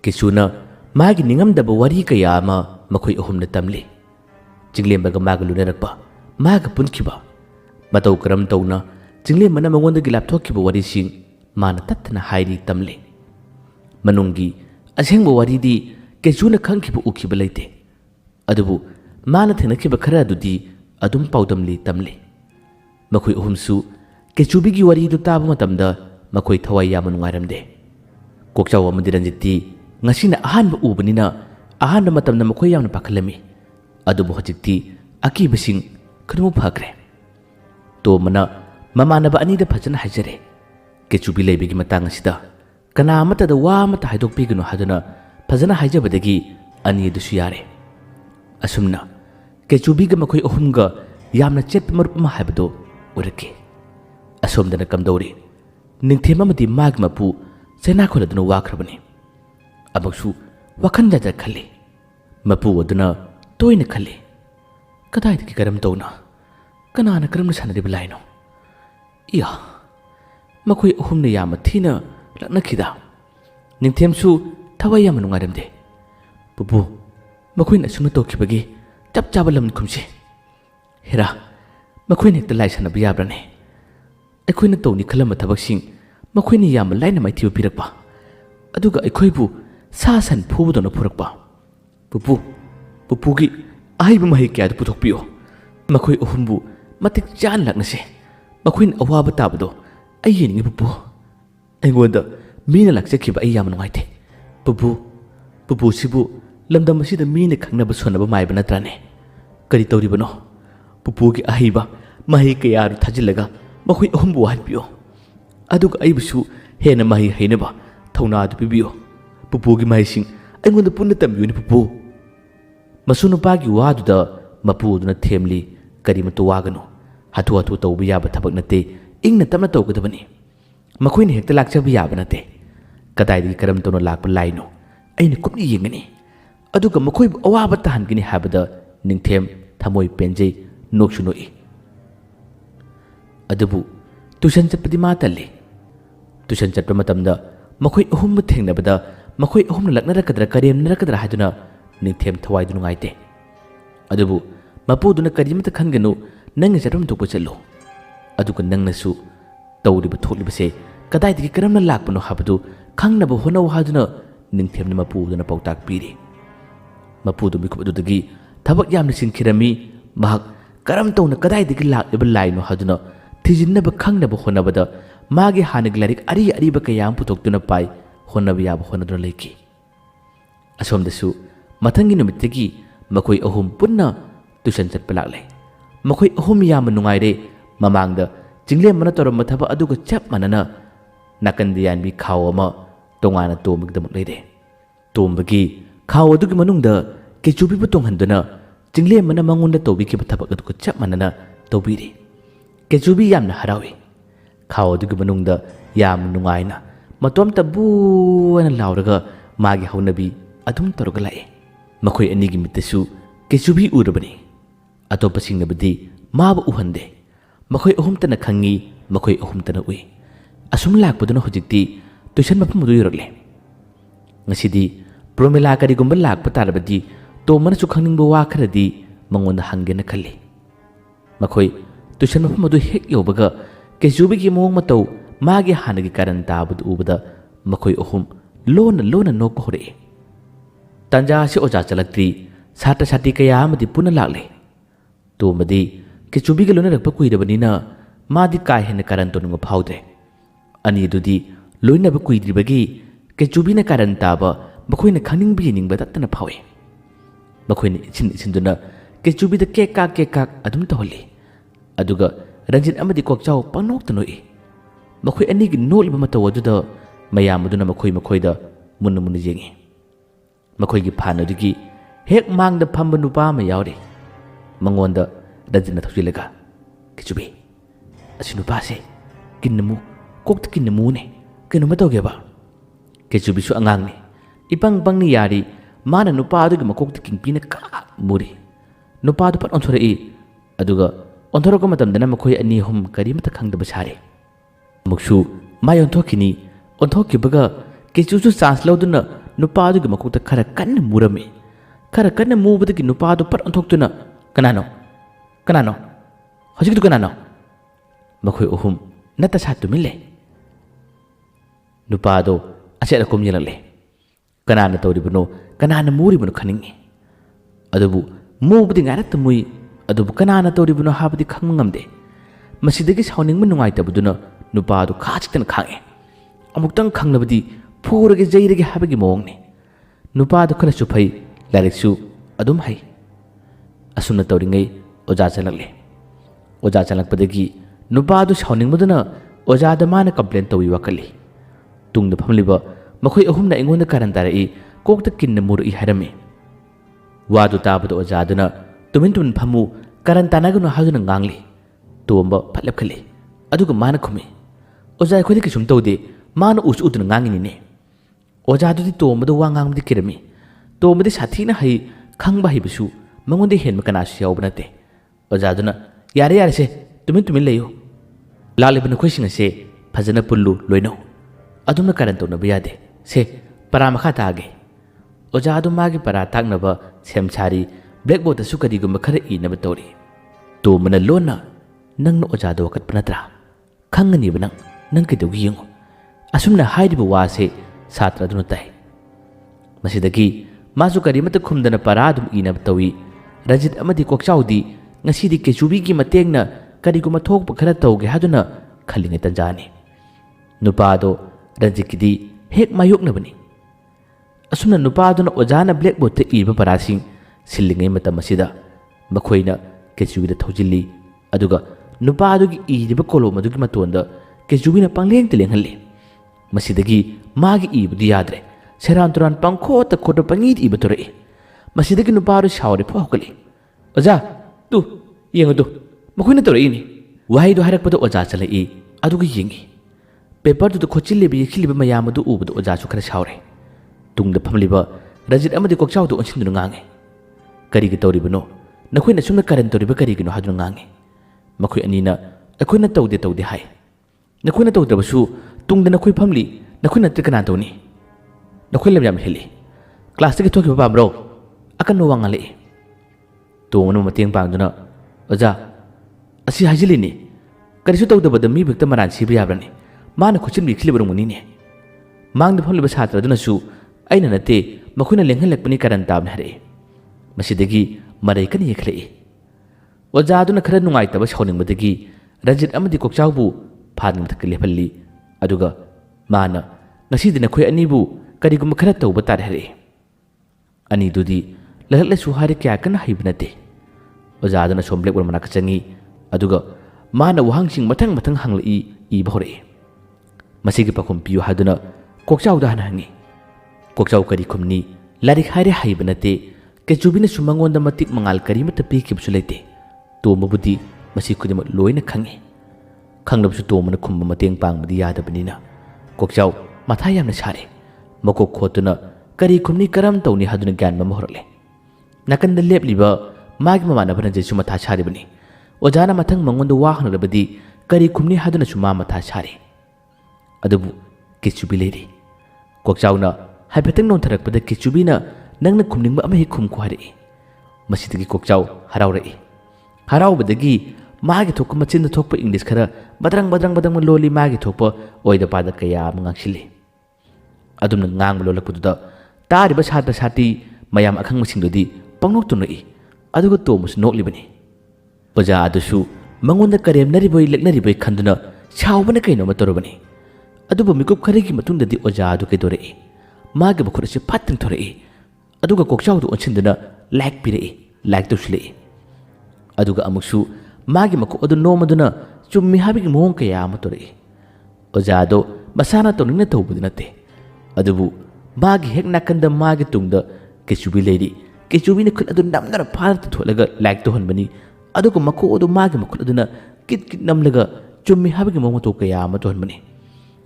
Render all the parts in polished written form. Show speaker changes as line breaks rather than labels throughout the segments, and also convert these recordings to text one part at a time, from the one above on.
Kisuna magi ningamdaba wari kaya ama makoy ahumna tamli. Jinglembaga maga lunarakpa maga punkiba. Mataw karam tawna jinglembana mangondagi lapthokiba warising mana tattana hairi tamli. Manunggi asengba waridi Kisuna khangkiba ukiba leite. Adubu mana thengnakiba khara adudi adum paudamli tamli. Makoy ahumsu Kechubigi waridu taba matamda makoy thawai yama nungairamde. Kokchaw amadi Ranjiti ngasina ahanba ubanina ahanba matamda makoy yamna pakhalami. Adubu hajikti akibasing khanumu phakre. To mana mamanaba anida phajana hajare. Kechubi leibigi matang asida kana amatada wa amata haidokpigano haduna phajana haijabadagi ani dusu yare. Asumna Kechubiga makoy ahumga yamna chetpa marup ma haibado urake. Asomdana kamdori ningthema mati mag mapu sena kholaduna wakrabani abaksu wakhan jaja khali mapu aduna toina khali kadai ki karam tawna kanana karam sanari balaino iya makoi ahumna yama thina lakna khida ningthemsu thawai yama nungaramde bubu makoi na sumna tokhibagi chap chabalam khumsi hera makoi nekta lai sana biyabrane ꯑꯩꯈꯣꯏꯅ ꯇꯧꯅꯤ ꯈꯜꯂꯝꯕ ꯊꯕꯛꯁꯤꯡ ꯃꯈꯣꯏꯅ ꯌꯥꯝꯅ ꯂꯥꯏꯅ ꯃꯥꯏꯊꯤꯕ ꯄꯤꯔꯛꯄ ꯑꯗꯨꯒ ꯑꯩꯈꯣꯏꯕꯨ ꯁꯥ ꯁꯟ ꯐꯨꯕꯗꯧꯅ ꯐꯨꯔꯛꯄ ꯄꯨꯄꯨꯒꯤ ꯑꯍꯩꯕ ꯃꯍꯩ ꯀꯌꯥꯗꯨ ꯄꯨꯊꯣꯛꯄꯤꯌꯨ ꯃꯈꯣꯏ ꯑꯍꯨꯝꯕꯨ ꯃꯇꯤꯛ ꯆꯥꯅ ꯂꯥꯛꯅꯁꯦ ꯃꯈꯣꯏꯅ ꯑꯋꯥꯕ ꯇꯥꯕꯗꯣ ꯑꯩ ꯌꯦꯡꯅꯤꯡꯉꯤ ꯄꯨꯄꯨ ꯑꯩꯉꯣꯟꯗ ꯃꯤꯅ ꯂꯥꯛꯆꯈꯤꯕ ꯑꯩ ꯌꯥꯝꯅ ꯅꯨꯡꯉꯥꯏꯇꯦ ꯄꯨꯄꯨꯁꯤꯕꯨ ꯂꯝꯗꯝ ꯑꯁꯤꯗ ꯃꯤꯅ ꯈꯪꯅꯕ ꯁꯣꯟꯅꯕ ꯃꯥꯏꯕ ꯅꯠꯇ꯭ꯔꯥꯅꯦ ꯀꯔꯤ ꯇꯧꯔꯤꯕꯅꯣ ꯄꯨꯄꯨꯒꯤ ꯑꯍꯩꯕ ꯃꯍꯩ ꯀꯌꯥꯗꯨ ꯊꯥꯖꯤꯜꯂꯒ makoy ahumbu wahanpiyo aduga aibusu hena mahi hainaba thawna adu pibiyo pupugi mahising aingonda punna tambiyuni pupu masunu pagi waduda mapu duna themli karimatu wagano hatu tawbi yaba thabak nate ingna tamna tawgadabani makoyna hekta lakchabi yaba nate kadai karam tawna lakpa laino aina kupni yengani aduga makoy awaba tahangini habada ningthem thamoi penjei noksu noi Adubu tuition chatpadi ma talli tuition chatpa matamda makhoi ahum thengnabada makhoi ahum laknarakadra karemnarakadra haduna ningthem thawai du nungaite adubu mapuduna karimta khanganu nang chatum tukpa challo aduga nangnasu tawriba tholibase kadai digi karamna lakpano habadu khangnaba honaw haduna ningthemna mapuduna pautak piri mapudu mikubadudagi thabak yamna sinkhirami mahak karam tawna kadai digi lakiba laino haduna Tijinaba khangnaba honabada magi hanig larik ariba kayam putoktuna pai honaba yaba honadra leiki asomdasu mathangi numittagi makoi ahum punna tuition chatpa laklai makoi ahum yama nungaire mamangda jinglem mana toram thaba aduga chap manana nakandi yanbi khaw ama tongana tomigdamak leire tombagi khaw adugi manungda kechubi bu tonghanduna jinglem mana mangonda tobi ki thaba aduga chap manana tobiri Kechubi yamna harawi khaw adugi manungda yam nungaina matomta buana lauraga magi haunabi adum toroga lae makhoi anigi mitasu kechubi urabani atopasingnabadi maba uhande makhoi ahumtana khangi makhoi ahumtana ui asum lakpaduna hojikti tuition mapumudu yuragle ngasidi promela karigumba lakpa tarabadi to manasu khangningba wa kharadi mangonda hangena khalli makhoi tuition mapumudu hek yobaga Kechubigi mong matau magi hanagi karan tabud ubada makhoi ahum lona nokpa hore tanja si oja chalakti sata sati kaya amadi puna lagle to madi Kechubiga lona rakpa kuidabanina madi kai hena karan tonunga phaude ani dudi loina ba kuidribagi Kechubina karan taba makhoina khangning ningba tatana phawe makhoina ichin Kechubida kekak adum tawli aduga Ranjit amadi kokchaw panok tanoi makhoi anigi noliba mataw aduda mayam aduna makhoida munna yengi makhoi gi phana digi hek mangda phamba nupa ma yawri mangonda Ranjitna thaujilaga Kechubi asi nupa se kinnamu kokta kinnamu ne kenu matawge ba Kechubi su angang ne ipang ni yari mana nupa adugi makokta kingpina ka muri nupa adu pat onthore aduga Onthoroka matamdana makhoi ani hum karimata khangdaba sare muksu mai onthokini onthokibaga Kechusu chance lawduna नुपादुगी मकोक्ता खरा कन्ना मुरमी खरा कन्ना मुबदगी नुपादु पट अंथोक्तुना कनानो कनानो हजिकदु कनानो मखोय अहुम नता सा तुमिले नुपादो अचेर कुम यलले कनाना तौरिबनो कनाना मुरिबनो खनिंगे अदुबु मुबदि ngarat मुई अदुबु कनाना तौरिबनो हाबदि खंग ngamde मसिदगी सावनिंग नुंगाइतबदुना नुपादो खाचितन खांगे अमुक्तंग खंगनबदि फुरगे जैरगे हाबगी मोंगने नुपादो खरसु फै लारिकसु अदुम है असुमना तौरिंगै ओजा चलकले ओजा चलकपदगी नुपादो सावनिंगमदुना ओजादा माना कंप्लेन तौई वाकली तुंगद फमलिबा मखोय अहुमना इंगोंदा कारण तारई कोकता किन्ना मुरई हारमे वादु ताबदो ओजादुना तुमिन तुन फमु कारण तानागनु हाजुना ngangle तोंबा फलपखले अदुगा माना खुमे ओजा अखोयदि किसुम तौदे माना उस उदुना nganगिनिने ओजादुदि तोंबदो वा nganगमदि किरमी तोंबदि साथीना है खंगबा हिबसु मंगोंदे हेनम कनासु यावबनते ओजादुना यारे यारे से तुमिन लेयो लालिबन खोइसिंग से फजना पुल्लु लोइनो अदुमना कारण तौनबा यादे से परा मखा तागे ओजादु मागे परा ताकनबा सेमसारी ब्लैकबोर्ड दसु कदिगुम खरा इनबा तौरी तोमना लोना नंगना ओजादो वकतप नत्रा खंगनिबा नंग कदौगी यंगो असुमना हाइदिबा वासे सात्र अदुना ताई मसिदगी मासु करिमत खुमदना परा अदुम इनबा तौई Rajit अमदि कोकचाउदी ngasidi kechubi matengna kariguma thokpa khara tauge haduna khalinge tanjani nupado ranjikidi hek mayoknabani asumna nupaduna ojana blackboard te iba parasing sillingai matam asida makhoina kechubi da thojilli aduga nupadugi iriba kolom adugi matonda kechubi na pangleng teleng halle masidagi magi ibudi yadre seran turan pangkhota khoda pangid iba tore masidagi nupadu shawre phokali oja तू येंगो तू मखोइना तौरइनि वाहिदो हारकपदो ओजा चलई अदुगा येंगी paper दु खोचिल्लेबि यखिलिबा मयामदु उबदो ओजासु खरा सावरे तुंगदा फमलिबा Rajit अमदि कोकचाउदो ओनसिन्दुना ngange करिगे तौरिबनो नखोइना Sumana कारण तौरिबा करिगिनो हादुना ngange मखोइ अनिना अखोइना तौदे हाय नखोइना तौदबसु तुंगदा नखोइ फमली नखोइना त्रिकना तौनी नखोइ lump याम heli class तगे थोकिबा पामरो अकनो वांगाले तोंगनो मतेंग पांगदुना ओजा असि हाजिलिनी करिसु तौदबद मी भक्त मरान सिबि याब्रनी माना खुचिन बिखलिबरमुनिने मांगद फमलिबा छात्रदुनासु अइना नते मखुना लेंहलकपनि कारण ताबन हरे मसिदगी मरै कनि यखले ओजादुना खरा नुंगाइतबा सौनिंगबदगी रजित अमदि कोकचाउबु फादन थक लेफल्ली अदुगा माना ngasiदि नखोय अनिबु करिगुम खरा तौबा तार हरे अनि दुदी लहले सुहारे क्या कन हाइबनते ओजादना सोम ब्लैक मनाक चंगी अदुगा माना वहांसिंग मथंग मथंग हंगलई ई भोरे मसिगी पखुम पियु हादुना कोकचाउ दान हंगी कोकचाउ करी खुमनी लारिक हारे हाइबनते केचुबिना सुमंगोंदा मतिक मंगाल करीमत पीकिबसु लेते तोमबुदी मसि खुदिम लोइना खंगे खंगलबसु तोमना खुम मतेंग पांगबदी यादबनिना कोकचाउ माथा यामना सारे मको खोतुना करी खुमनी करम तौनी हादुना ज्ञान ममहरले नाकंद लेपलिबा मागी ममानबना जेसु मथा सारिबनी ओजाना मथंग मंगोंद वाहनरबदी करी खुमनी हादुना सुमा मथा सारे अदुबु किचुबी लेरी कोकचाउना हाइफेतंग नोंथरकपदा किचुबीना नंगना खुमनिंगबा अमहि खुमखु हारे मसिदगी कोकचाउ हराउबदगी मागी थोक मचिन थोकप इंग्लिश खरा बदरंग लोली मागी थोकप ओइदा पादा कया मंगांगसिले अदुमना ngang लोलकपुदा तारिबा सात्र साती मयाम अखंगसिंगदि पंगनोक्तुनई अदुगा तोमस नोक्लिबनी ओजा अदुसु मंगोंदा करेमनरिबोय लेकनरिबोय खंदुना सावबना कैनो मतरबनी अदुबु मिकुप खरिगी मतुंगदि ओजा अदु कैदोरई मागे बखुरसे फातिंग थोरई अदुगा कोकचाउदु ओनसिंदुना लाइक पिरई लाइक तोसले अदुगा अमुसु मागे मको अदु नोमदुना चुम्मि हाबिगी मोंग कया मतोरई ओजा अदो मसाना तोनिंगना तौबदि नते अदुबु मागे हेक नाकंदा मागे तुंगदा केचुबी लेरी केचुबीना खुद अदु नमनरा फारत थोलगा लाइक तो हनबनी अदुगा मको अदु मागे मखुद अदुना कित कित नमलगा चुम्मि हाबिगी मोंग तो कया मतो हनबनी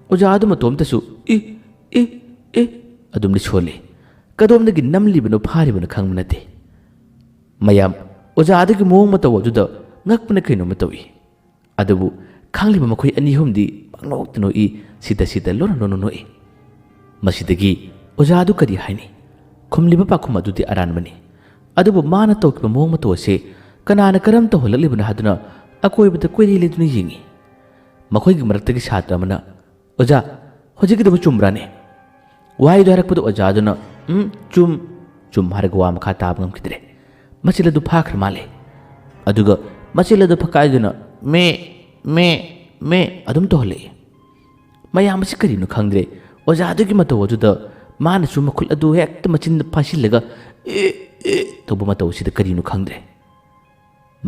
ओजा अदु मतोमतसु ए अदुमनि सोले कदोमदगी नमलिबनो फारिबनो खंगनते मयाम ओजा अदुगी मोंग मतो अदुदा ngakpna kaino matawi adubu khangliba makhoi ani humdi pangnok tno i sita lona no no e masidagi ꯑꯣꯖꯥꯗꯨ ꯀꯔꯤ ꯍꯥꯏꯅꯤ ꯈꯨꯝꯂꯤꯕ ꯄꯥꯈꯨꯝ ꯑꯗꯨꯗꯤ ꯑꯔꯥꯟꯕꯅꯤ ꯑꯗꯨꯕꯨ ꯃꯥꯅ ꯇꯧꯈꯤꯕ ꯃꯑꯣꯡ ꯃꯇꯧ ꯑꯁꯤ ꯀꯅꯥꯅ ꯀꯔꯝ ꯇꯧꯍꯜꯂꯛꯂꯤꯕꯅꯣ ꯍꯥꯏꯗꯨꯅ ꯑꯀꯣꯏꯕꯗ ꯀꯣꯏꯂꯩ ꯂꯩꯗꯨꯅ ꯌꯦꯡꯉꯤ ꯃꯈꯣꯏꯒꯤ ꯃꯔꯛꯇꯒꯤ ꯁꯥꯇ꯭ꯔ ꯑꯃꯅ ꯑꯣꯖꯥ ꯍꯧꯖꯤꯛꯀꯤꯗꯨꯕꯨ ꯆꯨꯝꯕ꯭ꯔꯥꯅꯦ ꯋꯥꯍꯩꯗꯨ ꯍꯥꯏꯔꯛꯄꯗ ꯑꯣꯖꯥꯗꯨꯅ ꯆꯨꯝ ꯍꯥꯏꯔꯒ ꯋꯥ ꯃꯈꯥ ꯇꯥꯕ ꯉꯝꯈꯤꯗ꯭ꯔꯦ ꯃꯆꯤꯜ ꯑꯗꯨ ꯐꯥꯈ꯭ꯔ ꯃꯥꯜꯂꯦ ꯑꯗꯨꯒ ꯃꯆꯤꯜ ꯑꯗꯨ ꯐꯛꯀꯥꯏꯗꯨꯅ ꯃꯦ ꯑꯗꯨꯝ ꯇꯧꯍꯜꯂꯛꯏ ꯃꯌꯥꯝ ꯑꯁꯤ ꯀꯔꯤꯅꯣ ꯈꯪꯗ꯭ꯔꯦ ꯑꯣꯖꯥꯗꯨꯒꯤ ꯃꯇꯧ ꯑꯗꯨꯗ ꯃꯥꯅꯁꯨ ꯃꯈꯨꯠ ꯑꯗꯨ ꯍꯦꯛꯇ ꯃꯆꯤꯟꯗ ꯐꯥꯁꯤꯜꯂꯒ ꯇꯧꯕ ꯃꯇꯧ ꯑꯁꯤꯗ ꯀꯔꯤꯅꯣ ꯈꯪꯗ꯭ꯔꯦ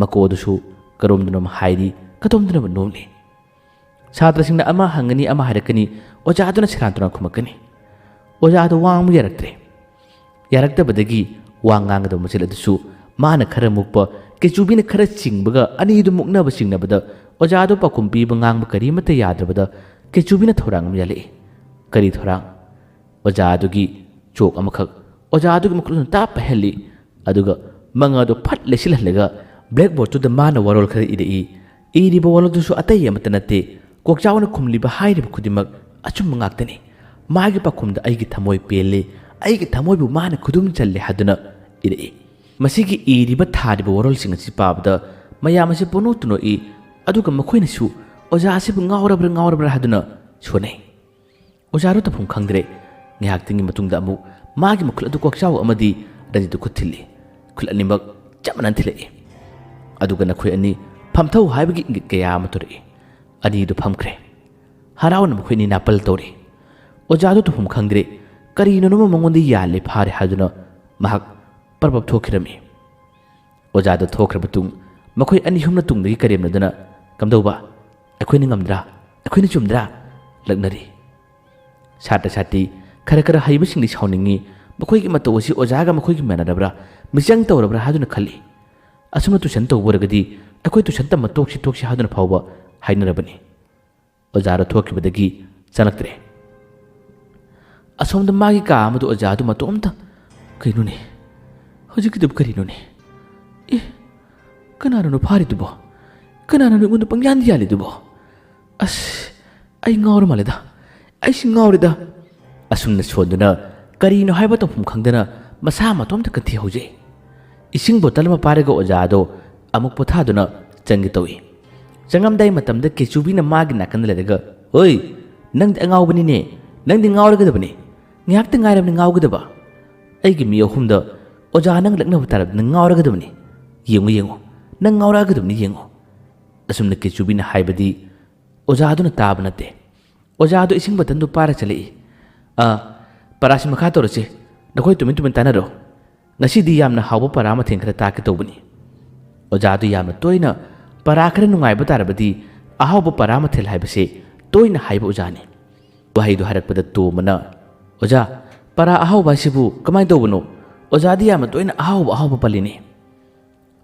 ꯃꯀꯣ ꯑꯗꯨꯁꯨ ꯀꯔꯣꯝꯗꯅꯣꯝ ꯍꯥꯏꯔꯤ ꯀꯗꯣꯝꯗꯅꯣꯝ ꯅꯣꯝꯂꯤ ꯁꯥꯇ꯭ꯔꯁꯤꯡꯅ ꯑꯃ ꯍꯪꯒꯅꯤ ꯑꯃ ꯍꯥꯏꯔꯛꯀꯅꯤ ꯑꯣꯖꯥꯗꯨꯅ ꯁꯦꯔꯥꯟ ꯇꯨꯔꯥꯟ ꯈꯨꯝꯃꯛꯀꯅꯤ ꯑꯣꯖꯥꯗꯨ ꯋꯥ ꯑꯃꯨꯛ ꯌꯥꯔꯛꯇꯕꯗꯒꯤ ꯋꯥ ꯉꯥꯡꯒꯗꯕ ꯃꯆꯤꯜ ꯑꯗꯨꯁꯨ ꯃꯥꯅ ꯈꯔ ꯃꯨꯛꯄ ꯀꯦꯆꯨꯕꯤꯅ ꯈꯔ ꯆꯤꯡꯕꯒ ꯑꯅꯤꯗꯨ ꯃꯨꯛꯅꯕ ꯆꯤꯡꯅꯕꯗ ꯑꯣꯖꯥꯗꯨ ꯄꯥꯎꯈꯨꯝ ꯄꯤꯕ ꯉꯥꯡꯕ ꯀꯔꯤꯃꯠꯇ ꯌꯥꯗ꯭ꯔꯕꯗ ꯀꯦꯆꯨꯕꯤꯅ ꯊꯧꯔꯥꯡ ꯑꯃ ꯌꯥꯜꯂꯛꯏ ꯀꯔꯤ ꯊꯧꯔꯥꯡ ꯑꯣꯖꯥꯗꯨꯒꯤ ꯆꯣꯛ ꯑꯃꯈꯛ ꯑꯣꯖꯥꯗꯨꯒꯤ ꯃꯈꯨꯠꯅ ꯇꯥꯞ ꯄꯥꯏꯍꯜꯂꯤ ꯑꯗꯨꯒ ꯃꯉꯥꯗꯨ ꯐꯠ ꯂꯩꯁꯤꯜꯍꯜꯂꯒ ꯕ꯭ꯂꯦꯛꯕꯣꯔꯗꯇꯨꯗ ꯃꯥꯅ ꯋꯥꯔꯣꯜ ꯈꯔ ꯏꯔꯛꯏ ꯏꯔꯤꯕ ꯋꯥꯔꯣꯜꯗꯨꯁꯨ ꯑꯇꯩ ꯑꯃꯠꯇ ꯅꯠꯇꯦ ꯀꯣꯛꯆꯥꯎꯅ ꯈꯨꯝꯂꯤꯕ ꯍꯥꯏꯔꯤꯕ ꯈꯨꯗꯤꯡꯃꯛ ꯑꯆꯨꯝꯕ ꯉꯥꯛꯇꯅꯤ ꯃꯥꯒꯤ ꯄꯥꯈꯨꯝꯗ ꯑꯩꯒꯤ ꯊꯃꯣꯏ ꯄꯦꯜꯂꯤ ꯑꯩꯒꯤ ꯊꯃꯣꯏꯕꯨ ꯃꯥꯅ ꯈꯨꯗꯨꯝ ꯆꯜꯂꯦ ꯍꯥꯏꯗꯨꯅ ꯏꯔꯛꯏ ꯃꯁꯤꯒꯤ ꯏꯔꯤꯕ ꯊꯥꯔꯤꯕ ꯋꯥꯔꯣꯜꯁꯤꯡ ꯑꯁꯤ ꯄꯥꯕꯗ ꯃꯌꯥꯝ ꯑꯁꯤ ꯄꯨꯡꯅꯣꯛꯇ ꯅꯣꯛꯏ ꯑꯗꯨꯒ ꯃꯈꯣꯏꯅꯁꯨ ꯑꯣꯖꯥ ꯑꯁꯤꯕꯨ ꯉꯥꯎꯔꯕ꯭ꯔꯥ ꯍꯥꯏꯗꯨꯅ ꯁꯣꯟꯅꯩ ꯑꯣꯖꯥꯗꯨ ꯇꯧꯐꯝ ꯈꯪꯗ꯭ꯔꯦ ꯉꯥꯏꯍꯥꯛꯇꯪꯒꯤ ꯃꯇꯨꯡꯗ ꯑꯃꯨꯛ ꯃꯥꯒꯤ ꯃꯈꯨꯠ ꯑꯗꯨ ꯀꯣꯛꯆꯥꯎ ꯑꯃꯗꯤ ꯔꯟꯖꯤꯠꯇꯨ ꯈꯨꯠ ꯊꯤꯜꯂꯤ ꯈꯨꯠ ꯑꯅꯤꯃꯛ ꯆꯞ ꯃꯥꯟꯅ ꯊꯤꯜꯂꯛꯏ ꯑꯗꯨꯒ ꯅꯈꯣꯏ ꯑꯅꯤ ꯐꯝꯊꯧ ꯍꯥꯏꯕꯒꯤ ꯏꯪꯒꯤꯠ ꯀꯌా ꯑꯃ ꯊꯣꯔꯛꯏ ꯑꯅꯤꯗꯨ ꯐꯝꯈ꯭ꯔꯦ ꯍꯔꯥꯎꯅ ꯃꯈꯣꯏꯅꯤ ꯅꯥꯄꯜ ꯇꯧꯔꯤ ꯑꯣꯖꯥꯗꯨ ꯇꯧꯐꯝ ꯈꯪꯗ꯭ꯔꯦ ꯀꯔꯤꯅꯣꯅꯣꯃ ꯃꯉꯣꯟꯗ ꯌꯥꯜꯂꯦ ꯐꯥꯔꯦ ꯍꯥꯏꯗꯨꯅ ꯃꯍꯥꯛ ꯄꯔꯕꯞ ꯊꯣꯛꯈꯤꯔꯝꯃꯤ ꯑꯣꯖꯥꯗꯨ ꯊꯣꯛꯈ꯭ꯔ ꯃꯇꯨꯡ ꯃꯈꯣꯏ ꯑꯅꯤ ꯑꯍꯨꯝꯅ ꯇꯨꯡꯗꯒꯤ ꯀꯔꯦꯝꯅꯗꯨꯅ ꯀꯝꯗꯧꯕ ꯑꯩꯈꯣꯏꯅ ꯉꯝꯗ꯭ꯔꯥ ꯑꯩꯈꯣꯏꯅ ꯆꯨꯝꯗ꯭ꯔꯥ ꯂꯛꯅꯔꯤ ꯁꯥꯇ꯭ꯔ ꯁꯥꯇ꯭ꯔꯤ ꯈꯔ ꯍꯩꯕꯁꯤꯡꯗꯤ ꯁꯥꯎꯅꯤꯡꯉꯤ ꯃꯈꯣꯏꯒꯤ ꯃꯇꯧ ꯑꯁꯤ ꯑꯣꯖꯥꯒ ꯃꯈꯣꯏꯒꯤ ꯃꯥꯟꯅꯔꯕ꯭ꯔꯥ ꯃꯤꯆꯪ ꯇꯧꯔꯕ꯭ꯔꯥ ꯍꯥꯏꯗꯨꯅ ꯈꯜꯂꯤ ꯑꯁꯨꯝꯅ ꯇꯨꯏꯁꯟ ꯇꯧꯕ ꯑꯣꯏꯔꯒꯗꯤ ꯑꯩꯈꯣꯏ ꯇꯨꯏꯁꯟ ꯇꯝꯕ ꯇꯣꯛꯁꯤ ꯍꯥꯏꯗꯨꯅ ꯐꯥꯎꯕ ꯍꯥꯏꯅꯔꯕꯅꯤ ꯑꯣꯖꯥꯗꯨ ꯊꯣꯛꯈꯤꯕꯗꯒꯤ ꯆꯪꯂꯛꯇ꯭ꯔꯦ ꯑꯁꯣꯝꯗ ꯃꯥꯒꯤ ꯀꯥ ꯑꯃꯗ ꯑꯣꯖꯥꯗꯨ ꯃꯇꯣꯝꯇ ꯀꯩꯅꯣꯅꯦ ꯍꯧꯖꯤꯛꯀꯤꯗꯨꯕꯨ ꯀꯔꯤꯅꯣꯅꯦ ꯀꯅꯥꯅꯣ ꯐꯥꯔꯤꯗꯨꯕꯣ ꯀꯅꯥꯅꯣ ꯑꯩꯉꯣꯟꯗ ꯄꯪꯌꯥꯟ ꯌꯥꯜꯂꯤꯗꯨꯕꯣ ꯑꯁ ꯑꯩ ꯉꯥꯎꯔ ꯃꯥꯜꯂꯦꯗ ꯑꯩꯁꯤ ꯉꯥꯎꯔꯦꯗ ꯑꯁꯨꯝꯅ ꯁꯣꯟꯗꯨꯅ ꯀꯔꯤꯅꯣ ꯍꯥꯏꯕ ꯇꯧꯐꯝ ꯈꯪꯗꯅ ꯃꯁꯥ ꯃꯇꯣꯝꯇ ꯀꯟꯊꯤ ꯍꯧꯖꯩ ꯏꯁꯤꯡ ꯕꯣꯇꯜ ꯑꯃ ꯄꯥꯏꯔꯒ ꯑꯣꯖꯥꯗꯣ ꯑꯃꯨꯛ ꯄꯣꯊꯥꯗꯨꯅ ꯆꯪꯒꯦ ꯇꯧꯏ ꯆꯪꯉꯝꯗꯥꯏ ꯃꯇꯝꯗ ꯀꯦꯆꯨꯕꯤꯅ ꯃꯥꯒꯤ ꯅꯥꯀꯟꯗ ꯂꯩꯔꯒ ꯍꯣꯏ ꯅꯪꯗꯤ ꯑꯉꯥꯎꯕꯅꯤꯅꯦ ꯅꯪꯗꯤ ꯉꯥꯎꯔꯒꯗꯕꯅꯤ ꯉꯥꯏꯍꯥꯛꯇ ꯉꯥꯏꯔꯕꯅꯤ ꯉꯥꯎꯒꯗꯕ ꯑꯩꯒꯤ ꯃꯤ ꯑꯍꯨꯝꯗ ꯑꯣꯖꯥ ꯅꯪ ꯂꯛꯅꯕ ꯇꯥꯔꯕꯗꯤ ꯅꯪ ꯉꯥꯎꯔꯒꯗꯕꯅꯤ ꯌꯦꯡꯉꯨ ꯅꯪ ꯉꯥꯎꯔꯛꯑꯒꯗꯕꯅꯤ ꯌꯦꯡꯉꯨ ꯑꯁꯨꯝꯅ ꯀꯦꯆꯨꯕꯤꯅ ꯍꯥꯏꯕꯗꯤ ꯑꯣꯖꯥꯗꯨꯅ ꯇꯥꯕ ꯅꯠꯇꯦ ꯑꯣꯖꯥꯗꯨ ꯏꯁꯤꯡ ꯕꯇꯟꯗꯨ ꯄꯥꯔ ꯆꯠꯂꯛꯏ ꯄꯔꯥꯁꯤ ꯃꯈꯥ ꯇꯧꯔꯁꯤ ꯅꯈꯣꯏ ꯇꯨꯃꯤꯟ ꯇꯥꯟꯅꯔꯣ ꯉꯁꯤꯗꯤ ꯌꯥꯝꯅ ꯍꯥꯎꯕ ꯄꯔꯥ ꯃꯊꯦꯜ ꯈꯔ ꯇꯥꯛꯀꯦ ꯇꯧꯕꯅꯤ ꯑꯣꯖꯥꯗꯨ ꯌꯥꯝꯅ ꯇꯣꯏꯅ ꯄꯔꯥ ꯈꯔ ꯅꯨꯡꯉꯥꯏꯕ ꯇꯥꯔꯕꯗꯤ ꯑꯍꯥꯎꯕ ꯄꯔꯥ ꯃꯊꯦꯜ ꯍꯥꯏꯕꯁꯦ ꯇꯣꯏꯅ ꯍꯥꯏꯕ ꯑꯣꯖꯥꯅꯤ ꯋꯥꯍꯩꯗꯨ ꯍꯥꯏꯔꯛꯄꯗ ꯇꯣꯝꯕꯅ ꯑꯣꯖꯥ ꯄꯔꯥ ꯑꯍꯥꯎꯕ ꯍꯥꯏꯁꯤꯕꯨ ꯀꯃꯥꯏꯅ ꯇꯧꯕꯅꯣ ꯑꯣꯖꯥꯗꯤ ꯌꯥꯝꯅ ꯇꯣꯏꯅ ꯑꯍꯥꯎꯕ ꯄꯜꯂꯤꯅꯦ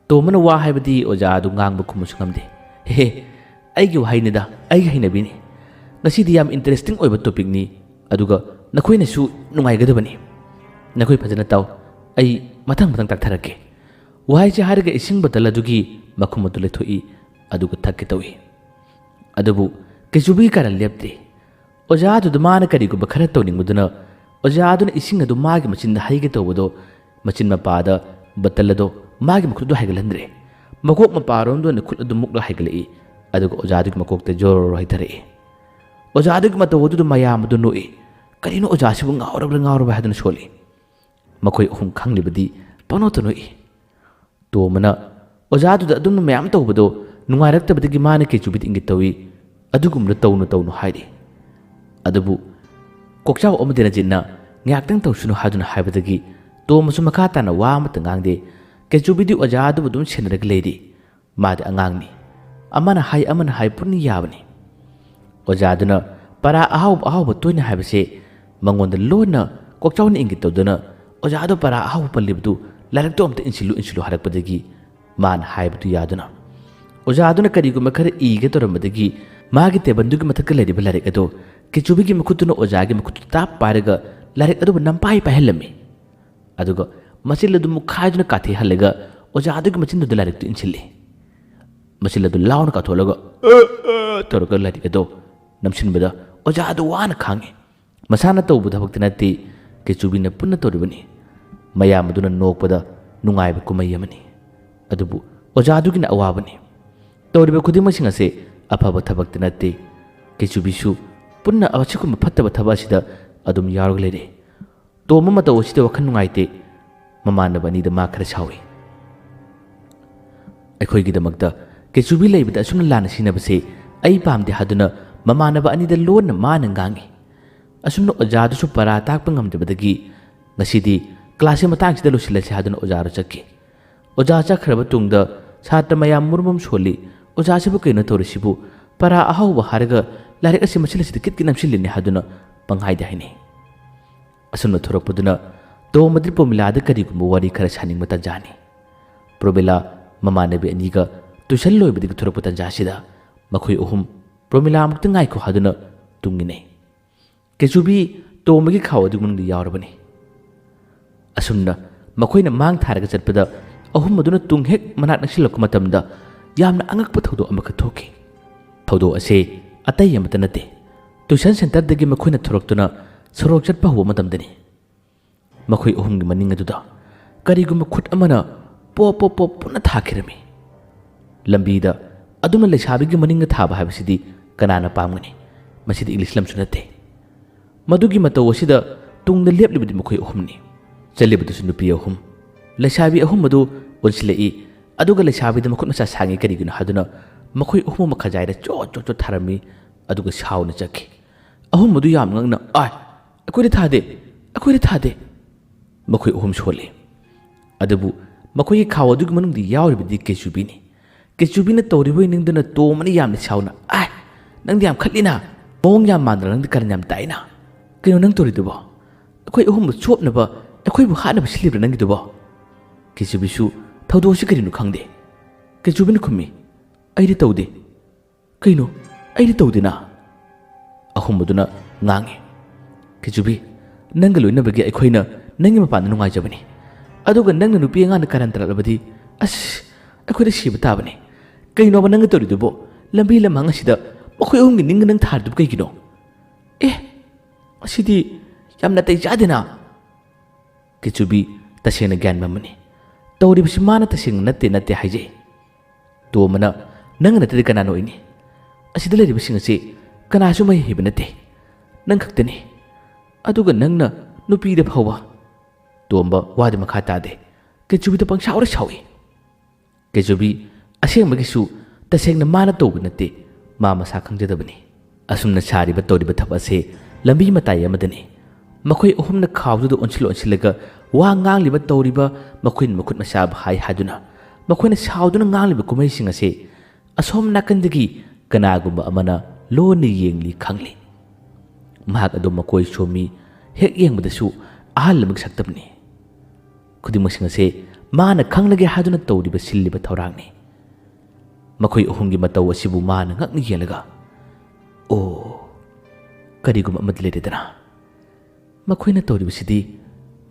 ꯇꯣꯝꯕꯅ ꯋꯥ ꯍꯥꯏꯕꯗꯤ ꯑꯣꯖꯥꯗꯨ ꯉꯥꯡꯕ ꯈꯨꯝꯕꯁꯨ ꯉꯝꯗꯦ ꯑꯩꯒꯤ ꯋꯥꯍꯩꯅꯤꯗ ꯑꯩꯒꯤ ꯍꯩꯅꯕꯤꯅꯤ ꯉꯁꯤꯗꯤ ꯌꯥꯝ ꯏꯟꯇꯔꯦꯁꯇꯤꯡ ꯑꯣꯏꯕ ꯇꯣꯄꯤꯛꯅꯤ ꯑꯗꯨꯒ ꯅꯈꯣꯏꯅꯁꯨ ꯅꯨꯡꯉꯥꯏꯒꯗꯕꯅꯤ ꯅꯈꯣꯏ ꯐꯖꯅ ꯇꯥꯎ ꯑꯩ ꯃꯊꯪ ꯇꯥꯛꯊꯔꯛꯀꯦ ꯋꯥꯍꯩꯁꯦ ꯍꯥꯏꯔꯒ ꯏꯁꯤꯡ ꯕꯣꯇꯜ ꯑꯗꯨꯒꯤ ꯃꯈꯨꯝ ꯑꯗꯨ ꯂꯩꯊꯣꯛꯏ ꯑꯗꯨꯒ ꯊꯛꯀꯦ ꯇꯧꯏ ꯑꯗꯨꯕꯨ ꯀꯩꯆꯨꯕꯤꯒꯤ ꯀꯥꯔꯟ ꯂꯦꯞꯇꯦ ꯑꯣꯖꯥꯗꯨꯗ ꯃꯥꯅ ꯀꯔꯤꯒꯨꯝꯕ ꯈꯔ ꯇꯧꯅꯤꯡꯕꯗꯨꯅ ꯑꯣꯖꯥꯗꯨꯅ ꯏꯁꯤꯡ ꯑꯗꯨ ꯃꯥꯒꯤ ꯃꯆꯤꯟꯗ ꯍꯩꯒꯦ ꯇꯧꯕꯗꯣ ꯃꯆꯤꯟ ꯃꯄꯥꯗ ꯕꯇꯜ ꯑꯗꯣ ꯃꯥꯒꯤ ꯃꯈꯨꯠꯇꯨ ꯍꯥꯏꯒꯠꯍꯟꯗ꯭ꯔꯦ ꯃꯀꯣꯛ ꯃꯄꯥꯔꯣꯝꯗ ꯑꯣꯏꯅ ꯈꯨꯠ ꯑꯗꯨ ꯃꯨꯛꯂ ꯍꯥꯏꯒꯠꯂꯛꯏ ꯑꯗꯨꯒ ꯑꯣꯖꯥꯗꯨꯒꯤ ꯃꯀꯣꯛꯇ ꯖꯣꯔ ꯍꯩꯊꯔꯛꯏ ꯑꯣꯖꯥꯗꯨꯒꯤ ꯃꯇꯧ ꯑꯗꯨꯗ ꯃꯌꯥꯝ ꯑꯗꯨ ꯅꯣꯛꯏ ꯀꯔꯤꯅꯣ ꯑꯣꯖꯥꯁꯤꯕꯨ ꯉꯥꯎꯔꯕ꯭ꯔꯥ ꯍꯥꯏꯗꯨꯅ ꯁꯣꯜꯂꯤ ꯃꯈꯣꯏ ꯑꯍꯨꯝ ꯈꯪꯂꯤꯕꯗꯤ ꯄꯪꯅꯣꯛꯇ ꯅꯣꯛꯏ ꯇꯣꯝꯕꯅ ꯑꯣꯖꯥꯗꯨꯗ ꯑꯗꯨꯝꯅ ꯃꯌꯥꯝ ꯇꯧꯕꯗꯣ ꯅꯨꯡꯉꯥꯏꯔꯛꯇꯕꯗꯒꯤ ꯃꯥꯅ ꯀꯦꯆꯨꯕꯤꯗ ꯏꯪꯒꯤꯠ ꯇꯧꯏ ꯑꯗꯨꯒꯨꯝꯕꯗ ꯇꯧꯅꯨ ꯍꯥꯏꯔꯤ ꯑꯗꯨꯕꯨ ꯀꯣꯛꯆꯥꯎ ꯑꯃꯗꯤ ꯔꯟꯖꯤꯠꯅ ꯉꯥꯏꯍꯥꯛꯇꯪ ꯇꯧꯁꯅꯨ ꯍꯥꯏꯗꯨꯅ ꯍꯥꯏꯕꯗꯒꯤ ꯇꯣꯝꯕꯁꯨ ꯃꯈꯥ ꯇꯥꯅ ꯋꯥ ꯑꯃꯠꯇ ꯉꯥꯡꯗꯦ ꯀꯦꯆꯨꯕꯤꯗꯤ ꯑꯣꯖꯥ ꯑꯗꯨꯕꯨ ꯑꯗꯨꯝ ꯁꯦꯟꯅꯔꯒ ꯂꯩꯔꯤ ꯃꯥꯗꯤ ꯑꯉꯥꯡꯅꯤ ꯑꯃꯅ ꯍꯥꯏ ꯄꯨꯟꯅ ꯌꯥꯕꯅꯤ ꯑꯣꯖꯥꯗꯨꯅ ꯄꯔꯥ ꯑꯍꯥꯎꯕ ꯇꯣꯏꯅ ꯍꯥꯏꯕꯁꯦ ꯃꯉꯣꯟꯗ ꯂꯣꯟꯅ ꯀꯣꯛꯆꯥꯎꯅ ꯏꯪꯒꯤꯠ ꯇꯧꯗꯨꯅ ꯑꯣꯖꯥꯗꯣ ꯄꯔꯥ ꯑꯍꯥꯎꯕ ꯄꯜꯂꯤꯕꯗꯨ ꯂꯥꯏꯔꯤꯛꯇꯣ ꯑꯝꯇ ꯏꯟꯁꯤꯜꯂꯨ ꯍꯥꯏꯔꯛꯄꯗꯒꯤ ꯃꯥꯅ ꯍꯥꯏꯕꯗꯨ ꯌꯥꯗꯨꯅ ꯑꯣꯖꯥꯗꯨꯅ ꯀꯔꯤꯒꯨꯝꯕꯈꯔ ꯏꯒꯦ ꯇꯧꯔꯝꯕꯗꯒꯤ ꯃꯥꯒꯤ ꯇꯦꯕꯜꯗꯨꯒꯤ ꯃꯊꯛꯇ ꯂꯩꯔꯤꯕ ꯂꯥꯏꯔꯤꯛ ꯑꯗꯣ ꯀꯦꯆꯨꯕꯤꯒꯤ ꯃꯈꯨꯠꯇꯨꯅ ꯑꯣꯖꯥꯒꯤ ꯃꯈꯨꯠꯇꯨ ꯇꯥꯞ ꯄꯥꯏꯔꯒ ꯂꯥꯏꯔꯤꯛ ꯑꯗꯨꯕꯨ ꯅꯝꯄꯥꯏ ꯄꯥꯏꯍꯜꯂꯝꯃꯤ ꯑꯗꯨꯒ ꯃꯆꯤꯜ ꯑꯗꯨ ꯃꯨꯛꯈꯥꯏꯗꯨꯅ ꯀꯥꯊꯦꯛꯍꯜꯂꯒ ꯑꯣꯖꯥꯗꯨꯒꯤ ꯃꯆꯤꯟꯗꯨꯗ ꯂꯥꯏꯔꯤꯛꯇꯨ ꯏꯟꯁꯤꯜꯂꯤ ꯃꯆꯤꯜ ꯑꯗꯨ ꯂꯥꯎꯅ ꯀꯥꯊꯣꯛꯂꯒ ꯇꯧꯔꯒ ꯂꯥꯏꯔꯤꯛ ꯑꯗꯣ ꯅꯝꯁꯤꯟꯕꯗ ꯑꯣꯖꯥ ꯑꯗꯨ ꯋꯥꯅ ꯈꯥꯡꯉꯤ ꯃꯁꯥꯅ ꯇꯧꯕ ꯊꯕꯛꯇꯤ ꯅꯠꯇꯦ ꯀꯦꯆꯨꯕꯤꯅ ꯄꯨꯟꯅ ꯇꯧꯔꯤꯕꯅꯤ ꯃꯌꯥꯝ ꯑꯗꯨꯅ ꯅꯣꯛꯄꯗ ꯅꯨꯡꯉꯥꯏꯕ ꯀꯨꯝꯍꯩ ꯑꯃꯅꯤ ꯑꯗꯨꯕꯨ ꯑꯣꯖꯥꯗꯨꯒꯤꯅ ꯑꯋꯥꯕꯅꯤ ꯇꯧꯔꯤꯕ ꯈꯨꯗꯤꯡꯃꯛꯁꯤꯡ ꯑꯁꯤ ꯑꯐꯕ ꯊꯕꯛꯇꯤ ꯅꯠꯇꯦ ꯀꯦꯆꯨꯕꯤꯁꯨ ꯄꯨꯟꯅ ꯑꯁꯤꯒꯨꯝꯕ ꯐꯠꯇꯕ ꯊꯕꯛ ꯑꯁꯤꯗ ꯑꯗꯨꯝ ꯌꯥꯎꯔꯒ ꯂꯩꯔꯦ ꯇꯣꯝꯕ ꯃꯇꯧ ꯑꯁꯤꯗ ꯋꯥꯈꯜ ꯅꯨꯡꯉꯥꯏꯇꯦ ꯃꯃꯥꯟꯅꯕ ꯑꯅꯤꯗ ꯃꯥ ꯈꯔ ꯁꯥꯎꯏ ꯑꯩꯈꯣꯏꯒꯤꯗꯃꯛꯇ ꯀꯦꯆꯨꯕꯤ ꯂꯩꯕꯗ ꯑꯁꯨꯝꯅ ꯂꯥꯟꯅ ꯁꯤꯟꯅꯕꯁꯦ ꯑꯩ ꯄꯥꯝꯗꯦ ꯍꯥꯏꯗꯨꯅ ꯃꯃꯥꯟꯅꯕ ꯑꯅꯤꯗ ꯂꯣꯟꯅ ꯃꯥꯅ ꯉꯥꯡꯏ ꯑꯁꯨꯝꯅ ꯑꯣꯖꯥꯗꯨꯁꯨ ꯄꯔꯥ ꯇꯥꯛꯄ ꯉꯝꯗꯕꯗꯒꯤ ꯉꯁꯤꯗꯤ ꯀ꯭ꯂꯥꯁꯀꯤ ꯃꯇꯥꯡꯁꯤꯗ ꯂꯣꯏꯁꯤꯜꯂꯁꯤ ꯍꯥꯏꯗꯨꯅ ꯑꯣꯖꯥꯗꯨ ꯆꯠꯈꯤ ꯑꯣꯖꯥ ꯆꯠꯈ꯭ꯔꯕ ꯇꯨꯡꯗ ꯁꯥꯇ꯭ꯔ ꯃꯌꯥꯝ ꯃꯨꯔꯃꯨꯝ ꯁꯣꯜꯂꯤ ꯑꯣꯖꯥꯁꯤꯕꯨ ꯀꯩꯅꯣ ꯇꯧꯔꯤꯁꯤꯕꯨ ꯄꯔꯥ ꯑꯍꯥꯎꯕ ꯍꯥꯏꯔꯒ ꯂꯥꯏꯔꯤꯛ ꯑꯁꯤ ꯃꯁꯤꯗ ꯀꯤꯠꯀꯤ ꯅꯝꯁꯤꯜꯂꯤꯅꯤ ꯍꯥꯏꯗꯨꯅ ꯄꯪꯍꯥꯏꯗ ꯍꯥꯏꯅꯩ ꯑꯁꯨꯝꯅ ꯊꯣꯔꯛꯄꯗꯨꯅ ꯇꯣꯝꯕꯗꯤ ꯄ꯭ꯔꯣꯃꯤꯂꯥꯗ ꯀꯔꯤꯒꯨꯝꯕ ꯋꯥꯔꯤ ꯈꯔ ꯁꯥꯅꯤꯡꯕ ꯇꯟꯖꯥꯅꯤ ꯄ꯭ꯔꯣꯃꯤꯂꯥ ꯃꯃꯥꯟꯅꯕꯤ ꯑꯅꯤꯒ ꯇꯨꯏꯁꯟ ꯂꯣꯏꯕꯗꯒꯤ ꯊꯣꯔꯛꯄ ꯇꯟꯖꯥꯁꯤꯗ ꯃꯈꯣꯏ ꯑꯍꯨꯝ ꯄ꯭ꯔꯣꯃꯤꯂꯥ ꯑꯃꯨꯛꯇ ꯉꯥꯏꯈꯣ ꯍꯥꯏꯗꯨꯅ ꯇꯨꯡꯏꯟꯅꯩ ꯀꯦꯆꯨꯕꯤ ꯇꯣꯝꯕꯒꯤ ꯈꯥꯎ ꯑꯗꯨ ꯃꯅꯨꯡꯗ ꯌꯥꯎꯔꯕꯅꯤ ꯑꯁꯨꯝꯅ ꯃꯈꯣꯏꯅ ꯃꯥꯡ ꯊꯥꯔꯒ ꯆꯠꯄꯗ ꯑꯍꯨꯝ ꯑꯗꯨꯅ ꯇꯨꯡ ꯍꯦꯛ ꯃꯅꯥꯛ ꯅꯛꯁꯤꯜꯂꯛꯄ ꯃꯇꯝꯗ ꯌꯥꯝꯅ ꯑꯉꯛꯄ ꯊꯧꯗꯣꯛ ꯑꯃꯈꯛ ꯊꯣꯛꯈꯤ ꯊꯧꯗꯣꯛ ꯑꯁꯤ ꯑꯇꯩ ꯑꯃꯠꯇ ꯅꯠꯇꯦ ꯇꯨꯏꯁꯟ ꯁꯦꯟꯇꯔꯗꯒꯤ ꯃꯈꯣꯏꯅ ꯊꯣꯔꯛꯇꯨꯅ ꯁꯣꯔꯣꯛ ꯆꯠꯄ ꯍꯧꯕ ꯃꯇꯝꯗꯅꯤ ꯃꯈꯣꯏ ꯑꯍꯨꯝꯒꯤ ꯃꯅꯤꯡ ꯑꯗꯨꯗ ꯀꯔꯤꯒꯨꯝꯕ ꯈꯨꯠ ꯑꯃꯅ ꯄꯣꯞ ꯄꯣꯞ ꯄꯣꯞ ꯄꯨꯟꯅ ꯊꯥꯈꯤꯔꯝꯃꯤ ꯂꯝꯕꯤꯗ ꯑꯗꯨꯝꯅ ꯂꯩꯁꯥꯕꯤꯒꯤ ꯃꯅꯤꯡꯗ ꯊꯥꯕ ꯍꯥꯏꯕꯁꯤꯗꯤ ꯀꯅꯥꯅ ꯄꯥꯝꯒꯅꯤ ꯃꯁꯤꯗꯤ ꯏꯪꯂꯤꯁ ꯂꯝꯁꯨ ꯅꯠꯇꯦ ꯃꯗꯨꯒꯤ ꯃꯇꯧ ꯑꯁꯤꯗ ꯇꯨꯡꯗ ꯂꯦꯞꯂꯤꯕꯗꯤ ꯃꯈꯣꯏ ꯑꯍꯨꯝꯅꯤ ꯆꯠꯂꯤꯕꯗꯨꯁꯨ ꯅꯨꯄꯤ ꯑꯍꯨꯝ ꯂꯩꯁꯥꯕꯤ ꯑꯍꯨꯝ ꯑꯗꯨ ꯑꯣꯟꯁꯤꯜꯂꯛꯏ ꯑꯗꯨꯒ ꯂꯩꯁꯥꯕꯤꯗ ꯃꯈꯨꯠ ꯃꯁꯥ ꯁꯥꯡꯉꯤ ꯀꯔꯤꯒꯤꯅꯣ ꯍꯥꯏꯗꯨꯅ ꯃꯈꯣꯏ ꯑꯍꯨꯝ ꯑꯃ ꯈꯖꯥꯏꯗ ꯆꯣꯠ ꯆꯣꯠ ꯆꯣꯠ ꯊꯥꯔꯝꯃꯤ ꯑꯗꯨꯒ ꯁꯥꯎꯅ ꯆꯠꯈꯤ ꯑꯍꯨꯝ ꯑꯗꯨ ꯌꯥꯝ ꯉꯛꯅ ꯑꯩꯈꯣꯏꯗ ꯊꯥꯗꯦ ꯃꯈꯣꯏ ꯑꯍꯨꯝ ꯁꯣꯜꯂꯤ ꯑꯗꯨꯕꯨ ꯃꯈꯣꯏꯒꯤ ꯈꯥꯎ ꯑꯗꯨꯒꯤ ꯃꯅꯨꯡꯗ ꯌꯥꯎꯔꯤꯕꯗꯤ ꯀꯦꯆꯨꯕꯤꯅꯤ ꯀꯦꯆꯨꯕꯤꯅ ꯇꯧꯔꯤꯕꯣꯏ ꯅꯤꯡꯗꯨꯅ ꯇꯣꯝꯕꯅ ꯌꯥꯝꯅ ꯁꯥꯎꯅ ꯅꯪꯗꯤ ꯌꯥꯝ ꯈꯠꯂꯤꯅ ꯃꯑꯣꯡ ꯌꯥꯝ ꯃꯥꯟꯗꯅ ꯅꯪꯗꯤ ꯀꯔꯟ ꯌꯥꯝ ꯇꯥꯏꯅ ꯀꯩꯅꯣ ꯅꯪ ꯇꯧꯔꯤꯗꯨꯕꯣ ꯑꯩꯈꯣꯏ ꯑꯍꯨꯝꯕꯨ ꯆꯣꯞꯅꯕ ꯑꯩꯈꯣꯏꯕꯨ ꯍꯥꯠꯅꯕ ꯁꯤꯜꯂꯤꯕ꯭ꯔꯥ ꯅꯪꯒꯤꯗꯨꯕꯣ ꯀꯦꯆꯨꯕꯤꯁꯨ ꯊꯧꯗꯣꯛꯁꯤ ꯀꯔꯤꯅꯣ ꯈꯪꯗꯦ ꯀꯦꯆꯨꯕꯤꯅ ꯈꯨꯝꯃꯤ ꯑꯩꯗꯤ ꯇꯧꯗꯦ ꯀꯩꯅꯣ ꯑꯩꯗꯤ ꯇꯧꯗꯦꯅ ꯑꯍꯨꯝ ꯑꯗꯨꯅ ꯉꯥꯡꯉꯤ ꯀꯦꯆꯨꯕꯤ ꯅꯪꯒ ꯂꯣꯏꯅꯕꯒꯤ ꯑꯩꯈꯣꯏꯅ ꯅꯪꯒꯤ ꯃꯄꯥꯟꯗ ꯅꯨꯡꯉꯥꯏꯖꯕꯅꯤ ꯑꯗꯨꯒ ꯅꯪꯅ ꯅꯨꯄꯤ ꯑꯉꯥꯡꯗ ꯀꯔꯟ ꯇꯥꯔꯛꯂꯕꯗꯤ ꯑꯩꯈꯣꯏꯗ ꯁꯤꯕ ꯇꯥꯕꯅꯤ ꯀꯩꯅꯣꯕ ꯅꯪꯒ ꯇꯧꯔꯤꯗꯨꯕꯣ ꯂꯝꯕꯤ ꯂꯝꯍꯥꯡ ꯑꯁꯤꯗ ꯃꯈꯣꯏ ꯑꯍꯨꯝꯒꯤ ꯅꯤꯡꯒ ꯅꯪ ꯊꯥꯔꯤꯗꯨꯕꯨ ꯀꯩꯒꯤꯅꯣ ꯑꯁꯤꯗꯤ ꯌꯥꯝ ꯅꯥꯇꯩ ꯆꯥꯗꯦꯅ ꯀꯦꯆꯨꯕꯤ ꯇꯁꯦꯡꯅ ꯒ꯭ꯌꯥꯟ ꯃꯝꯕꯅꯤ ꯇꯧꯔꯤꯕꯁꯤ ꯃꯥꯅ ꯇꯁꯦꯡꯅ ꯅꯠꯇꯦ ꯍꯥꯏꯖꯩ ꯇꯣꯝꯕꯅ ꯅꯪꯅ ꯅꯠꯇ꯭ꯔꯗꯤ ꯀꯅꯥꯅ ꯑꯣꯏꯅꯤ ꯑꯁꯤꯗ ꯂꯩꯔꯤꯕꯁꯤꯡ ꯑꯁꯤ ꯀꯅꯥꯁꯨ ꯃꯍꯩ ꯍꯩꯕ ꯅꯠꯇꯦ ꯅꯪ ꯈꯛꯇꯅꯤ ꯑꯗꯨꯒ ꯅꯪꯅ ꯅꯨꯄꯤꯗ ꯐꯥꯎꯕ ꯇꯣꯝꯕ ꯋꯥꯗꯤ ꯃꯈꯥ ꯇꯥꯗꯦ ꯀꯦꯆꯨꯕꯤꯗ ꯄꯪꯁꯥꯎꯗ ꯁꯥꯎꯏ ꯀꯦꯆꯨꯕꯤ ꯑꯁꯦꯡꯕꯒꯤꯁꯨ ꯇꯁꯦꯡꯅ ꯃꯥꯅ ꯇꯧꯕ ꯅꯠꯇꯦ ꯃꯥ ꯃꯁꯥ ꯈꯪꯖꯗꯕꯅꯤ ꯑꯁꯨꯝꯅ ꯁꯥꯔꯤꯕ ꯇꯧꯔꯤꯕ ꯊꯕꯛ ꯑꯁꯤ ꯂꯝꯕꯤ ꯃꯇꯥꯏ ꯑꯃꯗꯅꯤ ꯃꯈꯣꯏ ꯑꯍꯨꯝꯅ ꯈꯥꯎꯗꯨꯗ ꯑꯣꯟꯁꯤꯜꯂꯒ ꯋꯥ ꯉꯥꯡꯂꯤꯕ ꯇꯧꯔꯤꯕ ꯃꯈꯣꯏꯅ ꯃꯈꯨꯠ ꯃꯁꯥꯕ ꯍꯥꯏꯗꯨꯅ ꯃꯈꯣꯏꯅ ꯁꯥꯎꯗꯨꯅ ꯉꯥꯡꯂꯤꯕ ꯀꯨꯝꯍꯩꯁꯤꯡ ꯑꯁꯤ ꯑꯁꯣꯝ ꯅꯥꯀꯟꯗꯒꯤ ꯀꯅꯥꯒꯨꯝꯕ ꯑꯃꯅ ꯂꯣꯟꯅ ꯌꯦꯡꯂꯤ ꯈꯪꯂꯤ ꯃꯍꯥꯛ ꯑꯗꯨ ꯃꯀꯣꯏ ꯁꯣꯝꯃꯤ ꯍꯦꯛ ꯌꯦꯡꯕꯗꯁꯨ ꯑꯍꯜ ꯑꯃꯒꯤ ꯁꯛꯇꯝꯅꯤ ꯈꯨꯗꯤꯡꯃꯛꯁꯤꯡ ꯑꯁꯤ ꯃꯥꯅ ꯈꯪꯂꯒꯦ ꯍꯥꯏꯗꯨꯅ ꯇꯧꯔꯤꯕ ꯁꯤꯜꯂꯤꯕ ꯊꯧꯔꯥꯡꯅꯤ ꯃꯈꯣꯏ ꯑꯍꯨꯝꯒꯤ ꯃꯇꯧ ꯑꯁꯤꯕꯨ ꯃꯥꯅ ꯉꯛꯅ ꯌꯦꯡꯂꯒ ꯀꯔꯤꯒꯨꯝꯕ ꯑꯃꯗꯤ ꯂꯩꯔꯦꯗꯅ ꯃꯈꯣꯏꯅ ꯇꯧꯔꯤꯕꯁꯤꯗꯤ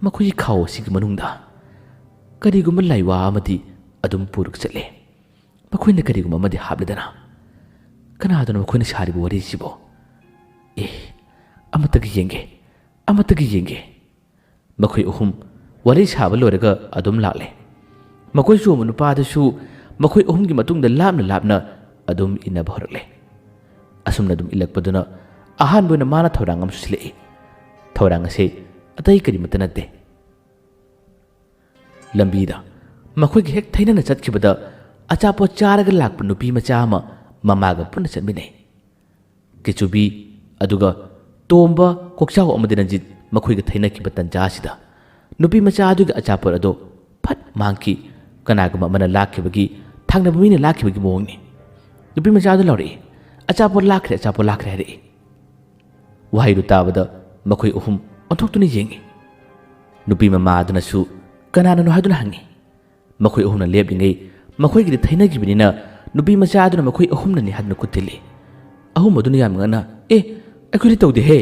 ꯃꯈꯣꯏꯒꯤ ꯈꯥꯎ ꯑꯁꯤꯒꯤ ꯃꯅꯨꯡꯗ ꯀꯔꯤꯒꯨꯝꯕ ꯂꯥꯏꯋꯥ ꯑꯃꯗꯤ ꯑꯗꯨꯝ ꯄꯨꯔꯒ ꯆꯠꯂꯦ ꯃꯈꯣꯏꯅ ꯀꯔꯤꯒꯨꯝꯕ ꯑꯃꯗꯤ ꯍꯥꯞꯂꯗꯅ ꯀꯅꯥꯗꯨꯅ ꯃꯈꯣꯏꯅ ꯁꯥꯔꯤꯕ ꯋꯥꯔꯤꯁꯤꯕꯣ ꯑꯃꯠꯇꯒ ꯌꯦꯡꯒꯦ ꯃꯈꯣꯏ ꯑꯍꯨꯝ ꯋꯥꯔꯤ ꯁꯥꯕ ꯂꯣꯏꯔꯒ ꯑꯗꯨꯝ ꯂꯥꯛꯂꯦ ꯃꯈꯣꯏ ꯆꯣꯡꯕ ꯅꯨꯄꯥꯗꯨꯁꯨ ꯃꯈꯣꯏ ꯑꯍꯨꯝꯒꯤ ꯃꯇꯨꯡꯗ ꯂꯥꯞꯅ ꯑꯗꯨꯝ ꯏꯟꯅꯕ ꯍꯧꯔꯛꯂꯦ ꯑꯁꯨꯝꯅ ꯑꯗꯨꯝ ꯏꯜꯂꯛꯄꯗꯨꯅ ꯑꯍꯥꯟꯕ ꯑꯣꯏꯅ ꯃꯥꯅ ꯊꯧꯔꯥꯡ ꯑꯃꯁꯨ ꯁꯤꯜꯂꯛꯏ ꯊꯧꯔꯥꯡ ꯑꯁꯤ ꯑꯇꯩ ꯀꯔꯤꯃꯠꯇ ꯅꯠꯇꯦ ꯂꯝꯕꯤꯗ ꯃꯈꯣꯏꯒꯤ ꯍꯦꯛ ꯊꯩꯅꯅ ꯆꯠꯈꯤꯕꯗ ꯑꯆꯥꯄꯣꯠ ꯆꯥꯔꯒ ꯂꯥꯛꯄ ꯅꯨꯄꯤ ꯃꯆꯥ ꯑꯃ ꯃꯃꯥꯒ ꯄꯨꯟꯅ ꯆꯠꯃꯤꯟꯅꯩ ꯀꯦꯆꯨꯕꯤ ꯑꯗꯨꯒ ꯇꯣꯝꯕ ꯀꯣꯛꯆꯥꯎ ꯑꯃꯗꯤ ꯔꯟꯖꯤꯠ ꯃꯈꯣꯏꯒ ꯊꯩꯅꯈꯤꯕ ꯇꯟꯖꯥ ꯑꯁꯤꯗ ꯅꯨꯄꯤ ꯃꯆꯥ ꯑꯗꯨꯒꯤ ꯑꯆꯥꯄꯣꯠ ꯑꯗꯣ ꯐꯠ ꯃꯥꯡꯈꯤ ꯀꯅꯥꯒꯨꯝꯕ ꯑꯃꯅ ꯂꯥꯛꯈꯤꯕꯒꯤ ꯊꯪꯅꯕ ꯃꯤꯅ ꯂꯥꯛꯈꯤꯕꯒꯤ ꯃꯑꯣꯡꯅꯤ ꯅꯨꯄꯤ ꯃꯆꯥ ꯑꯗꯨ ꯂꯥꯎꯔꯛꯏ ꯑꯆꯥꯄꯣꯠ ꯂꯥꯛꯈ꯭ꯔꯦ ꯍꯥꯏꯔꯛꯏ ꯋꯥꯍꯩꯗꯨ ꯇꯥꯕꯗ ꯃꯈꯣꯏ ꯑꯍꯨꯝ ꯑꯣꯟꯊꯣꯛꯇꯨꯅ ꯌꯦꯡꯉꯤ ꯅꯨꯄꯤ ꯃꯃꯥ ꯑꯗꯨꯅꯁꯨ ꯀꯅꯥꯅꯅꯣ ꯍꯥꯏꯗꯨꯅ ꯍꯪꯉꯤ ꯃꯈꯣꯏ ꯑꯍꯨꯝꯅ ꯂꯦꯞꯂꯤꯉꯩ ꯃꯈꯣꯏꯒꯤꯗꯤ ꯊꯩꯅꯈꯤꯕꯅꯤꯅ ꯅꯨꯄꯤ ꯃꯆꯥ ꯑꯗꯨꯅ ꯃꯈꯣꯏ ꯑꯍꯨꯝꯅꯅꯤ ꯍꯥꯏꯗꯨꯅ ꯈꯨꯠ ꯊꯤꯜꯂꯤ ꯑꯍꯨꯝ ꯑꯗꯨꯅ ꯌꯥꯝ ꯉꯟꯅ ꯑꯩꯈꯣꯏꯗꯤ ꯇꯧꯗꯦꯍꯦ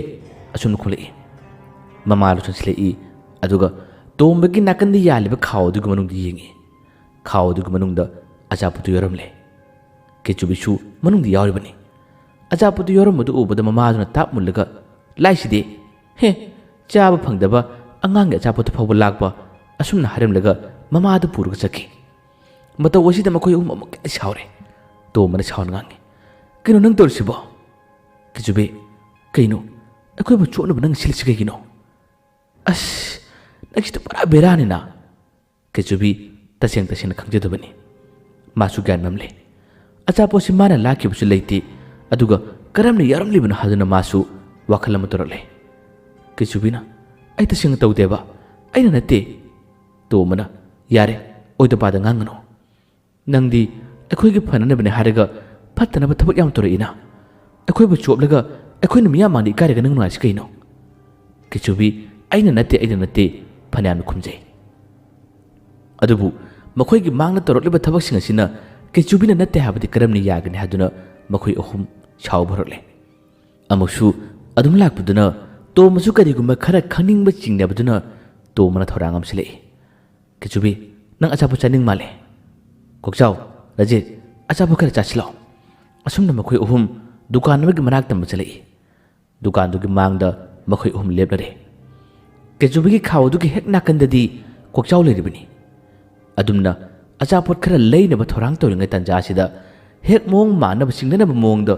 ꯑꯁꯨꯝꯅ ꯈꯣꯠꯂꯛꯏ ꯃꯃꯥ ꯆꯪꯁꯤꯜꯂꯛꯏ ꯑꯗꯨꯒ ꯇꯣꯝꯕꯒꯤ ꯅꯥꯀꯟꯗ ꯌꯥꯜꯂꯤꯕ ꯈꯥꯎ ꯑꯗꯨꯒꯤ ꯃꯅꯨꯡꯗ ꯌꯦꯡꯉꯤ ꯈꯥꯎ ꯑꯗꯨꯒꯤ ꯃꯅꯨꯡꯗ ꯑꯆꯥꯄꯣꯠꯇꯨ ꯌꯥꯎꯔꯝꯂꯦ ꯀꯦꯆꯨꯕꯤꯁꯨ ꯃꯅꯨꯡꯗ ꯌꯥꯎꯔꯤꯕꯅꯤ ꯑꯆꯥꯄꯣꯠꯇꯨ ꯌꯥꯎꯔꯝꯕꯗꯨ ꯎꯕꯗ ꯃꯃꯥꯗꯨꯅ ꯇꯥꯞ ꯃꯨꯜꯂꯒ ꯂꯥꯏꯁꯤꯗꯤ ꯆꯥꯕ ꯐꯪꯗꯕ ꯑꯉꯥꯡꯒꯤ ꯑꯆꯥꯄꯣꯠꯇ ꯐꯥꯎꯕ ꯂꯥꯛꯄ ꯑꯁꯨꯝꯅ ꯍꯥꯏꯔꯝꯂꯒ ꯃꯃꯥꯗꯨ ꯄꯨꯔꯒ ꯆꯠꯈꯤ꯫ ꯃꯇꯧ ꯑꯁꯤꯗ ꯃꯈꯣꯏ ꯑꯍꯨꯝ ꯑꯃꯨꯛ ꯍꯦꯟꯅ ꯁꯥꯎꯔꯦ꯫ ꯇꯣꯝꯕꯅ ꯁꯥꯎꯅ ꯉꯥꯡꯉꯤ, ꯀꯩꯅꯣ ꯅꯪ ꯇꯧꯔꯤꯁꯤꯕꯣ? ꯀꯩꯆꯨꯕꯤ, ꯀꯩꯅꯣ ꯑꯩꯈꯣꯏꯕꯨ ꯆꯣꯠꯅꯕ ꯅꯪ ꯁꯤꯜꯂꯤꯁꯤ ꯀꯩꯒꯤꯅꯣ? ꯑꯁ, ꯅꯪꯁꯤꯗ ꯄꯨꯔꯥ ꯕꯦꯔꯥꯅꯤꯅ꯫ ꯀꯩꯆꯨꯕꯤ ꯇꯁꯦꯡꯅ ꯈꯪꯖꯗꯕꯅꯤ꯫ ꯃꯥꯁꯨ ꯒ꯭ꯌꯥꯟ ꯃꯝꯂꯦ꯫ ꯑꯆꯥꯄꯣꯠꯁꯤ ꯃꯥꯅ ꯂꯥꯛꯈꯤꯕꯁꯨ ꯂꯩꯇꯦ, ꯑꯗꯨꯒ ꯀꯔꯝꯅ ꯌꯥꯎꯔꯝꯂꯤꯕꯅꯣ ꯍꯥꯏꯗꯨꯅ ꯃꯥꯁꯨ ꯋꯥꯈꯜ ꯑꯃ ꯇꯧꯔꯛꯂꯦ꯫ ꯀꯩꯆꯨꯕꯤꯅ, ꯑꯩ ꯇꯁꯦꯡꯅ ꯇꯧꯗꯦꯕ, ꯑꯩꯅ ꯅꯠꯇꯦ꯫ ꯇꯣꯝꯕꯅ, ꯌꯥꯔꯦ, ꯑꯣꯏꯗ ꯄꯥꯗ ꯉꯥꯡꯒꯅꯨ꯫ ꯅꯪꯗꯤ ꯑꯩꯈꯣꯏꯒꯤ ꯐꯅꯅꯕꯅꯦ ꯍꯥꯏꯔꯒ ꯐꯠꯇꯅꯕ ꯊꯕꯛ ꯌꯥꯝ ꯇꯧꯔꯛꯏꯅ꯫ ꯑꯩꯈꯣꯏꯕꯨ ꯆꯣꯞꯂꯒ ꯑꯩꯈꯣꯏꯅ ꯃꯤꯌꯥꯝ ꯃꯥꯡꯗ ꯏꯀꯥꯏꯔꯒ ꯅꯪ ꯅꯨꯡꯉꯥꯏꯁꯤ ꯀꯩꯅꯣ? ꯀꯩꯆꯨꯕꯤ, ꯑꯩꯅ ꯅꯠꯇꯦ ꯐꯅꯌꯥꯝꯅ ꯈꯨꯝꯖꯩ꯫ ꯑꯗꯨꯕꯨ ꯃꯈꯣꯏꯒꯤ ꯃꯥꯡꯗ ꯇꯧꯔꯛꯂꯤꯕ ꯊꯕꯛꯁꯤꯡ ꯑꯁꯤꯅ ꯀꯩꯆꯨꯕꯤꯅ ꯅꯠꯇꯦ ꯍꯥꯏꯕꯗꯤ ꯀꯔꯝꯅ ꯌꯥꯒꯅꯤ ꯍꯥꯏꯗꯨꯅ ꯃꯈꯣꯏ ꯑꯍꯨꯝ ꯁꯥꯎꯕ ꯍꯧꯔꯛꯂꯦ꯫ ꯑꯃꯨꯛꯁꯨ ꯑꯗꯨꯝ ꯂꯥꯛꯄꯗꯨꯅ ꯇꯣꯝꯕꯁꯨ ꯀꯔꯤꯒꯨꯝꯕ ꯈꯔ ꯈꯪꯅꯤꯡꯕ ꯆꯤꯡꯅꯕꯗꯨꯅ ꯇꯣꯝꯕꯅ ꯊꯧꯔꯥꯡ ꯑꯃ ꯁꯤꯜꯂꯛꯏ꯫ ꯀꯩꯆꯨꯕꯤ, ꯅꯪ ꯑꯆꯥꯄꯣꯠ ꯆꯥꯅꯤꯡ ꯃꯥꯜꯂꯦ꯫ ꯀꯣꯛꯆꯥꯎ, ꯔꯖꯤꯠ, ꯑꯆꯥꯄꯣꯠ ꯈꯔ ꯆꯥꯁꯤꯜꯂꯛꯑꯣ꯫ ꯑꯁꯨꯝꯅ ꯃꯈꯣꯏ ꯑꯍꯨꯝ ꯗꯨꯀꯥꯟ ꯑꯃꯒꯤ ꯃꯅꯥꯛꯇ ꯑꯃ ꯆꯠꯂꯛꯏ꯫ ꯗꯨꯀꯥꯟꯗꯨꯒꯤ ꯃꯥꯡꯗ ꯃꯈꯣꯏ ꯑꯍꯨꯝ ꯂꯦꯞꯂꯔꯦ꯫ ꯀꯩꯆꯨꯕꯤꯒꯤ ꯈꯥꯎ ꯑꯗꯨꯒꯤ ꯍꯦꯛ ꯅꯥꯀꯟꯗꯗꯤ ꯀꯣꯛꯆꯥꯎ ꯂꯩꯔꯤꯕꯅꯤ꯫ ꯑꯗꯨꯝꯅ ꯑꯆꯥꯄꯣꯠ ꯈꯔ ꯂꯩꯅꯕ ꯊꯧꯔꯥꯡ ꯇꯧꯔꯤꯉꯩ ꯇꯥꯟꯖꯥ ꯑꯁꯤꯗ ꯍꯦꯛ ꯃꯑꯣꯡ ꯃꯥꯟꯅꯕ ꯆꯤꯡꯅꯅꯕ ꯃꯑꯣꯡꯗ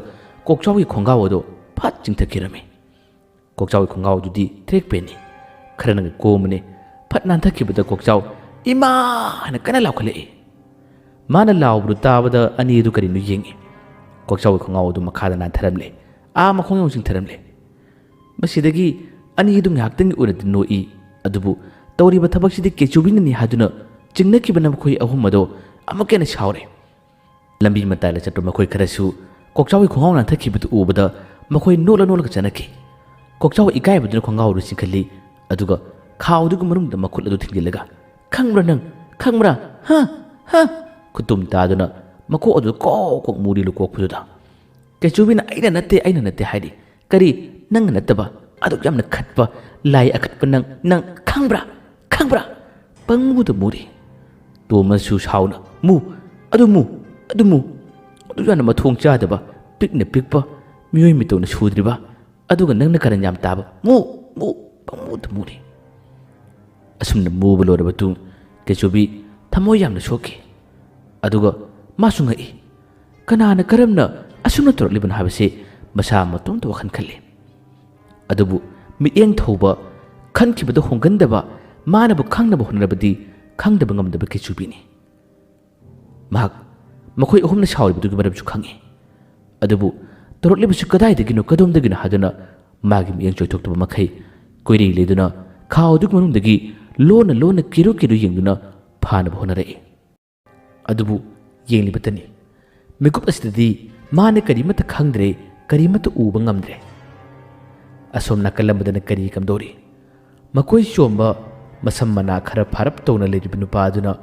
ꯀꯣꯛꯆꯥꯎꯒꯤ ꯈꯣꯡꯒꯥꯎ ꯑꯗꯨ ꯐꯠ ꯆꯤꯡꯊꯈꯤꯔꯝꯃꯤ꯫ ꯀꯣꯛꯆꯥꯎꯒꯤ ꯈꯣꯡꯒꯥꯎ ꯑꯗꯨꯗꯤ ꯇ꯭ꯔꯦꯛꯄꯦꯟꯅꯤ, ꯈꯔꯅ ꯀꯣꯝꯕꯅꯤ꯫ ꯐꯠ ꯅꯥꯟꯊꯈꯤꯕꯗ ꯀꯣꯛꯆꯥꯎ ꯏꯃꯥ ꯍꯥꯏꯅ ꯀꯟꯅ ꯂꯥꯎꯈꯠꯂꯛꯏ꯫ ꯃꯥꯅ ꯂꯥꯎꯕꯗꯨ ꯇꯥꯕꯗ ꯑꯅꯤ ꯑꯗꯨ ꯀꯔꯤꯅꯣ ꯌꯦꯡꯉꯤ꯫ ꯀꯣꯛꯆꯥꯎꯒꯤ ꯈꯣꯡꯒꯥꯎ ꯑꯗꯨ ꯃꯈꯥꯗ ꯅꯥꯟꯊꯔꯝꯂꯦ, ꯃꯈꯣꯡ ꯌꯧ ꯆꯤꯡꯊꯔꯝꯂꯦ꯫ ꯃꯁꯤꯗꯒꯤ ꯑꯅꯤ ꯑꯗꯨ ꯉꯥꯏꯍꯥꯛꯇꯪꯒꯤ ꯑꯣꯏꯅꯗꯤ ꯅꯣꯛꯏ, ꯑꯗꯨꯕꯨ ꯇꯧꯔꯤꯕ ꯊꯕꯛꯁꯤꯗꯤ ꯀꯩꯆꯨꯕꯤꯅꯅꯤ ꯍꯥꯏꯗꯨꯅ ꯆꯤꯡꯅꯈꯤꯕꯅ ꯃꯈꯣꯏ ꯑꯍꯨꯝ ꯑꯗꯣ ꯑꯃꯨꯛ ꯍꯦꯟꯅ ꯁꯥꯎꯔꯦ꯫ ꯂꯝꯕꯤ ꯃꯇꯥꯏꯗ ꯆꯠꯄ ꯃꯈꯣꯏ ꯈꯔꯁꯨ ꯀꯣꯛꯆꯥꯎꯒꯤ ꯈꯣꯡꯒꯥꯎ ꯅꯥꯟꯊꯈꯤꯕꯗꯨ ꯎꯕꯗ ꯃꯈꯣꯏ ꯅꯣꯛꯂꯒ ꯆꯠꯅꯈꯤ꯫ ꯀꯣꯛꯆꯥꯎ ꯏꯀꯥꯏꯕꯗꯨꯅ ꯈꯣꯡꯒꯥꯎ ꯑꯗꯨ ꯆꯤꯡꯈꯠꯂꯤ, ꯑꯗꯨꯒ ꯈꯥꯎꯗꯨꯒꯤ ꯃꯅꯨꯡꯗ ꯃꯈꯨꯠ ꯑꯗꯨ ꯊꯤꯡꯖꯤꯜꯂꯒ, ꯈꯪꯕ꯭ꯔꯥ ꯅꯪ, ꯈꯪꯕ꯭ꯔꯥ, ꯍꯥ ꯍꯥ ꯈꯨꯇꯨꯝ ꯇꯥꯗꯨꯅ ꯃꯀꯣꯛ ꯑꯗꯨ ꯀꯣꯛ ꯀꯣꯛ ꯃꯨꯔꯤ ꯂꯨꯀꯣꯛꯄꯗꯨꯗ꯫ ꯀꯩꯆꯨꯕꯤꯅ ꯑꯩꯅ ꯅꯠꯇꯦ ꯍꯥꯏꯔꯤ꯫ ꯀꯔꯤ ꯅꯪꯅ ꯅꯠꯇꯕ ꯑꯗꯨꯛ ꯌꯥꯝꯅ ꯈꯠꯄ ꯂꯥꯏ ꯑꯈꯠꯄ ꯅꯪ ꯈꯪꯕ꯭ꯔꯥ? ꯄꯪꯃꯨꯗ ꯃꯨꯔꯤ꯫ ꯇꯣꯝꯕꯁꯨ ꯁꯥꯎꯅ, ꯑꯗꯨ ꯌꯥꯝꯅ ꯃꯊꯣꯡ ꯆꯥꯗꯕ, ꯄꯤꯛꯅ ꯄꯤꯛꯄ, ꯃꯤꯑꯣꯏ ꯃꯤꯇꯧꯅ ꯁꯨꯗ꯭ꯔꯤꯕ, ꯑꯗꯨꯒ ꯅꯪꯅ ꯀꯔꯟ ꯌꯥꯝ ꯇꯥꯕ, ꯄꯪꯃꯨꯗ ꯃꯨꯔꯤ꯫ ꯑꯁꯨꯝꯅ ꯃꯨꯕ ꯂꯣꯏꯔꯕ ꯃꯇꯨꯡ ꯀꯩꯆꯨꯕꯤ ꯊꯃꯣꯏ ꯌꯥꯝꯅ ꯁꯣꯛꯈꯤ꯫ ꯑꯗꯨꯒ ꯃꯥꯁꯨ ꯉꯛꯏ꯫ ꯀꯅꯥꯅ ꯀꯔꯝꯅ ꯑꯁꯨꯝꯅ ꯇꯧꯔꯛꯂꯤꯕꯅꯣ ꯍꯥꯏꯕꯁꯤ ꯃꯁꯥ ꯃꯇꯣꯝꯇ ꯋꯥꯈꯜ ꯈꯜꯂꯤ꯫ ꯑꯗꯨꯕꯨ ꯃꯤꯠꯌꯦꯡ ꯊꯧꯕ, ꯈꯟꯈꯤꯕꯗ ꯍꯣꯡꯒꯟꯗꯕ, ꯃꯥꯅꯕꯨ ꯈꯪꯅꯕ ꯍꯣꯠꯅꯔꯕꯗꯤ ꯈꯪꯗꯕ ꯉꯝꯗꯕ ꯀꯩꯆꯨꯕꯤꯅꯤ꯫ ꯃꯍꯥꯛ ꯃꯈꯣꯏ ꯑꯍꯨꯝꯅ ꯁꯥꯎꯔꯤꯕꯗꯨꯒꯤ ꯃꯔꯝꯁꯨ ꯈꯪꯉꯤ꯫ ꯑꯗꯨꯕꯨ ꯇꯧꯔꯛꯂꯤꯕꯁꯤ ꯀꯗꯣꯝꯗꯒꯤꯅꯣ ꯍꯥꯏꯗꯨꯅ ꯃꯥꯒꯤ ꯃꯤꯠꯌꯦꯡ ꯆꯣꯏꯊꯣꯛꯇꯕ ꯃꯈꯩ ꯀꯣꯏꯔꯤ ꯂꯩꯗꯨꯅ ꯈꯥꯎ ꯑꯗꯨꯒꯤ ꯃꯅꯨꯡꯗꯒꯤ ꯂꯣꯟꯅ ꯀꯤꯔꯨ ꯌꯦꯡꯗꯨꯅ ꯐꯥꯅꯕ ꯍꯣꯠꯅꯔꯛꯏ꯫ ꯑꯗꯨꯕꯨ ꯌꯦꯡꯂꯤꯕꯇꯅꯤ꯫ ꯃꯤꯀꯨꯞ ꯑꯁꯤꯗꯗꯤ ꯃꯥꯅ ꯀꯔꯤꯃꯠꯇ ꯈꯪꯗ꯭ꯔꯦ, ꯀꯔꯤꯃꯠꯇ ꯎꯕ ꯉꯝꯗ꯭ꯔꯦ꯫ ꯑꯁꯣꯝ ꯅꯥꯀꯜ ꯑꯃꯗꯅ ꯀꯔꯤ ꯀꯝꯗꯧꯔꯤ? ꯃꯀꯣꯏ ꯆꯣꯝꯕ, ꯃꯁꯝ ꯃꯅꯥ ꯈꯔ ꯐꯥꯔꯞ ꯇꯧꯅ ꯂꯩꯔꯤꯕ ꯅꯨꯄꯥ ꯑꯗꯨꯅ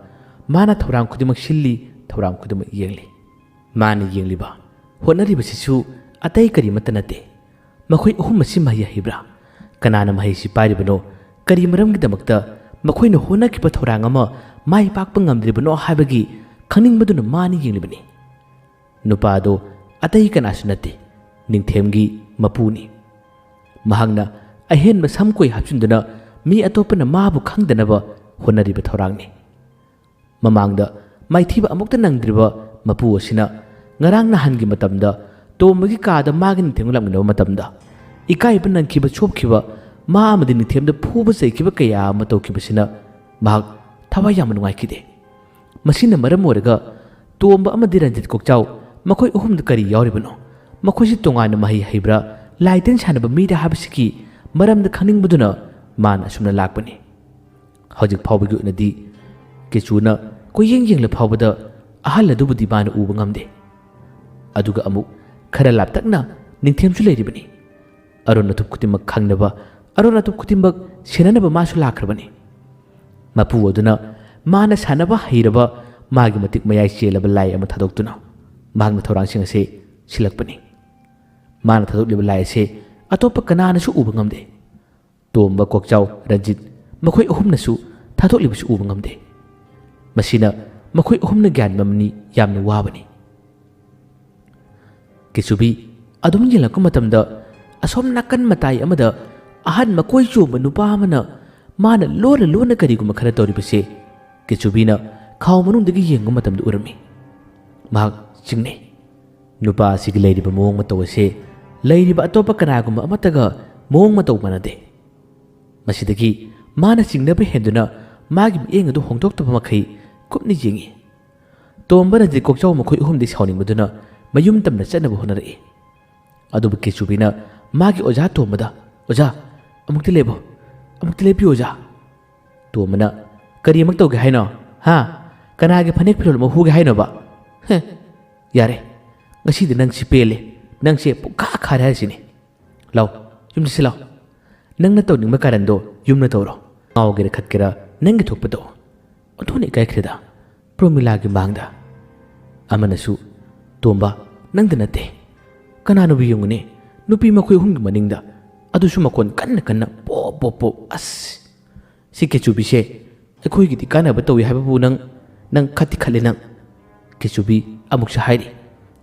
ꯃꯥꯅ ꯊꯧꯔꯥꯡ ꯈꯨꯗꯤꯡꯃꯛ ꯁꯤꯜꯂꯤ, ꯊꯧꯔꯥꯡ ꯈꯨꯗꯤꯡꯃꯛ ꯌꯦꯡꯂꯤ꯫ ꯃꯥꯅ ꯌꯦꯡꯂꯤꯕ, ꯍꯣꯠꯅꯔꯤꯕꯁꯤꯁꯨ ꯑꯇꯩ ꯀꯔꯤꯃꯠꯇ ꯅꯠꯇꯦ, ꯃꯈꯣꯏ ꯑꯍꯨꯝ ꯑꯁꯤ ꯃꯍꯩ ꯍꯩꯕ꯭ꯔꯥ? ꯀꯅꯥꯅ ꯃꯍꯩꯁꯤ ꯄꯥꯏꯔꯤꯕꯅꯣ? ꯀꯔꯤ ꯃꯔꯝꯒꯤꯗꯃꯛꯇ ꯃꯈꯣꯏꯅ ꯍꯣꯠꯅꯈꯤꯕ ꯊꯧꯔꯥꯡ ꯑꯃ ꯃꯥꯏ ꯄꯥꯛꯄ ꯉꯝꯗ꯭ꯔꯤꯕꯅꯣ ꯍꯥꯏꯕꯒꯤ ꯈꯪꯅꯤꯡꯕꯗꯨꯅ ꯃꯥꯅ ꯌꯦꯡꯂꯤꯕꯅꯤ꯫ ꯅꯨꯄꯥ ꯑꯗꯣ ꯑꯇꯩ ꯀꯅꯥꯁꯨ ꯅꯠꯇꯦ, ꯅꯤꯡꯊꯦꯝꯒꯤ ꯃꯄꯨꯅꯤ꯫ ꯃꯍꯥꯛꯅ ꯑꯍꯦꯟꯕ ꯁꯝꯀꯣꯏ ꯍꯥꯞꯆꯤꯟꯗꯨꯅ ꯃꯤ ꯑꯇꯣꯞꯄꯅ ꯃꯥꯕꯨ ꯈꯪꯗꯅꯕ ꯍꯣꯠꯅꯔꯤꯕ ꯊꯧꯔꯥꯡꯅꯤ꯫ ꯃꯃꯥꯡꯗ ꯃꯥꯏꯊꯤꯕ ꯑꯃꯨꯛꯇ ꯅꯪꯗ꯭ꯔꯤꯕ ꯃꯄꯨ ꯑꯁꯤꯅ ꯉꯔꯥꯡ ꯅꯍꯥꯟꯒꯤ ꯃꯇꯝꯗ ꯇꯣꯝꯕꯒꯤ ꯀꯥꯗ ꯃꯥꯒꯤ ꯅꯤꯡꯊꯦꯝꯒ ꯂꯥꯛꯃꯤꯟꯅꯕ ꯃꯇꯝꯗ ꯏꯀꯥꯏꯕ ꯅꯪꯈꯤꯕ, ꯆꯣꯞꯈꯤꯕ, ꯃꯥ ꯑꯃꯗꯤ ꯅꯤꯡꯊꯦꯝꯗ ꯐꯨꯕ ꯆꯩꯈꯤꯕ ꯀꯌꯥ ꯑꯃ ꯇꯧꯈꯤꯕꯁꯤꯅ ꯃꯍꯥꯛ ꯊꯋꯥꯏ ꯌꯥꯝꯅ ꯅꯨꯡꯉꯥꯏꯈꯤꯗꯦ꯫ ꯃꯁꯤꯅ ꯃꯔꯝ ꯑꯣꯏꯔꯒ ꯇꯣꯝꯕ ꯑꯃꯗꯤ ꯔꯟꯖꯤꯠ ꯀꯣꯛꯆꯥꯎ ꯃꯈꯣꯏ ꯑꯍꯨꯝꯗ ꯀꯔꯤ ꯌꯥꯎꯔꯤꯕꯅꯣ? ꯃꯈꯣꯏꯁꯤ ꯇꯣꯉꯥꯟꯅ ꯃꯍꯩ ꯍꯩꯕ꯭ꯔꯥ, ꯂꯥꯏ ꯇꯤꯟ ꯁꯥꯟꯅꯕ ꯃꯤꯔꯥ ꯍꯥꯏꯕꯁꯤꯒꯤ ꯃꯔꯝꯗ ꯈꯪꯅꯤꯡꯕꯗꯨꯅ ꯃꯥꯅ ꯑꯁꯨꯝꯅ ꯂꯥꯛꯄꯅꯤ꯫ ꯍꯧꯖꯤꯛ ꯐꯥꯎꯕꯒꯤ ꯑꯣꯏꯅꯗꯤ ꯀꯩꯆꯨꯅ ꯀꯣꯏꯌꯦꯡ ꯌꯦꯡꯂ ꯐꯥꯎꯕꯗ ꯑꯍꯜ ꯑꯗꯨꯕꯨꯗꯤ ꯃꯥꯅ ꯎꯕ ꯉꯝꯗꯦ꯫ ꯑꯗꯨꯒ ꯑꯃꯨꯛ ꯈꯔ ꯂꯥꯞꯇꯛꯅ ꯅꯤꯡꯊꯦꯝꯁꯨ ꯂꯩꯔꯤꯕꯅꯤ꯫ ꯑꯔꯣꯟ ꯑꯊꯨꯞ ꯈꯨꯗꯤꯡꯃꯛ ꯈꯪꯅꯕ, ꯑꯔꯣꯟ ꯑꯊꯨꯞ ꯈꯨꯗꯤꯡꯃꯛ ꯁꯦꯟꯅꯅꯕ ꯃꯥꯁꯨ ꯂꯥꯛꯈ꯭ꯔꯕꯅꯤ꯫ ꯃꯄꯨ ꯑꯗꯨꯅ ꯃꯥꯅ ꯁꯥꯟꯅꯕ ꯍꯩꯔꯕ, ꯃꯥꯒꯤ ꯃꯇꯤꯛ ꯃꯌꯥꯏ ꯆꯦꯜꯂꯕ ꯂꯥꯏ ꯑꯃ ꯊꯥꯗꯣꯛꯇꯨꯅ ꯃꯍꯥꯛꯅ ꯊꯧꯔꯥꯡꯁꯤꯡ ꯑꯁꯤ ꯁꯤꯜꯂꯛꯄꯅꯤ꯫ ꯃꯥꯅ ꯊꯥꯗꯣꯛꯂꯤꯕ ꯂꯥꯏ ꯑꯁꯤ ꯑꯇꯣꯞꯄ ꯀꯅꯥꯅꯁꯨ ꯎꯕ ꯉꯝꯗꯦ꯫ ꯇꯣꯝꯕ, ꯀꯣꯛꯆꯥꯎ, ꯔꯟꯖꯤꯠ ꯃꯈꯣꯏ ꯑꯍꯨꯝꯅꯁꯨ ꯊꯥꯗꯣꯛꯂꯤꯕꯁꯨ ꯎꯕ ꯉꯝꯗꯦ꯫ ꯃꯁꯤꯅ ꯃꯈꯣꯏ ꯑꯍꯨꯝꯅ ꯒ꯭ꯌꯥꯟ ꯃꯝꯅꯤ, ꯌꯥꯝꯅ ꯋꯥꯕꯅꯤ꯫ ꯀꯩꯆꯨꯕꯤ ꯑꯗꯨꯝ ꯌꯦꯡꯂꯛꯄ ꯃꯇꯝꯗ ꯑꯁꯣꯝ ꯅꯥꯀꯟ ꯃꯇꯥꯏ ꯑꯃꯗ ꯑꯍꯟ ꯃꯀꯣꯏ ꯆꯣꯝꯕ ꯅꯨꯄꯥ ꯑꯃꯅ ꯃꯥꯅ ꯂꯣꯟꯅ ꯂꯣꯟꯅ ꯀꯔꯤꯒꯨꯝꯕ ꯈꯔ ꯇꯧꯔꯤꯕꯁꯦ ꯀꯦꯆꯨꯕꯤꯅ ꯈꯥꯎ ꯃꯅꯨꯡꯗꯒꯤ ꯌꯦꯡꯕ ꯃꯇꯝꯗ ꯎꯔꯝꯃꯤ꯫ ꯃꯍꯥꯛ ꯆꯤꯡꯅꯩ꯫ ꯅꯨꯄꯥ ꯑꯁꯤꯒꯤ ꯂꯩꯔꯤꯕ ꯃꯑꯣꯡ ꯃꯇꯧ ꯑꯁꯤ ꯂꯩꯔꯤꯕ ꯑꯇꯣꯞꯄ ꯀꯅꯥꯒꯨꯝꯕ ꯑꯃꯠꯇꯒ ꯃꯑꯣꯡ ꯃꯇꯧ ꯃꯥꯟꯅꯗꯦ꯫ ꯃꯁꯤꯗꯒꯤ ꯃꯥꯅ ꯆꯤꯡꯅꯕ ꯍꯦꯟꯗꯨꯅ ꯃꯥꯒꯤ ꯃꯤꯠꯌꯦꯡ ꯑꯗꯨ ꯍꯣꯡꯗꯣꯛꯇꯕ ꯃꯈꯩ ꯀꯨꯞꯅ ꯌꯦꯡꯉꯤ꯫ ꯇꯣꯝꯕ ꯔꯟꯖꯤꯠ ꯀꯣꯛꯆꯥꯎ ꯃꯈꯣꯏ ꯑꯍꯨꯝꯗꯤ ꯁꯥꯎꯅꯤꯡꯕꯗꯨꯅ ꯃꯌꯨꯝ ꯇꯝꯅ ꯆꯠꯅꯕ ꯍꯣꯠꯅꯔꯛꯏ꯫ ꯑꯗꯨꯕꯨ ꯀꯦꯆꯨꯕꯤꯅ ꯃꯥꯒꯤ ꯑꯣꯖꯥ ꯇꯣꯝꯕꯗ, "ꯑꯣꯖꯥ, ꯑꯃꯨꯛꯇ ꯂꯦꯞꯄꯣ, ꯑꯃꯨꯛꯇ ꯂꯦꯞꯄꯤꯌꯨ ꯑꯣꯖꯥ." ꯇꯣꯝꯕꯅ, "ꯀꯔꯤ ꯑꯃꯨꯛ ꯇꯧꯒꯦ ꯍꯥꯏꯅꯣ? ꯍꯥ? ꯀꯅꯥꯒꯤ ꯐꯅꯦꯛ ꯐꯤꯔꯣꯜ ꯑꯃ ꯍꯨꯒꯦ ꯍꯥꯏꯅꯣꯕ? ꯌꯥꯔꯦ, ꯉꯁꯤꯗꯤ ꯅꯪꯁꯤ ꯄꯦꯜꯂꯦ, ꯅꯪꯁꯦ ꯄꯨꯡꯈꯥ ꯈꯥꯔꯦ ꯍꯥꯏꯁꯤꯅꯤ꯫ ꯂꯥꯎ, ꯌꯨꯝꯗ ꯁꯤ ꯂꯥꯎ, ꯅꯪꯅ ꯇꯧꯅꯤꯡꯕ ꯀꯥꯔꯟꯗꯣ ꯌꯨꯝꯅ ꯇꯧꯔꯣ꯫ ꯉꯥꯎꯒꯦꯔꯥ ꯈꯠꯀꯦꯔꯥ ꯅꯪꯒꯤ ꯊꯣꯛꯄ ꯇꯧ꯫ ꯑꯣꯟꯊꯣꯛꯅ ꯏꯀꯥꯏꯈ꯭ꯔꯦꯗ ꯄ꯭ꯔꯣꯃꯤꯂꯥꯒꯤ ꯃꯥꯡꯗ." ꯑꯃꯅꯁꯨ, "ꯇꯣꯝꯕ, ꯅꯪꯗ ꯅꯠꯇꯦ, ꯀꯅꯥꯅꯣꯕꯨ ꯌꯦꯡꯉꯨꯅꯦ, ꯅꯨꯄꯤ ꯃꯈꯣꯏ ꯑꯍꯨꯝꯒꯤ ꯃꯅꯤꯡꯗ, ꯑꯗꯨꯁꯨ ꯃꯈꯣꯟ ꯀꯟꯅ ꯀꯟꯅ ꯄꯣꯞ ꯄꯣꯞ ꯄꯣꯞ, ꯑꯁ! ꯁꯤ ꯀꯦꯆꯨꯕꯤꯁꯦ ꯑꯩꯈꯣꯏꯒꯤꯗꯤ ꯀꯥꯟꯅꯕ ꯇꯧꯏ ꯍꯥꯏꯕꯕꯨ ꯅꯪ ꯈꯠꯇꯤ ꯈꯠꯂꯦ ꯅꯪ." ꯀꯦꯆꯨꯕꯤ ꯑꯃꯨꯛꯁꯨ ꯍꯥꯏꯔꯤ,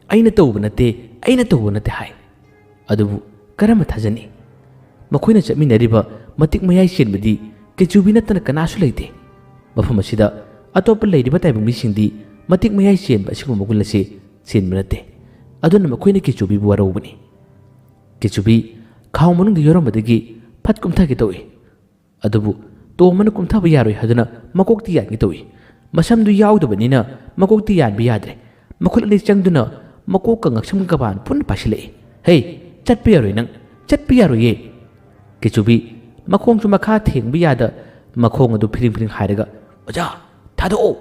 "ꯑꯩꯅ ꯇꯧꯕ ꯅꯠꯇꯦ, ꯑꯩꯅ ꯇꯧꯕ ꯅꯠꯇꯦ" ꯍꯥꯏ꯫ ꯑꯗꯨꯕꯨ ꯀꯔꯝꯕ ꯊꯥꯖꯅꯤ? ꯃꯈꯣꯏꯅ ꯆꯠꯃꯤꯟꯅꯔꯤꯕ ꯃꯇꯤꯛ ꯃꯌꯥꯏ ꯆꯦꯟꯕꯗꯤ ꯀꯦꯆꯨꯕꯤ ꯅꯠꯇꯅ ꯀꯅꯥꯁꯨ ꯂꯩꯇꯦ꯫ ꯃꯐꯝ ꯑꯁꯤꯗ ꯑꯇꯣꯞꯄ ꯂꯩꯔꯤꯕ ꯇꯥꯏꯕꯪ ꯃꯤꯁꯤꯡꯗꯤ ꯃꯇꯤꯛ ꯃꯌꯥꯏ ꯆꯦꯟꯕ ꯑꯁꯤꯒꯨꯝꯕ ꯃꯒꯨꯟ ꯑꯁꯤ ꯆꯦꯟꯕ ꯅꯠꯇꯦ꯫ ꯑꯗꯨꯅ ꯃꯈꯣꯏꯅ ꯀꯦꯆꯨꯕꯤꯕꯨ ꯋꯥꯔꯧꯕꯅꯤ꯫ ꯀꯦꯆꯨꯕꯤ ꯈꯥꯎ ꯃꯅꯨꯡꯗ ꯌꯥꯎꯔꯝꯕꯗꯒꯤ ꯐꯠ ꯀꯨꯝꯊꯒꯦ ꯇꯧꯏ꯫ ꯑꯗꯨꯕꯨ ꯇꯣꯝꯕꯅ ꯀꯨꯝꯊꯕ ꯌꯥꯔꯣꯏ ꯍꯥꯏꯗꯨꯅ ꯃꯀꯣꯛꯇꯤ ꯌꯥꯟꯒꯦ ꯇꯧꯏ꯫ ꯃꯁꯝꯗꯨ ꯌꯥꯎꯗꯕꯅꯤꯅ ꯃꯀꯣꯛꯇꯤ ꯌꯥꯟꯕ ꯌꯥꯗ꯭ꯔꯦ꯫ ꯃꯈꯨꯠ ꯑꯅꯤ ꯆꯪꯗꯨꯅ ꯃꯀꯣꯛꯀ ꯉꯛꯁꯝꯒ ꯀꯕꯥꯅ ꯄꯨꯟꯅ ꯄꯥꯏꯁꯤꯜꯂꯛꯏ꯫ "ꯍꯩ, ꯆꯠꯄ ꯌꯥꯔꯣꯏ ꯅꯪ, ꯆꯠꯄ ꯌꯥꯔꯣꯏꯌꯦ." ꯀꯦꯆꯨꯕꯤ ꯃꯈꯣꯡꯁꯨ ꯃꯈꯥ ꯊꯦꯡꯕ ꯌꯥꯗ ꯃꯈꯣꯡ ꯑꯗꯨ ꯐꯤꯔꯤꯡ ꯐꯤꯔꯤꯡ ꯍꯥꯏꯔꯒ, "ꯑꯣꯖꯥ, ꯊꯥꯗꯣꯛꯑꯣ,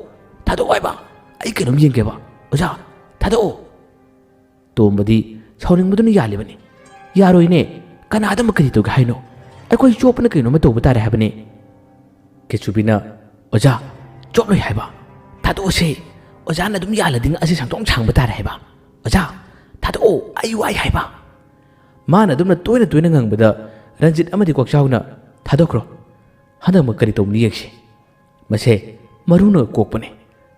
ꯊꯥꯗꯣꯛꯑꯣ ꯍꯥꯏꯕ, ꯑꯩ ꯀꯩꯅꯣꯝ ꯌꯦꯡꯒꯦꯕ, ꯑꯣꯖꯥ, ꯊꯥꯗꯣꯛꯑꯣ." ꯇꯣꯝꯕꯗꯤ ꯁꯥꯎꯅꯤꯡꯕꯗꯨꯅ ꯌꯥꯜꯂꯤꯕꯅꯤ꯫ "ꯌꯥꯔꯣꯏꯅꯦ, ꯀꯅꯥꯗ ꯀꯔꯤ ꯇꯧꯒꯦ ꯍꯥꯏꯅꯣ? ꯑꯩꯈꯣꯏ ꯆꯣꯞꯄꯅ ꯀꯩꯅꯣꯝꯃ ꯇꯧꯕ ꯇꯥꯔꯦ ꯍꯥꯏꯕꯅꯤ." ꯀꯦꯆꯨꯕꯤꯅ, "ꯑꯣꯖꯥ, ꯆꯣꯞꯂꯣꯏ ꯍꯥꯏꯕ, ꯊꯥꯗꯣꯛꯑꯣꯁꯦ, ꯑꯣꯖꯥꯅ ꯑꯗꯨꯝ ꯌꯥꯜꯂꯗꯤ ꯉꯛ ꯑꯁꯤ ꯁꯥꯡꯇꯣꯡ ꯁꯥꯡꯕ ꯇꯥꯔꯦ ꯍꯥꯏꯕ, ꯑꯣꯖꯥ, ꯊꯥꯗꯣꯛꯑꯣ, ꯑꯩ ꯋꯥꯏ ꯍꯥꯏꯕ." ꯃꯥꯅ ꯑꯗꯨꯝꯅ ꯇꯣꯏꯅ ꯇꯣꯏꯅ ꯉꯪꯕꯗ ꯔꯟꯖꯤꯠ ꯑꯃꯗꯤ ꯀꯣꯛꯆꯥꯎꯅ, "ꯊꯥꯗꯣꯛꯈ꯭ꯔꯣ, ꯍꯟꯗꯛꯃꯛ ꯀꯔꯤ ꯇꯧꯕꯅꯤ ꯌꯦꯡꯁꯤ. ꯃꯁꯦ ꯃꯔꯨꯅ ꯀꯣꯛꯄꯅꯦ,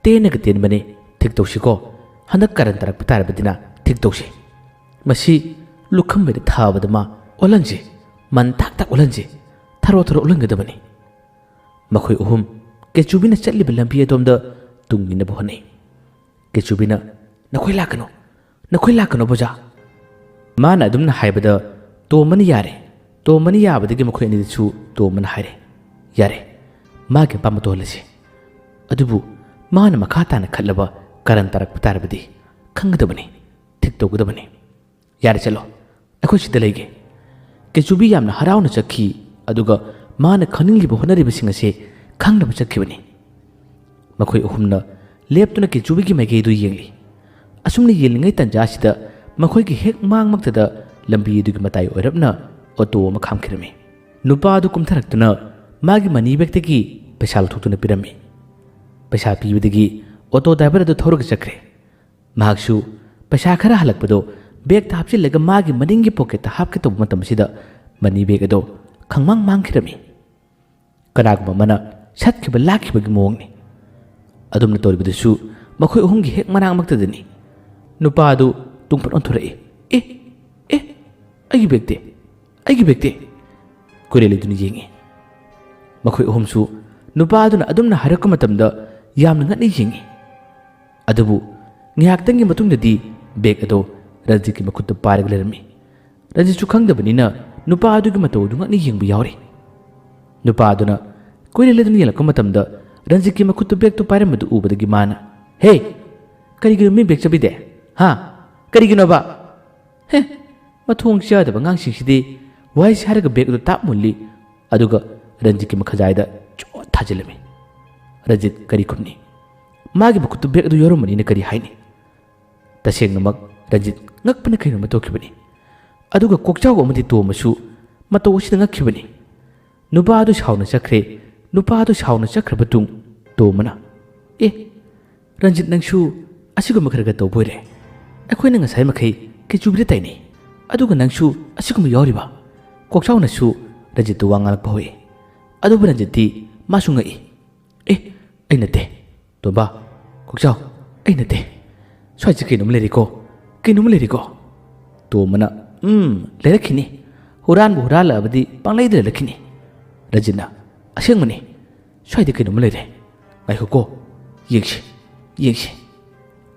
ꯇꯦꯟꯅꯒ ꯇꯦꯟꯕꯅꯦ, ꯊꯤꯛ ꯇꯧꯁꯤꯀꯣ. ꯍꯟꯗꯛ ꯀꯥꯔꯟ ꯇꯥꯔꯛꯄ ꯇꯥꯔꯕꯗꯤꯅ ꯊꯤꯛ ꯇꯧꯁꯤ. ꯃꯁꯤ ꯂꯨꯈꯝꯕꯩꯗ ꯊꯥꯕꯗ ꯃꯥ ꯑꯣꯜꯍꯟꯁꯤ, ꯃꯟ ꯊꯥꯛ ꯊꯥꯛ ꯑꯣꯜꯍꯟꯁꯤ, ꯊꯔꯣ ꯊꯔꯣ ꯑꯣꯜꯍꯟꯒꯗꯕꯅꯤ." ꯃꯈꯣꯏ ꯑꯍꯨꯝ ꯀꯦꯆꯨꯕꯤꯅ ꯆꯠꯂꯤꯕ ꯂꯝꯕꯤ ꯑꯗꯣꯝꯗ ꯇꯨꯡ ꯏꯟꯅꯕ ꯍꯣꯠꯅꯩ꯫ ꯀꯦꯆꯨꯕꯤꯅ, "ꯅꯈꯣꯏ ꯂꯥꯛꯀꯅꯨ, ꯅꯈꯣꯏ ꯂꯥꯛꯀꯅꯨ ꯑꯣꯖꯥ." ꯃꯥꯅ ꯑꯗꯨꯝꯅ ꯍꯥꯏꯕꯗ ꯇꯣꯝꯕꯅ ꯌꯥꯔꯦ꯫ ꯇꯣꯝꯕꯅ ꯌꯥꯕꯗꯒꯤ ꯃꯈꯣꯏ ꯑꯅꯤꯗꯁꯨ ꯇꯣꯝꯕꯅ ꯍꯥꯏꯔꯦ, "ꯌꯥꯔꯦ, ꯃꯥꯒꯤ ꯑꯄꯥꯝꯕ ꯇꯧꯍꯜꯂꯁꯤ. ꯑꯗꯨꯕꯨ ꯃꯥꯅ ꯃꯈꯥ ꯇꯥꯅ ꯈꯠꯂꯕ ꯀꯥꯔꯟ ꯇꯥꯔꯛꯄ ꯇꯥꯔꯕꯗꯤ ꯈꯪꯒꯗꯕꯅꯤ, ꯊꯤꯛ ꯇꯧꯒꯗꯕꯅꯤ. ꯌꯥꯔꯦ, ꯆꯠꯂꯣ, ꯑꯩꯈꯣꯏ ꯁꯤꯗ ꯂꯩꯒꯦ." ꯀꯦꯆꯨꯕꯤ ꯌꯥꯝꯅ ꯍꯔꯥꯎꯅ ꯆꯠꯈꯤ, ꯑꯗꯨꯒ ꯃꯥꯅ ꯈꯪꯅꯤꯡꯂꯤꯕ ꯍꯣꯠꯅꯔꯤꯕꯁꯤꯡ ꯑꯁꯤ ꯈꯪꯅꯕ ꯆꯠꯈꯤꯕꯅꯤ꯫ ꯃꯈꯣꯏ ꯑꯍꯨꯝꯅ ꯂꯦꯞꯇꯨꯅ ꯀꯦꯆꯨꯕꯤꯒꯤ ꯃꯥꯏꯀꯩꯗꯨ ꯌꯦꯡꯂꯤ꯫ ꯑꯁꯨꯝꯅ ꯌꯦꯡꯂꯤꯉꯩ ꯇꯟꯖꯥ ꯑꯁꯤꯗ ꯃꯈꯣꯏꯒꯤ ꯍꯦꯛ ꯃꯥꯡꯃꯛꯇꯗ ꯂꯝꯕꯤ ꯑꯗꯨꯒꯤ ꯃꯇꯥꯏ ꯑꯣꯏꯔꯞꯅ ꯑꯣꯇꯣ ꯑꯃ ꯈꯥꯝꯈꯤꯔꯝꯃꯤ꯫ ꯅꯨꯄꯥ ꯑꯗꯨ ꯀꯨꯝꯊꯔꯛꯇꯨꯅ ꯃꯥꯒꯤ ꯃꯅꯤ ꯕꯦꯒꯇꯒꯤ ꯄꯩꯁꯥ ꯂꯧꯊꯣꯛꯇꯨꯅ ꯄꯤꯔꯝꯃꯤ꯫ ꯄꯩꯁꯥ ꯄꯤꯕꯗꯒꯤ ꯑꯣꯇꯣ ꯗ꯭ꯔꯥꯏꯚꯔ ꯑꯗꯨ ꯊꯧꯔꯒ ꯆꯠꯈ꯭ꯔꯦ꯫ ꯃꯍꯥꯛꯁꯨ ꯄꯩꯁꯥ ꯈꯔ ꯍꯜꯂꯛꯄꯗꯣ ꯕꯦꯒꯇ ꯍꯥꯞꯆꯤꯜꯂꯒ ꯃꯥꯒꯤ ꯃꯅꯤꯡꯒꯤ ꯄꯣꯀꯦꯠꯇ ꯍꯥꯞꯀꯦ ꯇꯧꯕ ꯃꯇꯝ ꯑꯁꯤꯗ ꯃꯅꯤ ꯕꯦꯒ ꯑꯗꯣ ꯈꯪꯃꯥꯡ ꯃꯥꯡꯈꯤꯔꯝꯃꯤ꯫ ꯀꯅꯥꯒꯨꯝꯕ ꯑꯃꯅ ꯁꯠꯈꯤꯕ ꯂꯥꯛꯈꯤꯕꯒꯤ ꯃꯑꯣꯡꯅꯤ꯫ ꯑꯗꯨꯝꯅ ꯇꯧꯔꯤꯕꯗꯨꯁꯨ ꯃꯈꯣꯏ ꯑꯍꯨꯝꯒꯤ ꯍꯦꯛ ꯃꯅꯥꯛꯃꯛꯇꯗꯅꯤ꯫ ꯅꯨꯄꯥ ꯑꯗꯨ ꯇꯨꯡꯐꯠ ꯑꯣꯟꯊꯣꯔꯛꯏ꯫ "ꯑꯦ, ꯑꯦ, ꯑꯩꯒꯤ ꯕꯦꯒꯇꯤ, ꯑꯩꯒꯤ ꯕꯦꯒꯇꯤ?" ꯀꯣꯏꯔꯦꯜ ꯑꯗꯨꯅ ꯌꯦꯡꯉꯤ꯫ ꯃꯈꯣꯏ ꯑꯍꯨꯝꯁꯨ ꯅꯨꯄꯥ ꯑꯗꯨꯅ ꯑꯗꯨꯝꯅ ꯍꯥꯏꯔꯛꯄ ꯃꯇꯝꯗ ꯌꯥꯝꯅ ꯉꯛꯅ ꯌꯦꯡꯉꯤ꯫ ꯑꯗꯨꯕꯨ ꯉꯥꯏꯍꯥꯛꯇꯪꯒꯤ ꯃꯇꯨꯡꯗꯗꯤ ꯕꯦꯒ ꯑꯗꯣ ꯔꯟꯖꯤꯠꯀꯤ ꯃꯈꯨꯠꯇ ꯄꯥꯏꯔꯒ ꯂꯩꯔꯝꯃꯤ꯫ ꯔꯟꯖꯤꯠꯁꯨ ꯈꯪꯗꯕꯅꯤꯅ ꯅꯨꯄꯥ ꯑꯗꯨꯒꯤ ꯃꯇꯧ ꯑꯗꯨ ꯉꯛꯅ ꯌꯦꯡꯕ ꯌꯥꯎꯔꯤ꯫ ꯅꯨꯄꯥ ꯑꯗꯨꯅ ꯀꯣꯏꯔꯦꯜ ꯑꯗꯨꯅ ꯌꯦꯡꯂꯛꯄ ꯃꯇꯝꯗ ꯔꯟꯖꯤꯠꯀꯤ ꯃꯈꯨꯠꯇ ꯕꯦꯒꯇꯨ ꯄꯥꯏꯔꯝꯕꯗꯨ ꯎꯕꯗꯒꯤ ꯃꯥꯅ, "ꯍꯦ, ꯀꯔꯤꯒꯤꯅꯣ ꯃꯤ ꯕꯦꯒ ꯆꯠꯄꯤꯗꯦ? ꯍꯥ? ꯀꯔꯤꯒꯤꯅꯣꯕ? ꯍꯦ, ꯃꯊꯣꯡ ꯆꯥꯗꯕ ꯑꯉꯥꯡꯁꯤꯡꯁꯤꯗꯤ ꯋꯥꯍꯩꯁꯤ ꯍꯥꯏꯔꯒ ꯕꯦꯒ ꯑꯗꯨ ꯇꯥꯞ ꯃꯨꯜꯂꯤ, ꯑꯗꯨꯒ ꯔꯟꯖꯤꯠꯀꯤ ꯃꯈꯖꯥꯏꯗ ꯆꯣꯠ ꯊꯥꯖꯤꯜꯂꯝꯃꯤ." ꯔꯟꯖꯤꯠ ꯀꯔꯤ ꯈꯨꯝꯅꯤ? ꯃꯥꯒꯤ ꯃꯈꯨꯠꯇ ꯕꯦꯒ ꯑꯗꯨ ꯌꯥꯎꯔꯝꯕꯅꯤꯅ ꯀꯔꯤ ꯍꯥꯏꯅꯤ? ꯇꯁꯦꯡꯅꯃꯛ ꯔꯟꯖꯤꯠ ꯉꯛꯄꯅ ꯀꯩꯅꯣꯝꯃ ꯇꯧꯈꯤꯕꯅꯤ꯫ ꯑꯗꯨꯒ ꯀꯣꯛꯆꯥꯎ ꯑꯃꯗꯤ ꯇꯣꯝꯕꯁꯨ ꯃꯇꯧ ꯑꯁꯤꯗ ꯉꯛꯈꯤꯕꯅꯤ꯫ ꯅꯨꯄꯥ ꯑꯗꯨ ꯁꯥꯎꯅ ꯆꯠꯈ꯭ꯔꯦ꯫ ꯅꯨꯄꯥ ꯑꯗꯨ ꯁꯥꯎꯅ ꯆꯠꯈ꯭ꯔꯕ ꯇꯨꯡ ꯇꯣꯝꯕꯅ, "ꯑꯦ, ꯔꯟꯖꯤꯠ, ꯅꯪꯁꯨ ꯑꯁꯤꯒꯨꯝꯕ ꯈꯔ ꯈꯔ ꯇꯧꯕ ꯑꯣꯏꯔꯦ. ꯑꯩꯈꯣꯏꯅ ꯉꯁꯥꯏ ꯃꯈꯩ ꯀꯦꯆꯨꯕꯤꯗ ꯇꯥꯏꯅꯩ, ꯑꯗꯨꯒ ꯅꯪꯁꯨ ꯑꯁꯤꯒꯨꯝꯕ ꯌꯥꯎꯔꯤꯕ?" ꯀꯣꯛꯆꯥꯎꯅꯁꯨ ꯔꯟꯖꯤꯠꯇ ꯋꯥ ꯉꯥꯡꯂꯛꯄ ꯍꯧꯏ꯫ ꯑꯗꯨꯕꯨ ꯔꯟꯖꯤꯠꯇꯤ ꯃꯥꯁꯨ ꯉꯛꯏ꯫ "ꯑꯦ, ꯑꯩ ꯅꯠꯇꯦ, ꯇꯣꯝꯕ, ꯀꯣꯛꯆꯥꯎ, ꯑꯩ ꯅꯠꯇꯦ. ꯁ꯭ꯋꯥꯏꯁꯦ ꯀꯩꯅꯣꯝ ꯂꯩꯔꯤꯀꯣ, ꯀꯩꯅꯣꯝ ꯂꯩꯔꯤꯀꯣ." ꯇꯣꯝꯕꯅ, "ꯂꯩꯔꯛꯈꯤꯅꯤ. ꯍꯨꯔꯥꯟꯕꯨ ꯍꯨꯔꯥꯜꯂꯛꯑꯕꯗꯤ ꯄꯪꯂꯩꯗ ꯂꯩꯔꯛꯈꯤꯅꯤ." ꯔꯟꯖꯤꯠꯅ, ꯑꯁꯦꯡꯕꯅꯤ ꯁ꯭ꯋꯥꯏꯗ ꯀꯩꯅꯣꯝꯃ ꯂꯩꯔꯦ ꯉꯥꯏꯈꯣꯀꯣ ꯌꯦꯡꯁꯤ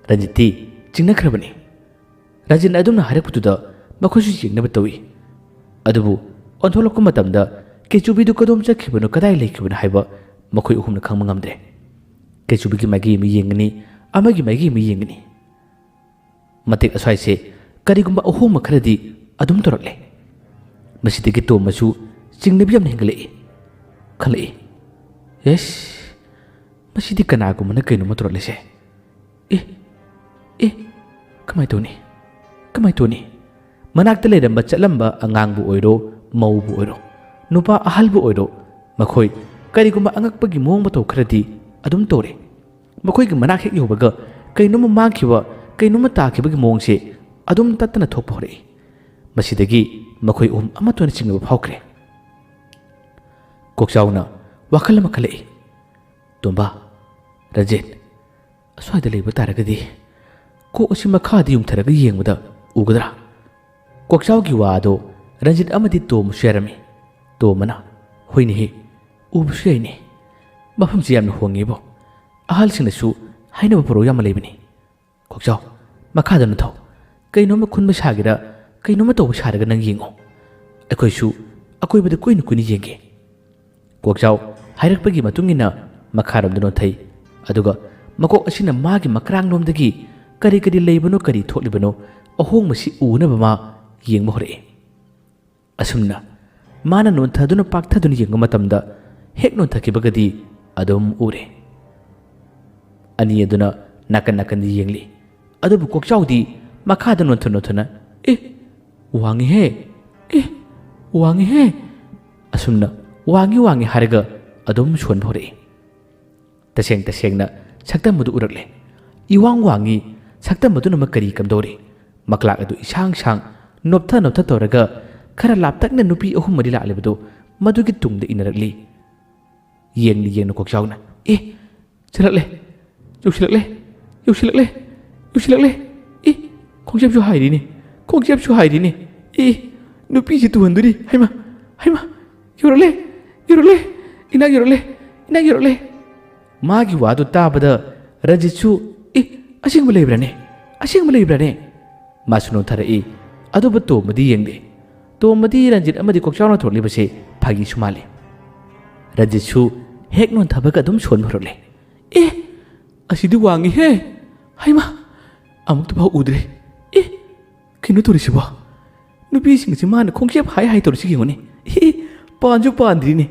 ꯔꯟꯖꯤꯠꯇꯤ ꯆꯤꯡꯅꯈ꯭ꯔꯕꯅꯤ ꯔꯟꯖꯤꯠꯅ ꯑꯗꯨꯝꯅ ꯍꯥꯏꯔꯛꯄꯗꯨꯗ ꯃꯈꯣꯏꯁꯨ ꯌꯦꯡꯅꯕ ꯇꯧꯏ ꯑꯗꯨꯕꯨ ꯑꯣꯟꯊꯣꯛꯂꯛꯄ ꯃꯇꯝꯗ ꯀꯦꯆꯨꯕꯤꯗꯨ ꯀꯗꯣꯝ ꯆꯠꯈꯤꯕꯅꯣ ꯀꯗꯥꯏ ꯂꯩꯈꯤꯕꯅꯣ ꯍꯥꯏꯕ ꯃꯈꯣꯏ ꯑꯍꯨꯝꯅ ꯈꯪꯕ ꯉꯝꯗ꯭ꯔꯦ ꯀꯦꯆꯨꯕꯤꯒꯤ ꯃꯥꯏꯀꯩ ꯑꯃ ꯌꯦꯡꯒꯅꯤ ꯑꯃꯒꯤ ꯃꯥꯏꯀꯩ ꯑꯃ ꯌꯦꯡꯒꯅꯤ ꯃꯇꯦꯛ ꯑꯁ꯭ꯋꯥꯏꯁꯦ ꯀꯔꯤꯒꯨꯝꯕ ꯑꯍꯣꯡꯕ ꯈꯔꯗꯤ ꯑꯗꯨꯝ ꯇꯧꯔꯛꯂꯦ ꯃꯁꯤꯗꯒꯤ ꯇꯣꯝꯕꯁꯨ ꯆꯤꯡꯅꯕꯤ ꯌꯥꯝꯅ ꯈꯜꯂꯛꯏ ꯑꯦꯁ ꯃꯁꯤꯗꯤ ꯀꯅꯥꯒꯨꯝꯕꯅ ꯀꯩꯅꯣꯝꯃ ꯇꯧꯔꯛꯂꯤꯁꯦ ꯀꯃꯥꯏ ꯇꯧꯅꯤ ꯃꯅꯥꯛꯇ ꯂꯩꯔꯝꯕ ꯆꯠꯂꯝꯕ ꯑꯉꯥꯡꯕꯨ ꯑꯣꯏꯔꯣ ꯃꯧꯕꯨ ꯑꯣꯏꯔꯣ ꯅꯨꯄꯥ ꯑꯍꯜꯕꯨ ꯑꯣꯏꯔꯣ ꯃꯈꯣꯏ ꯀꯔꯤꯒꯨꯝꯕ ꯑꯉꯛꯄꯒꯤ ꯃꯑꯣꯡ ꯃꯇꯧ ꯈꯔꯗꯤ ꯑꯗꯨꯝ ꯇꯧꯔꯦ ꯃꯈꯣꯏꯒꯤ ꯃꯅꯥꯛ ꯍꯦꯛ ꯌꯧꯕꯒ ꯀꯩꯅꯣꯝꯃ ꯃꯥꯡꯈꯤꯕ ꯀꯩꯅꯣꯝꯃ ꯇꯥꯈꯤꯕꯒꯤ ꯃꯑꯣꯡꯁꯦ ꯑꯗꯨꯝ ꯇꯠꯇꯅ ꯊꯣꯛꯄ ꯍꯧꯔꯛꯏ ꯃꯁꯤꯗꯒꯤ ꯃꯈꯣꯏ ꯑꯍꯨꯝ ꯑꯃꯠꯇ ꯑꯣꯏꯅ ꯆꯤꯡꯅꯕ ꯐꯥꯎꯈ꯭ꯔꯦ ꯀꯣꯛꯆꯥꯎꯅ ꯋꯥꯈꯜ ꯑꯃ ꯈꯜꯂꯛꯏ ꯇꯣꯝꯕ ꯔꯟꯖꯤꯠ ꯑꯁ꯭ꯋꯥꯏꯗ ꯂꯩꯕ ꯇꯥꯔꯒꯗꯤ ꯀꯣꯛ ꯑꯁꯤ ꯃꯈꯥꯗ ꯌꯨꯡꯊꯔꯒ ꯌꯦꯡꯕꯗ ꯎꯒꯗ꯭ꯔꯥ ꯀꯣꯛꯆꯥꯎꯒꯤ ꯋꯥ ꯑꯗꯣ ꯔꯟꯖꯤꯠ ꯑꯃꯗꯤ ꯇꯣꯝꯕꯁꯨ ꯌꯥꯔꯝꯃꯤ ꯇꯣꯝꯕꯅ ꯍꯣꯏꯅꯦꯍꯦ ꯎꯕꯁꯨ ꯌꯥꯏꯅꯦ ꯃꯐꯝꯁꯤ ꯌꯥꯝꯅ ꯍꯣꯡꯉꯦꯕꯣ ꯑꯍꯜꯁꯤꯡꯅꯁꯨ ꯍꯥꯏꯅꯕ ꯄꯔꯧ ꯌꯥꯝꯅ ꯂꯩꯕꯅꯤ ꯀꯣꯛꯆꯥꯎ ꯃꯈꯥꯗ ꯅꯨꯊꯧ ꯀꯩꯅꯣꯝꯃ ꯈꯨꯟꯕ ꯁꯥꯒꯦꯔꯥ ꯀꯩꯅꯣꯝꯃ ꯇꯧꯕ ꯁꯥꯔꯒ ꯅꯪ ꯌꯦꯡꯉꯣ ꯑꯩꯈꯣꯏꯁꯨ ꯑꯀꯣꯏꯕꯗ ꯀꯨꯏꯅ ꯌꯦꯡꯒꯦ ꯀꯣꯛꯆꯥꯎ ꯍꯥꯏꯔꯛꯄꯒꯤ ꯃꯇꯨꯡ ꯏꯟꯅ ꯃꯈꯥꯔꯣꯝꯗ ꯅꯣꯟꯊꯩ ꯑꯗꯨꯒ ꯃꯀꯣꯛ ꯑꯁꯤꯅ ꯃꯥꯒꯤ ꯃꯀ꯭ꯔꯥꯡꯂꯣꯝꯗꯒꯤ ꯀꯔꯤ ꯂꯩꯕꯅꯣ ꯀꯔꯤ ꯊꯣꯛꯂꯤꯕꯅꯣ ꯑꯍꯣꯡꯕꯁꯤ ꯎꯅꯕ ꯃꯥ ꯌꯦꯡꯕ ꯍꯧꯔꯛꯏ ꯑꯁꯨꯝꯅ ꯃꯥꯅ ꯅꯣꯟꯊꯗꯨꯅ ꯄꯥꯛꯊꯗꯨꯅ ꯌꯦꯡꯕ ꯃꯇꯝꯗ ꯍꯦꯛ ꯅꯣꯟꯊꯈꯤꯕꯒꯗꯤ ꯑꯗꯨꯝ ꯎꯔꯦ ꯑꯅꯤ ꯑꯗꯨꯅ ꯅꯥꯀꯟꯗ ꯌꯦꯡꯂꯤ ꯑꯗꯨꯕꯨ ꯀꯣꯛꯆꯥꯎꯗꯤ ꯃꯈꯥꯗ ꯅꯣꯟꯊꯅ ꯋꯥꯡꯉꯤꯍꯦ ꯑꯁꯨꯝꯅ ꯋꯥꯡꯉꯤ ꯍꯥꯏꯔꯒ ꯑꯗꯨꯝ ꯁꯣꯟꯕ ꯍꯧꯔꯛꯏ ꯇꯁꯦꯡꯅ ꯁꯛꯇꯝ ꯑꯗꯨ ꯎꯔꯛꯂꯦ ꯏꯋꯥꯡ ꯋꯥꯡꯉꯤ ꯁꯛꯇꯝ ꯑꯗꯨꯅ ꯀꯔꯤ ꯀꯝꯗꯧꯔꯤ ꯃꯀ꯭ꯂꯥꯛ ꯑꯗꯨ ꯏꯁꯥꯡ ꯅꯣꯞꯊ ꯇꯧꯔꯒ ꯈꯔ ꯂꯥꯞꯇꯛꯅ ꯅꯨꯄꯤ ꯑꯍꯨꯝ ꯃꯔꯤ ꯂꯥꯛꯂꯤꯕꯗꯨ ꯃꯗꯨꯒꯤ ꯇꯨꯡꯗ ꯏꯟꯅꯔꯛꯂꯤ ꯌꯦꯡꯅ ꯀꯣꯛꯆꯥꯎꯅ ꯆꯠꯂꯛꯂꯦ ꯌꯧꯁꯤꯜꯂꯛꯂꯦ ꯈꯣꯡꯆꯦꯞꯁꯨ ꯍꯥꯏꯔꯤꯅꯦ ꯅꯨꯄꯤꯁꯤ ꯇꯨꯍꯟꯗꯣꯔꯤ ꯍꯩꯃ ꯌꯧꯔꯛꯂꯦ ꯏꯅꯥꯛ ꯌꯧꯔꯛꯂꯦ ꯃꯥꯒꯤ ꯋꯥꯗꯨ ꯇꯥꯕꯗ ꯔꯟꯖꯤꯠꯁꯨ ꯑꯁꯦꯡꯕ ꯂꯩꯕ꯭ꯔꯥꯅꯦ ꯃꯥꯁꯨ ꯅꯣꯟꯊꯔꯛꯏ ꯑꯗꯨꯕꯨ ꯇꯣꯝꯕꯗꯤ ꯌꯦꯡꯗꯦ ꯇꯣꯝꯕꯗꯤ ꯔꯟꯖꯤꯠ ꯑꯃꯗꯤ ꯀꯣꯛꯆꯥꯎꯅ ꯊꯣꯛꯂꯤꯕꯁꯦ ꯐꯥꯒꯤꯁꯨ ꯃꯥꯜꯂꯤ ꯔꯟꯖꯤꯠꯁꯨ ꯍꯦꯛ ꯅꯣꯟꯊꯕꯒ ꯑꯗꯨꯝ ꯁꯣꯟꯕ ꯍꯧꯔꯛꯂꯦ ꯑꯁꯤꯗꯤ ꯋꯥꯡꯉꯤꯍꯦ ꯍꯩꯃ ꯑꯃꯨꯛꯇ ꯐꯥꯎ ꯎꯗ꯭ꯔꯦ ꯀꯩꯅꯣ ꯇꯧꯔꯤꯁꯤꯕꯣ ꯅꯨꯄꯤꯁꯤꯡꯁꯤ ꯃꯥꯅ ꯈꯣꯡꯆꯦꯞ ꯍꯥꯏ ꯇꯧꯔꯤꯁꯤ ꯌꯦꯡꯉꯨꯅꯦ ꯄꯥꯟꯁꯨ ꯄꯥꯟꯗ꯭ꯔꯤꯅꯦ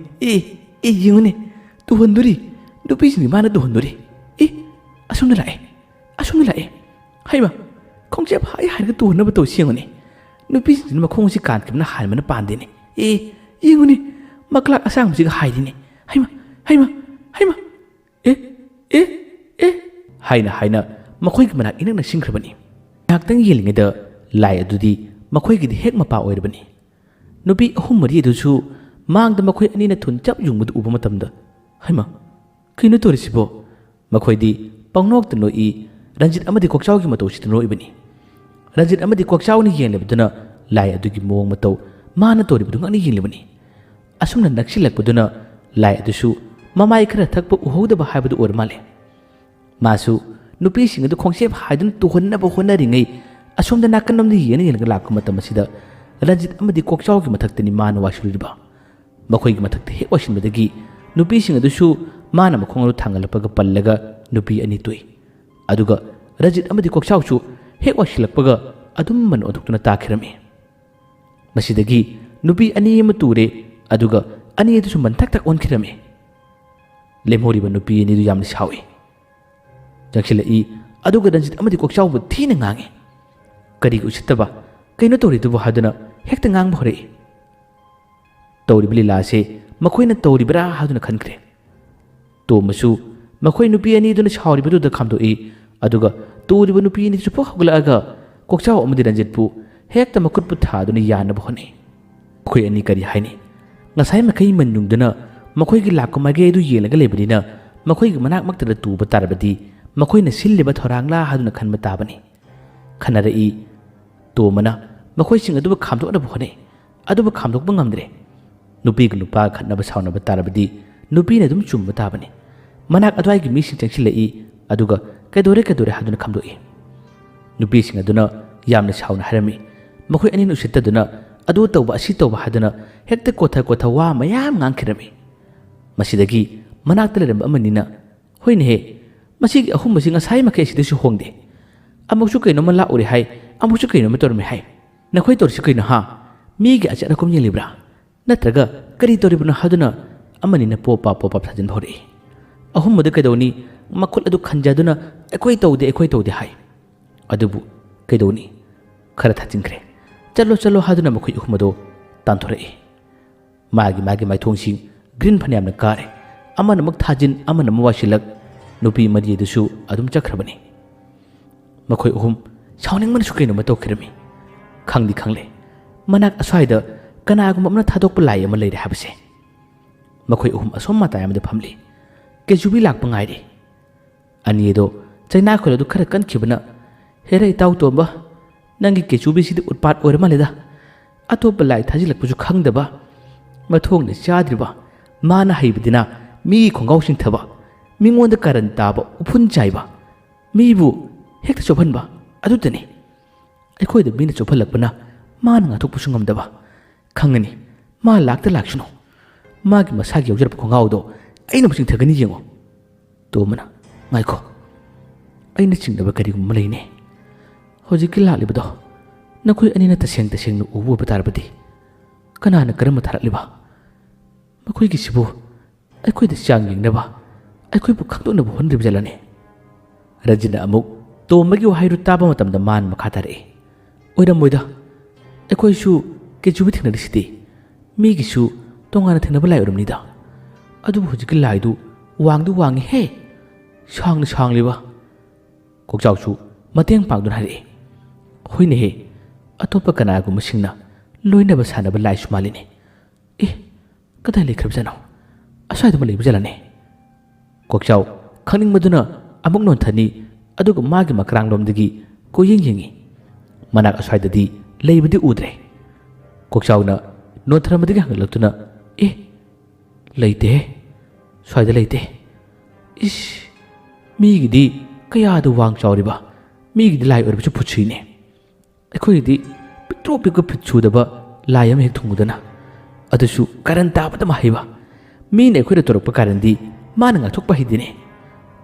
ꯌꯦꯡꯉꯨꯅꯦ ꯇꯨꯍꯟꯗꯣꯔꯤ ꯅꯨꯄꯤꯁꯤꯡꯁꯤ ꯃꯥꯅ ꯇꯨꯍꯟꯗꯣꯔꯤ ꯑꯁꯣꯝꯗ ꯂꯥꯛꯑꯦ ꯍꯩꯃ ꯈꯣꯡꯆꯦꯞ ꯍꯥꯏꯔꯒ ꯇꯨꯍꯟꯅꯕ ꯇꯧꯔꯤꯁꯤ ꯌꯦꯡꯉꯨꯅꯦ ꯅꯨꯄꯤꯁꯤꯡꯁꯤꯅ ꯃꯈꯣꯡ ꯑꯁꯤ ꯀꯥꯟꯈꯤꯕꯅ ꯍꯥꯟꯕꯅ ꯄꯥꯟꯗꯦꯅꯦ ꯌꯦꯡꯉꯨꯅꯦ ꯃꯀ꯭ꯂꯥꯛ ꯑꯁꯥꯡꯕꯁꯤꯒ ꯍꯥꯏꯔꯤꯅꯦ ꯍꯩꯃ ꯍꯥꯏꯅ ꯃꯈꯣꯏꯒꯤ ꯃꯅꯥꯛ ꯏꯅꯛ ꯅꯛꯁꯤꯟꯈ꯭ꯔꯕꯅꯤ ꯉꯥꯏꯍꯥꯛꯇꯪ ꯌꯦꯡꯂꯤꯉꯩꯗ ꯂꯥꯏ ꯑꯗꯨꯗꯤ ꯃꯈꯣꯏꯒꯤꯗꯤ ꯍꯦꯛ ꯃꯄꯥ ꯑꯣꯏꯔꯕꯅꯤ ꯅꯨꯄꯤ ꯑꯍꯨꯝ ꯃꯔꯤ ꯑꯗꯨꯁꯨ ꯃꯥꯡꯗ ꯃꯈꯣꯏ ꯑꯅꯤꯅ ꯊꯨꯟ ꯆꯞ ꯌꯨꯡꯕꯗꯨ ꯎꯕ ꯃꯇꯝꯗ ꯍꯩꯃ ꯀꯩꯅꯣ ꯇꯧꯔꯤꯁꯤꯕꯣ ꯃꯈꯣꯏꯗꯤ ꯄꯪꯅꯣꯛꯇ ꯅꯣꯛꯏ ꯔꯟꯖꯤꯠ ꯑꯃꯗꯤ ꯀꯣꯛꯆꯥꯎꯒꯤ ꯃꯇꯧꯁꯤꯗ ꯅꯣꯛꯏꯕꯅꯤ ꯔꯟꯖꯤꯠ ꯑꯃꯗꯤ ꯀꯣꯛꯆꯥꯎꯅ ꯌꯦꯡꯂꯤꯕꯗꯨꯅ ꯂꯥꯏ ꯑꯗꯨꯒꯤ ꯃꯑꯣꯡ ꯃꯇꯧ ꯃꯥꯅ ꯇꯧꯔꯤꯕꯗꯨ ꯉꯛꯅ ꯌꯦꯡꯂꯤꯕꯅꯤ ꯑꯁꯨꯝꯅ ꯅꯛꯁꯤꯜꯂꯛꯄꯗꯨꯅ ꯂꯥꯏ ꯑꯗꯨꯁꯨ ꯃꯃꯥꯏ ꯈꯔ ꯊꯛꯄ ꯎꯍꯧꯗꯕ ꯍꯥꯏꯕꯗꯨ ꯑꯣꯏꯔ ꯃꯥꯜꯂꯦ ꯃꯥꯁꯨ ꯅꯨꯄꯤꯁꯤꯡ ꯑꯗꯨ ꯈꯣꯡꯆꯦꯞ ꯍꯥꯏꯗꯨꯅ ꯇꯨꯍꯟꯅꯕ ꯍꯣꯠꯅꯔꯤꯉꯩ ꯑꯁꯣꯝꯗ ꯅꯥꯀꯟꯂꯣꯝꯗ ꯌꯦꯡꯂꯒ ꯂꯥꯛꯄ ꯃꯇꯝ ꯑꯁꯤꯗ ꯔꯟꯖꯤꯠ ꯑꯃꯗꯤ ꯀꯣꯛꯆꯥꯎꯒꯤ ꯃꯊꯛꯇꯅꯤ ꯃꯥꯅ ꯋꯥꯏꯁꯤꯜꯂꯤꯕ ꯃꯈꯣꯏꯒꯤ ꯃꯊꯛꯇ ꯍꯦꯛ ꯋꯥꯏꯁꯤꯟꯕꯗꯒꯤ ꯅꯨꯄꯤꯁꯤꯡ ꯑꯗꯨꯁꯨ ꯃꯥꯅ ꯃꯈꯣꯡ ꯑꯗꯨ ꯊꯥꯡꯒꯠꯂꯛꯄꯒ ꯄꯜꯂꯒ ꯅꯨꯄꯤ ꯑꯅꯤ ꯇꯣꯛꯏ ꯑꯗꯨꯒ ꯔꯟꯖꯤꯠ ꯑꯃꯗꯤ ꯀꯣꯛꯆꯥꯎꯁꯨ ꯍꯦꯛ ꯋꯥꯏꯁꯤꯜꯂꯛꯄꯒ ꯑꯗꯨꯝ ꯃꯟ ꯑꯣꯟꯊꯣꯛꯇꯨꯅ ꯇꯥꯈꯤꯔꯝꯃꯤ ꯃꯁꯤꯗꯒꯤ ꯅꯨꯄꯤ ꯑꯅꯤ ꯑꯃ ꯇꯨꯔꯦ ꯑꯗꯨꯒ ꯑꯅꯤ ꯑꯗꯨꯁꯨ ꯃꯟꯊꯛꯇ ꯑꯣꯟꯈꯤꯔꯝꯃꯤ ꯂꯦꯝꯍꯧꯔꯤꯕ ꯅꯨꯄꯤ ꯑꯅꯤꯗꯨ ꯌꯥꯝꯅ ꯁꯥꯎꯏ ꯆꯪꯁꯤꯜꯂꯛꯏ ꯑꯗꯨꯒ ꯔꯟꯖꯤꯠ ꯑꯃꯗꯤ ꯀꯣꯛꯆꯥꯎꯕꯨ ꯊꯤꯅ ꯉꯥꯡꯉꯤ ꯀꯔꯤꯒꯤ ꯎꯁꯤꯠꯇꯕ ꯀꯩꯅꯣ ꯇꯧꯔꯤꯗꯨꯕꯨ ꯍꯥꯏꯗꯨꯅ ꯍꯦꯛꯇ ꯉꯥꯡꯕ ꯍꯧꯔꯛꯏ ꯇꯧꯔꯤꯕ ꯂꯤꯂꯥꯁꯦ ꯃꯈꯣꯏꯅ ꯇꯧꯔꯤꯕ꯭ꯔꯥ ꯍꯥꯏꯗꯨꯅ ꯈꯟꯈ꯭ꯔꯦ ꯇꯣꯝꯕꯁꯨ ꯃꯈꯣꯏ ꯅꯨꯄꯤ ꯑꯅꯤꯗꯨꯅ ꯁꯥꯎꯔꯤꯕꯗꯨꯗ ꯈꯥꯝꯗꯣꯛꯏ ꯑꯗꯨꯒ ꯇꯨꯔꯤꯕ ꯅꯨꯄꯤ ꯑꯅꯤꯗꯨꯁꯨ ꯄꯨꯛ ꯍꯧꯒꯠꯂꯛꯑꯒ ꯀꯣꯛꯆꯥꯎ ꯑꯃꯗꯤ ꯔꯟꯖꯤꯠꯄꯨ ꯍꯦꯛꯇ ꯃꯈꯨꯠꯄꯨ ꯊꯥꯗꯨꯅ ꯌꯥꯅꯕ ꯍꯣꯠꯅꯩ ꯃꯈꯣꯏ ꯑꯅꯤ ꯀꯔꯤ ꯍꯥꯏꯅꯤ ꯉꯁꯥꯏ ꯃꯈꯩ ꯃꯟ ꯌꯨꯡꯗꯨꯅ ꯃꯈꯣꯏꯒꯤ ꯂꯥꯛꯄ ꯃꯥꯏꯀꯩ ꯑꯗꯨ ꯌꯦꯡꯂꯒ ꯂꯩꯕꯅꯤꯅ ꯃꯈꯣꯏꯒꯤ ꯃꯅꯥꯛꯃꯛꯇꯗ ꯇꯨꯕ ꯇꯥꯔꯕꯗꯤ ꯃꯈꯣꯏꯅ ꯁꯤꯜꯂꯤꯕ ꯊꯧꯔꯥꯡꯂꯥ ꯍꯥꯏꯗꯨꯅ ꯈꯟꯕ ꯇꯥꯕꯅꯤ ꯈꯟꯅꯔꯛꯏ ꯇꯣꯝꯕꯅ ꯃꯈꯣꯏꯁꯤꯡ ꯑꯗꯨꯕꯨ ꯈꯥꯝꯗꯣꯛꯅꯕ ꯍꯣꯠꯅꯩ ꯑꯗꯨꯕꯨ ꯈꯥꯝꯗꯣꯛꯄ ꯉꯝꯗ꯭ꯔꯦ ꯅꯨꯄꯤꯒ ꯅꯨꯄꯥꯒ ꯈꯠꯅꯕ ꯁꯥꯎꯅꯕ ꯇꯥꯔꯕꯗꯤ नुपीने अदुम चुम्ब ताबने मनाक अद्वाइगी मीसिंग चंगसिल्लई अदुगा कैदोरे हादुना खमदोई नुपीसिंग अदुना यामना साउना हरमी मखोय अनिन उसित्तदुना अदु तौबा असि तौबा हादुना हेक्ते कोथा वा मयाम ngankhirami मसिदगी मनाक्ता लेरम अमनिना होइने हे मसिगी अहुम मसिंग असai मखे सिदसु होंगदे अमुकसु कैनो मला उरे हाय अमुकसु कैनो मतोरमे हाय नखोय तोरसि कैनो हा मीगी अचरा कुम येलिब्रा नत्रगा करी तोरिबना हादुना अमनिना पोपा साजन भौरे अहुम मद कैदौनी मखुल अदु खंजादुना एकोय तौदे हाय अदुबु कैदौनी खरा थाचिंख्रे चलो हादुना मखोय अहुमदो तांथोरे मागी माइथोंसिंग ग्रीन फन्यामना कारे अमन मक थाजिन अमन मवासिलक नुपी मरियदुसु अदुम चख्रबनी मखोय अहुम साउनिंग मनसु कैनो मतौखिरमी खंगदी खंगले मनाक अस्वाइदा कनागुम अमना थादोक लाय अमा लेरे हाबसे मखोय अहुम असोम मातायमदे फमली केजुबी लाक पंगाइरे अनियदो चाइना खोलदु खरा कनखिबना हेरे इताउ तोबा नंगी केजुबी सिदि उत्पात ओरमालेदा अतोप लाय थाजिलकपुजु खंगदबा मथोंगने चाद्रिबा माना हाइबदिना मी खोंगाउसिंग थबा मिंगोंद करन ताबा उफुन चाइबा मीबु हेक्ता चोफनबा अदुतनी अखोयदा मीना चोफलकपना माना ngathokpusu ngamdaba khangani मा लाक्ता लाक्सुनो मागी मसागी यौजरप खोंगाउदो अइना बुसिंग थगनी येंगो तोमना माइखो अइना चिंगदबा करिगुम लैने होजिकि लालिबदो नखोय अनिना तसेंग उबु बतारबदी कनाना करम थारलिबा मखोयगी सिबु अखोयदा चांग येंगनबा अखोयबु खंदोनबु होनरिब जलाने रजिना अमुक तोमगी वहायरु ताबा मतमदा मान मखातारे ओइरमोयदा अखोयसु केजुबि थेंगनरिसिदि मीगिसु तोंगाना थेंगनबा लाय ओरमनिदा अदुबु होजिकि लाइदु वांगी हे सांगलिबा कोकजाउसु मतेंग पांगदुन हारे होइने हे अतोपा कनागु मसिंगना लोइनबा सानबा लाइसु मालिने ए कदाय लेखरबजनो असवाइदमा लेब जलाने कोकजाउ खनिंगमदुना अमुक नोंथनी अदुगु मागी मक्रांगलोमदगी कोयिंग येंगी मनाक असवाइददी लेबदि उद्रे कोकजाउना नोंथरमदगी हंगलक्तुना ए लेते स्वाइदा लेते इस मीगिदी कयादु वांग चाउरिबा मीगिदी लाइ ओरबसु फुछिने अखोयदी पिट्रो फिचुदबा लाइ अम हेक थुंगुदना अदुसु करन ताबदा माहिबा मीने अखोयदा तोरकपा कारनदी माना ngathokpa hidine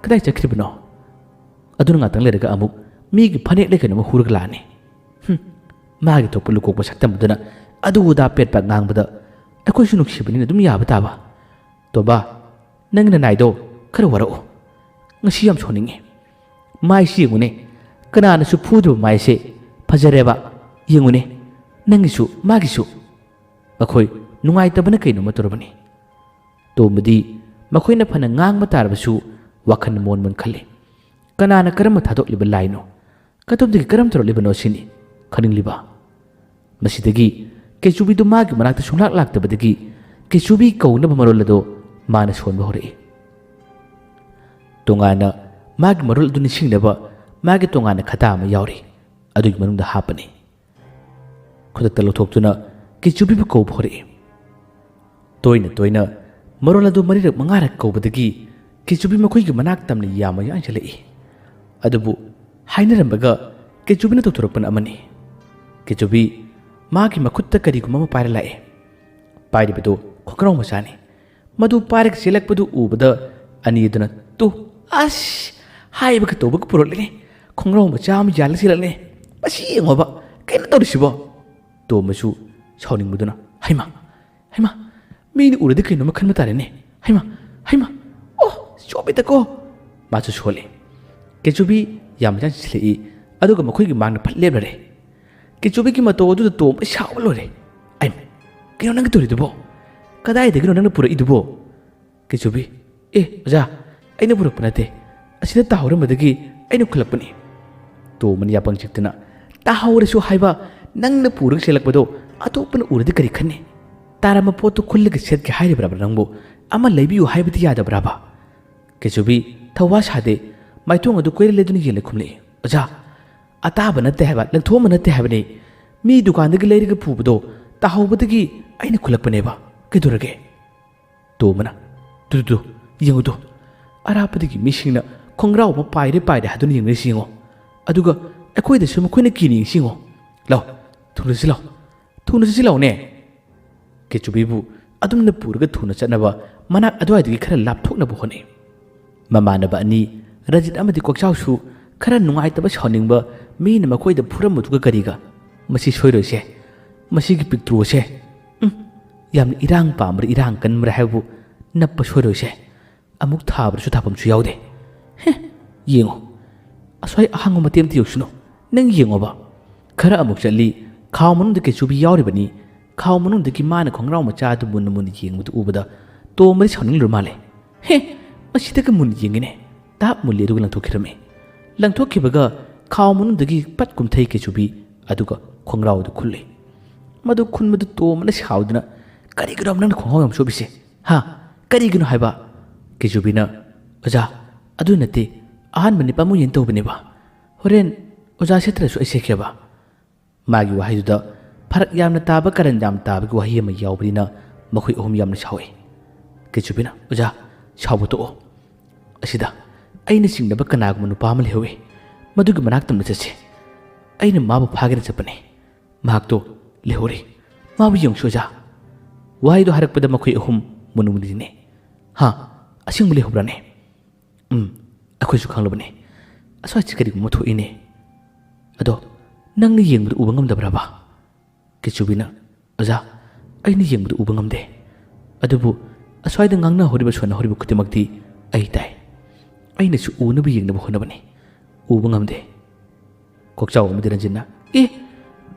kadai chakhribno aduna ngatang lerega amuk मीगी फनेक लेकनो हुरग लाने मागी थोप लुकोक saktamduna adu uda pet pa ngangbada अखोयसु नुक्सिबनि अदुम याबा ताबा तोबा नंगना नाइदो खर वरो ngasi yam soninge mai si ngune kana na su phudu mai se fajareba yengune nangisu magisu akhoi nungai tabana kaino matorabani to mudi makhoi na phana ngang matarbasu wakhan mon khale kana na karam thadok liba laino katom digi karam toro liba no sini khaning liba masidagi kechubi du magi manakta sunglak laktabadagi kechubi kauna bamarolado mana sonba hore tongana magi marul du nisingnaba magi tongana khata ma yauri adugi manungda hapani khudakta lothokuna kechubi bu ko hore toina marol adu marirak mangara kaubadagi kechubi makhoi gi manak tamni yama yanjalei adubu hainarambaga kechubi na tothorokpan amani kechubi magi makhutta kariguma ma paira lae pairibado khokraw masani madu parik selakpadu ubada aniduna tu as haibaga tobaga purolene khongraw macham yal silane basi ngoba kaina torisibo to masu sauning muduna haima mini uradi kaino makhan matarene haima oh chobita ko machu chole kechubi yamjan silei aduga makhoi gi mangna phalleblare kechubi gi mato odu to shawlore ai kaino nang toridubo kadai de nang pura idubo kechubi oja aina pura panate asida tahawra madagi aina khulapani to man yapang chiktuna tahawra su haiba nangna puruk selakpado atopana uradi kari khanne tarama potu khullega set ge haire braba nangbo ama leibiu haibati yada braba kechubi thawa sade maithong adu koire leduni yele khumle oja ataba natte haiba langthoma natte haibani mi dukan dagi leiriga pubado tahawbadagi aina khulakpane ba kedurage to mana ꯇꯨ ꯌꯦꯡꯉꯨꯗꯣ ꯑꯔꯥꯞꯄꯗꯒꯤ ꯃꯤꯁꯤꯡꯅ ꯈꯣꯡꯒ꯭ꯔꯥꯎ ꯑꯃ ꯄꯥꯏꯔꯦ ꯍꯥꯏꯗꯨꯅ ꯌꯦꯡꯅꯔꯤꯁꯤ ꯌꯦꯡꯉꯣ ꯑꯗꯨꯒ ꯑꯩꯈꯣꯏꯗꯁꯨ ꯃꯈꯣꯏꯅ ꯀꯤꯅ ꯌꯦꯡꯁꯤ ꯌꯦꯡꯉꯣ ꯂꯥꯎ ꯊꯨꯅ ꯆꯠꯁꯤ ꯂꯥꯎꯅꯦ ꯀꯦꯆꯨꯕꯤꯕꯨ ꯑꯗꯨꯝꯅ ꯄꯨꯔꯒ ꯊꯨꯅ ꯆꯠꯅꯕ ꯃꯅꯥꯛ ꯑꯗꯨꯋꯥꯏꯗꯒꯤ ꯈꯔ ꯂꯥꯞꯊꯣꯛꯅꯕ ꯍꯣꯠꯅꯩ ꯃꯃꯥꯟꯅꯕ ꯑꯅꯤ ꯔꯟꯖꯤꯠ ꯑꯃꯗꯤ ꯀꯣꯛꯆꯥꯎꯁꯨ ꯈꯔ ꯅꯨꯡꯉꯥꯏꯇꯕ ꯁꯥꯎꯅꯤꯡꯕ ꯃꯤꯅ ꯃꯈꯣꯏꯗ ꯐꯨꯔꯝꯕꯗꯨꯒ ꯀꯔꯤꯒ ꯃꯁꯤ ꯁꯣꯏꯔꯣꯏꯁꯦ ꯃꯁꯤꯒꯤ ꯄꯤꯛꯇ꯭ꯔꯨ ꯑꯁꯦ ꯌꯥꯝꯅ ꯏꯔꯥꯡ ꯄꯥꯝꯕ꯭ꯔꯥ ꯏꯔꯥꯡ ꯀꯟꯕ꯭ꯔꯥ ꯍꯥꯏꯕꯕꯨ ꯅꯞꯄ ꯁꯣꯏꯔꯣꯏꯁꯦ ꯑꯃꯨꯛ ꯊꯥꯕ꯭ꯔꯁꯨ ꯊꯥꯐꯝꯁꯨ ꯌꯥꯎꯗꯦ ꯌꯦꯡꯉꯣ ꯑꯁ꯭ꯋꯥꯏ ꯑꯍꯥꯡꯕ ꯃꯇꯦꯝ ꯑꯃꯇ ꯌꯧꯁꯅꯨ ꯅꯪ ꯌꯦꯡꯉꯣꯕ ꯈꯔ ꯑꯃꯨꯛ ꯆꯠꯂꯤ ꯈꯥꯎ ꯃꯅꯨꯡꯗ ꯀꯦꯆꯨꯕꯤ ꯌꯥꯎꯔꯤꯕꯅꯤ ꯈꯥꯎ ꯃꯅꯨꯡꯗꯒꯤ ꯃꯥꯅ ꯈꯣꯡꯒ꯭ꯔꯥꯎ ꯃꯆꯥ ꯑꯗꯨ ꯃꯨꯟꯅ ꯌꯦꯡꯕꯗꯨ ꯎꯕꯗ ꯇꯣꯝꯕꯗꯤ ꯁꯥꯎꯅꯤꯡꯂꯨꯔ ꯃꯥꯜꯂꯦ ꯃꯁꯤꯗꯒ ꯃꯨꯟꯅ ꯌꯦꯡꯉꯤꯅꯦ ꯇꯥꯞ ꯃꯨꯜꯂꯤ ꯑꯗꯨꯒ ꯂꯪꯊꯣꯛꯈꯤꯔꯝꯃꯤ ꯂꯪꯊꯣꯛꯈꯤꯕꯒ ꯈꯥꯎ ꯃꯅꯨꯡꯗꯒꯤ ꯄꯠ ꯀꯨꯝꯊꯩ ꯀꯦꯆꯨꯕꯤ ꯑꯗꯨꯒ ꯈꯣꯡꯒ꯭ꯔꯥꯎꯗꯨ ꯈꯨꯜꯂꯤ ꯃꯗꯨ ꯈꯨꯟꯕꯗꯨ ꯇꯣꯝꯕꯅ ꯁꯥꯎꯗꯨꯅ ꯀꯔꯤꯒꯤꯅꯣ ꯅꯪꯅ ꯈꯣꯡꯒ꯭ꯔꯥꯎ ꯌꯥꯝ ꯁꯣꯏꯕꯤꯁꯦ ꯀꯔꯤꯒꯤꯅꯣ ꯍꯥꯏꯕ ꯀꯦꯆꯨꯕꯤꯅ ꯑꯣꯖꯥ ꯑꯗꯨ ꯅꯠꯇꯦ ꯑꯍꯥꯟꯕ ꯄꯥꯃꯨ ꯌꯦꯟ ꯇꯧꯕꯅꯦꯕ ꯍꯣꯔꯦꯟ ꯑꯣꯖꯥ ꯁꯦꯠꯇ꯭ꯔꯁꯨ ꯑꯩ ꯁꯦꯠꯀꯦꯕ ꯃꯥꯒꯤ ꯋꯥꯍꯩꯗꯨꯗ ꯐꯔꯛ ꯌꯥꯝꯅ ꯇꯥꯕ ꯀꯔꯟ ꯌꯥꯝ ꯇꯥꯕꯒꯤ ꯋꯥꯍꯩ ꯑꯃ ꯌꯥꯎꯕꯅꯤꯅ ꯃꯈꯣꯏ ꯑꯍꯨꯝ ꯌꯥꯝꯅ ꯁꯥꯎꯏ ꯀꯦꯆꯨꯕꯤꯅ ꯑꯣꯖꯥ ꯁꯥꯎꯕ ꯇꯣꯛꯑꯣ ꯑꯁꯤꯗ ꯑꯩꯅ ꯆꯤꯡꯅꯕ ꯀꯅꯥꯒꯨꯝꯕ ꯅꯨꯄꯥ ꯑꯃ ꯂꯩꯍꯧꯏ ꯃꯗꯨꯒꯤ ꯃꯅꯥꯛꯇꯝꯅ ꯆꯠꯁꯤ ꯑꯩꯅ ꯃꯥꯕꯨ ꯐꯥꯒꯦꯅ ꯆꯠꯄꯅꯤ ꯃꯍꯥꯛꯇꯣ ꯂꯩꯍꯧꯔꯤ ꯃꯥꯕꯨ ꯌꯦꯡꯁꯨ ꯑꯣꯖꯥ ꯋꯥꯍꯩꯗꯣ ꯍꯥꯏꯔꯛꯄꯗ ꯃꯈꯣꯏ ꯑꯍꯨꯝ ꯃꯨꯟꯅꯤꯅꯦ ꯑꯁꯦꯡꯕ ꯂꯩꯍꯧꯕ꯭ꯔꯥꯅꯦ ꯑꯩꯈꯣꯏꯁꯨ ꯈꯪꯂꯕꯅꯤ ꯑꯁ꯭ꯋꯥꯏꯁꯤ ꯀꯔꯤꯒꯨꯝꯕ ꯊꯣꯛꯏꯅꯦ ꯑꯗꯣ ꯅꯪꯅ ꯌꯦꯡꯕꯗ ꯎꯕ ꯉꯝꯗꯕ꯭ꯔꯕ ꯀꯦꯆꯨꯕꯤꯅ ꯑꯣꯖꯥ ꯑꯩꯅ ꯌꯦꯡꯕꯗ ꯎꯕ ꯉꯝꯗꯦ ꯑꯗꯨꯕꯨ ꯑꯁ꯭ꯋꯥꯏꯗ ꯉꯥꯡꯅꯍꯧꯔꯤꯕ ꯁꯣꯟꯅꯍꯧꯔꯤꯕ ꯈꯨꯗꯤꯡꯃꯛꯇꯤ ꯑꯩ ꯇꯥꯏ ꯑꯩꯅꯁꯨ ꯎꯅꯕ ꯌꯦꯡꯅꯕ ꯍꯣꯠꯅꯕꯅꯤ ꯎꯕ ꯉꯝꯗꯦ ꯀꯣꯛꯆꯥꯎ ꯑꯃꯗꯤ ꯔꯟꯖꯤꯠꯅ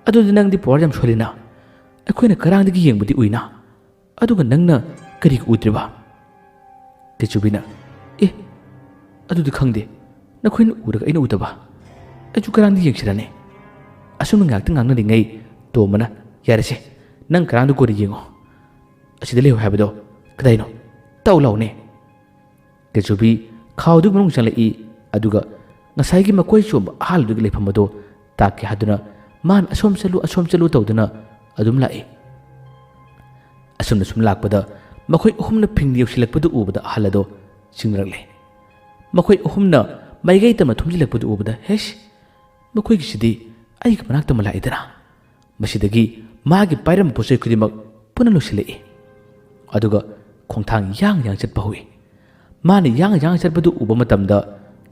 ꯑꯗꯨꯗꯤ ꯅꯪꯗꯤ ꯄꯋꯥꯔ ꯌꯥꯝ ꯁꯣꯜꯂꯤꯅ ꯑꯩꯈꯣꯏꯅ ꯀꯔꯥꯡꯗꯒꯤ ꯌꯦꯡꯕꯗꯤ ꯎꯏꯅ ꯑꯗꯨꯒ ꯅꯪꯅ ꯀꯔꯤꯒꯤ ꯎꯗ꯭ꯔꯤꯕ ꯀꯦꯆꯨꯕꯤꯅ ꯑꯗꯨꯗꯤ ꯈꯪꯗꯦ ꯅꯈꯣꯏꯅ ꯎꯔꯒ ꯑꯩꯅ ꯎꯗꯕ ꯑꯩꯁꯨ ꯀꯔꯥꯡꯗ ꯌꯦꯡꯁꯤꯔꯅꯦ ꯑꯁꯨꯝꯅ ꯉꯥꯛꯇꯪ ꯉꯥꯡꯅꯔꯤꯉꯩ ꯇꯣꯝꯕꯅ ꯌꯥꯔꯁꯦ ꯅꯪ ꯀꯔꯥꯡꯗ ꯀꯣꯏꯅ ꯌꯦꯡꯉꯣ ꯑꯁꯤꯗ ꯂꯩꯍꯧ ꯍꯥꯏꯕꯗꯣ ꯀꯗꯥꯏꯅꯣ ꯇꯧ ꯂꯥꯎꯅꯦ ꯀꯦꯆꯨꯕꯤ ꯈꯥꯎꯗꯨꯒꯤ ꯃꯅꯨꯡ ꯆꯪꯂꯛꯏ ꯑꯗꯨꯒ ꯉꯁꯥꯏꯒꯤ ꯃꯀꯣꯏ ꯆꯣꯝꯕ ꯑꯍꯥꯟꯕꯗꯨꯒꯤ ꯂꯩꯐꯝ ꯑꯗꯣ ꯇꯥꯛꯀꯦ ꯍꯥꯏꯗꯨꯅ ꯃꯥꯅ ꯑꯁꯣꯝ ꯆꯠꯂꯨ ꯇꯧꯗꯨꯅ ꯑꯗꯨꯝ ꯂꯥꯛꯏ ꯑꯁꯨꯝꯅ ꯁꯨꯝ ꯂꯥꯛꯄꯗ ꯃꯈꯣꯏ ꯑꯍꯨꯝꯅ ꯐꯤꯡꯅ ꯌꯧꯁꯤꯜꯂꯛꯄꯗꯨ ꯎꯕꯗ ꯑꯍꯜ ꯑꯗꯣ ꯆꯤꯡꯅꯔꯛꯂꯦ ꯃꯈꯣꯏ ꯑꯍꯨꯝꯅ ꯃꯥꯏꯀꯩ ꯇꯝꯅ ꯊꯨꯝꯖꯤꯜꯂꯛꯄꯗꯨ ꯎꯕꯗ ꯃꯈꯣꯏꯒꯤꯁꯤꯗꯤ ꯑꯩꯒꯤ ꯃꯅꯥꯛꯇ ꯂꯥꯛꯏꯗꯅ ꯃꯁꯤꯗꯒꯤ ꯃꯥꯒꯤ ꯄꯥꯏꯔꯝꯕ ꯄꯣꯠꯆꯩ ꯈꯨꯗꯤꯡꯃꯛ ꯄꯨꯟꯅ ꯂꯣꯏꯁꯤꯜꯂꯛꯏ ꯑꯗꯨꯒ ꯈꯣꯡꯊꯥꯡ ꯌꯥꯡ ꯆꯠꯄ ꯍꯧꯏ ꯃꯥꯅ ꯌꯥꯡ ꯆꯠꯄꯗꯨ ꯎꯕ ꯃꯇꯝꯗ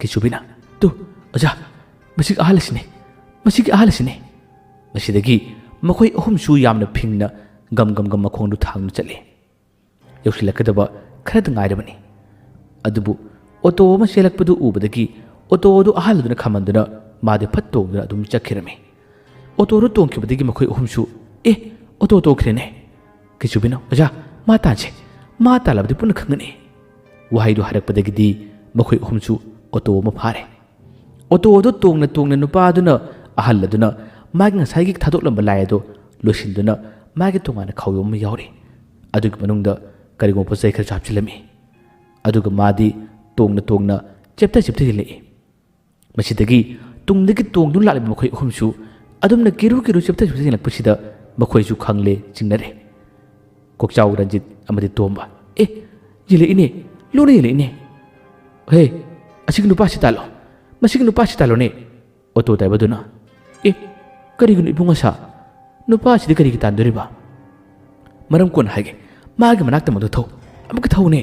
ꯀꯦꯆꯨꯕꯤꯅ ꯑꯣꯖꯥ ꯃꯁꯤꯒꯤ ꯑꯍꯜ ꯑꯁꯤꯅꯤ ꯃꯁꯤꯗꯒꯤ ꯃꯈꯣꯏ ꯑꯍꯨꯝꯁꯨ ꯌꯥꯝꯅ ꯐꯤꯡꯅ ꯒꯝ ꯃꯈꯣꯡꯗꯨ ꯊꯥꯡꯅ ꯆꯠꯂꯤ ꯌꯧꯁꯤꯜꯂꯛꯀꯗꯕ ꯈꯔꯗ ꯉꯥꯏꯔꯕꯅꯤ ꯑꯗꯨꯕꯨ ꯑꯣꯇꯣ ꯑꯃ ꯆꯦꯜꯂꯛꯄꯗꯨ ꯎꯕꯗꯒꯤ ꯑꯣꯇꯣ ꯑꯗꯨ ꯑꯍꯜ ꯑꯗꯨꯅ ꯈꯥꯝꯃꯟꯗꯨꯅ ꯃꯥꯗꯤ ꯐꯠ ꯇꯣꯡꯗꯨꯅ ꯑꯗꯨꯝ ꯆꯠꯈꯤꯔꯝꯃꯤ ꯑꯣꯇꯣꯗꯨ ꯇꯣꯡꯈꯤꯕꯗꯒꯤ ꯃꯈꯣꯏ ꯑꯍꯨꯝꯁꯨ ꯑꯣꯇꯣ ꯇꯣꯡꯈ꯭ꯔꯦꯅꯦ ꯀꯦꯆꯨꯕꯤꯅ ꯑꯣꯖꯥ ꯃꯥ ꯇꯥꯟꯁꯦ ꯃꯥ ꯇꯥꯜꯂꯕꯗꯤ ꯄꯨꯟꯅ ꯈꯪꯒꯅꯤ ꯋꯥꯍꯩꯗꯨ ꯍꯥꯏꯔꯛꯄꯗꯒꯤꯗꯤ ꯃꯈꯣꯏ ꯑꯍꯨꯝꯁꯨ ꯑꯣꯇꯣ ꯑꯃ ꯐꯥꯔꯦ ꯑꯣꯇꯣ ꯑꯗꯨ ꯇꯣꯡꯅ ꯅꯨꯄꯥꯗꯨꯅ ꯑꯍꯜ ꯑꯗꯨꯅ ꯃꯥꯒꯤ ꯉꯁꯥꯏꯒꯤ ꯊꯥꯗꯣꯛꯂꯝꯕ ꯂꯥꯏ ꯑꯗꯨ ꯂꯣꯏꯁꯤꯟꯗꯨꯅ ꯃꯥꯒꯤ ꯇꯣꯉꯥꯟꯅ ꯈꯥꯎꯌꯣꯝ ꯑꯃ ꯌꯥꯎꯔꯤ ꯑꯗꯨꯒꯤ ꯃꯅꯨꯡꯗ ꯀꯔꯤꯒꯨꯝꯕ ꯄꯣꯠ ꯆꯩ ꯈꯔꯁꯨ ꯍꯥꯞꯆꯤꯜꯂꯝꯃꯤ ꯑꯗꯨꯒ ꯃꯥꯗꯤ ꯇꯣꯡꯅ ꯆꯦꯞꯇ ꯌꯦꯡꯂꯛꯏ ꯃꯁꯤꯗꯒꯤ ꯇꯨꯡꯗꯒꯤ ꯇꯣꯡꯗꯨꯅ ꯂꯥꯛꯂꯤꯕ ꯃꯈꯣꯏ ꯑꯍꯨꯝꯁꯨ ꯑꯗꯨꯝꯅ ꯀꯤꯔꯨ ꯆꯦꯞꯇ ꯌꯦꯡꯂꯛꯄꯁꯤꯗ ꯃꯈꯣꯏꯁꯨ ꯈꯪꯂꯦ ꯆꯤꯡꯅꯔꯦ ꯀꯣꯛꯆꯥꯎ ꯔꯟꯖꯤꯠ ꯑꯃꯗꯤ ꯇꯣꯝꯕ ꯌꯦꯡꯂꯛꯏꯅꯦ ꯂꯣꯟꯅ ꯌꯦꯡꯂꯛꯏꯅꯦ ꯃꯁꯤꯒꯤ ꯅꯨꯄꯥꯁꯤ ꯇꯥꯜꯂꯣꯅꯦ ꯑꯣꯇꯣ ꯗ꯭ꯔꯥꯏꯚꯔꯗꯨꯅ ꯀꯔꯤꯒꯤꯅꯣ ꯏꯕꯨꯡ ꯑꯁꯥ ꯅꯨꯄꯥꯁꯤꯗꯤ ꯀꯔꯤꯒꯤ ꯇꯥꯟꯗꯣꯔꯤꯕ ꯃꯔꯝ ꯀꯣꯟꯅ ꯍꯥꯏꯒꯦ ꯃꯥꯒꯤ ꯃꯅꯥꯛꯇꯝꯕꯗꯨ ꯑꯃꯨꯛꯀ ꯊꯧꯅꯦ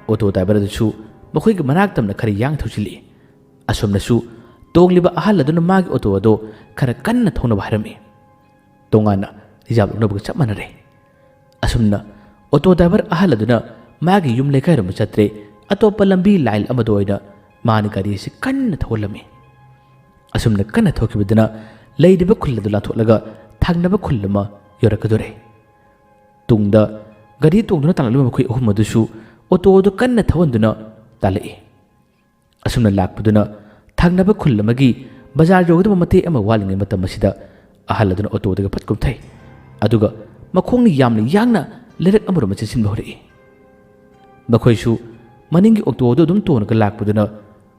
ꯑꯣꯇꯣ ꯗ꯭ꯔꯥꯏꯚꯔ ꯑꯗꯨꯁꯨ ꯃꯈꯣꯏꯒꯤ ꯃꯅꯥꯛꯇꯝꯅ ꯈꯔ ꯌꯥꯡ ꯊꯧꯖꯤꯜꯂꯤ ꯑꯁꯣꯝꯅꯁꯨ ꯇꯣꯡꯂꯤꯕ ꯑꯍꯜ ꯑꯗꯨꯅ ꯃꯥꯒꯤ ꯑꯣꯇꯣ ꯑꯗꯣ ꯈꯔ ꯀꯟꯅ ꯊꯧꯅꯕ ꯍꯥꯏꯔꯝꯃꯤ ꯇꯣꯉꯥꯟꯅ ꯔꯤꯖꯥꯕ ꯂꯧꯅꯕꯒ ꯆꯞ ꯃꯥꯟꯅꯔꯦ ꯑꯁꯨꯝꯅ ꯑꯣꯇꯣ ꯗ꯭ꯔꯥꯏꯚꯔ ꯑꯍꯜ ꯑꯗꯨꯅ ꯃꯥꯒꯤ ꯌꯨꯝ ꯂꯩꯀꯥꯏꯔꯣꯝꯗ ꯆꯠꯇ꯭ꯔꯦ ꯑꯇꯣꯞꯄ ꯂꯝꯕꯤ ꯂꯥꯏꯟ ꯑꯃꯗ ꯑꯣꯏꯅ ꯃꯥꯅ ꯒꯥꯔꯤ ꯑꯁꯤ ꯀꯟꯅ ꯊꯧꯍꯜꯂꯝꯃꯤ ꯑꯁꯨꯝꯅ ꯀꯟꯅ ꯊꯧꯈꯤꯕꯗꯨꯅ ꯂꯩꯔꯤꯕ ꯈꯨꯜ ꯑꯗꯨ ꯂꯥꯟꯊꯣꯛꯂꯒ ꯊꯪꯅꯕ ꯈꯨꯜ ꯑꯃ ꯌꯧꯔꯛꯀꯗꯣꯔꯦ ꯇꯨꯡꯗ ꯒꯥꯔꯤ ꯇꯣꯡꯗꯨꯅ ꯇꯥꯜꯂꯛꯂꯤꯕ ꯃꯈꯣꯏ ꯑꯍꯨꯝ ꯑꯗꯨꯁꯨ ꯑꯣꯇꯣ ꯑꯗꯨ ꯀꯟꯅ ꯊꯧꯍꯟꯗꯨꯅ ꯇꯥꯜꯂꯛꯏ ꯑꯁꯨꯝꯅ ꯂꯥꯛꯄꯗꯨꯅ ꯊꯪꯅꯕ ꯈꯨꯜ ꯑꯃꯒꯤ ꯕꯖꯥꯔ ꯌꯧꯒꯗꯕ ꯃꯇꯦꯛ ꯑꯃ ꯋꯥꯠꯂꯤꯉꯩ ꯃꯇꯝ ꯑꯁꯤꯗ ꯑꯍꯜ ꯑꯗꯨꯅ ꯑꯣꯇꯣꯗꯒꯤ ꯐꯠ ꯀꯨꯝꯊꯩ ꯑꯗꯨꯒ ꯃꯈꯣꯡꯅ ꯌꯥꯝꯅ ꯌꯥꯡꯅ ꯂꯩꯔꯛ ꯑꯃꯔꯣꯝ ꯆꯦꯟꯁꯤꯟꯕ ꯍꯧꯔꯛꯏ ꯃꯈꯣꯏꯁꯨ ꯃꯅꯤꯡꯒꯤ ꯑꯣꯇꯣ ꯑꯗꯨ ꯑꯗꯨꯝ ꯇꯣꯡꯉꯒ ꯂꯥꯛꯄꯗꯨꯅ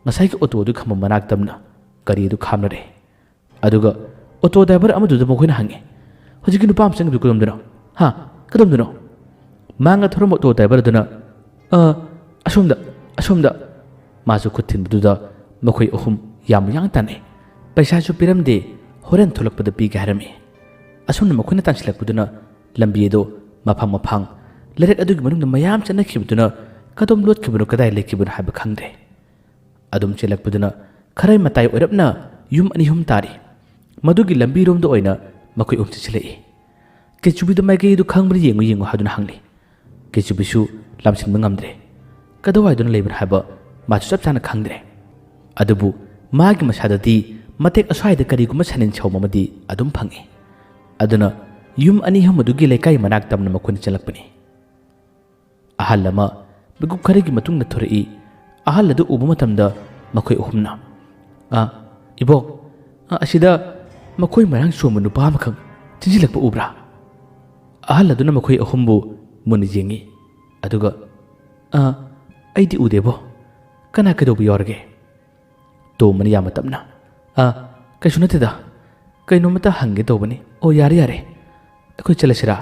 ꯉꯁꯥꯏꯒꯤ ꯑꯣꯇꯣ ꯑꯗꯨ ꯈꯝꯕ ꯃꯅꯥꯛꯇꯝꯅ ꯒꯥꯔꯤ ꯑꯗꯨ ꯈꯥꯝꯅꯔꯦ ꯑꯗꯨꯒ ꯑꯣꯇꯣ ꯗ꯭ꯔꯥꯏꯚꯔ ꯑꯃꯗꯨꯗ ꯃꯈꯣꯏꯅ ꯍꯪꯉꯤ ꯍꯧꯖꯤꯛꯀꯤ ꯅꯨꯄꯥ ꯑꯃ ꯆꯪꯉꯤꯕꯗꯨ ꯀꯗꯣꯝꯗꯅꯣ ꯀꯗꯣꯝꯗꯅꯣ ꯃꯥꯡꯉ ꯊꯧꯔꯝꯕ ꯑꯣꯇꯣ ꯗ꯭ꯔꯥꯏꯚꯔ ꯑꯗꯨꯅ ꯑꯁꯣꯝꯗ ꯃꯥꯁꯨ ꯈꯨꯠ ꯊꯤꯟꯕꯗꯨꯗ ꯃꯈꯣꯏ ꯑꯍꯨꯝ ꯌꯥꯝ ꯌꯥꯡ ꯇꯥꯟꯅꯩ ꯄꯩꯁꯥꯁꯨ ꯄꯤꯔꯝꯗꯦ ꯍꯣꯔꯦꯟ ꯊꯣꯛꯂꯛꯄꯗ ꯄꯤꯒꯦ ꯍꯥꯏꯔꯝꯃꯤ ꯑꯁꯣꯝꯅ ꯃꯈꯣꯏꯅ ꯇꯥꯟꯁꯤꯜꯂꯛꯄꯗꯨꯅ ꯂꯝꯕꯤ ꯑꯗꯨ ꯃꯐꯥꯡ ꯂꯩꯔꯛ ꯑꯗꯨꯒꯤ ꯃꯅꯨꯡꯗ ꯃꯌꯥꯝ ꯆꯠꯅꯈꯤꯕꯗꯨꯅ ꯀꯗꯣꯝ ꯂꯣꯠꯈꯤꯕꯅꯣ ꯀꯗꯥꯏ ꯂꯩꯈꯤꯕꯅꯣ ꯍꯥꯏꯕ ꯈꯪꯗ꯭ꯔꯦ ꯑꯗꯨꯝ ꯆꯦꯜꯂꯛꯄꯗꯨꯅ ꯈꯔ ꯃꯇꯥꯏ ꯑꯣꯏꯔꯞꯅ ꯌꯨꯝ ꯑꯅꯤ ꯑꯍꯨꯝ ꯇꯥꯔꯤ ꯃꯗꯨꯒꯤ ꯂꯝꯕꯤꯔꯣꯝꯗ ꯑꯣꯏꯅ ꯃꯈꯣꯏ ꯑꯍꯨꯝ ꯆꯠꯁꯤꯜꯂꯛꯏ ꯀꯦꯆꯨꯕꯤꯗ ꯃꯥꯏꯀꯩꯗꯨ ꯈꯪꯕ꯭ꯔꯥ ꯌꯦꯡꯉꯨ ꯍꯥꯏꯗꯨꯅ ꯍꯪꯂꯤ ꯀꯦꯆꯨꯕꯤꯁꯨ ꯂꯥꯝꯁꯤꯟꯕ ꯉꯝꯗ꯭ꯔꯦ ꯀꯗꯥꯏꯋꯥꯏꯗꯨꯅ ꯂꯩꯕꯅꯣ ꯍꯥꯏꯕ ꯃꯥꯁꯨ ꯆꯞ ꯆꯥꯅ ꯈꯪꯗ꯭ꯔꯦ ꯑꯗꯨꯕꯨ ꯃꯥꯒꯤ ꯃꯁꯥꯗꯗꯤ ꯃꯇꯦꯛ ꯑꯁ꯭ꯋꯥꯏꯗ ꯀꯔꯤꯒꯨꯝꯕ ꯁꯟꯅꯤꯟ ꯁꯧꯝ ꯑꯃꯗꯤ ꯑꯗꯨꯝ ꯐꯪꯏ ꯑꯗꯨꯅ ꯌꯨꯝ ꯑꯅꯤ ꯑꯍꯨꯝ ꯑꯗꯨꯒꯤ ꯂꯩꯀꯥꯏ ꯃꯅꯥꯛ ꯇꯝꯅ ꯃꯈꯣꯏꯅ ꯆꯠꯂꯛꯄꯅꯤ ꯑꯍꯜ ꯑꯃ ꯃꯤꯀꯨꯞ ꯈꯔꯒꯤ ꯃꯇꯨꯡꯗ ꯊꯣꯔꯛꯏ ꯑꯍꯜ ꯑꯗꯨ ꯎꯕ ꯃꯇꯝꯗ ꯃꯈꯣꯏ ꯑꯍꯨꯝꯅ ꯏꯕꯣꯛ ꯑꯁꯤꯗ ꯃꯈꯣꯏ ꯃꯔꯥꯡ ꯆꯣꯡꯕ ꯅꯨꯄꯥ ꯑꯃꯈꯛ ꯆꯦꯟꯁꯤꯜꯂꯛꯄ ꯎꯕ꯭ꯔꯥ ꯑꯍꯜ ꯑꯗꯨꯅ ꯃꯈꯣꯏ ꯑꯍꯨꯝꯕꯨ ꯃꯨꯟꯅ ꯌꯦꯡꯉꯤ ꯑꯗꯨꯒ ꯑꯩꯗꯤ ꯎꯗꯦꯕꯣ ꯀꯅꯥ ꯀꯩꯗꯧꯕ ꯌꯥꯎꯔꯒꯦ ꯇꯣꯝꯕꯅ ꯌꯥꯝꯅ ꯇꯞꯅ ꯀꯩꯁꯨ ꯅꯠꯇꯦꯗ ꯀꯩꯅꯣꯝꯃꯇ ꯍꯪꯒꯦ ꯇꯧꯕꯅꯤ ꯑꯣ ꯌꯥꯔꯦ ꯑꯩꯈꯣꯏ ꯆꯠꯂꯁꯤꯔꯥ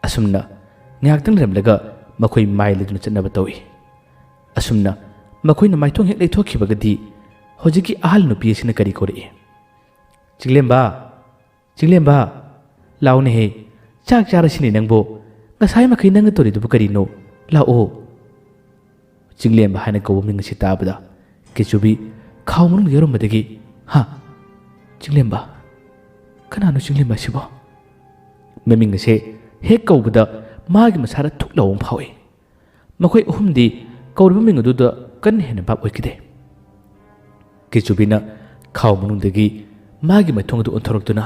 ꯑꯁꯨꯝꯅ ꯉꯥꯏꯍꯥꯛꯇꯪ ꯂꯩꯔꯝꯂꯒ ꯃꯈꯣꯏ ꯃꯥꯏ ꯂꯩꯗꯨꯅ ꯆꯠꯅꯕ ꯇꯧꯏ ꯑꯁꯨꯝꯅ ꯃꯈꯣꯏꯅ ꯃꯥꯏꯊꯣꯡ ꯍꯦꯛ ꯂꯩꯊꯣꯛꯈꯤꯕꯒꯗꯤ ꯍꯧꯖꯤꯛꯀꯤ ꯑꯍꯜ ꯅꯨꯄꯤ ꯑꯁꯤꯅ ꯀꯔꯤ ꯀꯧꯔꯛꯏ ꯆꯤꯡꯂꯦꯝꯕ ꯂꯥꯎꯅꯦꯍꯦ ꯆꯥꯛ ꯆꯥꯔꯁꯤꯅꯦ ꯅꯪꯕꯣ ꯉꯁꯥꯏ ꯃꯈꯩ ꯅꯪꯅ ꯇꯧꯔꯤꯗꯨꯕꯨ ꯀꯔꯤꯅꯣ ꯂꯥꯛꯑꯣ ꯆꯤꯡꯂꯦꯝꯕ ꯍꯥꯏꯅ ꯀꯧꯕ ꯃꯤꯡ ꯑꯁꯤ ꯇꯥꯕꯗ ꯀꯦꯆꯨꯕꯤ ꯈꯥꯎ ꯃꯅꯨꯡꯗ ꯌꯥꯎꯔꯝꯕꯗꯒꯤ ꯆꯤꯡꯂꯦꯝꯕ ꯀꯅꯥꯅꯣ ꯆꯤꯡꯂꯦꯝꯕ ꯑꯁꯤꯕꯣ ꯃꯃꯤꯡ ꯑꯁꯦ ꯍꯦꯛ ꯀꯧꯕꯗ ꯃꯥꯒꯤ ꯃꯁꯥꯗ ꯊꯨꯛ ꯂꯥꯎꯕ ꯑꯃ ꯐꯥꯎꯏ ꯃꯈꯣꯏ ꯑꯍꯨꯝꯗꯤ ꯀꯧꯔꯤꯕ ꯃꯤꯡ ꯑꯗꯨꯗ ꯀꯟꯅ ꯍꯦꯟꯅ ꯚꯥꯞ ꯑꯣꯏꯈꯤꯗꯦ ꯀꯦꯆꯨꯕꯤꯅ ꯈꯥꯎ ꯃꯅꯨꯡꯗꯒꯤ ꯃꯥꯒꯤ ꯃꯊꯣꯡ ꯑꯗꯨ ꯑꯣꯟꯊꯣꯔꯛꯇꯨꯅ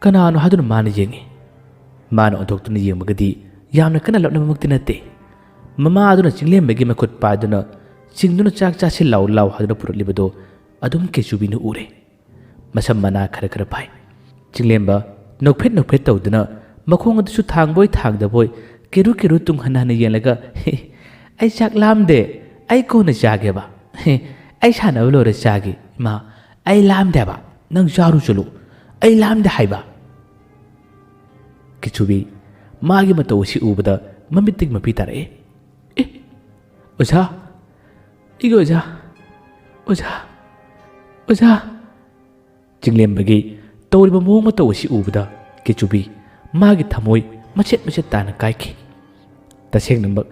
ꯀꯅꯥꯅꯣ ꯍꯥꯏꯗꯨꯅ ꯃꯥꯅ ꯌꯦꯡꯉꯤ ꯃꯥꯅ ꯑꯣꯟꯊꯣꯛꯇꯨꯅ ꯌꯦꯡꯕꯒꯗꯤ ꯌꯥꯝꯅ ꯀꯟꯅ ꯂꯥꯞꯅꯕꯃꯛꯇꯤ ꯅꯠꯇꯦ ꯃꯃꯥ ꯑꯗꯨꯅ ꯆꯤꯡꯂꯦꯝꯕꯒꯤ ꯃꯈꯨꯠ ꯄꯥꯏꯗꯨꯅ ꯆꯤꯡꯗꯨꯅ ꯆꯥꯛ ꯆꯥꯁꯤ ꯂꯥꯎ ꯍꯥꯏꯗꯨꯅ ꯄꯨꯔꯛꯂꯤꯕꯗꯣ ꯑꯗꯨꯝ ꯀꯦꯆꯨꯕꯤꯅ ꯎꯔꯦ ꯃꯁꯝ ꯃꯅꯥ ꯈꯔ ꯄꯥꯏ ꯆꯤꯡꯂꯦꯝꯕ ꯅꯣꯛꯐꯦꯠ ꯇꯧꯗꯨꯅ ꯃꯈꯣꯡ ꯑꯗꯨꯁꯨ ꯊꯥꯡꯕꯣꯏ ꯊꯥꯡꯗꯕꯣꯏ ꯀꯦꯔꯨ ꯇꯨꯡ ꯍꯟꯅ ꯌꯦꯡꯂꯒ ꯑꯩ ꯆꯥꯛ ꯂꯥꯝꯗꯦ ꯑꯩ ꯀꯣꯟꯅ ꯆꯥꯒꯦꯕ ꯑꯩ ꯁꯥꯟꯅꯕ ꯂꯣꯏꯔ ꯆꯥꯒꯦ ꯏꯃꯥ ꯑꯩ ꯂꯥꯝꯗꯦ ꯍꯥꯏꯕ ꯅꯪ ꯆꯥꯔꯨ ꯆꯠꯂꯨ ꯑꯩ ꯂꯥꯝꯗꯦ ꯍꯥꯏꯕ ꯀꯦꯆꯨꯕꯤ ꯃꯥꯒꯤ ꯃꯇꯧ ꯑꯁꯤ ꯎꯕꯗ ꯃꯃꯤꯠꯇꯒꯤ ꯃꯄꯤ ꯇꯥꯔꯛꯏ ꯑꯣꯖꯥ ꯑꯩꯒꯤ ꯑꯣꯖꯥ ꯆꯤꯡꯂꯦꯝꯕꯒꯤ ꯇꯧꯔꯤꯕ ꯃꯑꯣꯡ ꯃꯇꯧ ꯑꯁꯤ ꯎꯕꯗ ꯀꯦꯆꯨꯕꯤ ꯃꯥꯒꯤ ꯊꯃꯣꯏ ꯃꯆꯦꯠ ꯇꯥꯅ ꯀꯥꯏꯈꯤ ꯇꯁꯦꯡꯅꯃꯛ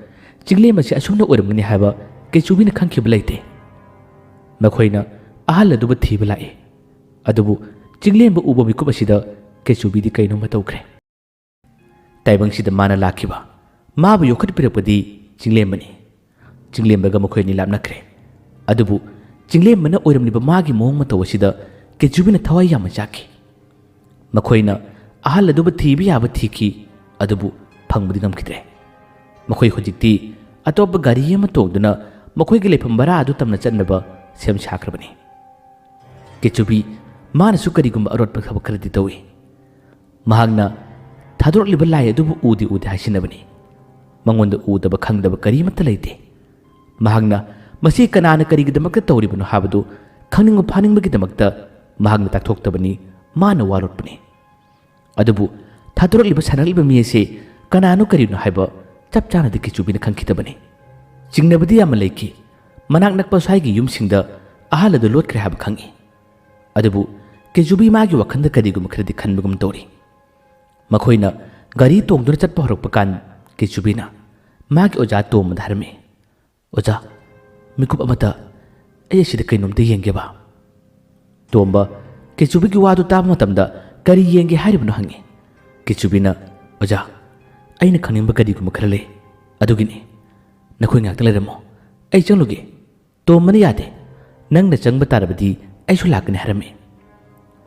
ꯆꯤꯡꯂꯦꯝꯕ ꯑꯁꯤ ꯑꯁꯨꯝꯅ ꯑꯣꯏꯔꯝꯒꯅꯤ ꯍꯥꯏꯕ ꯀꯦꯆꯨꯕꯤꯅ ꯈꯪꯈꯤꯕ ꯂꯩꯇꯦ ꯃꯈꯣꯏꯅ ꯑꯍꯜ ꯑꯗꯨꯕꯨ ꯊꯤꯕ ꯂꯥꯛꯏ ꯑꯗꯨꯕꯨ ꯆꯤꯡꯂꯦꯝꯕ ꯎꯕ ꯃꯤꯀꯨꯞ ꯑꯁꯤꯗ ꯀꯦꯆꯨꯕꯤꯗꯤ ꯀꯩꯅꯣꯝꯃ ꯇꯧꯈ꯭ꯔꯦ ꯇꯥꯏꯕꯪꯁꯤꯗ ꯃꯥꯅ ꯂꯥꯛꯈꯤꯕ ꯃꯥꯕꯨ ꯌꯣꯛꯈꯠꯄꯤꯔꯛꯄꯗꯤ ꯆꯤꯡꯂꯦꯝꯕꯅꯤ ꯆꯤꯡꯂꯦꯝꯕꯒ ꯃꯈꯣꯏ ꯑꯅꯤ ꯂꯥꯞꯅꯈ꯭ꯔꯦ ꯑꯗꯨꯕꯨ ꯆꯤꯡꯂꯦꯝꯕꯅ ꯑꯣꯏꯔꯝꯂꯤꯕ ꯃꯥꯒꯤ ꯃꯑꯣꯡ ꯃꯇꯧ ꯑꯁꯤꯗ ꯀꯦꯆꯨꯕꯤꯅ ꯊꯋꯥꯏ ꯌꯥꯝꯅ ꯆꯥꯛꯈꯤ ꯃꯈꯣꯏꯅ ꯑꯍꯜ ꯑꯗꯨꯕꯨ ꯊꯤꯕ ꯌꯥꯕ ꯊꯤꯈꯤ ꯑꯗꯨꯕꯨ ꯐꯪꯕꯗꯤ ꯉꯝꯈꯤꯗ꯭ꯔꯦ ꯃꯈꯣꯏ ꯍꯧꯖꯤꯛꯇꯤ ꯑꯇꯣꯞꯄ ꯒꯥꯔꯤ ꯑꯃ ꯇꯣꯡꯗꯨꯅ ꯃꯈꯣꯏꯒꯤ ꯂꯩꯐꯝ ꯕꯔꯥ ꯑꯗꯨ ꯇꯝꯅ ꯆꯠꯅꯕ ꯁꯦꯝ ꯁꯥꯈ꯭ꯔꯕꯅꯤ ꯀꯦꯆꯨꯕꯤ ꯃꯥꯅꯁꯨ ꯀꯔꯤꯒꯨꯝꯕ ꯑꯔꯣꯠꯄ ꯊꯕꯛ ꯈꯔꯗꯤ ꯇꯧꯏ ꯃꯍꯥꯛꯅ ꯊꯥꯗꯣꯔꯛꯂꯤꯕ ꯂꯥꯏ ꯑꯗꯨꯕꯨ ꯎꯗꯦ ꯍꯥꯏꯁꯤꯟꯅꯕꯅꯤ ꯃꯉꯣꯟꯗ ꯎꯗꯕ ꯈꯪꯗꯕ ꯀꯔꯤꯃꯠꯇ ꯂꯩꯇꯦ ꯃꯍꯥꯛꯅ ꯃꯁꯤ ꯀꯅꯥꯅ ꯀꯔꯤꯒꯤꯗꯃꯛꯇ ꯇꯧꯔꯤꯕꯅꯣ ꯍꯥꯏꯕꯗꯨ ꯈꯪꯅꯤꯡꯕ ꯐꯥꯅꯤꯡꯕꯒꯤꯗꯃꯛꯇ ꯃꯍꯥꯛꯅ ꯇꯥꯛꯊꯣꯛꯇꯕꯅꯤ ꯃꯥꯅ ꯋꯥꯔꯣꯠꯄꯅꯤ ꯑꯗꯨꯕꯨ ꯊꯥꯗꯣꯔꯛꯂꯤꯕ ꯁꯥꯟꯅꯔꯛꯂꯤꯕ ꯃꯤ ꯑꯁꯤ ꯀꯅꯥꯅꯣ ꯀꯔꯤꯅꯣ ꯍꯥꯏꯕ ꯆꯞ ꯆꯥꯅꯗꯤ ꯀꯦꯆꯨꯕꯤꯅ ꯈꯪꯈꯤꯗꯕꯅꯤ ꯆꯤꯡꯅꯕꯗꯤ ꯌꯥꯝꯅ ꯂꯩꯈꯤ ꯃꯅꯥꯛ ꯅꯛꯄ ꯁ꯭ꯋꯥꯏꯒꯤ ꯌꯨꯝꯁꯤꯡꯗ ꯑꯍꯜ ꯑꯗꯨ ꯂꯣꯠꯈ꯭ꯔꯦ ꯍꯥꯏꯕ ꯈꯪꯏ ꯑꯗꯨꯕꯨ ꯀꯦꯆꯨꯕꯤ ꯃꯥꯒꯤ ꯋꯥꯈꯜꯗ ꯀꯔꯤꯒꯨꯝꯕ ꯈꯔꯗꯤ ꯈꯟꯕꯒꯨꯝ ꯇꯧꯔꯤ ꯃꯈꯣꯏꯅ ꯒꯥꯔꯤ ꯇꯣꯡꯗꯨꯅ ꯆꯠꯄ ꯍꯧꯔꯛꯄ ꯀꯥꯟ ꯀꯦꯆꯨꯕꯤꯅ ꯃꯥꯒꯤ ꯑꯣꯖꯥ ꯇꯣꯝꯕꯗ ꯍꯥꯏꯔꯝꯃꯤ ꯑꯣꯖꯥ ꯃꯤꯀꯨꯞ ꯑꯃꯇ ꯑꯩ ꯑꯁꯤꯗ ꯀꯩꯅꯣꯝꯇ ꯌꯦꯡꯒꯦꯕ ꯇꯣꯝꯕ ꯀꯦꯆꯨꯕꯤꯒꯤ ꯋꯥꯗꯨ ꯇꯥꯕ ꯃꯇꯝꯗ ꯀꯔꯤ ꯌꯦꯡꯒꯦ ꯍꯥꯏꯔꯤꯕꯅꯣ ꯍꯪꯉꯤ ꯀꯦꯆꯨꯕꯤꯅ ꯑꯣꯖꯥ ꯑꯩꯅ ꯈꯪꯅꯤꯡꯕ ꯀꯔꯤꯒꯨꯝꯕ ꯈꯔ ꯂꯩ ꯑꯗꯨꯒꯤꯅꯤ ꯅꯈꯣꯏ ꯉꯥꯛꯇꯪ ꯂꯩꯔꯝꯃꯣ ꯑꯩ ꯆꯪꯂꯨꯒꯦ ꯇꯣꯝꯕꯅ ꯌꯥꯗꯦ ꯅꯪꯅ ꯆꯪꯕ ꯇꯥꯔꯕꯗꯤ ꯑꯩꯁꯨ ꯂꯥꯛꯀꯅꯤ ꯍꯥꯏꯔꯝꯃꯤ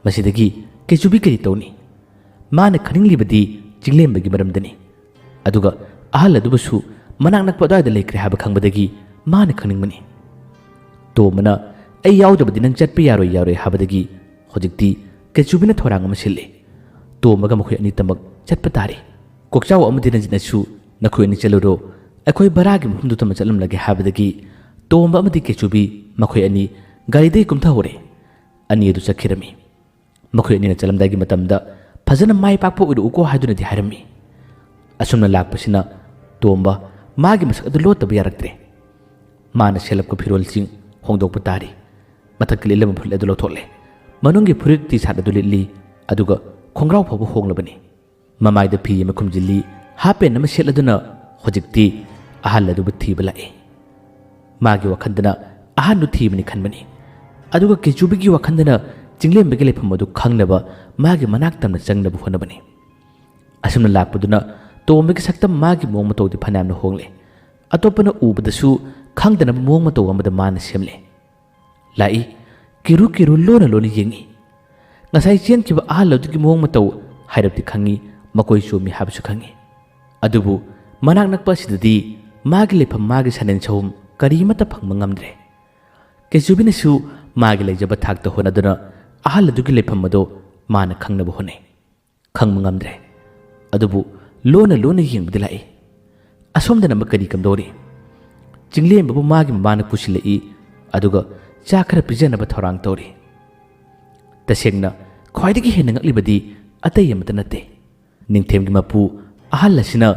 ꯃꯁꯤꯗꯒꯤ ꯀꯦꯆꯨꯕꯤ ꯀꯔꯤ ꯇꯧꯅꯤ ꯃꯥꯅ ꯈꯪꯅꯤꯡꯂꯤꯕꯗꯤ ꯆꯤꯡꯂꯦꯝꯕꯒꯤ ꯃꯔꯝꯗꯅꯤ ꯑꯗꯨꯒ ꯑꯍꯜ ꯑꯗꯨꯕꯨꯁꯨ ꯃꯅꯥꯛ ꯅꯛꯄ ꯑꯗꯨꯋꯥꯏꯗ ꯂꯩꯈ꯭ꯔꯦ ꯍꯥꯏꯕ ꯈꯪꯕꯗꯒꯤ ꯃꯥꯅ ꯈꯪꯅꯤꯡꯕꯅꯤ ꯇꯣꯝꯕꯅ ꯑꯩ ꯌꯥꯎꯗꯕꯗꯤ ꯅꯪ ꯆꯠꯄ ꯌꯥꯔꯣꯏ ꯍꯥꯏꯕꯗꯒꯤ ꯍꯧꯖꯤꯛꯇꯤ ꯀꯦꯆꯨꯕꯤꯅ ꯊꯧꯔꯥꯡ ꯑꯃ ꯁꯤꯜꯂꯤ ꯇꯣꯝꯕꯒ ꯃꯈꯣꯏ ꯑꯅꯤꯇꯃꯛ ꯆꯠꯄ ꯇꯥꯔꯤ ꯀꯣꯛꯆꯥꯎ ꯑꯃꯗꯤ ꯔꯟꯖꯤꯠꯅꯁꯨ ꯅꯈꯣꯏ ꯑꯅꯤ ꯆꯠꯂꯨꯔꯣ ꯑꯩꯈꯣꯏ ꯕꯔꯥꯒꯤ ꯃꯐꯝꯗꯨ ꯇꯝꯅ ꯆꯠꯂꯝꯂꯒꯦ ꯍꯥꯏꯕꯗꯒꯤ ꯇꯣꯝꯕ ꯑꯃꯗꯤ ꯀꯦꯆꯨꯕꯤ ꯃꯈꯣꯏ ꯑꯅꯤ ꯒꯥꯔꯤꯗꯒꯤ ꯀꯨꯝꯊꯍꯧꯔꯦ ꯑꯅꯤ ꯑꯗꯨ ꯆꯠꯈꯤꯔꯝꯃꯤ ꯃꯈꯣꯏ ꯑꯅꯤꯅ ꯆꯠꯂꯝꯗꯥꯏꯒꯤ ꯃꯇꯝꯗ ꯐꯖꯅ ꯃꯥꯏ ꯄꯥꯛꯄ ꯑꯣꯏꯔꯛꯎꯀꯣ ꯍꯥꯏꯗꯨꯅꯗꯤ ꯍꯥꯏꯔꯝꯃꯤ ꯑꯁꯨꯝꯅ ꯂꯥꯛꯄꯁꯤꯅ ꯇꯣꯝꯕ मागी मसक अदु लोटब यारक्त्रे माना सेलपको फिरोलसिंग होंदोकप तारी मथक लिलम फुल अदु लोथोले मनुंगी फुरित टी साट अदु लिली अदुगा खोंग्राव फाबो होंगलबनी ममाइद फी अमा खुमजिल्ली हापेन अमा सेलदुना होजिक्ति अहल अदुबु थीब लाए मागी वखंदना अहनु थीबनी खनबनी अदुगा केचुबिगी वखंदना चिंगलेंबगे लेफम अदु खंगनबा मागी मनाक तमना चंगनबु होनबनी असमना लाकपदुना तोमबगे सक्तम मागी मोंग मतोदि फनामना होंगले अतोपना उबदसु खंगदना मोंग मतो अमदा माना सेमले लाई किरु किरु लोना लोना येंगी ngasai chen kiba ahal adugi mong matau hairabti khangi makoi chumi habsu khangi adubu manak nakpa sidadi magi lepham magi sanen chawum karimata phangma ngamdre kesubina su magi lejaba thakta honaduna ahal adugi lepham mado mana khangnabu hone khangma ngamdre adubu lona lona yengbdi lai asomdana makari kamdori jinglem babu magi mana pusilai aduga chakhara pijanaba thorang tori तसेंगना ख्वाइदगी हेन ngaklibadi atay amata nate ningthemgi mapu ahal lasina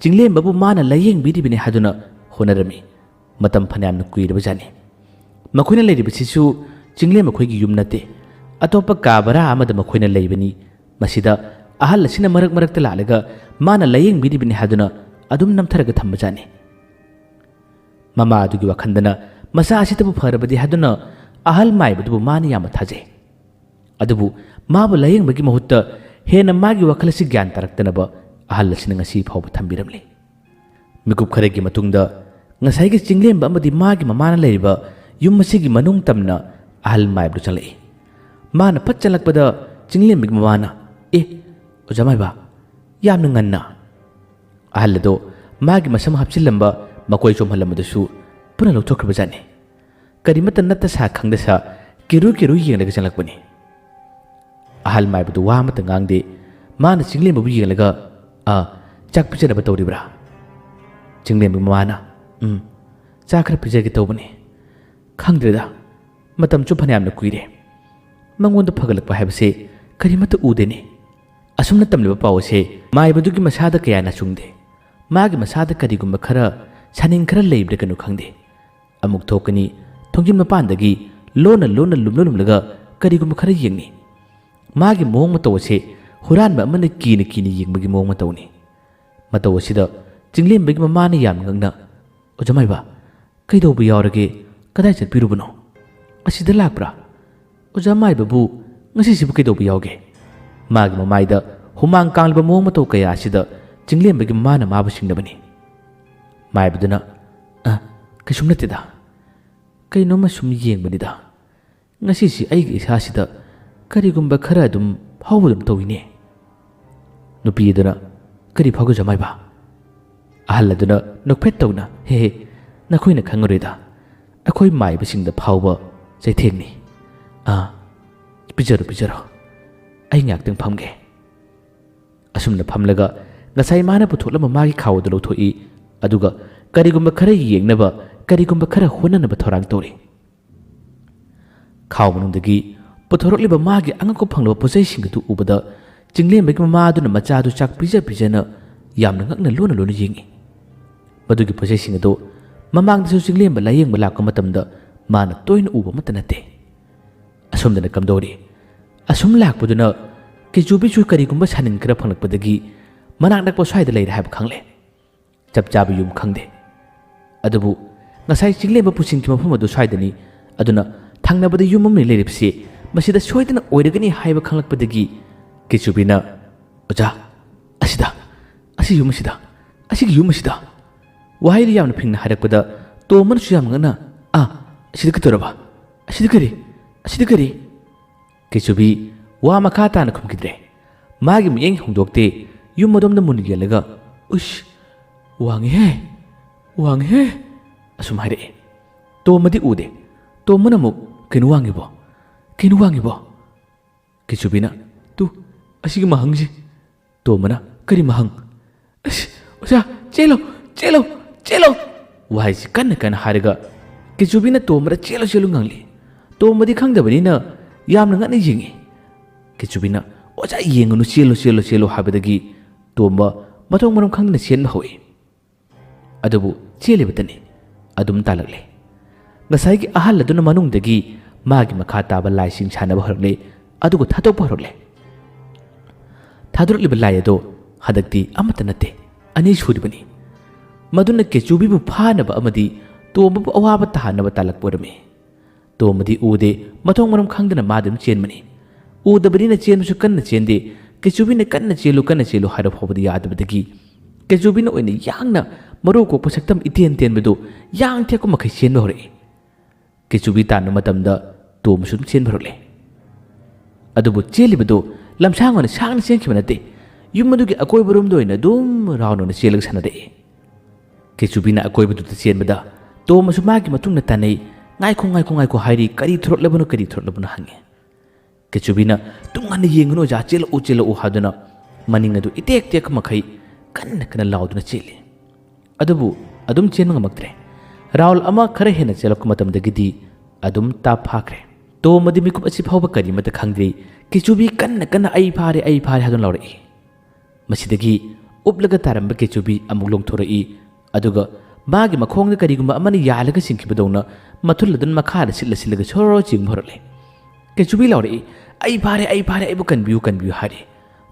jinglem babu mana layeng bidibine haduna honarami matam phanam na kuiraba jani makoina leiribasisu jinglem makhoigi yum nate atopa kabara amada makoina leibani masida ahal lasina marak marakta lalaga mana layeng bidibine haduna adum namtharaga thamba jani mama adugi wakhandana masa asitabu pharabadi haduna ahal maibadu mani yama thaje अदुबु माबु लायेंबगी महूत्ता हेन मागी वखलसी ज्ञान तरक्तनबा अहल लसिना ngasi फावब थंबिरमले मिकुप खरेगी मतुंगदा ngसाइगी चिंगलेंबा अमदि मागी ममाना लेरिबा yum मसिगी मनुंग तमना अहल माइबु चले माना पच्चलकपदा चिंगलेंबगी ममाना ए ओजामाइबा यामना ngन्ना अहलदो मागी मसम हपचिलंबा मकोइ चोमहलमदसु पुना लौथोखरबा जाने करिमत नत्ता सा खंगदसा किरु किरु येंगलगा चलकपनी ahal mai budu wa mata ngangde mana chinglem bu yenglaga a chak pichana batawribra chinglem bu mana chakhra pijage tawbani khangdreda matam chu phanam na kuire mangon da phagalak pa habse karimata udeni asumna tamliba pawse mai budu gi masada kaya na chungde magi masada karigumba khara saning khara leibre kanu khangde amuk thokani thongjim mapandagi lona lona lumlaga karigumba khara yengni मागी मोंग मतोसे हुरानबा अमने कीने कीने येंबगी मोंग मतोनी मतोसिदा चिंगलेंबगी ममाने याम ngangna ओजमाइबा कैदोबु यावरगे कदाइ चटपिरुबनो असिदा लाकब्रा ओजमाइबाबु ngasiसिबु कैदोबु यावगे मागी ममाइदा हुमांग कांगलबा मोंग मतो कया असिदा चिंगलेंबगी माना माबु सिंगदबनी माइबदुना कैसुम नतेदा कैनोमा सुम येंबनिदा ngasiसि अइगे इसासिदा करिगुम्बा खरा दुम फावबुदुम तौइने नुपीदुना करि फागु जमाइबा अहलदुना नोकफेट तौना हे नखोइना खंगरेदा अखोइ माइबसिंगदा फावबा जैथेंनि पिजरो पिजरो अइ ngakting famge asumna famlaga ngasai mana puthulama magi khawdu lothoi aduga karigumba khara yengnaba karigumba khara honanaba thorang tori khawmunungdagi पुथोरक्लिबा मागी अंगको फंगलबा पोजैसिंगदु उबदा चिंगलेंबगी ममादुना मचादु चाक पिजा पिजना यामना ngakna लोना लोना येंगी मदुगी पोजैसिंगदु ममांगदसु चिंगलेंबा लायेंबा लाकको मतमदा माना तोइन उबा मत नते असुमदना कमदोरी असुम लाकपदुना किजुबिचु करिगुम्बा सानिन खरा फंगलकपदगी मनाक नकपा स्वाइदा लेर हाब खंगले चप चाब युम खंगदे अदुबु ngasai चिंगलेंबा पुसिंगकी मफम अदु स्वाइदनी अदुना थांगनाबदा yum ममनि लेरिबसि masida soidana oiragani haiba khanglakpadagi kichubina oja asida asi yumasida asigi yumasida wahai yamna phingna harakpada to man su yam ngana asida kitoraba asida kari kichubi wa makata na khumkidre magi miyeng hongdokte yumadom na munigelaga ush wange he asum hare to madi ude to manamuk kinu wangibo kinu wangibo kichubina tu asigi mahangji to mana kari mahang oja chelo wahai si kan hariga kichubina to mara chelo ngangli to madi khangdabani na yamna ngani jingi kichubina oja yengunu chelo habadagi to ma mathong maram khangna chen hoi ꯑꯗꯨꯕꯨ ꯆꯦꯜꯂꯤꯕꯇꯅꯤ ꯑꯗꯨꯝ ꯇꯥꯜꯂꯛꯂꯦ꯫ ꯉꯁꯥꯏꯒꯤ ꯑꯍꯜ ꯑꯗꯨꯅ ꯃꯅꯨꯡꯗꯒꯤ ꯃꯥꯒꯤ ꯃꯈꯥ ꯇꯥꯕ ꯂꯥꯏꯁꯤꯡ ꯁꯥꯟꯅꯕ ꯍꯧꯔꯛꯂꯦ ꯑꯗꯨꯒ ꯊꯥꯗꯣꯛꯄ ꯍꯧꯔꯛꯂꯦ꯫ ꯊꯥꯗꯣꯔꯛꯂꯤꯕ ꯂꯥꯏ ꯑꯗꯣ ꯍꯟꯗꯛꯇꯤ ꯑꯃꯠꯇ ꯅꯠꯇꯦ, ꯑꯅꯤ ꯁꯨꯔꯤꯕꯅꯤ꯫ ꯃꯗꯨꯅ ꯀꯦꯆꯨꯕꯤꯕꯨ ꯐꯥꯅꯕ ꯑꯃꯗꯤ ꯇꯣꯝꯕꯕꯨ ꯑꯋꯥꯕ ꯇꯥꯍꯟꯅꯕ ꯇꯥꯜꯂꯛꯄ ꯑꯣꯏꯔꯝꯃꯤ꯫ ꯇꯣꯝꯕꯗꯤ ꯎꯗꯦ, ꯃꯊꯣꯡ ꯃꯔꯝ ꯈꯪꯗꯅ ꯃꯥ ꯑꯗꯨꯝ ꯆꯦꯟꯕꯅꯤ꯫ ꯎꯗꯕꯅꯤꯅ ꯆꯦꯟꯕꯁꯨ ꯀꯟꯅ ꯆꯦꯟꯗꯦ꯫ ꯀꯦꯆꯨꯕꯤꯅ ꯀꯟꯅ ꯆꯦꯜꯂꯨ ꯍꯥꯏꯔ ꯐꯥꯎꯕꯗꯤ ꯌꯥꯗꯕꯗꯒꯤ ꯀꯦꯆꯨꯕꯤꯅ ꯑꯣꯏꯅ ꯌꯥꯡꯅ ꯃꯔꯨ ꯀꯣꯛꯄ ꯁꯛꯇꯝ ꯏꯇꯦꯟ ꯇꯦꯟꯕꯗꯨ ꯌꯥꯡ ꯊꯦꯛꯄ ꯃꯈꯩ ꯆꯦꯟꯕ ꯍꯧꯔꯛꯏ꯫ ꯀꯦꯆꯨꯕꯤ ꯇꯥꯟꯕ ꯃꯇꯝꯗ ꯇꯣꯝꯕꯁꯨ ꯑꯗꯨꯝ ꯆꯦꯟꯕ ꯍꯧꯔꯛꯂꯦ꯫ ꯑꯗꯨꯕꯨ ꯆꯦꯜꯂꯤꯕꯗꯨ ꯂꯝꯁꯥꯡ ꯑꯣꯏꯅ ꯁꯥꯡꯅ ꯆꯦꯟꯈꯤꯕ ꯅꯠꯇꯦ, ꯌꯨꯝ ꯑꯗꯨꯒꯤ ꯑꯀꯣꯏꯕꯔꯣꯝꯗ ꯑꯣꯏꯅ ꯑꯗꯨꯝ ꯔꯥꯎꯟ ꯑꯣꯏꯅ ꯆꯦꯜꯂꯒ ꯁꯥꯟꯅꯔꯛꯏ꯫ ꯀꯦꯆꯨꯕꯤꯅ ꯑꯀꯣꯏꯕꯗꯨꯗ ꯆꯦꯟꯕꯗ ꯇꯣꯝꯕꯁꯨ ꯃꯥꯒꯤ ꯃꯇꯨꯡꯗ ꯇꯥꯟꯅꯩ꯫ ꯉꯥꯏꯈꯣ ꯍꯥꯏꯔꯤ, ꯀꯔꯤ ꯊꯣꯔꯛꯂꯕꯅꯣ ꯍꯪꯉꯤ꯫ ꯀꯦꯆꯨꯕꯤꯅ ꯇꯨꯡ ꯍꯟꯅ ꯌꯦꯡꯒꯅꯨ ꯑꯣꯖꯥ, ꯆꯦꯜꯂꯛꯎ ꯍꯥꯏꯗꯨꯅ ꯃꯅꯤꯡ ꯑꯗꯨ ꯏꯇꯦꯛ ꯇꯦꯛꯄ ꯃꯈꯩ ꯀꯟꯅ ꯂꯥꯎꯗꯨꯅ ꯆꯦꯜꯂꯤ꯫ ꯑꯗꯨꯕꯨ ꯑꯗꯨꯝ ꯆꯦꯟꯕ ꯉꯝꯃꯛꯇ꯭ꯔꯦ꯫ ꯔꯥꯎꯟ ꯑꯃ ꯈꯔ ꯍꯦꯟꯅ ꯆꯦꯜꯂꯛꯄ ꯃꯇꯝꯗꯒꯤꯗꯤ ꯑꯗꯨꯝ ꯇꯥꯞ ꯐꯥꯈ꯭ꯔꯦ꯫ ꯇꯣꯝꯕꯗꯤ ꯃꯤꯀꯨꯞ ꯑꯁꯤ ꯐꯥꯎꯕ ꯀꯔꯤꯃꯠꯇ ꯈꯪꯗ꯭ꯔꯤ꯫ ꯀꯦꯆꯨꯕꯤ ꯀꯟꯅ ꯑꯩ ꯐꯥꯔꯦ ꯍꯥꯏꯗꯨꯅ ꯂꯥꯎꯔꯛꯏ꯫ ꯃꯁꯤꯗꯒꯤ ꯎꯞꯂꯒ ꯇꯥꯔꯝꯕ ꯀꯦꯆꯨꯕꯤ ꯑꯃꯨꯛ ꯂꯣꯡꯊꯣꯔꯛꯏ, ꯑꯗꯨꯒ ꯃꯥꯒꯤ ꯃꯈꯣꯡꯗ ꯀꯔꯤꯒꯨꯝꯕ ꯑꯃꯅ ꯌꯥꯜꯂꯒ ꯆꯤꯡꯈꯤꯕꯗꯧꯅ ꯃꯊꯨꯜ ꯑꯗꯨꯅ ꯃꯈꯥꯗ ꯁꯤꯜꯂꯒ ꯁꯣꯔꯣ ꯆꯤꯡꯕ ꯍꯧꯔꯛꯂꯦ꯫ ꯀꯦꯆꯨꯕꯤ ꯂꯥꯎꯔꯛꯏ, ꯑꯩ ꯐꯥꯔꯦ ꯑꯩꯕꯨ ꯀꯟꯕꯤꯌꯨ ꯍꯥꯏꯔꯤ꯫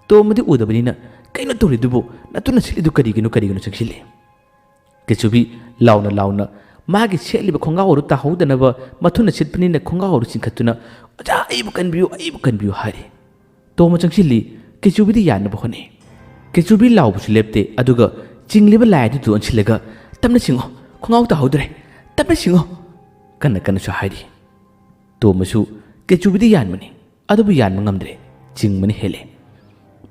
ꯇꯣꯝꯕꯗꯤ ꯎꯗꯕꯅꯤꯅ ꯀꯩꯅꯣ ꯇꯧꯔꯤꯗꯨꯕꯨ, ꯅꯇꯨꯅ ꯁꯤꯠꯂꯤꯗꯨ ꯀꯔꯤꯒꯤꯅꯣ ꯆꯪꯁꯤꯜꯂꯤ꯫ ꯀꯦꯆꯨꯕꯤ ꯂꯥꯎꯅ ꯃꯥꯒꯤ ꯁꯦꯠꯂꯤꯕ ꯈꯣꯡꯒꯥꯎ ꯑꯗꯨ ꯇꯥꯍꯧꯗꯅꯕ ꯃꯊꯨꯟꯅ ꯁꯤꯠꯄꯅꯤꯅ ꯈꯣꯡꯒꯥꯎ ꯑꯗꯨ ꯆꯤꯡꯈꯠꯇꯨꯅ ꯑꯣꯖꯥ ꯑꯩꯕꯨ ꯀꯟꯕꯤꯌꯨ ꯍꯥꯏꯔꯤ꯫ ꯇꯣꯝꯕ ꯆꯪꯁꯤꯜꯂꯤ, ꯀꯦꯆꯨꯕꯤꯗꯤ ꯌꯥꯟꯅꯕ ꯍꯣꯠꯅꯩ꯫ ꯀꯦꯆꯨꯕꯤ ꯂꯥꯎꯕꯁꯨ ꯂꯦꯞꯇꯦ, ꯑꯗꯨꯒ ꯆꯤꯡꯂꯤꯕ ꯂꯥꯏ ꯑꯗꯨꯗ ꯑꯣꯟꯁꯤꯜꯂꯒ ꯇꯞꯅ ꯆꯤꯡꯉꯣ, ꯈꯣꯡꯒꯥꯎ ꯇꯥꯍꯧꯗ꯭ꯔꯦ, ꯇꯞꯅ ꯆꯤꯡꯉꯣ ꯀꯟꯅꯁꯨ ꯍꯥꯏꯔꯤ꯫ ꯇꯣꯝꯕꯁꯨ ꯀꯦꯆꯨꯕꯤꯗꯤ ꯌꯥꯟꯕꯅꯤ, ꯑꯗꯨꯕꯨ ꯌꯥꯟꯕ ꯉꯝꯗ꯭ꯔꯦ, ꯆꯤꯡꯕꯅ ꯍꯦꯜꯂꯦ꯫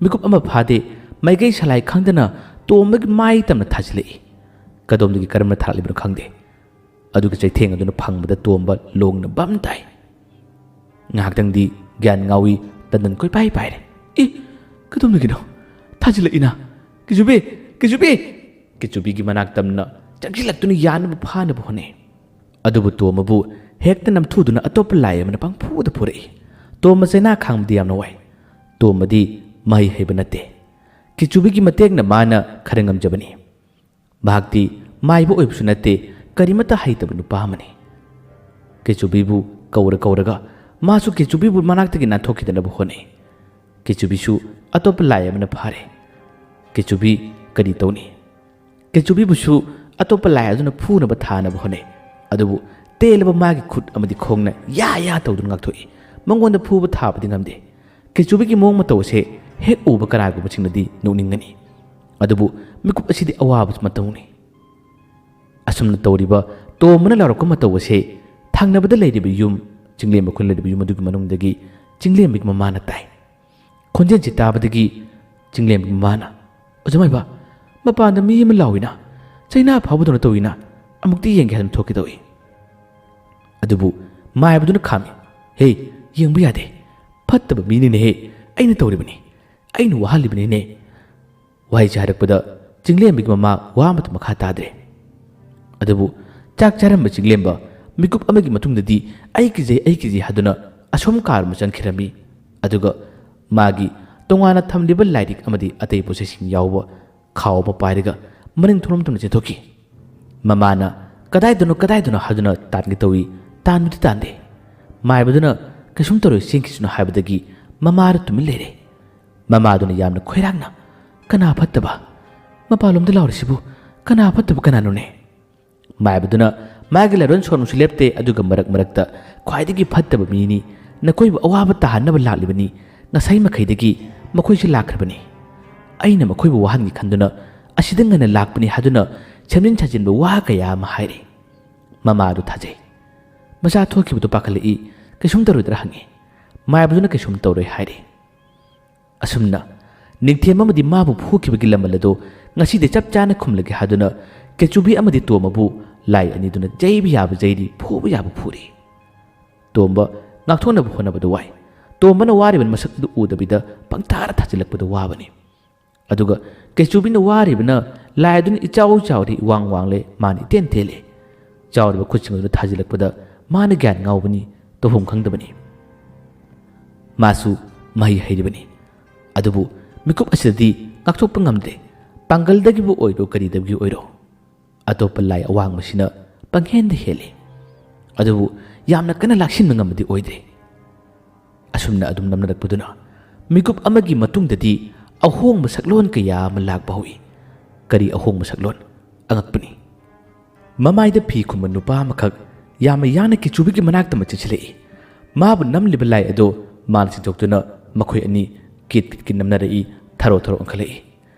ꯃꯤꯀꯨꯞ ꯑꯃ ꯐꯥꯗꯦ, ꯃꯥꯏꯀꯩ ꯁꯂꯥꯏ ꯈꯪꯗꯅ ꯇꯣꯝꯕꯒꯤ ꯃꯥꯏ ꯇꯝꯅ ꯊꯥꯖꯤꯜꯂꯛꯏ꯫ ꯀꯗꯣꯝꯗꯒꯤ ꯀꯔꯝꯅ ꯊꯥꯔꯛꯂꯤꯕꯅꯣ ꯈꯪꯗꯦ, ꯑꯗꯨꯒ ꯆꯩꯊꯦꯡ ꯑꯗꯨꯅ ꯐꯪꯕꯗ ꯇꯣꯝꯕ ꯂꯣꯡꯅ ꯕꯝ ꯇꯥꯏ꯫ ꯉꯥꯏꯍꯥꯛꯇꯪꯗꯤ ꯒ꯭ꯌꯥꯟ ꯉꯥꯎꯏ, ꯇꯟꯗꯟ ꯀꯣꯏꯄꯥꯏ ꯄꯥꯏꯔꯦ꯫ ꯀꯗꯣꯝꯗꯒꯤꯅꯣ ꯊꯥꯖꯤꯜꯂꯛꯏꯅ? ꯀꯦꯆꯨꯕꯤ! ꯀꯦꯆꯨꯕꯤꯒꯤ ꯃꯅꯥꯛ ꯇꯝꯅ ꯆꯪꯁꯤꯜꯂꯛꯇꯨꯅ ꯌꯥꯟꯅꯕ ꯐꯥꯅꯕ ꯍꯣꯠꯅꯩ꯫ ꯑꯗꯨꯕꯨ ꯇꯣꯝꯕꯕꯨ ꯍꯦꯛꯇ ꯅꯝꯊꯨꯗꯨꯅ ꯑꯇꯣꯞꯄ ꯂꯥꯏ ꯑꯃꯅ ꯄꯪꯐꯨꯗ ꯐꯨꯔꯛꯏ꯫ ꯇꯣꯝꯕ ꯆꯩꯅꯥ ꯈꯥꯡꯕꯗꯤ ꯌꯥꯝꯅ ꯋꯥꯏ꯫ ꯇꯣꯝꯕꯗꯤ ꯃꯍꯩ ꯍꯩꯕ ꯅꯠꯇꯦ꯫ ꯀꯦꯆꯨꯕꯤꯒꯤ ꯃꯇꯦꯡꯅ ꯃꯥꯅ ꯈꯔ ꯉꯝꯖꯕꯅꯤ꯫ ꯃꯍꯥꯛꯇꯤ ꯃꯥꯏꯕ ꯑꯣꯏꯕꯁꯨ ꯅꯠꯇꯦ, ꯀꯔꯤꯃꯠꯇ ꯍꯩꯇꯕ ꯅꯨꯄꯥ ꯑꯃꯅꯤ꯫ ꯀꯦꯆꯨꯕꯤꯕꯨ ꯀꯧꯔꯒ ꯃꯥꯁꯨ ꯀꯦꯆꯨꯕꯤꯕꯨ ꯃꯅꯥꯛꯇꯒꯤ ꯅꯥꯟꯊꯣꯛꯈꯤꯗꯅꯕ ꯍꯣꯠꯅꯩ꯫ ꯀꯦꯆꯨꯕꯤꯁꯨ ꯑꯇꯣꯞꯄ ꯂꯥꯏ ꯑꯃꯅ ꯐꯥꯔꯦ꯫ ꯀꯦꯆꯨꯕꯤ ꯀꯔꯤ ꯇꯧꯅꯤ? ꯀꯦꯆꯨꯕꯤꯕꯨꯁꯨ ꯑꯇꯣꯞꯄ ꯂꯥꯏ ꯑꯗꯨꯅ ꯐꯨꯅꯕ ꯊꯥꯅꯕ ꯍꯣꯠꯅꯩ꯫ ꯑꯗꯨꯕꯨ ꯇꯦꯜꯂꯕ ꯃꯥꯒꯤ ꯈꯨꯠ ꯑꯃꯗꯤ ꯈꯣꯡꯅ ꯌꯥ ꯇꯧꯗꯨꯅ ꯉꯥꯛꯊꯣꯛꯏ꯫ ꯃꯉꯣꯟꯗ ꯐꯨꯕ ꯊꯥꯕꯗꯤ ꯉꯝꯗꯦ꯫ ꯀꯦꯆꯨꯕꯤꯒꯤ ꯃꯑꯣꯡ ꯃꯇꯧ ꯑꯁꯦ ꯍꯦꯛ ꯎꯕ ꯀꯅꯥꯒꯨꯝꯕꯁꯤꯡꯅꯗꯤ ꯅꯣꯛꯅꯤꯡꯒꯅꯤ, ꯑꯗꯨꯕꯨ ꯃꯤꯀꯨꯞ ꯑꯁꯤꯗꯤ ꯑꯋꯥꯕ ꯃꯇꯧꯅꯤ꯫ ꯑꯁꯨꯝꯅ ꯇꯧꯔꯤꯕ ꯇꯣꯝꯕꯅ ꯂꯥꯎꯔꯛꯄ ꯃꯇꯧ ꯑꯁꯦ ꯊꯪꯅꯕꯗ ꯂꯩꯔꯤꯕ ꯌꯨꯝ, ꯆꯤꯡꯂꯦꯝꯕ ꯈꯨꯟ ꯂꯩꯔꯤꯕ ꯌꯨꯝ ꯑꯗꯨꯒꯤ ꯃꯅꯨꯡꯗꯒꯤ ꯆꯤꯡꯂꯦꯝꯕꯒꯤ ꯃꯃꯥꯅ ꯇꯥꯏ꯫ ꯈꯣꯟꯖꯦꯜꯁꯤ ꯇꯥꯕꯗꯒꯤ ꯆꯤꯡꯂꯦꯝꯕꯒꯤ ꯃꯃꯥꯅ, ꯑꯣꯖꯥ ꯃꯥꯏꯕ, ꯃꯄꯥꯟꯗ ꯃꯤ ꯑꯃ ꯂꯥꯎꯏꯅ, ꯆꯩꯅꯥ ꯐꯥꯎꯕꯗꯧꯅ ꯇꯧꯏꯅ, ꯑꯃꯨꯛꯇꯤ ꯌꯦꯡꯒꯦ ꯍꯥꯏꯅ ꯊꯣꯛꯀꯦ ꯇꯧꯏ꯫ ꯑꯗꯨꯕꯨ ꯃꯥꯏꯕꯗꯨꯅ ꯈꯥꯝꯃꯤ, ꯍꯦ, ꯌꯦꯡꯕ ꯌꯥꯗꯦ, ꯐꯠꯇꯕ ꯃꯤꯅꯤꯅꯦꯍꯦ, ꯑꯩꯅ ꯇꯧꯔꯤꯕꯅꯤ, ꯑꯩꯅ ꯋꯥꯍꯜꯂꯤꯕꯅꯤꯅꯦ꯫ ꯋꯥꯍꯩꯁꯤ ꯍꯥꯏꯔꯛꯄꯗ ꯆꯤꯡꯂꯦꯝꯕꯒꯤ ꯃꯃꯥ ꯋꯥ ꯑꯃꯇ ꯃꯈꯥ ꯇꯥꯗ꯭ꯔꯦ꯫ ꯑꯗꯨꯕꯨ ꯆꯥꯛ ꯆꯥꯔꯝꯕ ꯆꯤꯡꯂꯦꯝꯕ ꯃꯤꯀꯨꯞ ꯑꯃꯒꯤ ꯃꯇꯨꯡꯗꯗꯤ ꯑꯩ ꯀꯤꯖꯩ ꯍꯥꯏꯗꯨꯅ ꯑꯁꯣꯝ ꯀꯥꯔꯣꯝꯗ ꯆꯪꯈꯤꯔꯝꯃꯤ꯫ ꯑꯗꯨꯒ ꯃꯥꯒꯤ ꯇꯣꯉꯥꯟꯅ ꯊꯝꯂꯤꯕ ꯂꯥꯏꯔꯤꯛ ꯑꯃꯗꯤ ꯑꯇꯩ ꯄꯣꯠꯆꯩꯁꯤꯡ ꯌꯥꯎꯕ ꯈꯥꯎ ꯑꯃ ꯄꯥꯏꯔꯒ ꯃꯅꯤꯡ ꯊꯣꯔꯝꯇꯨꯅ ꯆꯦꯟꯊꯣꯛꯈꯤ꯫ ꯃꯃꯥꯅ ꯀꯗꯥꯏꯗꯅꯣ ꯍꯥꯏꯗꯨꯅ ꯇꯥꯟꯒꯦ ꯇꯧꯏ, ꯇꯥꯟꯕꯗꯤ ꯇꯥꯟꯗꯦ꯫ ꯃꯥꯏꯕꯗꯨꯅ ꯀꯩꯁꯨꯝ ꯇꯧꯔꯣꯏ ꯆꯦꯟꯈꯤꯁꯅꯨ ꯍꯥꯏꯕꯗꯒꯤ ꯃꯃꯥꯗꯨ ꯇꯨꯃꯤꯟ ꯂꯩꯔꯦ꯫ ꯃꯃꯥꯗꯨꯅ ꯌꯥꯝꯅ ꯈꯣꯏꯔꯥꯡꯅ, ꯀꯅꯥ ꯐꯠꯇꯕ? ꯃꯄꯥꯟꯂꯣꯝꯗ ꯂꯥꯎꯔꯤꯁꯤꯕꯨ ꯀꯅꯥ ꯐꯠꯇꯕ ꯀꯅꯥꯅꯣꯅꯦ? ꯃꯥꯏꯕꯗꯨꯅ ꯃꯥꯒꯤ ꯂꯥꯏꯔꯣꯟ ꯁꯣꯟꯕꯁꯨ ꯂꯦꯞꯇꯦ, ꯑꯗꯨꯒ ꯃꯔꯛꯇ ꯈ꯭ꯋꯥꯏꯗꯒꯤ ꯐꯠꯇꯕ ꯃꯤꯅꯤ, ꯅꯈꯣꯏꯕꯨ ꯑꯋꯥꯕ ꯇꯥꯍꯟꯅꯕ ꯂꯥꯛꯂꯤꯕꯅꯤ, ꯉꯁꯥꯏ ꯃꯈꯩꯗꯒꯤ ꯃꯈꯣꯏꯁꯨ ꯂꯥꯛꯈ꯭ꯔꯕꯅꯤ, ꯑꯩꯅ ꯃꯈꯣꯏꯕꯨ ꯋꯥꯍꯟꯒꯦ ꯈꯟꯗꯨꯅ ꯑꯁꯤꯗ ꯉꯟꯅ ꯂꯥꯛꯄꯅꯤ ꯍꯥꯏꯗꯨꯅ ꯁꯦꯝꯖꯤꯟ ꯁꯥꯖꯤꯟꯕ ꯋꯥ ꯀꯌꯥ ꯑꯃ ꯍꯥꯏꯔꯤ꯫ ꯃꯃꯥꯗꯨ ꯊꯥꯖꯩ꯫ ꯃꯆꯥ ꯊꯣꯛꯈꯤꯕꯗꯨ ꯄꯥꯈꯠꯂꯛꯏ, ꯀꯩꯁꯨꯝ ꯇꯧꯔꯣꯏꯗ꯭ꯔꯥ ꯍꯪꯉꯤ꯫ ꯃꯥꯏꯕꯗꯨꯅ ꯀꯩꯁꯨꯝ ꯇꯧꯔꯣꯏ ꯍꯥꯏꯔꯤ꯫ ꯑꯁꯨꯝꯅ ꯅꯤꯡꯊꯦꯝ ꯑꯃꯗꯤ ꯃꯥꯕꯨ ꯐꯨꯈꯤꯕꯒꯤ ꯂꯃꯟ ꯑꯗꯨ ꯉꯁꯤꯗꯤ ꯆꯞ ꯆꯥꯅ ꯈꯨꯝꯂꯒꯦ ꯍꯥꯏꯗꯨꯅ ꯀꯦꯆꯨꯕꯤ ꯑꯃꯗꯤ ꯇꯣꯝꯕꯕꯨ ꯂꯥꯏ ꯑꯅꯤꯗꯨꯅ ꯆꯩꯕ ꯌꯥꯕ ꯆꯩꯔꯤ, ꯐꯨꯕ ꯌꯥꯕ ꯐꯨꯔꯤ꯫ ꯇꯣꯝꯕ ꯉꯥꯛꯊꯣꯛꯅꯕ ꯍꯣꯠꯅꯕꯗ ꯋꯥꯏ꯫ ꯇꯣꯝꯕꯅ ꯋꯥꯔꯤꯕ ꯃꯁꯛꯇꯨ ꯎꯗꯕꯤꯗ ꯄꯪꯊꯥꯔ ꯊꯥꯖꯤꯜꯂꯛꯄꯗ ꯋꯥꯕꯅꯤ꯫ ꯑꯗꯨꯒ ꯀꯦꯆꯨꯕꯤꯅ ꯋꯥꯔꯤꯕꯅ ꯂꯥꯏ ꯑꯗꯨꯅ ꯏꯆꯥꯎ ꯆꯥꯎꯔꯦ, ꯏꯋꯥꯡ ꯋꯥꯡꯂꯦ, ꯃꯥꯅ ꯏꯇꯦꯟ ꯇꯦꯜꯂꯦ꯫ ꯆꯥꯎꯔꯤꯕ ꯈꯨꯠꯁꯤꯡ ꯑꯗꯨꯅ ꯊꯥꯖꯤꯜꯂꯛꯄꯗ ꯃꯥꯅ ꯒ꯭ꯌꯥꯟ ꯉꯥꯎꯕꯅꯤ, ꯇꯧꯐꯝ ꯈꯪꯗꯕꯅꯤ꯫ ꯃꯥꯁꯨ ꯃꯍꯩ ꯍꯩꯔꯤꯕꯅꯤ, ꯑꯗꯨꯕꯨ ꯃꯤꯀꯨꯞ ꯑꯁꯤꯗꯗꯤ ꯉꯥꯛꯊꯣꯛꯄ ꯉꯝꯗ꯭ꯔꯦ, ꯄꯥꯡꯒꯜꯗꯒꯤꯕꯨ ꯑꯣꯏꯔꯣ ꯀꯔꯤꯗꯒꯤ ꯑꯣꯏꯔꯣ꯫ ꯑꯇꯣꯞꯄ ꯂꯥꯏ ꯑꯋꯥꯡꯕꯁꯤꯅ ꯄꯪꯍꯦꯟꯗ ꯍꯦꯜꯂꯤ ꯑꯗꯨꯕꯨ ꯌꯥꯝꯅ ꯀꯟꯅ ꯂꯥꯛꯁꯤꯟꯕ ꯉꯝꯕꯗꯤ ꯑꯣꯏꯗꯦ ꯑꯁꯨꯝꯅ ꯑꯗꯨꯝ ꯅꯝꯅꯔꯛꯄꯗꯨꯅ ꯃꯤꯀꯨꯞ ꯑꯃꯒꯤ ꯃꯇꯨꯡꯗꯗꯤ ꯑꯍꯣꯡꯕ ꯁꯛꯂꯣꯟ ꯀꯌꯥ ꯑꯃ ꯂꯥꯛꯄ ꯍꯧꯏ ꯀꯔꯤ ꯑꯍꯣꯡꯕ ꯁꯛꯂꯣꯟ ꯑꯉꯛꯄꯅꯤ ꯃꯃꯥꯏꯗ ꯐꯤ ꯈꯨꯝꯕ ꯅꯨꯄꯥ ꯑꯃꯈꯛ ꯌꯥꯝꯅ ꯌꯥꯡꯅ ꯀꯦꯆꯨꯕꯤꯒꯤ ꯃꯅꯥꯛꯇ ꯆꯪꯁꯤꯜꯂꯛꯏ ꯃꯥꯕꯨ ꯅꯝꯂꯤꯕ ꯂꯥꯏ ꯑꯗꯣ ꯃꯥꯅ ꯆꯤꯡꯊꯣꯛꯇꯨꯅ ꯃꯈꯣꯏ ꯑꯅꯤ ꯀꯤꯠ ꯀꯤꯠꯀꯤ ꯅꯝꯅꯔꯛꯏ ꯊꯔꯣ ꯊꯔꯣ ꯑꯣꯟꯈꯠꯂꯛꯏ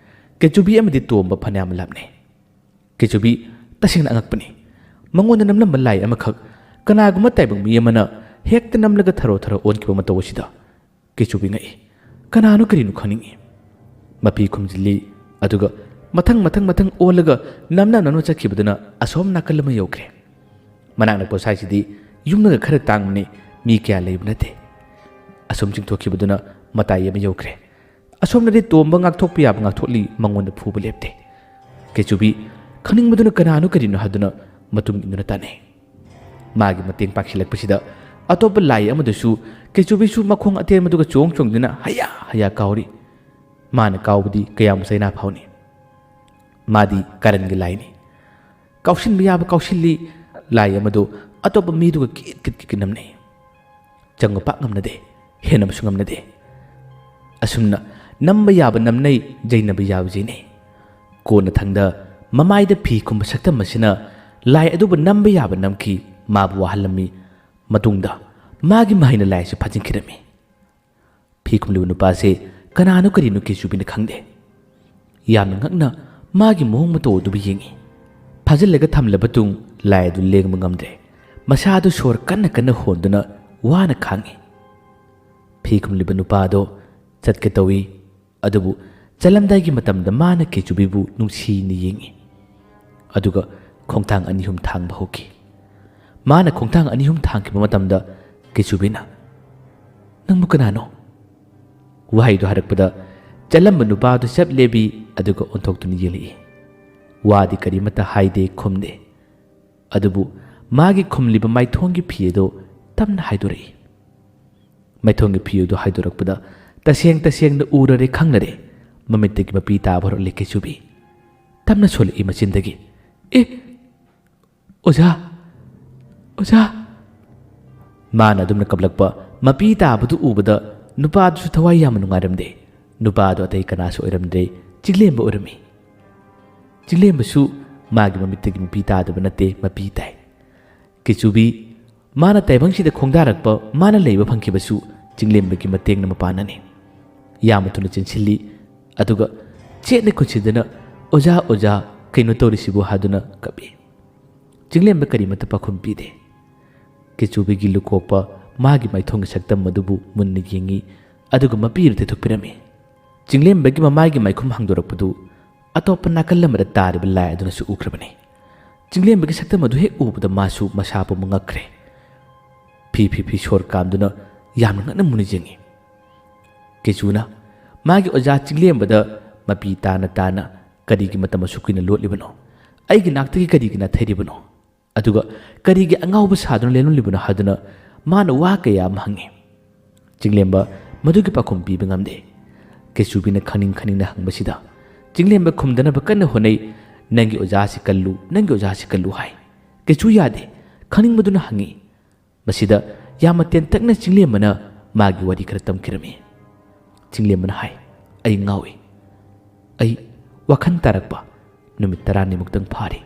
ꯀꯦꯆꯨꯕꯤ ꯑꯃꯗꯤ ꯇꯣꯝꯕ ꯐꯅꯌꯥꯝ ꯂꯥꯞꯅꯩ ꯀꯦꯆꯨꯕꯤ ꯇꯁꯦꯡꯅ ꯑꯉꯛꯄꯅꯤ ꯃꯉꯣꯟꯗ ꯅꯝꯂꯝꯕ ꯂꯥꯏ ꯑꯃꯈꯛ ꯀꯅꯥꯒꯨꯝꯕ ꯇꯥꯏꯕꯪ ꯃꯤ ꯑꯃꯅ ꯍꯦꯛꯇ ꯅꯝꯂꯒ ꯊꯔꯣ ꯊꯔꯣ ꯑꯣꯟꯈꯤꯕ ꯃꯇꯧ ꯑꯁꯤꯗ ꯀꯦꯆꯨꯕꯤ ꯉꯛꯏ ꯀꯅꯥꯅꯣ ꯀꯔꯤꯅꯣ ꯈꯪꯅꯤꯡꯏ ꯃꯄꯤ ꯈꯨꯝꯖꯤꯜꯂꯤ ꯑꯗꯨꯒ ꯃꯊꯪ ꯑꯣꯜꯂꯒ ꯅꯝꯅ ꯆꯠꯈꯤꯕꯗꯨꯅ ꯑꯁꯣꯝ ꯅꯥꯀꯜ ꯑꯃ ꯌꯧꯈ꯭ꯔꯦ ꯃꯅꯥꯛ ꯅꯛꯄ ꯁ꯭ꯋꯥꯏꯁꯤꯗꯤ ꯌꯨꯝꯅꯒ ꯈꯔ ꯇꯥꯡꯕꯅꯤ ꯃꯤ ꯀꯌꯥ ꯂꯩꯕ ꯅꯠꯇꯦ ꯑꯁꯣꯝ ꯆꯤꯡꯊꯣꯛꯈꯤꯕꯗꯨꯅ ꯃꯇꯥꯏ ꯑꯃ ꯌꯧꯈ꯭ꯔꯦ ꯑꯁꯣꯝꯗꯗꯤ ꯇꯣꯝꯕ ꯉꯥꯛꯊꯣꯛꯄ ꯌꯥꯕ ꯉꯥꯛꯊꯣꯛꯂꯤ ꯃꯉꯣꯟꯗ ꯐꯨꯕ ꯂꯦꯞꯇꯦ ꯀꯦꯆꯨꯕꯤ ꯈꯪꯅꯤꯡꯕꯗꯨꯅ ꯀꯅꯥꯅꯣ ꯀꯔꯤꯅꯣ ꯍꯥꯏꯗꯨꯅ ꯃꯇꯨꯡ ꯏꯟꯗꯨꯅ ꯇꯥꯟꯅꯩ ꯃꯥꯒꯤ ꯃꯇꯦꯡ ꯄꯥꯡꯁꯤꯜꯂꯛꯄꯁꯤꯗ ꯑꯇꯣꯞꯄ ꯂꯥꯏ ꯑꯃꯗꯁꯨ ꯀꯦꯆꯨꯕꯤꯁꯨ ꯃꯈꯣꯡ ꯑꯇꯦꯟꯕꯗꯨꯒ ꯆꯣꯡꯗꯨꯅ ꯍꯌꯥ ꯍꯌꯥ ꯀꯥꯎꯔꯤ ꯃꯥꯅ ꯀꯥꯎꯕꯗꯤ ꯀꯌꯥꯝ ꯆꯩꯅꯥ ꯐꯥꯎꯅꯤ ꯃꯥꯗꯤ ꯀꯔꯟꯒꯤ ꯂꯥꯏꯅꯤ ꯀꯥꯎꯁꯤꯟꯕ ꯌꯥꯕ ꯀꯥꯎꯁꯤꯜꯂꯤ ꯂꯥꯏ ꯑꯃꯗꯣ ꯑꯇꯣꯞꯄ ꯃꯤꯗꯨꯒ ꯀꯤꯠ ꯅꯝꯅꯩ ꯆꯪꯕ ꯄꯥꯛ ꯉꯝꯅꯗꯦ ꯍꯦꯟꯅꯕꯁꯨ ꯉꯝꯅꯗꯦ ꯑꯁꯨꯝꯅ ꯅꯝꯕ ꯌꯥꯕ ꯅꯝꯅꯩ ꯖꯩꯅꯕ ꯌꯥꯕ ꯖꯩꯅꯩ ꯀꯣꯟꯅ ꯊꯪꯗ ꯃꯃꯥꯏꯗ ꯐꯤ ꯈꯨꯝꯕ ꯁꯛꯇꯝ ꯑꯁꯤꯅ ꯂꯥꯏ ꯑꯗꯨꯕꯨ ꯅꯝꯕ ꯌꯥꯕ ꯅꯝꯈꯤ ꯃꯥꯕꯨ ꯋꯥꯍꯜꯂꯝꯃꯤ ꯃꯇꯨꯡꯗ ꯃꯥꯒꯤ ꯃꯍꯩꯅ ꯂꯥꯏ ꯑꯁꯤ ꯐꯥꯖꯤꯟꯈꯤꯔꯝꯃꯤ ꯐꯤ ꯈꯨꯝꯂꯤꯕ ꯅꯨꯄꯥꯁꯦ ꯀꯅꯥꯅꯣ ꯀꯔꯤꯅꯣ ꯀꯦꯆꯨꯕꯤꯅ ꯈꯪꯗꯦ ꯌꯥꯝꯅ ꯉꯛꯅ ꯃꯥꯒꯤ ꯃꯑꯣꯡ ꯃꯇꯧ ꯑꯗꯨꯕꯨ ꯌꯦꯡꯉꯤ ꯐꯥꯖꯤꯜꯂꯒ ꯊꯝꯂꯕ ꯇꯨꯡ ꯂꯥꯏ ꯑꯗꯨ ꯂꯦꯡꯕ ꯉꯝꯗ꯭ꯔꯦ ꯃꯁꯥꯗꯨ ꯁꯣꯔ ꯀꯟꯅ ꯍꯣꯟꯗꯨꯅ ꯋꯥꯅ ꯈꯥꯡꯉꯤ ꯐꯤ ꯈꯨꯝꯂꯤꯕ ꯅꯨꯄꯥꯗꯣ ꯆꯠꯀꯦ ꯇꯧꯏ ꯑꯗꯨꯕꯨ ꯆꯠꯂꯝꯗꯥꯏꯒꯤ ꯃꯇꯝꯗ ꯃꯥꯅ ꯀꯦꯆꯨꯕꯤꯕꯨ ꯅꯨꯡꯁꯤꯅ ꯌꯦꯡꯉꯤ ꯑꯗꯨꯒ ꯈꯣꯡꯊꯥꯡ ꯑꯅꯤ ꯑꯍꯨꯝ ꯊꯥꯡꯕ ꯍꯧꯈꯤ ꯃꯥꯅ ꯈꯣꯡꯊꯥꯡ ꯑꯅꯤ ꯑꯍꯨꯝ ꯊꯥꯡꯈꯤꯕ ꯃꯇꯝꯗ ꯀꯦꯆꯨꯕꯤꯅ ꯅꯪꯕꯨ ꯀꯅꯥꯅꯣ ꯋꯥꯍꯩꯗꯨ ꯍꯥꯏꯔꯛꯄꯗ ꯆꯠꯂꯝꯕ ꯅꯨꯄꯥꯗꯨ ꯆꯞ ꯂꯦꯞꯄꯤ ꯑꯗꯨꯒ ꯑꯣꯟꯊꯣꯛꯇꯨꯅ ꯌꯦꯡꯂꯛꯏ ꯋꯥꯗꯤ ꯀꯔꯤꯃꯠꯇ ꯍꯥꯏꯗꯦ ꯈꯨꯝꯗꯦ ꯑꯗꯨꯕꯨ ꯃꯥꯒꯤ ꯈꯨꯝꯂꯤꯕ ꯃꯥꯏꯊꯣꯡꯒꯤ ꯐꯤ ꯑꯗꯨ ꯇꯞꯅ ꯍꯥꯏꯗꯣꯔꯛꯏ ꯃꯥꯏꯊꯣꯡꯒꯤ ꯐꯤ ꯑꯗꯨ ꯍꯥꯏꯗꯣꯔꯛꯄꯗ ꯇꯁꯦꯡꯅ ꯎꯔꯔꯦ ꯈꯪꯅꯔꯦ ꯃꯃꯤꯠꯇꯒꯤ ꯃꯄꯤ ꯇꯥꯕ ꯍꯧꯔꯛꯂꯦ ꯀꯦꯆꯨꯕꯤ ꯇꯞꯅ ꯁꯣꯜꯂꯛꯏ ꯃꯆꯤꯟꯗꯒꯤ ꯑꯣꯖꯥ ꯃꯥꯅ ꯑꯗꯨꯝꯅ ꯀꯞꯂꯛꯄ ꯃꯄꯤ ꯇꯥꯕꯗꯨ ꯎꯕꯗ ꯅꯨꯄꯥꯗꯨꯁꯨ ꯊꯋꯥꯏ ꯌꯥꯝꯅ ꯅꯨꯡꯉꯥꯏꯔꯝꯗꯦ ꯅꯨꯄꯥꯗꯨ ꯑꯇꯩ ꯀꯅꯥꯁꯨ ꯑꯣꯏꯔꯝꯗ꯭ꯔꯦ ꯆꯤꯡꯂꯦꯝꯕ ꯑꯣꯏꯔꯝꯃꯤ ꯆꯤꯡꯂꯦꯝꯕꯁꯨ ꯃꯥꯒꯤ ꯃꯃꯤꯠꯇꯒꯤ ꯃꯄꯤ ꯇꯥꯗꯕ ꯅꯠꯇꯦ ꯃꯄꯤ ꯇꯥꯏ ꯀꯦꯆꯨꯕꯤ ꯃꯥꯅ ꯇꯥꯏꯕꯪꯁꯤꯗ ꯈꯣꯡꯗꯥꯔꯛꯄ ꯃꯥꯅ ꯂꯩꯕ ꯐꯪꯈꯤꯕꯁꯨ ꯆꯤꯡꯂꯦꯝꯕꯒꯤ ꯃꯇꯦꯡꯅ ꯃꯄꯥꯟꯅꯅꯤ ꯌꯥꯝꯅ ꯊꯨꯅ ꯆꯦꯟꯁꯤꯜꯂꯤ ꯑꯗꯨꯒ ꯆꯦꯠꯅ ꯈꯨꯠꯁꯤꯗꯅ ꯑꯣꯖꯥ ꯀꯩꯅꯣ ꯇꯧꯔꯤꯁꯤꯕꯨ ꯍꯥꯏꯗꯨꯅ ꯀꯞꯄꯤ ꯆꯤꯡꯂꯦꯝꯕ ꯀꯔꯤꯃꯠꯇ ꯄꯥꯈꯨꯝ ꯄꯤꯗꯦ ꯀꯦꯆꯨꯕꯤꯒꯤ ꯂꯨꯀꯣꯛꯄ ꯃꯥꯒꯤ ꯃꯥꯏꯊꯣꯡꯒꯤ ꯁꯛꯇꯝ ꯑꯗꯨꯕꯨ ꯃꯨꯟꯅ ꯌꯦꯡꯉꯤ ꯑꯗꯨꯒ ꯃꯄꯤꯗꯨ ꯇꯦꯊꯣꯛꯄꯤꯔꯝꯃꯤ ꯆꯤꯡꯂꯦꯝꯕꯒꯤ ꯃꯃꯥꯏꯒꯤ ꯃꯥꯏꯈꯨꯝ ꯍꯥꯡꯗꯣꯔꯛꯄꯗꯨ ꯑꯇꯣꯞꯄ ꯅꯥꯀꯜ ꯑꯃꯗ ꯇꯥꯔꯤꯕ ꯂꯥꯏ ꯑꯗꯨꯅꯁꯨ ꯎꯈ꯭ꯔꯕꯅꯤ ꯆꯤꯡꯂꯦꯝꯕꯒꯤ ꯁꯛꯇꯝ ꯑꯗꯨ ꯍꯦꯛ ꯎꯕꯗ ꯃꯥꯁꯨ ꯃꯁꯥ ꯄꯨꯝꯕ ꯉꯛꯈ꯭ꯔꯦ ꯐꯤ ꯁꯣꯔ ꯀꯥꯝꯗꯨꯅ ꯌꯥꯝꯅ ꯉꯛꯅ ꯃꯨꯟꯅ ꯌꯦꯡꯉꯤ ꯀꯦꯆꯨꯅ ꯃꯥꯒꯤ ꯑꯣꯖꯥ ꯆꯤꯡꯂꯦꯝꯕꯗ ꯃꯄꯤ ꯇꯥꯅ ꯀꯔꯤꯒꯤ ꯃꯇꯝ ꯑꯁꯨꯛ ꯀꯨꯏꯅ ꯂꯣꯠꯂꯤꯕꯅꯣ ꯑꯩꯒꯤ ꯅꯥꯛꯇꯒꯤ ꯀꯔꯤꯒꯤ ꯅꯥꯊꯩꯔꯤꯕꯅꯣ ꯑꯗꯨꯒ ꯀꯔꯤꯒꯤ ꯑꯉꯥꯎꯕ ꯁꯥꯗꯨꯅ ꯂꯦꯟꯂꯤꯕꯅꯣ ꯍꯥꯏꯗꯨꯅ ꯃꯥꯅ ꯋꯥ ꯀꯌꯥ ꯑꯃ ꯍꯪꯉꯤ ꯆꯤꯡꯂꯦꯝꯕ ꯃꯗꯨꯒꯤ ꯄꯥꯈꯨꯝ ꯄꯤꯕ ꯉꯝꯗꯦ ꯀꯦꯆꯨꯕꯤꯅ ꯈꯪꯅꯤꯡꯅ ꯍꯪꯕꯁꯤꯗ ꯆꯤꯡꯂꯦꯝꯕ ꯈꯨꯝꯗꯅꯕ ꯀꯟꯅ ꯍꯣꯠꯅꯩ ꯅꯪꯒꯤ ꯑꯣꯖꯥꯁꯤ ꯀꯜꯂꯨ ꯍꯥꯏ ꯀꯦꯆꯨ ꯌꯥꯗꯦ ꯈꯪꯅꯤꯡꯕꯗꯨꯅ ꯍꯪꯉꯤ ꯃꯁꯤꯗ ꯌꯥꯝꯅ ꯇꯦꯟꯇꯛꯅ ꯆꯤꯡꯂꯦꯝꯕꯅ ꯃꯥꯒꯤ ꯋꯥꯔꯤ ꯈꯔ ꯇꯝꯈꯤꯔꯝꯃꯤ ꯆꯤꯡꯂꯦꯝꯕꯅ ꯍꯥꯏ ꯑꯩ ꯉꯥꯎꯏ ꯑꯩ ꯋꯥꯈꯜ ꯇꯥꯔꯛꯄ ꯅꯨꯃꯤꯠ 10ꯅꯤꯃꯨꯛꯇꯪ ꯐꯥꯔꯤ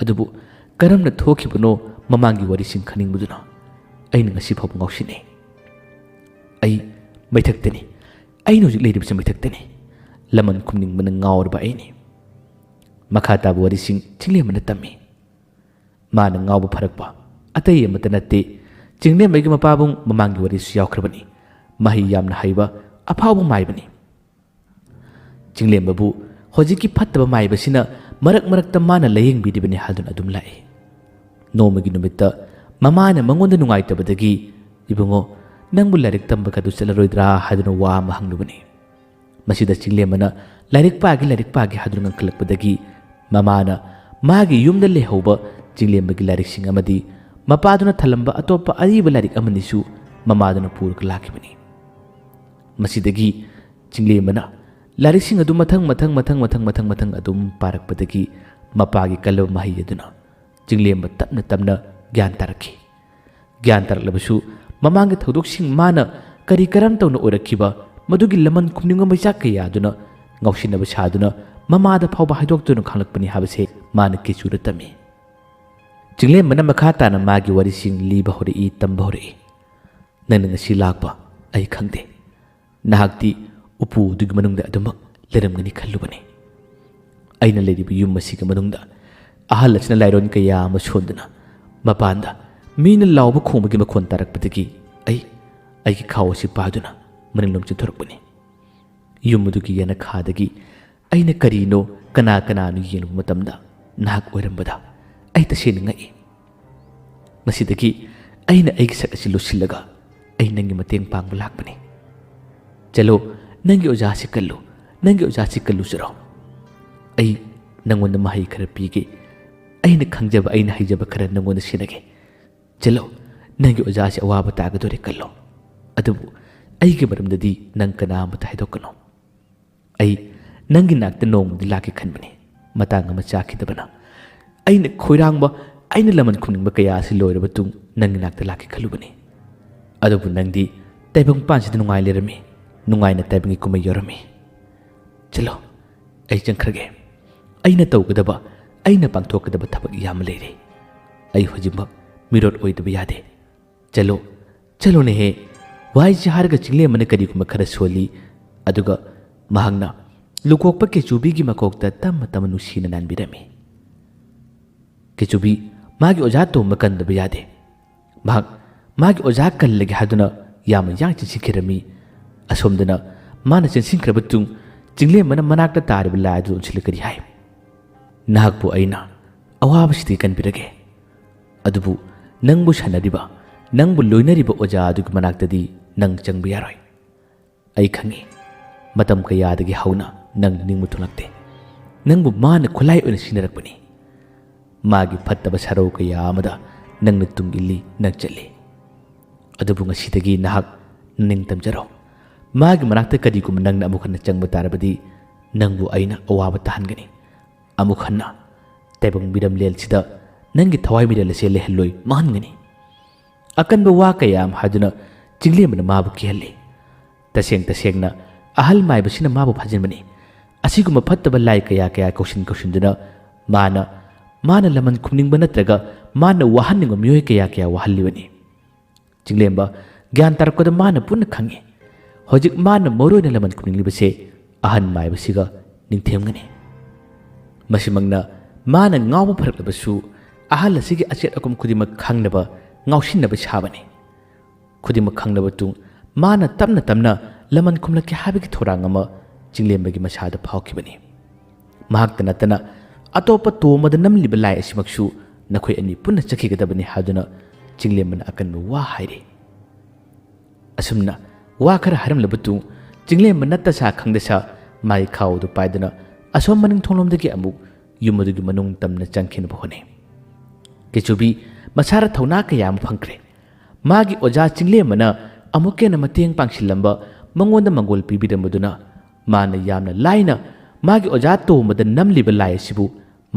ꯑꯗꯨꯕꯨ ꯀꯔꯝꯅ ꯊꯣꯛꯈꯤꯕꯅꯣ ꯃꯃꯥꯡꯒꯤ ꯋꯥꯔꯤꯁꯤꯡ ꯈꯪꯅꯤꯡꯕꯗꯨꯅ ꯑꯩꯅ ꯉꯁꯤ ꯐꯥꯎꯕ ꯉꯥꯎꯁꯤꯟꯅꯩ ꯑꯩ ꯃꯩꯊꯛꯇꯅꯤ ꯑꯩꯅ ꯍꯧꯖꯤꯛ ꯂꯩꯔꯤꯕꯁꯤ ꯃꯩꯊꯛꯇꯅꯤ ꯂꯃꯟ ꯈꯨꯝꯅꯤꯡꯕꯅ ꯉꯥꯎꯔꯕ ꯑꯩꯅꯤ ꯃꯈꯥ ꯇꯥꯕ ꯋꯥꯔꯤꯁꯤꯡ ꯆꯤꯡꯂꯦꯝꯕꯅ ꯇꯝꯃꯤ ꯃꯥꯅ ꯉꯥꯎꯕ ꯐꯔꯛꯄ ꯑꯇꯩ ꯑꯃꯠꯇ ꯅꯠꯇꯦ ꯆꯤꯡꯂꯦꯝꯕꯒꯤ ꯃꯄꯥꯕꯨꯡ ꯃꯃꯥꯡꯒꯤ ꯋꯥꯔꯤꯁꯨ ꯌꯥꯎꯈ꯭ꯔꯕꯅꯤ ꯃꯍꯩ ꯌꯥꯝꯅ ꯍꯩꯕ ꯑꯐꯥꯎꯕ ꯃꯥꯏꯕꯅꯤ ꯆꯤꯡꯂꯦꯝꯕꯕꯨ ꯍꯧꯖꯤꯛꯀꯤ ꯐꯠꯇꯕ ꯃꯥꯏꯕꯁꯤꯅ ꯃꯔꯛꯇ ꯃꯥꯅ ꯂꯥꯌꯦꯡꯕꯤꯔꯤꯕꯅꯤ ꯍꯥꯏꯗꯨꯅ ꯑꯗꯨꯝ ꯂꯥꯛꯏ ꯅꯣꯡꯃꯒꯤ ꯅꯨꯃꯤꯠꯇ ꯃꯃꯥꯅ ꯃꯉꯣꯟꯗ ꯅꯨꯡꯉꯥꯏꯇꯕꯗꯒꯤ ꯏꯕꯨꯡꯉꯣ ꯅꯪꯕꯨ ꯂꯥꯏꯔꯤꯛ ꯇꯝꯕꯒꯗꯨ ꯆꯠꯂꯔꯣꯏꯗ꯭ꯔꯥ ꯍꯥꯏꯗꯨꯅ ꯋꯥ ꯑꯃ ꯍꯪꯂꯨꯕꯅꯤ ꯃꯁꯤꯗ ꯆꯤꯡꯂꯦꯝꯕꯅ ꯂꯥꯏꯔꯤꯛ ꯄꯥꯒꯦ ꯍꯥꯏꯗꯨꯅ ꯉꯪꯈꯠꯂꯛꯄꯗꯒꯤ ꯃꯃꯥꯅ ꯃꯥꯒꯤ ꯌꯨꯝꯗ ꯂꯩꯍꯧꯕ ꯆꯤꯡꯂꯦꯝꯕꯒꯤ ꯂꯥꯏꯔꯤꯛꯁꯤꯡ ꯑꯃꯗꯤ ꯃꯄꯥꯗꯨꯅ ꯊꯜꯂꯝꯕ ꯑꯇꯣꯞꯄ ꯑꯔꯤꯕ ꯂꯥꯏꯔꯤꯛ ꯑꯃꯅꯤꯁꯨ ꯃꯃꯥꯗꯨꯅ ꯄꯨꯔꯒ ꯂꯥꯛꯈꯤꯕꯅꯤ ꯃꯁꯤꯗꯒꯤ ꯆꯤꯡꯂꯦꯝꯕꯅ ꯂꯥꯏꯔꯤꯛꯁꯤꯡ ꯑꯗꯨ ꯃꯊꯪ ꯑꯗꯨꯝ ꯄꯥꯔꯛꯄꯗꯒꯤ ꯃꯄꯥꯒꯤ ꯀꯜꯂꯕ ꯃꯍꯩ ꯑꯗꯨꯅ ꯆꯤꯡꯂꯦꯝꯕ ꯇꯞꯅ ꯇꯞꯅ ꯒ꯭ꯌꯥꯟ ꯇꯥꯔꯛꯈꯤ꯫ ꯒ꯭ꯌꯥꯟ ꯇꯥꯔꯛꯂꯕꯁꯨ ꯃꯃꯥꯡꯒꯤ ꯊꯧꯗꯣꯛꯁꯤꯡ ꯃꯥꯅ ꯀꯔꯤ ꯀꯔꯝ ꯇꯧꯅ ꯑꯣꯏꯔꯛꯈꯤꯕ ꯃꯗꯨꯒꯤ ꯂꯃꯟ ꯈꯨꯝꯅꯤꯡꯕ ꯃꯩꯆꯥꯛ ꯀꯌꯥꯗꯨꯅ ꯉꯥꯎꯁꯤꯟꯅꯕ ꯁꯥꯗꯨꯅ ꯃꯃꯥꯗ ꯐꯥꯎꯕ ꯍꯥꯏꯗꯣꯛꯇꯨꯅ ꯈꯪꯂꯛꯄꯅꯤ ꯍꯥꯏꯕꯁꯦ ꯃꯥꯅ ꯀꯦꯆꯨꯗ ꯇꯝꯃꯤ꯫ ꯆꯤꯡꯂꯦꯝꯕꯅ ꯃꯈꯥ ꯇꯥꯅ ꯃꯥꯒꯤ ꯋꯥꯔꯤꯁꯤꯡ ꯂꯤꯕ ꯍꯧꯔꯛꯏ, ꯇꯝꯕ ꯍꯧꯔꯛꯏ꯫ ꯅꯪꯅ ꯉꯁꯤ ꯂꯥꯛꯄ ꯑꯩ ꯈꯪꯗꯦ꯫ ꯅꯍꯥꯛꯇꯤ ꯎꯄꯨꯗꯨꯒꯤ ꯃꯅꯨꯡꯗ ꯑꯗꯨꯃꯛ ꯂꯩꯔꯝꯒꯅꯤ ꯈꯜꯂꯨꯕꯅꯤ꯫ ꯑꯩꯅ ꯂꯩꯔꯤꯕ ꯌꯨꯝ ꯑꯁꯤꯒꯤ ꯃꯅꯨꯡꯗ ꯑꯍꯜ ꯑꯁꯤꯅ ꯂꯥꯏꯔꯣꯟ ꯀꯌꯥ ꯑꯃ ꯁꯣꯟꯗꯨꯅ ꯃꯄꯥꯟꯗ ꯃꯤꯅ ꯂꯥꯎꯕ ꯈꯣꯡꯕꯒꯤ ꯃꯈꯣꯟ ꯇꯥꯔꯛꯄꯗꯒꯤ ꯑꯩꯒꯤ ꯈꯥꯎ ꯑꯁꯤ ꯄꯥꯗꯨꯅ ꯃꯅꯤꯡꯂꯣꯝ ꯆꯦꯟꯊꯣꯔꯛꯄꯅꯤ꯫ ꯌꯨꯝ ꯑꯗꯨꯒꯤ ꯌꯦꯅꯈꯥꯗꯒꯤ ꯑꯩꯅ ꯀꯔꯤꯅꯣ ꯀꯅꯥꯅꯣ ꯌꯦꯡꯂꯨꯕ ꯃꯇꯝꯗ ꯅꯍꯥꯛ ꯑꯣꯏꯔꯝꯕꯗ ꯑꯩ ꯇꯁꯦꯡꯅ ꯉꯛꯏ꯫ ꯃꯁꯤꯗꯒꯤ ꯑꯩꯅ ꯑꯩꯒꯤ ꯁꯛ ꯑꯁꯤ ꯂꯣꯠꯁꯤꯜꯂꯒ ꯑꯩ ꯅꯪꯒꯤ ꯃꯇꯦꯡ ꯄꯥꯡꯕ ꯂꯥꯛꯄꯅꯤ꯫ ꯆꯠꯂꯣ, ꯅꯪꯒꯤ ꯑꯣꯖꯥꯁꯤ ꯀꯜꯂꯨ, ꯅꯪꯒꯤ ꯑꯣꯖꯥꯁꯤ ꯀꯜꯂꯨꯆꯔꯣ꯫ ꯑꯩ ꯅꯪꯉꯣꯟꯗ ꯃꯍꯩ ꯈꯔ ꯄꯤꯒꯦ꯫ ꯑꯩꯅ ꯈꯪꯖꯕ, ꯑꯩꯅ ꯍꯩꯖꯕ ꯈꯔ ꯅꯪꯉꯣꯟꯗ ꯁꯤꯟꯅꯒꯦ꯫ ꯆꯠꯂꯣ, ꯅꯪꯒꯤ ꯑꯣꯖꯥꯁꯤ ꯑꯋꯥꯕ ꯇꯥꯒꯗꯣꯔꯦ, ꯀꯜꯂꯣ꯫ ꯑꯗꯨꯕꯨ ꯑꯩꯒꯤ ꯃꯔꯝꯗꯗꯤ ꯅꯪ ꯀꯅꯥꯃꯠꯇ ꯍꯥꯏꯗꯣꯛꯀꯅꯨ꯫ ꯑꯩ ꯅꯪꯒꯤ ꯅꯥꯛꯇ ꯅꯣꯡꯃꯗꯤ ꯂꯥꯛꯀꯦ ꯈꯟꯕꯅꯤ, ꯃꯇꯥꯡ ꯑꯃ ꯆꯥꯈꯤꯗꯕꯅ꯫ ꯑꯩꯅ ꯈꯣꯏꯔꯥꯡꯕ, ꯑꯩꯅ ꯂꯃꯟ ꯈꯨꯝꯅꯤꯡꯕ ꯀꯌꯥ ꯑꯁꯤ ꯂꯣꯏꯔꯕ ꯃꯇꯨꯡ ꯅꯪꯒꯤ ꯅꯥꯛꯇ ꯂꯥꯛꯀꯦ ꯈꯜꯂꯨꯕꯅꯤ꯫ ꯑꯗꯨꯕꯨ ꯅꯪꯗꯤ ꯇꯥꯏꯕꯪꯄꯥꯟꯁꯤꯗ ꯅꯨꯡꯉꯥꯏ ꯂꯩꯔꯝꯃꯤ, ꯅꯨꯡꯉꯥꯏꯅ ꯇꯥꯏꯕꯪꯒꯤ ꯀꯨꯝꯍꯩ ꯌꯧꯔꯝꯃꯤ꯫ ꯆꯠꯂꯣ, ꯑꯩ ꯆꯪꯈ꯭ꯔꯒꯦ꯫ ꯑꯩꯅ ꯇꯧꯒꯗꯕ, ꯑꯩꯅ ꯄꯥꯡꯊꯣꯛꯀꯗꯕ ꯊꯕꯛ ꯌꯥꯝꯅ ꯂꯩꯔꯤ꯫ ꯑꯩ ꯍꯧꯖꯤꯛꯃꯛ ꯃꯤꯔꯣꯠ ꯑꯣꯏꯗꯕ ꯌꯥꯗꯦ꯫ ꯆꯠꯂꯣ, ꯆꯠꯂꯣꯅꯦꯍꯦ꯫ ꯋꯥꯍꯩꯁꯤ ꯍꯥꯏꯔꯒ ꯆꯤꯡꯂꯦꯝꯕꯅ ꯀꯔꯤꯒꯨꯝꯕ ꯈꯔ ꯁꯣꯜꯂꯤ꯫ ꯑꯗꯨꯒ ꯃꯍꯥꯛꯅ ꯂꯨꯀꯣꯛꯄ ꯀꯦꯆꯨꯕꯤꯒꯤ ꯃꯀꯣꯛꯇ ꯇꯞꯅ ꯇꯞꯅ ꯅꯨꯡꯁꯤꯅ ꯅꯥꯟꯕꯤꯔꯝꯃꯤ꯫ ꯀꯦꯆꯨꯕꯤ ꯃꯥꯒꯤ ꯑꯣꯖꯥ ꯇꯣꯝꯕ ꯀꯟꯗꯕ ꯌꯥꯗꯦ꯫ ꯃꯍꯥꯛ ꯃꯥꯒꯤ ꯑꯣꯖꯥ ꯀꯜꯂꯒꯦ ꯍꯥꯏꯗꯨꯅ ꯌꯥꯝꯅ ꯌꯥꯡ ꯆꯦꯟꯁꯤꯟꯈꯤꯔꯝꯃꯤ꯫ ꯑꯁꯣꯝꯗꯅ ꯃꯥꯅ ꯆꯦꯟꯁꯤꯟꯈ꯭ꯔꯕ ꯃꯇꯨꯡ ꯆꯤꯡꯂꯦꯝꯕꯅ ꯃꯅꯥꯛꯇ ꯇꯥꯔꯤꯕ ꯂꯥꯏ ꯑꯗꯨ ꯑꯣꯟꯁꯤꯜꯂ ꯀꯔꯤ ꯍꯥꯏ? ꯅꯍꯥꯛꯄꯨ ꯑꯩꯅ ꯑꯋꯥꯕꯁꯤꯗꯒꯤ ꯀꯟꯕꯤꯔꯒꯦ꯫ ꯑꯗꯨꯕꯨ ꯅꯪꯕꯨ ꯁꯥꯟꯅꯔꯤꯕ, ꯅꯪꯕꯨ ꯂꯣꯏꯅꯔꯤꯕ ꯑꯣꯖꯥ ꯑꯗꯨꯒꯤ ꯃꯅꯥꯛꯇꯗꯤ ꯅꯪ ꯆꯪꯕ ꯌꯥꯔꯣꯏ꯫ ꯑꯩ ꯈꯪꯉꯤ, ꯃꯇꯝ ꯀꯌꯥꯗꯒꯤ ꯍꯧꯅ ꯅꯪ ꯅꯤꯡꯕ ꯊꯨꯡꯂꯛꯇꯦ꯫ ꯅꯪꯕꯨ ꯃꯥꯅ ꯈꯨꯠꯂꯥꯏ ꯑꯣꯏꯅ ꯁꯤꯖꯤꯟꯅꯔꯛꯄꯅꯤ꯫ ꯃꯥꯒꯤ ꯐꯠꯇꯕ ꯁꯔꯧ ꯀꯌꯥ ꯑꯃꯗ ꯅꯪꯅ ꯇꯨꯡ ꯏꯜꯂꯤ, ꯅꯪ ꯆꯠꯂꯤ꯫ ꯑꯗꯨꯕꯨ ꯉꯁꯤꯗꯒꯤ ꯅꯍꯥꯛ ꯅꯤꯡꯇꯝꯖꯔꯣ꯫ ꯃꯥꯒꯤ ꯃꯅꯥꯛꯇ ꯀꯔꯤꯒꯨꯝꯕ ꯅꯪꯅ ꯑꯃꯨꯛ ꯍꯟꯅ ꯆꯪꯕ ꯇꯥꯔꯕꯗꯤ ꯅꯪꯕꯨ ꯑꯩꯅ ꯑꯋꯥꯕ ꯇꯥꯍꯟꯒꯅꯤ꯫ ꯑꯃꯨꯛ ꯍꯟꯅ ꯇꯥꯏꯕꯪ ꯃꯤꯔꯝꯂꯦꯟꯁꯤꯗ ꯅꯪꯒꯤ ꯊꯋꯥꯏ ꯃꯤꯔꯦꯜ ꯑꯁꯤ ꯂꯩꯍꯜꯂꯣꯏ, ꯃꯥꯡꯍꯟꯒꯅꯤ꯫ ꯑꯀꯟꯕ ꯋꯥ ꯀꯌꯥ ꯑꯃ ꯍꯥꯏꯗꯨꯅ ꯆꯤꯡꯂꯦꯝꯕꯅ ꯃꯥꯕꯨ ꯀꯤꯍꯜꯂꯤ꯫ ꯇꯁꯦꯡꯅ ꯑꯍꯜ ꯃꯥꯏꯕꯁꯤꯅ ꯃꯥꯕꯨ ꯐꯥꯖꯤꯟꯕꯅꯤ꯫ ꯑꯁꯤꯒꯨꯝꯕ ꯐꯠꯇꯕ ꯂꯥꯏ ꯀꯌꯥ ꯀꯧꯁꯤꯟꯗꯨꯅ ꯃꯥꯅ ꯂꯃꯟ ꯈꯨꯝꯅꯤꯡꯕ ꯅꯠꯇ꯭ꯔꯒ ꯃꯥꯅ ꯋꯥꯍꯟꯅꯤꯡꯕ ꯃꯤꯑꯣꯏ ꯀꯌꯥ ꯋꯥꯍꯜꯂꯤꯕꯅꯤ꯫ ꯆꯤꯡꯂꯦꯝꯕ ꯒ꯭ꯌꯥꯟ ꯇꯥꯔꯛꯄꯗ ꯃꯥꯅ ꯄꯨꯟꯅ ꯈꯪꯉꯤ꯫ ꯍꯧꯖꯤꯛ ꯃꯥꯅ ꯃꯔꯨꯑꯣꯏꯅ ꯂꯃꯟ ꯈꯨꯝꯅꯤꯡꯂꯤꯕꯁꯦ ꯑꯍꯟ ꯃꯥꯏꯕꯁꯤꯒ ꯅꯤꯡꯊꯦꯝꯒꯅꯤ꯫ ꯃꯁꯤꯃꯛꯅ ꯃꯥꯅ ꯉꯥꯎꯕ ꯐꯔꯛꯂꯕꯁꯨ ꯑꯍꯜ ꯑꯁꯤꯒꯤ ꯑꯆꯦꯠ ꯑꯀꯣꯝ ꯈꯨꯗꯤꯡꯃꯛ ꯈꯪꯅꯕ ꯉꯥꯎꯁꯤꯟꯅꯕ ꯁꯥꯕꯅꯤ꯫ ꯈꯨꯗꯤꯡꯃꯛ ꯈꯪꯂꯕ ꯃꯇꯨꯡ ꯃꯥꯅ ꯇꯞꯅ ꯇꯞꯅ ꯂꯃꯟ ꯈꯨꯝꯂꯛꯀꯦ ꯍꯥꯏꯕꯒꯤ ꯊꯧꯔꯥꯡ ꯑꯃ ꯆꯤꯡꯂꯦꯝꯕꯒꯤ ꯃꯁꯥꯗ ꯐꯥꯎꯈꯤꯕꯅꯤ꯫ ꯃꯍꯥꯛꯇ ꯅꯠꯇꯅ ꯑꯇꯣꯞꯄ ꯇꯣꯝꯕꯗ ꯅꯝꯂꯤꯕ ꯂꯥꯏ ꯑꯁꯤꯃꯛꯁꯨ ꯅꯈꯣꯏ ꯑꯅꯤ ꯄꯨꯟꯅ ꯆꯠꯈꯤꯒꯗꯕꯅꯤ ꯍꯥꯏꯗꯨꯅ ꯆꯤꯡꯂꯦꯝꯕꯅ ꯑꯀꯟꯕ ꯋꯥ ꯍꯥꯏꯔꯤ꯫ ꯑꯁꯨꯝꯅ ꯋꯥ ꯈꯔ ꯍꯥꯏꯔꯝꯂꯕ ꯃꯇꯨꯡ ꯆꯤꯡꯂꯦꯝꯕ ꯅꯠꯇꯁꯥ ꯈꯪꯗꯁꯥ ꯃꯥꯒꯤ ꯈꯥꯎ ꯑꯗꯨ ꯄꯥꯏꯗꯨꯅ ꯑꯁꯣꯝ ꯃꯅꯤꯡ ꯊꯣꯡꯂꯣꯝꯗꯒꯤ ꯑꯃꯨꯛ ꯌꯨꯝ ꯑꯗꯨꯒꯤ ꯃꯅꯨꯡ ꯇꯝꯅ ꯆꯪꯈꯤꯅꯕ ꯍꯣꯠꯅꯩ꯫ ꯀꯦꯆꯨꯕꯤ ꯃꯁꯥꯗ ꯊꯧꯅꯥ ꯀꯌꯥ ꯑꯃ ꯐꯪꯈ꯭ꯔꯦ꯫ ꯃꯥꯒꯤ ꯑꯣꯖꯥ ꯆꯤꯡꯂꯦꯝꯕꯅ ꯑꯃꯨꯛ ꯍꯦꯟꯅ ꯃꯇꯦꯡ ꯄꯥꯡꯁꯤꯜꯂꯝꯕ, ꯃꯉꯣꯟꯗ ꯃꯪꯒꯣꯜ ꯄꯤꯕꯤꯔꯝꯕꯗꯨꯅ ꯃꯥꯅ ꯌꯥꯝꯅ ꯂꯥꯏꯅ ꯃꯥꯒꯤ ꯑꯣꯖꯥ ꯇꯣꯝꯕꯗ ꯅꯝꯂꯤꯕ ꯂꯥꯏ ꯑꯁꯤꯕꯨ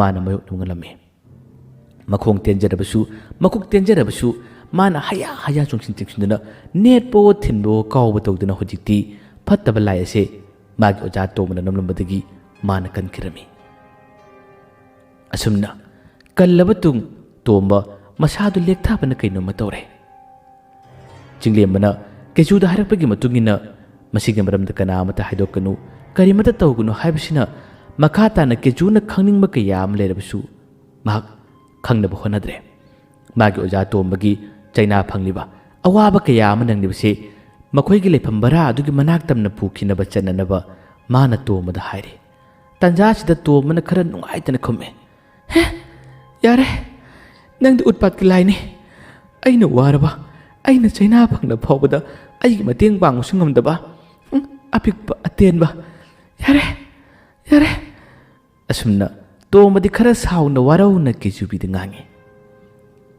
ꯃꯥꯅ ꯃꯥꯌꯣꯛꯅꯕ ꯉꯝꯂꯝꯃꯤ꯫ ꯃꯈꯣꯡ ꯇꯦꯟꯖꯔꯕꯁꯨ, ꯃꯈꯨꯠ ꯇꯦꯟꯖꯔꯕꯁꯨ ꯃꯥꯅ ꯍꯌꯥ ꯆꯣꯡꯁꯤꯟꯗꯨꯅ ꯅꯦꯠꯄꯋꯣ ꯊꯤꯟꯕꯋꯣ ꯀꯥꯎꯕ ꯇꯧꯗꯨꯅ ꯍꯧꯖꯤꯛꯇꯤ ꯐꯠꯇꯕ ꯂꯥꯏ ꯑꯁꯦ ꯃꯥꯒꯤ ꯑꯣꯖꯥ ꯇꯣꯝꯕꯅ ꯅꯝꯂꯝꯕꯗꯒꯤ ꯃꯥꯅ ꯀꯟꯈꯤꯔꯝꯃꯤ꯫ ꯑꯁꯨꯝꯅ ꯀꯜꯂꯕ ꯇꯨꯡ ꯇꯣꯝꯕ ꯃꯁꯥꯗꯨ ꯂꯦꯛꯊꯕꯅ ꯀꯩꯅꯣꯝꯃ ꯇꯧꯔꯦ꯫ ꯆꯤꯡꯂꯦꯝꯕꯅ ꯀꯦꯆꯨꯗ ꯍꯥꯏꯔꯛꯄꯒꯤ ꯃꯇꯨꯡ ꯏꯟꯅ ꯃꯁꯤꯒꯤ ꯃꯔꯝꯗ ꯀꯅꯥꯃꯠꯇ ꯍꯥꯏꯗꯣꯛꯀꯅꯨ, ꯀꯔꯤꯃꯠꯇ ꯇꯧꯒꯅꯨ ꯍꯥꯏꯕꯁꯤꯅ ꯃꯈꯥ ꯇꯥꯅ ꯀꯦꯆꯨꯅ ꯈꯪꯅꯤꯡꯕ ꯀꯌꯥ ꯑꯃ ꯂꯩꯔꯕꯁꯨ ꯃꯍꯥꯛ ꯈꯪꯅꯕ ꯍꯣꯠꯅꯗ꯭ꯔꯦ꯫ ꯃꯥꯒꯤ ꯑꯣꯖꯥ ꯇꯣꯝꯕꯒꯤ ꯆꯩꯅꯥ ꯐꯪꯂꯤꯕ, ꯑꯋꯥꯕ ꯀꯌꯥ ꯑꯃ ꯅꯪꯂꯤꯕꯁꯤ ꯃꯈꯣꯏꯒꯤ ꯂꯩꯐꯝ ꯕꯔꯥ ꯑꯗꯨꯒꯤ ꯃꯅꯥꯛ ꯇꯝꯅ ꯄꯨꯈꯤꯅꯕ ꯆꯠꯅꯅꯕ ꯃꯥꯅ ꯇꯣꯝꯕꯗ ꯍꯥꯏꯔꯤ꯫ ꯇꯟꯖꯥꯁꯤꯗ ꯇꯣꯝꯕꯅ ꯈꯔ ꯅꯨꯡꯉꯥꯏꯇꯅ ꯈꯨꯝꯃꯤ꯫ ꯍꯦ, ꯌꯥꯔꯦ, ꯅꯪꯗꯤ ꯎꯠꯄꯥꯠꯀꯤ ꯂꯥꯏꯅꯤ꯫ ꯑꯩꯅ ꯋꯥꯔꯕ, ꯑꯩꯅ ꯆꯩꯅꯥ ꯐꯪꯅ ꯐꯥꯎꯕꯗ ꯑꯩꯒꯤ ꯃꯇꯦꯡ ꯄꯥꯡꯕꯁꯨ ꯉꯝꯗꯕ ꯑꯄꯤꯛꯄ ꯑꯇꯦꯟꯕ, ꯌꯥꯔꯦ꯫ ꯑꯁꯨꯝꯅ ꯇꯣꯝꯕꯗꯤ ꯈꯔ ꯁꯥꯎꯅ ꯋꯥꯔꯧꯅ ꯀꯦꯆꯨꯕꯤꯗ ꯉꯥꯡꯉꯤ꯫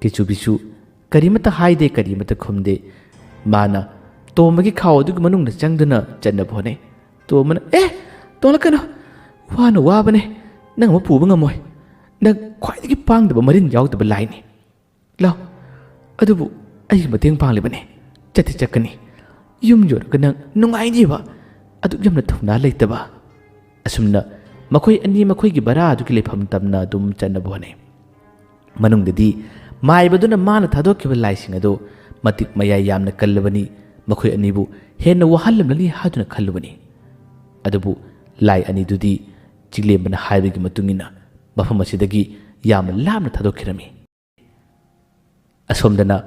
ꯀꯦꯆꯨꯕꯤꯁꯨ ꯀꯔꯤꯃꯠꯇ ꯍꯥꯏꯗꯦ, ꯀꯔꯤꯃꯠꯇ ꯈꯨꯝꯗꯦ꯫ ꯃꯥꯅ ꯇꯣꯝꯕꯒꯤ ꯈꯥꯎ ꯑꯗꯨꯒꯤ ꯃꯅꯨꯡꯗ ꯆꯪꯗꯨꯅ ꯆꯠꯅꯕ ꯍꯣꯠꯅꯩ꯫ ꯇꯣꯝꯕꯅ ꯇꯣꯡꯂꯛꯀꯅꯨ, ꯋꯥꯕꯅꯦ, ꯅꯪ ꯑꯃ ꯄꯨꯕ ꯉꯝꯃꯣꯏ, ꯅꯪ ꯈ꯭ꯋꯥꯏꯗꯒꯤ ꯄꯥꯡꯗꯕ ꯃꯔꯤꯟ ꯌꯥꯎꯗꯕ ꯂꯥꯏꯅꯤ ꯂꯥꯎ ꯑꯗꯨꯕꯨ ꯑꯩꯒꯤ ꯃꯇꯦꯡ ꯄꯥꯡꯂꯤꯕꯅꯤ ꯆꯠꯇꯤ ꯆꯠꯀꯅꯤ ꯌꯨꯝ ꯌꯧꯔꯒ ꯅꯪ ꯅꯨꯡꯉꯥꯏꯅꯤꯕ ꯑꯗꯨꯛ ꯌꯥꯝꯅ ꯊꯧꯅꯥ ꯂꯩꯇꯕ ꯑꯁꯨꯝꯅ ꯃꯈꯣꯏ ꯑꯅꯤ ꯃꯈꯣꯏꯒꯤ ꯕꯔꯥ ꯑꯗꯨꯒꯤ ꯂꯩꯐꯝ ꯇꯝꯅ ꯑꯗꯨꯝ ꯆꯠꯅꯕ ꯍꯣꯠꯅꯩ ꯃꯅꯨꯡꯗꯗꯤ ꯃꯥꯏꯕꯗꯨꯅ ꯃꯥꯅ ꯊꯥꯗꯣꯛꯈꯤꯕ ꯂꯥꯏꯁꯤꯡ ꯑꯗꯨ ꯃꯇꯤꯛ ꯃꯌꯥꯏ ꯌꯥꯝꯅ ꯀꯜꯂꯕꯅꯤ ꯃꯈꯣꯏ ꯑꯅꯤꯕꯨ ꯍꯦꯟꯅ ꯋꯥꯍꯜꯂꯝꯂꯅꯤ ꯍꯥꯏꯗꯨꯅ ꯈꯜꯂꯨꯕꯅꯤ ꯑꯗꯨꯕꯨ ꯂꯥꯏ ꯑꯅꯤꯗꯨꯗꯤ ꯆꯤꯡꯂꯦꯝꯕꯅ ꯍꯥꯏꯕꯒꯤ ꯃꯇꯨꯡ ꯏꯟꯅ ꯃꯐꯝ ꯑꯁꯤꯗꯒꯤ ꯌꯥꯝꯅ ꯂꯥꯞꯅ ꯊꯥꯗꯣꯛꯈꯤꯔꯝꯃꯤ ꯑꯁꯣꯝꯗꯅ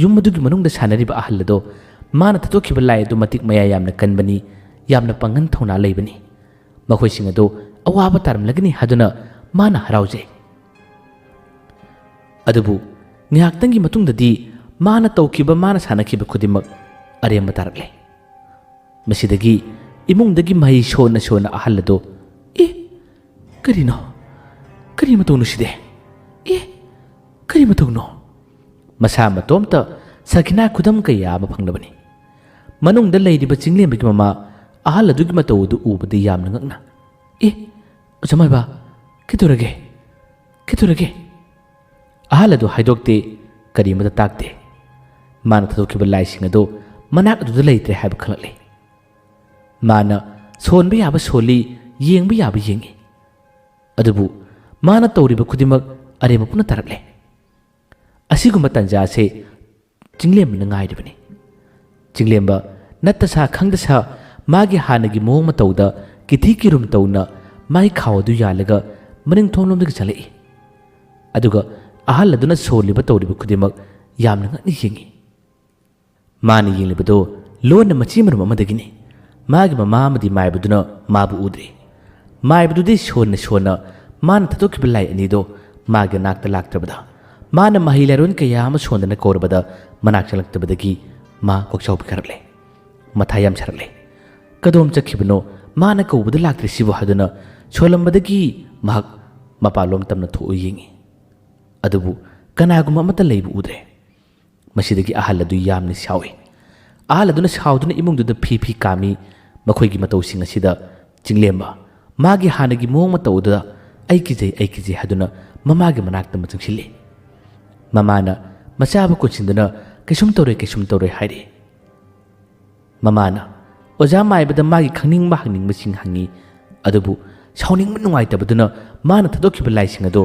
ꯌꯨꯝ ꯑꯗꯨꯒꯤ ꯃꯅꯨꯡꯗ ꯁꯥꯟꯅꯔꯤꯕ ꯑꯍꯜ ꯑꯗꯣ ꯃꯥꯅ ꯊꯥꯗꯣꯛꯈꯤꯕ ꯂꯥꯏ ꯑꯗꯨ ꯃꯇꯤꯛ ꯃꯌꯥꯏ ꯌꯥꯝꯅ ꯀꯟꯕꯅꯤ ꯌꯥꯝꯅ ꯄꯥꯡꯒꯟ ꯊꯧꯅꯥ ꯂꯩꯕꯅꯤ ꯃꯈꯣꯏꯁꯤꯡ ꯑꯗꯨ ꯑꯋꯥꯕ ꯇꯥꯔꯝꯂꯒꯅꯤ ꯍꯥꯏꯗꯨꯅ ꯃꯥꯅ ꯍꯔꯥꯎꯖꯩ ꯑꯗꯨꯕꯨ ꯉꯥꯏꯍꯥꯛꯇꯪꯒꯤ ꯃꯇꯨꯡꯗꯗꯤ ꯃꯥꯅ ꯇꯧꯈꯤꯕ ꯃꯥꯅ ꯁꯥꯟꯅꯈꯤꯕ ꯈꯨꯗꯤꯡꯃꯛ ꯑꯔꯦꯝꯕ ꯇꯥꯔꯛꯂꯦ ꯃꯁꯤꯗꯒꯤ ꯏꯃꯨꯡꯗꯒꯤ ꯃꯍꯩ ꯁꯣꯟꯅ ꯁꯣꯟꯅ ꯑꯍꯜ ꯑꯗꯣ ꯀꯔꯤꯅꯣ ꯀꯔꯤ ꯃꯇꯧꯅꯣ ꯁꯤꯗꯤ ꯀꯔꯤ ꯃꯇꯧꯅꯣ ꯃꯁꯥ ꯃꯇꯣꯝꯇ ꯁꯈꯤꯅꯥ ꯈꯨꯗꯝ ꯀꯌꯥ ꯑꯃ ꯐꯪꯂꯕꯅꯤ ꯃꯅꯨꯡꯗ ꯂꯩꯔꯤꯕ ꯆꯤꯡꯂꯦꯝꯕꯒꯤ ꯃꯃꯥ ꯑꯍꯜ ꯑꯗꯨꯒꯤ ꯃꯇꯧ ꯑꯗꯨ ꯎꯕꯗ ꯌꯥꯝꯅ ꯉꯛꯅ ꯑꯣꯖꯥꯃꯥꯏꯕ ꯀꯩꯗꯧꯔꯒꯦ ꯑꯍꯜ ꯑꯗꯨ ꯍꯥꯏꯗꯣꯛꯇꯦ ꯀꯔꯤꯃꯇ ꯇꯥꯛꯇꯦ ꯃꯥꯅ ꯊꯥꯗꯣꯛꯈꯤꯕ ꯂꯥꯏꯁꯤꯡ ꯑꯗꯨ ꯃꯅꯥꯛ ꯑꯗꯨꯗ ꯂꯩꯇ꯭ꯔꯦ ꯍꯥꯏꯕ ꯈꯪꯂꯛꯂꯦ ꯃꯥꯅ ꯁꯣꯟꯕ ꯌꯥꯕ ꯁꯣꯜꯂꯤ ꯌꯦꯡꯕ ꯌꯥꯕ ꯌꯦꯡꯉꯤ ꯑꯗꯨꯕꯨ ꯃꯥꯅ ꯇꯧꯔꯤꯕ ꯈꯨꯗꯤꯡꯃꯛ ꯑꯔꯦꯝꯕ ꯄꯨꯟꯅ ꯇꯥꯔꯛꯂꯦ ꯑꯁꯤꯒꯨꯝꯕ ꯇꯟꯖꯥꯁꯦ ꯆꯤꯡꯂꯦꯝꯕꯅ ꯉꯥꯏꯔꯤꯕꯅꯤ ꯆꯤꯡꯂꯦꯝꯕ ꯅꯠꯇꯁꯥ ꯈꯪꯗꯁꯥ ꯃꯥꯒꯤ ꯍꯥꯟꯅꯒꯤ ꯃꯑꯣꯡ ꯃꯇꯧꯗ ꯀꯤꯊꯤ ꯀꯤꯔꯨꯝ ꯇꯧꯅ ꯃꯥꯒꯤ ꯈꯥꯎ ꯑꯗꯨ ꯌꯥꯜꯂꯒ ꯃꯅꯤꯡꯊꯣꯡꯂꯣꯝꯗꯒꯤ ꯆꯠꯂꯛꯏ ꯑꯗꯨꯒ ꯑꯍꯜ ꯑꯗꯨꯅ ꯁꯣꯜꯂꯤꯕ ꯇꯧꯔꯤꯕ ꯈꯨꯗꯤꯡꯃꯛ ꯌꯥꯝꯅ ꯉꯛꯅ ꯌꯦꯡꯉꯤ ꯃꯥꯅ ꯌꯦꯡꯂꯤꯕꯗꯣ ꯂꯣꯟꯅ ꯃꯆꯤ ꯃꯔꯨꯝ ꯑꯃꯗꯒꯤꯅꯤ ꯃꯥꯒꯤ ꯃꯃꯥ ꯑꯃꯗꯤ ꯃꯥꯏꯕꯗꯨꯅ ꯃꯥꯕꯨ ꯎꯗ꯭ꯔꯤ ꯃꯥꯏꯕꯗꯨꯗꯤ ꯁꯣꯟꯅ ꯃꯥꯅ ꯊꯥꯗꯣꯛꯈꯤꯕ ꯂꯥꯏ ꯑꯅꯤꯗꯣ ꯃꯥꯒꯤ ꯅꯥꯛꯇ ꯂꯥꯛꯇ꯭ꯔꯕꯗ ꯃꯥꯅ ꯃꯍꯩ ꯂꯩꯔꯣꯟ ꯀꯌꯥ ꯑꯃ ꯁꯣꯟꯗꯅ ꯀꯧꯔꯕꯗ ꯃꯅꯥꯛ ꯆꯪꯂꯛꯇꯕꯗꯒꯤ ꯃꯥ ꯀꯣꯛꯆꯥꯎ ꯄꯤꯈꯠꯂꯛꯂꯦ ꯃꯊꯥ ꯌꯥꯝ ꯁꯥꯔꯛꯂꯦ ꯀꯗꯣꯝ ꯆꯠꯈꯤꯕꯅꯣ ꯃꯥꯅ ꯀꯧꯕꯗ ꯂꯥꯛꯇ꯭ꯔꯤꯁꯤꯕꯨ ꯍꯥꯏꯗꯨꯅ ꯁꯣꯜꯂꯝꯕꯗꯒꯤ ꯃꯍꯥꯛ ꯃꯄꯥꯟꯂꯣꯝ ꯇꯝꯅ ꯊꯣꯛꯑ ꯌꯦꯡꯉꯤ ꯑꯗꯨꯕꯨ ꯀꯅꯥꯒꯨꯝꯕ ꯑꯃꯠꯇ ꯂꯩꯕ ꯎꯗ꯭ꯔꯦ ꯃꯁꯤꯗꯒꯤ ꯑꯍꯜ ꯑꯗꯨ ꯌꯥꯝꯅ ꯁꯥꯎꯏ ꯑꯍꯜ ꯑꯗꯨꯅ ꯁꯥꯎꯗꯨꯅ ꯏꯃꯨꯡꯗꯨꯗ ꯐꯤ ꯀꯥꯝꯃꯤ ꯃꯈꯣꯏꯒꯤ ꯃꯇꯧꯁꯤꯡ ꯑꯁꯤꯗ ꯆꯤꯡꯂꯦꯝꯕ ꯃꯥꯒꯤ ꯍꯥꯟꯅꯒꯤ ꯃꯑꯣꯡ ꯃꯇꯧꯗꯨꯗ ꯑꯩ ꯀꯤꯖꯩ ꯍꯥꯏꯗꯨꯅ ꯃꯃꯥꯒꯤ ꯃꯅꯥꯛꯇ ꯑꯃ ꯆꯪꯁꯤꯜꯂꯤ ꯃꯃꯥꯅ ꯃꯆꯥꯕꯨ ꯀꯣꯟꯁꯤꯟꯗꯨꯅ ꯀꯩꯁꯨꯝ ꯇꯧꯔꯣꯏ ꯍꯥꯏꯔꯤ ꯃꯃꯥꯅ ꯑꯣꯖꯥ ꯃꯥꯏꯕꯗ ꯃꯥꯒꯤ ꯈꯪꯅꯤꯡꯕ ꯍꯪꯅꯤꯡꯕꯁꯤꯡ ꯍꯪꯉꯤ ꯑꯗꯨꯕꯨ ꯁꯥꯎꯅꯤꯡꯕ ꯅꯨꯡꯉꯥꯏꯇꯕꯗꯨꯅ ꯃꯥꯅ ꯊꯥꯗꯣꯛꯈꯤꯕ ꯂꯥꯏꯁꯤꯡ ꯑꯗꯣ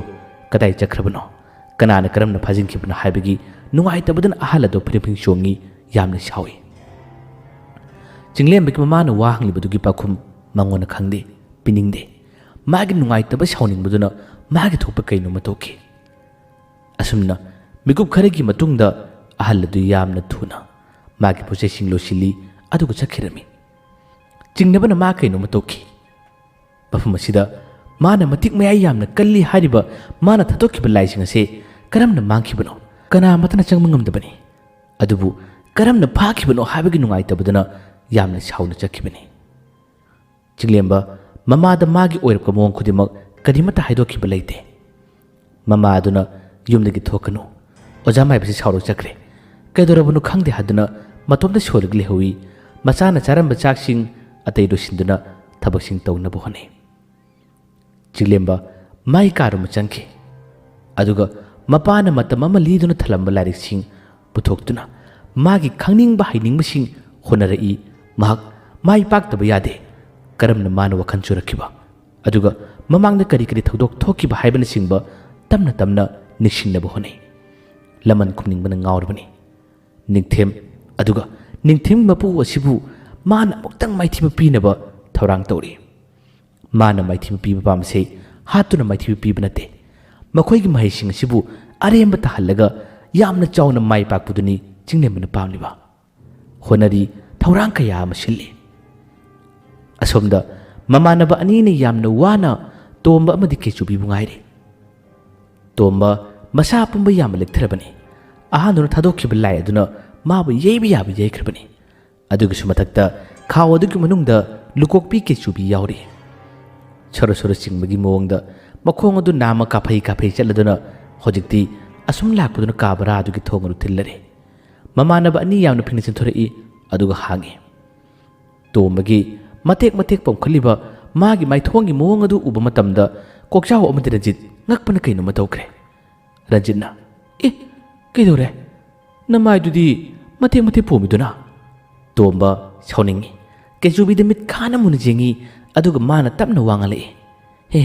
ꯀꯗꯥꯏ ꯆꯠꯈ꯭ꯔꯕꯅꯣ ꯀꯅꯥꯅ ꯀꯔꯝꯅ ꯐꯥꯖꯤꯟꯈꯤꯕꯅꯣ ꯍꯥꯏꯕꯒꯤ ꯅꯨꯡꯉꯥꯏꯇꯕꯗꯨꯅ ꯑꯍꯜ ꯑꯗꯣ ꯐꯤꯔꯤꯡ ꯆꯣꯡꯉꯤ ꯌꯥꯝꯅ ꯁꯥꯎꯏ ꯆꯤꯡꯂꯦꯝꯕꯒꯤ ꯃꯃꯥꯅ ꯋꯥ ꯍꯪꯂꯤꯕꯗꯨꯒꯤ ꯄꯥꯎꯈꯨꯝ ꯃꯉꯣꯟꯗ ꯈꯪꯗꯦ ꯄꯤꯅꯤꯡꯗꯦ ꯃꯥꯒꯤ ꯅꯨꯡꯉꯥꯏꯇꯕ ꯁꯥꯎꯅꯤꯡꯕꯗꯨꯅ ꯃꯥꯒꯤ ꯊꯣꯛꯄ ꯀꯩꯅꯣꯃ ꯇꯧꯈꯤ ꯑꯁꯨꯝꯅ ꯃꯤꯀꯨꯞ ꯈꯔꯒꯤ ꯃꯇꯨꯡꯗ ꯑꯍꯜ ꯑꯗꯨ ꯌꯥꯝꯅ ꯊꯨꯅ ꯃꯥꯒꯤ ꯄꯣꯠꯆꯩꯁꯤꯡ ꯂꯣꯏꯁꯤꯜꯂꯤ ꯑꯗꯨꯒ ꯆꯠꯈꯤꯔꯝꯃꯤ ꯆꯤꯡꯅꯕꯅ ꯃꯥ ꯀꯩꯅꯣꯃ ꯇꯧꯈꯤ ꯃꯐꯝ ꯑꯁꯤꯗ ꯃꯥꯅ ꯃꯇꯤꯛ ꯃꯌꯥꯏ ꯌꯥꯝꯅ ꯀꯜꯂꯤ ꯍꯥꯏꯔꯤꯕ ꯃꯥꯅ ꯊꯥꯗꯣꯛꯈꯤꯕ ꯂꯥꯏꯁꯤꯡ ꯑꯁꯤ ꯀꯔꯝꯅ ꯃꯥꯡꯈꯤꯕꯅꯣ ꯀꯅꯥꯃꯠꯇꯅ ꯆꯪꯕ ꯉꯝꯗꯕꯅꯤ ꯑꯗꯨꯕꯨ ꯀꯔꯝꯅ ꯐꯥꯈꯤꯕꯅꯣ ꯍꯥꯏꯕꯒꯤ ꯅꯨꯡꯉꯥꯏꯇꯕꯗꯨꯅ ꯌꯥꯝꯅ ꯁꯥꯎꯅ ꯆꯠꯈꯤꯕꯅꯤ ꯆꯤꯡꯂꯦꯝꯕ ꯃꯃꯥꯗ ꯃꯥꯒꯤ ꯑꯣꯏꯔꯛꯄ ꯃꯑꯣꯡ ꯈꯨꯗꯤꯡꯃꯛ ꯀꯔꯤꯃꯠꯇ ꯍꯥꯏꯗꯣꯛꯈꯤꯕ ꯂꯩꯇꯦ ꯃꯃꯥ ꯑꯗꯨꯅ ꯌꯨꯝꯗꯒꯤ ꯊꯣꯛꯀꯅꯨ ꯑꯣꯖꯥ ꯃꯥꯏꯕꯁꯤ ꯁꯥꯎꯔꯒ ꯆꯠꯈ꯭ꯔꯦ ꯀꯩꯗꯧꯔꯕꯅꯣ ꯈꯪꯗꯦ ꯍꯥꯏꯗꯨꯅ ꯃꯇꯣꯝꯇ ꯁꯣꯜꯂꯒ ꯂꯩꯍꯧꯏ ꯃꯆꯥꯅ ꯆꯥꯔꯝꯕ ꯆꯥꯛꯁꯤꯡ ꯑꯇꯩ ꯂꯣꯏꯁꯤꯟꯗꯨꯅ ꯊꯕꯛꯁꯤꯡ ꯇꯧꯅꯕ ꯍꯣꯠꯅꯩ ꯆꯤꯡꯂꯦꯝꯕ ꯃꯥꯏ ꯀꯥꯔꯨꯝꯕ ꯆꯪꯈꯤ ꯑꯗꯨꯒ ꯃꯄꯥꯅ ꯃꯇꯝ ꯑꯃ ꯂꯤꯗꯨꯅ ꯊꯜꯂꯝꯕ ꯂꯥꯏꯔꯤꯛꯁꯤꯡ ꯄꯨꯊꯣꯛꯇꯨꯅ ꯃꯥꯒꯤ ꯈꯪꯅꯤꯡꯕ ꯍꯩꯅꯤꯡꯕꯁꯤꯡ ꯍꯣꯠꯅꯔꯛꯏ ꯃꯍꯥꯛ ꯃꯥꯏ ꯄꯥꯛꯇꯕ ꯌꯥꯗꯦ ꯀꯔꯝꯅ ꯃꯥꯅ ꯋꯥꯈꯜ ꯆꯨꯔꯛꯈꯤꯕ ꯑꯗꯨꯒ ꯃꯃꯥꯡꯗ ꯀꯔꯤ ꯊꯧꯗꯣꯛ ꯊꯣꯛꯈꯤꯕ ꯍꯥꯏꯕꯅꯆꯤꯡꯕ ꯇꯞꯅ ꯅꯤꯡꯁꯤꯡꯅꯕ ꯍꯣꯠꯅꯩ ꯂꯃꯟ ꯈꯨꯝꯅꯤꯡꯕꯅ ꯉꯥꯎꯔꯕꯅꯤ ꯅꯤꯡꯊꯦꯝ ꯑꯗꯨꯒ ꯅꯤꯡꯊꯦꯝ ꯃꯄꯨ ꯑꯁꯤꯕꯨ ꯃꯥꯅ ꯑꯃꯨꯛꯇꯪ ꯃꯥꯏꯊꯤꯕ ꯄꯤꯅꯕ ꯊꯧꯔꯥꯡ ꯇꯧꯔꯤ ꯃꯥꯅ ꯃꯥꯏꯊꯤꯕ ꯄꯤꯕ ꯄꯥꯝꯕꯁꯦ ꯍꯥꯠꯇꯨꯅ ꯃꯥꯏꯊꯤꯕ ꯄꯤꯕ ꯅꯠꯇꯦ ꯃꯈꯣꯏꯒꯤ ꯃꯍꯩꯁꯤꯡ ꯑꯁꯤꯕꯨ ꯑꯔꯦꯝꯕ ꯇꯥꯍꯜꯂꯒ ꯌꯥꯝꯅ ꯆꯥꯎꯅ ꯃꯥꯏ ꯄꯥꯛꯄꯗꯨꯅꯤ ꯆꯤꯡꯂꯦꯝꯕꯅ ꯄꯥꯝꯂꯤꯕ ꯍꯣꯠꯅꯔꯤ ꯊꯧꯔꯥꯡ ꯀꯌꯥ ꯑꯃ ꯁꯤꯜꯂꯤ ꯑꯁꯣꯝꯗ ꯃꯃꯥꯟꯅꯕ ꯑꯅꯤꯅ ꯌꯥꯝꯅ ꯋꯥꯅ ꯇꯣꯝꯕ ꯑꯃꯗꯤ ꯀꯦꯆꯨꯕꯤꯕꯨ ꯉꯥꯏꯔꯤ ꯇꯣꯝꯕ ꯃꯁꯥ ꯄꯨꯝꯕ ꯌꯥꯝꯅ ꯂꯦꯛꯊꯔꯕꯅꯤ ꯑꯍꯥꯟꯕꯅ ꯊꯥꯗꯣꯛꯈꯤꯕ ꯂꯥꯏ ꯑꯗꯨꯅ ꯃꯥꯕꯨ ꯌꯩꯕ ꯌꯥꯕ ꯌꯩꯈ꯭ꯔꯕꯅꯤ ꯑꯗꯨꯒꯤꯁꯨ ꯃꯊꯛꯇ ꯈꯥꯎ ꯑꯗꯨꯒꯤ ꯃꯅꯨꯡꯗ ꯂꯨꯀꯣꯛꯄꯤ ꯀꯦꯆꯨꯕꯤ ꯌꯥꯎꯔꯤ ꯁꯣꯔ ꯆꯤꯡꯕꯒꯤ ꯃꯑꯣꯡꯗ ꯃꯈꯣꯡ ꯑꯗꯨ ꯅꯥꯝꯃ ꯀꯥꯐꯩ ꯆꯠꯂꯗꯨꯅ ꯍꯧꯖꯤꯛꯇꯤ ꯑꯁꯨꯝ ꯂꯥꯛꯄꯗꯨꯅ ꯀꯥ ꯕꯔꯥ ꯑꯗꯨꯒꯤ ꯊꯣꯡ ꯑꯗꯨ ꯊꯤꯜꯂꯔꯦ ꯃꯃꯥꯟꯅꯕ ꯑꯅꯤ ꯌꯥꯝꯅ ꯐꯤꯡꯅ ꯆꯤꯟꯊꯣꯔꯛꯏ ꯑꯗꯨꯒ ꯍꯥꯡꯉꯤ ꯇꯣꯝꯕꯒꯤ ꯃꯇꯦꯛ ꯄꯣꯝꯈꯠꯂꯤꯕ ꯃꯥꯒꯤ ꯃꯥꯏꯊꯣꯡꯒꯤ ꯃꯑꯣꯡ ꯑꯗꯨ ꯎꯕ ꯃꯇꯝꯗ ꯀꯣꯛꯆꯥꯎ ꯑꯃꯗꯤ ꯔꯟꯖꯤꯠ ꯉꯛꯄꯅ ꯀꯩꯅꯣꯝꯃ ꯇꯧꯈ꯭ꯔꯦ꯫ ꯔꯟꯖꯤꯠꯅ "ꯑꯦ ꯀꯩꯗꯧꯔꯦ? ꯅꯃꯥꯏꯗꯨꯗꯤ ꯃꯇꯦꯛ ꯃꯇꯦꯛ ꯄꯣꯝꯃꯤꯗꯨꯅ?" ꯇꯣꯝꯕ ꯁꯥꯎꯅꯤꯡꯉꯤ꯫ ꯀꯩꯆꯨꯕꯤꯗ ꯃꯤꯠ ꯈꯥꯅ ꯃꯨꯟꯅ ꯌꯦꯡꯉꯤ ꯑꯗꯨꯒ ꯃꯥꯅ ꯇꯞꯅ ꯋꯥ ꯉꯥꯡꯂꯛꯏ꯫ "ꯍꯦ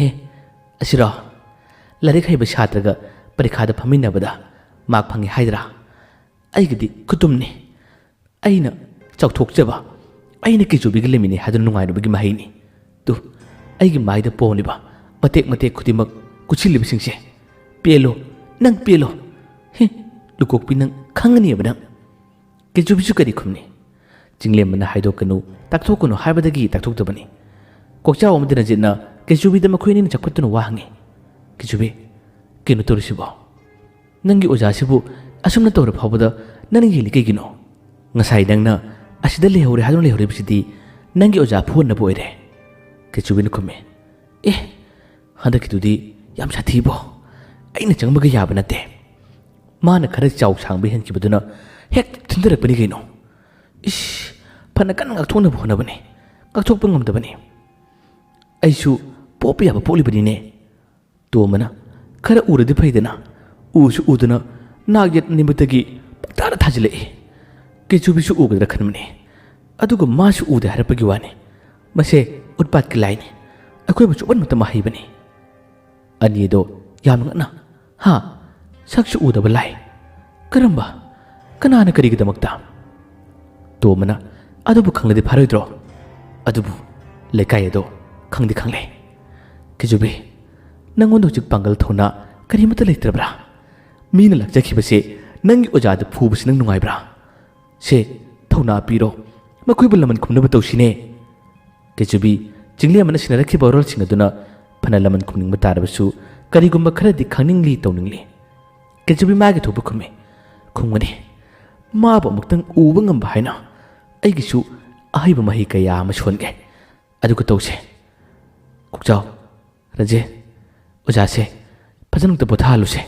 ꯑꯁꯤꯔꯣ? ꯂꯥꯏꯔꯤꯛ ꯍꯩꯕ ꯁꯥꯇ꯭ꯔꯒ ꯄꯔꯤꯈꯥꯗ ꯐꯝꯃꯤꯟꯅꯕꯗ ꯃꯥꯔꯛ ꯐꯪꯉꯤ ꯍꯥꯏꯗ꯭ꯔꯥ? ꯑꯩꯒꯤꯗꯤ ꯈꯨꯇꯨꯝꯅꯤ꯫ ꯑꯩꯅ ꯆꯥꯎꯊꯣꯛꯆꯕ, ꯑꯩꯅ ꯀꯩꯆꯨꯕꯤꯒ ꯂꯩꯃꯤꯟꯅꯩ ꯍꯥꯏꯗꯨꯅ ꯅꯨꯡꯉꯥꯏꯅꯕꯒꯤ ꯃꯍꯩꯅꯤ꯫ ꯇꯨ ꯑꯩꯒꯤ ꯃꯥꯏꯗ ꯄꯣꯝꯂꯤꯕ ꯃꯇꯦꯛ ꯃꯇꯦꯛ ꯈꯨꯗꯤꯡꯃꯛ ꯀꯨꯠꯁꯤꯜꯂꯤꯕꯁꯤꯡꯁꯦ ꯄꯦꯜꯂꯣ, ꯅꯪ ꯄꯦꯜꯂꯣ꯫ ꯍꯦ ꯂꯨꯀꯣꯛꯄꯤ, ꯅꯪ ꯈꯪꯒꯅꯤꯕ ꯅꯪ." ꯀꯩꯆꯨꯕꯤꯁꯨ ꯀꯔꯤ ꯈꯨꯝꯅꯤ? ꯆꯤꯡꯂꯦꯝꯕꯅ ꯍꯥꯏꯗꯣꯛꯀꯅꯨ ꯇꯥꯛꯊꯣꯛꯀꯅꯨ ꯍꯥꯏꯕꯗꯒꯤ ꯇꯥꯛꯊꯣꯛꯇꯕꯅꯤ꯫ ꯀꯣꯛꯆꯥꯎ ꯑꯃꯗꯤ ꯔꯟꯖꯤꯠꯅ ꯀꯩꯆꯨꯕꯤꯗ ꯃꯈꯣꯏ ꯑꯅꯤꯅ ꯆꯥꯎꯈꯠꯇꯨꯅ ꯋꯥ ꯍꯪꯉꯤ꯫ "ꯀꯩꯆꯨꯕꯤ, ꯀꯩꯅꯣ ꯇꯧꯔꯤꯁꯤꯕꯣ? ꯅꯪꯒꯤ ꯑꯣꯖꯥꯁꯤꯕꯨ ꯑꯁꯨꯝꯅ ꯇꯧꯔ ꯐꯥꯎꯕꯗ ꯅꯪꯅ ꯌꯦꯜꯂꯤ ꯀꯩꯒꯤꯅꯣ? ꯉꯁꯥꯏ ꯅꯪꯅ ꯑꯁꯤꯗ ꯂꯩꯍꯧꯔꯦ ꯍꯥꯏꯗꯨꯅ ꯂꯩꯍꯧꯔꯤꯕꯁꯤꯗꯤ ꯅꯪꯒꯤ ꯑꯣꯖꯥ ꯐꯨꯍꯟꯅꯕ ꯑꯣꯏꯔꯦ." ꯀꯩꯆꯨꯕꯤꯅ ꯈꯨꯝꯃꯤ꯫ "ꯑꯦ ꯍꯟꯗꯛꯀꯤꯗꯨꯗꯤ ꯌꯥꯝ ꯁꯥꯊꯤꯕꯣ, ꯑꯩꯅ ꯆꯪꯕꯒ ꯌꯥꯕ ꯅꯠꯇꯦ꯫ ꯃꯥꯅ ꯈꯔ ꯆꯥꯎ ꯁꯥꯡꯕ ꯍꯦꯟꯈꯤꯕꯗꯨꯅ ꯍꯦꯛ ꯊꯤꯟꯊꯔꯛꯄꯅꯤ ꯀꯩꯅꯣ꯫ ꯏꯁ ꯐꯅ ꯀꯟꯅ ꯉꯥꯛꯊꯣꯛꯅꯕ ꯍꯣꯠꯅꯕꯅꯤ, ꯉꯥꯛꯊꯣꯛꯄ ꯉꯝꯗꯕꯅꯤ꯫ ꯑꯩꯁꯨ ꯄꯣꯛꯄ ꯌꯥꯕ ꯄꯣꯛꯂꯤꯕꯅꯤꯅꯦ." ꯇꯣꯝꯕꯅ "ꯈꯔ ꯎꯔꯗꯤ ꯐꯩꯗꯅ, ꯎꯁꯨ ꯎꯗꯅ ꯅꯥꯛ ꯌꯦꯠ ꯅꯤꯃꯤꯠꯇꯒꯤ ꯄꯛꯇꯥꯗ ꯊꯥꯖꯤꯜꯂꯛꯏ꯫ ꯀꯩꯆꯨꯕꯤꯁꯨ ꯎꯒꯗ꯭ꯔꯥ ꯈꯟꯕꯅꯤ, ꯑꯗꯨꯒ ꯃꯥꯁꯨ ꯎꯗꯦ ꯍꯥꯏꯔꯛꯄꯒꯤ ꯋꯥꯅꯤ꯫ ꯃꯁꯦ ꯎꯠꯄꯥꯠꯀꯤ ꯂꯥꯏꯅꯤ, ꯑꯩꯈꯣꯏꯕꯨ ꯆꯨꯞꯍꯟꯕꯇ ꯃꯍꯩꯕꯅꯤ." ꯑꯅꯤꯗꯣ ꯌꯥꯝꯅ ꯉꯛꯅ "ꯍꯥ? ꯁꯛꯁꯨ ꯎꯗꯕ ꯂꯥꯏ? ꯀꯔꯝꯕ? ꯀꯅꯥꯅ ꯀꯔꯤꯒꯤꯗꯃꯛꯇ?" ꯇꯣꯝꯕꯅ "ꯑꯗꯨꯕꯨ ꯈꯪꯂꯗꯤ ꯐꯔꯣꯏꯗ꯭ꯔꯣ? ꯑꯗꯨꯕꯨ ꯂꯩꯀꯥꯏ ꯑꯗꯣ ꯈꯪꯗꯤ ꯈꯪꯂꯦ꯫ ꯀꯩꯆꯨꯕꯤ, ꯅꯪꯉꯣꯟꯗ ꯍꯧꯖꯤꯛ ꯄꯥꯡꯒꯜ ꯊꯧꯅꯥ ꯀꯔꯤꯃꯠꯇ ꯂꯩꯇ꯭ꯔꯕ꯭ꯔꯥ? ꯃꯤꯅ ꯂꯥꯛꯆꯈꯤꯕꯁꯦ ꯅꯪꯒꯤ ꯑꯣꯖꯥꯗ ꯐꯨꯕꯁꯤ ꯅꯪ ꯅꯨꯡꯉꯥꯏꯕ꯭ꯔꯥ? ꯁꯦ ꯊꯧꯅꯥ ꯄꯤꯔꯣ, ꯃꯈꯣꯏꯕꯨ ꯂꯃꯟ ꯈꯨꯝꯅꯕ ꯇꯧꯁꯤꯅꯦ." ꯀꯩꯆꯨꯕꯤ ꯆꯤꯡꯂꯦꯝꯕꯅ ꯁꯤꯟꯅꯔꯛꯈꯤꯕ ꯋꯥꯔꯣꯜꯁꯤꯡ ꯑꯗꯨꯅ ꯐꯅ ꯂꯃꯟ ꯈꯨꯝꯅꯤꯡꯕ ꯇꯥꯔꯕꯁꯨ ꯀꯔꯤꯒꯨꯝꯕ ꯈꯔꯗꯤ ꯈꯪꯅꯤꯡꯂꯤ ꯇꯧꯅꯤꯡꯂꯤ꯫ ꯀꯩꯆꯨꯕꯤ ꯃꯥꯒꯤ ꯊꯣꯛꯄ ꯈꯨꯝꯃꯤ꯫ "ꯈꯨꯝꯒꯅꯤ, ꯃꯥꯕꯨ ꯑꯃꯨꯛꯇꯪ ꯎꯕ ꯉꯝꯕ ꯍꯥꯏꯅ ꯑꯩꯒꯤꯁꯨ ꯑꯍꯩꯕ ꯃꯍꯩ ꯀꯌꯥ ꯑꯃ ꯁꯣꯟꯒꯦ, ꯑꯗꯨꯒ ꯇꯧꯁꯦ꯫ ꯀꯣꯛꯆꯥꯎ, ꯔꯟꯖꯤꯠ, ꯑꯣꯖꯥꯁꯦ ꯐꯖꯅ ꯑꯝꯇ ꯄꯣꯊꯥꯍꯜꯂꯨꯁꯦ,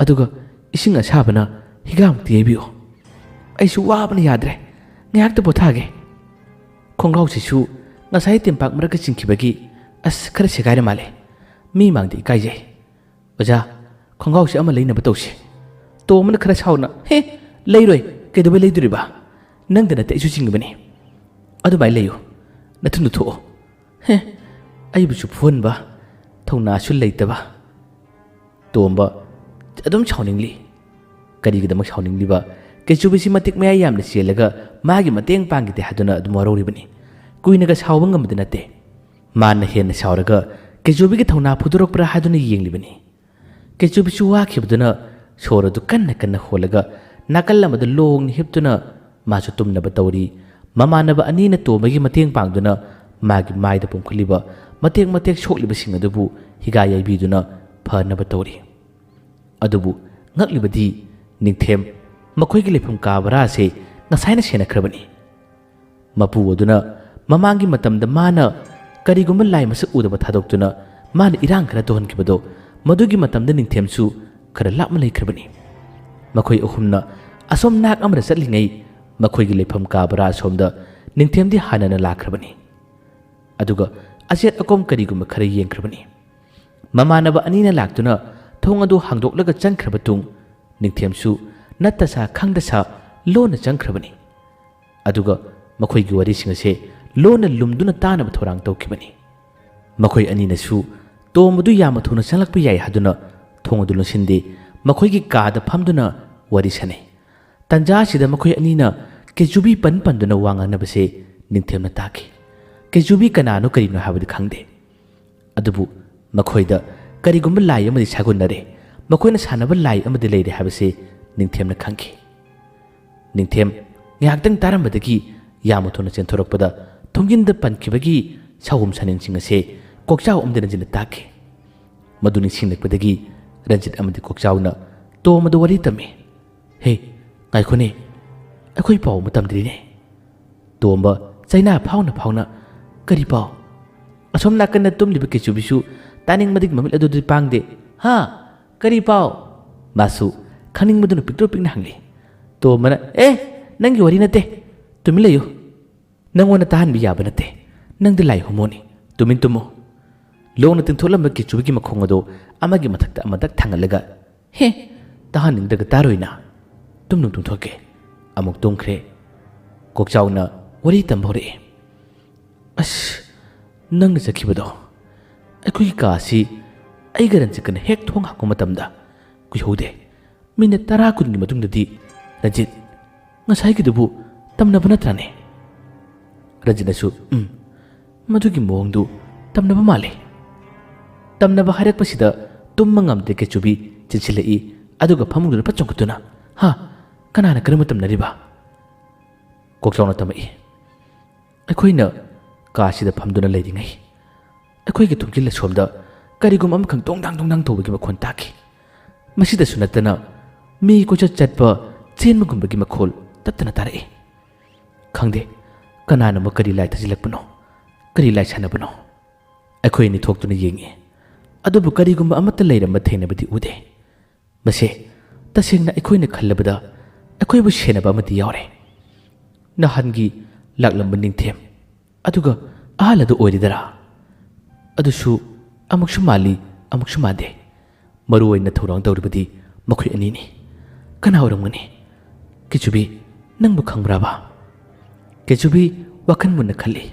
ꯑꯗꯨꯒ ꯏꯁꯤꯡ ꯑꯁꯥꯕꯅ ꯍꯤꯒꯥꯃꯨꯛꯇꯤ ꯌꯩꯕꯤꯌꯨ꯫ ꯑꯩꯁꯨ ꯋꯥꯕꯅ ꯌꯥꯗ꯭ꯔꯦ, ꯉꯥꯏꯍꯥꯛꯇ ꯄꯣꯊꯥꯒꯦ꯫ ꯈꯣꯡꯒ꯭ꯔꯥꯎꯁꯤꯁꯨ ꯉꯁꯥꯏ ꯇꯦꯝꯄꯥꯛ ꯃꯔꯛꯇ ꯆꯤꯡꯈꯤꯕꯒꯤ ꯈꯔ ꯁꯦꯒꯥꯏꯔ ꯃꯥꯜꯂꯦ, ꯃꯤ ꯃꯥꯡꯗ ꯏꯀꯥꯏꯖꯩ꯫ ꯑꯣꯖꯥ, ꯈꯣꯡꯒ꯭ꯔꯥꯎꯁꯤ ꯑꯃ ꯂꯩꯅꯕ ꯇꯧꯁꯤ." ꯇꯣꯝꯕꯅ ꯈꯔ ꯁꯥꯎꯅ "ꯍꯦ ꯂꯩꯔꯣꯏ, ꯀꯩꯗꯧꯕꯩ ꯂꯩꯗꯣꯔꯤꯕ? ꯅꯪꯗ ꯅꯠꯇꯦ ꯑꯩꯁꯨ ꯆꯤꯡꯒꯕꯅꯤ꯫ ꯑꯗꯨꯃꯥꯏꯅ ꯂꯩꯌꯨ, ꯅꯊꯨꯟꯗꯨ ꯊꯣꯛꯑꯣ꯫ ꯍꯦ ꯑꯩꯕꯨꯁꯨ ꯐꯨꯍꯟꯕ, ꯊꯧꯅꯥꯁꯨ ꯂꯩꯇꯕ." ꯇꯣꯝꯕ ꯑꯗꯨꯝ ꯁꯥꯎꯅꯤꯡꯂꯤ꯫ ꯀꯔꯤꯒꯤꯗꯃꯛ ꯁꯥꯎꯅꯤꯡꯂꯤꯕ? ꯀꯩꯆꯨꯕꯤꯁꯤ ꯃꯇꯤꯛ ꯃꯌꯥꯏ ꯌꯥꯝꯅ ꯆꯦꯜꯂꯒ ꯃꯥꯒꯤ ꯃꯇꯦꯡ ꯄꯥꯡꯈꯤꯗꯦ ꯍꯥꯏꯗꯨꯅ ꯑꯗꯨꯝ ꯋꯥꯔꯧꯔꯤꯕꯅꯤ꯫ ꯀꯨꯏꯅꯒ ꯁꯥꯎꯕ ꯉꯝꯕꯗꯤ ꯅꯠꯇꯦ꯫ ꯃꯥꯅ ꯍꯦꯟꯅ ꯁꯥꯎꯔꯒ ꯀꯩꯆꯨꯕꯤꯒꯤ ꯊꯧꯅꯥ ꯐꯨꯗꯣꯔꯛꯄ꯭ꯔꯥ ꯍꯥꯏꯗꯨꯅ ꯌꯦꯡꯂꯤꯕꯅꯤ꯫ ꯀꯩꯆꯨꯕꯤꯁꯨ ꯋꯥꯈꯤꯕꯗꯨꯅ ꯁꯣꯔ ꯑꯗꯨ ꯀꯟꯅ ꯀꯟꯅ ꯍꯣꯜꯂꯒ ꯅꯥꯀꯜ ꯑꯃꯗ ꯂꯣꯡꯅ ꯍꯤꯞꯇꯨꯅ ꯃꯥꯁꯨ ꯇꯨꯝꯅꯕ ꯇꯧꯔꯤ꯫ ꯃꯃꯥꯟꯅꯕ ꯑꯅꯤꯅ ꯇꯣꯝꯕꯒꯤ ꯃꯇꯦꯡ ꯄꯥꯡꯗꯨꯅ ꯃꯥꯒꯤ ꯃꯥꯏꯗ ꯄꯣꯝꯈꯠꯂꯤꯕ ꯃꯇꯦꯛ ꯃꯇꯦꯛ ꯁꯣꯛꯂꯤꯕꯁꯤꯡ ꯑꯗꯨꯕꯨ ꯍꯤꯒꯥ ꯌꯩꯕꯤꯗꯨꯅ ꯐꯅꯕ ꯇꯧꯔꯤ꯫ ꯑꯗꯨꯕꯨ ꯉꯛꯂꯤꯕꯗꯤ ꯅꯤꯡꯊꯦꯝ ꯃꯈꯣꯏꯒꯤ ꯂꯩꯐꯝ ꯀꯥ ꯚꯔꯥꯁꯦ ꯉꯁꯥꯏꯅ ꯁꯦꯟꯅꯈ꯭ꯔꯕꯅꯤ꯫ ꯃꯄꯨ ꯑꯗꯨꯅ ꯃꯃꯥꯡꯒꯤ ꯃꯇꯝꯗ ꯃꯥꯅ ꯀꯔꯤꯒꯨꯝꯕ ꯂꯥꯏ ꯃꯁꯛ ꯎꯗꯕ ꯊꯥꯗꯣꯛꯇꯨꯅ ꯃꯥꯅ ꯏꯔꯥꯡ ꯈꯔ ꯇꯧꯍꯟꯈꯤꯕꯗꯣ, ꯃꯗꯨꯒꯤ ꯃꯇꯝꯗ ꯅꯤꯡꯊꯦꯝꯁꯨ ꯈꯔ ꯂꯥꯞꯅ ꯂꯩꯈ꯭ꯔꯕꯅꯤ꯫ ꯃꯈꯣꯏ ꯑꯍꯨꯝꯅ ꯑꯁꯣꯝ ꯅꯥꯛ ꯑꯃꯗ ꯆꯠꯂꯤꯉꯩ ꯃꯈꯣꯏꯒꯤ ꯂꯩꯐꯝ ꯀꯥ ꯚꯔꯥ ꯑꯁꯣꯝꯗ ꯅꯤꯡꯊꯦꯝꯗꯤ ꯍꯥꯟꯅꯅ ꯂꯥꯛꯈ꯭ꯔꯕꯅꯤ, ꯑꯗꯨꯒ ꯑꯆꯦꯠ ꯑꯀꯣꯝ ꯀꯔꯤꯒꯨꯝꯕ ꯈꯔ ꯌꯦꯡꯈ꯭ꯔꯕꯅꯤ꯫ ꯃꯃꯥꯟꯅꯕ ꯑꯅꯤꯅ ꯂꯥꯛꯇꯨꯅ ꯊꯣꯡ ꯑꯗꯨ ꯍꯥꯡꯗꯣꯛꯂꯒ ꯆꯪꯈ꯭ꯔꯕ ꯇꯨꯡ ꯅꯤꯡꯊꯦꯝꯁꯨ ꯅꯠꯇꯁꯥ ꯈꯪꯗꯁꯥ ꯂꯣꯟꯅ ꯆꯪꯈ꯭ꯔꯕꯅꯤ, ꯑꯗꯨꯒ ꯃꯈꯣꯏꯒꯤ ꯋꯥꯔꯤꯁꯤꯡ ꯑꯁꯦ ꯂꯣꯟꯅ ꯂꯨꯝꯗꯨꯅ ꯇꯥꯅꯕ ꯊꯧꯔꯥꯡ ꯇꯧꯈꯤꯕꯅꯤ꯫ ꯃꯈꯣꯏ ꯑꯅꯤꯅꯁꯨ ꯇꯣꯝꯕꯗꯨ ꯌꯥꯝꯅ ꯊꯨꯅ ꯆꯪꯂꯛꯄ ꯌꯥꯏ ꯍꯥꯏꯗꯨꯅ ꯊꯣꯡ ꯑꯗꯨ ꯂꯣꯟꯁꯤꯟꯗꯦ ꯃꯈꯣꯏꯒꯤ ꯀꯥꯗ ꯐꯝꯗꯨꯅ ꯋꯥꯔꯤ ꯁꯥꯅꯩ꯫ ꯇꯟꯖꯥꯁꯤꯗ ꯃꯈꯣꯏ ꯑꯅꯤꯅ ꯀꯩꯆꯨꯕꯤ ꯄꯟꯗꯨꯅ ꯋꯥ ꯉꯥꯡꯅꯕꯁꯦ ꯅꯤꯡꯊꯦꯝꯅ ꯇꯥꯈꯤ꯫ ꯀꯩꯆꯨꯕꯤ ꯀꯅꯥꯅꯣ ꯀꯔꯤꯅꯣ ꯍꯥꯏꯕꯗꯤ ꯈꯪꯗꯦ, ꯑꯗꯨꯕꯨ ꯃꯈꯣꯏꯗ ꯀꯔꯤꯒꯨꯝꯕ ꯂꯥꯏ ꯑꯃꯗꯤ ꯁꯥꯒꯣꯟꯅꯔꯦ, ꯃꯈꯣꯏꯅ ꯁꯥꯟꯅꯕ ꯂꯥꯏ ꯑꯃꯗꯤ ꯂꯩꯔꯦ ꯍꯥꯏꯕꯁꯦ ꯅꯤꯡꯊꯦꯝꯅ ꯈꯪꯈꯤ꯫ ꯅꯤꯡꯊꯦꯝ ꯉꯥꯏꯍꯥꯛꯇꯪ ꯇꯥꯔꯝꯕꯗꯒꯤ ꯌꯥꯝꯅ ꯊꯨꯅ ꯆꯦꯟꯊꯣꯔꯛꯄꯗ ꯊꯣꯡꯖꯤꯟꯗ ꯄꯟꯈꯤꯕꯒꯤ ꯁꯥꯍꯨꯝ ꯁꯥꯅꯤꯡꯁꯤꯡ ꯑꯁꯦ ꯀꯣꯛꯆꯥꯎ ꯑꯃꯗꯤ ꯔꯟꯖꯤꯠꯅ ꯇꯥꯈꯤ꯫ ꯃꯗꯨ ꯅꯤꯡꯁꯤꯡꯂꯛꯄꯗꯒꯤ ꯔꯟꯖꯤꯠ ꯑꯃꯗꯤ ꯀꯣꯛꯆꯥꯎꯅ ꯇꯣꯝꯕꯗ ꯋꯥꯔꯤ ꯇꯝꯃꯤ꯫ "ꯍꯦ ꯉꯥꯏꯈꯣꯅꯦ, ꯑꯩꯈꯣꯏ ꯄꯥꯎ ꯑꯃ ꯇꯝꯗ꯭ꯔꯤꯅꯦ." ꯇꯣꯝꯕ ꯆꯩꯅꯥ ꯐꯥꯎꯅ ꯐꯥꯎꯅ "ꯀꯔꯤ ꯄꯥꯎ?" ꯑꯁꯣꯝ ꯅꯥꯀꯟꯗ ꯇꯨꯝꯂꯤꯕ ꯀꯩꯆꯨꯕꯤꯁꯨ ꯇꯥꯅꯤꯡꯕꯗꯒꯤ ꯃꯃꯤꯠ ꯑꯗꯨꯗꯤ ꯄꯥꯡꯗꯦ꯫ "ꯍꯥ ꯀꯔꯤ ꯄꯥꯎ?" ꯃꯥꯁꯨ ꯈꯪꯅꯤꯡꯕꯗꯨꯅ ꯄꯤꯛꯇ꯭ꯔꯨ ꯄꯤꯛꯅ ꯍꯪꯂꯤ꯫ ꯇꯣꯝꯕꯅ ꯅꯪꯒꯤ ꯋꯥꯔꯤ ꯅꯠꯇꯦ, ꯇꯨꯃꯤꯟ ꯂꯩꯌꯨ, ꯅꯪꯉꯣꯟꯗ ꯇꯥꯍꯟꯕ ꯌꯥꯕ ꯅꯠꯇꯦ, ꯅꯪꯗꯤ ꯂꯥꯏ ꯍꯣꯃꯣꯅꯤ, ꯇꯨꯃꯤꯟ ꯇꯨꯝꯃꯨ." ꯂꯣꯡꯅ ꯇꯤꯡꯊꯣꯛꯂꯝꯕ ꯀꯦꯆꯨꯕꯤꯒꯤ ꯃꯈꯣꯡ ꯑꯗꯨ ꯑꯃꯒꯤ ꯃꯊꯛꯇ ꯑꯃꯗꯛ ꯊꯥꯡꯒꯠꯂꯒ ꯍꯦ ꯇꯥꯍꯟꯅꯤꯡꯗ꯭ꯔꯒ ꯇꯥꯔꯣꯏꯅ ꯇꯨꯝꯅꯨꯡ ꯇꯨꯝꯊꯣꯛꯀꯦ ꯑꯃꯨꯛ ꯇꯨꯝꯈ꯭ꯔꯦ ꯀꯣꯛꯆꯥꯎꯅ ꯋꯥꯔꯤ ꯇꯝꯕ ꯍꯧꯔꯛꯏ ꯑꯁ ꯅꯪꯅ ꯆꯠꯈꯤꯕꯗꯣ ꯑꯩꯈꯣꯏꯒꯤ ꯀꯥ ꯑꯁꯤ ꯑꯩꯒ ꯔꯟꯖꯤꯠꯀꯅ ꯍꯦꯛ ꯊꯣꯡ ꯍꯥꯡꯕ ꯃꯇꯝꯗ ꯀꯨꯏꯍꯧꯗꯦ ꯃꯤꯅꯤꯠ 10 ꯀꯨꯟꯒꯤ ꯃꯇꯨꯡꯗꯗꯤ ꯔꯟꯖꯤꯠ ꯉꯁꯥꯏꯒꯤꯗꯨꯕꯨ ꯇꯝꯅꯕ ꯅꯠꯇ꯭ꯔꯅꯦ ꯔꯟꯖꯤꯠꯅꯁꯨ ꯃꯗꯨꯒꯤ ꯃꯑꯣꯡꯗꯨ ꯇꯝꯅꯕ ꯃꯥꯜꯂꯦ ꯇꯝꯅꯕ ꯍꯥꯏꯔꯛꯄꯁꯤꯗ ꯇꯨꯝꯕ ꯉꯝꯗꯦ ꯀꯦꯆꯨꯕꯤ ꯆꯤꯟꯁꯤꯜꯂꯛꯏ ꯑꯗꯨꯒ ꯐꯃꯨꯡꯗꯨꯗ ꯐꯠ ꯆꯣꯡꯈꯠꯇꯨꯅ ꯍꯥ ꯀꯅꯥꯅ ꯀꯔꯝꯕ ꯇꯝꯅꯔꯤꯕ ꯀꯣꯛꯆꯥꯎꯅ ꯇꯝꯃꯛꯏ ꯑꯩꯈꯣꯏꯅ ꯀꯥꯁꯤꯗ ꯐꯝꯗꯨꯅ ꯂꯩꯔꯤꯉꯩ ꯑꯩꯈꯣꯏꯒꯤ ꯊꯣꯡꯖꯤꯜ ꯑꯁꯣꯝꯗ ꯀꯔꯤꯒꯨꯝꯕ ꯑꯃꯈꯛ ꯗꯣꯡꯗꯥꯡ ꯗꯣꯡꯗꯥꯡ ꯇꯧꯕꯒꯤ ꯃꯈꯣꯟ ꯇꯥꯈꯤ ꯃꯁꯤꯗꯁꯨ ꯅꯠꯇꯅ ꯃꯤ ꯀꯣꯏꯆꯠ ꯆꯠꯄ ꯆꯦꯟꯕꯒꯨꯝꯕꯒꯤ ꯃꯈꯣꯜ ꯇꯠꯇꯅ ꯇꯥꯔꯛꯏ ꯈꯪꯗꯦ ꯀꯅꯥꯅꯣꯃ ꯀꯔꯤ ꯂꯥꯏ ꯊꯥꯖꯤꯜꯂꯛꯄꯅꯣ ꯀꯔꯤ ꯂꯥꯏ ꯁꯥꯟꯅꯕꯅꯣ ꯑꯩꯈꯣꯏ ꯑꯅꯤ ꯊꯣꯛꯇꯨꯅ ꯌꯦꯡꯉꯤ ꯑꯗꯨꯕꯨ ꯀꯔꯤꯒꯨꯝꯕ ꯑꯃꯠꯇ ꯂꯩꯔꯝꯕ ꯊꯦꯡꯅꯕꯗꯤ ꯎꯗꯦ ꯃꯁꯤ ꯇꯁꯦꯡꯅ ꯑꯩꯈꯣꯏꯅ ꯈꯜꯂꯕꯗ ꯑꯩꯈꯣꯏꯕꯨ ꯁꯦꯟꯅꯕ ꯑꯃꯗꯤ ꯌꯥꯎꯔꯦ ꯅꯍꯥꯟꯒꯤ ꯂꯥꯛꯂꯝꯕ ꯅꯤꯡꯊꯦꯝ ꯑꯗꯨꯒ ꯑꯍꯜ ꯑꯗꯨ ꯑꯣꯏꯔꯤꯗꯔꯥ ꯑꯗꯨꯁꯨ ꯑꯃꯨꯛꯁꯨ ꯃꯥꯜꯂꯤ ꯑꯃꯨꯛꯁꯨ ꯃꯥꯟꯗꯦ ꯃꯔꯨꯑꯣꯏꯅ ꯊꯧꯔꯥꯡ ꯇꯧꯔꯤꯕꯗꯤ ꯃꯈꯣꯏ ꯑꯅꯤꯅꯤ ꯀꯅꯥ ꯑꯣꯏꯔꯝꯒꯅꯤ ꯀꯦꯆꯨꯕꯤ ꯅꯪꯕꯨ ꯈꯪꯕ꯭ꯔꯥꯕ ꯀꯦꯆꯨꯕꯤ ꯋꯥꯈꯜ ꯃꯨꯟꯅ ꯈꯜꯂꯤ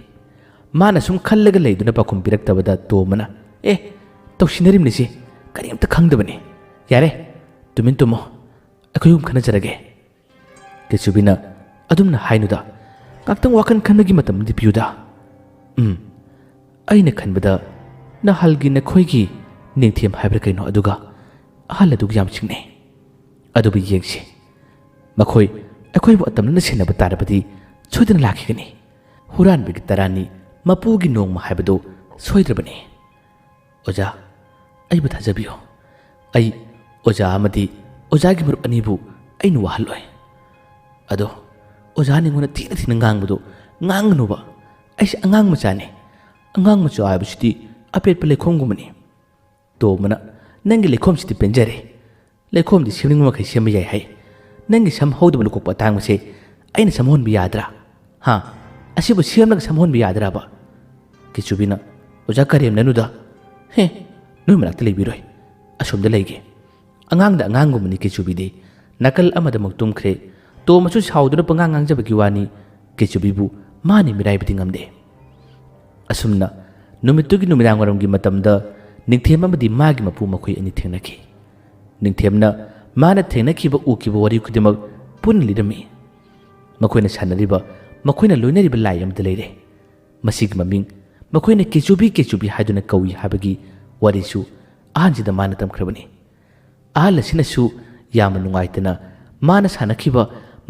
ꯃꯥꯅ ꯁꯨꯝ ꯈꯜꯂꯒ ꯂꯩꯗꯨꯅ ꯄꯥꯎꯈꯨꯝ ꯄꯤꯔꯛꯇꯕꯗ ꯇꯣꯝꯕꯅ ꯇꯧꯁꯤꯟꯅꯔꯤꯕꯅꯤꯁꯤ ꯀꯔꯤꯝꯇ ꯈꯪꯗꯕꯅꯤ ꯌꯥꯔꯦ ꯇꯨꯃꯤꯟ ꯇꯨꯝꯃꯣ ꯑꯩꯈꯣꯏ ꯑꯍꯨꯝ ꯈꯟꯅꯖꯔꯒꯦ ꯀꯦꯆꯨꯕꯤꯅ ꯑꯗꯨꯝꯅ ꯍꯥꯏꯅꯨꯗ ꯉꯥꯛꯇꯪ ꯋꯥꯈꯜ ꯈꯟꯕꯒꯤ ꯃꯇꯝꯗꯤ ꯄꯤꯌꯨꯗ ꯑꯩꯅ ꯈꯟꯕꯗ ꯅꯍꯥꯜꯒꯤ ꯅꯈꯣꯏꯒꯤ ꯅꯤꯡꯊꯦꯝ ꯍꯥꯏꯕ꯭ꯔꯥ ꯀꯩꯅꯣ ꯑꯗꯨꯒ ꯑꯍꯜ ꯑꯗꯨꯒ ꯌꯥꯝ ꯆꯤꯡꯅꯩ ꯑꯗꯨꯕꯨ ꯌꯦꯡꯁꯤ ꯃꯈꯣꯏ ꯑꯩꯈꯣꯏꯕꯨ ꯑꯇꯝꯅꯅ ꯁꯦꯟꯅꯕ ꯇꯥꯔꯕꯗꯤ ꯁꯣꯏꯗꯅ ꯂꯥꯛꯈꯤꯒꯅꯤ ꯍꯨꯔꯥꯟꯕꯒꯤ ꯇꯔꯥꯅꯤ ꯃꯄꯨꯒꯤ ꯅꯣꯡꯃ ꯍꯥꯏꯕꯗꯨ ꯁꯣꯏꯗ꯭ꯔꯕꯅꯤ ꯑꯣꯖꯥ ꯑꯩꯕꯨ ꯊꯥꯖꯕꯤꯌꯨ ꯑꯩ ꯑꯣꯖꯥ ꯑꯃꯗꯤ ꯑꯣꯖꯥꯒꯤ ꯃꯔꯨꯞ ꯑꯅꯤꯕꯨ ꯑꯩꯅ ꯋꯥꯍꯜꯂꯣꯏ ꯑꯗꯣ ꯑꯣꯖꯥ ꯅꯤꯉꯣꯟꯗ ꯊꯤꯅ ꯊꯤꯅ ꯉꯥꯡꯕꯗꯣ ꯉꯥꯡꯒꯅꯨꯕ ꯑꯩꯁꯦ ꯑꯉꯥꯡ ꯃꯆꯥꯅꯤ ꯑꯉꯥꯡ ꯃꯆꯥ ꯍꯥꯏꯕꯁꯤꯗꯤ ꯑꯄꯦꯠꯄ ꯂꯩꯈꯣꯝꯒꯨꯝꯕꯅꯤ ꯇꯣꯝꯕꯅ ꯅꯪꯒꯤ ꯂꯩꯈꯣꯝꯁꯤꯗꯤ ꯄꯦꯟꯖꯔꯦ ꯂꯩꯈꯣꯝꯗꯤ ꯁꯦꯝꯅꯤꯡꯕ ꯃꯈꯩ ꯁꯦꯝꯕ ꯌꯥꯏ ꯍꯥꯏ ꯅꯪꯒꯤ ꯁꯝ ꯍꯧꯗꯕ ꯂꯨꯀꯣꯛꯄ ꯑꯇꯥꯡꯕꯁꯦ ꯑꯩꯅ ꯁꯝꯍꯣꯟꯕ ꯌꯥꯗ꯭ꯔꯥ ꯍꯥ ꯑꯁꯤꯕꯨ ꯁꯦꯝꯂꯒ ꯁꯝꯍꯣꯟꯕ ꯌꯥꯗ꯭ꯔꯕ ꯀꯦꯆꯨꯕꯤꯅ ꯑꯣꯖꯥ ꯀꯔꯦꯝꯅꯅꯨꯗ ꯅꯣꯏ ꯃꯅꯥꯛꯇ ꯂꯩꯕꯤꯔꯣꯏ ꯑꯁꯣꯝꯗ ꯂꯩꯒꯦ ꯑꯉꯥꯡꯗ ꯑꯉꯥꯡꯒꯨꯝꯕꯅꯤ ꯀꯦꯆꯨꯕꯤꯗꯤ ꯅꯥꯀꯜ ꯑꯃꯗꯃꯨꯛ ꯇꯨꯝꯈ꯭ꯔꯦ ꯇꯣꯝꯕꯁꯨ ꯁꯥꯎꯗꯨꯅ ꯄꯉꯥꯡ ꯉꯥꯡꯖꯕꯒꯤ ꯋꯥꯅꯤ ꯀꯦꯆꯨꯕꯤꯕꯨ ꯃꯥꯅ ꯃꯤꯔꯥꯏꯕꯗꯤ ꯉꯝꯗꯦ ꯑꯁꯨꯝꯅ ꯅꯨꯃꯤꯠꯇꯨꯒꯤ ꯅꯨꯃꯤꯗꯥꯡꯋꯥꯏꯔꯝꯒꯤ ꯃꯇꯝꯗ ꯅꯤꯡꯊꯦꯝ ꯑꯃꯗꯤ ꯃꯥꯒꯤ ꯃꯄꯨ ꯃꯈꯣꯏ ꯑꯅꯤ ꯊꯦꯡꯅꯈꯤ ꯅꯤꯡꯊꯦꯝꯅ ꯃꯥꯅ ꯊꯦꯡꯅꯈꯤꯕ ꯎꯈꯤꯕ ꯋꯥꯔꯤ ꯈꯨꯗꯤꯡꯃꯛ ꯄꯨꯟꯅ ꯂꯤꯔꯝꯃꯤ ꯃꯈꯣꯏꯅ ꯁꯥꯟꯅꯔꯤꯕ ꯃꯈꯣꯏꯅ ꯂꯣꯏꯅꯔꯤꯕ ꯂꯥꯏ ꯑꯃꯗ ꯂꯩꯔꯦ ꯃꯁꯤꯒꯤ ꯃꯃꯤꯡ ꯃꯈꯣꯏꯅ ꯀꯦꯆꯨꯕꯤ ꯀꯦꯆꯨꯕꯤ ꯍꯥꯏꯗꯨꯅ ꯀꯧꯏ ꯍꯥꯏꯕꯒꯤ ꯋꯥꯔꯤꯁꯨ ꯑꯍꯟꯁꯤꯗ ꯃꯥꯅ ꯇꯝꯈ꯭ꯔꯕꯅꯤ ꯑꯍꯜ ꯑꯁꯤꯅꯁꯨ ꯌꯥꯝꯅ ꯅꯨꯡꯉꯥꯏꯇꯅ ꯃꯥꯅ ꯁꯥꯟꯅꯈꯤꯕ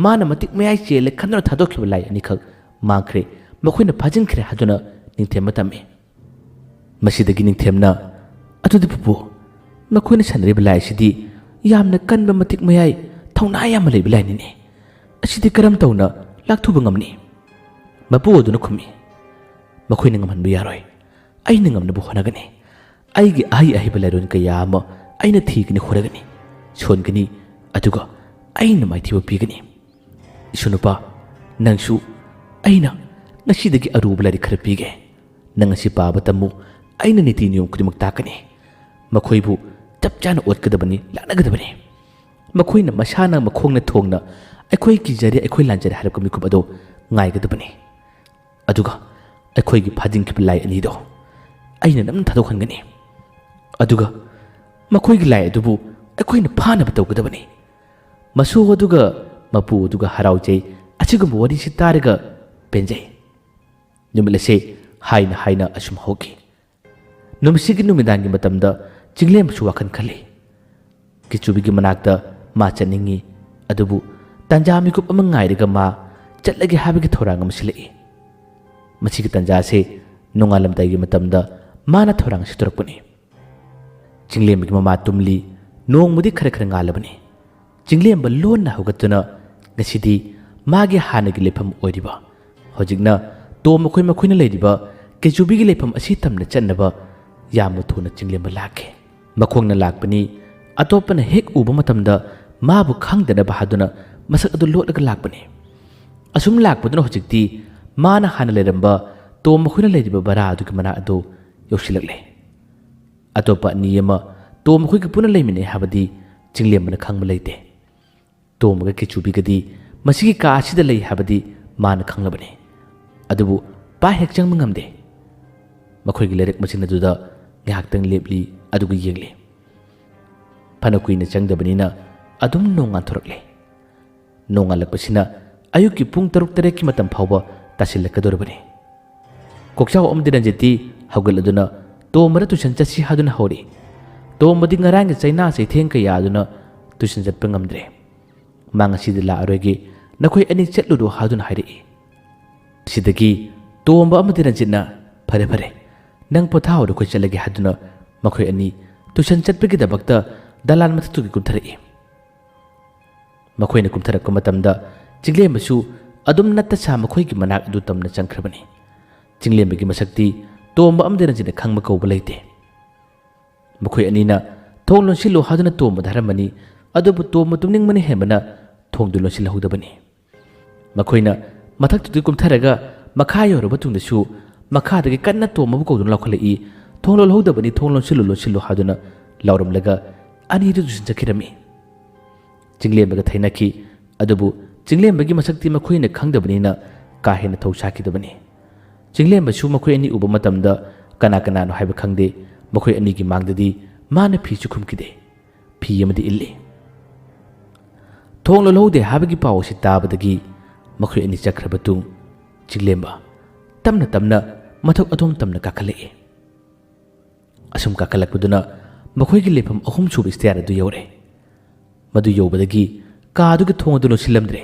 ꯃꯥꯅ ꯃꯇꯤꯛ ꯃꯌꯥꯏ ꯆꯦꯜꯂꯦ ꯈꯟꯗꯨꯅ ꯊꯥꯗꯣꯛꯈꯤꯕ ꯂꯥꯏ ꯑꯅꯤꯈꯛ ꯃꯥꯡꯈ꯭ꯔꯦ ꯃꯈꯣꯏꯅ ꯐꯥꯖꯤꯟꯈ꯭ꯔꯦ ꯍꯥꯏꯗꯨꯅ ꯅꯤꯡꯊꯦꯝꯅ ꯇꯝꯃꯤ ꯃꯁꯤꯗꯒꯤ ꯅꯤꯡꯊꯦꯝꯅ ꯑꯗꯨꯗꯤ ꯄꯨꯄꯨ ꯃꯈꯣꯏꯅ ꯁꯥꯟꯅꯔꯤꯕ ꯂꯥꯏ ꯑꯁꯤꯗꯤ ꯌꯥꯝꯅ ꯀꯟꯕ ꯃꯇꯤꯛ ꯃꯌꯥꯏ ꯊꯧꯅꯥ ꯌꯥꯝꯅ ꯂꯩꯕ ꯂꯥꯏꯅꯤꯅꯦ ꯑꯁꯤꯗꯤ ꯀꯔꯝ ꯇꯧꯅ ꯂꯥꯛꯊꯨꯕ ꯉꯝꯅꯤ ꯃꯄꯨ ꯑꯗꯨꯅ ꯈꯨꯝꯃꯤ ꯃꯈꯣꯏꯅ ꯉꯝꯍꯟꯕ ꯌꯥꯔꯣꯏ ꯑꯩꯅ ꯉꯝꯅꯕ ꯍꯣꯠꯅꯒꯅꯤ ꯑꯩꯒꯤ ꯑꯍꯩ ꯑꯍꯩꯕ ꯂꯥꯏꯔꯣꯟ ꯀꯌꯥ ꯑꯃ ꯑꯩꯅ ꯊꯤꯒꯅꯤ ꯍꯣꯠꯅꯒꯅꯤ ꯁꯣꯟꯒꯅꯤ ꯑꯗꯨꯒ ꯑꯩꯅ ꯃꯥꯏꯊꯤꯕ ꯄꯤꯒꯅꯤ ꯏꯁꯨꯅꯨꯄꯥ ꯅꯪꯁꯨ ꯑꯩꯅ ꯉꯁꯤꯗꯒꯤ ꯑꯔꯨꯕ ꯂꯥꯏꯔꯤꯛ ꯈꯔ ꯄꯤꯒꯦ ꯅꯪ ꯑꯁꯤ ꯄꯥꯕ ꯇꯝꯃꯨ ꯑꯩꯅ ꯅꯤꯇꯤ ꯅꯤꯌꯣꯝ ꯈꯨꯗꯤꯡꯃꯛ ꯇꯥꯛꯀꯅꯤ ꯃꯈꯣꯏꯕꯨ ꯆꯞ ꯆꯥꯅ ꯑꯣꯠꯀꯗꯕꯅꯤ ꯂꯥꯛꯅꯒꯗꯕꯅꯤ ꯃꯈꯣꯏꯅ ꯃꯁꯥꯅ ꯃꯈꯣꯡꯅ ꯊꯣꯡꯅ ꯑꯩꯈꯣꯏ ꯀꯤꯖꯔꯦ ꯑꯩꯈꯣꯏ ꯂꯥꯟꯖꯔꯦ ꯍꯥꯏꯔꯛꯄ ꯃꯤꯀꯨꯞ ꯑꯗꯣ ꯉꯥꯏꯒꯗꯕꯅꯤ ꯑꯗꯨꯒ ꯑꯩꯈꯣꯏꯒꯤ ꯐꯥꯖꯤꯟꯈꯤꯕ ꯂꯥꯏ ꯑꯅꯤꯗꯣ ꯑꯩꯅ ꯅꯝꯅ ꯊꯥꯗꯣꯛꯍꯟꯒꯅꯤ ꯑꯗꯨꯒ ꯃꯈꯣꯏꯒꯤ ꯂꯥꯏ ꯑꯗꯨꯕꯨ ꯑꯩꯈꯣꯏꯅ ꯐꯥꯅꯕ ꯇꯧꯒꯗꯕꯅꯤ ꯃꯁꯨ ꯑꯗꯨꯒ ꯃꯄꯨ ꯑꯗꯨꯒ ꯍꯔꯥꯎꯖꯩ ꯑꯁꯤꯒꯨꯝꯕ ꯋꯥꯔꯤꯁꯤ ꯇꯥꯔꯒ ꯄꯦꯟꯖꯩ ꯅꯨꯃꯤꯠ ꯑꯁꯦ ꯍꯥꯏꯅ ꯍꯥꯏꯅ ꯑꯁꯨꯝ ꯍꯧꯈꯤ ꯅꯨꯃꯤꯠꯁꯤꯒꯤ ꯅꯨꯃꯤꯗꯥꯡꯒꯤ ꯃꯇꯝꯗ ꯆꯤꯡꯂꯦꯝꯕꯁꯨ ꯋꯥꯈꯜ ꯈꯜꯂꯤ ꯀꯦꯆꯨꯕꯤꯒꯤ ꯃꯅꯥꯛꯇ ꯃꯥ ꯆꯠꯅꯤꯡꯉꯤ ꯑꯗꯨꯕꯨ ꯇꯥꯟꯖꯥ ꯃꯤꯀꯨꯞ ꯑꯃ ꯉꯥꯏꯔꯒ ꯃꯥ ꯆꯠꯂꯒꯦ ꯍꯥꯏꯕꯒꯤ ꯊꯧꯔꯥꯡ ꯑꯃ ꯁꯤꯜꯂꯛꯏ ꯃꯁꯤꯒꯤ ꯇꯥꯟꯖꯥꯁꯦ ꯅꯣꯡꯉꯥꯜꯂꯝꯗꯥꯏꯒꯤ ꯃꯇꯝꯗ ꯃꯥꯅ ꯊꯧꯔꯥꯡ ꯑꯁꯤ ꯇꯧꯔꯛꯄꯅꯤ ꯆꯤꯡꯂꯦꯝꯕꯒꯤ ꯃꯃꯥ ꯇꯨꯝꯂꯤ ꯅꯣꯡꯕꯨꯗꯤ ꯈꯔ ꯈꯔ ꯉꯥꯜꯂꯕꯅꯤ ꯆꯤꯡꯂꯦꯝꯕ ꯂꯣꯟꯅ ꯍꯧꯒꯠꯇꯨꯅ ꯉꯁꯤꯗꯤ ꯃꯥꯒꯤ ꯍꯥꯟꯅꯒꯤ ꯂꯩꯐꯝ ꯑꯣꯏꯔꯤꯕ ꯍꯧꯖꯤꯛꯅ ꯇꯣꯝ ꯃꯈꯣꯏꯅ ꯂꯩꯔꯤꯕ ꯀꯦꯆꯨꯕꯤꯒꯤ ꯂꯩꯐꯝ ꯑꯁꯤ ꯇꯝꯅ ꯆꯠꯅꯕ ꯌꯥꯝꯅ ꯊꯨꯅ ꯆꯤꯡꯂꯦꯝꯕ ꯂꯥꯛꯈꯤ ꯃꯈꯣꯡꯅ ꯂꯥꯛꯄꯅꯤ ꯑꯇꯣꯞꯄꯅ ꯍꯦꯛ ꯎꯕ ꯃꯇꯝꯗ ꯃꯥꯕꯨ ꯈꯪꯗꯅꯕ ꯍꯥꯏꯗꯨꯅ ꯃꯁꯛ ꯑꯗꯨ ꯂꯣꯠꯂꯒ ꯂꯥꯛꯄꯅꯤ ꯑꯁꯨꯝ ꯂꯥꯛꯄꯗꯨꯅ ꯍꯧꯖꯤꯛꯇꯤ ꯃꯥꯅ ꯍꯥꯟꯅ ꯂꯩꯔꯝꯕ ꯇꯣꯝ ꯃꯈꯣꯏꯅ ꯂꯩꯔꯤꯕ ꯕꯔꯥ ꯑꯗꯨꯒꯤ ꯃꯅꯥꯛ ꯑꯗꯨ ꯌꯧꯁꯤꯜꯂꯛꯂꯦ ꯑꯇꯣꯞꯄ ꯑꯅꯤ ꯑꯃ ꯇꯣꯝ ꯃꯈꯣꯏꯒ ꯄꯨꯟꯅ ꯂꯩꯃꯤꯟꯅꯩ ꯍꯥꯏꯕꯗꯤ ꯆꯤꯡꯂꯦꯝꯕꯅ ꯈꯪꯕ ꯂꯩꯇꯦ꯫ ꯇꯣꯝꯕꯒ ꯀꯦꯆꯨꯕꯤꯒꯗꯤ ꯃꯁꯤꯒꯤ ꯀꯥ ꯑꯁꯤꯗ ꯂꯩ ꯍꯥꯏꯕꯗꯤ ꯃꯥꯅ ꯈꯪꯂꯕꯅꯤ꯫ ꯑꯗꯨꯕꯨ ꯄꯥ ꯍꯦꯛ ꯆꯪꯕ ꯉꯝꯗꯦ꯫ ꯃꯈꯣꯏꯒꯤ ꯂꯩꯔꯛ ꯃꯆꯤꯟ ꯑꯗꯨꯗ ꯉꯥꯏꯍꯥꯛꯇꯪ ꯂꯦꯞꯂꯤ ꯑꯗꯨꯒ ꯌꯦꯡꯂꯤ꯫ ꯐꯅ ꯀꯨꯏꯅ ꯆꯪꯗꯕꯅꯤꯅ ꯑꯗꯨꯝ ꯅꯣꯡ ꯉꯥꯟꯊꯣꯔꯛꯂꯦ꯫ ꯅꯣꯡꯉꯥꯜꯂꯛꯄꯁꯤꯅ ꯑꯌꯨꯛꯀꯤ ꯄꯨꯡ 6-7ꯀꯤ ꯃꯇꯝ ꯐꯥꯎꯕ ꯇꯥꯁꯤꯜꯂꯛꯀꯗꯧꯔꯕꯅꯤ꯫ ꯀꯣꯛꯆꯥꯎ ꯑꯃꯗꯤ ꯔꯟꯖꯤꯠꯇꯤ ꯍꯧꯒꯠꯂꯗꯨꯅ ꯇꯣꯝꯕꯗ ꯇꯨꯏꯁꯟ ꯆꯠꯁꯤ ꯍꯥꯏꯗꯨꯅ ꯍꯧꯔꯤ꯫ ꯇꯣꯝꯕꯗꯤ ꯉꯔꯥꯡꯒꯤ ꯆꯩꯅꯥ ꯆꯩꯊꯦꯡ ꯀꯌꯥꯗꯨꯅ ꯇꯨꯏꯁꯟ ꯆꯠꯄ ꯉꯝꯗ꯭ꯔꯦ꯫ ꯃꯥ ꯉꯁꯤꯗꯤ ꯂꯥꯛꯑꯔꯣꯏꯒꯦ, ꯅꯈꯣꯏ ꯑꯅꯤ ꯆꯠꯂꯨꯔꯣ ꯍꯥꯏꯗꯨꯅ ꯍꯥꯏꯔꯛꯏ꯫ ꯁꯤꯗꯒꯤ ꯇꯣꯝꯕ ꯑꯃꯗꯤ ꯔꯟꯖꯤꯠꯅ ꯐꯔꯦ ꯐꯔꯦ ꯅꯪ ꯄꯣꯊꯥꯍꯧꯔꯣ ꯑꯩꯈꯣꯏ ꯆꯠꯂꯒꯦ ꯍꯥꯏꯗꯨꯅ ꯃꯈꯣꯏ ꯑꯅꯤ ꯇꯨꯏꯁꯟ ꯆꯠꯄꯒꯤꯗꯃꯛꯇ ꯗꯂꯥꯟ ꯃꯊꯛꯇꯨꯒꯤ ꯀꯨꯝꯊꯔꯛꯏ꯫ ꯃꯈꯣꯏꯅ ꯀꯨꯝꯊꯔꯛꯄ ꯃꯇꯝꯗ ꯆꯤꯡꯂꯦꯝꯕꯁꯨ ꯑꯗꯨꯝ ꯅꯠꯇ ꯁꯥ ꯃꯈꯣꯏꯒꯤ ꯃꯅꯥꯛ ꯑꯗꯨ ꯇꯝꯅ ꯆꯪꯈ꯭ꯔꯕꯅꯤ꯫ ꯆꯤꯡꯂꯦꯝꯕꯒꯤ ꯃꯁꯛꯇꯤ ꯇꯣꯝꯕ ꯑꯃꯗꯤ ꯔꯟꯖꯤꯠꯅ ꯈꯪꯕ ꯀꯧꯕ ꯂꯩꯇꯦ꯫ ꯃꯈꯣꯏ ꯑꯅꯤꯅ ꯊꯣꯡ ꯂꯣꯟꯁꯤꯜꯂꯨ ꯍꯥꯏꯗꯨꯅ ꯇꯣꯝꯕꯗ ꯍꯥꯏꯔꯝꯕꯅꯤ, ꯑꯗꯨꯕꯨ ꯇꯣꯝꯕ ꯇꯨꯝꯅꯤꯡꯕꯅ ꯍꯦꯟꯕꯅ ꯊꯣꯡꯗꯨ ꯂꯣꯟꯁꯤꯜꯍꯧꯗꯕꯅꯤ꯫ ꯃꯈꯣꯏꯅ ꯃꯊꯛꯇꯨꯗ ꯀꯨꯝꯊꯔꯒ ꯃꯈꯥ ꯌꯧꯔꯕ ꯇꯨꯡꯗꯁꯨ ꯃꯈꯥꯗꯒꯤ ꯀꯟꯅ ꯇꯣꯝꯕꯕꯨ ꯀꯧꯗꯨꯅ ꯂꯥꯎꯈꯠꯂꯛꯏ꯫ ꯊꯣꯡ ꯂꯣꯜꯍꯧꯗꯕꯅꯤ, ꯊꯣꯡ ꯂꯣꯟꯁꯤꯜꯂꯨ ꯂꯣꯟꯁꯤꯜꯂꯨ ꯍꯥꯏꯗꯨꯅ ꯂꯥꯎꯔꯝꯂꯒ ꯑꯅꯤꯗꯨ ꯇꯨꯏꯁꯟ ꯆꯠꯈꯤꯔꯝꯃꯤ꯫ ꯆꯤꯡꯂꯦꯝꯕꯒ ꯊꯩꯅꯈꯤ, ꯑꯗꯨꯕꯨ ꯆꯤꯡꯂꯦꯝꯕꯒꯤ ꯃꯁꯛꯇꯤ ꯃꯈꯣꯏꯅ ꯈꯪꯗꯕꯅꯤꯅ ꯀꯥ ꯍꯦꯟꯅ ꯊꯧ ꯁꯥꯈꯤꯗꯕꯅꯤ꯫ ꯆꯤꯡꯂꯦꯝꯕꯁꯨ ꯃꯈꯣꯏ ꯑꯅꯤ ꯎꯕ ꯃꯇꯝꯗ ꯀꯅꯥ ꯀꯅꯥꯅꯣ ꯍꯥꯏꯕ ꯈꯪꯗꯦ꯫ ꯃꯈꯣꯏ ꯑꯅꯤꯒꯤ ꯃꯥꯡꯗꯗꯤ ꯃꯥꯅ ꯐꯤꯁꯨ ꯈꯨꯝꯈꯤꯗꯦ, ꯐꯤ ꯑꯃꯗꯤ ꯏꯜꯂꯤ꯫ ꯊꯣꯡ ꯂꯣꯜꯍꯧꯗꯦ ꯍꯥꯏꯕꯒꯤ ꯄꯥꯎ ꯑꯁꯤ ꯇꯥꯕꯗꯒꯤ ꯃꯈꯣꯏ ꯑꯅꯤ ꯆꯠꯈ꯭ꯔꯕ ꯇꯨꯡ ꯆꯤꯡꯂꯦꯝꯕ ꯇꯞꯅ ꯇꯞꯅ ꯃꯊꯛ ꯑꯗꯣꯝ ꯇꯝꯅ ꯀꯥꯈꯠꯂꯛꯏ꯫ ꯑꯁꯨꯝ ꯀꯥꯈꯠꯂꯛꯄꯗꯨꯅ ꯃꯈꯣꯏꯒꯤ ꯂꯩꯐꯝ 3ꯁꯨꯕ ꯁ꯭ꯇꯦꯌꯔ ꯑꯗꯨ ꯌꯧꯔꯦ꯫ ꯃꯗꯨ ꯌꯧꯕꯗꯒꯤ ꯀꯥꯗꯨꯒꯤ ꯊꯣꯡ ꯑꯗꯨ ꯂꯣꯟꯁꯤꯜꯂꯝꯗ꯭ꯔꯦ꯫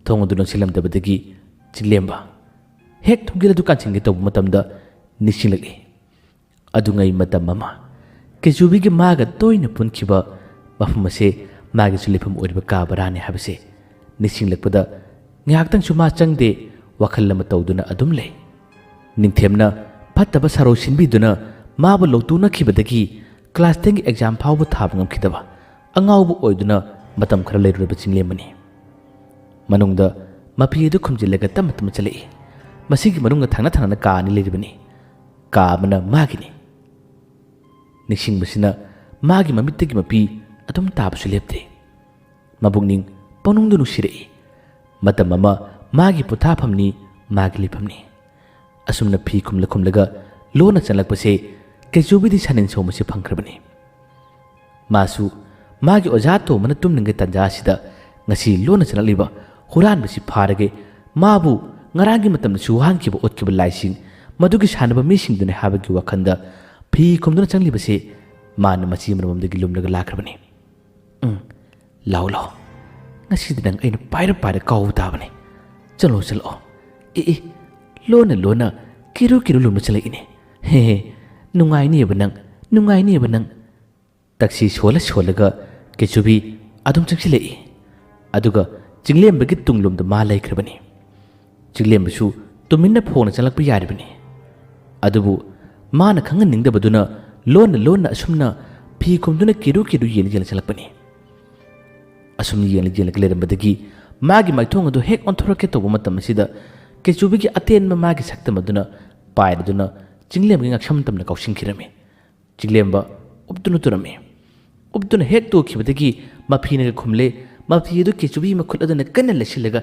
ꯊꯣꯡ ꯑꯗꯨ ꯂꯣꯟꯁꯤꯜꯂꯝꯗꯕꯗꯒꯤ ꯆꯤꯡꯂꯦꯝꯕ ꯍꯦꯛ ꯊꯣꯡꯒꯤꯜ ꯑꯗꯨ ꯀꯥꯟꯁꯤꯟꯒꯦ ꯇꯧꯕ ꯃꯇꯝꯗ ꯅꯤꯡꯁꯤꯡꯂꯛꯏ ꯑꯗꯨꯉꯩ ꯃꯇꯝ ꯑꯃ ꯀꯦꯆꯨꯕꯤꯒꯤ ꯃꯥꯒ ꯇꯣꯏꯅ ꯄꯨꯟꯈꯤꯕ ꯃꯐꯝ ꯑꯁꯦ ꯃꯥꯒꯤꯁꯨ ꯂꯩꯐꯝ ꯑꯣꯏꯔꯤꯕ ꯀꯥ ꯕꯔꯥꯅꯤ ꯍꯥꯏꯕꯁꯦ ꯅꯤꯡꯁꯤꯡꯂꯛꯄꯗ ꯉꯥꯏꯍꯥꯛꯇꯪꯁꯨ ꯃꯥ ꯆꯪꯗꯦ, ꯋꯥꯈꯜ ꯑꯃ ꯇꯧꯗꯨꯅ ꯑꯗꯨꯝ ꯂꯩ꯫ ꯅꯤꯡꯊꯦꯝꯅ ꯐꯠꯇꯕ ꯁꯔꯧ ꯁꯤꯟꯕꯤꯗꯨꯅ ꯃꯥꯕꯨ ꯂꯧꯇꯨꯅꯈꯤꯕꯗꯒꯤ ꯀ꯭ꯂꯥꯁ 10ꯒꯤ ꯑꯦꯛꯖꯥꯝ ꯐꯥꯎꯕ ꯊꯥꯕ ꯉꯝꯈꯤꯗꯕ ꯑꯉꯥꯎꯕ ꯑꯣꯏꯗꯨꯅ ꯃꯇꯝ ꯈꯔ ꯂꯩꯔꯨꯔꯕ ꯆꯤꯡꯂꯦꯝꯕꯅꯤ꯫ ꯃꯅꯨꯡꯗ ꯃꯐꯤ ꯑꯗꯨ ꯈꯨꯝꯖꯤꯜꯂꯒ ꯇꯞꯅ ꯇꯞꯅ ꯆꯠꯂꯛꯏ꯫ ꯃꯁꯤꯒꯤ ꯃꯅꯨꯡꯗ ꯊꯪꯅ ꯊꯪꯅꯅ ꯀꯥ ꯑꯅꯤ ꯂꯩꯔꯤꯕꯅꯤ꯫ ꯀꯥ ꯑꯃꯅ ꯃꯥꯒꯤꯅꯤ꯫ ꯅꯤꯡꯁꯤꯡꯕꯁꯤꯅ ꯃꯥꯒꯤ ꯃꯃꯤꯠꯇꯒꯤ ꯃꯄꯤ ꯑꯗꯨꯝ ꯇꯥꯕꯁꯨ ꯂꯦꯞꯇꯦ꯫ ꯃꯕꯨꯛꯅꯤꯡ ꯄꯪꯅꯨꯡꯗ ꯅꯨꯡꯁꯤꯔꯛꯏ꯫ ꯃꯇꯝ ꯑꯃ ꯃꯥꯒꯤ ꯄꯣꯊꯥꯐꯝꯅꯤ, ꯃꯥꯒꯤ ꯂꯩꯐꯝꯅꯤ꯫ ꯑꯁꯨꯝꯅ ꯐꯤ ꯈꯨꯝꯂ ꯈꯨꯝꯂꯒ ꯂꯣꯟꯅ ꯆꯪꯂꯛꯄꯁꯦ ꯀꯦꯆꯨꯕꯤꯗꯤ ꯁꯥꯅꯤꯟ ꯁꯣꯡꯕꯁꯦ ꯐꯪꯈ꯭ꯔꯕꯅꯤ꯫ ꯃꯥꯁꯨ ꯃꯥꯒꯤ ꯑꯣꯖꯥ ꯇꯣꯝꯕꯅ ꯇꯨꯝꯂꯤꯉꯩ ꯇꯟꯖꯥ ꯑꯁꯤꯗ ꯉꯁꯤ ꯂꯣꯟꯅ ꯆꯪꯂꯛꯂꯤꯕ ꯍꯨꯔꯥꯟꯕꯁꯤ ꯐꯥꯔꯒꯦ, ꯃꯥꯕꯨ ꯉꯔꯥꯡꯒꯤ ꯃꯇꯝꯗꯁꯨ ꯋꯥꯍꯟꯈꯤꯕ ꯑꯣꯠꯈꯤꯕ ꯂꯥꯏꯁꯤꯡ ꯃꯗꯨꯒꯤ ꯁꯥꯟꯅꯕ ꯃꯤꯁꯤꯡꯗꯨꯅꯤ ꯍꯥꯏꯕꯒꯤ ꯋꯥꯈꯟꯗ ꯐꯤ ꯈꯨꯝꯗꯨꯅ ꯆꯪꯂꯤꯕꯁꯦ ꯃꯥꯅ ꯃꯆꯤ ꯑꯃꯔꯣꯝꯗꯒꯤ ꯂꯨꯝꯂꯒ ꯂꯥꯛꯈ꯭ꯔꯕꯅꯤ꯫ ꯂꯥꯎ ꯂꯥꯎ, ꯉꯁꯤꯗꯤ ꯅꯪ ꯑꯩꯅ ꯄꯥꯏꯔ ꯄꯥꯏꯔ ꯀꯥꯎꯕ ꯇꯥꯕꯅꯤ꯫ ꯆꯠꯂꯣ ꯆꯠꯂꯛꯑꯣ꯫ ꯑꯦ ꯂꯣꯟꯅ ꯂꯣꯟꯅ ꯀꯤꯔꯨ ꯀꯤꯔꯨ ꯂꯨꯝꯅ ꯆꯠꯂꯛꯏꯅꯦ꯫ ꯍꯦ ꯅꯨꯡꯉꯥꯏꯅꯤꯌꯦꯕ ꯅꯪ, ꯅꯨꯡꯉꯥꯏꯅꯤꯌꯦꯕ ꯅꯪ꯫ ꯇꯛꯁꯤ ꯁꯣꯜꯂ ꯁꯣꯜꯂꯒ ꯀꯦꯆꯨꯕꯤ ꯑꯗꯨꯝ ꯆꯪꯁꯤꯜꯂꯛꯏ꯫ ꯑꯗꯨꯒ ꯆꯤꯡꯂꯦꯝꯕꯒꯤ ꯇꯨꯡꯂꯣꯝꯗ ꯃꯥ ꯂꯩꯈ꯭ꯔꯕꯅꯤ꯫ ꯆꯤꯡꯂꯦꯝꯕꯁꯨ ꯇꯨꯃꯤꯟꯅ ꯐꯣꯡꯅ ꯆꯪꯂꯛꯄ ꯌꯥꯔꯤꯕꯅꯤ꯫ ꯑꯗꯨꯕꯨ ꯃꯥꯅ ꯈꯪꯍꯟꯅꯤꯡꯗꯕꯗꯨꯅ ꯂꯣꯟꯅ ꯂꯣꯟꯅ ꯑꯁꯨꯝꯅ ꯐꯤ ꯈꯨꯝꯗꯨꯅ ꯀꯤꯔꯨ ꯀꯤꯔꯨ ꯌꯦꯡꯂ ꯌꯦꯡꯂ ꯆꯪꯂꯛꯄꯅꯤ꯫ ꯑꯁꯨꯝ ꯌꯦꯡꯂ ꯌꯦꯡꯂꯒ ꯂꯩꯔꯝꯕꯗꯒꯤ ꯃꯥꯒꯤ ꯃꯥꯏꯊꯣꯡ ꯑꯗꯨ ꯍꯦꯛ ꯑꯣꯟꯊꯣꯔꯛꯀꯦ ꯇꯧꯕ ꯃꯇꯝ ꯑꯁꯤꯗ ꯀꯦꯆꯨꯕꯤꯒꯤ ꯑꯇꯦꯟꯕ ꯃꯥꯒꯤ ꯁꯛꯇꯝ ꯑꯗꯨꯅ ꯄꯥꯏꯔꯗꯨꯅ ꯆꯤꯡꯂꯦꯝꯕꯒꯤ ꯉꯛꯁꯝ ꯇꯝꯅ ꯀꯥꯎꯁꯤꯟꯈꯤꯔꯝꯃꯤ꯫ ꯆꯤꯡꯂꯦꯝꯕ ꯎꯞꯇꯨꯅ ꯇꯨꯔꯝꯃꯤ꯫ ꯎꯞꯇꯨꯅ ꯍꯦꯛ ꯇꯨꯈꯤꯕꯗꯒꯤ ꯃꯐꯤꯅꯒ ꯈꯨꯝꯂꯦ꯫ ꯃꯐꯤ ꯑꯗꯨ ꯀꯦꯆꯨꯕꯤꯒꯤ ꯃꯈꯨꯠ ꯑꯗꯨꯅ ꯀꯟꯅ ꯂꯩꯁꯤꯜꯂꯒ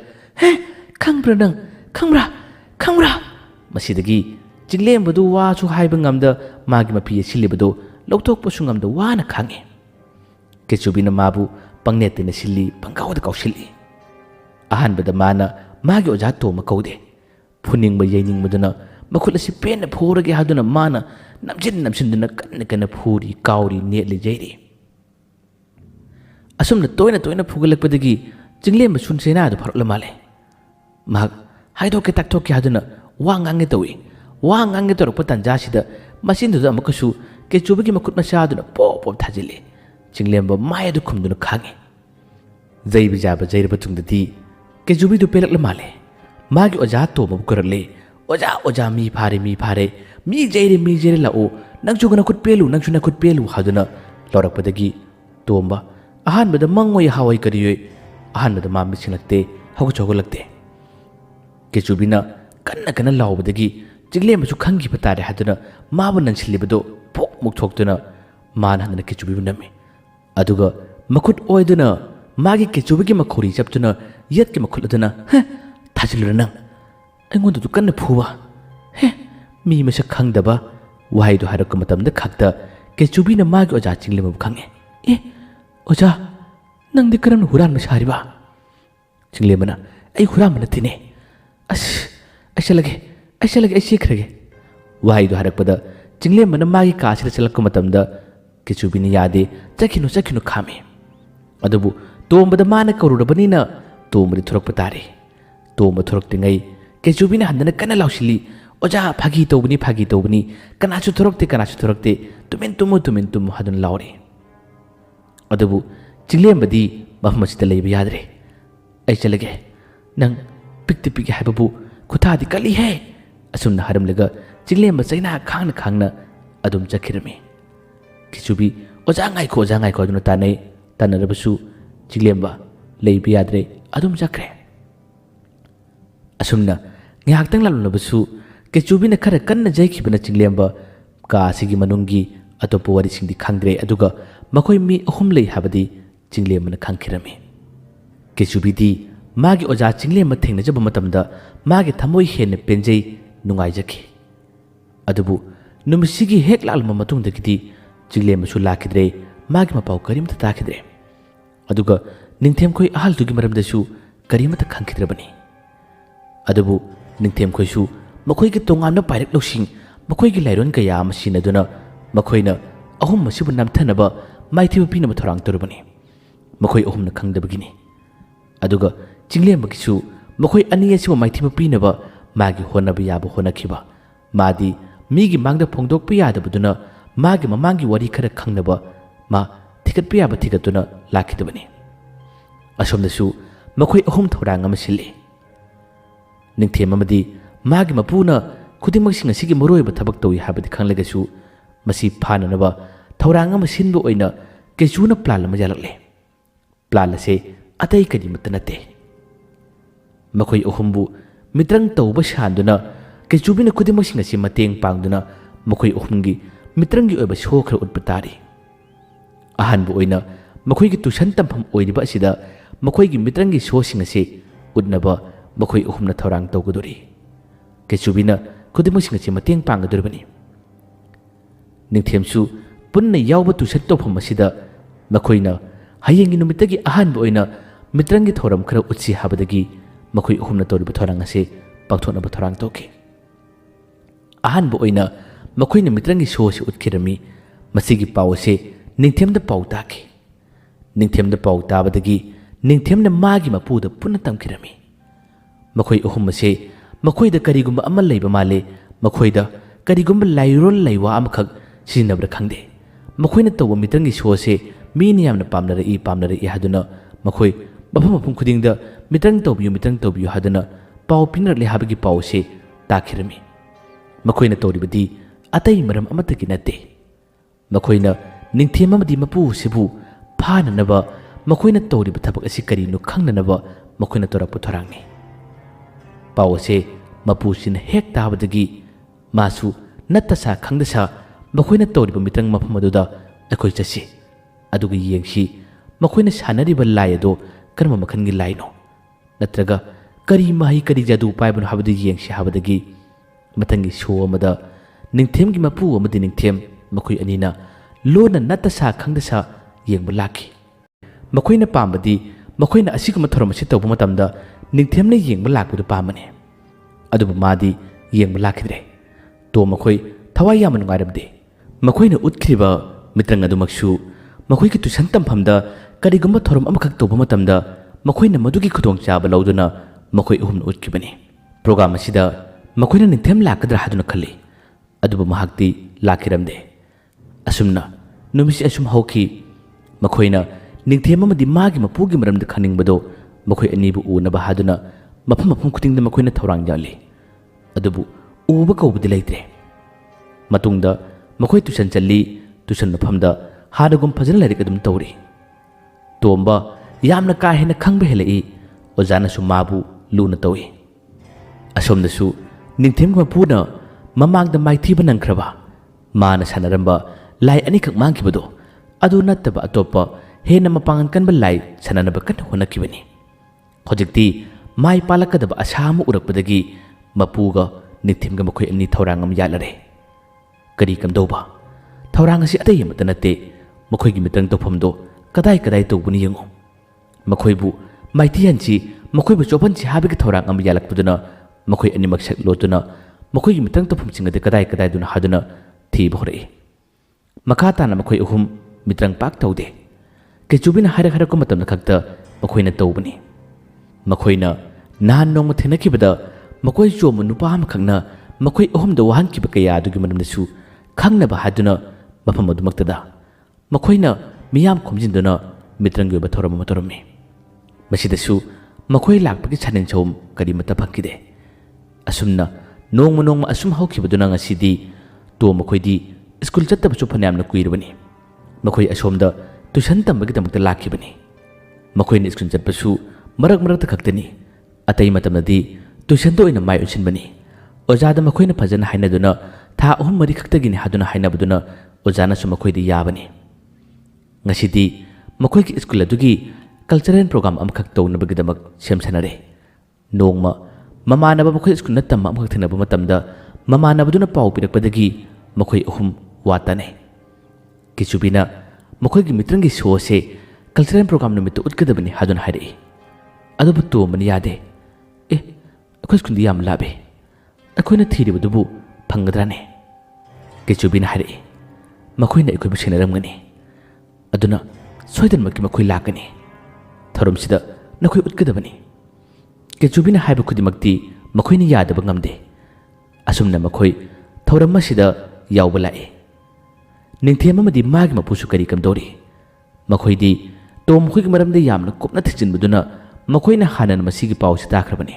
ꯈꯪꯕ꯭ꯔꯥ ꯅꯪ, ꯈꯪꯕ꯭ꯔꯥ ꯈꯪꯕ꯭ꯔꯥ? ꯃꯁꯤꯗꯒꯤ ꯆꯤꯡꯂꯦꯝꯕꯗꯨ ꯋꯥꯁꯨ ꯍꯥꯏꯕ ꯉꯝꯗ ꯃꯥꯒꯤ ꯃꯐꯤ ꯌꯦꯠꯁꯤꯜꯂꯤꯕꯗꯨ ꯂꯧꯊꯣꯛꯄꯁꯨ ꯉꯝꯗ ꯋꯥꯅ ꯈꯥꯡꯉꯤ꯫ ꯀꯦꯆꯨꯕꯤꯅ ꯃꯥꯕꯨ ꯄꯪꯅꯦꯠꯇ ꯅꯦꯠꯁꯤꯜꯂꯤ, ꯄꯪꯀꯥꯎꯗ ꯀꯥꯎꯁꯤꯜꯂꯤ꯫ ꯑꯍꯥꯟꯕꯗ ꯃꯥꯅ ꯃꯥꯒꯤ ꯑꯣꯖꯥ ꯇꯣꯝꯕ ꯀꯧꯗꯦ꯫ ꯐꯨꯅꯤꯡꯕ ꯌꯩꯅꯤꯡꯕꯗꯨꯅ ꯃꯈꯨꯠ ꯑꯁꯤ ꯄꯦꯟꯅ ꯐꯨꯔꯒꯦ ꯍꯥꯏꯗꯨꯅ ꯃꯥꯅ ꯅꯝꯁꯤꯟꯗꯨꯅ ꯀꯟꯅ ꯀꯟꯅ ꯐꯨꯔꯤ, ꯀꯥꯎꯔꯤ, ꯅꯦꯠꯂꯤ, ꯌꯩꯔꯤ꯫ ꯑꯁꯨꯝꯅ ꯇꯣꯏꯅ ꯇꯣꯏꯅ ꯐꯨꯒꯠꯂꯛꯄꯗꯒꯤ ꯆꯤꯡꯂꯦꯝꯕꯁꯨ ꯆꯩꯅꯥꯗꯨ ꯐꯥꯔꯛꯂ ꯃꯥꯜꯂꯦ꯫ ꯃꯍꯥꯛ ꯍꯥꯏꯗꯣꯛꯀꯦ ꯇꯥꯛꯊꯣꯛꯀꯦ ꯍꯥꯏꯗꯨꯅ ꯋꯥ ꯉꯥꯡꯒꯦ ꯇꯧꯏ꯫ ꯋꯥ ꯉꯥꯡꯒꯦ ꯇꯧꯔꯛꯄ ꯇꯥꯟꯖꯥꯁꯤꯗ ꯃꯆꯤꯟꯗꯨꯗ ꯑꯃꯨꯛꯀꯁꯨ ꯀꯦꯆꯨꯕꯤꯒꯤ ꯃꯈꯨꯠ ꯃꯆꯥꯗꯨꯅ ꯄꯣꯞ ꯄꯣꯞ ꯊꯥꯖꯤꯜꯂꯤ꯫ ꯆꯤꯡꯂꯦꯝꯕ ꯃꯥꯏ ꯑꯗꯨ ꯈꯨꯝꯗꯨꯅ ꯈꯥꯡꯉꯤ꯫ ꯖꯩꯕ ꯌꯥꯕ ꯖꯩꯔꯕ ꯇꯨꯡꯗꯗꯤ ꯀꯦꯆꯨꯕꯤꯗꯨ ꯄꯦꯜꯂꯛꯂ ꯃꯥꯜꯂꯦ꯫ ꯃꯥꯒꯤ ꯑꯣꯖꯥ ꯇꯣꯝꯕꯕꯨ ꯀꯧꯔꯛꯂꯦ꯫ ꯑꯣꯖꯥ ꯑꯣꯖꯥ, ꯃꯤ ꯐꯥꯔꯦ ꯃꯤ ꯐꯥꯔꯦ, ꯃꯤ ꯖꯩꯔꯦ ꯃꯤ ꯖꯩꯔꯦ, ꯂꯥꯛꯑꯣ, ꯅꯪꯁꯨ ꯅꯈꯨꯠ ꯄꯦꯜꯂꯨ, ꯅꯪꯁꯨ ꯅꯈꯨꯠ ꯄꯦꯜꯂꯨ ꯍꯥꯏꯗꯨꯅ ꯂꯧꯔꯛꯄꯗꯒꯤ ꯇꯣꯝꯕ ꯑꯍꯥꯟꯕꯗ ꯃꯪꯉꯣꯏ ꯍꯥꯋꯣꯏ ꯀꯔꯤꯌꯣꯏ ꯑꯍꯥꯟꯕꯗ ꯃꯥ ꯃꯤꯠꯁꯤꯡꯂꯛꯇꯦ, ꯍꯧꯒꯠꯁꯨ ꯍꯧꯒꯠꯂꯛꯇꯦ꯫ ꯀꯦꯆꯨꯕꯤꯅ ꯀꯟꯅ ꯀꯟꯅ ꯂꯥꯎꯕꯗꯒꯤ ꯆꯤꯡꯂꯦꯝꯕꯁꯨ ꯈꯪꯈꯤꯕ ꯇꯥꯔꯦ ꯍꯥꯏꯗꯨꯅ ꯃꯥꯕꯨ ꯅꯟꯁꯤꯜꯂꯤꯕꯗꯨ ꯐꯣꯛ मुक थोक्तुना मान हंदना केचुबी नमी अदुगा मखुट ओइदुना मागी केचुबी की मखोरी चपतुना यत के मखुट अदुना थाजिलुना नंग अइंगोंद दु कन्न फुवा मी मसक खंगदबा वाइदो हारक मतमदा खक्ता केचुबीना मागी ओजा चिंगलेम खंगे ओजा नंगदि करम हुरान मसारिबा चिंगलेमना अइ हुरान नथिने अशलगे सीखरगे वाइदो हारकपदा चिंगलेमना मागी कासिदा चलक मतमदा केचुबीना यादे चखिनु खामे अदुबु तोमबदा माना करुरबनिना तोमबदि थोरकप तारे तोम थोरक्तिङै केचुबीना हंदना कन्ना लाउसिली ओजा फागी तौबनी कनासु थोरक्ते तुमिन तुमु हादुन लाउरे अदुबु चिंगलेमबदी मफमसिदा लैबा यादरे अइ चलगे नंग पिक्ति हाइबबु खुथादि कली है असुमना हरमलगा चिंगलेमबा चैना खांगना अदुम चखिरमे केचुबी ओजा ngaiko अदुना तानरबसु चिंगलेमबा लैबा यादरे अदुम चखरे असुमना ngahaktang lalunabsu केचुबीना खर कन्न जैखिबना चिंगलेमबा कासिगी मनुंगी अतोप वरिसिंगदि खंग्रे अदुगा मखोय मी अहुम लै हाबदि चिंगलेमना खंखिरमे केचुबीदि मागी ओजा चिंगलेम थेंगनजब मतमदा मागी थमोय हेन पेंजै नुंगाइजखि अदुबु नुमिसिगी हेक लालमा मतुंगदगिदि चिंगलेमसु लाखिद्रे मागी मपाउ करिमता ताखिद्रे अदुगा निंथेमखोय अहालदुगी मरमदसु करिमता खंखिद्रबनी अदुबु निंथेमखोयसु मखोयगी तोंगामना पाइरक लौसिंग मखोयगी लाइरोन कया अमा सिनदुना मखोयना अहुम मसिबु नामथनबा माइथिबु पिनबा थोरांग तोरबनी मखोय अहुमना खंगदबगिनी अदुगा चिंगलेमबगिसु मखोय अनी असिबु माइथिबु पिनबा मागी होनबा याबा होनखिबा मादी मीगी मांगदा फोंदोकपा यादबदुना मागी ममांगी वरी खर खंगनबा मा थिकतपा याबा थिकतुना लाखिदबनी असोमदसु मखोय अहुम थोरांग अमा सिल्ले निंथेम अमदी मागी मपुना खुदिमक्सिंग असिगी मरोयबा थबक तौइ हाबदि खंगलगसु मसी फाननबा थौरांग अमा सिनबा ओइना केचुना प्लान अमा यालकले प्लान असे अतै कदिमत नते मखोय अहुमबु मित्रंग तौबा शानदुना केचुबीना खुदिमक्सिंग असि मतेंग पांगदुना मखोय अहुमगी मित्रंगी ओइबा सोखर उत्पा तारि अहानबु ओइना मखोयगी तुसन तंफम ओइरिबा असिदा मखोयगी मित्रंगी सोसिंग असे उद्नबा मखोय अहुमना थौरांग तौगदोरी केचुबीना खुदिमक्सिंग असे मतेंग पांगदोरबनी निंथेमसु पुन्ना यावबा तुसन तौफम असिदा मखोयना हयेंगी नुमितगी अहानबु ओइना मित्रंगी थौरम खरा उत्सि हाबदगी मखोय अहुमना तौरिबा थौरांग असे पांगथोनबा थौरांग तौखि अहानबु ओइना मखोयना मित्रंगी सोसे उत्खिरमी मसिगी पाउ असे निंथेमदा पाउ ताखि निंथेमदा पाउ ताबदगी निंथेमना मागी मपुदा पुन्ना तमखिरमी मखोय अहुम असे मखोयदा करिगुंबा अमा लैबा माले मखोयदा करिगुंबा लाइरोल लैवा अमखक सिजिनबरा खंगदे मखोयना तौबा मित्रंगी सोसे मीना यामना पामनरई हादुना मखोय मफम खुदिंगदा मित्रंग तौबियु हादुना पाउ पिनरले हाबगी पाउसे ताखिरमी मखोयना तौरिबदी अतै मरम अमतगी नते मखोयना निंथेम अमदी मपु सिबु फाननबा मखोयना तौरिबा थबक असि करिनु खंगनबा मखोयना तोरपु थोरांगनि पाउसे मपुसिन हेक ताबदगी मासु नत्तसा खंगदसा मखोयना तौरिबा मित्रंग मफम अदुदा अखोय चसि अदुगा येंगसि मखोयना सानरिबा लाय अदो कर्म मखनगी लाइनो नत्रगा करी माही करी जादू पाइबनो हाबदु येंगसि हाबदगी मथंगी शो अमदा निंथेमगी मपु अमदि निंथेम मखोय अनिना लोना नत्तसा खंगदसा येंगबा लाखि मखोयना पामबदी मखोयना असिगुम थोरमसि तौबा मतमदा निंथेमना येंगबा लाकबदु पामने अदुबु मादी येंगबा लाखिद्रे तो मखोय थवाय याम नुंगाइरबदे मखोयना उतखिबा मित्रंग अदुमक्सु मखोयगी तुसन तंफमदा करिगुम थोरम अमखक तौबा मतमदा मखोयना मदुगी खुदोंग चाबा लौदुना मखोय अहुमना उतखिबनी प्रोग्राम असिदा मखोयना निंथेम लाकद्रा हादुना खल्ली अदुबु महाक्ति लाखिरमदे असुमना नुमिसि असुम हौखि मखोयना निंथेम अमदि मागी मपुगी मरमदा खनिंगबदो मखोय अनिबु उनबा हादुना मफम खुदिंगदा मखोयना थौरांग याली अदुबु उबा कौबदि लैत्रे मतुंगदा मखोय तुसन चल्ली तुसन मफमदा हादगुम फजन लाइरिक अदुम तौरी तोंबा यामना का हेना खंगबा हेलई ओजानासु माबु लूना तौई असोमदसु निंथेम मपुना ममांगदा माइथीबा नंख्रबा माना सानरंबा ꯂꯥꯏ ꯑꯅꯤꯈꯛ ꯃꯥꯡꯈꯤꯕꯗꯣ ꯑꯗꯨ ꯅꯠꯇꯕ ꯑꯇꯣꯞꯄ ꯍꯦꯟꯅ ꯃꯄꯥꯡꯒꯜ ꯀꯟꯕ ꯂꯥꯏ ꯁꯥꯟꯅꯅꯕ ꯀꯟꯅ ꯍꯣꯠꯅꯈꯤꯕꯅꯤ꯫ ꯍꯧꯖꯤꯛꯇꯤ ꯃꯥꯏ ꯄꯥꯜꯂꯛꯀꯗꯕ ꯑꯁꯥ ꯑꯃ ꯎꯔꯛꯄꯗꯒꯤ ꯃꯄꯨꯒ ꯅꯤꯡꯊꯦꯝꯒ ꯃꯈꯣꯏ ꯑꯅꯤ ꯊꯧꯔꯥꯡ ꯑꯃ ꯌꯥꯠꯂꯔꯦ꯫ ꯀꯔꯤ ꯀꯝꯗꯧꯕ? ꯊꯧꯔꯥꯡ ꯑꯁꯤ ꯑꯇꯩ ꯑꯃꯠꯇ ꯅꯠꯇꯦ, ꯃꯈꯣꯏꯒꯤ ꯃꯤꯇ꯭ꯔꯪ ꯇꯧꯐꯝꯗꯣ ꯀꯗꯥꯏ ꯇꯧꯕꯅꯤ ꯌꯦꯡꯉꯨ꯫ ꯃꯈꯣꯏꯕꯨ ꯃꯥꯏꯊꯤꯍꯟꯁꯤ, ꯃꯈꯣꯏꯕꯨ ꯆꯣꯞꯍꯟꯁꯤ ꯍꯥꯏꯕꯒꯤ ꯊꯧꯔꯥꯡ ꯑꯃ ꯌꯥꯠꯂꯛꯄꯗꯨꯅ ꯃꯈꯣꯏ ꯑꯅꯤꯃꯛ ꯁꯛ ꯂꯣꯠꯇꯨꯅ ꯃꯈꯣꯏꯒꯤ ꯃꯤꯇ꯭ꯔꯪ ꯇꯧꯐꯝꯁꯤꯡ ꯑꯗꯨ ꯀꯗꯥꯏꯗꯨꯅ ꯍꯥꯏꯗꯨꯅ ꯊꯤꯕ ꯍꯧꯔꯛꯏ꯫ ꯃꯈꯥ ꯇꯥꯅ ꯃꯈꯣꯏ ꯑꯍꯨꯝ ꯃꯤꯇ꯭ꯔꯪ ꯄꯥꯛ ꯇꯧꯗꯦ꯫ ꯀꯦꯆꯨꯕꯤꯅ ꯍꯥꯏꯔꯛꯄ ꯃꯇꯝꯗ ꯈꯛꯇ ꯃꯈꯣꯏꯅ ꯇꯧꯕꯅꯤ꯫ ꯃꯈꯣꯏꯅ ꯅꯍꯥꯟ ꯅꯣꯡꯃ ꯊꯦꯡꯅꯈꯤꯕꯗ ꯃꯈꯣꯏ ꯆꯣꯝꯕ ꯅꯨꯄꯥ ꯑꯃꯈꯛꯅ ꯃꯈꯣꯏ ꯑꯍꯨꯝꯗ ꯋꯥꯍꯟꯈꯤꯕ ꯀꯌꯥ ꯑꯗꯨꯒꯤ ꯃꯔꯝꯗꯁꯨ ꯈꯪꯅꯕ ꯍꯥꯏꯗꯨꯅ ꯃꯐꯝ ꯑꯗꯨꯃꯛꯇꯗ ꯃꯈꯣꯏꯅ ꯃꯤꯌꯥꯝ ꯈꯣꯝꯖꯤꯟꯗꯨꯅ ꯃꯤꯇ꯭ꯔꯪꯒꯤ ꯑꯣꯏꯕ ꯊꯧꯔꯝ ꯑꯃ ꯇꯧꯔꯝꯃꯤ꯫ ꯃꯁꯤꯗꯁꯨ ꯃꯈꯣꯏ ꯂꯥꯛꯄꯒꯤ ꯁꯥꯅꯤꯡ ꯁꯧꯝ ꯀꯔꯤꯃꯠꯇ ꯐꯪꯈꯤꯗꯦ꯫ ꯑꯁꯨꯝꯅ ꯅꯣꯡꯃ ꯑꯁꯨꯝ ꯍꯧꯈꯤꯕꯗꯨꯅ ꯉꯁꯤꯗꯤ ꯃꯈꯣꯏꯗꯤ ꯁ꯭ꯀꯨꯜ ꯆꯠꯇꯕꯁꯨ ꯐꯅꯌꯥꯝꯅ ꯀꯨꯏꯔꯕꯅꯤ꯫ ꯃꯈꯣꯏ ꯑꯁꯣꯝꯗ ꯇꯨꯏꯁꯟ ꯇꯝꯕꯒꯤꯗꯃꯛꯇ ꯂꯥꯛꯈꯤꯕꯅꯤ꯫ ꯃꯈꯣꯏꯅ ꯁ꯭ꯀꯨꯜ ꯆꯠꯄꯁꯨ ꯃꯔꯛꯇ ꯈꯛꯇꯅꯤ꯫ ꯑꯇꯩ ꯃꯇꯝꯗꯗꯤ ꯇꯨꯏꯁꯟꯗ ꯑꯣꯏꯅ ꯃꯥꯏ ꯑꯣꯟꯁꯤꯟꯕꯅꯤ꯫ ꯑꯣꯖꯥꯗ ꯃꯈꯣꯏꯅ ꯐꯖꯅ ꯍꯥꯏꯅꯗꯨꯅ ꯊꯥ 3-4 ꯈꯛꯇꯒꯤꯅꯤ ꯍꯥꯏꯗꯨꯅ ꯍꯥꯏꯅꯕꯗꯨꯅ ꯑꯣꯖꯥꯅꯁꯨ ꯃꯈꯣꯏꯗ ꯌꯥꯕꯅꯤ꯫ ꯉꯁꯤꯗꯤ ꯃꯈꯣꯏꯒꯤ ꯁ꯭ꯀꯨꯜ ꯑꯗꯨꯒꯤ ꯀꯜꯆꯔꯦꯜ ꯄ꯭ꯔꯣꯒ꯭ꯔꯥꯝ ꯑꯃꯈꯛ ꯇꯧꯅꯕꯒꯤꯗꯃꯛ ꯁꯦꯝ ꯁꯥꯟꯅꯔꯦ꯫ ꯅꯣꯡꯃ ꯃꯃꯥꯟꯅꯕ ꯃꯈꯣꯏ ꯁ꯭ꯀꯨꯜꯗ ꯇꯝꯕ ꯑꯃꯈꯛ ꯊꯦꯡꯅꯕ ꯃꯇꯝꯗ ꯃꯃꯥꯟꯅꯕꯗꯨꯅ ꯄꯥꯎ ꯄꯤꯔꯛꯄꯗꯒꯤ ꯃꯈꯣꯏ ꯑꯍꯨꯝ ꯋꯥ ꯇꯥꯅꯩ꯫ ꯀꯦꯆꯨꯕꯤꯅ ꯃꯈꯣꯏꯒꯤ ꯃꯤꯇ꯭ꯔꯪꯒꯤ ꯁꯣ ꯑꯁꯤ ꯀꯜꯆꯔꯦꯜ ꯄ꯭ꯔꯣꯒ꯭ꯔꯥꯝ ꯅꯨꯃꯤꯠꯇ ꯎꯠꯀꯗꯕꯅꯤ ꯍꯥꯏꯗꯨꯅ ꯍꯥꯏꯔꯛꯏ꯫ ꯑꯗꯨꯕꯨ ꯇꯣꯝꯕꯅ ꯌꯥꯗꯦ꯫ ꯑꯩꯈꯣꯏ ꯁ꯭ꯀꯨꯜꯗꯤ ꯌꯥꯝ ꯂꯥꯞꯄꯦ, ꯑꯩꯈꯣꯏꯅ ꯊꯤꯔꯤꯕꯗꯨꯕꯨ ꯐꯪꯒꯗ꯭ꯔꯥꯅꯦ? ꯀꯦꯆꯨꯕꯤꯅ ꯍꯥꯏꯔꯛꯏ꯫ ꯃꯈꯣꯏꯅ ꯑꯩꯈꯣꯏꯕꯨ ꯁꯦꯟꯅꯔꯝꯒꯅꯤ, ꯑꯗꯨꯅ ꯁꯣꯏꯗꯅꯃꯛꯀꯤ ꯃꯈꯣꯏ ꯂꯥꯛꯀꯅꯤ꯫ ꯊꯧꯔꯝꯁꯤꯗ ꯅꯈꯣꯏ ꯎꯠꯀꯗꯕꯅꯤ꯫ ꯀꯦꯆꯨꯕꯤꯅ ꯍꯥꯏꯕ ꯈꯨꯗꯤꯡꯃꯛꯇꯤ ꯃꯈꯣꯏꯅ ꯌꯥꯗꯕ ꯉꯝꯗꯦ꯫ ꯑꯁꯨꯝꯅ ꯃꯈꯣꯏ ꯊꯧꯔꯝ ꯑꯁꯤꯗ ꯌꯥꯎꯕ ꯂꯥꯛꯏ꯫ ꯅꯤꯡꯊꯦꯝ ꯑꯃꯗꯤ ꯃꯥꯒꯤ ꯃꯄꯨꯁꯨ ꯀꯔꯤ ꯀꯝꯗꯧꯔꯤ? ꯃꯈꯣꯏꯗꯤ ꯃꯈꯣꯏꯒꯤ ꯃꯔꯝꯗ ꯌꯥꯝꯅ ꯀꯨꯞꯅ ꯊꯤꯖꯤꯟꯕꯗꯨꯅ ꯃꯈꯣꯏꯅ ꯍꯥꯟꯅꯅ ꯃꯁꯤꯒꯤ ꯄꯥꯎꯁꯤ ꯇꯥꯈ꯭ꯔꯕꯅꯤ꯫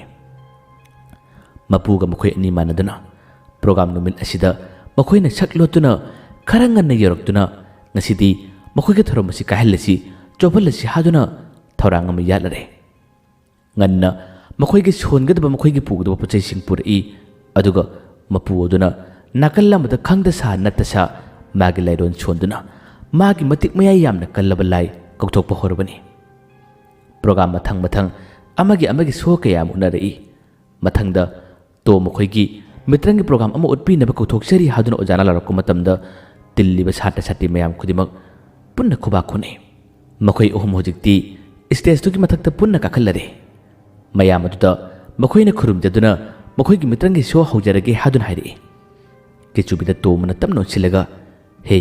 ꯃꯄꯨꯒ ꯃꯈꯣꯏ ꯑꯅꯤ ꯃꯥꯟꯅꯗꯨꯅ ꯄ꯭ꯔꯣꯒ꯭ꯔꯥꯝ ꯅꯨꯃꯤꯠ ꯑꯁꯤꯗ ꯃꯈꯣꯏꯅ ꯁꯛ ꯂꯣꯠꯇꯨꯅ ꯈꯔ ꯉꯟꯅ ꯌꯧꯔꯛꯇꯨꯅ ꯉꯁꯤꯗꯤ ꯃꯈꯣꯏꯒꯤ ꯊꯧꯔꯝ ꯑꯁꯤ ꯀꯥꯏꯍꯜꯂꯁꯤ, ꯆꯣꯞꯍꯜꯂꯁꯤ ꯍꯥꯏꯗꯨꯅ ꯊꯧꯔꯥꯡ ꯑꯃ ꯌꯥꯠꯂꯔꯦ꯫ ꯉꯟꯅ ꯃꯈꯣꯏꯒꯤ ꯁꯣꯟꯒꯗꯕ, ꯃꯈꯣꯏꯒꯤ ꯄꯨꯒꯗꯕ ꯄꯣꯠꯆꯩꯁꯤꯡ ꯄꯨꯔꯛꯏ꯫ ꯑꯗꯨꯒ ꯃꯄꯨ ꯑꯗꯨꯅ ꯅꯥꯀꯜ ꯑꯃꯗ ꯈꯪꯗ ꯁꯥ ꯅꯠꯇ ꯁꯥ ꯃꯥꯒꯤ ꯂꯥꯏꯔꯣꯟ ꯁꯣꯟꯗꯨꯅ ꯃꯥꯒꯤ ꯃꯇꯤꯛ ꯃꯌꯥꯏ ꯌꯥꯝꯅ ꯀꯜꯂꯕ ꯂꯥꯏ ꯀꯧꯊꯣꯛꯄ ꯍꯧꯔꯕꯅꯤ꯫ ꯄ꯭ꯔꯣꯒ꯭ꯔꯥꯝ ꯃꯊꯪ ꯑꯃꯒꯤ ꯁꯣ ꯀꯌꯥ ꯑꯃ ꯎꯅꯔꯛꯏ꯫ ꯃꯊꯪꯗ ꯃꯈꯣꯏꯒꯤ ꯃꯤꯇ꯭ꯔꯪꯒꯤ ꯄ꯭ꯔꯣꯒ꯭ꯔꯥꯝ ꯑꯃ ꯎꯠꯄꯤꯅꯕ ꯀꯧꯊꯣꯛꯆꯔꯤ ꯍꯥꯏꯗꯨꯅ ꯑꯣꯖꯥꯅ ꯂꯥꯎꯔꯛꯄ ꯃꯇꯝꯗ ꯇꯤꯜꯂꯤꯕ ꯁꯥꯇ꯭ꯔ ꯁꯥꯇ꯭ꯔꯤ ꯃꯌꯥꯝ ꯈꯨꯗꯤꯡꯃꯛ ꯄꯨꯟꯅ ꯈꯨꯕꯥꯛ ꯈꯨꯅꯩ꯫ ꯃꯈꯣꯏ ꯑꯍꯨꯝ ꯍꯧꯖꯤꯛꯇꯤ ꯁ꯭ꯇꯦꯖꯇꯨꯒꯤ ꯃꯊꯛꯇ ꯄꯨꯟꯅ ꯀꯥꯈꯠꯂꯔꯦ꯫ ꯃꯌꯥꯝ ꯑꯗꯨꯗ ꯃꯈꯣꯏꯅ ꯈꯨꯔꯨꯝꯖꯗꯨꯅ ꯃꯈꯣꯏꯒꯤ ꯃꯤꯇ꯭ꯔꯪꯒꯤ ꯁꯣ ꯍꯧꯖꯔꯒꯦ ꯍꯥꯏꯗꯨꯅ ꯍꯥꯏꯔꯛꯏ꯫ ꯀꯦꯆꯨꯕꯤꯗ ꯇꯣꯝꯕꯅ ꯇꯞꯅ ꯑꯣꯟꯁꯤꯜꯂꯒ, ꯍꯦ,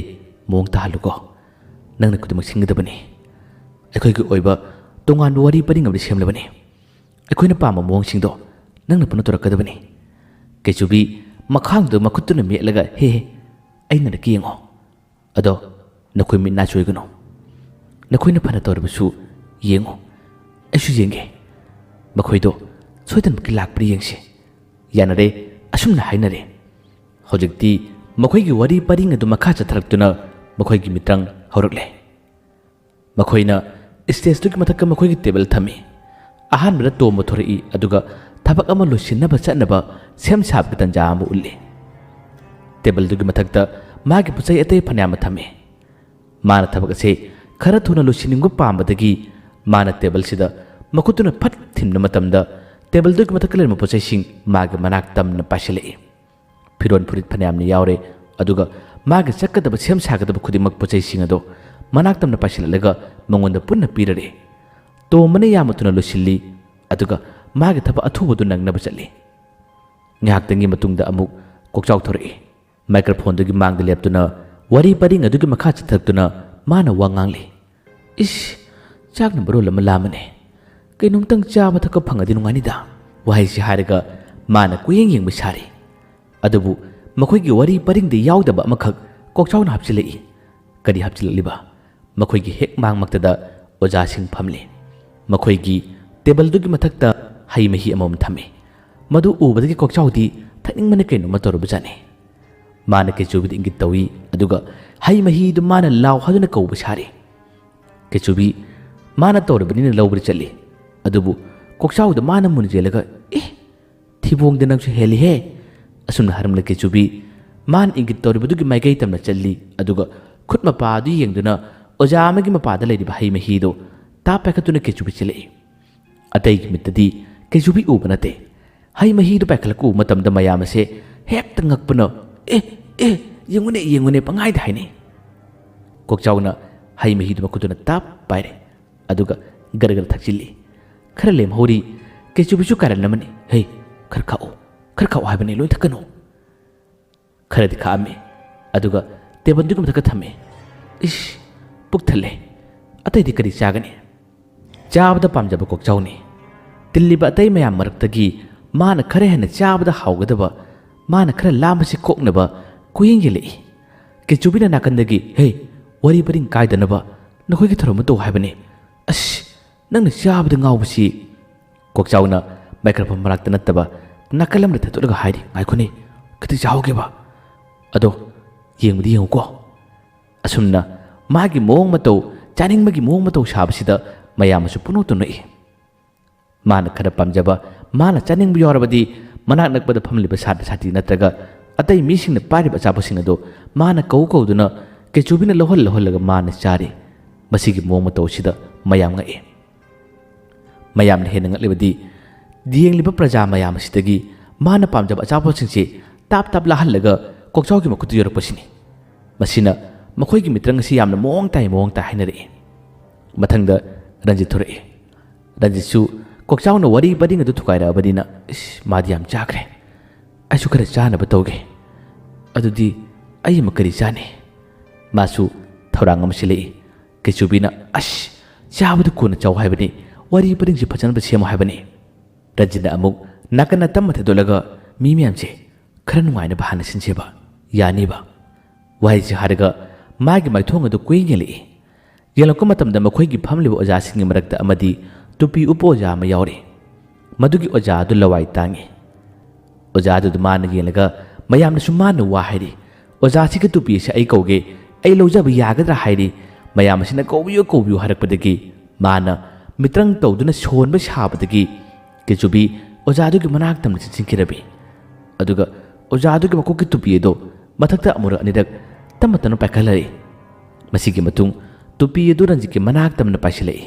ꯃꯑꯣꯡ ꯇꯥꯍꯜꯂꯨꯀꯣ, ꯅꯪꯅ ꯈꯨꯗꯤꯡꯃꯛ ꯁꯤꯟꯒꯗꯕꯅꯤ꯫ ꯑꯩꯈꯣꯏꯒꯤ ꯑꯣꯏꯕ ꯇꯣꯉꯥꯟꯕ ꯋꯥꯔꯤ ꯄꯔꯤꯡ ꯑꯃꯗꯤ ꯁꯦꯝꯂꯕꯅꯤ꯫ ꯑꯩꯈꯣꯏꯅ ꯄꯥꯝꯕ ꯃꯑꯣꯡꯁꯤꯡꯗꯣ ꯅꯪꯅ ꯄꯨꯟꯅ ꯇꯧꯔꯛꯀꯗꯕꯅꯤ꯫ ꯀꯦꯆꯨꯕꯤ ꯃꯈꯥꯡꯗ ꯃꯈꯨꯠꯇꯨꯅ ꯃꯦꯠꯂꯒ, ꯍꯦ, ꯑꯩꯅ ꯅꯔꯛꯀꯤ ꯌꯦꯡꯉꯣ, ꯑꯗꯣ ꯅꯈꯣꯏ ꯃꯤꯠ ꯅꯥ ꯆꯣꯏꯒꯅꯨ꯫ ꯅꯈꯣꯏꯅ ꯐꯅ ꯇꯧꯔꯕꯁꯨ ꯌꯦꯡꯉꯣ, ꯑꯩꯁꯨ ꯌꯦꯡꯒꯦ꯫ ꯃꯈꯣꯏꯗꯣ ꯁꯣꯏꯗꯅꯃꯛꯀꯤ ꯂꯥꯛꯄ꯭ꯔꯥ ꯌꯦꯡꯁꯤ꯫ ꯌꯥꯅꯔꯦ, ꯑꯁꯨꯝꯅ ꯍꯥꯏꯅꯔꯦ꯫ ꯍꯧꯖꯤꯛꯇꯤ ꯃꯈꯣꯏꯒꯤ ꯋꯥꯔꯤ ꯄꯔꯤꯡ ꯑꯗꯨ ꯃꯈꯥ ꯆꯠꯊꯔꯛꯇꯨꯅ ꯃꯈꯣꯏꯒꯤ ꯃꯤꯇ꯭ꯔꯪ ꯍꯧꯔꯛꯂꯦ꯫ ꯃꯈꯣꯏꯅ ꯁ꯭ꯇꯦꯖꯇꯨꯒꯤ ꯃꯊꯛꯇ ꯃꯈꯣꯏꯒꯤ ꯇꯦꯕꯜ ꯊꯝꯃꯤ꯫ ꯑꯍꯥꯟꯕꯗ ꯇꯣꯝꯕ ꯊꯣꯔꯛꯏ, ꯑꯗꯨꯒ ꯊꯕꯛ ꯑꯃ ꯂꯣꯏꯁꯤꯟꯅꯕ ꯆꯠꯅꯕ ꯁꯦꯝ ꯁꯥꯕꯒꯤ ꯇꯟꯖꯥ ꯑꯃ ꯎꯠꯂꯤ꯫ ꯇꯦꯕꯜꯗꯨꯒꯤ ꯃꯊꯛꯇ ꯃꯥꯒꯤ ꯄꯣꯠꯆꯩ ꯑꯇꯩ ꯐꯅꯌꯥꯝ ꯑꯃ ꯊꯝꯃꯤ꯫ ꯃꯥꯅ ꯊꯕꯛ ꯑꯁꯤ ꯈꯔ ꯊꯨꯅ ꯂꯣꯏꯁꯤꯟꯅꯤꯡꯕ ꯄꯥꯝꯕꯗꯒꯤ ꯃꯥꯅ ꯇꯦꯕꯜꯁꯤꯗ ꯃꯈꯨꯠꯇꯨꯅ ꯐꯠ ꯊꯤꯟꯕ ꯃꯇꯝꯗ ꯇꯦꯕꯜꯗꯨꯒꯤ ꯃꯊꯛꯇ ꯂꯩꯔꯝꯕ ꯄꯣꯠꯆꯩꯁꯤꯡ ꯃꯥꯒꯤ ꯃꯅꯥꯛ ꯇꯝꯅ ꯄꯥꯏꯁꯤꯜꯂꯛꯏ꯫ ꯐꯤꯔꯣꯟ ꯐꯨꯔꯤꯠ ꯐꯅꯌꯥꯝꯅ ꯌꯥꯎꯔꯦ, ꯑꯗꯨꯒ ꯃꯥꯒꯤ ꯆꯠꯀꯗꯕ ꯁꯦꯝ ꯁꯥꯒꯗꯕ ꯈꯨꯗꯤꯡꯃꯛ ꯄꯣꯠꯆꯩꯁꯤꯡ ꯑꯗꯣ ꯃꯅꯥꯛ ꯇꯝꯅ ꯄꯥꯏꯁꯤꯜꯂꯛꯂꯒ ꯃꯉꯣꯟꯗ ꯄꯨꯟꯅ ꯄꯤꯔꯔꯦ꯫ ꯇꯣꯝꯕꯅ ꯌꯥꯝꯅ ꯊꯨꯅ ꯂꯣꯏꯁꯤꯜꯂꯤ, ꯑꯗꯨꯒ ꯃꯥꯒꯤ ꯊꯕꯛ ꯑꯊꯨꯕꯗꯨ ꯅꯪꯅꯕ ꯆꯠꯂꯤ꯫ ꯉꯥꯏꯍꯥꯛꯇꯪꯒꯤ ꯃꯇꯨꯡꯗ ꯑꯃꯨꯛ ꯀꯣꯛꯆꯥꯎ ꯊꯣꯔꯛꯏ꯫ ꯃꯥꯏꯀ꯭ꯔꯣꯐꯣꯟꯗꯨꯒꯤ ꯃꯥꯡꯗ ꯂꯦꯞꯇꯨꯅ ꯋꯥꯔꯤ ꯄꯔꯤꯡ ꯑꯗꯨꯒꯤ ꯃꯈꯥ ꯆꯠꯊꯔꯛꯇꯨꯅ ꯃꯥꯅ ꯋꯥ ꯉꯥꯡꯂꯤ꯫ ꯏꯁ, ꯆꯥꯛꯅ ꯃꯔꯣꯜ ꯑꯃ ꯂꯥꯝꯕꯅꯦ, ꯀꯩꯅꯣꯝꯇꯪ ꯆꯥꯕ ꯊꯛꯄ ꯐꯪꯉꯗꯤ ꯅꯨꯡꯉꯥꯏꯅꯤꯗ꯫ ꯋꯥꯍꯩꯁꯤ ꯍꯥꯏꯔꯒ ꯃꯥꯅ ꯀꯨꯌꯦꯡ ꯌꯦꯡꯕ ꯁꯥꯔꯤ꯫ ꯑꯗꯨꯕꯨ ꯃꯈꯣꯏꯒꯤ ꯋꯥꯔꯤ ꯄꯔꯤꯡꯗ ꯌꯥꯎꯗꯕ ꯑꯃꯈꯛ ꯀꯣꯛꯆꯥꯎꯅ ꯍꯥꯞꯆꯤꯜꯂꯛꯏ꯫ ꯀꯔꯤ ꯍꯥꯞꯆꯤꯜꯂꯛꯂꯤꯕ? ꯃꯈꯣꯏꯒꯤ ꯍꯦꯛ ꯃꯥꯡꯃꯛꯇꯗ ꯑꯣꯖꯥꯁꯤꯡ ꯐꯝꯂꯤ꯫ ꯃꯈꯣꯏꯒꯤ ꯇꯦꯕꯜꯗꯨꯒꯤ ꯃꯊꯛꯇ ꯍꯩ ꯃꯍꯤ ꯑꯃꯃꯝ ꯊꯝꯃꯤ꯫ ꯃꯗꯨ ꯎꯕꯗꯒꯤ ꯀꯣꯛꯆꯥꯎꯗꯤ ꯊꯛꯅꯤꯡꯕꯅ ꯀꯩꯅꯣꯝꯃ ꯇꯧꯔꯕꯖꯥꯠꯅꯤ꯫ ꯃꯥꯅ ꯀꯦꯆꯨꯕꯤꯗ ꯏꯪꯒꯤꯠ ꯇꯧꯏ, ꯑꯗꯨꯒ ꯍꯩ ꯃꯍꯤꯗꯨ ꯃꯥꯅ ꯂꯥꯎ ꯍꯥꯏꯗꯨꯅ ꯀꯧꯕ ꯁꯥꯔꯤ꯫ ꯀꯦꯆꯨꯕꯤ ꯃꯥꯅ ꯇꯧꯔꯕꯅꯤꯅ ꯂꯧꯕꯗ ꯆꯠꯂꯤ꯫ ꯑꯗꯨꯕꯨ ꯀꯣꯛꯆꯥꯎꯗ ꯃꯥꯅ ꯃꯨꯟꯅ ꯌꯦꯡꯂꯒ, ꯊꯤꯕꯣꯡꯗ ꯅꯪꯁꯨ ꯍꯦꯜꯂꯤꯍꯦ, ꯑꯁꯨꯝꯅ ꯍꯥꯏꯔꯝꯂ ꯀꯦꯆꯨꯕꯤ ꯃꯥꯅ ꯏꯪꯒꯤꯠ ꯇꯧꯔꯤꯕꯗꯨꯒꯤ ꯃꯥꯏꯀꯩ ꯇꯝꯅ ꯆꯠꯂꯤ, ꯑꯗꯨꯒ ꯈꯨꯠ ꯃꯄꯥ ꯑꯗꯨ ꯌꯦꯡꯗꯨꯅ ꯑꯣꯖꯥ ꯑꯃꯒꯤ ꯃꯄꯥꯗ ꯂꯩꯔꯤꯕ ꯍꯩ ꯃꯍꯤꯗꯨ ꯇꯥꯞ ꯄꯥꯏꯈꯠꯇꯨꯅ ꯀꯦꯆꯨꯕꯤ ꯆꯤꯜꯂꯛꯏ꯫ ꯑꯇꯩꯒꯤ ꯃꯤꯠꯇꯗꯤ ꯀꯦꯆꯨꯕꯤ ꯎꯕ ꯅꯠꯇꯦ꯫ ꯍꯩ ꯃꯍꯤꯗꯨ ꯄꯥꯏꯈꯠꯂꯛꯄ ꯎꯕ ꯃꯇꯝꯗ ꯃꯌꯥꯝ ꯑꯁꯦ ꯍꯦꯛꯇ ꯉꯛꯄꯅ ꯌꯦꯡꯉꯨꯅꯦ ꯌꯦꯡꯉꯨꯅꯦ ꯄꯪꯍꯥꯏꯗ ꯍꯥꯏꯅꯩ꯫ ꯀꯣꯛꯆꯥꯎꯅ ꯍꯩ ꯃꯍꯤꯗꯨ ꯃꯈꯨꯠꯇꯨꯅ ꯇꯥꯞ ꯄꯥꯏꯔꯦ ꯑꯗꯨꯒ ꯒꯔ ꯊꯛꯆꯤꯜꯂꯤ꯫ ꯈꯔ ꯂꯦꯝꯍꯧꯔꯤ ꯀꯦꯆꯨꯕꯤꯁꯨ ꯀꯥꯔꯟ ꯑꯃꯅꯤ꯫ ꯍꯩ ꯈꯔ ꯈꯥꯛꯑꯣ ꯍꯥꯏꯕꯅꯤ, ꯂꯣꯏ ꯊꯛꯀꯅꯨ꯫ ꯈꯔꯗꯤ ꯈꯥꯛꯑꯝꯃꯤ ꯑꯗꯨꯒ ꯇꯦꯕꯜꯗꯨꯒꯤ ꯃꯊꯛꯇ ꯊꯝꯃꯤ꯫ ꯏꯁ ꯄꯨꯛ ꯊꯜꯂꯦ, ꯑꯇꯩꯗꯤ ꯀꯔꯤ ꯆꯥꯒꯅꯤ? ꯆꯥꯕꯗ ꯄꯥꯝꯖꯕ ꯀꯣꯛꯆꯥꯎꯅꯤ꯫ ꯇꯤꯜꯂꯤꯕ ꯑꯇꯩ ꯃꯌꯥꯝ ꯃꯔꯛꯇꯒꯤ ꯃꯥꯅ ꯈꯔ ꯍꯦꯟꯅ ꯆꯥꯕꯗ ꯍꯥꯎꯒꯗꯕ, ꯃꯥꯅ ꯈꯔ ꯂꯥꯝꯕꯁꯤ ꯀꯣꯛꯅꯕ ꯀꯨꯌꯦꯡ ꯌꯦꯡꯂꯛꯏ꯫ ꯀꯦꯆꯨꯕꯤꯅ ꯅꯥꯀꯟꯗꯒꯤ ꯍꯦ ꯋꯥꯔꯤ ꯄꯔꯤꯡ ꯀꯥꯏꯗꯅꯕ ꯅꯈꯣꯏꯒꯤ ꯊꯧꯔꯝ ꯇꯧ ꯍꯥꯏꯕꯅꯤ꯫ ꯑꯁ ꯅꯪꯅ ꯆꯥꯕꯗ ꯉꯥꯎꯕꯁꯤ꯫ ꯀꯣꯛꯆꯥꯎꯅ ꯃꯥꯏꯀ꯭ꯔꯣꯐꯣꯟ ꯃꯅꯥꯛꯇ ꯅꯠꯇꯕ ꯅꯥꯀꯜ ꯑꯃꯗ ꯊꯦꯠꯇꯣꯛꯂꯒ ꯍꯥꯏꯔꯤ꯫ ꯉꯥꯏꯈꯣꯅꯦ ꯈꯤꯇꯪ ꯆꯥꯍꯧꯒꯦꯕ, ꯑꯗꯣ ꯌꯦꯡꯕꯗꯤ ꯌꯦꯡꯉꯨꯀꯣ꯫ ꯑꯁꯨꯝꯅ ꯃꯥꯒꯤ ꯃꯑꯣꯡ ꯃꯇꯧ, ꯆꯥꯅꯤꯡꯕꯒꯤ ꯃꯑꯣꯡ ꯃꯇꯧ ꯁꯥꯕꯁꯤꯗ ꯃꯌꯥꯝꯅꯁꯨ ꯄꯨꯅꯣꯛꯇ ꯅꯣꯛꯏ꯫ ꯃꯥꯅ ꯈꯔ ꯄꯥꯝꯖꯕ, ꯃꯥꯅ ꯆꯥꯅꯤꯡꯕ ꯌꯥꯎꯔꯕꯗꯤ ꯃꯅꯥꯛ ꯅꯛꯄꯗ ꯐꯝꯂꯤꯕ ꯁꯥꯇ꯭ꯔ ꯁꯥꯇ꯭ꯔꯤ ꯅꯠꯇ꯭ꯔꯒ ꯑꯇꯩ ꯃꯤꯁꯤꯡꯅ ꯄꯥꯏꯔꯤꯕ ꯑꯆꯥꯄꯣꯠꯁꯤꯡ ꯑꯗꯨ ꯃꯥꯅ ꯀꯧꯗꯨꯅ ꯀꯦꯆꯨꯕꯤꯅ ꯂꯧꯍꯜꯂꯒ ꯃꯥꯅ ꯆꯥꯔꯤ꯫ ꯃꯁꯤꯒꯤ ꯃꯑꯣꯡ ꯃꯇꯧ ꯑꯁꯤꯗ ꯃꯌꯥꯝ ꯉꯛꯏ꯫ ꯃꯌꯥꯝꯅ ꯍꯦꯟꯅ ꯉꯛꯂꯤꯕꯗꯤ ꯌꯦꯡꯂꯤꯕ प्रजा ꯃꯌꯥꯝ ꯑꯁꯤꯗꯒꯤ ꯃꯥꯅ ꯄꯥꯝꯖꯕ ꯑꯆꯥꯄꯣꯠꯁꯤꯡꯁꯤ ꯇꯥꯞ ꯂꯥꯍꯜꯂꯒ ꯀꯣꯛꯆꯥꯎꯒꯤ ꯃꯈꯨꯠꯇ ꯌꯧꯔꯛꯄꯁꯤꯅꯤ꯫ ꯃꯁꯤꯅ ꯃꯈꯣꯏꯒꯤ ꯃꯤꯇ꯭ꯔꯪ ꯑꯁꯤ ꯌꯥꯝꯅ ꯃꯑꯣꯡ ꯇꯥꯏ ꯍꯥꯏꯅꯔꯛꯏ꯫ ꯃꯊꯪꯗ ꯔꯟꯖꯤꯠ ꯊꯣꯔꯛꯏ꯫ ꯔꯟꯖꯤꯠꯁꯨ ꯀꯣꯛꯆꯥꯎꯅ ꯋꯥꯔꯤ ꯄꯔꯤꯡ ꯑꯗꯨ ꯊꯨꯒꯥꯏꯔꯛꯑꯕꯅꯤꯅ ꯃꯥꯗꯤ ꯌꯥꯝ ꯆꯥꯈ꯭ꯔꯦ꯫ ꯑꯩꯁꯨ ꯈꯔ ꯆꯥꯅꯕ ꯇꯧꯒꯦ꯫ ꯑꯗꯨꯗꯤ ꯑꯩ ꯑꯃ ꯀꯔꯤ ꯆꯥꯅꯤ? ꯃꯥꯁꯨ ꯊꯧꯔꯥꯡ ꯑꯃ ꯁꯤꯜꯂꯛꯏ꯫ ꯀꯦꯆꯨꯕꯤꯅ ꯑꯁ ꯆꯥꯕꯗꯨ ꯀꯣꯟꯅ ꯆꯥꯎ ꯍꯥꯏꯕꯅꯤ, ꯋꯥꯔꯤ ꯄꯔꯤꯡꯁꯤ ꯐꯖꯅꯕ ꯁꯦꯝꯃꯨ ꯍꯥꯏꯕꯅꯤ꯫ ꯔꯟꯖꯤꯠꯅ ꯑꯃꯨꯛ ꯅꯥꯀꯟꯅ ꯇꯝꯃ ꯊꯦꯗꯣꯛꯂꯒ ꯃꯤ ꯃꯌꯥꯝꯁꯦ ꯈꯔ ꯅꯨꯡꯉꯥꯏꯅꯕ ꯍꯥꯟꯅ ꯁꯤꯟꯁꯦꯕ, ꯌꯥꯅꯤꯕ꯫ ꯋꯥꯍꯩꯁꯤ ꯍꯥꯏꯔꯒ ꯃꯥꯒꯤ ꯃꯥꯏꯊꯣꯡ ꯑꯗꯨ ꯀꯨꯌꯦꯡ ꯌꯦꯡꯂꯛꯏ꯫ ꯌꯦꯡꯂꯛꯄ ꯃꯇꯝꯗ ꯃꯈꯣꯏꯒꯤ ꯐꯝꯂꯤꯕ ꯑꯣꯖꯥꯁꯤꯡꯒꯤ ꯃꯔꯛꯇ ꯑꯃꯗꯤ ꯇꯨꯄꯤ ꯎꯞꯄ ꯑꯣꯖꯥ ꯑꯃ ꯌꯥꯎꯔꯤ꯫ ꯃꯗꯨꯒꯤ ꯑꯣꯖꯥ ꯑꯗꯨ ꯂꯋꯥꯏ ꯇꯥꯡꯉꯤ꯫ ꯑꯣꯖꯥ ꯑꯗꯨꯗ ꯃꯥꯅ ꯌꯦꯡꯂꯒ ꯃꯌꯥꯝꯅꯁꯨ ꯃꯥꯅ ꯋꯥ ꯍꯥꯏꯔꯤ꯫ ꯑꯣꯖꯥꯁꯤꯒꯤ ꯇꯨꯄꯤ ꯑꯁꯤ ꯑꯩ ꯀꯧꯒꯦ, ꯑꯩ ꯂꯧꯖꯕ ꯌꯥꯒꯗ꯭ꯔꯥ ꯍꯥꯏꯔꯤ꯫ ꯃꯌꯥꯝ ꯑꯁꯤꯅ ꯀꯧꯕꯤꯌꯨ ꯍꯥꯏꯔꯛꯄꯗꯒꯤ ꯃꯥꯅ ꯃꯤꯇ꯭ꯔꯪ ꯇꯧꯗꯨꯅ ꯁꯣꯟꯕ ꯁꯥꯕꯗꯒꯤ ꯀꯦꯆꯨꯕꯤ ꯑꯣꯖꯥꯗꯨꯒꯤ ꯃꯅꯥꯛ ꯇꯝꯅ ꯆꯤꯟꯁꯤꯟꯈꯤꯔꯝꯃꯤ꯫ ꯑꯗꯨꯒ ꯑꯣꯖꯥꯗꯨꯒꯤ ꯃꯀꯣꯛꯀꯤ ꯇꯨꯄꯤ ꯑꯗꯨ ꯃꯊꯛꯇ ꯑꯃꯨꯔꯛ ꯑꯅꯤꯔꯛ ꯇꯞꯅ ꯄꯥꯏꯈꯠꯂꯛꯏ꯫ ꯃꯁꯤꯒꯤ ꯃꯇꯨꯡ ꯇꯨꯄꯤ ꯑꯗꯨ ꯔꯟꯖꯤꯠꯀꯤ ꯃꯅꯥꯛ ꯇꯝꯅ ꯄꯥꯏꯁꯤꯜꯂꯛꯏ꯫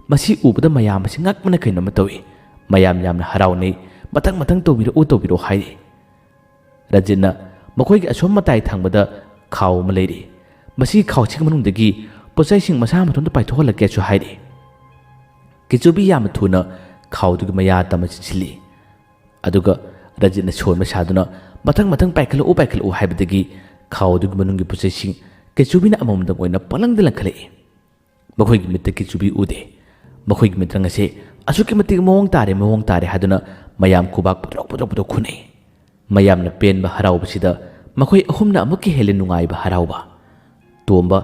ꯃꯁꯤ ꯎꯕꯗ ꯃꯌꯥꯝ ꯑꯁꯤ ꯉꯛꯄꯅ ꯀꯩꯅꯣꯝꯃ ꯇꯧꯏ꯫ ꯃꯌꯥꯝ ꯌꯥꯝꯅ ꯍꯔꯥꯎꯅꯩ꯫ ꯃꯊꯪ ꯇꯧꯕꯤꯔꯛꯑꯣ ꯍꯥꯏꯔꯤ꯫ ꯔꯟꯖꯤꯠꯅ ꯃꯈꯣꯏꯒꯤ ꯑꯁꯣꯝ ꯃꯇꯥꯏ ꯊꯪꯕꯗ ꯈꯥꯎ ꯑꯃ ꯂꯩꯔꯤ꯫ ꯃꯁꯤꯒꯤ ꯈꯥꯎꯁꯤꯒꯤ ꯃꯅꯨꯡꯗꯒꯤ ꯄꯣꯠꯆꯩꯁꯤꯡ ꯃꯁꯥ ꯃꯊꯟꯇ ꯄꯥꯏꯊꯣꯛꯍꯜꯂꯛꯀꯦꯁꯨ ꯍꯥꯏꯔꯤ꯫ ꯀꯦꯆꯨꯕꯤ ꯌꯥꯝꯅ ꯊꯨꯅ ꯈꯥꯎꯗꯨꯒꯤ ꯃꯌꯥ ꯇꯝꯃ ꯆꯤꯟꯁꯤꯜꯂꯤ꯫ ꯑꯗꯨꯒ ꯔꯟꯖꯤꯠꯅ ꯁꯣꯟꯕ ꯁꯥꯗꯨꯅ ꯃꯊꯪ ꯄꯥꯏꯈꯠꯂꯛꯎ ꯍꯥꯏꯕꯗꯒꯤ ꯈꯥꯎꯗꯨꯒꯤ ꯃꯅꯨꯡꯒꯤ ꯄꯣꯠꯆꯩꯁꯤꯡ ꯀꯦꯆꯨꯕꯤꯅ ꯑꯃꯃꯝꯗꯪ ꯑꯣꯏꯅ ꯄꯪꯂꯪꯗ ꯂꯪꯈꯠꯂꯛꯏ꯫ ꯃꯈꯣꯏꯒꯤ ꯃꯤꯠꯇ ꯀꯦꯆꯨꯕꯤ ꯎꯗꯦ꯫ ꯃꯈꯣꯏꯒꯤ ꯃꯤꯇ꯭ꯔꯪ ꯑꯁꯤ ꯑꯁꯨꯛꯀꯤ ꯃꯇꯤꯛ ꯃꯑꯣꯡ ꯇꯥꯔꯦ ꯍꯥꯏꯗꯨꯅ ꯃꯌꯥꯝ ꯈꯨꯕꯥꯛ ꯄꯨꯗꯣꯛ ꯈꯨꯅꯩ꯫ ꯃꯌꯥꯝꯅ ꯄꯦꯟꯕ ꯍꯔꯥꯎꯕꯁꯤꯗ ꯃꯈꯣꯏ ꯑꯍꯨꯝꯅ ꯑꯃꯨꯛꯀ ꯍꯦꯜꯂꯦ ꯅꯨꯡꯉꯥꯏꯕ ꯍꯔꯥꯎꯕ꯫ ꯇꯣꯝꯕ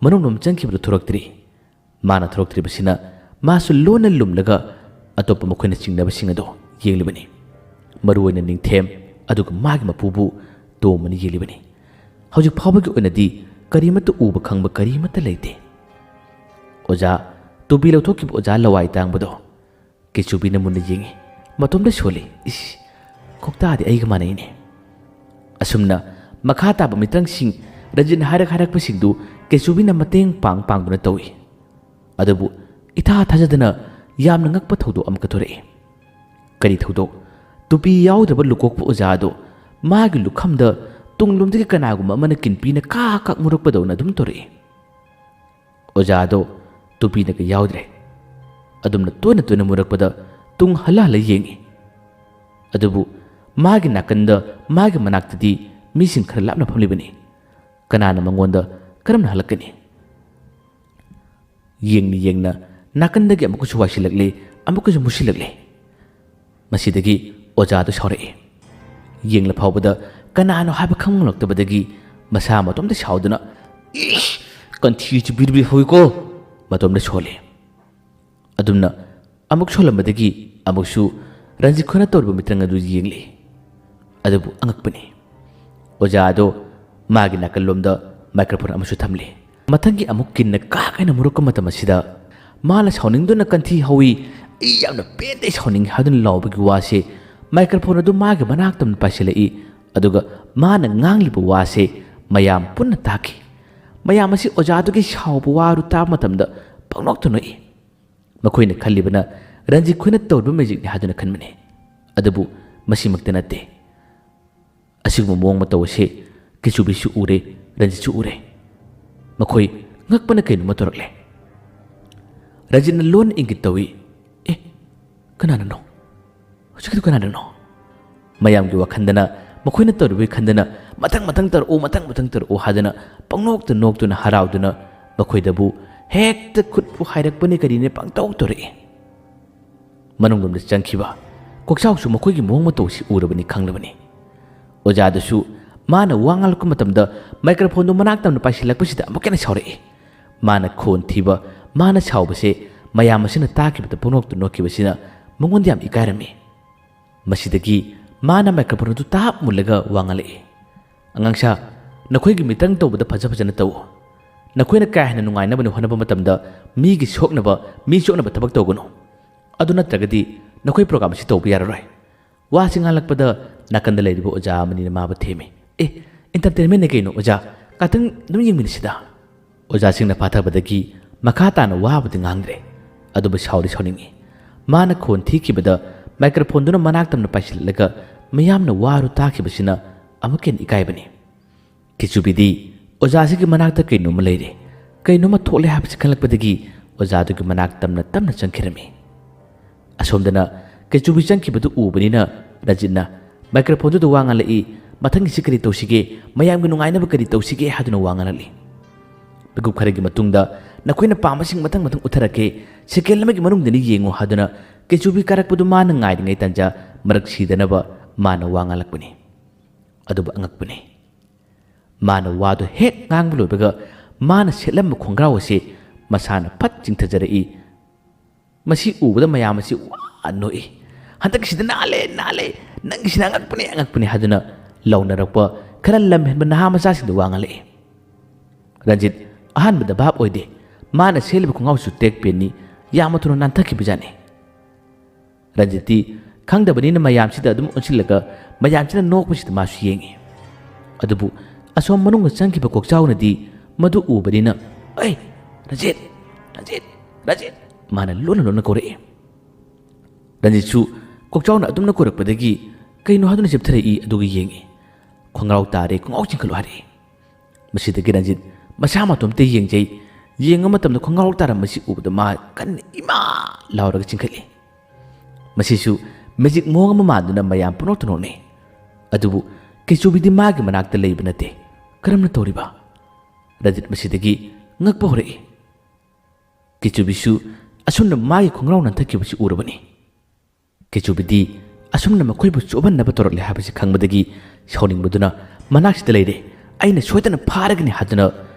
ꯃꯅꯨꯡꯂꯣꯝ ꯆꯪꯈꯤꯕꯗꯨ ꯊꯣꯔꯛꯇ꯭ꯔꯤ꯫ ꯃꯥꯅ ꯊꯣꯔꯛꯇ꯭ꯔꯤꯕꯁꯤꯅ ꯃꯥꯁꯨ ꯂꯣꯟꯅ ꯂꯨꯝꯂꯒ ꯑꯇꯣꯞꯄ ꯃꯈꯣꯏꯅ ꯆꯤꯡꯅꯕꯁꯤꯡ ꯑꯗꯨ ꯌꯦꯡꯂꯤꯕꯅꯤ꯫ ꯃꯔꯨꯑꯣꯏꯅ ꯅꯤꯡꯊꯦꯝ ꯑꯗꯨꯒ ꯃꯥꯒꯤ ꯃꯄꯨꯕꯨ ꯇꯣꯝꯕꯅ ꯌꯦꯡꯂꯤꯕꯅꯤ꯫ ꯍꯧꯖꯤꯛ ꯐꯥꯎꯕꯒꯤ ꯑꯣꯏꯅꯗꯤ ꯀꯔꯤꯃꯠꯇ ꯎꯕ ꯈꯪꯕ ꯀꯔꯤꯃꯠꯇ ꯂꯩꯇꯦ꯫ ꯑꯣꯖꯥ ꯇꯨꯄꯤ ꯂꯧꯊꯣꯛꯈꯤꯕ ꯑꯣꯖꯥ ꯂꯋꯥꯏ ꯇꯥꯡꯕꯗꯣ ꯀꯦꯆꯨꯕꯤꯅ ꯃꯨꯟꯅ ꯌꯦꯡꯉꯤ꯫ ꯃꯇꯣꯝꯗ ꯁꯣꯜꯂꯤ꯫ ꯀꯣꯛꯇꯥꯗꯤ ꯑꯩꯒ ꯃꯥꯟꯅꯩꯅꯦ꯫ ꯑꯁꯨꯝꯅ ꯃꯈꯥ ꯇꯥꯕ ꯃꯤꯇ꯭ꯔꯪꯁꯤꯡ ꯔꯟꯖꯤꯠꯅ ꯍꯥꯏꯔꯛꯄꯁꯤꯡꯗꯨ ꯀꯦꯆꯨꯕꯤꯅ ꯃꯇꯦꯡ ꯄꯥꯡꯗꯨꯅ ꯇꯧꯏ꯫ ꯑꯗꯨꯕꯨ ꯏꯊꯥ ꯊꯥꯖꯗꯅ ꯌꯥꯝꯅ ꯉꯛꯄ ꯊꯧꯗꯣꯛ ꯑꯃꯈꯛ ꯊꯣꯔꯛꯏ꯫ ꯀꯔꯤ ꯊꯧꯗꯣꯛ? ꯇꯨꯄꯤ ꯌꯥꯎꯗ꯭ꯔꯕ ꯂꯨꯀꯣꯛꯄ ꯑꯣꯖꯥ ꯑꯗꯣ ꯃꯥꯒꯤ ꯂꯨꯈꯝꯗ ꯇꯨꯡꯂꯣꯝꯗꯒꯤ ꯀꯅꯥꯒꯨꯝꯕ ꯑꯃꯅ ꯀꯤꯟꯄꯤꯅ ꯀꯥꯛ ꯃꯨꯔꯛꯄꯗꯧꯅ ꯑꯗꯨꯝ ꯇꯧꯔꯛꯏ꯫ ꯑꯣꯖꯥ ꯑꯗꯣ ꯇꯨꯄꯤꯅꯒ ꯌꯥꯎꯗ꯭ꯔꯦ꯫ ꯑꯗꯨꯝꯅ ꯇꯣꯏꯅ ꯃꯨꯔꯛꯄꯗ ꯇꯨꯡ ꯍꯜꯂ ꯌꯦꯡꯉꯤ꯫ ꯑꯗꯨꯕꯨ ꯃꯥꯒꯤ ꯅꯥꯀꯟꯗ ꯃꯥꯒꯤ ꯃꯅꯥꯛꯇꯗꯤ ꯃꯤꯁꯤꯡ ꯈꯔ ꯂꯥꯞꯅ ꯐꯝꯂꯤꯕꯅꯤ꯫ ꯀꯅꯥꯅ ꯃꯉꯣꯟꯗ ꯀꯔꯝꯅ ꯍꯜꯂꯛꯀꯅꯤ? ꯌꯦꯡꯅ ꯅꯥꯀꯟꯗꯒꯤ ꯑꯃꯨꯛꯀꯁꯨ ꯋꯥꯏꯁꯤꯜꯂꯛꯂꯤ, ꯑꯃꯨꯛꯀꯁꯨ ꯃꯨꯁꯤꯜꯂꯛꯂꯤ꯫ ꯃꯁꯤꯗꯒꯤ ꯑꯣꯖꯥꯗꯨ ꯁꯥꯎꯔꯛꯏ꯫ ꯌꯦꯡꯂ ꯐꯥꯎꯕꯗ ꯀꯅꯥꯅꯣ ꯍꯥꯏꯕ ꯈꯪꯂꯛꯇꯕꯗꯒꯤ ꯃꯁꯥ ꯃꯇꯣꯝꯗ ꯁꯥꯎꯗꯨꯅ ꯀꯟꯊꯤꯁꯤ ꯕꯤꯔꯕꯤ ꯍꯧꯏꯀꯣ ꯃꯇꯣꯝꯗ ꯁꯣꯜꯂꯤ꯫ ꯑꯗꯨꯝꯅ ꯑꯃꯨꯛ ꯁꯣꯜꯂꯝꯕꯗꯒꯤ ꯑꯃꯨꯛꯁꯨ ꯔꯟꯖꯤꯠ ꯈꯣꯏꯅ ꯇꯧꯔꯤꯕ ꯃꯤꯇ꯭ꯔꯪ ꯑꯗꯨ ꯌꯦꯡꯂꯤ꯫ ꯑꯗꯨꯕꯨ ꯑꯉꯛꯄꯅꯤ, ꯑꯣꯖꯥ ꯑꯗꯣ ꯃꯥꯒꯤ ꯅꯥꯀꯜꯂꯣꯝꯗ ꯃꯥꯏꯀ꯭ꯔꯣꯐꯣꯟ ꯑꯃꯁꯨ ꯊꯝꯂꯤ꯫ ꯃꯊꯪꯒꯤ ꯑꯃꯨꯛ ꯀꯤꯟꯅ ꯀꯥꯛ ꯃꯨꯔꯛꯄ ꯃꯇꯝ ꯑꯁꯤꯗ ꯃꯥꯅ ꯁꯥꯎꯅꯤꯡꯗꯨꯅ ꯀꯟꯊꯤ ꯍꯧꯏ, ꯑꯩ ꯌꯥꯝꯅ ꯄꯦꯟꯗꯦ ꯁꯥꯎꯅꯤꯡꯉꯤ ꯍꯥꯏꯗꯨꯅ ꯂꯥꯎꯕꯒꯤ ꯋꯥꯁꯦ ꯃꯥꯏꯀ꯭ꯔꯣꯐꯣꯟ ꯑꯗꯨ ꯃꯥꯒꯤ ꯃꯅꯥꯛꯇꯝꯅ ꯄꯥꯏꯁꯤꯜꯂꯛꯏ꯫ ꯑꯗꯨꯒ ꯃꯥꯅ ꯉꯥꯡꯂꯤꯕ ꯋꯥꯁꯦ ꯃꯌꯥꯝ ꯄꯨꯟꯅ ꯇꯥꯈꯤ꯫ ꯃꯌꯥꯝ ꯑꯁꯤ ꯑꯣꯖꯥꯗꯨꯒꯤ ꯁꯥꯎꯕ ꯋꯥꯔꯨ ꯇꯥꯕ ꯃꯇꯝꯗ ꯄꯪꯅꯣꯛꯇ ꯅꯣꯛꯏ꯫ ꯃꯈꯣꯏꯅ ꯈꯜꯂꯤꯕꯅ ꯔꯟꯖꯤꯠ ꯈꯣꯏꯅ ꯇꯧꯔꯤꯕ ꯃꯦꯖꯤꯛꯅꯤ ꯍꯥꯏꯗꯨꯅ ꯈꯟꯕꯅꯤ꯫ ꯑꯗꯨꯕꯨ ꯃꯁꯤꯃꯛꯇ ꯅꯠꯇꯦ꯫ ꯑꯁꯤꯒꯨꯝꯕ ꯃꯑꯣꯡ ꯃꯇꯧ ꯑꯁꯤ ꯀꯤꯆꯨꯕꯤꯁꯨ ꯎꯔꯦ, ꯔꯟꯖꯤꯠꯁꯨ ꯎꯔꯦ꯫ ꯃꯈꯣꯏ ꯉꯛꯄꯅ ꯀꯩꯅꯣꯝꯃ ꯇꯧꯔꯛꯂꯦ꯫ ꯔꯟꯖꯤꯠꯅ ꯂꯣꯟ ꯏꯪꯒꯤꯠ ꯇꯧꯏ꯫ ꯑꯦ, ꯀꯅꯥꯅꯅꯣ? ꯍꯧꯖꯤꯛꯀꯤꯗꯨ ꯀꯅꯥꯅꯅꯣ? ꯃꯌꯥꯝꯒꯤ ꯋꯥꯈꯟꯗꯅ ꯃꯈꯣꯏꯅ ꯇꯧꯔꯤꯕꯒꯤ ꯈꯟꯗꯅ ꯃꯊꯪ ꯇꯧꯔꯛꯎ ꯍꯥꯏꯗꯅ ꯄꯪꯅꯣꯛꯇ ꯅꯣꯛꯇꯨꯅ ꯍꯔꯥꯎꯗꯨꯅ ꯃꯈꯣꯏꯗꯕꯨ ꯍꯦꯛꯇ ꯈꯨꯠꯄꯨ ꯍꯥꯏꯔꯛꯄꯅꯤ ꯀꯔꯤꯅꯦ ꯄꯪꯇꯧ ꯇꯧꯔꯛꯏ꯫ ꯃꯅꯨꯡꯂꯣꯝꯗ ꯆꯪꯈꯤꯕ ꯀꯣꯛꯆꯥꯎꯁꯨ ꯃꯈꯣꯏꯒꯤ ꯃꯑꯣꯡ ꯃꯇꯧꯁꯤ ꯎꯔꯕꯅꯤ, ꯈꯪꯂꯕꯅꯤ꯫ ꯑꯣꯖꯥꯗꯨꯁꯨ ꯃꯥꯅ ꯋꯥ ꯉꯥꯡꯂꯛꯄ ꯃꯇꯝꯗ ꯃꯥꯏꯀ꯭ꯔꯣꯐꯣꯟꯗꯨ ꯃꯅꯥꯛ ꯇꯝꯅ ꯄꯥꯏꯁꯤꯜꯂꯛꯄꯁꯤꯗ ꯑꯃꯨꯛ ꯍꯦꯟꯅ ꯁꯥꯎꯔꯛꯏ꯫ ꯃꯥꯅ ꯈꯣꯟ ꯊꯤꯕ, ꯃꯥꯅ ꯁꯥꯎꯕꯁꯦ ꯃꯌꯥꯝ ꯑꯁꯤꯅ ꯇꯥꯈꯤꯕꯗ ꯄꯪꯅꯣꯛꯇ ꯅꯣꯛꯈꯤꯕꯁꯤꯅ ꯃꯉꯣꯟꯗ ꯌꯥꯝ ꯏꯀꯥꯏꯔꯝꯃꯤ꯫ ꯃꯁꯤꯗꯒꯤ ꯃꯥꯅ ꯃꯥꯏꯀ꯭ꯔꯣꯐꯣꯟ ꯑꯗꯨ ꯇꯥꯞ ꯃꯨꯜꯂꯒ ꯋꯥ ꯉꯥꯡꯂꯛꯏ꯫ ꯑꯉꯥꯡꯁꯥ, ꯅꯈꯣꯏꯒꯤ ꯃꯤꯇꯪ ꯇꯧꯕꯗ ꯐꯖꯅ ꯇꯧ꯫ ꯅꯈꯣꯏꯅ ꯀꯥ ꯍꯦꯟꯅ ꯅꯨꯡꯉꯥꯏꯅꯕ ꯍꯣꯠꯅꯕ ꯃꯇꯝꯗ ꯃꯤꯒꯤ ꯁꯣꯛꯅꯕ, ꯃꯤ ꯁꯣꯛꯅꯕ ꯊꯕꯛ ꯇꯧꯒꯅꯨ꯫ ꯑꯗꯨ ꯅꯠꯇ꯭ꯔꯒꯗꯤ ꯅꯈꯣꯏ ꯄ꯭ꯔꯣꯒ꯭ꯔꯥꯝ ꯑꯁꯤ ꯇꯧꯕ ꯌꯥꯔꯔꯣꯏ꯫ ꯋꯥꯁꯤ ꯉꯥꯡꯂꯛꯄꯗ ꯅꯥꯀꯟꯗ ꯂꯩꯔꯤꯕ ꯑꯣꯖꯥ ꯑꯃꯅꯤꯅ ꯃꯥꯕꯨ ꯊꯦꯝꯃꯤ꯫ ꯑꯦ, ꯏꯟꯇꯔꯇꯦꯟꯃꯦꯟꯅꯦ ꯀꯩꯅꯣ ꯑꯣꯖꯥ, ꯉꯥꯛꯇꯪ ꯑꯗꯨꯝ ꯌꯦꯡꯃꯤꯟꯅꯁꯤꯗ꯫ ꯑꯣꯖꯥꯁꯤꯡꯅ ꯐꯥꯊꯕꯗꯒꯤ ꯃꯈꯥ ꯇꯥꯅ ꯋꯥꯕꯨꯗꯤ ꯉꯥꯡꯗ꯭ꯔꯦ꯫ ꯑꯗꯨꯕꯨ ꯁꯥꯎꯅꯤꯡꯉꯤ꯫ ꯃꯥꯅ ꯈꯣꯟ ꯊꯤꯈꯤꯕꯗ ꯃꯥꯏꯀ꯭ꯔꯣꯐꯣꯟꯗꯨꯅ ꯃꯅꯥꯛ ꯇꯝꯅ ꯄꯥꯏꯁꯤꯜꯂꯒ ꯃꯌꯥꯝꯅ ꯋꯥꯔꯨ ꯇꯥꯈꯤꯕꯁꯤꯅ ꯑꯃꯨꯛ ꯍꯦꯟꯅ ꯏꯀꯥꯏꯕꯅꯤ꯫ ꯀꯤꯆꯨꯕꯤꯗꯤ ꯑꯣꯖꯥꯁꯤꯒꯤ ꯃꯅꯥꯛꯇ ꯀꯩꯅꯣꯝꯃ ꯂꯩꯔꯦ, ꯀꯩꯅꯣꯝꯃ ꯊꯣꯛꯂꯦ ꯍꯥꯏꯕꯁꯤ ꯈꯪꯂꯛꯄꯗꯒꯤ ꯑꯣꯖꯥꯗꯨꯒꯤ ꯃꯅꯥꯛ ꯇꯞꯅ ꯆꯪꯈꯤꯔꯝꯃꯤ꯫ ꯑꯁꯣꯝꯗꯅ ꯀꯤꯆꯨꯕꯤ ꯆꯪꯈꯤꯕꯗꯨ ꯎꯕꯅꯤꯅ ꯔꯟꯖꯤꯠꯅ ꯃꯥꯏꯀ꯭ꯔꯣꯐꯣꯟꯗꯨꯗ ꯋꯥ ꯉꯥꯡꯂꯛꯏ꯫ ꯃꯊꯪꯒꯤꯁꯤ ꯀꯔꯤ ꯇꯧꯁꯤꯒꯦ, ꯃꯌꯥꯝꯒꯤ ꯅꯨꯡꯉꯥꯏꯅꯕ ꯀꯔꯤ ꯇꯧꯁꯤꯒꯦ ꯍꯥꯏꯗꯨꯅ ꯋꯥ ꯉꯥꯡꯂꯛꯂꯤ꯫ ꯃꯤꯀꯨꯞ ꯈꯔꯒꯤ ꯃꯇꯨꯡꯗ ꯅꯈꯣꯏꯅ ꯄꯥꯝꯕꯁꯤꯡ ꯃꯊꯪ ꯎꯠꯊꯔꯛꯀꯦ, ꯁꯦꯀꯦꯟ ꯑꯃꯒꯤ ꯃꯅꯨꯡꯗꯅꯤ ꯌꯦꯡꯉꯨ ꯍꯥꯏꯗꯨꯅ ꯀꯤꯆꯨꯕꯤ ꯀꯥꯔꯛꯄꯗꯨ ꯃꯥꯅ ꯉꯥꯏꯔꯤꯉꯩ ꯇꯥꯟꯖꯥ ꯃꯔꯛ ꯁꯤꯗꯅꯕ ꯃꯥꯅ ꯋꯥ ꯉꯥꯡꯂꯛꯄꯅꯤ꯫ ꯑꯗꯨꯕꯨ ꯑꯉꯛꯄꯅꯤ, ꯃꯥꯅ ꯋꯥꯗꯨ ꯍꯦꯛ ꯉꯥꯡꯕ ꯂꯣꯏꯕꯒ ꯃꯥꯅ ꯁꯦꯠꯂꯝꯕ ꯈꯣꯡꯒ꯭ꯔꯥꯎ ꯑꯁꯤ ꯃꯁꯥꯅ ꯐꯠ ꯆꯤꯡꯊꯖꯔꯛꯏ꯫ ꯃꯁꯤ ꯎꯕꯗ ꯃꯌꯥꯝ ꯑꯁꯤ ꯋꯥ ꯅꯣꯛꯏ꯫ ꯍꯟꯗꯛꯀꯤꯁꯤꯗ ꯅꯥꯜꯂꯦ, ꯅꯪꯒꯤꯁꯤꯅ ꯑꯉꯛꯄꯅꯤ ꯍꯥꯏꯗꯨꯅ ꯂꯥꯎꯅꯔꯛꯄ ꯈꯔ ꯂꯝꯍꯦꯟꯕ ꯅꯍꯥ ꯃꯆꯥꯁꯤꯡꯗ ꯋꯥ ꯉꯥꯡꯂꯛꯏ꯫ ꯔꯟꯖꯤꯠ ꯑꯍꯥꯟꯕꯗ ꯚꯥꯞ ꯑꯣꯏꯗꯦ꯫ ꯃꯥꯅ ꯁꯦꯠꯂꯤꯕ ꯈꯣꯡꯒ꯭ꯔꯥꯎꯁꯨ ꯇꯦꯛ ꯄꯦꯟꯅꯤ, ꯌꯥꯝꯅ ꯊꯨꯅ ꯅꯥꯟꯊꯈꯤꯕꯖꯥꯠꯅꯤ꯫ ꯔꯟꯖꯤꯠꯇꯤ ꯈꯪꯗꯕꯅꯤꯅ ꯃꯌꯥꯝꯁꯤꯗ ꯑꯗꯨꯝ ꯑꯣꯟꯁꯤꯜꯂꯒ ꯃꯌꯥꯝꯁꯤꯅ ꯅꯣꯛꯄꯁꯤꯗ ꯃꯥꯁꯨ ꯌꯦꯡꯉꯤ꯫ ꯑꯗꯨꯕꯨ ꯑꯁꯣꯝ ꯃꯅꯨꯡꯗ ꯆꯪꯈꯤꯕ ꯀꯣꯛꯆꯥꯎꯅꯗꯤ ꯃꯗꯨ ꯎꯕꯅꯤꯅ "ꯑꯩ ꯔꯟꯖꯤꯠ, ꯃꯥꯅ ꯂꯣꯟꯅ ꯀꯧꯔꯛꯏ꯫ ꯔꯟꯖꯤꯠꯁꯨ ꯀꯣꯛꯆꯥꯎꯅ ꯑꯗꯨꯝꯅ ꯀꯧꯔꯛꯄꯗꯒꯤ ꯀꯩꯅꯣ ꯍꯥꯏꯗꯨꯅ ꯆꯦꯞꯊꯔꯛꯏ꯫ ꯑꯗꯨꯒ ꯌꯦꯡꯉꯤ꯫ ꯈꯣꯡꯒ꯭ꯔꯥꯎ ꯇꯥꯔꯦ, ꯈꯣꯡꯒ꯭ꯔꯥꯎ ꯆꯤꯡꯈꯠꯂꯨ ꯍꯥꯏꯔꯛꯏ꯫ ꯃꯁꯤꯗꯒꯤ ꯔꯟꯖꯤꯠ ꯃꯁꯥ ꯃꯇꯣꯝꯇ ꯌꯦꯡꯖꯩ꯫ ꯌꯦꯡꯕ ꯃꯇꯝꯗ ꯈꯣꯡꯒ꯭ꯔꯥꯎ ꯇꯥꯔꯝꯕꯁꯤ ꯎꯕꯗ ꯃꯥ ꯀꯟꯅ ꯏꯃꯥ ꯂꯥꯎꯔꯒ ꯆꯤꯡꯈꯠꯂꯤ꯫ ꯃꯁꯤꯁꯨ ꯃꯦꯖꯤꯛ ꯃꯑꯣꯡ ꯑꯃ ꯃꯥꯟꯗꯨꯅ ꯃꯌꯥꯝ ꯄꯨꯝꯅꯣꯛꯇ ꯅꯣꯛꯅꯩ꯫ ꯑꯗꯨꯕꯨ ꯀꯤꯆꯨꯕꯤꯗꯤ ꯃꯥꯒꯤ ꯃꯅꯥꯛꯇ ꯂꯩꯕ ꯅꯠꯇꯦ꯫ ꯀꯔꯝꯅ ꯇꯧꯔꯤꯕ? ꯔꯟꯖꯤꯠ ꯃꯁꯤꯗꯒꯤ ꯉꯛꯄ ꯍꯧꯔꯛꯏ꯫ ꯀꯤꯆꯨꯕꯤꯁꯨ ꯑꯁꯨꯝꯅ ꯃꯥꯒꯤ ꯈꯣꯡꯒ꯭ꯔꯥꯎ ꯅꯥꯟꯊꯈꯤꯕꯁꯤ ꯎꯔꯕꯅꯤ꯫ ꯀꯤꯆꯨꯕꯤꯗꯤ ꯑꯁꯨꯝꯅ ꯃꯈꯣꯏꯕꯨ ꯆꯣꯞꯍꯟꯅꯕ ꯇꯧꯔꯛꯂꯦ ꯍꯥꯏꯕꯁꯤ ꯈꯪꯕꯗꯒꯤ ꯁꯥꯎꯅꯤꯡꯕꯗꯨꯅ ꯃꯅꯥꯛꯁꯤꯗ ꯂꯩꯔꯦ, ꯑꯩꯅ ꯁꯣꯏꯗꯅ ꯐꯥꯔꯒꯅꯤ ꯍꯥꯏꯗꯨꯅ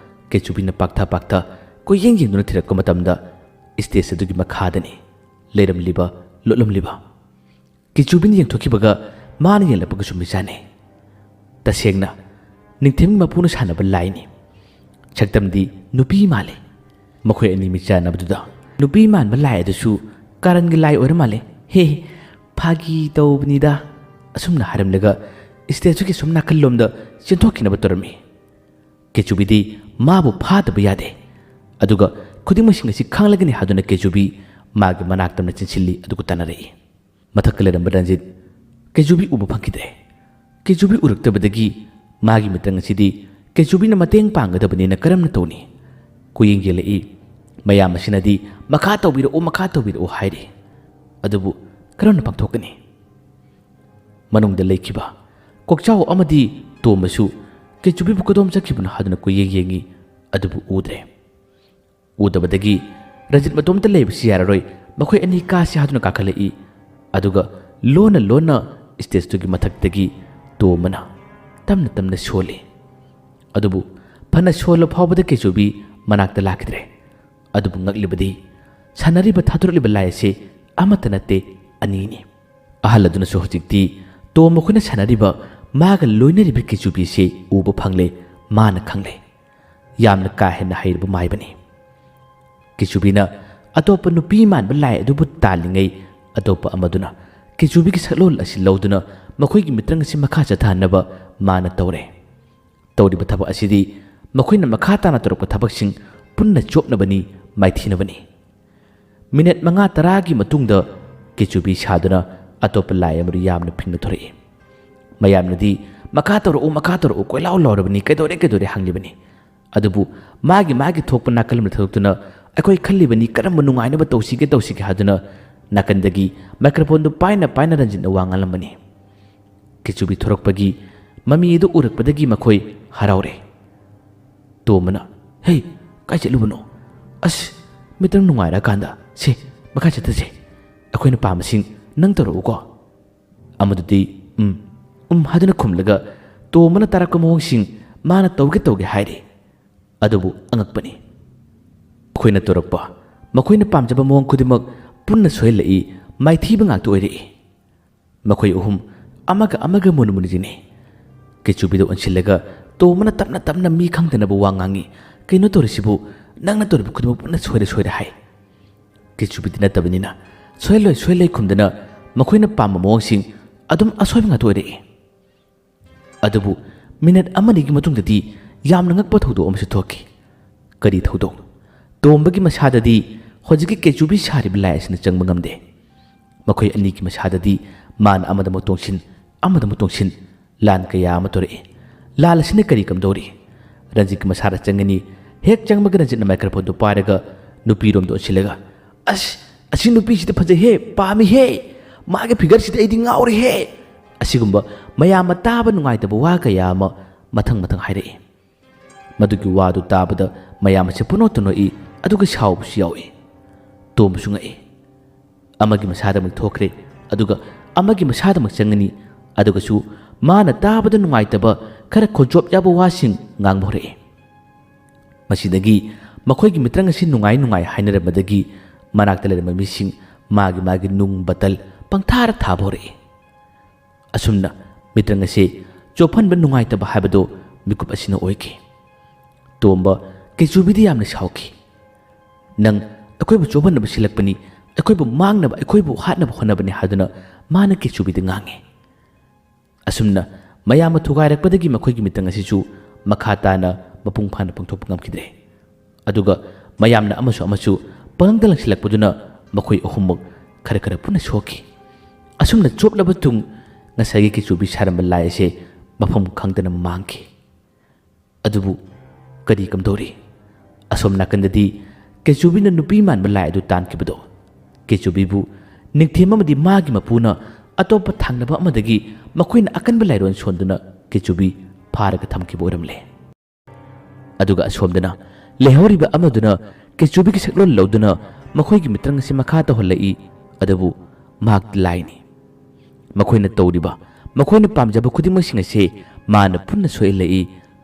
ꯀꯤꯆꯨꯕꯤꯅ ꯄꯥꯛꯊ ꯀꯣꯏꯌꯦꯡ ꯌꯦꯡꯗꯨꯅ ꯊꯤꯔꯛꯄ ꯃꯇꯝꯗ ꯏꯁꯇꯦꯖ ꯑꯗꯨꯒꯤ ꯃꯈꯥꯗꯅꯤ ꯂꯩꯔꯝꯂꯤꯕ, ꯂꯣꯠꯂꯝꯂꯤꯕ꯫ ꯀꯤꯆꯨꯕꯤꯅ ꯌꯦꯡꯊꯣꯛꯈꯤꯕꯒ ꯃꯥꯅ ꯌꯦꯡꯂꯛꯄꯒꯁꯨ ꯃꯤꯆꯥꯟꯅꯩ꯫ ꯇꯁꯦꯡꯅ ꯅꯤꯡꯊꯦꯝꯒꯤ ꯃꯄꯨꯅ ꯁꯥꯟꯅꯕ ꯂꯥꯏꯅꯤ꯫ ꯁꯛꯇꯝꯗꯤ ꯅꯨꯄꯤ ꯃꯥꯜꯂꯤ꯫ ꯃꯈꯣꯏ ꯑꯅꯤ ꯃꯤꯆꯥꯟꯅꯕꯗꯨꯗ ꯅꯨꯄꯤ ꯃꯥꯟꯕ ꯂꯥꯏ ꯑꯗꯨꯁꯨ ꯀꯥꯔꯟꯒꯤ ꯂꯥꯏ ꯑꯣꯏꯔ ꯃꯥꯜꯂꯦ꯫ ꯍꯦ, ꯐꯥꯒꯤ ꯇꯧꯕꯅꯤꯗ, ꯑꯁꯨꯝꯅ ꯍꯥꯏꯔꯝꯂꯒ ꯏꯁꯇꯦꯖꯇꯨꯒꯤ ꯁꯨꯝ ꯅꯥꯀꯜꯂꯣꯝꯗ ꯆꯦꯟꯊꯣꯛꯈꯤꯅꯕ ꯇꯧꯔꯝꯃꯤ꯫ ꯀꯤꯆꯨꯕꯤꯗꯤ ꯃꯥꯕꯨ ꯐꯥꯗꯕ ꯌꯥꯗꯦ꯫ ꯑꯗꯨꯒ ꯈꯨꯗꯤꯡꯃꯛꯁꯤꯡ ꯑꯁꯤ ꯈꯪꯂꯒꯅꯤ ꯍꯥꯏꯗꯨꯅ ꯀꯤꯆꯨꯕꯤ ꯃꯥꯒꯤ ꯃꯅꯥꯛꯇꯝꯅ ꯆꯦꯟꯁꯤꯜꯂꯤ, ꯑꯗꯨꯒ ꯇꯥꯟꯅꯔꯛꯏ꯫ ꯃꯊꯛꯇ ꯂꯩꯔꯝꯕ ꯔꯟꯖꯤꯠ ꯀꯤꯆꯨꯕꯤ ꯎꯕ ꯐꯪꯈꯤꯗ꯭ꯔꯦ꯫ ꯀꯤꯆꯨꯕꯤ ꯎꯔꯛꯇꯕꯗꯒꯤ ꯃꯥꯒꯤ ꯃꯤꯇꯪ ꯑꯁꯤꯗꯤ ꯀꯤꯆꯨꯕꯤꯅ ꯃꯇꯦꯡ ꯄꯥꯡꯒꯗꯕꯅꯤꯅ ꯀꯔꯝꯅ ꯇꯧꯅꯤ? ꯀꯣꯏꯌꯦꯡ ꯌꯦꯡꯂꯛꯏ꯫ ꯃꯌꯥꯝ ꯑꯁꯤꯅꯗꯤ ꯃꯈꯥ ꯇꯧꯕꯤꯔꯛꯑꯣ ꯍꯥꯏꯔꯤ꯫ ꯑꯗꯨꯕꯨ ꯀꯔꯝꯅ ꯄꯥꯡꯊꯣꯛꯀꯅꯤ? ꯃꯅꯨꯡꯗ ꯂꯩꯈꯤꯕ ꯀꯣꯛꯆꯥꯎ ꯑꯃꯗꯤ ꯇꯣꯝꯕꯁꯨ ꯀꯤꯆꯨꯕꯤꯕꯨ ꯀꯗꯣꯝ ꯆꯠꯈꯤꯕꯅꯣ ꯍꯥꯏꯗꯨꯅ ꯀꯣꯏꯌꯦꯡ ꯌꯦꯡꯉꯤ꯫ ꯑꯗꯨꯕꯨ ꯎꯗ꯭ꯔꯦ꯫ ꯎꯗꯕꯗꯒꯤ ꯔꯟꯖꯤꯠ ꯃꯇꯣꯝꯇ ꯂꯩꯕꯁꯤ ꯌꯥꯔꯔꯣꯏ, ꯃꯈꯣꯏ ꯑꯅꯤ ꯀꯥꯁꯤ ꯍꯥꯏꯗꯨꯅ ꯀꯥꯈꯠꯂꯛꯏ꯫ ꯑꯗꯨꯒ ꯂꯣꯟꯅ ꯏꯁꯇꯦꯖꯇꯨꯒꯤ ꯃꯊꯛꯇꯒꯤ ꯇꯣꯝꯕꯅ ꯇꯞꯅ ꯁꯣꯜꯂꯤ꯫ ꯑꯗꯨꯕꯨ ꯐꯅ ꯁꯣꯜꯂ ꯐꯥꯎꯕꯗ ꯀꯤꯆꯨꯕꯤ ꯃꯅꯥꯛꯇ ꯂꯥꯛꯈꯤꯗ꯭ꯔꯦ꯫ ꯑꯗꯨꯕꯨ ꯉꯛꯂꯤꯕꯗꯤ ꯁꯥꯟꯅꯔꯤꯕ ꯊꯥꯗꯣꯔꯛꯂꯤꯕ ꯂꯥꯏ ꯑꯁꯤ ꯑꯃꯠꯇ ꯅꯠꯇꯦ, ꯑꯅꯤꯅꯤ꯫ ꯑꯍꯜ ꯑꯗꯨꯅꯁꯨ ꯍꯧꯖꯤꯛꯇꯤ ꯇꯣꯝꯕ ꯈꯣꯏꯅ ꯁꯥꯟꯅꯔꯤꯕ, ꯃꯥꯒ ꯂꯣꯏꯅꯔꯤꯕ ꯀꯤꯆꯨꯕꯤꯁꯤ ꯎꯕ ꯐꯪꯂꯦ, ꯃꯥꯅ ꯈꯪꯂꯦ꯫ ꯌꯥꯝꯅ ꯀꯥ ꯍꯦꯟꯅ ꯍꯩꯔꯕ ꯃꯥꯏꯕꯅꯤ꯫ ꯀꯤꯆꯨꯕꯤꯅ ꯑꯇꯣꯞꯄ ꯅꯨꯄꯤ ꯃꯥꯟꯕ ꯂꯥꯏ ꯑꯗꯨꯕꯨ ꯇꯥꯜꯂꯤꯉꯩ ꯑꯇꯣꯞꯄ ꯑꯃꯗꯨꯅ ꯀꯤꯆꯨꯕꯤꯒꯤ ꯁꯛꯂꯣꯟ ꯑꯁꯤ ꯂꯧꯗꯨꯅ ꯃꯈꯣꯏꯒꯤ ꯃꯤꯇ꯭ꯔꯪ ꯑꯁꯤ ꯃꯈꯥ ꯆꯠꯊꯍꯟꯅꯕ ꯃꯥꯅ ꯇꯧꯔꯦ꯫ ꯇꯧꯔꯤꯕ ꯊꯕꯛ ꯑꯁꯤꯗꯤ ꯃꯈꯣꯏꯅ ꯃꯈꯥ ꯇꯥꯅ ꯇꯧꯔꯛꯄ ꯊꯕꯛꯁꯤꯡ ꯄꯨꯟꯅ ꯆꯣꯞꯅꯕꯅꯤ, ꯃꯥꯏꯊꯤꯅꯕꯅꯤ꯫ ꯃꯤꯅꯠ 5-10ꯒꯤ ꯃꯇꯨꯡꯗ ꯀꯦꯆꯨꯕꯤ ꯁꯥꯗꯨꯅ ꯑꯇꯣꯞꯄ ꯂꯥꯏ ꯑꯃꯗꯨ ꯌꯥꯝꯅ ꯐꯤꯡꯅ ꯊꯣꯔꯛꯏ꯫ ꯃꯌꯥꯝꯅꯗꯤ ꯃꯈꯥ ꯇꯧꯔꯛꯎ ꯀꯣꯏꯂꯥꯎ ꯂꯥꯎꯔꯕꯅꯤ, ꯀꯩꯗꯧꯔꯦ ꯍꯪꯂꯤꯕꯅꯤ꯫ ꯑꯗꯨꯕꯨ ꯃꯥꯒꯤ ꯊꯣꯛꯄ ꯅꯥꯀꯜ ꯑꯃꯗ ꯊꯣꯛꯇꯨꯅ ꯑꯩꯈꯣꯏ ꯈꯜꯂꯤꯕꯅꯤ ꯀꯔꯝꯕ ꯅꯨꯡꯉꯥꯏꯅꯕ ꯇꯧꯁꯤꯒꯦ ꯍꯥꯏꯗꯨꯅ ꯅꯥꯀꯟꯗꯒꯤ ꯃꯥꯏꯀ꯭ꯔꯣꯐꯣꯟꯗꯨ ꯄꯥꯏꯅ ꯔꯟꯖꯤꯠꯅ ꯋꯥ ꯉꯥꯡꯂꯝꯕꯅꯤ꯫ ꯀꯦꯆꯨꯕꯤ ꯊꯣꯔꯛꯄꯒꯤ ꯃꯃꯤ ꯑꯗꯨ ꯎꯔꯛꯄꯗꯒꯤ ꯃꯈꯣꯏ ꯍꯔꯥꯎꯔꯦ꯫ ꯇꯣꯝꯕꯅ "ꯍꯦ, ꯀꯥꯏ ꯆꯠꯂꯨꯕꯅꯣ? ꯑꯁ, ꯃꯤꯇꯪ ꯅꯨꯡꯉꯥꯏꯔꯀꯥꯟꯗ ꯁꯦ ꯃꯈꯥ ꯆꯠꯊꯁꯦ, ꯑꯩꯈꯣꯏꯅ ꯄꯥꯝꯕꯁꯤꯡ ꯅꯪ ꯇꯧꯔꯛꯎꯀꯣ." ꯑꯃꯗꯨꯗꯤ ꯍꯥꯏꯗꯨꯅ ꯈꯨꯝꯂꯒ ꯇꯣꯝꯕꯅ ꯇꯥꯔꯛꯄ ꯃꯑꯣꯡꯁꯤꯡ ꯃꯥꯅ ꯇꯧꯒꯦ ꯍꯥꯏꯔꯤ꯫ ꯑꯗꯨꯕꯨ ꯑꯉꯛꯄꯅꯤ, ꯃꯈꯣꯏꯅ ꯇꯧꯔꯛꯄ ꯃꯈꯣꯏꯅ ꯄꯥꯝꯖꯕ ꯃꯑꯣꯡ ꯈꯨꯗꯤꯡꯃꯛ ꯄꯨꯟꯅ ꯁꯣꯏꯍꯜꯂꯛꯏ, ꯃꯥꯏꯊꯤꯕ ꯉꯥꯛꯇ ꯑꯣꯏꯔꯛꯏ꯫ ꯃꯈꯣꯏ ꯑꯍꯨꯝ ꯑꯃꯒ ꯃꯨꯟꯅ ꯌꯦꯡꯉꯤ꯫ ꯀꯦꯆꯨꯕꯤꯗ ꯑꯣꯟꯁꯤꯜꯂꯒ ꯇꯣꯝꯕꯅ ꯇꯞꯅ ꯃꯤ ꯈꯪꯗꯅꯕ ꯋꯥ ꯉꯥꯡꯉꯤ꯫ "ꯀꯩꯅꯣ ꯇꯧꯔꯤꯁꯤꯕꯨ? ꯅꯪꯅ ꯇꯧꯔꯤꯕ ꯈꯨꯗꯤꯡꯃꯛ ꯄꯨꯟꯅ ꯁꯣꯏꯔꯦ ꯍꯥꯏ." ꯀꯦꯆꯨꯕꯤꯗꯤ ꯅꯠꯇꯕꯅꯤꯅ ꯁꯣꯏꯍꯜꯂꯣꯏ ꯈꯨꯝꯗꯅ ꯃꯈꯣꯏꯅ ꯄꯥꯝꯕ ꯃꯑꯣꯡꯁꯤꯡ ꯑꯗꯨꯝ ꯑꯁꯣꯏꯕ ꯉꯥꯛꯇ ꯑꯣꯏꯔꯛꯏ꯫ ꯑꯗꯨꯕꯨ ꯃꯤꯅꯠ 1-2ꯒꯤ ꯃꯇꯨꯡꯗꯗꯤ ꯌꯥꯝꯅ ꯉꯛꯄ ꯊꯧꯗꯣꯛ ꯑꯃꯁꯨ ꯊꯣꯛꯈꯤ꯫ ꯀꯔꯤ ꯊꯧꯗꯣꯛ? ꯇꯣꯝꯕꯒꯤ ꯃꯁꯥꯗꯗꯤ ꯍꯧꯖꯤꯛꯀꯤ ꯀꯦꯆꯨꯕꯤ ꯁꯥꯔꯤꯕ ꯂꯥꯏ ꯑꯁꯤꯅ ꯆꯪꯕ ꯉꯝꯗꯦ꯫ ꯃꯈꯣꯏ ꯑꯅꯤꯒꯤ ꯃꯁꯥꯗꯗꯤ ꯃꯥꯅ ꯑꯃꯗ ꯑꯃꯨꯛ ꯇꯣꯡꯁꯤꯟ ꯂꯥꯟ ꯀꯌꯥ ꯑꯃ ꯇꯧꯔꯛꯏ꯫ ꯂꯥꯟ ꯑꯁꯤꯅ ꯀꯔꯤ ꯀꯝꯗꯧꯔꯤ? ꯔꯟꯖꯤꯠꯀꯤ ꯃꯁꯥꯗ ꯆꯪꯒꯅꯤ꯫ ꯍꯦꯛ ꯆꯪꯕꯒ ꯔꯟꯖꯤꯠꯅ ꯃꯥꯏꯀ꯭ꯔꯣꯐꯣꯟꯗꯨ ꯄꯥꯏꯔꯒ ꯅꯨꯄꯤꯔꯣꯝꯗ ꯑꯣꯟꯁꯤꯜꯂꯒ "ꯑꯁ, ꯑꯁꯤ ꯅꯨꯄꯤꯁꯤꯗꯤ ꯐꯖꯩꯍꯦ, ꯄꯥꯝꯃꯤꯍꯦ, ꯃꯥꯒꯤ ꯐꯤꯒꯔꯁꯤꯗꯤ ꯑꯩꯗꯤ ꯉꯥꯎꯔꯦꯍꯦ!" ꯑꯁꯤꯒꯨꯝꯕ ꯃꯌꯥꯝꯅ ꯇꯥꯕ ꯅꯨꯡꯉꯥꯏꯇꯕ ꯋꯥ ꯀꯌꯥ ꯑꯃ ꯃꯊꯪ ꯍꯥꯏꯔꯛꯏ꯫ ꯃꯗꯨꯒꯤ ꯋꯥꯗꯨ ꯇꯥꯕꯗ ꯃꯌꯥꯝ ꯑꯁꯤ ꯄꯨꯡꯅꯣꯛꯇ ꯅꯣꯛꯏ, ꯑꯗꯨꯒ ꯁꯥꯎꯕꯁꯨ ꯌꯥꯎꯏ꯫ ꯇꯣꯝꯕꯁꯨ ꯉꯛꯏ꯫ ꯑꯃꯒꯤ ꯃꯁꯥꯗꯃꯛ ꯊꯣꯛꯈ꯭ꯔꯦ, ꯑꯗꯨꯒ ꯑꯃꯒꯤ ꯃꯁꯥꯗꯃꯛ ꯆꯪꯒꯅꯤ, ꯑꯗꯨꯒꯁꯨ ꯃꯥꯅ ꯇꯥꯕꯗ ꯅꯨꯡꯉꯥꯏꯇꯕ ꯈꯔ ꯈꯣꯟꯆꯣꯞ ꯌꯥꯕ ꯋꯥꯁꯤꯡ ꯉꯥꯡꯕ ꯍꯧꯔꯛꯏ꯫ ꯃꯁꯤꯗꯒꯤ ꯃꯈꯣꯏꯒꯤ ꯃꯤꯇ꯭ꯔꯪ ꯑꯁꯤ ꯅꯨꯡꯉꯥꯏ ꯍꯥꯏꯅꯔꯝꯕꯗꯒꯤ ꯃꯅꯥꯛꯇ ꯂꯩꯔꯝꯕ ꯃꯤꯁꯤꯡ ꯃꯥꯒꯤ ꯅꯨꯡ ꯕꯇꯜ ꯄꯪꯊꯥꯔ ꯊꯥꯕ ꯍꯧꯔꯛꯏ꯫ ꯑꯁꯨꯝꯅ ꯃꯤꯇ꯭ꯔꯪ ꯑꯁꯤ ꯆꯣꯞꯍꯟꯕ ꯅꯨꯡꯉꯥꯏꯇꯕ ꯍꯥꯏꯕꯗꯨ ꯃꯤꯀꯨꯞ ꯑꯁꯤꯅ ꯑꯣꯏꯈꯤ꯫ ꯇꯣꯝꯕ ꯀꯦꯆꯨꯕꯤꯗꯤ ꯌꯥꯝꯅ ꯁꯥꯎꯈꯤ꯫ "ꯅꯪ ꯑꯩꯈꯣꯏꯕꯨ ꯆꯣꯞꯍꯟꯅꯕ ꯁꯤꯜꯂꯛꯄꯅꯤ, ꯑꯩꯈꯣꯏꯕꯨ ꯃꯥꯡꯅꯕ, ꯑꯩꯈꯣꯏꯕꯨ ꯍꯥꯠꯅꯕ ꯍꯣꯠꯅꯕꯅꯤ" ꯍꯥꯏꯗꯨꯅ ꯃꯥꯅ ꯀꯦꯆꯨꯕꯤꯗ ꯉꯥꯡꯉꯤ꯫ ꯑꯁꯨꯝꯅ ꯃꯌꯥꯝꯅ ꯊꯨꯒꯥꯏꯔꯛꯄꯗꯒꯤ ꯃꯈꯣꯏꯒꯤ ꯃꯤꯇ꯭ꯔꯪ ꯑꯁꯤꯁꯨ ꯃꯈꯥ ꯇꯥꯅ ꯃꯄꯨꯡ ꯐꯥꯅ ꯄꯥꯡꯊꯣꯛꯄ ꯉꯝꯈꯤꯗ꯭ꯔꯦ꯫ ꯑꯗꯨꯒ ꯃꯌꯥꯝꯅ ꯑꯃꯁꯨ ꯄꯪꯂꯪꯗ ꯂꯪꯁꯤꯜꯂꯛꯄꯗꯨꯅ ꯃꯈꯣꯏ ꯑꯍꯨꯝꯃꯛ ꯈꯔ ꯄꯨꯟꯅ ꯁꯣꯛꯈꯤ꯫ ꯑꯁꯨꯝꯅ ꯆꯣꯞꯂꯕ ꯇꯨꯡ ꯉꯁꯥꯏꯒꯤ ꯀꯦꯆꯨꯕꯤ ꯁꯥꯔꯝꯕ ꯂꯥꯏ ꯑꯁꯤ ꯃꯐꯝ ꯈꯪꯗꯅ ꯃꯥꯡꯈꯤ꯫ ꯑꯗꯨꯕꯨ ꯀꯔꯤ ꯀꯝꯗꯧꯔꯤ? ꯑꯁꯣꯝ ꯅꯥꯀꯟꯗꯗꯤ ꯀꯦꯆꯨꯕꯤꯅ ꯅꯨꯄꯤ ꯃꯥꯟꯕ ꯂꯥꯏ ꯑꯗꯨ ꯇꯥꯟꯈꯤꯕꯗꯣ ꯀꯦꯆꯨꯕꯤꯕꯨ ꯅꯤꯡꯊꯦꯝ ꯑꯃꯗꯤ ꯃꯥꯒꯤ ꯃꯄꯨꯅ ꯑꯇꯣꯞꯄ ꯊꯪꯅꯕ ꯑꯃꯗꯒꯤ ꯃꯈꯣꯏꯅ ꯑꯀꯟꯕ ꯂꯥꯏꯔꯣꯟ ꯁꯣꯟꯗꯨꯅ ꯀꯦꯆꯨꯕꯤ ꯐꯥꯔꯒ ꯊꯝꯈꯤꯕ ꯑꯣꯏꯔꯝꯂꯦ꯫ ꯑꯗꯨꯒ ꯑꯁꯣꯝꯗꯅ ꯂꯩꯍꯧꯔꯤꯕ ꯑꯃꯗꯨꯅ ꯀꯦꯆꯨꯕꯤꯒꯤ ꯁꯛꯂꯣꯟ ꯂꯧꯗꯨꯅ ꯃꯈꯣꯏꯒꯤ ꯃꯤꯇ꯭ꯔꯪ ꯑꯁꯤ ꯃꯈꯥ ꯇꯧꯍꯜꯂꯛꯏ꯫ ꯑꯗꯨꯕꯨ ꯃꯍꯥꯛꯇꯤ ꯂꯥꯏꯅꯤ꯫ ꯃꯈꯣꯏꯅ ꯇꯧꯔꯤꯕ ꯃꯈꯣꯏꯅ ꯄꯥꯝꯖꯕ ꯈꯨꯗꯤꯡꯃꯛꯁꯤꯡ ꯑꯁꯤ ꯃꯥꯅ ꯄꯨꯟꯅ ꯁꯣꯏꯍꯜꯂꯛꯏ,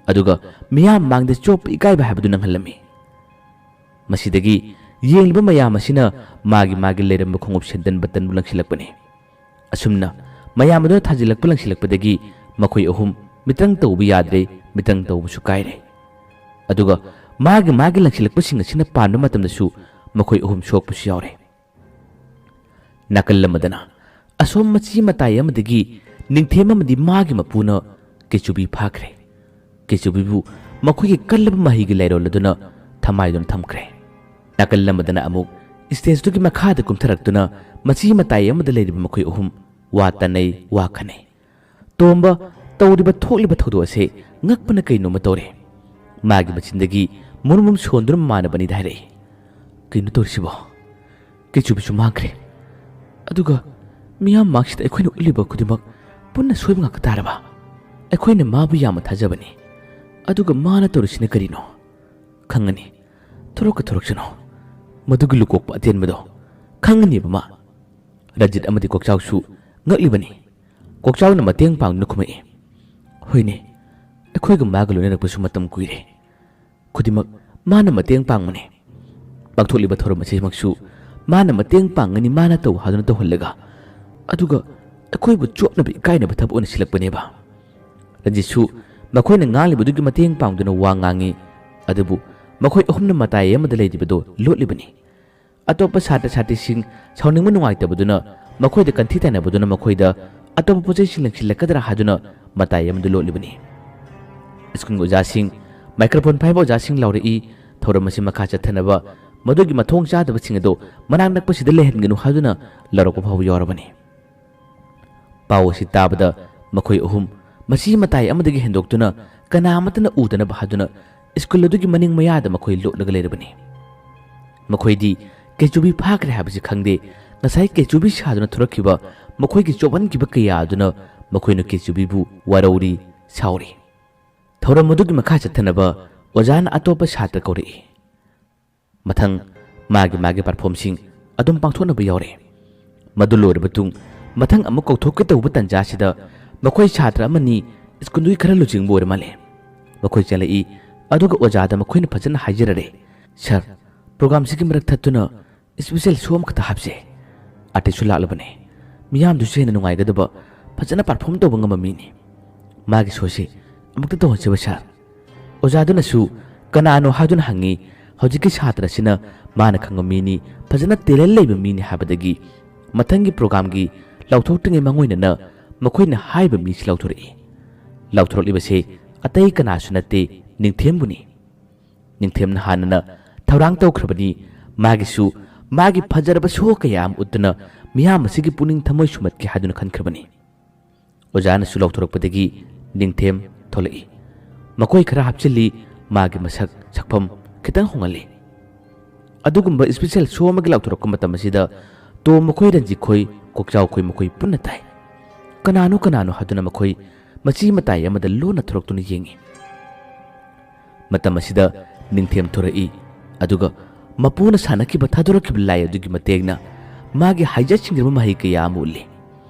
ꯑꯗꯨꯒ ꯃꯤꯌꯥꯝ ꯃꯥꯡꯗ ꯆꯣꯞꯄ ꯏꯀꯥꯏꯕ ꯍꯥꯏꯕꯗꯨ ꯅꯪꯍꯜꯂꯝꯃꯤ꯫ ꯃꯁꯤꯗꯒꯤ ꯌꯦꯡꯂꯤꯕ ꯃꯌꯥꯝ ꯑꯁꯤꯅ ꯃꯥꯒꯤ ꯂꯩꯔꯝꯕ ꯈꯣꯡꯎꯞ ꯁꯦꯟꯗꯟ ꯕꯇꯟꯕꯨ ꯂꯪꯁꯤꯜꯂꯛꯄꯅꯤ꯫ ꯑꯁꯨꯝꯅ ꯃꯌꯥꯝ ꯑꯗꯨꯅ ꯂꯪꯁꯤꯜꯂꯛꯄꯗꯒꯤ ꯃꯈꯣꯏ ꯑꯍꯨꯝ ꯃꯤꯇ꯭ꯔꯪ ꯇꯧꯕ ꯌꯥꯗ꯭ꯔꯦ, ꯃꯤꯇ꯭ꯔꯪ ꯇꯧꯕꯁꯨ ꯀꯥꯏꯔꯦ꯫ ꯑꯗꯨꯒ ꯃꯥꯒꯤ ꯂꯪꯁꯤꯜꯂꯛꯄꯁꯤꯡ ꯑꯁꯤꯅ ꯄꯥꯟꯕ ꯃꯇꯝꯗꯁꯨ ꯃꯈꯣꯏ ꯑꯍꯨꯝ ꯁꯣꯛꯄꯁꯨ ꯌꯥꯎꯔꯦ꯫ ꯅꯥꯀꯜ ꯑꯃꯗꯅ ꯑꯁꯣꯝ ꯃꯆꯤ ꯃꯇꯥꯏ ꯑꯃꯗꯒꯤ ꯅꯤꯡꯊꯦꯝ ꯑꯃꯗꯤ ꯃꯥꯒꯤ ꯃꯄꯨꯅ ꯀꯦꯆꯨꯕꯤ ꯐꯥꯈ꯭ꯔꯦ꯫ ꯀꯦꯆꯨꯕꯤꯕꯨ ꯃꯈꯣꯏꯒꯤ ꯀꯜꯂꯕ ꯃꯍꯩꯒꯤ ꯂꯥꯏꯔꯣꯜ ꯑꯗꯨꯅ ꯊꯝꯃꯥꯏꯗꯨꯅ ꯊꯝꯈ꯭ꯔꯦ꯫ ꯅꯥꯀꯜ ꯑꯃꯗꯅ ꯑꯃꯨꯛ ꯁ꯭ꯇꯦꯖꯇꯨꯒꯤ ꯃꯈꯥꯗ ꯀꯨꯝꯊꯔꯛꯇꯨꯅ ꯃꯆꯤ ꯃꯇꯥꯏ ꯑꯃꯗ ꯂꯩꯔꯤꯕ ꯃꯈꯣꯏ ꯑꯍꯨꯝ ꯋꯥ ꯇꯥꯅꯩ, ꯋꯥ ꯈꯟꯅꯩ꯫ ꯇꯣꯝꯕ ꯇꯧꯔꯤꯕ ꯊꯣꯛꯂꯤꯕ ꯊꯧꯗꯣꯛ ꯑꯁꯤ ꯉꯛꯄꯅ ꯀꯩꯅꯣꯝꯃ ꯇꯧꯔꯦ꯫ ꯃꯥꯒꯤ ꯃꯆꯤꯟꯗꯒꯤ ꯃꯨꯔꯨꯝ ꯁꯣꯟꯗꯨꯅ ꯃꯥꯟꯅꯕꯅꯤꯗ ꯍꯥꯏꯔꯛꯏ꯫ "ꯀꯩꯅꯣ ꯇꯧꯔꯤꯁꯤꯕꯣ? ꯀꯦꯆꯨꯕꯤꯁꯨ ꯃꯥꯡꯈ꯭ꯔꯦ, ꯑꯗꯨꯒ ꯃꯤꯌꯥꯝ ꯃꯥꯡꯁꯤꯗ ꯑꯩꯈꯣꯏꯅ ꯎꯠꯂꯤꯕ ꯈꯨꯗꯤꯡꯃꯛ ꯄꯨꯟꯅ ꯁꯣꯏꯕ ꯉꯥꯛꯇ ꯇꯥꯔꯕ? ꯑꯩꯈꯣꯏꯅ ꯃꯥꯕꯨ ꯌꯥꯝꯅ ꯊꯥꯖꯕꯅꯤ, ꯑꯗꯨꯒ ꯃꯥꯅ ꯇꯧꯔꯤꯁꯤꯅ ꯀꯔꯤꯅꯣ? ꯈꯪꯉꯅꯤ, ꯊꯣꯔꯛꯁꯅꯨ, ꯃꯗꯨꯒꯤ ꯂꯨꯀꯣꯛꯄ ꯑꯇꯦꯟꯕꯗꯣ ꯈꯪꯉꯅꯤꯕ ꯃꯥ." ꯔꯟꯖꯤꯠ ꯑꯃꯗꯤ ꯀꯣꯛꯆꯥꯎꯁꯨ ꯉꯛꯂꯤꯕꯅꯤ꯫ ꯀꯣꯛꯆꯥꯎꯅ ꯃꯇꯦꯡ ꯄꯥꯡꯗꯨꯅ ꯈꯨꯝꯃꯛꯏ꯫ "ꯍꯣꯏꯅꯦ, ꯑꯩꯈꯣꯏꯒ ꯃꯥꯒ ꯂꯣꯏꯅꯔꯛꯄꯁꯨ ꯃꯇꯝ ꯀꯨꯏꯔꯦ, ꯈꯨꯗꯤꯡꯃꯛ ꯃꯥꯅ ꯃꯇꯦꯡ ꯄꯥꯡꯕꯅꯤ꯫ ꯄꯥꯡꯊꯣꯛꯂꯤꯕ ꯊꯧꯔꯝ ꯑꯁꯤꯃꯛꯁꯨ ꯃꯥꯅ ꯃꯇꯦꯡ ꯄꯥꯡꯒꯅꯤ, ꯃꯥꯅ ꯇꯧ ꯍꯥꯏꯗꯨꯅ ꯇꯧꯍꯜꯂꯒ, ꯑꯗꯨꯒ ꯑꯩꯈꯣꯏꯕꯨ ꯆꯣꯞꯅꯕ ꯏꯀꯥꯏꯅꯕ ꯊꯕꯛ ꯑꯣꯏꯅ ꯁꯤꯜꯂꯛꯄꯅꯦꯕ." ꯔꯟꯖꯤꯠꯁꯨ ꯃꯈꯣꯏꯅ ꯉꯥꯡꯂꯤꯕꯗꯨꯒꯤ ꯃꯇꯦꯡ ꯄꯥꯡꯗꯨꯅ ꯋꯥ ꯉꯥꯡꯉꯤ꯫ ꯑꯗꯨꯕꯨ ꯃꯈꯣꯏ ꯑꯍꯨꯝꯅ ꯃꯇꯥꯏ ꯑꯃꯗ ꯂꯩꯔꯤꯕꯗꯣ ꯂꯣꯠꯂꯤꯕꯅꯤ꯫ ꯑꯇꯣꯞꯄ ꯁꯥꯇ꯭ꯔ-ꯁꯥꯇ꯭ꯔꯤꯁꯤꯡ ꯁꯥꯎꯅꯤꯡꯕ ꯅꯨꯡꯉꯥꯏꯇꯕꯗꯨꯅ ꯃꯈꯣꯏꯗ ꯀꯟꯊꯤ ꯇꯥꯟꯅꯕꯗꯨꯅ ꯃꯈꯣꯏꯗ ꯑꯇꯣꯞꯄ ꯄꯣꯠꯆꯩꯁꯤꯡ ꯂꯪꯁꯤꯜꯂꯛꯀꯗ꯭ꯔꯥ ꯍꯥꯏꯗꯨꯅ ꯃꯇꯥꯏ ꯑꯃꯗ ꯂꯣꯠꯂꯤꯕꯅꯤ꯫ ꯁ꯭ꯀꯨꯜꯒꯤ ꯑꯣꯖꯥꯁꯤꯡ ꯃꯥꯏꯀ꯭ꯔꯣꯐꯣꯟ ꯄꯥꯏꯕ ꯑꯣꯖꯥꯁꯤꯡ ꯂꯥꯎꯔꯛꯏ ꯊꯧꯔꯝ ꯑꯁꯤ ꯃꯈꯥ ꯆꯠꯊꯅꯕ ꯃꯗꯨꯒꯤ ꯃꯊꯣꯡ ꯆꯥꯗꯕꯁꯤꯡ ꯑꯗꯨ ꯃꯅꯥꯛ ꯅꯛꯄꯁꯤꯗ ꯂꯩꯍꯟꯒꯅꯨ ꯍꯥꯏꯗꯨꯅ ꯂꯥꯎꯔꯛꯄ ꯐꯥꯎꯕ ꯌꯥꯎꯔꯕꯅꯤ꯫ ꯄꯥꯎ ꯑꯁꯤ ꯇꯥꯕꯗ ꯃꯈꯣꯏ ꯑꯍꯨꯝ ꯃꯆꯤ ꯃꯇꯥꯏ ꯑꯃꯗꯒꯤ ꯍꯦꯟꯗꯣꯛꯇꯨꯅ ꯀꯅꯥꯃꯠꯇꯅ ꯎꯗꯅꯕ ꯍꯥꯏꯗꯨꯅ ꯁ꯭ꯀꯨꯜ ꯑꯗꯨꯒꯤ ꯃꯅꯤꯡ ꯃꯌꯥꯗ ꯃꯈꯣꯏ ꯂꯣꯠꯂꯒ ꯂꯩꯔꯕꯅꯤ꯫ ꯃꯈꯣꯏꯗꯤ ꯀꯦꯆꯨꯕꯤ ꯐꯥꯈ꯭ꯔꯦ ꯍꯥꯏꯕꯁꯤ ꯈꯪꯗꯦ ꯉꯁꯥꯏ ꯀꯦꯆꯨꯕꯤ ꯁꯥꯗꯨꯅ ꯊꯣꯔꯛꯈꯤꯕ ꯃꯈꯣꯏꯒꯤ ꯆꯣꯞꯍꯟꯈꯤꯕ ꯀꯌꯥ ꯑꯗꯨꯅ ꯃꯈꯣꯏꯅ ꯀꯦꯆꯨꯕꯤꯕꯨ ꯋꯥꯔꯧꯔꯤ ꯁꯥꯎꯔꯤ꯫ ꯊꯧꯔꯝ ꯑꯗꯨꯒꯤ ꯃꯈꯥ ꯆꯠꯊꯅꯕ ꯑꯣꯖꯥꯅ ꯑꯇꯣꯞꯄ ꯁꯥꯇ꯭ꯔ ꯀꯧꯔꯛꯏ꯫ ꯃꯊꯪ ꯃꯥꯒꯤ ꯄꯥꯔꯐꯣꯝꯁꯤꯡ ꯑꯗꯨꯝ ꯄꯥꯡꯊꯣꯛꯅꯕ ꯌꯥꯎꯔꯦ꯫ ꯃꯗꯨ ꯂꯣꯏꯔꯕ ꯃꯇꯨꯡ ꯃꯊꯪ ꯑꯃꯨꯛ ꯀꯧꯊꯣꯛꯀꯦ ꯇꯧꯕ ꯇꯟꯖꯥꯁꯤꯗ ꯃꯈꯣꯏ ꯁꯥꯇ꯭ꯔ ꯑꯃꯅꯤ ꯁ꯭ꯀꯨꯜꯗꯨꯒꯤ ꯈꯔ ꯂꯨꯆꯤꯡꯕ ꯑꯣꯏꯔ ꯃꯥꯜꯂꯦ꯫ ꯃꯈꯣꯏ ꯆꯠꯂꯛꯏ ꯑꯗꯨꯒ ꯑꯣꯖꯥꯗ ꯃꯈꯣꯏꯅ ꯐꯖꯅ ꯍꯥꯏꯖꯔꯔꯦ, ꯁꯥꯔ ꯄ꯭ꯔꯣꯒ꯭ꯔꯥꯝꯁꯤꯒꯤ ꯃꯔꯛ ꯊꯠꯇꯨꯅ ꯁ꯭ꯄꯦꯁꯦꯜ ꯁꯣ ꯑꯃꯈꯛꯇ ꯍꯥꯞꯁꯦ꯫ ꯑꯥꯔꯇꯤꯁꯁꯨ ꯂꯥꯛꯂꯕꯅꯦ, ꯃꯤꯌꯥꯝꯗꯨꯁꯨ ꯍꯦꯟꯅ ꯅꯨꯡꯉꯥꯏꯒꯗꯕ ꯐꯖꯅ ꯄꯥꯔꯐꯣꯝ ꯇꯧꯕ ꯉꯝꯕ ꯃꯤꯅꯤ꯫ ꯃꯥꯒꯤ ꯁꯣꯁꯤ ꯑꯃꯨꯛꯇ ꯇꯧꯍꯟꯁꯦꯕ ꯁꯥꯔ꯫ ꯑꯣꯖꯥꯗꯨꯅꯁꯨ ꯀꯅꯥꯅꯣ ꯍꯥꯏꯗꯨꯅ ꯍꯪꯉꯤ꯫ ꯍꯧꯖꯤꯛꯀꯤ ꯁꯥꯇ꯭ꯔ ꯑꯁꯤꯅ ꯃꯥꯅ ꯈꯪꯕ ꯃꯤꯅꯤ, ꯐꯖꯅ ꯇꯦꯂꯦꯟ ꯂꯩꯕ ꯃꯤꯅꯤ ꯍꯥꯏꯕꯗꯒꯤ ꯃꯊꯪꯒꯤ ꯄ꯭ꯔꯣꯒ꯭ꯔꯥꯝꯒꯤ ꯂꯥꯎꯊꯣꯛꯇ꯭ꯔꯤꯉꯩ ꯃꯥꯡꯑꯣꯏꯅꯅ ꯃꯈꯣꯏꯅ ꯍꯥꯏꯕ ꯃꯤꯁꯤ ꯂꯥꯎꯊꯣꯔꯛꯏ꯫ ꯂꯥꯎꯊꯣꯔꯛꯂꯤꯕꯁꯤ ꯑꯇꯩ ꯀꯅꯥꯁꯨ ꯅꯠꯇꯦ, ꯅꯤꯡꯊꯦꯝꯕꯨꯅꯤ꯫ ꯅꯤꯡꯊꯦꯝꯅ ꯍꯥꯟꯅꯅ ꯊꯧꯔꯥꯡ ꯇꯧꯈ꯭ꯔꯕꯅꯤ꯫ ꯃꯥꯒꯤꯁꯨ ꯃꯥꯒꯤ ꯐꯖꯔꯕ ꯁꯣ ꯀꯌꯥ ꯑꯃ ꯎꯠꯇꯨꯅ ꯃꯤꯌꯥꯝ ꯑꯁꯤꯒꯤ ꯄꯨꯛꯅꯤꯡ ꯊꯃꯣꯏ ꯁꯨꯝꯍꯠꯀꯦ ꯍꯥꯏꯗꯨꯅ ꯈꯟꯈ꯭ꯔꯕꯅꯤ꯫ ꯑꯣꯖꯥꯅꯁꯨ ꯂꯥꯎꯊꯣꯔꯛꯄꯗꯒꯤ ꯅꯤꯡꯊꯦꯝ ꯊꯣꯛꯂꯛꯏ꯫ ꯃꯈꯣꯏ ꯈꯔ ꯍꯥꯞꯆꯤꯜꯂꯤ, ꯃꯥꯒꯤ ꯃꯁꯛ ꯁꯛꯐꯝ ꯈꯤꯇꯪ ꯍꯣꯡꯍꯜꯂꯤ꯫ ꯑꯗꯨꯒꯨꯝꯕ ꯁ꯭ꯄꯦꯁꯦꯜ ꯁꯣ ꯑꯃꯒꯤ ꯂꯥꯎꯊꯣꯔꯛꯄ ꯃꯇꯝ ꯑꯁꯤꯗ ꯇꯣꯝ ꯃꯈꯣꯏ, ꯔꯟꯖꯤꯠ ꯈꯣꯏ, ꯀꯣꯛꯆꯥꯎ ꯈꯣꯏ ꯃꯈꯣꯏ ꯄꯨꯟꯅ ꯇꯥꯏ꯫ ꯀꯅꯥꯅꯣ ꯍꯥꯏꯗꯨꯅ ꯃꯈꯣꯏ ꯃꯆꯤ ꯃꯇꯥꯏ ꯑꯃꯗ ꯂꯣꯟꯅ ꯊꯣꯔꯛꯇꯨꯅ ꯌꯦꯡꯉꯤ꯫ ꯃꯇꯝ ꯑꯁꯤꯗ ꯅꯤꯡꯊꯦꯝ ꯊꯣꯔꯛꯏ ꯑꯗꯨꯒ ꯃꯄꯨꯅ ꯁꯥꯟꯅꯈꯤꯕ ꯊꯥꯗꯣꯔꯛꯈꯤꯕ ꯂꯥꯏ ꯑꯗꯨꯒꯤ ꯃꯇꯦꯡꯅ ꯃꯥꯒꯤ ꯍꯩꯖ ꯁꯤꯡꯖꯕ ꯃꯍꯩ ꯀꯌꯥ ꯑꯃ ꯎꯠꯂꯤ꯫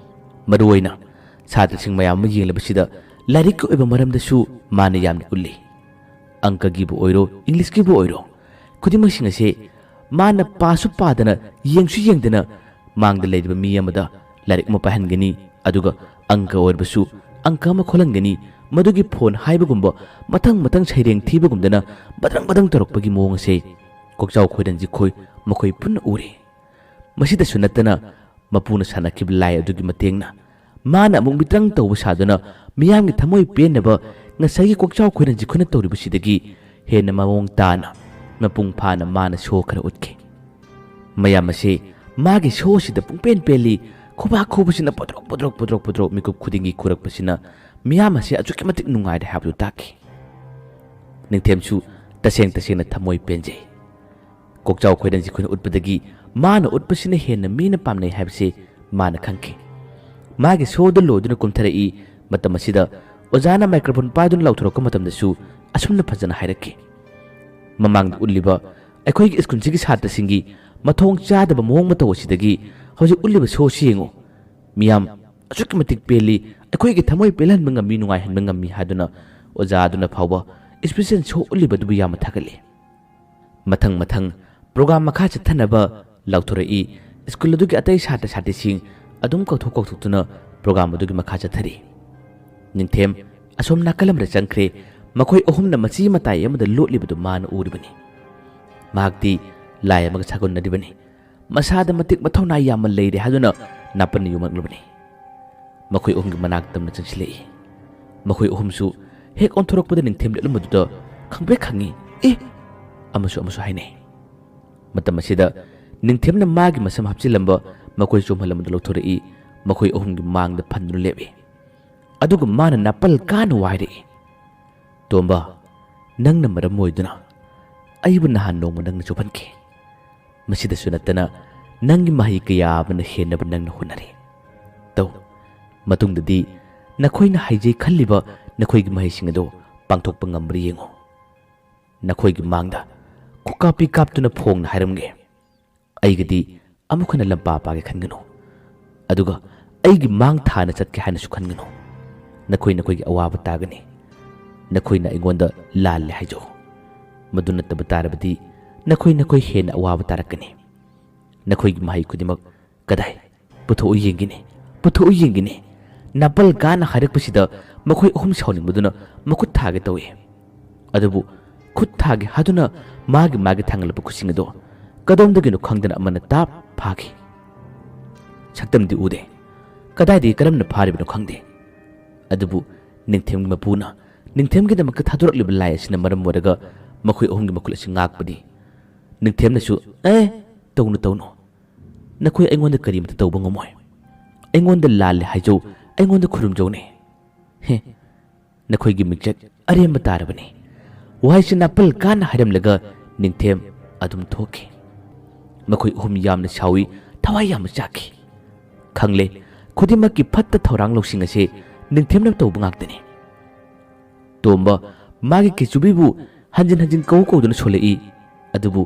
ꯃꯔꯨꯑꯣꯏꯅ ꯁꯥꯇ꯭ꯔꯁꯤꯡ ꯃꯌꯥꯝ ꯑꯃ ꯌꯦꯡꯂꯕꯁꯤꯗ ꯂꯥꯏꯔꯤꯛꯀꯤ ꯑꯣꯏꯕ ꯃꯔꯝꯗꯁꯨ ꯃꯥꯅ ꯌꯥꯝꯅ ꯎꯠꯂꯤ꯫ ꯑꯪꯀꯒꯤꯕꯨ ꯑꯣꯏꯔꯣ, ꯏꯪꯂꯤꯁꯀꯤꯕꯨ ꯑꯣꯏꯔꯣ, ꯈꯨꯗꯤꯡꯃꯛꯁꯤꯡ ꯑꯁꯤ ꯃꯥꯅ ꯄꯥꯁꯨ ꯄꯥꯗꯅ ꯌꯦꯡꯁꯨ ꯌꯦꯡꯗꯅ ꯃꯥꯡꯗ ꯂꯩꯔꯤꯕ ꯃꯤ ꯑꯃꯗ ꯂꯥꯏꯔꯤꯛ ꯑꯃ ꯄꯥꯏꯍꯟꯒꯅꯤ, ꯑꯗꯨꯒ ꯑꯪꯀ ꯑꯣꯏꯔꯕꯁꯨ ꯑꯪꯀ ꯑꯃ ꯈꯣꯜꯍꯟꯒꯅꯤ꯫ ꯃꯗꯨꯒꯤ ꯐꯣꯟ ꯍꯥꯏꯕꯒꯨꯝꯕ ꯃꯊꯪ ꯁꯩꯔꯦꯡ ꯊꯤꯕꯒꯨꯝꯗꯅ ꯕꯗ꯭ꯔꯪ ꯇꯧꯔꯛꯄꯒꯤ ꯃꯑꯣꯡ ꯑꯁꯤ ꯀꯣꯛꯆꯥꯎ ꯈꯣꯏ, ꯔꯟꯖꯤꯠ ꯈꯣꯏ ꯃꯈꯣꯏ ꯄꯨꯟꯅ ꯎꯔꯤ꯫ ꯃꯁꯤꯗꯁꯨ ꯅꯠꯇꯅ ꯃꯄꯨꯅ ꯁꯥꯟꯅꯈꯤꯕ ꯂꯥꯏ ꯑꯗꯨꯒꯤ ꯃꯇꯦꯡꯅ ꯃꯥꯅ ꯑꯃꯨꯛ ꯃꯤꯇ꯭ꯔꯪ ꯇꯧꯕ ꯁꯥꯗꯨꯅ ꯃꯤꯌꯥꯝꯒꯤ ꯊꯃꯣꯏ ꯄꯦꯟꯅꯕ ꯉꯁꯥꯏꯒꯤ ꯀꯣꯛꯆꯥꯎ ꯈꯣꯏ, ꯔꯟꯖꯤꯠ ꯈꯣꯏꯅ ꯇꯧꯔꯤꯕꯁꯤꯗꯒꯤ ꯍꯦꯟꯅ ꯃꯑꯣꯡ ꯇꯥꯅ ꯃꯄꯨꯡ ꯐꯥꯅ ꯃꯥꯅ ꯁꯣ ꯈꯔ ꯎꯠꯈꯤ꯫ ꯃꯌꯥꯝ ꯑꯁꯤ ꯃꯥꯒꯤ ꯁꯣꯁꯤꯗ ꯄꯨꯡꯄꯦꯟ ꯄꯦꯜꯂꯤ꯫ ꯈꯨꯕꯥꯛ ꯈꯨꯕꯁꯤꯅ ꯄꯣꯗ꯭ꯔꯣꯛ ꯃꯤꯀꯨꯞ ꯈꯨꯗꯤꯡꯒꯤ ꯈꯨꯔꯛꯄꯁꯤꯅ ꯃꯤꯌꯥꯝ ꯑꯁꯤ ꯑꯁꯨꯛꯀꯤ ꯃꯇꯤꯛ ꯅꯨꯡꯉꯥꯏꯔꯦ ꯍꯥꯏꯕꯗꯨ ꯇꯥꯛꯈꯤ꯫ ꯅꯤꯡꯊꯦꯝꯁꯨ ꯇꯁꯦꯡꯅ ꯊꯃꯣꯏ ꯄꯦꯟꯖꯩ꯫ ꯀꯣꯛꯆꯥꯎ ꯈꯣꯏ, ꯔꯟꯖꯤꯠ ꯈꯣꯏꯅ ꯎꯠꯄꯗꯒꯤ ꯃꯥꯅ ꯎꯠꯄꯁꯤꯅ ꯍꯦꯟꯅ ꯃꯤꯅ ꯄꯥꯝꯅꯩ ꯍꯥꯏꯕꯁꯤ ꯃꯥꯅ ꯈꯪꯈꯤ꯫ ꯃꯥꯒꯤ ꯁꯣꯗ ꯂꯣꯏꯗꯨꯅ ꯀꯨꯝꯊꯔꯛꯏ꯫ ꯃꯇꯝ ꯑꯁꯤꯗ ꯑꯣꯖꯥꯅ ꯃꯥꯏꯀ꯭ꯔꯣꯐꯣꯟ ꯄꯥꯏꯗꯨꯅ ꯂꯥꯎꯊꯣꯔꯛꯄ ꯃꯇꯝꯗꯁꯨ ꯑꯁꯨꯝꯅ ꯐꯖꯅ ꯍꯥꯏꯔꯛꯈꯤ꯫ ꯃꯃꯥꯡꯗ ꯎꯠꯂꯤꯕ ꯑꯩꯈꯣꯏꯒꯤ ꯁ꯭ꯀꯨꯜꯁꯤꯒꯤ ꯁꯥꯇ꯭ꯔꯁꯤꯡꯒꯤ ꯃꯊꯣꯡ ꯆꯥꯗꯕ ꯃꯑꯣꯡ ꯃꯇꯧ ꯑꯁꯤꯗꯒꯤ ꯍꯧꯖꯤꯛ ꯎꯠꯂꯤꯕ ꯁꯣꯁꯤ ꯌꯦꯡꯉꯨ꯫ ꯃꯤꯌꯥꯝ ꯑꯁꯨꯛꯀꯤ ꯃꯇꯤꯛ ꯄꯦꯜꯂꯤ, ꯑꯩꯈꯣꯏꯒꯤ ꯊꯃꯣꯏ ꯄꯦꯜꯍꯟꯕ ꯉꯝꯃꯤ, ꯅꯨꯡꯉꯥꯏꯍꯟꯕ ꯉꯝꯃꯤ ꯍꯥꯏꯗꯨꯅ ꯑꯣꯖꯥ ꯑꯗꯨꯅ ꯐꯥꯎꯕ ꯁ꯭ꯄꯦꯁꯦꯜ ꯁꯣ ꯎꯠꯂꯤꯕꯗꯨꯕꯨ ꯌꯥꯝꯅ ꯊꯥꯒꯠꯂꯤ꯫ ꯃꯊꯪ ꯄ꯭ꯔꯣꯒ꯭ꯔꯥꯝ ꯃꯈꯥ ꯆꯠꯊꯅꯕ ꯂꯥꯎꯊꯣꯔꯛꯏ꯫ ꯁ꯭ꯀꯨꯜ ꯑꯗꯨꯒꯤ ꯑꯇꯩ ꯁꯥꯇ꯭ꯔ ꯁꯥꯇ꯭ꯔꯤꯁꯤꯡ ꯑꯗꯨꯝ ꯀꯧꯊꯣꯛꯇꯨꯅ ꯄ꯭ꯔꯣꯒ꯭ꯔꯥꯝ ꯑꯗꯨꯒꯤ ꯃꯈꯥ ꯆꯠꯊꯔꯤ꯫ ꯅꯤꯡꯊꯦꯝ ꯑꯁꯣꯝ ꯅꯥꯀꯜ ꯑꯃꯗ ꯆꯪꯈ꯭ꯔꯦ꯫ ꯃꯈꯣꯏ ꯑꯍꯨꯝꯅ ꯃꯆꯤ ꯃꯇꯥꯏ ꯑꯃꯗ ꯂꯣꯠꯂꯤꯕꯗꯨ ꯃꯥꯅ ꯎꯔꯤꯕꯅꯤ꯫ ꯃꯍꯥꯛꯇꯤ ꯂꯥꯏ ꯑꯃꯒ ꯁꯥꯒꯣꯟꯅꯔꯤꯕꯅꯤ꯫ ꯃꯁꯥꯗ ꯃꯇꯤꯛ ꯃꯊꯧꯅꯥ ꯌꯥꯝꯅ ꯂꯩꯔꯦ ꯍꯥꯏꯗꯨꯅ ꯅꯥꯄꯟꯅ ꯌꯨꯝꯂꯛꯂꯕꯅꯤ꯫ ꯃꯈꯣꯏ ꯑꯍꯨꯝꯒꯤ ꯃꯅꯥꯛ ꯇꯝꯅ ꯆꯪꯁꯤꯜꯂꯛꯏ꯫ ꯃꯈꯣꯏ ꯑꯍꯨꯝꯁꯨ ꯍꯦꯛ ꯑꯣꯟꯊꯣꯔꯛꯄꯗ ꯅꯤꯡꯊꯦꯝ ꯂꯦꯞꯂꯝꯕꯗꯨꯗ ꯈꯪꯄ꯭ꯔꯦꯛ ꯈꯪꯉꯤ꯫ ꯑꯃꯁꯨ ꯍꯥꯏꯅꯩ꯫ ꯃꯇꯝ ꯑꯁꯤꯗ ꯅꯤꯡꯊꯦꯝꯅ ꯃꯥꯒꯤ ꯃꯁꯝ ꯍꯥꯞꯆꯤꯜꯂꯝꯕ ꯃꯈꯣꯏ ꯆꯣꯝꯍꯜꯂꯝꯕꯗꯨ ꯂꯧꯊꯣꯔꯛꯏ꯫ ꯃꯈꯣꯏ ꯑꯍꯨꯝꯒꯤ ꯃꯥꯡꯗ ꯐꯟꯗꯨꯅ ꯂꯦꯞꯏ꯫ ꯑꯗꯨꯒ ꯃꯥꯅ ꯅꯥꯄꯜ ꯀꯥꯅ ꯋꯥꯏꯔꯛꯏ꯫ ꯇꯣꯝꯕ, ꯅꯪꯅ ꯃꯔꯝ ꯑꯣꯏꯗꯨꯅ ꯑꯩꯕꯨ ꯅꯍꯥꯟ ꯅꯣꯡꯃ ꯅꯪꯅ ꯆꯣꯞꯍꯟꯈꯤ꯫ ꯃꯁꯤꯗꯁꯨ ꯅꯠꯇꯅ ꯅꯪꯒꯤ ꯃꯍꯩ ꯀꯌꯥ ꯑꯃꯅ ꯍꯦꯟꯅꯕ ꯅꯪꯅ ꯍꯣꯠꯅꯔꯤ꯫ ꯇꯧ, ꯃꯇꯨꯡꯗꯗꯤ ꯅꯈꯣꯏꯅ ꯍꯩꯖꯩ ꯈꯜꯂꯤꯕ ꯅꯈꯣꯏꯒꯤ ꯃꯍꯩꯁꯤꯡ ꯑꯗꯨ ꯄꯥꯡꯊꯣꯛꯄ ꯉꯝꯕ꯭ꯔꯥ ꯌꯦꯡꯉꯨ꯫ ꯅꯈꯣꯏꯒꯤ ꯃꯥꯡꯗ ꯈꯨꯀꯥꯞꯄꯤ ꯀꯥꯞꯇꯨꯅ ꯐꯣꯡꯅ ꯍꯥꯏꯔꯝꯒꯦ, ꯑꯩꯒꯗꯤ ꯑꯃꯨꯛ ꯍꯟꯅ ꯂꯝꯄꯥ ꯄꯥꯒꯦ ꯈꯟꯒꯅꯨ, ꯑꯗꯨꯒ ꯑꯩꯒꯤ ꯃꯥꯡ ꯊꯥꯅ ꯆꯠꯀꯦ ꯍꯥꯏꯅꯁꯨ ꯈꯟꯒꯅꯨ꯫ ꯅꯈꯣꯏꯒꯤ ꯑꯋꯥꯕ ꯇꯥꯒꯅꯤ꯫ ꯅꯈꯣꯏꯅ ꯑꯩꯉꯣꯟꯗ ꯂꯥꯜꯂꯦ ꯍꯥꯏꯖꯧ꯫ ꯃꯗꯨ ꯅꯠꯇꯕ ꯇꯥꯔꯕꯗꯤ ꯅꯈꯣꯏ ꯍꯦꯟꯅ ꯑꯋꯥꯕ ꯇꯥꯔꯛꯀꯅꯤ꯫ ꯅꯈꯣꯏꯒꯤ ꯃꯍꯩ ꯈꯨꯗꯤꯡꯃꯛ ꯀꯗꯥꯏ ꯄꯨꯊꯣꯛꯎ ꯌꯦꯡꯒꯤꯅꯤ꯫ ꯅꯥꯄꯜ ꯀꯥꯅ ꯍꯥꯏꯔꯛꯄꯁꯤꯗ ꯃꯈꯣꯏ ꯑꯍꯨꯝ ꯁꯥꯎꯅꯤꯡꯕꯗꯨꯅ ꯃꯈꯨꯠ ꯊꯥꯒꯦ ꯇꯧꯏ꯫ ꯑꯗꯨꯕꯨ ꯈꯨꯠ ꯊꯥꯒꯦ ꯍꯥꯏꯗꯨꯅ ꯃꯥꯒꯤ ꯊꯥꯡꯒꯠꯂꯛꯄ ꯈꯨꯠꯁꯤꯡ ꯑꯗꯨ ꯀꯗꯣꯝꯗꯒꯤꯅꯣ ꯈꯪꯗꯅ ꯑꯃꯅ ꯇꯥꯞ ꯐꯥꯈꯤ꯫ ꯁꯛꯇꯝꯗꯤ ꯎꯗꯦ, ꯀꯗꯥꯏꯗꯒꯤ ꯀꯔꯝꯅ ꯐꯥꯔꯤꯕꯅꯣ ꯈꯪꯗꯦ꯫ ꯑꯗꯨꯕꯨ ꯅꯤꯡꯊꯦꯝꯒꯤ ꯃꯄꯨꯅ ꯅꯤꯡꯊꯦꯝꯒꯤꯗꯃꯛꯇ ꯊꯥꯗꯣꯔꯛꯂꯤꯕ ꯂꯥꯏ ꯑꯁꯤꯅ ꯃꯔꯝ ꯑꯣꯏꯔꯒ ꯃꯈꯣꯏ ꯑꯍꯨꯝꯒꯤ ꯃꯈꯨꯠ ꯑꯁꯤ ꯉꯥꯛꯄꯅꯤ꯫ ꯅꯤꯡꯊꯦꯝꯅꯁꯨ ꯇꯧꯅꯨ ꯇꯧꯅꯨ, ꯅꯈꯣꯏ ꯑꯩꯉꯣꯟꯗ ꯀꯔꯤꯃꯇ ꯇꯧꯕ ꯉꯝꯃꯣꯏ, ꯑꯩꯉꯣꯟꯗ ꯂꯥꯜꯂꯦ ꯍꯥꯏꯖꯧ, ꯑꯩꯉꯣꯟꯗ ꯈꯨꯔꯨꯝꯖꯧꯅꯦ꯫ ꯅꯈꯣꯏꯒꯤ ꯃꯤꯡꯆꯠ ꯑꯔꯦꯝꯕ ꯇꯥꯔꯕꯅꯤ꯫ ꯋꯥꯍꯩꯁꯤ ꯅꯥꯄꯜ ꯀꯥꯟꯅ ꯍꯥꯏꯔꯝꯂꯒ ꯅꯤꯡꯊꯦꯝ ꯑꯗꯨꯝ ꯊꯣꯛꯈꯤ꯫ ꯃꯈꯣꯏ ꯑꯍꯨꯝ ꯌꯥꯝꯅ ꯁꯥꯎꯏ, ꯊꯋꯥꯏ ꯌꯥꯝꯅ ꯆꯥꯛꯈꯤ꯫ ꯈꯪꯂꯦ ꯈꯨꯗꯤꯡꯃꯛꯀꯤ ꯐꯠꯇ ꯊꯧꯔꯥꯡ ꯂꯧꯁꯤꯡ ꯑꯁꯤ ꯅꯤꯡꯊꯦꯝꯅ ꯇꯧꯕ ꯉꯥꯛꯇꯅꯤ꯫ ꯇꯣꯝꯕ ꯃꯥꯒꯤ ꯀꯦꯆꯨꯕꯤꯕꯨ ꯍꯟꯖꯤꯟ ꯍꯟꯖꯤꯟ ꯀꯧꯗꯨꯅ ꯁꯣꯜꯂꯛꯏ, ꯑꯗꯨꯕꯨ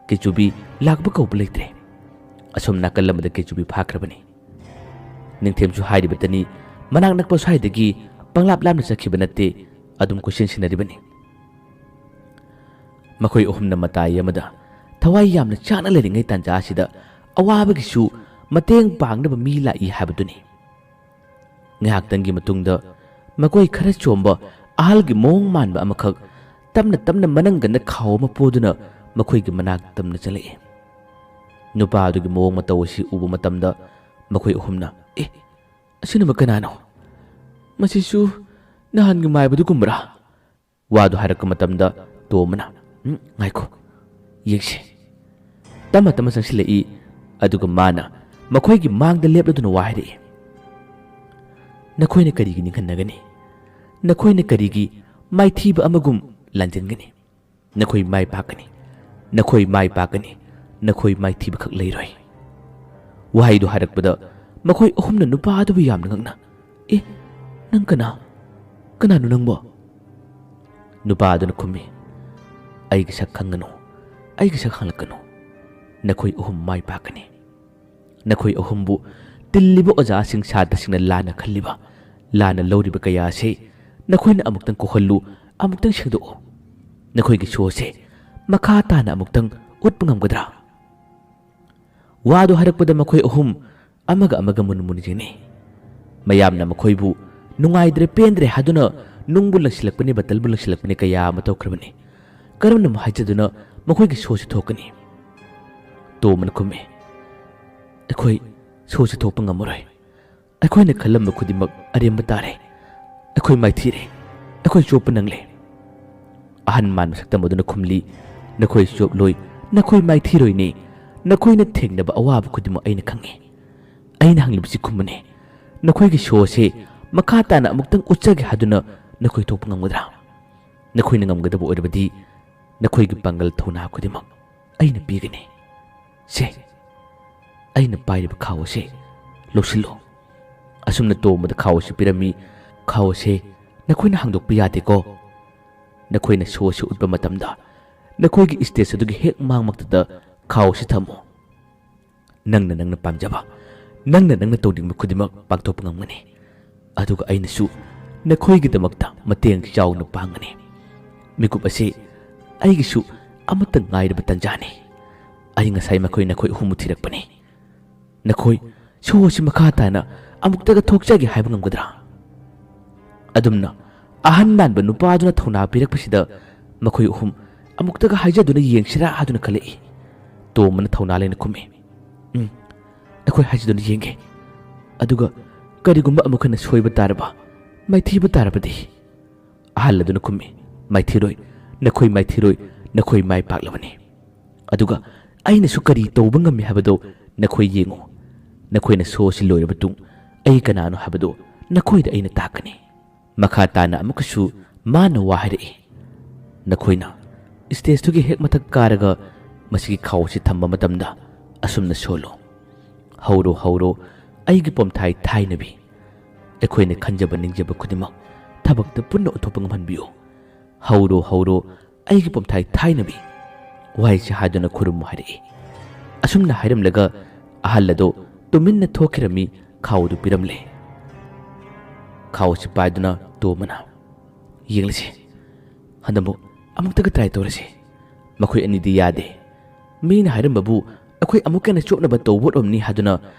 ꯀꯦꯆꯨꯕꯤ ꯂꯥꯛꯄ ꯀꯧꯕ ꯂꯩꯇ꯭ꯔꯦ꯫ ꯑꯁꯣꯝ ꯅꯥꯀꯜ ꯑꯃꯗ ꯀꯦꯆꯨꯕꯤ ꯐꯥꯈ꯭ꯔꯕꯅꯤ꯫ ꯅꯤꯡꯊꯦꯝꯁꯨ ꯍꯥꯏꯔꯤꯕꯇꯅꯤ, ꯃꯅꯥꯛ ꯅꯛꯄ ꯁ꯭ꯋꯥꯏꯗꯒꯤ ꯄꯪꯂꯥꯞ ꯂꯥꯞꯅ ꯆꯠꯈꯤꯕ ꯅꯠꯇꯦ, ꯑꯗꯨꯝ ꯀꯣꯏꯁꯤꯟꯁꯤꯟꯅꯔꯤꯕꯅꯤ꯫ ꯃꯈꯣꯏ ꯑꯍꯨꯝꯅ ꯃꯇꯥꯏ ꯑꯃꯗ ꯊꯋꯥꯏ ꯌꯥꯝꯅ ꯆꯥꯛꯅ ꯂꯩꯔꯤꯉꯩ ꯇꯥꯟꯖꯥ ꯑꯁꯤꯗ ꯑꯋꯥꯕꯒꯤꯁꯨ ꯃꯇꯦꯡ ꯄꯥꯡꯅꯕ ꯃꯤ ꯂꯥꯛꯏ ꯍꯥꯏꯕꯗꯨꯅꯤ꯫ ꯉꯥꯏꯍꯥꯛꯇꯪꯒꯤ ꯃꯇꯨꯡꯗ ꯃꯈꯣꯏ ꯈꯔ ꯆꯣꯝꯕ ꯑꯍꯜꯒꯤ ꯃꯑꯣꯡ ꯃꯥꯟꯕ ꯑꯃꯈꯛ ꯇꯞꯅ ꯇꯞꯅ ꯃꯅꯪꯒꯟꯗ ꯈꯥꯎ ꯑꯃ ꯄꯣꯗꯨꯅ ꯃꯈꯣꯏꯒꯤ ꯃꯅꯥꯛ ꯇꯝꯅ ꯆꯠꯂꯛꯏ꯫ ꯅꯨꯄꯥ ꯑꯗꯨꯒꯤ ꯃꯑꯣꯡ ꯃꯇꯧ ꯑꯁꯤ ꯎꯕ ꯃꯇꯝꯗ ꯃꯈꯣꯏ ꯑꯍꯨꯝꯅ ꯑꯁꯤꯅꯕ ꯀꯅꯥꯅꯣ? ꯃꯁꯤꯁꯨ ꯅꯍꯥꯟꯒꯤ ꯃꯥꯏꯕꯗꯨꯒꯨꯝꯕ꯭ꯔꯥ? ꯋꯥꯗꯨ ꯍꯥꯏꯔꯛꯄ ꯃꯇꯝꯗ ꯇꯣꯝꯕꯅ ꯉꯥꯏꯈꯣ ꯌꯦꯡꯁꯤ ꯇꯞꯅ ꯇꯞꯅ ꯆꯪꯁꯤꯜꯂꯛꯏ꯫ ꯑꯗꯨꯒ ꯃꯥꯅ ꯃꯈꯣꯏꯒꯤ ꯃꯥꯡꯗ ꯂꯦꯞꯂꯗꯨꯅ ꯋꯥ ꯍꯥꯏꯔꯛꯏ, ꯅꯈꯣꯏꯅ ꯀꯔꯤꯒꯤ ꯅꯤꯡꯍꯟꯅꯒꯅꯤ? ꯅꯈꯣꯏꯅ ꯀꯔꯤꯒꯤ ꯃꯥꯏꯊꯤꯕ ꯑꯃꯒꯨꯝ ꯂꯥꯟꯖꯟꯒꯅꯤ? ꯅꯈꯣꯏ ꯃꯥꯏ ꯄꯥꯛꯀꯅꯤ, ꯅꯈꯣꯏ ꯃꯥꯏ ꯄꯥꯛꯀꯅꯤ, ꯅꯈꯣꯏ ꯃꯥꯏꯊꯤꯕ ꯈꯛ ꯂꯩꯔꯣꯏ꯫ ꯋꯥꯍꯩꯗꯨ ꯍꯥꯏꯔꯛꯄꯗ ꯃꯈꯣꯏ ꯑꯍꯨꯝꯅ ꯅꯨꯄꯥ ꯑꯗꯨꯕꯨ ꯌꯥꯝꯅ ꯉꯛꯅ, ꯅꯪ ꯀꯅꯥꯅꯣ ꯅꯪꯕꯣ? ꯅꯨꯄꯥ ꯑꯗꯨꯅ ꯈꯨꯝꯃꯤ, ꯑꯩꯒꯤ ꯁꯛ ꯈꯪꯒꯅꯨ, ꯑꯩꯒꯤ ꯁꯛ ꯍꯪꯂꯛꯀꯅꯨ, ꯅꯈꯣꯏ ꯑꯍꯨꯝ ꯃꯥꯏ ꯄꯥꯛꯀꯅꯤ꯫ ꯅꯈꯣꯏ ꯑꯍꯨꯝꯕꯨ ꯇꯤꯜꯂꯤꯕ ꯑꯣꯖꯥꯁꯤꯡ ꯁꯥꯇ꯭ꯔꯁꯤꯡꯅ ꯂꯥꯟꯅ ꯈꯜꯂꯤꯕ, ꯂꯥꯟꯅ ꯂꯧꯔꯤꯕ ꯀꯌꯥ ꯑꯁꯤ ꯅꯈꯣꯏꯅ ꯑꯃꯨꯛꯇꯪ ꯀꯣꯛꯍꯜꯂꯨ, ꯑꯃꯨꯛꯇꯪ ꯁꯦꯡꯗꯣꯛꯎ꯫ ꯅꯈꯣꯏꯒꯤ ꯁꯣꯁꯦ ꯃꯈꯥ ꯇꯥꯅ ꯑꯃꯨꯛꯇꯪ ꯎꯠꯄ ꯉꯝꯒꯗ꯭ꯔꯥ? ꯋꯥꯗꯨ ꯍꯥꯏꯔꯛꯄꯗ ꯃꯈꯣꯏ ꯑꯍꯨꯝ ꯑꯃꯒ ꯑꯃꯒ ꯃꯨꯟꯅ ꯃꯨꯟꯅ ꯌꯦꯡꯅꯩ꯫ ꯃꯌꯥꯝꯅ ꯃꯈꯣꯏꯕꯨ ꯅꯨꯡꯉꯥꯏꯗ꯭ꯔꯦ ꯄꯦꯟꯗ꯭ꯔꯦ ꯍꯥꯏꯗꯨꯅ ꯅꯨꯡꯕꯨ ꯂꯪꯁꯤꯜꯂꯛꯄꯅꯤ, ꯕꯇꯜꯕꯨ ꯂꯪꯁꯤꯜꯂꯛꯄꯅꯤ, ꯀꯌꯥ ꯑꯃ ꯇꯧꯈ꯭ꯔꯕꯅꯤ꯫ ꯀꯔꯝꯅ ꯍꯥꯏꯖꯗꯨꯅ ꯃꯈꯣꯏꯒꯤ ꯁꯣꯁꯤ ꯊꯣꯛꯀꯅꯤ? ꯇꯣꯝꯕꯅ ꯈꯨꯝꯃꯤ, ꯑꯩꯈꯣꯏ ꯁꯣꯁꯤ ꯊꯣꯛꯄ ꯉꯝꯃꯔꯣꯏ꯫ ꯑꯩꯈꯣꯏꯅ ꯈꯜꯂꯝꯕ ꯈꯨꯗꯤꯡꯃꯛ ꯑꯔꯦꯝꯕ ꯇꯥꯔꯦ꯫ ꯑꯩꯈꯣꯏ ꯃꯥꯏꯊꯤꯔꯦ, ꯑꯩꯈꯣꯏ ꯆꯣꯞꯄ ꯅꯪꯂꯦ꯫ ꯑꯍꯟ ꯃꯥꯟꯕ ꯁꯛꯇꯝ ꯑꯗꯨꯅ ꯈꯨꯝꯂꯤ, ꯅꯈꯣꯏ ꯆꯣꯞꯂꯣꯏ, ꯅꯈꯣꯏ ꯃꯥꯏꯊꯤꯔꯣꯏꯅꯦ꯫ ꯅꯈꯣꯏꯅ ꯊꯦꯡꯅꯕ ꯑꯋꯥꯕ ꯈꯨꯗꯤꯡꯃꯛ ꯑꯩꯅ ꯈꯪꯉꯤ꯫ ꯑꯩꯅ ꯍꯪꯂꯤꯕꯁꯤ ꯈꯨꯝꯕꯅꯦ, ꯅꯈꯣꯏꯒꯤ ꯁꯣꯁꯦ ꯃꯈꯥ ꯇꯥꯅ ꯑꯃꯨꯛꯇꯪ ꯎꯠꯆꯒꯦ ꯍꯥꯏꯗꯨꯅ ꯅꯈꯣꯏ ꯊꯣꯛꯄ ꯉꯝꯒꯗ꯭ꯔꯥ? ꯅꯈꯣꯏꯅ ꯉꯝꯒꯗꯕ ꯑꯣꯏꯔꯕꯗꯤ ꯅꯈꯣꯏꯒꯤ ꯄꯥꯡꯒꯜ ꯊꯧꯅꯥ ꯈꯨꯗꯤꯡꯃꯛ ꯑꯩꯅ ꯄꯤꯒꯅꯤ꯫ ꯁꯦ, ꯑꯩꯅ ꯄꯥꯏꯔꯤꯕ ꯈꯥꯎ ꯑꯁꯤ ꯂꯧꯁꯤꯜꯂꯨ꯫ ꯑꯁꯨꯝꯅ ꯇꯣꯝꯕꯗ ꯈꯥꯎ ꯑꯁꯤ ꯄꯤꯔꯝꯃꯤ꯫ ꯈꯥꯎ ꯑꯁꯤ ꯅꯈꯣꯏꯅ ꯍꯥꯡꯗꯣꯛꯄ ꯌꯥꯗꯦꯀꯣ꯫ ꯅꯈꯣꯏꯅ ꯁꯣ ꯑꯁꯤ ꯎꯠꯄ ꯃꯇꯝꯗ ꯅꯈꯣꯏꯒꯤ ꯁ꯭ꯇꯦꯖ ꯑꯗꯨꯒꯤ ꯍꯦꯛ ꯃꯥꯡꯃꯛꯇꯗ ꯈꯥꯎ ꯑꯁꯤ ꯊꯝꯃꯨ꯫ ꯅꯪꯅ ꯄꯥꯝꯖꯕ, ꯅꯪꯅ ꯇꯧꯅꯤꯡꯕ ꯈꯨꯗꯤꯡꯃꯛ ꯄꯥꯡꯊꯣꯛꯄ ꯉꯝꯒꯅꯤ꯫ ꯑꯗꯨꯒ ꯑꯩꯅꯁꯨ ꯅꯈꯣꯏꯒꯤꯗꯃꯛꯇ ꯃꯇꯦꯡ ꯆꯥꯎꯅ ꯄꯥꯡꯒꯅꯤ꯫ ꯃꯤꯀꯨꯞ ꯑꯁꯤ ꯑꯩꯒꯤꯁꯨ ꯑꯃꯠꯇ ꯉꯥꯏꯔꯕ ꯇꯟꯖꯥꯅꯤ꯫ ꯑꯩ ꯉꯁꯥꯏ ꯅꯈꯣꯏ ꯑꯍꯨꯝꯕꯨ ꯊꯤꯔꯛꯄꯅꯤ꯫ ꯅꯈꯣꯏ ꯁꯣ ꯑꯁꯤ ꯃꯈꯥ ꯇꯥꯅ ꯑꯃꯨꯛꯇꯒ ꯊꯣꯛꯆꯒꯦ ꯍꯥꯏꯕ ꯉꯝꯒꯗ꯭ꯔꯥ? ꯑꯗꯨꯝꯅ ꯑꯍꯟ ꯃꯥꯟꯕ ꯅꯨꯄꯥꯗꯨꯅ ꯊꯧꯅꯥ ꯄꯤꯔꯛꯄꯁꯤꯗ ꯃꯈꯣꯏ ꯑꯍꯨꯝ ꯑꯃꯨꯛꯇꯒ ꯍꯥꯏꯖꯗꯨꯅ ꯌꯦꯡꯁꯤꯔꯥ ꯍꯥꯏꯗꯨꯅ ꯈꯜꯂꯛꯏ꯫ ꯇꯣꯝꯕꯅ ꯊꯧꯅꯥ ꯂꯩꯅ ꯈꯨꯝꯃꯤ, ꯑꯩꯈꯣই ꯍꯥꯏꯖꯗꯨꯅ ꯌꯦꯡꯒꯦ꯫ ꯑꯗꯨꯒ ꯀꯔꯤꯒꯨꯝꯕ ꯑꯃꯨꯛ ꯍꯟꯅ ꯁꯣꯏꯕ ꯇꯥꯔꯕ, ꯃꯥꯏꯊꯤꯕ ꯇꯥꯔꯕꯗꯤ? ꯑꯍꯜ ꯑꯗꯨꯅ ꯈꯨꯝꯃꯤ, ꯃꯥꯏꯊꯤꯔꯣꯏ, ꯅꯈꯣꯏ ꯃꯥꯏꯊꯤꯔꯣꯏ, ꯅꯈꯣꯏ ꯃꯥꯏ ꯄꯥꯛꯂꯕꯅꯤ꯫ ꯑꯗꯨꯒ ꯑꯩꯅꯁꯨ ꯀꯔꯤ ꯇꯧꯕ ꯉꯝꯃꯤ ꯍꯥꯏꯕꯗꯣ ꯅꯈꯣꯏ ꯌꯦꯡꯉꯨ꯫ ꯅꯈꯣꯏꯅ ꯁꯣꯁꯤ ꯂꯣꯏꯔꯕ ꯃꯇꯨꯡ ꯑꯩ ꯀꯅꯥꯅꯣ ꯍꯥꯏꯕꯗꯣ ꯅꯈꯣꯏꯗ ꯑꯩꯅ ꯇꯥꯛꯀꯅꯤ꯫ ꯃꯈꯥ ꯇꯥꯅ ꯑꯃꯨꯛꯀꯁꯨ ꯃꯥꯅ ꯋꯥ ꯍꯥꯏꯔꯛꯏ, ꯅꯈꯣꯏꯅ ꯁ꯭ꯇꯦꯖꯇꯨꯒꯤ ꯍꯦꯛ ꯃꯊꯛ ꯀꯥꯔꯒ ꯃꯁꯤꯒꯤ ꯈꯥꯎ ꯑꯁꯤ ꯊꯝꯕ ꯃꯇꯝꯗ ꯑꯁꯨꯝꯅ ꯁꯣꯜꯂꯨ, ꯍꯧꯔꯣ ꯍꯧꯔꯣ ꯑꯩꯒꯤ ꯄꯣꯝꯊꯥꯏ ꯊꯥꯏꯅꯕꯤ, ꯑꯩꯈꯣꯏꯅ ꯈꯟꯖꯕ ꯅꯤꯡꯖꯕ ꯈꯨꯗꯤꯡꯃꯛ ꯊꯕꯛꯇ ꯄꯨꯟꯅ ꯑꯣꯟꯊꯣꯛꯄ ꯉꯝꯍꯟꯕꯤꯌꯨ꯫ ꯍꯧꯔꯣ ꯍꯧꯔꯣ ꯑꯩꯒꯤ ꯄꯣꯝꯊꯥꯏ ꯊꯥꯏꯅꯕꯤ, ꯋꯥꯍꯩꯁꯤ ꯍꯥꯏꯗꯨꯅ ꯈꯨꯔꯨꯝꯃꯨ ꯍꯥꯏꯔꯛꯏ꯫ ꯑꯁꯨꯝꯅ ꯍꯥꯏꯔꯝꯂꯒ ꯑꯍꯜ ꯑꯗꯣ ꯇꯨꯃꯤꯟꯅ ꯊꯣꯛꯈꯤꯔꯝꯃꯤ꯫ ꯈꯥꯎꯗꯨ ꯄꯤꯔꯝꯂꯦ꯫ ꯈꯥꯎ ꯑꯁꯤ ꯄꯥꯏꯗꯨꯅ ꯇꯣꯝꯕꯅ, ꯌꯦꯡꯂꯁꯤ, ꯍꯟꯗꯛꯃꯨꯛ ꯑꯃꯨꯛꯇꯒ ꯇ꯭ꯔꯥꯏ ꯇꯧꯔꯁꯤ꯫ ꯃꯈꯣꯏ ꯑꯅꯤꯗꯤ ꯌꯥꯗꯦ꯫ ꯃꯤꯅ ꯍꯥꯏꯔꯝꯕꯕꯨ ꯑꯩꯈꯣꯏ ꯑꯃꯨꯛ ꯍꯟꯅ ꯆꯣꯞꯅꯕ ꯇꯧꯕ ꯑꯣꯏꯔꯝꯅꯤ ꯍꯥꯏꯗꯨꯅ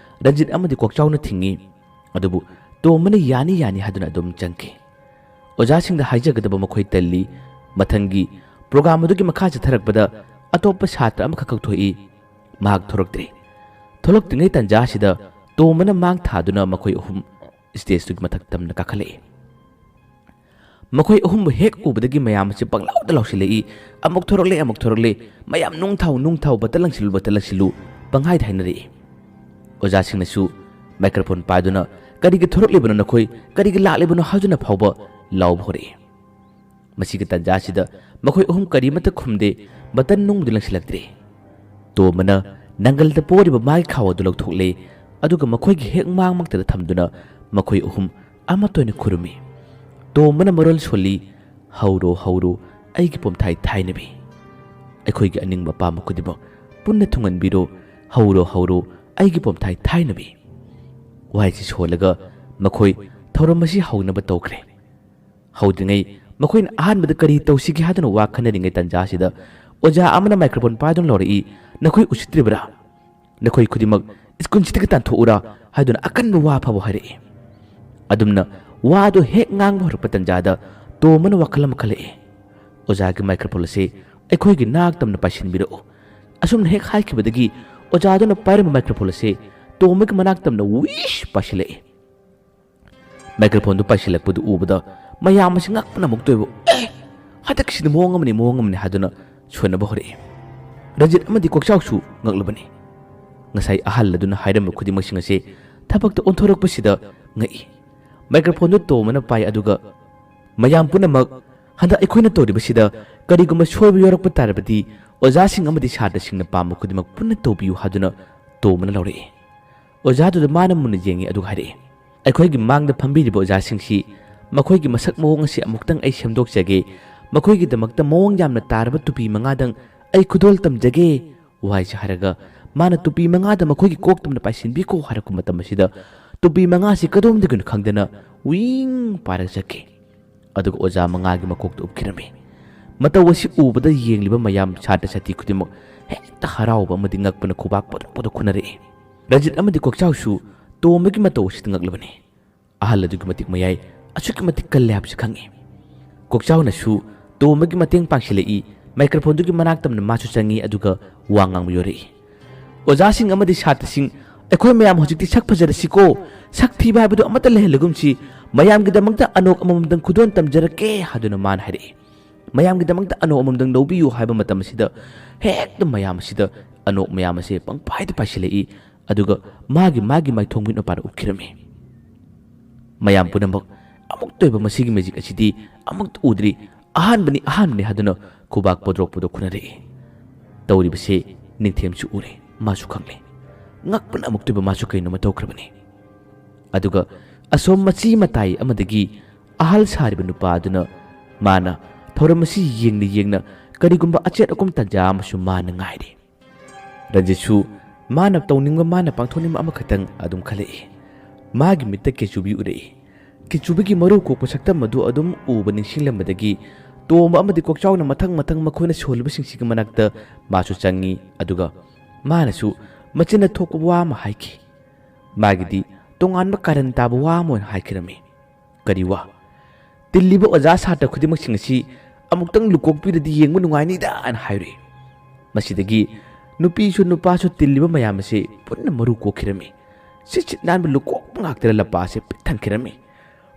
ꯔꯟꯖꯤꯠ ꯑꯃꯗꯤ ꯀꯣꯛꯆꯥꯎꯅ ꯊꯤꯡꯉꯤ꯫ ꯑꯗꯨꯕꯨ ꯇꯣꯝꯕꯅ ꯌꯥꯅꯤ ꯍꯥꯏꯗꯨꯅ ꯑꯗꯨꯝ ꯆꯪꯈꯤ꯫ ꯑꯣꯖꯥꯁꯤꯡꯗ ꯍꯥꯏꯖꯒꯗꯕ ꯃꯈꯣꯏ ꯇꯜꯂꯤ꯫ ꯃꯊꯪꯒꯤ ꯄ꯭ꯔꯣꯒ꯭ꯔꯥꯝ ꯑꯗꯨꯒꯤ ꯃꯈꯥ ꯆꯠꯊꯔꯛꯄꯗ ꯑꯇꯣꯞꯄ ꯁꯥꯇ꯭ꯔ ꯑꯃꯈꯛ ꯊꯣꯛꯏ꯫ ꯃꯍꯥꯛ ꯊꯣꯔꯛꯇ꯭ꯔꯤ꯫ ꯊꯣꯛꯂꯛꯇ꯭ꯔꯤꯉꯩ ꯇꯥꯟꯖꯥꯁꯤꯗ ꯇꯣꯝꯕꯅ ꯃꯥꯡ ꯊꯥꯗꯨꯅ ꯃꯈꯣꯏ ꯑꯍꯨꯝ ꯁ꯭ꯇꯦꯖꯇꯨꯒꯤ ꯃꯊꯛ ꯇꯝꯅ ꯀꯥꯈꯠꯂꯛꯏ꯫ ꯃꯈꯣꯏ ꯑꯍꯨꯝꯕꯨ ꯍꯦꯛ ꯎꯕꯗꯒꯤ ꯃꯌꯥꯝ ꯑꯁꯤ ꯄꯪꯂꯥꯎꯗ ꯂꯥꯎꯁꯤꯜꯂꯛꯏ꯫ ꯑꯃꯨꯛ ꯊꯣꯔꯛꯂꯦ ꯃꯌꯥꯝ ꯅꯨꯡꯊꯥꯎ ꯕꯇꯜ ꯂꯪꯁꯤꯜꯂꯨ ꯄꯪꯍꯥꯏꯗ ꯍꯥꯏꯅꯔꯛꯏ꯫ ꯑꯣꯖꯥꯁꯤꯡꯅꯁꯨ ꯃꯥꯏꯀ꯭ꯔꯣꯐꯣꯟ ꯄꯥꯏꯗꯨꯅ ꯀꯔꯤꯒꯤ ꯊꯣꯔꯛꯂꯤꯕꯅꯣ ꯅꯈꯣꯏ, ꯀꯔꯤꯒꯤ ꯂꯥꯛꯂꯤꯕꯅꯣ ꯍꯥꯏꯗꯨꯅ ꯐꯥꯎꯕ ꯂꯥꯎꯕ ꯍꯧꯔꯛꯏ꯫ ꯃꯁꯤꯒꯤ ꯇꯥꯟꯖꯥꯁꯤꯗ ꯃꯈꯣꯏ ꯑꯍꯨꯝ ꯀꯔꯤꯃꯠꯇ ꯈꯨꯝꯗꯦ, ꯕꯇꯟ ꯅꯨꯡꯕꯨꯗꯤ ꯂꯪꯁꯤꯜꯂꯛꯇ꯭ꯔꯦ꯫ ꯇꯣꯝꯕꯅ ꯅꯪꯒꯜꯗ ꯄꯣꯔꯤꯕ ꯃꯥꯒꯤ ꯈꯥꯎ ꯑꯗꯨ ꯂꯧꯊꯣꯛꯂꯦ, ꯑꯗꯨꯒ ꯃꯈꯣꯏꯒꯤ ꯍꯦꯛ ꯃꯥꯡꯃꯛꯇꯗ ꯊꯝꯗꯨꯅ ꯃꯈꯣꯏ ꯑꯍꯨꯝ ꯑꯃꯠꯇ ꯑꯣꯏꯅ ꯈꯨꯔꯨꯝꯃꯤ꯫ ꯇꯣꯝꯕꯅ ꯃꯔꯣꯜ ꯁꯣꯜꯂꯤ, ꯍꯧꯔꯣ ꯑꯩꯒꯤ ꯄꯣꯝꯊꯥꯏ ꯊꯥꯏꯅꯕꯤ, ꯑꯩꯈꯣꯏꯒꯤ ꯑꯅꯤꯡꯕ ꯑꯄꯥꯝꯕ ꯈꯨꯗꯤꯡꯃꯛ ꯄꯨꯟꯅ ꯊꯨꯡꯍꯟꯕꯤꯔꯣ, ꯍꯧꯔꯣ ꯑꯩꯒꯤ ꯄꯣꯝꯊꯥꯏ ꯊꯥꯏꯅꯕꯤ꯫ ꯋꯥꯍꯩꯁꯤ ꯁꯣꯜꯂꯒ ꯃꯈꯣꯏ ꯊꯧꯔꯝ ꯑꯁꯤ ꯍꯧꯅꯕ ꯇꯧꯈ꯭ꯔꯦ꯫ ꯍꯧꯗ꯭ꯔꯤꯉꯩ ꯃꯈꯣꯏꯅ ꯑꯍꯥꯟꯕꯗ ꯀꯔꯤ ꯇꯧꯁꯤꯒꯦ ꯍꯥꯏꯗꯨꯅ ꯋꯥ ꯈꯟꯅꯔꯤꯉꯩ ꯇꯥꯟꯖꯥꯁꯤꯗ ꯑꯣꯖꯥ ꯑꯃꯅ ꯃꯥꯏꯀ꯭ꯔꯣꯐꯣꯟ ꯄꯥꯏꯗꯨꯅ ꯂꯥꯎꯔꯛꯏ, ꯅꯈꯣꯏ ꯎꯁꯤꯠꯇ꯭ꯔꯤꯕ꯭ꯔꯥ? ꯅꯈꯣꯏ ꯈꯨꯗꯤꯡꯃꯛ ꯁ꯭ꯀꯨꯜꯁꯤꯗꯒꯤ ꯇꯥꯟꯊꯣꯛꯎꯔꯥ ꯍꯥꯏꯗꯨꯅ ꯑꯀꯟꯕ ꯋꯥ ꯐꯥꯎꯕ ꯍꯥꯏꯔꯛꯏ꯫ ꯑꯗꯨꯝꯅ ꯋꯥꯗꯨ ꯍꯦꯛ ꯉꯥꯡꯕ ꯍꯧꯔꯛꯄ ꯇꯥꯟꯖꯥꯗ ꯇꯣꯝꯕꯅ ꯋꯥꯈꯜ ꯑꯃ ꯈꯜꯂꯛꯏ꯫ ꯑꯣꯖꯥꯒꯤ ꯃꯥꯏꯀ꯭ꯔꯣꯐꯣꯟ ꯑꯁꯤ ꯑꯩꯈꯣꯏꯒꯤ ꯅꯥꯛ ꯇꯝꯅ ꯄꯥꯏꯁꯤꯟꯕꯤꯔꯛꯎ꯫ ꯑꯁꯨꯝꯅ ꯍꯦꯛ ꯍꯥꯏꯈꯤꯕꯗꯒꯤ ꯑꯣꯖꯥꯗꯨꯅ ꯄꯥꯏꯔꯝꯕ ꯃꯥꯏꯀ꯭ꯔꯣꯐꯣꯟ ꯑꯁꯤ ꯇꯣꯝꯕꯒꯤ ꯃꯅꯥꯛ ꯇꯝꯅ ꯋꯤꯁ ꯄꯥꯏꯁꯤꯜꯂꯛꯏ꯫ ꯃꯥꯏꯀ꯭ꯔꯣꯐꯣꯟꯗꯨ ꯄꯥꯏꯁꯤꯜꯂꯛꯄꯗꯨ ꯎꯕꯗ ꯃꯌꯥꯝ ꯑꯁꯤ ꯉꯛꯄꯅ ꯑꯃꯨꯛꯇꯣꯏꯕ ꯍꯟꯗꯛꯁꯤꯗꯤ ꯃꯑꯣꯡ ꯑꯃꯅꯤ ꯍꯥꯏꯗꯨꯅ ꯁꯣꯟꯅꯕ ꯍꯧꯔꯛꯏ꯫ ꯔꯟꯖꯤꯠ ꯑꯃꯗꯤ ꯀꯣꯛꯆꯥꯎꯁꯨ ꯉꯛꯂꯕꯅꯤ꯫ ꯉꯁꯥꯏ ꯑꯍꯜ ꯑꯗꯨꯅ ꯍꯥꯏꯔꯝꯕ ꯈꯨꯗꯤꯡꯃꯛꯁꯤꯡ ꯑꯁꯤ ꯊꯕꯛꯇ ꯑꯣꯟꯊꯣꯔꯛꯄꯁꯤꯗ ꯉꯛꯏ꯫ ꯃꯥꯏꯀ꯭ꯔꯣꯐꯣꯟꯗꯨ ꯇꯣꯝꯕꯅ ꯄꯥꯏ, ꯑꯗꯨꯒ ꯃꯌꯥꯝ ꯄꯨꯝꯅꯃꯛ ꯍꯟꯗꯛ ꯑꯩꯈꯣꯏꯅ ꯇꯧꯔꯤꯕꯁꯤꯗ ꯀꯔꯤꯒꯨꯝꯕ ꯁꯣꯏꯕ ꯌꯥꯎꯔꯛꯄ ꯇꯥꯔꯕꯗꯤ ꯑꯣꯖꯥꯁꯤꯡ ꯑꯃꯗꯤ ꯁꯥꯇ꯭ꯔꯁꯤꯡꯅ ꯄꯥꯝꯕ ꯈꯨꯗꯤꯡꯃꯛ ꯄꯨꯟꯅ ꯇꯧꯕꯤꯌꯨ ꯍꯥꯏꯗꯨꯅ ꯇꯣꯝꯕꯅ ꯂꯥꯎꯔꯛꯏ꯫ ꯑꯣꯖꯥꯗꯨꯗ ꯃꯥꯅ ꯃꯨꯟꯅ ꯌꯦꯡꯉꯤ, ꯑꯗꯨꯒ ꯍꯥꯏꯔꯛꯏ, ꯑꯩꯈꯣꯏꯒꯤ ꯃꯥꯡꯗ ꯐꯝꯕꯤꯔꯤꯕ ꯑꯣꯖꯥꯁꯤꯡꯁꯤ ꯃꯈꯣꯏꯒꯤ ꯃꯁꯛ ꯃꯑꯣꯡ ꯑꯁꯤ ꯑꯃꯨꯛꯇꯪ ꯑꯩ ꯁꯦꯝꯗꯣꯛꯆꯒꯦ, ꯃꯈꯣꯏꯒꯤꯗꯃꯛꯇ ꯃꯑꯣꯡ ꯌꯥꯝꯅ ꯇꯥꯔꯕ ꯇꯨꯄꯤ 5ꯗꯪ ꯑꯩ ꯈꯨꯗꯣꯜ ꯇꯝꯖꯒꯦ꯫ ꯋꯥꯍꯩꯁꯤ ꯍꯥꯏꯔꯒ ꯃꯥꯅ ꯇꯨꯄꯤ 5ꯗ ꯃꯈꯣꯏꯒꯤ ꯀꯣꯛꯇꯝꯅ ꯄꯥꯏꯁꯤꯟꯕꯤꯈꯣ ꯍꯥꯏꯔꯛꯄ ꯃꯇꯝ ꯑꯁꯤꯗ ꯇꯨꯄꯤ 5ꯁꯤ ꯀꯗꯣꯝꯗꯒꯤꯅꯣ ꯈꯪꯗꯅ ꯋꯤꯡ ꯄꯥꯏꯔꯒ ꯆꯠꯈꯤ, ꯑꯗꯨꯒ ꯑꯣꯖꯥ 5ꯒꯤ ꯃꯀꯣꯛꯇ ꯎꯞꯈꯤꯔꯝꯃꯤ꯫ ꯃꯇꯧ ꯑꯁꯤ ꯎꯕꯗ ꯌꯦꯡꯂꯤꯕ ꯃꯌꯥꯝ ꯁꯥꯇ꯭ꯔ ꯁꯥꯇ꯭ꯔꯤ ꯈꯨꯗꯤꯡꯃꯛ ꯍꯦꯛꯇ ꯍꯔꯥꯎꯕ ꯑꯃꯗꯤ ꯉꯛꯄꯅ ꯈꯨꯕꯥꯛ ꯄꯣꯗꯣꯛ ꯈꯨꯅꯔꯛꯏ꯫ ꯔꯟꯖꯤꯠ ꯑꯃꯗꯤ ꯀꯣꯛꯆꯥꯎꯁꯨ ꯇꯣꯝꯕꯒꯤ ꯃꯇꯧ ꯑꯁꯤꯗ ꯉꯛꯂꯕꯅꯤ꯫ ꯑꯍꯜ ꯑꯗꯨꯒꯤ ꯃꯇꯤꯛ ꯃꯌꯥꯏ ꯑꯁꯨꯛꯀꯤ ꯃꯇꯤꯛ ꯀꯜꯂꯦ ꯍꯥꯏꯕꯁꯤ ꯈꯪꯉꯤ꯫ ꯀꯣꯛꯆꯥꯎꯅꯁꯨ ꯇꯣꯝꯕꯒꯤ ꯃꯇꯦꯡ ꯄꯥꯡꯁꯤꯜꯂꯛꯏ꯫ ꯃꯥꯏꯀ꯭ꯔꯣꯐꯣꯟꯗꯨꯒꯤ ꯃꯅꯥꯛ ꯇꯝꯅ ꯃꯥꯁꯨ ꯆꯪꯉꯤ, ꯑꯗꯨꯒ ꯋꯥ ꯉꯥꯡꯕ ꯌꯧꯔꯛꯏ꯫ ꯑꯣꯖꯥꯁꯤꯡ ꯑꯃꯗꯤ ꯁꯥꯇ꯭ꯔꯁꯤꯡ, ꯑꯩꯈꯣꯏ ꯃꯌꯥꯝ ꯍꯧꯖꯤꯛꯇꯤ ꯁꯛ ꯐꯖꯔꯁꯤꯀꯣ, ꯁꯛ ꯊꯤꯕ ꯍꯥꯏꯕꯗꯨ ꯑꯃꯠꯇ ꯂꯩꯍꯜꯂꯒꯨꯝꯁꯤ, ꯃꯌꯥꯝꯒꯤꯗꯃꯛꯇ ꯑꯅꯣꯛ ꯑꯃꯃꯝꯗꯪ ꯈꯨꯗꯣꯜ ꯇꯝꯖꯔꯛꯀꯦ ꯍꯥꯏꯗꯨꯅ ꯃꯥꯅ ꯍꯥꯏꯔꯛꯏ꯫ ꯃꯌꯥꯝꯒꯤꯗꯃꯛꯇ ꯑꯅꯣꯛ ꯑꯃꯃꯝꯗꯪ ꯂꯧꯕꯤꯌꯨ ꯍꯥꯏꯕ ꯃꯇꯝ ꯑꯁꯤꯗ ꯍꯦꯛꯇ ꯃꯌꯥꯝ ꯑꯁꯤꯗ ꯑꯅꯣꯛ ꯃꯌꯥꯝ ꯑꯁꯤ ꯄꯪꯄꯥꯏꯗ ꯄꯥꯏꯁꯤꯜꯂꯛꯏ, ꯑꯗꯨꯒ ꯃꯥꯒꯤ ꯃꯥꯏꯊꯣꯡ ꯃꯤꯠ ꯃꯄꯥꯗ ꯎꯞꯈꯤꯔꯝꯃꯤ꯫ ꯃꯌꯥꯝ ꯄꯨꯝꯅꯃꯛ ꯑꯃꯨꯛꯇꯣꯏꯕ ꯃꯁꯤꯒꯤ ꯃꯦꯖꯤꯛ ꯑꯁꯤꯗꯤ ꯑꯃꯨꯛꯇ ꯎꯗ꯭ꯔꯤ, ꯑꯍꯥꯟꯕꯅꯤ ꯍꯥꯏꯗꯨꯅ ꯈꯨꯕꯥꯛ ꯄꯣꯗꯣꯛ ꯈꯨꯅꯔꯛꯏ꯫ ꯇꯧꯔꯤꯕꯁꯤ ꯅꯤꯡꯊꯦꯝꯁꯨ ꯎꯔꯦ, ꯃꯥꯁꯨ ꯈꯪꯂꯦ꯫ ꯉꯛꯄꯅ ꯑꯃꯨꯛꯇꯣꯏꯕ ꯃꯥꯁꯨ ꯀꯩꯅꯣꯃ ꯇꯧꯈ꯭ꯔꯕꯅꯤ꯫ ꯑꯗꯨꯒ ꯑꯁꯣꯝ ꯃꯆꯤ ꯃꯇꯥꯏ ꯑꯃꯗꯒꯤ ꯑꯍꯜ ꯁꯥꯔꯤꯕ ꯅꯨꯄꯥ ꯑꯗꯨꯅ ꯃꯥꯅ ꯊꯧꯔꯝ ꯑꯁꯤ ꯌꯦꯡꯅ ꯀꯔꯤꯒꯨꯝꯕ ꯑꯆꯦꯠ ꯑꯀꯣꯝ ꯇꯥꯟꯖꯥ ꯑꯃꯁꯨ ꯃꯥꯅ ꯉꯥꯏꯔꯤ꯫ ꯔꯟꯖꯤꯠꯁꯨ ꯃꯥꯅ ꯇꯧꯅꯤꯡꯕ, ꯃꯥꯅ ꯄꯥꯡꯊꯣꯛꯅꯤꯡꯕ ꯑꯃꯈꯛꯇꯪ ꯑꯗꯨꯝ ꯈꯜꯂꯛꯏ꯫ ꯃꯥꯒꯤ ꯃꯤꯠꯇ ꯀꯦꯆꯨꯕꯤ ꯎꯔꯛꯏ꯫ ꯀꯦꯆꯨꯕꯤꯒꯤ ꯃꯔꯨ ꯀꯣꯛꯄ ꯁꯛꯇꯝ ꯑꯗꯨ ꯑꯗꯨꯝ ꯎꯕ ꯅꯤꯡꯁꯤꯡꯂꯝꯕꯗꯒꯤ ꯇꯣꯝꯕ ꯑꯃꯗꯤ ꯀꯣꯛꯆꯥꯎꯅ ꯃꯊꯪ ꯃꯈꯣꯏꯅ ꯁꯣꯜꯂꯤꯕꯁꯤꯡꯁꯤꯒꯤ ꯃꯅꯥꯛꯇ ꯃꯥꯁꯨ ꯆꯪꯉꯤ, ꯑꯗꯨꯒ ꯃꯥꯅꯁꯨ ꯃꯆꯤꯟꯅ ꯊꯣꯛꯄ ꯋꯥ ꯑꯃ ꯍꯥꯏꯈꯤ꯫ ꯃꯥꯒꯤꯗꯤ ꯇꯣꯉꯥꯟꯕ ꯀꯥꯔꯟ ꯇꯥꯕ ꯋꯥ ꯑꯃ ꯑꯣꯏꯅ ꯍꯥꯏꯈꯤꯔꯝꯃꯤ꯫ ꯀꯔꯤ ꯋꯥ? ꯇꯤꯜꯂꯤꯕ ꯑꯣꯖꯥ ꯁꯥꯇ꯭ꯔ ꯈꯨꯗꯤꯡꯃꯛꯁꯤꯡ ꯑꯁꯤ ꯑꯃꯨꯛꯇꯪ ꯂꯨꯀꯣꯛꯄꯤꯔꯗꯤ ꯌꯦꯡꯕ ꯅꯨꯡꯉꯥꯏꯅꯤꯗ ꯍꯥꯏꯅ ꯍꯥꯏꯔꯛꯏ꯫ ꯃꯁꯤꯗꯒꯤ ꯅꯨꯄꯤꯁꯨ ꯅꯨꯄꯥꯁꯨ ꯇꯤꯜꯂꯤꯕ ꯃꯌꯥꯝ ꯑꯁꯤ ꯄꯨꯟꯅ ꯃꯔꯨ ꯀꯣꯛꯈꯤꯔꯝꯃꯤ꯫ ꯁꯤꯠ ꯅꯥꯟꯕ ꯂꯨꯀꯣꯛꯄ ꯉꯥꯛꯇꯅ ꯂꯄꯥ ꯑꯁꯤ ꯄꯤꯛ ꯊꯟꯈꯤꯔꯝꯃꯤ꯫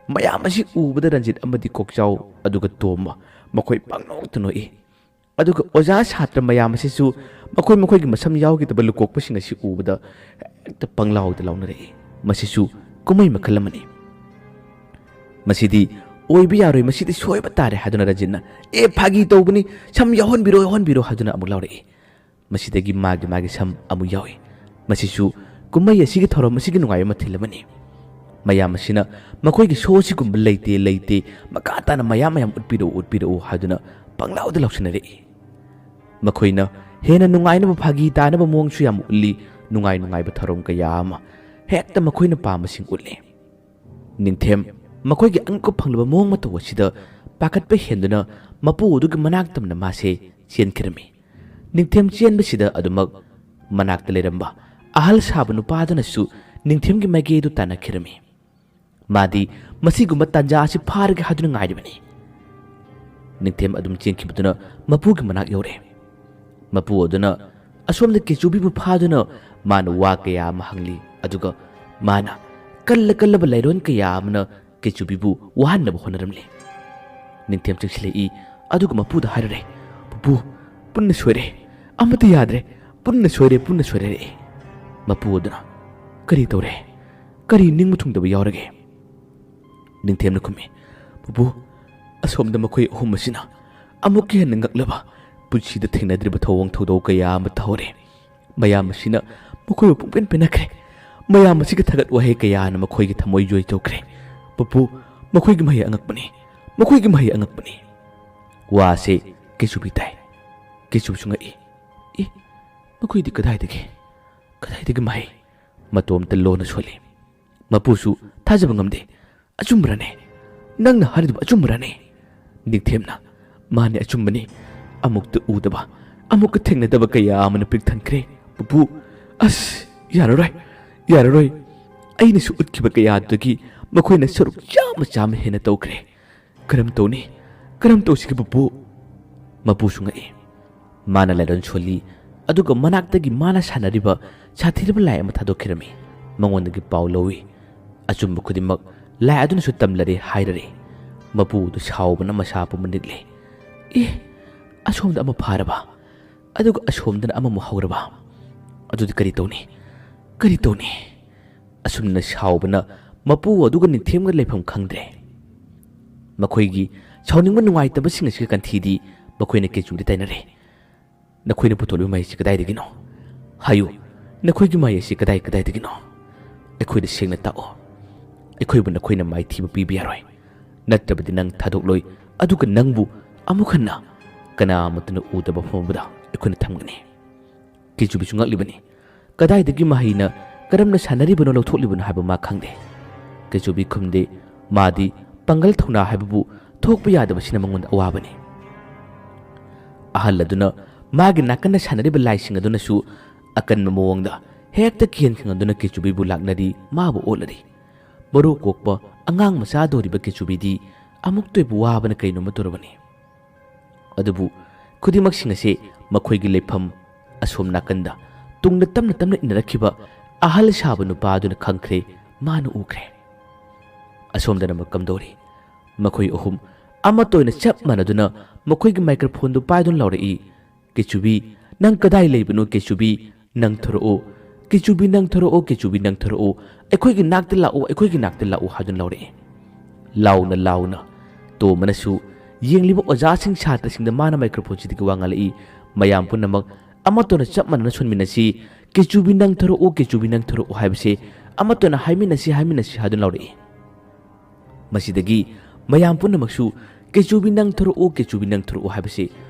ꯃꯌꯥꯝ ꯑꯁꯤ ꯎꯕꯗ ꯔꯟꯖꯤꯠ ꯑꯃꯗꯤ ꯀꯣꯛꯆꯥꯎ, ꯑꯗꯨꯒ ꯇꯣꯝꯕ, ꯃꯈꯣꯏ ꯄꯪꯅꯣꯛꯇ ꯅꯣꯛꯏ꯫ ꯑꯗꯨꯒ ꯑꯣꯖꯥ ꯁꯥꯇ꯭ꯔ ꯃꯌꯥꯝ ꯑꯁꯤꯁꯨ ꯃꯈꯣꯏꯒꯤ ꯃꯁꯝ ꯌꯥꯎꯈꯤꯗꯕ ꯂꯨꯀꯣꯛꯄꯁꯤꯡ ꯑꯁꯤ ꯎꯕꯗ ꯍꯦꯛꯇ ꯄꯪꯂꯥꯎꯗ ꯂꯥꯎꯅꯔꯛꯏ꯫ ꯃꯁꯤꯁꯨ ꯀꯨꯝꯍꯩ ꯃꯈꯜ ꯑꯃꯅꯤ꯫ ꯃꯁꯤꯗꯤ ꯑꯣꯏꯕ ꯌꯥꯔꯣꯏ, ꯃꯁꯤꯗꯤ ꯁꯣꯏꯕ ꯇꯥꯔꯦ ꯍꯥꯏꯗꯨꯅ ꯔꯟꯖꯤꯠꯅ ꯐꯥꯒꯤ ꯇꯧꯕꯅꯤ, ꯁꯝ ꯌꯥꯎꯍꯟꯕꯤꯔꯣ ꯍꯥꯏꯗꯨꯅ ꯑꯃꯨꯛ ꯂꯥꯎꯔꯛꯏ꯫ ꯃꯁꯤꯗꯒꯤ ꯃꯥꯒꯤ ꯁꯝ ꯑꯃꯨꯛ ꯌꯥꯎꯏ꯫ ꯃꯁꯤꯁꯨ ꯀꯨꯝꯍꯩ ꯑꯁꯤꯒꯤ ꯊꯧꯔꯝ ꯑꯁꯤꯒꯤ ꯅꯨꯡꯉꯥꯏꯕ ꯃꯊꯦꯜ ꯑꯃꯅꯤ꯫ ꯃꯌꯥꯝ ꯑꯁꯤꯅ ꯃꯈꯣꯏꯒꯤ ꯁꯣ ꯑꯁꯤꯒꯨꯝꯕ ꯂꯩꯇꯦ, ꯃꯈꯥ ꯇꯥꯅ ꯃꯌꯥꯝ ꯎꯠꯄꯤꯔꯛꯎ ꯍꯥꯏꯗꯨꯅ ꯄꯪꯂꯥꯎꯗ ꯂꯥꯎꯁꯤꯟꯅꯔꯛꯏ꯫ ꯃꯈꯣꯏꯅ ꯍꯦꯟꯅ ꯅꯨꯡꯉꯥꯏꯅꯕ ꯐꯥꯒꯤ ꯇꯥꯅꯕ ꯃꯑꯣꯡꯁꯨ ꯌꯥꯝ ꯎꯠꯂꯤ꯫ ꯅꯨꯡꯉꯥꯏꯕ ꯊꯧꯔꯝ ꯀꯌꯥ ꯑꯃ ꯍꯦꯛꯇ ꯃꯈꯣꯏꯅ ꯄꯥꯝꯕꯁꯤꯡ ꯎꯠꯂꯤ꯫ ꯅꯤꯡꯊꯦꯝ ꯃꯈꯣꯏꯒꯤ ꯑꯉꯛꯄ ꯐꯪꯂꯕ ꯃꯑꯣꯡ ꯃꯇꯧ ꯑꯁꯤꯗ ꯄꯥꯈꯠꯄ ꯍꯦꯟꯗꯨꯅ ꯃꯄꯨ ꯑꯗꯨꯒꯤ ꯃꯅꯥꯛ ꯇꯝꯅ ꯃꯥꯁꯦ ꯆꯦꯟꯈꯤꯔꯝꯃꯤ꯫ ꯅꯤꯡꯊꯦꯝ ꯆꯦꯟꯕꯁꯤꯗ ꯑꯗꯨꯃꯛ ꯃꯅꯥꯛꯇ ꯂꯩꯔꯝꯕ ꯑꯍꯜ ꯁꯥꯕ ꯅꯨꯄꯥꯗꯨꯅꯁꯨ ꯅꯤꯡꯊꯦꯝꯒꯤ ꯃꯥꯏꯀꯩꯗꯨ ꯇꯥꯟꯅꯈꯤꯔꯝꯃꯤ꯫ ꯃꯥꯗꯤ ꯃꯁꯤꯒꯨꯝꯕ ꯇꯥꯟꯖꯥ ꯑꯁꯤ ꯐꯥꯔꯒ ꯍꯥꯏꯗꯨꯅ ꯉꯥꯏꯔꯤꯕꯅꯤ꯫ ꯅꯤꯡꯊꯦꯝ ꯑꯗꯨꯝ ꯆꯦꯟꯈꯤꯕꯗꯨꯅ ꯃꯄꯨꯒꯤ ꯃꯅꯥꯛ ꯌꯧꯔꯦ꯫ ꯃꯄꯨ ꯑꯗꯨꯅ ꯑꯁꯣꯝꯗ ꯀꯦꯆꯨꯕꯤꯕꯨ ꯐꯥꯗꯨꯅ ꯃꯥꯅ ꯋꯥ ꯀꯌꯥ ꯑꯃ ꯍꯪꯂꯤ, ꯑꯗꯨꯒ ꯃꯥꯅ ꯀꯜꯂꯕ ꯂꯩꯔꯣꯟ ꯀꯌꯥ ꯑꯃꯅ ꯀꯦꯆꯨꯕꯤꯕꯨ ꯋꯥꯍꯟꯅꯕ ꯍꯣꯠꯅꯔꯝꯂꯤ꯫ ꯅꯤꯡꯊꯦꯝ ꯆꯪꯁꯤꯜꯂꯛꯏ ꯑꯗꯨꯒ ꯃꯄꯨꯗ ꯍꯥꯏꯔꯔꯦ ꯄꯨꯄꯨ ꯄꯨꯟꯅ ꯁꯣꯏꯔꯦ ꯑꯃꯠꯇ ꯌꯥꯗ꯭ꯔꯦ ꯄꯨꯟꯅ ꯁꯣꯏꯔꯦ ꯃꯄꯨ ꯑꯗꯨꯅ ꯀꯔꯤ ꯇꯧꯔꯦ ꯀꯔꯤ ꯅꯤꯡꯕ ꯊꯨꯡꯗꯕ ꯌꯥꯎꯔꯒꯦ ꯅꯤꯡꯊꯦꯝꯅ ꯈꯨꯝꯃꯤ ꯄꯨꯄꯨ ꯑꯁꯣꯝꯗ ꯃꯈꯣꯏ ꯑꯍꯨꯝ ꯑꯁꯤꯅ ꯑꯃꯨꯛꯀ ꯍꯦꯟꯅ ꯉꯛꯂꯕ ꯄꯨꯟꯁꯤꯗ ꯊꯦꯡꯅꯗ꯭ꯔꯤꯕ ꯊꯧꯑꯣꯡ ꯊꯧꯗꯧ ꯀꯌꯥ ꯑꯃ ꯇꯧꯔꯦ ꯃꯌꯥꯝ ꯑꯁꯤꯅ ꯃꯈꯣꯏꯕꯨ ꯄꯨꯡꯄꯦꯟ ꯄꯦꯟꯅꯈ꯭ꯔꯦ ꯃꯌꯥꯝ ꯑꯁꯤꯒꯤ ꯊꯥꯒꯠ ꯋꯥꯍꯩ ꯀꯌꯥꯅ ꯃꯈꯣꯏꯒꯤ ꯊꯃꯣꯏ ꯖꯣꯏ ꯇꯧꯈ꯭ꯔꯦ ꯄꯨꯄꯨ ꯃꯈꯣꯏꯒꯤ ꯃꯍꯩ ꯑꯉꯛꯄꯅꯤ ꯋꯥꯁꯦ ꯀꯩꯆꯨꯕꯤ ꯇꯥꯏ ꯀꯩꯆꯨꯕꯤꯁꯨ ꯉꯛꯏ ꯃꯈꯣꯏꯗꯤ ꯀꯗꯥꯏꯗꯒꯤ ꯃꯍꯩ ꯃꯇꯣꯝꯇ ꯂꯣꯟꯅ ꯁꯣꯜꯂꯤ ꯃꯄꯨꯁꯨ ꯊꯥꯖꯕ ꯉꯝꯗꯦ ꯑꯆꯨꯝꯕꯔꯅꯦ ꯅꯪꯅ ꯍꯥꯏꯔꯤꯗꯨꯕꯨ ꯑꯆꯨꯝꯕꯔꯅꯦ ꯅꯤꯡꯊꯦꯝꯅ ꯃꯥꯅꯦ ꯑꯆꯨꯝꯕꯅꯤ ꯑꯃꯨꯛꯇ ꯎꯗꯕ ꯑꯃꯨꯛꯀ ꯊꯦꯡꯅꯗꯕ ꯀꯌꯥ ꯑꯃꯅ ꯄꯤꯛ ꯊꯟꯈ꯭ꯔꯦ ꯄꯨꯄꯨ ꯑꯁ ꯌꯥꯔꯔꯣꯏ ꯑꯩꯅꯁꯨ ꯎꯠꯈꯤꯕ ꯀꯌꯥꯗꯨꯗꯒꯤ ꯃꯈꯣꯏꯅ ꯁꯔꯨꯛ ꯆꯥꯝꯃ ꯍꯦꯟꯅ ꯇꯧꯈ꯭ꯔꯦ ꯀꯔꯝ ꯇꯧꯁꯤꯒꯦ ꯄꯨꯄꯨ ꯃꯄꯨꯁꯨ ꯉꯛꯏ ꯃꯥꯅ ꯂꯥꯏꯔꯣꯟ ꯁꯣꯜꯂꯤ ꯑꯗꯨꯒ ꯃꯅꯥꯛꯇꯒꯤ ꯃꯥꯅ ꯁꯥꯟꯅꯔꯤꯕ ꯁꯥꯊꯤꯔꯕ ꯂꯥꯏ ꯑꯃ ꯊꯥꯗꯣꯛꯈꯤꯔꯝꯃꯤ ꯃꯉꯣꯟꯗꯒꯤ ꯄꯥꯎ ꯂꯧꯏ ꯑꯆꯨꯝꯕ ꯈꯨꯗꯤꯡꯃꯛ ꯂꯥꯏ ꯑꯗꯨꯅꯁꯨ ꯇꯝꯂꯔꯦ ꯍꯥꯏꯔꯔꯦ ꯃꯄꯨꯗꯨ ꯁꯥꯎꯕꯅ ꯃꯁꯥ ꯄꯨꯝꯕ ꯅꯤꯛꯂꯦ ꯑꯁꯣꯝꯗ ꯑꯃ ꯐꯥꯔꯕ ꯑꯗꯨꯒ ꯑꯁꯣꯝꯗꯅ ꯑꯃꯃꯨꯛ ꯍꯧꯔꯕ ꯑꯗꯨꯗꯤ ꯀꯔꯤ ꯇꯧꯅꯤ ꯑꯁꯨꯝꯅ ꯁꯥꯎꯕꯅ ꯃꯄꯨ ꯑꯗꯨꯒ ꯅꯤꯡꯊꯦꯝꯒ ꯂꯩꯐꯝ ꯈꯪꯗ꯭ꯔꯦ ꯃꯈꯣꯏꯒꯤ ꯁꯥꯎꯅꯤꯡꯕ ꯅꯨꯡꯉꯥꯏꯇꯕꯁꯤꯡ ꯑꯁꯤꯒ ꯀꯟꯊꯤꯗꯤ ꯃꯈꯣꯏꯅ ꯀꯩꯆꯨꯕꯤꯗ ꯇꯥꯏꯅꯔꯦ ꯅꯈꯣꯏꯅ ꯄꯨꯊꯣꯛꯂꯤꯕ ꯃꯍꯩꯁꯤ ꯀꯗꯥꯏꯗꯒꯤꯅꯣ ꯍꯥꯏꯌꯨ ꯅꯈꯣꯏꯒꯤ ꯃꯍꯩ ꯑꯁꯤ ꯀꯗꯥꯏꯗꯒꯤꯅꯣ ꯑꯩꯈꯣꯏꯗ ꯁꯦꯡꯅ ꯇꯥꯛꯑꯣ ꯑꯩꯈꯣꯏꯕꯨ ꯅꯈꯣꯏꯅ ꯃꯥꯏꯊꯤꯕ ꯄꯤꯕ ꯌꯥꯔꯣꯏ ꯅꯠꯇ꯭ꯔꯕꯗꯤ ꯅꯪ ꯊꯥꯗꯣꯛꯂꯣꯏ ꯑꯗꯨꯒ ꯅꯪꯕꯨ ꯑꯃꯨꯛ ꯍꯟꯅ ꯀꯅꯥꯃꯠꯇꯅ ꯎꯗꯕ ꯃꯐꯝꯗ ꯑꯩꯈꯣꯏꯅ ꯊꯝꯒꯅꯤ ꯀꯩꯆꯨꯕꯤꯁꯨ ꯉꯛꯂꯤꯕꯅꯤ ꯀꯗꯥꯏꯗꯒꯤ ꯃꯍꯩꯅ ꯀꯔꯝꯅ ꯁꯥꯟꯅꯔꯤꯕꯅꯣ ꯂꯧꯊꯣꯛꯂꯤꯕꯅꯣ ꯍꯥꯏꯕ ꯃꯥ ꯈꯪꯗꯦ ꯀꯩꯆꯨꯕꯤ ꯈꯨꯝꯗꯦ ꯃꯥꯗꯤ ꯄꯥꯡꯒꯜ ꯊꯧꯅꯥ ꯍꯥꯏꯕꯕꯨ ꯊꯣꯛꯄ ꯌꯥꯗꯕꯁꯤꯅ ꯃꯉꯣꯟꯗ ꯑꯋꯥꯕꯅꯤ ꯑꯍꯜ ꯑꯗꯨꯅ ꯃꯥꯒꯤ ꯅꯥꯀꯟꯗ ꯁꯥꯟꯅꯔꯤꯕ ꯂꯥꯏꯁꯤꯡ ꯑꯗꯨꯅꯁꯨ ꯑꯀꯟꯕ ꯃꯑꯣꯡꯗ ꯍꯦꯛꯇ ꯈꯪꯍꯟꯗꯨꯅ ꯀꯩꯆꯨꯕꯤꯕꯨ ꯂꯥꯛꯅꯔꯤ ꯃꯥꯕꯨ ꯑꯣꯠꯂꯔꯤ ꯃꯔꯨ ꯀꯣꯛꯄ ꯑꯉꯥꯡ ꯃꯆꯥꯗꯧꯔꯤꯕ ꯀꯩꯆꯨꯕꯤꯗꯤ ꯑꯃꯨꯛꯇꯣꯏꯕꯨ ꯋꯥꯕꯅ ꯀꯩꯅꯣꯝꯃ ꯇꯧꯔꯕꯅꯤ ꯑꯗꯨꯕꯨ ꯈꯨꯗꯤꯡꯃꯛꯁꯤꯡ ꯑꯁꯤ ꯃꯈꯣꯏꯒꯤ ꯂꯩꯐꯝ ꯑꯁꯣꯝ ꯅꯥꯀꯟꯗ ꯇꯨꯡꯗ ꯇꯞꯅ ꯏꯟꯅꯔꯛꯈꯤꯕ ꯑꯍꯜ ꯁꯥꯕ ꯅꯨꯄꯥ ꯑꯗꯨꯅ ꯈꯪꯈ꯭ꯔꯦ ꯃꯥꯅ ꯎꯈ꯭ꯔꯦ ꯑꯁꯣꯝꯗꯅ ꯀꯝꯗꯧꯔꯤ ꯃꯈꯣꯏ ꯑꯍꯨꯝ ꯑꯃꯠꯇ ꯑꯣꯏꯅ ꯆꯞ ꯃꯥꯟꯅꯗꯨꯅ ꯃꯈꯣꯏꯒꯤ ꯃꯥꯏꯀ꯭ꯔꯣꯐꯣꯟꯗꯨ ꯄꯥꯏꯗꯨꯅ ꯂꯥꯎꯔꯛꯏ ꯀꯩꯆꯨꯕꯤ ꯅꯪ ꯀꯗꯥꯏ ꯂꯩꯕꯅꯣ ꯀꯩꯆꯨꯕꯤ ꯅꯪ ꯊꯣꯔꯛꯑꯣ ꯑꯩꯈꯣꯏꯒꯤ ꯅꯥꯛꯇ ꯂꯥꯛꯑꯣ ꯍꯥꯏꯗꯨꯅ ꯂꯥꯎꯔꯛꯏ ꯂꯥꯎꯅ ꯇꯣꯝꯕꯅꯁꯨ ꯌꯦꯡꯂꯤꯕ ꯑꯣꯖꯥꯁꯤꯡ ꯁꯥꯇ꯭ꯔꯁꯤꯡꯗ ꯃꯥꯅ ꯃꯥꯏꯀ꯭ꯔꯣꯐꯣꯟꯁꯤꯗꯒꯤ ꯋꯥ ꯉꯥꯡꯂꯛꯏ ꯃꯌꯥꯝ ꯄꯨꯝꯅꯃꯛ ꯑꯃꯠꯇ ꯆꯞ ꯃꯥꯟꯅꯅ ꯁꯣꯟꯃꯤꯟꯅꯁꯤ ꯀꯩꯆꯨꯕꯤ ꯅꯪ ꯊꯣꯔꯛꯑꯣ ꯍꯥꯏꯕꯁꯦ ꯑꯃꯠꯇ ꯍꯥꯏꯃꯤꯟꯅꯁꯤ ꯍꯥꯏꯗꯨꯅ ꯂꯥꯎꯔꯛꯏ ꯃꯁꯤꯗꯒꯤ ꯃꯌꯥꯝ ꯄꯨꯝꯅꯃꯛꯁꯨ ꯀꯩꯆꯨꯕꯤ ꯅꯪ ꯊꯣꯔꯛꯑꯣ ꯍꯥꯏꯕꯁꯤ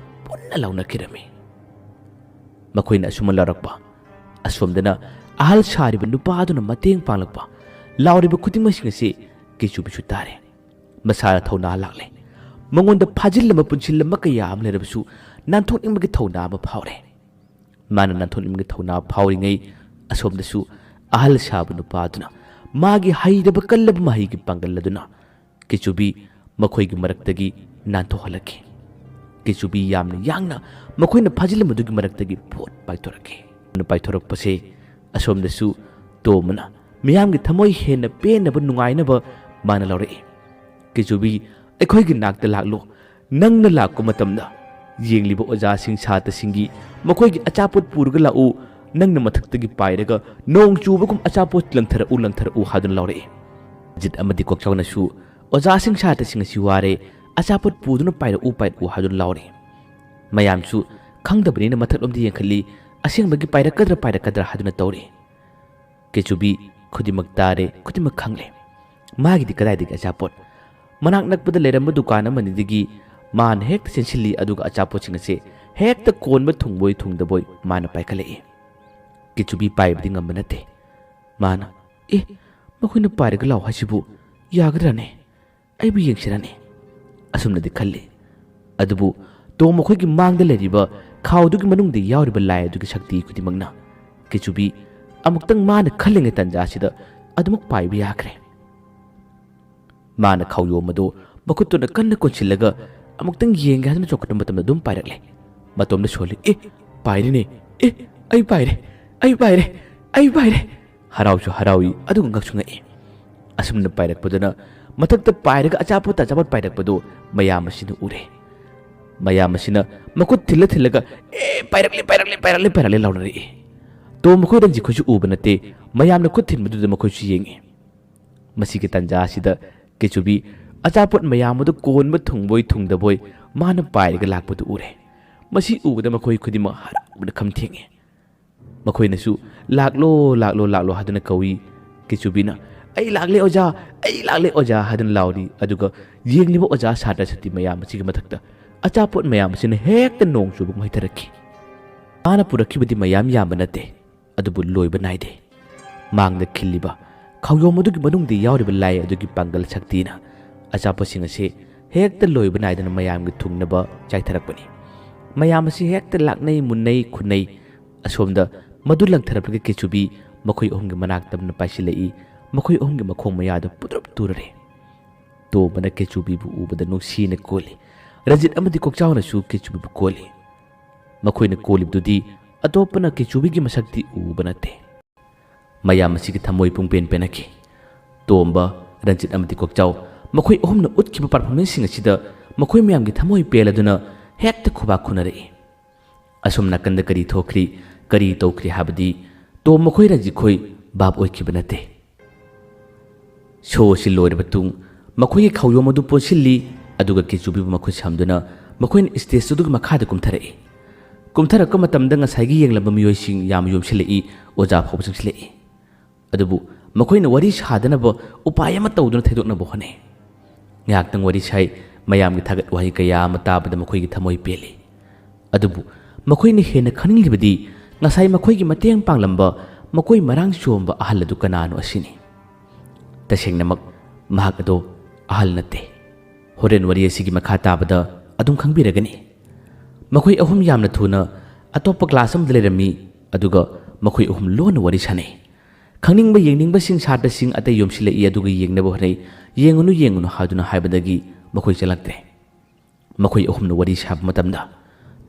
ꯄꯨꯟꯅ ꯂꯥꯎꯅꯈꯤꯔꯝꯃꯤ ꯃꯈꯣꯏꯅ ꯑꯁꯨꯝꯅ ꯂꯥꯎꯔꯛꯄ ꯑꯁꯣꯝꯗꯅ ꯑꯍꯜ ꯁꯥꯔꯤꯕ ꯅꯨꯄꯥ ꯑꯗꯨꯅ ꯃꯇꯦꯡ ꯄꯥꯡꯂꯛꯄ ꯂꯥꯎꯔꯤꯕ ꯈꯨꯗꯤꯡꯃꯛꯁꯤꯡ ꯑꯁꯤ ꯀꯩꯆꯨꯕꯤꯁꯨ ꯇꯥꯔꯦ ꯃꯁꯥꯗ ꯊꯧꯅꯥ ꯂꯥꯛꯂꯦ ꯃꯉꯣꯟꯗ ꯐꯥꯖꯤꯜꯂꯝꯕ ꯄꯨꯟꯁꯤꯜꯂꯝꯕ ꯀꯌꯥ ꯑꯃ ꯂꯩꯔꯕꯁꯨ ꯅꯥꯟꯊꯣꯛꯅꯤꯡꯕꯒꯤ ꯊꯧꯅꯥ ꯑꯃ ꯐꯥꯎꯔꯦ ꯃꯥꯅ ꯅꯥꯟꯊꯣꯛꯅꯤꯡꯕꯒꯤ ꯊꯧꯅꯥ ꯐꯥꯎꯔꯤꯉꯩ ꯑꯁꯣꯝꯗꯁꯨ ꯑꯍꯜ ꯁꯥꯕ ꯅꯨꯄꯥ ꯑꯗꯨꯅ ꯃꯥꯒꯤ ꯍꯩꯔꯕ ꯀꯜꯂꯕ ꯃꯍꯩꯒꯤ ꯄꯥꯡꯒꯜ ꯑꯗꯨꯅ ꯀꯩꯆꯨꯕꯤ ꯃꯈꯣꯏꯒꯤ ꯃꯔꯛꯇꯒꯤ ꯅꯥꯟꯊꯣꯛꯍꯜꯂꯛꯈꯤ ꯀꯩꯆꯨꯕꯤ ꯌꯥꯝꯅ ꯌꯥꯡꯅ ꯃꯈꯣꯏꯅ ꯐꯥꯖꯤꯜꯂꯝꯕꯗꯨꯒꯤ ꯃꯔꯛꯇꯒꯤ ꯄꯣꯠ ꯄꯥꯏꯊꯣꯔꯛꯈꯤ ꯄꯥꯏꯊꯣꯔꯛꯄꯁꯦ ꯑꯁꯣꯝꯗꯁꯨ ꯇꯣꯝꯕꯅ ꯃꯤꯌꯥꯝꯒꯤ ꯊꯃꯣꯏ ꯍꯦꯟꯅ ꯄꯦꯟꯅꯕ ꯅꯨꯡꯉꯥꯏꯅꯕ ꯃꯥꯅ ꯂꯥꯎꯔꯛꯏ ꯀꯩꯆꯨꯕꯤ ꯑꯩꯈꯣꯏꯒꯤ ꯅꯥꯛꯇ ꯂꯥꯛꯂꯣ ꯅꯪꯅ ꯂꯥꯛꯄ ꯃꯇꯝꯗ ꯌꯦꯡꯂꯤꯕ ꯑꯣꯖꯥꯁꯤꯡ ꯁꯥꯇ꯭ꯔꯁꯤꯡꯒꯤ ꯃꯈꯣꯏꯒꯤ ꯑꯆꯥꯄꯣꯠ ꯄꯨꯔꯒ ꯂꯥꯛꯎ ꯅꯪꯅ ꯃꯊꯛꯇꯒꯤ ꯄꯥꯏꯔꯒ ꯅꯣꯡ ꯆꯨꯕꯒꯨꯝ ꯑꯆꯥꯄꯣꯠ ꯂꯪꯊꯔꯛꯎ ꯍꯥꯏꯗꯨꯅ ꯂꯥꯎꯔꯛꯏ ꯖꯤꯠ ꯑꯃꯗꯤ ꯀꯣꯛꯆꯥꯎꯅꯁꯨ ꯑꯣꯖꯥꯁꯤꯡ ꯁꯥꯇ꯭ꯔꯁꯤꯡ ꯑꯁꯤ ꯋꯥꯔꯦ ꯑꯆꯥꯄꯣꯠ ꯄꯨꯗꯨꯅ ꯄꯥꯏꯔꯛꯎ ꯍꯥꯏꯗꯨꯅ ꯂꯥꯎꯔꯛꯏ ꯃꯌꯥꯝꯁꯨ ꯈꯪꯗꯕꯅꯤꯅ ꯃꯊꯛꯂꯣꯝꯗ ꯌꯦꯡꯈꯠꯂꯤ ꯑꯁꯦꯡꯕꯒꯤ ꯄꯥꯏꯔꯛꯀꯗ꯭ꯔꯥ ꯍꯥꯏꯗꯨꯅ ꯇꯧꯔꯤ ꯀꯩꯆꯨꯕꯤ ꯈꯨꯗꯤꯡꯃꯛ ꯇꯥꯔꯦ ꯈꯨꯗꯤꯡꯃꯛ ꯈꯪꯂꯦ ꯃꯥꯒꯤꯗꯤ ꯀꯗꯥꯏꯗꯒꯤ ꯑꯆꯥꯄꯣꯠ ꯃꯅꯥꯛ ꯅꯛꯄꯗ ꯂꯩꯔꯝꯕ ꯗꯨꯀꯥꯟ ꯑꯃꯅꯤꯗꯒꯤ ꯃꯥꯅ ꯍꯦꯛꯇ ꯆꯦꯟꯁꯤꯜꯂꯤ ꯑꯗꯨꯒ ꯑꯆꯥꯄꯣꯠꯁꯤꯡ ꯑꯁꯤ ꯍꯦꯛꯇ ꯀꯣꯟꯕ ꯊꯨꯡꯕꯣꯏ ꯊꯨꯡꯗꯕꯣꯏ ꯃꯥꯅ ꯄꯥꯏꯈꯠꯂꯛꯏ ꯀꯩꯆꯨꯕꯤ ꯄꯥꯏꯕꯗꯤ ꯉꯝꯕ ꯅꯠꯇꯦ ꯃꯥꯅ ꯃꯈꯣꯏꯅ ꯄꯥꯏꯔꯒ ꯂꯥꯎ ꯍꯥꯏꯁꯤꯕꯨ ꯌꯥꯒꯗ꯭ꯔꯥꯅꯦ ꯑꯩꯕꯨ ꯌꯦꯡꯁꯤꯔꯅꯦ ꯑꯁꯨꯝꯅꯗꯤ ꯈꯜꯂꯤ ꯑꯗꯨꯕꯨ ꯃꯈꯣꯏꯒꯤ ꯃꯥꯡꯗ ꯂꯩꯔꯤꯕ ꯈꯥꯎꯗꯨꯒꯤ ꯃꯅꯨꯡꯗ ꯌꯥꯎꯔꯤꯕ ꯂꯥꯏ ꯑꯗꯨꯒꯤ ꯁꯛꯇꯤ ꯈꯨꯗꯤꯡꯃꯛꯅ ꯀꯩꯆꯨꯕꯤ ꯑꯃꯨꯛꯇꯪ ꯃꯥꯅ ꯈꯜꯂꯤꯉꯩ ꯇꯟꯖꯥꯁꯤꯗ ꯑꯗꯨꯃꯛ ꯄꯥꯏꯕ ꯌꯥꯈ꯭ꯔꯦ ꯃꯥꯅ ꯈꯥꯎꯌꯣꯝ ꯑꯗꯨ ꯃꯈꯨꯠꯇꯨꯅ ꯀꯟꯅ ꯀꯣꯟꯁꯤꯜꯂꯒ ꯑꯃꯨꯛꯇꯪ ꯌꯦꯡꯒꯦ ꯍꯥꯏꯗꯨꯅ ꯆꯣꯡꯈꯠꯄ ꯃꯇꯝꯗ ꯑꯗꯨꯝ ꯄꯥꯏꯔꯛꯂꯦ ꯃꯇꯣꯝꯗ ꯁꯣꯜꯂꯤ ꯄꯥꯏꯔꯤꯅꯦ ꯑꯩ ꯄꯥꯏꯔꯦ ꯍꯔꯥꯎꯁꯨ ꯍꯔꯥꯎꯏ ꯑꯗꯨꯒ ꯉꯛꯁꯨ ꯉꯛꯏ ꯑꯁꯨꯝꯅ ꯄꯥꯏꯔꯛꯄꯗꯨꯅ ꯃꯊꯛꯇ ꯄꯥꯏꯔꯒ ꯑꯆꯥꯄꯣꯠ ꯄꯥꯏꯔꯛꯄꯗꯨ ꯃꯌꯥꯝ ꯑꯁꯤꯅ ꯎꯔꯦ꯫ ꯃꯌꯥꯝ ꯑꯁꯤꯅ ꯃꯈꯨꯠ ꯊꯤꯜꯂꯒ ꯄꯥꯏꯔꯛꯂꯦ ꯂꯥꯎꯅꯔꯛꯏ꯫ ꯇꯣꯝ ꯃꯈꯣꯏ ꯔꯟꯖꯤꯠ ꯈꯣꯏꯁꯨ ꯎꯕ ꯅꯠꯇꯦ, ꯃꯌꯥꯝꯅ ꯈꯨꯠ ꯊꯤꯟꯕꯗꯨꯗ ꯃꯈꯣꯏꯁꯨ ꯌꯦꯡꯉꯤ꯫ ꯃꯁꯤꯒꯤ ꯇꯟꯖꯥ ꯑꯁꯤꯗ ꯀꯦꯆꯨꯕꯤ ꯑꯆꯥꯄꯣꯠ ꯃꯌꯥꯝ ꯑꯗꯨ ꯀꯣꯟꯕ ꯊꯨꯡꯕꯣꯏ ꯊꯨꯡꯗꯕꯣꯏ ꯃꯥꯅ ꯄꯥꯏꯔꯒ ꯂꯥꯛꯄꯗꯨ ꯎꯔꯦ꯫ ꯃꯁꯤ ꯎꯕꯗ ꯃꯈꯣꯏ ꯈꯨꯗꯤꯡꯃꯛ ꯍꯔꯥꯎꯕꯅ ꯈꯝ ꯊꯦꯡꯉꯤ꯫ ꯃꯈꯣꯏꯅꯁꯨ ꯂꯥꯛꯂꯣ ꯍꯥꯏꯗꯨꯅ ꯀꯧꯏ꯫ ꯀꯦꯆꯨꯕꯤꯅ ꯑꯩ ꯂꯥꯛꯂꯦ ꯑꯣꯖꯥ ꯍꯥꯏꯗꯨꯅ ꯂꯥꯎꯔꯤ꯫ ꯑꯗꯨꯒ ꯌꯦꯡꯂꯤꯕ ꯑꯣꯖꯥ ꯁꯥꯇ꯭ꯔ ꯁꯥꯇ꯭ꯔꯤ ꯃꯌꯥꯝ ꯑꯁꯤꯒꯤ ꯃꯊꯛꯇ ꯑꯆꯥꯄꯣꯠ ꯃꯌꯥꯝ ꯑꯁꯤꯅ ꯍꯦꯛꯇ ꯅꯣꯡ ꯆꯨꯕ ꯍꯩꯊꯔꯛꯈꯤ꯫ ꯃꯥꯅ ꯄꯨꯔꯛꯈꯤꯕꯗꯤ ꯃꯌꯥꯝ ꯌꯥꯝꯕ ꯅꯠꯇꯦ, ꯑꯗꯨꯕꯨ ꯂꯣꯏꯕ ꯅꯥꯏꯗꯦ꯫ ꯃꯥꯡꯗ ꯈꯤꯜꯂꯤꯕ ꯈꯥꯎꯌꯣꯝ ꯑꯗꯨꯒꯤ ꯃꯅꯨꯡꯗ ꯌꯥꯎꯔꯤꯕ ꯂꯥꯏ ꯑꯗꯨꯒꯤ ꯄꯥꯡꯒꯜ ꯁꯛꯇꯤꯅ ꯑꯆꯥꯄꯣꯠꯁꯤꯡ ꯑꯁꯤ ꯍꯦꯛꯇ ꯂꯣꯏꯕ ꯅꯥꯏꯗꯅ ꯃꯌꯥꯝꯒꯤ ꯊꯨꯡꯅꯕ ꯆꯥꯏꯊꯔꯛꯄꯅꯤ꯫ ꯃꯌꯥꯝ ꯑꯁꯤ ꯍꯦꯛꯇ ꯂꯥꯛꯅꯩ, ꯃꯨꯟꯅꯩ, ꯈꯨꯟꯅꯩ꯫ ꯑꯁꯣꯝꯗ ꯃꯗꯨ ꯂꯪꯊꯔꯛꯄꯒꯤ ꯀꯦꯆꯨꯕꯤ ꯃꯈꯣꯏ ꯑꯍꯨꯝꯒꯤ ꯃꯅꯥꯛ ꯇꯝꯅ ꯄꯥꯏꯁꯤꯜꯂꯛꯏ꯫ ꯃꯈꯣꯏ ꯑꯍꯨꯝꯒꯤ ꯃꯈꯣꯡ ꯃꯌꯥꯗꯨ ꯄꯨꯗ꯭ꯔꯨꯞ ꯇꯨꯔꯔꯦ꯫ ꯇꯣꯝꯕꯅ ꯀꯦꯆꯨꯕꯤꯕꯨ ꯎꯕꯗ ꯅꯨꯡꯁꯤꯅ ꯀꯣꯜꯂꯤ꯫ ꯔꯟꯖꯤꯠ ꯑꯃꯗꯤ ꯀꯣꯛꯆꯥꯎꯅꯁꯨ ꯀꯦꯆꯨꯕꯤꯕꯨ ꯀꯣꯜꯂꯤ꯫ ꯃꯈꯣꯏꯅ ꯀꯣꯜꯂꯤꯕꯗꯨꯗꯤ ꯑꯇꯣꯞꯄꯅ ꯀꯦꯆꯨꯕꯤꯒꯤ ꯃꯁꯛꯇꯤ ꯎꯕ ꯅꯠꯇꯦ꯫ ꯃꯌꯥꯝ ꯑꯁꯤꯒꯤ ꯊꯃꯣꯏ ꯄꯨꯡꯄꯦꯟ ꯄꯦꯟꯅꯈꯤ꯫ ꯇꯣꯝꯕ, ꯔꯟꯖꯤꯠ ꯑꯃꯗꯤ ꯀꯣꯛꯆꯥꯎ ꯃꯈꯣꯏ ꯑꯍꯨꯝꯅ ꯎꯠꯈꯤꯕ ꯄꯔꯐꯣꯔꯃꯦꯟꯁꯁꯤꯡ ꯑꯁꯤꯗ ꯃꯈꯣꯏ ꯃꯌꯥꯝꯒꯤ ꯊꯃꯣꯏ ꯄꯦꯜꯂꯗꯨꯅ ꯍꯦꯛꯇ ꯈꯨꯕꯥꯛ ꯈꯨꯅꯔꯛꯏ꯫ ꯑꯁꯣꯝ ꯅꯥꯀꯟꯗ ꯀꯔꯤ ꯊꯣꯛꯈ꯭ꯔꯤ, ꯀꯔꯤ ꯇꯧꯈ꯭ꯔꯤ ꯍꯥꯏꯕꯗꯤ ꯇꯣꯝ ꯃꯈꯣꯏ ꯔꯟꯖꯤꯠ ꯈꯣꯏ ꯚꯥꯞ ꯑꯣꯏꯈꯤꯕ ꯅꯠꯇꯦ꯫ ꯁꯣ ꯑꯁꯤ ꯂꯣꯏꯔꯕ ꯃꯇꯨꯡ ꯃꯈꯣꯏꯒꯤ ꯈꯥꯎꯌꯣꯝ ꯑꯗꯨ ꯄꯣꯠꯁꯤꯜꯂꯤ꯫ ꯑꯗꯨꯒ ꯀꯦꯆꯨꯕꯤꯕꯨ ꯃꯈꯨꯠ ꯁꯝꯗꯨꯅ ꯃꯈꯣꯏꯅ ꯁ꯭ꯇꯦꯖ ꯑꯗꯨꯒꯤ ꯃꯈꯥꯗ ꯀꯨꯝꯊꯔꯛꯏ꯫ ꯀꯨꯝꯊꯔꯛꯄ ꯃꯇꯝꯗ ꯉꯁꯥꯏꯒꯤ ꯌꯦꯡꯂꯝꯕ ꯃꯤꯑꯣꯏꯁꯤꯡ ꯌꯥꯝ ꯌꯣꯝꯁꯤꯜꯂꯛꯏ, ꯑꯣꯖꯥ ꯐꯥꯎꯕ ꯆꯪꯁꯤꯜꯂꯛꯏ꯫ ꯑꯗꯨꯕꯨ ꯃꯈꯣꯏꯅ ꯋꯥꯔꯤ ꯁꯥꯗꯅꯕ ꯎꯄꯥꯏ ꯑꯃ ꯇꯧꯗꯨꯅ ꯊꯩꯗꯣꯛꯅꯕ ꯍꯣꯠꯅꯩ꯫ ꯉꯥꯏꯍꯥꯛꯇꯪ ꯋꯥꯔꯤ ꯁꯥꯏ꯫ ꯃꯌꯥꯝꯒꯤ ꯊꯥꯒꯠ ꯋꯥꯍꯩ ꯀꯌꯥ ꯑꯃ ꯇꯥꯕꯗ ꯃꯈꯣꯏꯒꯤ ꯊꯃꯣꯏ ꯄꯦꯜꯂꯤ꯫ ꯑꯗꯨꯕꯨ ꯃꯈꯣꯏꯅ ꯍꯦꯟꯅ ꯈꯪꯅꯤꯡꯂꯤꯕꯗꯤ ꯉꯁꯥꯏ ꯃꯈꯣꯏꯒꯤ ꯃꯇꯦꯡ ꯄꯥꯡꯂꯝꯕ ꯃꯈꯣꯏ ꯃꯔꯥꯡ ꯆꯣꯝꯕ ꯑꯍꯜ ꯑꯗꯨ ꯀꯅꯥꯅꯣ ꯑꯁꯤꯅꯤ꯫ ꯇꯁꯦꯡꯅꯃꯛ ꯃꯍꯥꯛ ꯑꯗꯣ ꯑꯍꯜ ꯅꯠꯇꯦ꯫ ꯍꯣꯔꯦꯟ ꯋꯥꯔꯤ ꯑꯁꯤꯒꯤ ꯃꯈꯥ ꯇꯥꯕꯗ ꯑꯗꯨꯝ ꯈꯪꯕꯤꯔꯒꯅꯤ꯫ ꯃꯈꯣꯏ ꯑꯍꯨꯝ ꯌꯥꯝꯅ ꯊꯨꯅ ꯑꯇꯣꯞꯄ ꯀ꯭ꯂꯥꯁ ꯑꯃꯗ ꯂꯩꯔꯝꯃꯤ꯫ ꯑꯗꯨꯒ ꯃꯈꯣꯏ ꯑꯍꯨꯝ ꯂꯣꯟꯅ ꯋꯥꯔꯤ ꯁꯥꯅꯩ꯫ ꯈꯪꯅꯤꯡꯕ ꯌꯦꯡꯅꯤꯡꯕꯁꯤꯡ ꯁꯥꯇ꯭ꯔꯁꯤꯡ ꯑꯇꯩ ꯌꯣꯝꯁꯤꯜꯂꯛꯏ꯫ ꯑꯗꯨꯒ ꯌꯦꯡꯅꯕ ꯍꯣꯠꯅꯩ꯫ ꯌꯦꯡꯉꯨꯅꯨ ꯍꯥꯏꯗꯨꯅ ꯍꯥꯏꯕꯗꯒꯤ ꯃꯈꯣꯏ ꯆꯠꯂꯛꯇ꯭ꯔꯦ꯫ ꯃꯈꯣꯏ ꯑꯍꯨꯝꯅ ꯋꯥꯔꯤ ꯁꯥꯕ ꯃꯇꯝꯗ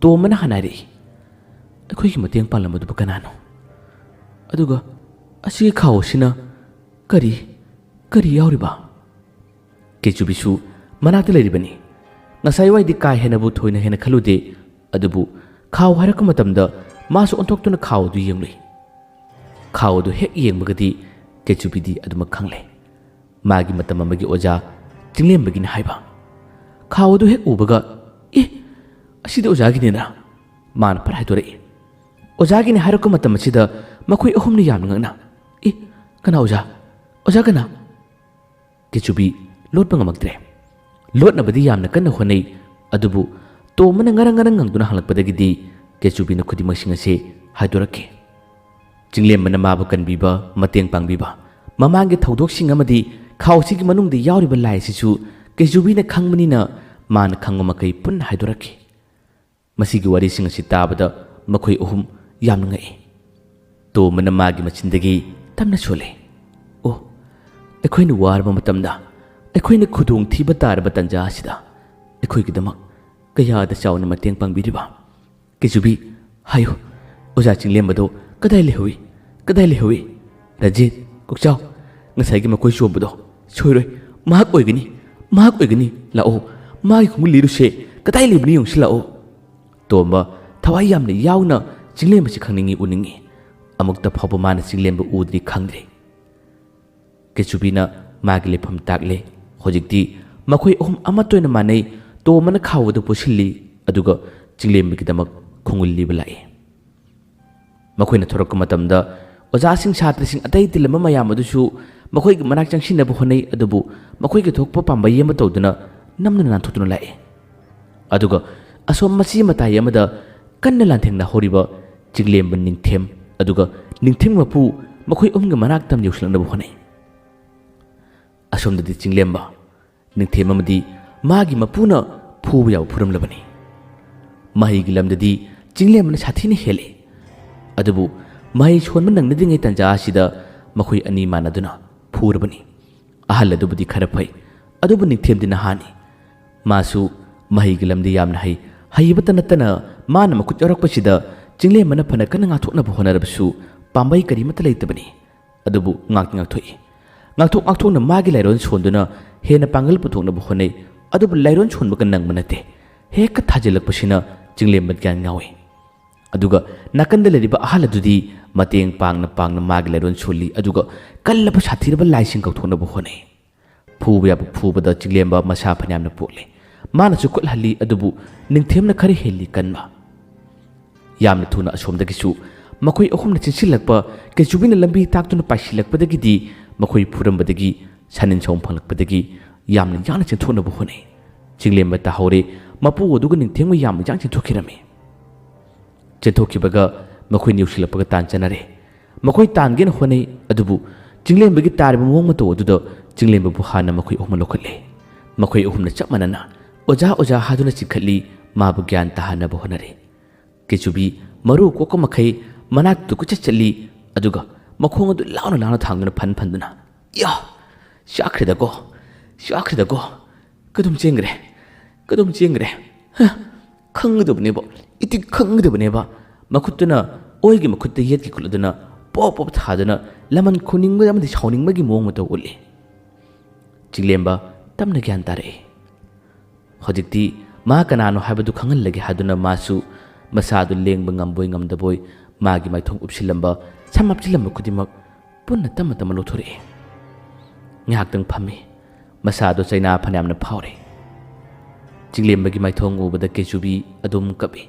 ꯇꯣꯝꯕꯅ ꯍꯥꯟꯅ ꯍꯥꯏꯔꯛꯏ, ꯑꯩꯈꯣꯏꯒꯤ ꯃꯇꯦꯡ ꯄꯥꯡꯂꯝꯕꯗꯨꯕꯨ ꯀꯅꯥꯅꯣ? ꯑꯗꯨꯒ ꯑꯁꯤꯒꯤ ꯈꯥꯎ ꯑꯁꯤꯅ ꯀꯔꯤ ꯌꯥꯎꯔꯤꯕ? ꯀꯦꯆꯨꯕꯤꯁꯨ ꯃꯅꯥꯛꯇ ꯂꯩꯔꯤꯕꯅꯤ꯫ ꯉꯁꯥꯏ ꯋꯥꯏꯗꯤ ꯀꯥ ꯍꯦꯟꯅꯕꯨ ꯊꯣꯏꯅ ꯍꯦꯟꯅ ꯈꯜꯂꯨꯗꯦ꯫ ꯑꯗꯨꯕꯨ ꯈꯥꯎ ꯍꯥꯏꯔꯛꯄ ꯃꯇꯝꯗ ꯃꯥꯁꯨ ꯑꯣꯟꯊꯣꯛꯇꯨꯅ ꯈꯥꯎ ꯑꯗꯨ ꯌꯦꯡꯂꯨꯏ꯫ ꯈꯥꯎ ꯑꯗꯨ ꯍꯦꯛ ꯌꯦꯡꯕꯒꯗꯤ ꯀꯦꯆꯨꯕꯤꯗꯤ ꯑꯗꯨꯃꯛ ꯈꯪꯂꯦ꯫ ꯃꯥꯒꯤ ꯃꯇꯝ ꯑꯃꯒꯤ ꯑꯣꯖꯥ ꯆꯤꯡꯂꯦꯝꯕꯒꯤꯅꯤ ꯍꯥꯏꯕ꯫ ꯈꯥꯎ ꯑꯗꯨ ꯍꯦꯛ ꯎꯕꯒ ꯑꯁꯤꯗꯤ ꯑꯣꯖꯥꯒꯤꯅꯤꯅ ꯃꯥꯅ ꯐꯠ ꯍꯥꯏꯗꯣꯔꯛꯏ꯫ ꯑꯣꯖꯥꯒꯤꯅꯤ ꯍꯥꯏꯔꯛꯄ ꯃꯇꯝ ꯑꯁꯤꯗ ꯃꯈꯣꯏ ꯑꯍꯨꯝꯅ ꯌꯥꯝꯅ ꯉꯛꯅ ꯀꯅꯥ ꯑꯣꯖꯥ ꯀꯅꯥ? ꯀꯦꯆꯨꯕꯤ ꯂꯣꯠꯄ ꯉꯝꯃꯛꯇ꯭ꯔꯦ꯫ ꯂꯣꯠꯅꯕꯗꯤ ꯌꯥꯝꯅ ꯀꯟꯅ ꯍꯣꯠꯅꯩ꯫ ꯑꯗꯨꯕꯨ ꯇꯣꯝꯕꯅ ꯉꯔꯪ ꯉꯪꯗꯨꯅ ꯍꯪꯂꯛꯄꯗꯒꯤꯗꯤ ꯀꯦꯆꯨꯕꯤꯅ ꯈꯨꯗꯤꯡꯃꯛꯁꯤꯡ ꯑꯁꯤ ꯍꯥꯏꯗꯣꯔꯛꯈꯤ꯫ ꯆꯤꯡꯂꯦꯝꯕꯅ ꯃꯥꯕꯨ ꯀꯟꯕꯤꯕ, ꯃꯇꯦꯡ ꯄꯥꯡꯕꯤꯕ, ꯃꯃꯥꯡꯒꯤ ꯊꯧꯗꯣꯛꯁꯤꯡ ꯑꯃꯗꯤ ꯈꯥꯎꯁꯤꯒꯤ ꯃꯅꯨꯡꯗ ꯌꯥꯎꯔꯤꯕ ꯂꯥꯏ ꯑꯁꯤꯁꯨ ꯀꯦꯆꯨꯕꯤꯅ ꯈꯪꯕꯅꯤꯅ ꯃꯥꯅ ꯈꯪꯕ ꯃꯈꯩ ꯄꯨꯟꯅ ꯍꯥꯏꯗꯣꯔꯛꯈꯤ꯫ ꯃꯁꯤꯒꯤ ꯋꯥꯔꯤꯁꯤꯡ ꯑꯁꯤ ꯇꯥꯕꯗ ꯃꯈꯣꯏ ꯑꯍꯨꯝ ꯌꯥꯝꯅ ꯉꯛꯏ꯫ ꯇꯣꯝꯕꯅ ꯃꯥꯒꯤ ꯃꯆꯤꯟꯗꯒꯤ ꯇꯞꯅ ꯁꯣꯜꯂꯤ, ꯑꯩꯈꯣꯏꯅ ꯋꯥꯔꯕ ꯃꯇꯝꯗ, ꯑꯩꯈꯣꯏꯅ ꯈꯨꯗꯣꯡꯊꯤꯕ ꯇꯥꯔꯕ ꯇꯟꯖꯥ ꯑꯁꯤꯗ ꯑꯩꯈꯣꯏꯒꯤꯗꯃꯛ ꯀꯌꯥꯗ ꯆꯥꯎꯅ ꯃꯇꯦꯡ ꯄꯥꯡꯕꯤꯔꯤꯕ? ꯀꯦꯆꯨꯕꯤ ꯍꯥꯏꯌꯨ, ꯑꯣꯖꯥ ꯆꯤꯡꯂꯦꯝꯕꯗꯣ ꯀꯗꯥꯏ ꯂꯩꯍꯧꯏ? ꯔꯟꯖꯤꯠ, ꯀꯣꯛꯆꯥꯎ, ꯉꯁꯥꯏꯒꯤ ꯃꯈꯣꯏ ꯆꯣꯝꯕꯗꯣ ꯁꯣꯏꯔꯣꯏ, ꯃꯍꯥꯛ ꯑꯣꯏꯒꯅꯤ꯫ ꯂꯥꯛꯑꯣ, ꯃꯥꯒꯤ ꯈꯣꯡꯎꯞ ꯂꯤꯔꯨꯁꯦ ꯀꯗꯥꯏ ꯂꯩꯕꯅꯣ ꯌꯦꯡꯁꯤ ꯂꯥꯛꯑꯣ꯫ ꯇꯣꯝꯕ ꯊꯋꯥꯏ ꯌꯥꯝꯅ ꯌꯥꯎꯅ ꯆꯤꯡꯂꯦꯝꯕꯁꯤ ꯈꯪꯅꯤꯡꯉꯤ, ꯎꯅꯤꯡꯉꯤ꯫ ꯑꯃꯨꯛꯇ ꯐꯥꯎꯕ ꯃꯥꯅ ꯆꯤꯡꯂꯦꯝꯕ ꯎꯗ꯭ꯔꯤ, ꯈꯪꯗ꯭ꯔꯤ꯫ ꯀꯦꯆꯨꯕꯤꯅ ꯃꯥꯒꯤ ꯂꯩꯐꯝ ꯇꯥꯛꯂꯦ꯫ ꯍꯧꯖꯤꯛꯇꯤ ꯃꯈꯣꯏ ꯑꯍꯨꯝ ꯑꯃꯠꯇ ꯑꯣꯏꯅ ꯃꯥꯟꯅꯩ꯫ ꯇꯣꯝꯕꯅ ꯈꯥꯎ ꯑꯗꯨ ꯄꯨꯁꯤꯜꯂꯤ꯫ ꯑꯗꯨꯒ ꯆꯤꯡꯂꯦꯝꯕꯒꯤꯗꯃꯛ ꯈꯣꯡꯒꯨꯜ ꯂꯤꯕ ꯂꯥꯛꯏ꯫ ꯃꯈꯣꯏꯅ ꯊꯣꯔꯛꯄ ꯃꯇꯝꯗ ꯑꯣꯖꯥꯁꯤꯡ, ꯁꯥꯇ꯭ꯔꯁꯤꯡ ꯑꯇꯩ ꯇꯤꯜꯂꯝꯕ ꯃꯌꯥꯝ ꯑꯗꯨꯁꯨ ꯃꯈꯣꯏꯒꯤ ꯃꯅꯥꯛ ꯆꯪꯁꯤꯟꯅꯕ ꯍꯣꯠꯅꯩ꯫ ꯑꯗꯨꯕꯨ ꯃꯈꯣꯏꯒꯤ ꯊꯣꯛꯄ ꯄꯥꯝꯕꯩ ꯑꯃ ꯇꯧꯗꯨꯅ ꯅꯝꯗꯨꯅ ꯅꯥꯟꯊꯣꯛꯇꯨꯅ ꯂꯥꯛꯏ꯫ ꯑꯗꯨꯒ ꯑꯁꯣꯝ ꯃꯆꯤ ꯃꯇꯥꯏ ꯑꯃꯗ ꯀꯟꯅ ꯂꯥꯟꯊꯦꯡꯅꯍꯧꯔꯤꯕ ꯆꯤꯡꯂꯦꯝꯕ, ꯅꯤꯡꯊꯦꯝ ꯑꯗꯨꯒ ꯅꯤꯡꯊꯦꯝ ꯃꯄꯨ ꯃꯈꯣꯏ ꯑꯍꯨꯝꯒꯤ ꯃꯅꯥꯛ ꯇꯝꯅ ꯌꯧꯁꯤꯜꯂꯛꯅꯕ ꯍꯣꯠꯅꯩ꯫ ꯑꯁꯣꯝꯗꯗꯤ ꯆꯤꯡꯂꯦꯝꯕ, ꯅꯤꯡꯊꯦꯝ ꯑꯃꯗꯤ ꯃꯥꯒꯤ ꯃꯄꯨꯅ ꯐꯨꯕ ꯌꯥꯕ ꯐꯨꯔꯝꯂꯕꯅꯤ꯫ ꯃꯍꯩꯒꯤ ꯂꯝꯗꯗꯤ ꯆꯤꯡꯂꯦꯝꯕꯅ ꯁꯥꯊꯤꯅ ꯍꯦꯜꯂꯤ꯫ ꯑꯗꯨꯕꯨ ꯃꯍꯩ ꯁꯣꯟꯕ ꯅꯪꯅꯗ꯭ꯔꯤꯉꯩ ꯇꯟꯖꯥ ꯑꯁꯤꯗ ꯃꯈꯣꯏ ꯑꯅꯤ ꯃꯥꯟꯅꯗꯨꯅ ꯐꯨꯔꯕꯅꯤ꯫ ꯑꯍꯜ ꯑꯗꯨꯕꯨꯗꯤ ꯈꯔ ꯐꯩ, ꯑꯗꯨꯕꯨ ꯅꯤꯡꯊꯦꯝꯗꯤ ꯅꯍꯥꯅꯤ꯫ ꯃꯥꯁꯨ ꯃꯍꯩꯒꯤ ꯂꯝꯗꯤ ꯌꯥꯝꯅ ꯍꯩꯕꯇ ꯅꯠꯇꯅ ꯃꯥꯅ ꯃꯈꯨꯠ ꯌꯥꯎꯔꯛꯄꯁꯤꯗ ꯆꯤꯡꯂꯦꯝꯕꯅ ꯐꯅ ꯀꯟꯅ ꯉꯥꯛꯊꯣꯛꯅꯕ ꯍꯣꯠꯅꯔꯕꯁꯨ ꯄꯥꯝꯕꯩ ꯀꯔꯤꯃꯠꯇ ꯂꯩꯇꯕꯅꯤ꯫ ꯑꯗꯨꯕꯨ ꯉꯥꯛꯇꯤ ꯉꯥꯛꯊꯣꯛꯏ꯫ ꯉꯥꯛꯊꯣꯛꯅ ꯃꯥꯒꯤ ꯂꯥꯏꯔꯣꯟ ꯁꯣꯟꯗꯨꯅ ꯍꯦꯟꯅ ꯄꯥꯡꯒꯜ ꯄꯨꯊꯣꯛꯅꯕ ꯍꯣꯠꯅꯩ ꯑꯗꯨꯕꯨ ꯂꯥꯏꯔꯣꯟ ꯁꯣꯟꯕꯒ ꯅꯪꯕ ꯅꯠꯇꯦ ꯍꯦꯛꯀ ꯊꯥꯖꯤꯜꯂꯛꯄꯁꯤꯅ ꯆꯤꯡꯂꯦꯝꯕ ꯒ꯭ꯌꯥꯟ ꯉꯥꯎꯏ ꯑꯗꯨꯒ ꯅꯥꯀꯟꯗ ꯂꯩꯔꯤꯕ ꯑꯍꯜ ꯑꯗꯨꯗꯤ ꯃꯇꯦꯡ ꯄꯥꯡꯅ ꯃꯥꯒꯤ ꯂꯥꯏꯔꯣꯟ ꯁꯣꯜꯂꯤ ꯑꯗꯨꯒ ꯀꯜꯂꯕ ꯁꯥꯊꯤꯔꯕ ꯂꯥꯏꯁꯤꯡ ꯀꯧꯊꯣꯛꯅꯕ ꯍꯣꯠꯅꯩ ꯐꯨꯕ ꯌꯥꯕ ꯐꯨꯕꯗ ꯆꯤꯡꯂꯦꯝꯕ ꯃꯁꯥ ꯐꯅꯌꯥꯝꯅ ꯄꯣꯛꯂꯦ ꯃꯥꯅꯁꯨ ꯀꯨꯠꯍꯜꯂꯤ ꯑꯗꯨꯕु ꯅꯤꯡꯊꯦꯝꯅ ꯈꯔ ꯍꯦꯜꯂꯤ ꯀꯟꯕ ꯌꯥꯝꯅ ꯊꯨꯅ ꯑꯁꯣꯝꯗꯒꯤꯁꯨ ꯃꯈꯣꯏ ꯑꯍꯨꯝꯅ ꯆꯤꯟꯁꯤꯜꯂꯛꯄ ꯀꯩꯆꯨꯕꯤꯅ ꯂꯝꯕꯤ ꯇꯥꯛꯇꯨꯅ ꯄꯥꯏꯁꯤꯜꯂꯛꯄꯗꯒꯤꯗꯤ ꯃꯈꯣꯏ ꯐꯨꯔꯝꯕꯗꯒꯤ ꯁꯅꯤꯟ ꯁꯧꯝ ꯐꯪꯂꯛꯄꯗꯒꯤ ꯌꯥꯝꯅ ꯌꯥꯡꯅ ꯆꯦꯟꯊꯣꯛꯅꯕ ꯍꯣꯠꯅꯩ ꯆꯤꯡꯂꯦꯝꯕ ꯇꯥꯍꯧꯔꯦ ꯃꯄꯨ ꯑꯗꯨꯒ ꯅꯤꯡꯊꯦꯝꯒ ꯌꯥꯝꯅ ꯌꯥꯡ ꯆꯦꯟꯊꯣꯛꯈꯤꯔꯝꯃꯤ ꯆꯦꯟꯊꯣꯛꯈꯤꯕꯒ ꯃꯈꯣꯏ ꯌꯧꯁꯤꯜꯂꯛꯄꯒ ꯇꯥꯟ ꯆꯅꯔꯦ ꯃꯈꯣꯏ ꯇꯥꯟꯒꯦꯅ ꯍꯣꯠꯅꯩ ꯑꯗꯨꯕꯨ ꯆꯤꯡꯂꯦꯝꯕꯒꯤ ꯇꯥꯔꯤꯕ ꯃꯑꯣꯡ ꯃꯇꯧ ꯑꯗꯨꯗ ꯆꯤꯡꯂꯦꯝꯕꯕꯨ ꯍꯥꯟꯅ ꯃꯈꯣꯏ ꯑꯍꯨꯝꯅ ꯂꯧꯈꯠꯂꯦ ꯃꯈꯣꯏ ꯑꯍꯨꯝꯅ ꯆꯞ ꯃꯥꯟꯅꯅ ꯑꯣꯖꯥ ꯍꯥꯗꯨꯅ ꯆꯤꯡꯈꯠꯂꯤ ꯃꯥꯕꯨ ꯒ꯭ꯌꯥꯟ ꯇꯥꯍꯟꯅꯕ ꯍꯣꯠꯅꯔꯦ ꯀꯩꯆꯨꯕꯤ ꯃꯔꯨ ꯀꯣꯛꯀ ꯃꯈꯩ ꯃꯅꯥꯛꯇꯨ ꯀꯨꯆꯠ ꯆꯠꯂꯤ ꯑꯗꯨꯒ ꯃꯈꯣꯡ ꯑꯗꯨ ꯂꯥꯎꯅ ꯊꯥꯡꯗꯨꯅ ꯐꯟꯗꯨꯅ ꯌꯥ ꯆꯥꯛꯈ꯭ꯔꯦꯗꯀꯣ ꯀꯗꯨꯝ ꯆꯦꯟꯈ꯭ꯔꯦ ꯈꯪꯒꯗꯕꯅꯦꯕ ꯏꯇꯤ ꯈꯪꯒꯗꯕꯅꯦꯕ ꯃꯈꯨꯠꯇꯨꯅ ꯑꯣꯏꯒꯤ ꯃꯈꯨꯠꯇ ꯌꯦꯠꯀꯤ ꯈꯨꯠꯂꯗꯨꯅ ꯄꯣꯞ ꯊꯥꯗꯨꯅ ꯂꯃꯟ ꯈꯨꯅꯤꯡꯕ ꯑꯃꯗꯤ ꯁꯥꯎꯅꯤꯡꯕꯒꯤ ꯃꯑꯣꯡ ꯃꯇꯧ ꯎꯠꯂꯤ ꯆꯤꯡꯂꯦꯝꯕ ꯇꯞꯅ ꯒ꯭ꯌꯥꯟ ꯇꯥꯔꯛꯏ ꯍꯧꯖꯤꯛꯇꯤ ꯃꯥ ꯀꯅꯥꯅꯣ ꯍꯥꯏꯕꯗꯨ ꯈꯪꯍꯜꯂꯒꯦ ꯍꯥꯏꯗꯨꯅ ꯃꯥꯁꯨ ꯃꯁꯥꯗꯨ ꯂꯦꯡꯕ ꯉꯝꯕꯣꯏ ꯉꯝꯗꯕꯣꯏ ꯃꯥꯒꯤ ꯃꯥꯏꯊꯣꯡ ꯎꯞꯁꯤꯜꯂꯝꯕ ꯁꯝ ꯍꯥꯞꯆꯤꯜꯂꯝꯕ ꯈꯨꯗꯤꯡꯃꯛ ꯄꯨꯟꯅ ꯇꯞꯅ ꯂꯧꯊꯣꯔꯛꯏ ꯉꯥꯏꯍꯥꯛꯇꯪ ꯐꯝꯃꯤ ꯃꯁꯥꯗꯨ ꯆꯩꯅꯥ ꯐꯅꯌꯥꯝꯅ ꯐꯥꯎꯔꯦ ꯆꯤꯡꯂꯦꯝꯕꯒꯤ ꯃꯥꯏꯊꯣꯡ ꯎꯕꯗ ꯀꯩꯆꯨꯕꯤ ꯑꯗꯨꯝ ꯀꯞꯄꯤ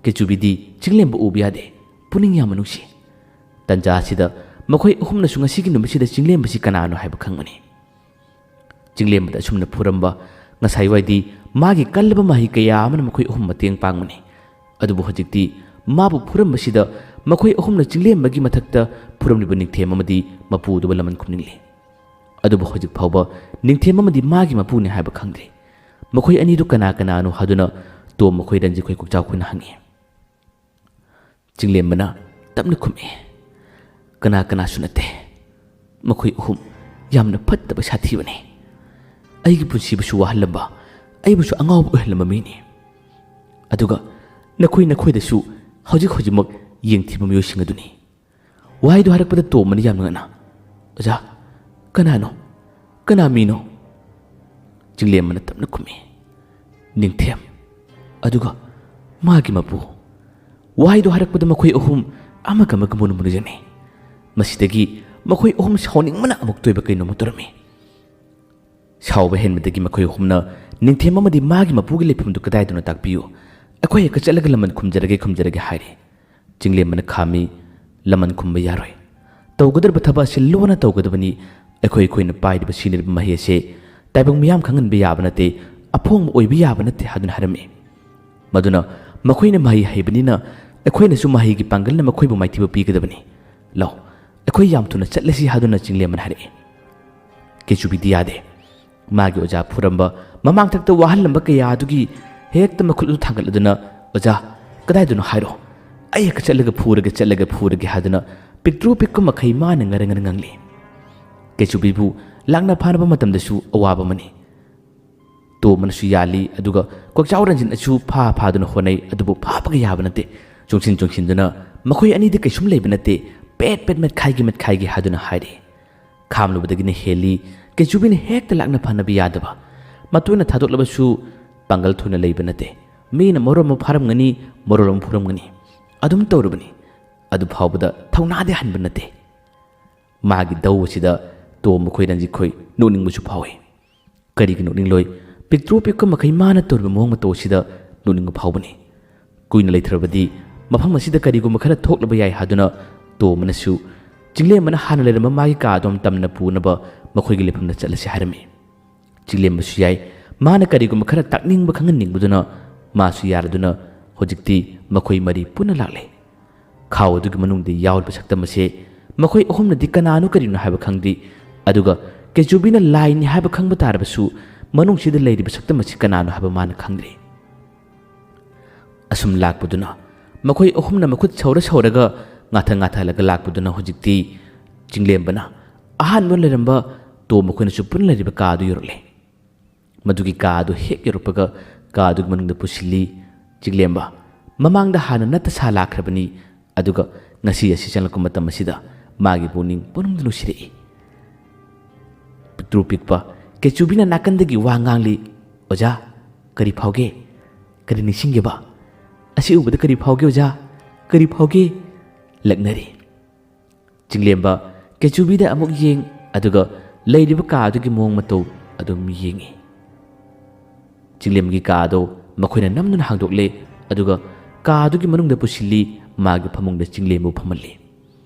ꯀꯩꯆꯨꯕꯤꯗꯤ ꯆꯤꯡꯂꯦꯝꯕ ꯎꯕ ꯌꯥꯗꯦ ꯄꯨꯛꯅꯤꯡ ꯌꯥꯝꯅ ꯅꯨꯡꯁꯤ ꯇꯟꯖꯥ ꯑꯁꯤꯗ ꯃꯈꯣꯏ ꯑꯍꯨꯝꯅꯁꯨ ꯉꯁꯤꯒꯤ ꯅꯨꯃꯤꯠꯁꯤꯗ ꯆꯤꯡꯂꯦꯝꯕꯁꯤ ꯀꯅꯥꯅꯣ ꯍꯥꯏꯕ ꯈꯪꯕꯅꯤ ꯆꯤꯡꯂꯦꯝꯕꯗ ꯑꯁꯨꯝꯅ ꯐꯨꯔꯝꯕ ꯉꯁꯥꯏꯋꯥꯏꯗꯤ ꯃꯥꯒꯤ ꯀꯜꯂꯕ ꯃꯍꯩ ꯀꯌꯥ ꯑꯃꯅ ꯃꯈꯣꯏ ꯑꯍꯨꯝ ꯃꯇꯦꯡ ꯄꯥꯡꯕꯅꯤ ꯑꯗꯨꯕꯨ ꯍꯧꯖꯤꯛꯇꯤ ꯃꯥꯕꯨ ꯐꯨꯔꯝꯕꯁꯤꯗ ꯃꯈꯣꯏ ꯑꯍꯨꯝꯅ ꯆꯤꯡꯂꯦꯝꯕꯒꯤ ꯃꯊꯛꯇ ꯐꯨꯔꯝꯂꯤꯕ ꯅꯤꯡꯊꯦꯝ ꯑꯃꯗꯤ ꯃꯄꯨꯗꯨꯕ ꯂꯃꯟ ꯈꯨꯝꯅꯤꯡꯂꯤ ꯑꯗꯨꯕꯨ ꯍꯧꯖꯤꯛ ꯐꯥꯎꯕ ꯅꯤꯡꯊꯦꯝ ꯑꯃꯗꯤ ꯃꯥꯒꯤ ꯃꯄꯨꯅꯤ ꯍꯥꯏꯕ ꯈꯪꯗ꯭ꯔꯤ ꯃꯈꯣꯏ ꯑꯅꯤꯗꯨ ꯀꯅꯥꯅꯣ ꯍꯥꯏꯗꯨꯅ ꯇꯣꯝ ꯃꯈꯣꯏ ꯔꯟꯖꯤꯠꯈꯣꯏ ꯀꯣꯛꯆꯥꯎꯈꯣꯏꯅ ꯍꯪꯉꯤ ꯆꯤꯡꯂꯦꯝꯕꯅ ꯇꯞꯅ ꯈꯨꯝꯃꯤ ꯀꯅꯥꯁꯨ ꯅꯠꯇꯦ ꯃꯈꯣꯏ ꯑꯍꯨꯝ ꯌꯥꯝꯅ ꯐꯠꯇꯕ ꯁꯥꯊꯤꯕꯅꯤ ꯑꯩꯒꯤ ꯄꯨꯟꯁꯤꯕꯨꯁꯨ ꯋꯥꯍꯜꯂꯝꯕ ꯑꯩꯕꯨꯁꯨ ꯑꯉꯥꯎꯕ ꯑꯣꯏꯍꯜꯂꯝꯕ ꯃꯤꯅꯤ ꯑꯗꯨꯒ ꯅꯈꯣꯏꯗꯁꯨ ꯍꯧꯖꯤꯛꯃꯛ ꯌꯦꯡꯊꯤꯕ ꯃꯤꯑꯣꯏꯁꯤꯡ ꯑꯗꯨꯅꯤ ꯋꯥꯍꯩꯗꯨ ꯍꯥꯏꯔꯛꯄꯗ ꯇꯣꯝꯕꯅ ꯌꯥꯝꯅ ꯉꯟꯅ ꯑꯣꯖꯥ ꯀꯅꯥ ꯃꯤꯅꯣ ꯆꯤꯡꯂꯦꯝꯕꯅ ꯇꯞꯅ ꯈꯨꯝꯃꯤ ꯅꯤꯡꯊꯦꯝ ꯑꯗꯨꯒ ꯃꯥꯒꯤ ꯃꯄꯨ ꯋꯥꯍꯩꯗꯨ ꯍꯥꯏꯔꯛꯄꯗ ꯃꯈꯣꯏ ꯑꯍꯨꯝ ꯑꯃꯒ ꯃꯨꯟꯅ ꯌꯦꯡꯅꯩ ꯃꯁꯤꯗꯒꯤ ꯃꯈꯣꯏ ꯑꯍꯨꯝ ꯁꯥꯎꯅꯤꯡꯕꯅ ꯑꯃꯨꯛ ꯇꯣꯏꯕ ꯀꯩꯅꯣꯝꯃ ꯇꯧꯔꯝꯃꯤ ꯁꯥꯎꯕ ꯍꯦꯟꯕꯗꯒꯤ ꯃꯈꯣꯏ ꯑꯍꯨꯝꯅ ꯅꯤꯡꯊꯦꯝ ꯑꯃꯗꯤ ꯃꯥꯒꯤ ꯃꯄꯨꯒꯤ ꯂꯩꯐꯝꯗꯨ ꯀꯗꯥꯏꯗꯅꯣ ꯇꯥꯛꯄꯤꯌꯨ ꯑꯩꯈꯣꯏ ꯍꯦꯛꯇ ꯆꯠꯂꯒ ꯂꯃꯟ ꯈꯨꯝꯖꯔꯒꯦ ꯍꯥꯏꯔꯤ ꯆꯤꯡꯂꯦꯝꯕꯅ ꯈꯥꯝꯃꯤ ꯂꯃꯟ ꯈꯨꯝꯕ ꯌꯥꯔꯣꯏ ꯇꯧꯒꯗꯕ ꯊꯕꯛ ꯑꯁꯤ ꯂꯣꯟꯅ ꯇꯧꯒꯗꯕꯅꯤ ꯑꯩꯈꯣꯏꯅ ꯄꯥꯏꯔꯤꯕ ꯁꯤꯟꯅꯔꯤꯕ ꯃꯍꯩ ꯑꯁꯤ ꯇꯥꯏꯕꯪ ꯃꯤꯌꯥꯝ ꯈꯪꯍꯟꯕ ꯌꯥꯕ ꯅꯠꯇꯦ ꯑꯐꯣꯡꯕ ꯑꯣꯏꯕ ꯌꯥꯕ ꯅꯠꯇꯦ ꯍꯥꯏꯗꯨꯅ ꯍꯥꯏꯔꯝꯃꯤ ꯃꯗꯨꯅ ꯃꯈꯣꯏꯅ ꯃꯍꯩ ꯍꯩꯕꯅꯤꯅ ꯑꯩꯈꯣꯏꯅꯁꯨ ꯃꯍꯩꯒꯤ ꯄꯥꯡꯒꯜꯅ ꯃꯈꯣꯏꯕꯨ ꯃꯥꯏꯊꯤꯕ ꯄꯤꯒꯗꯕꯅꯤ ꯂꯧ ꯑꯩꯈꯣꯏ ꯌꯥꯝ ꯊꯨꯅ ꯆꯠꯂꯁꯤ ꯍꯥꯏꯗꯨꯅ ꯆꯤꯡꯂꯦꯝꯕꯅ ꯍꯥꯏꯔꯛꯏ ꯀꯩꯆꯨꯕꯤꯗꯤ ꯌꯥꯗꯦ ꯃꯥꯒꯤ ꯑꯣꯖꯥ ꯐꯨꯔꯝꯕ ꯃꯃꯥꯡꯊꯛꯇ ꯋꯥꯍꯜꯂꯝꯕ ꯀꯌꯥ ꯑꯗꯨꯒꯤ ꯍꯦꯛꯇ ꯃꯈꯨꯠ ꯑꯗꯨ ꯊꯥꯡꯒꯠꯂꯗꯨꯅ ꯑꯣꯖꯥ ꯀꯗꯥꯏꯗꯅꯣ ꯍꯥꯏꯔꯣ ꯑꯩ ꯍꯦꯛꯇ ꯆꯠꯂꯒ ꯐꯨꯔꯒꯦ ꯍꯥꯏꯗꯨꯅ ꯄꯤꯛꯇ꯭ꯔꯨ ꯄꯤꯛꯄ ꯃꯈꯩ ꯃꯥꯅ ꯉꯔꯪ ꯉꯪꯂꯤ ꯀꯩꯆꯨꯕꯤꯕꯨ ꯂꯥꯛꯅ ꯐꯥꯅꯕ ꯃꯇꯝꯗꯁꯨ ꯑꯋꯥꯕ ꯑꯃꯅꯤ ꯇꯣꯝꯕꯅꯁꯨ ꯌꯥꯜꯂꯤ ꯑꯗꯨꯒ ꯀꯣꯛꯆꯥꯎ ꯔꯟꯖꯤꯠꯅꯁꯨ ꯐꯥꯗꯨꯅ ꯍꯣꯠꯅꯩ ꯑꯗꯨꯕꯨ ꯐꯥꯕꯒ ꯌꯥꯕ ꯅꯠꯇꯦ ꯆꯣꯡꯁꯤꯟꯗꯨꯅ ꯃꯈꯣꯏ ꯑꯅꯤꯗꯤ ꯀꯩꯁꯨꯝ ꯂꯩꯕ ꯅꯠꯇꯦ ꯄꯦꯠ ꯃꯠꯈꯥꯏꯒꯦ ꯍꯥꯏꯗꯨꯅ ꯍꯥꯏꯔꯤ ꯈꯥꯝꯂꯨꯕꯗꯒꯤꯅ ꯍꯦꯜꯂꯤ ꯀꯩꯆꯨꯕꯤꯅ ꯍꯦꯛꯇ ꯂꯥꯛꯅ ꯐꯥꯅꯕ ꯌꯥꯗꯕ ꯃꯇꯣꯏꯅ ꯊꯥꯗꯣꯛꯂꯕꯁꯨ ꯄꯥꯡꯒꯜ ꯊꯣꯏꯅ ꯂꯩꯕ ꯅꯠꯇꯦ ꯃꯤꯅ ꯃꯔꯣꯜ ꯑꯃ ꯐꯥꯔꯝꯒꯅꯤ ꯃꯔꯣꯜ ꯑꯃ ꯐꯨꯔꯝꯒꯅꯤ ꯑꯗꯨꯝ ꯇꯧꯔꯕꯅꯤ ꯑꯗꯨ ꯐꯥꯎꯕꯗ ꯊꯧꯅꯥꯗꯤ ꯍꯟꯕ ꯅꯠꯇꯦ ꯃꯥꯒꯤ ꯗꯧ ꯑꯁꯤꯗ ꯇꯣꯝꯕ ꯈꯣꯏ ꯔꯟꯖꯤꯠꯈꯣꯏ ꯅꯣꯛꯅꯤꯡꯕꯁꯨ ꯐꯥꯎꯏ ꯀꯔꯤꯒꯤ ꯅꯣꯛꯅꯤꯡꯂꯣꯏ ꯄꯤꯛꯇ꯭ꯔꯨ ꯄꯤꯛꯄ ꯃꯈꯩ ꯃꯥꯅ ꯇꯧꯔꯤꯕ ꯃꯑꯣꯡ ꯃꯇꯧ ꯑꯁꯤꯗ ꯅꯣꯛꯅꯤꯡꯕ ꯐꯥꯎꯕꯅꯤ ꯀꯨꯏꯅ ꯂꯩꯊꯔꯕꯗꯤ ꯃꯐꯝ ꯑꯁꯤꯗ ꯀꯔꯤꯒꯨꯝꯕ ꯈꯔ ꯊꯣꯛꯂꯕ ꯌꯥꯏ ꯍꯥꯏꯗꯨꯅ ꯇꯣꯝꯕꯅꯁꯨ ꯆꯤꯡꯂꯦꯝꯕꯅ ꯍꯥꯟꯅ ꯂꯩꯔꯝꯕ ꯃꯥꯒꯤ ꯀꯥꯗꯣꯝ ꯇꯝꯅ ꯄꯨꯅꯕ ꯃꯈꯣꯏꯒꯤ ꯂꯩꯐꯝꯗ ꯆꯠꯂꯁꯤ ꯍꯥꯏꯔꯝꯃꯤ ꯆꯤꯡꯂꯦꯝꯕꯁꯨ ꯌꯥꯏ ꯃꯥꯅ ꯀꯔꯤꯒꯨꯝꯕ ꯈꯔ ꯇꯥꯛꯅꯤꯡꯕ ꯈꯪꯍꯟꯅꯤꯡꯕꯗꯨꯅ ꯃꯥꯁꯨ ꯌꯥꯔꯗꯨꯅ ꯍꯧꯖꯤꯛꯇꯤ ꯃꯈꯣꯏ ꯃꯔꯤ ꯄꯨꯟꯅ ꯂꯥꯛꯂꯦ ꯈꯥꯎ ꯑꯗꯨꯒꯤ ꯃꯅꯨꯡꯗ ꯌꯥꯎꯔꯤꯕ ꯁꯛꯇꯝ ꯑꯁꯤ ꯃꯈꯣꯏ ꯑꯍꯨꯝꯅꯗꯤ ꯀꯅꯥꯅꯣ ꯀꯔꯤꯅꯣ ꯍꯥꯏꯕ ꯈꯪꯗ꯭ꯔꯤ ꯑꯗꯨꯒ ꯀꯩꯆꯨꯕꯤꯅ ꯂꯥꯏꯅꯤ ꯍꯥꯏꯕ ꯈꯪꯕ ꯇꯥꯔꯕꯁꯨ ꯃꯅꯨꯡꯁꯤꯗ ꯂꯩꯔꯤꯕ ꯁꯛꯇꯝ ꯑꯁꯤ ꯀꯅꯥꯅꯣ ꯍꯥꯏꯕ ꯃꯥꯅ ꯈꯪꯗ꯭ꯔꯤ ꯑꯁꯨꯝ ꯂꯥꯛꯄꯗꯨꯅ ꯃꯈꯣꯏ ꯑꯍꯨꯝꯅ ꯃꯈꯨꯠ ꯁꯧꯔꯒ ꯉꯥꯊꯍꯜꯂꯒ ꯂꯥꯛꯄꯗꯨꯅ ꯍꯧꯖꯤꯛꯇꯤ ꯆꯤꯡꯂꯦꯝꯕꯅ ꯑꯍꯥꯟꯕ ꯂꯩꯔꯝꯕ ꯇꯣꯝꯕ ꯈꯣꯏꯅꯁꯨ ꯄꯨꯟꯅ ꯂꯩꯔꯤꯕ ꯀꯥ ꯑꯗꯨ ꯌꯧꯔꯛꯂꯦ ꯃꯗꯨꯒꯤ ꯀꯥ ꯑꯗꯨ ꯍꯦꯛ ꯌꯧꯔꯛꯄꯒ ꯀꯥ ꯑꯗꯨꯒꯤ ꯃꯅꯨꯡꯗ ꯄꯨꯁꯤꯜꯂꯤ ꯆꯤꯡꯂꯦꯝꯕ ꯃꯃꯥꯡꯗ ꯍꯥꯟꯅ ꯅꯠꯇ ꯁꯥ ꯂꯥꯛꯈ꯭ꯔꯕꯅꯤ ꯑꯗꯨꯒ ꯉꯁꯤ ꯑꯁꯤ ꯆꯪꯂꯛꯄ ꯃꯇꯝ ꯑꯁꯤꯗ ꯃꯥꯒꯤ ꯄꯨꯛꯅꯤꯡ ꯄꯨꯅꯨꯡꯗ ꯅꯨꯡꯁꯤꯔꯛꯏ ꯄꯤꯛꯇ꯭ꯔꯨ ꯄꯤꯛꯄ ꯀꯦꯆꯨꯕꯤꯅ ꯅꯥꯀꯟꯗꯒꯤ ꯋꯥ ꯉꯥꯡꯂꯤ꯫ ꯑꯣꯖꯥ, ꯀꯔꯤ ꯐꯥꯎꯒꯦ? ꯀꯔꯤ ꯅꯤꯡꯁꯤꯡꯒꯦꯕ? ꯑꯁꯤ ꯎꯕꯗ ꯀꯔꯤ ꯐꯥꯎꯒꯦ ꯑꯣꯖꯥ? ꯀꯔꯤ ꯐꯥꯎꯒꯦ? ꯂꯛꯅꯔꯤ꯫ ꯆꯤꯡꯂꯦꯝꯕ ꯀꯦꯆꯨꯕꯤꯗ ꯑꯃꯨꯛ ꯌꯦꯡ ꯑꯗꯨꯒ ꯂꯩꯔꯤꯕ ꯀꯥ ꯑꯗꯨꯒꯤ ꯃꯑꯣꯡ ꯃꯇꯧ ꯑꯗꯨꯝ ꯌꯦꯡꯉꯤ꯫ ꯆꯤꯡꯂꯦꯝꯕꯒꯤ ꯀꯥ ꯑꯗꯨ ꯃꯈꯣꯏꯅ ꯅꯝꯗꯨꯅ ꯍꯥꯡꯗꯣꯛꯂꯦ ꯑꯗꯨꯒ ꯀꯥ ꯑꯗꯨꯒꯤ ꯃꯅꯨꯡꯗ ꯄꯨꯁꯤꯜꯂꯤ꯫ ꯃꯥꯒꯤ ꯐꯃꯨꯡꯗ ꯆꯤꯡꯂꯦꯝꯕꯨ ꯐꯝꯍꯜꯂꯤ꯫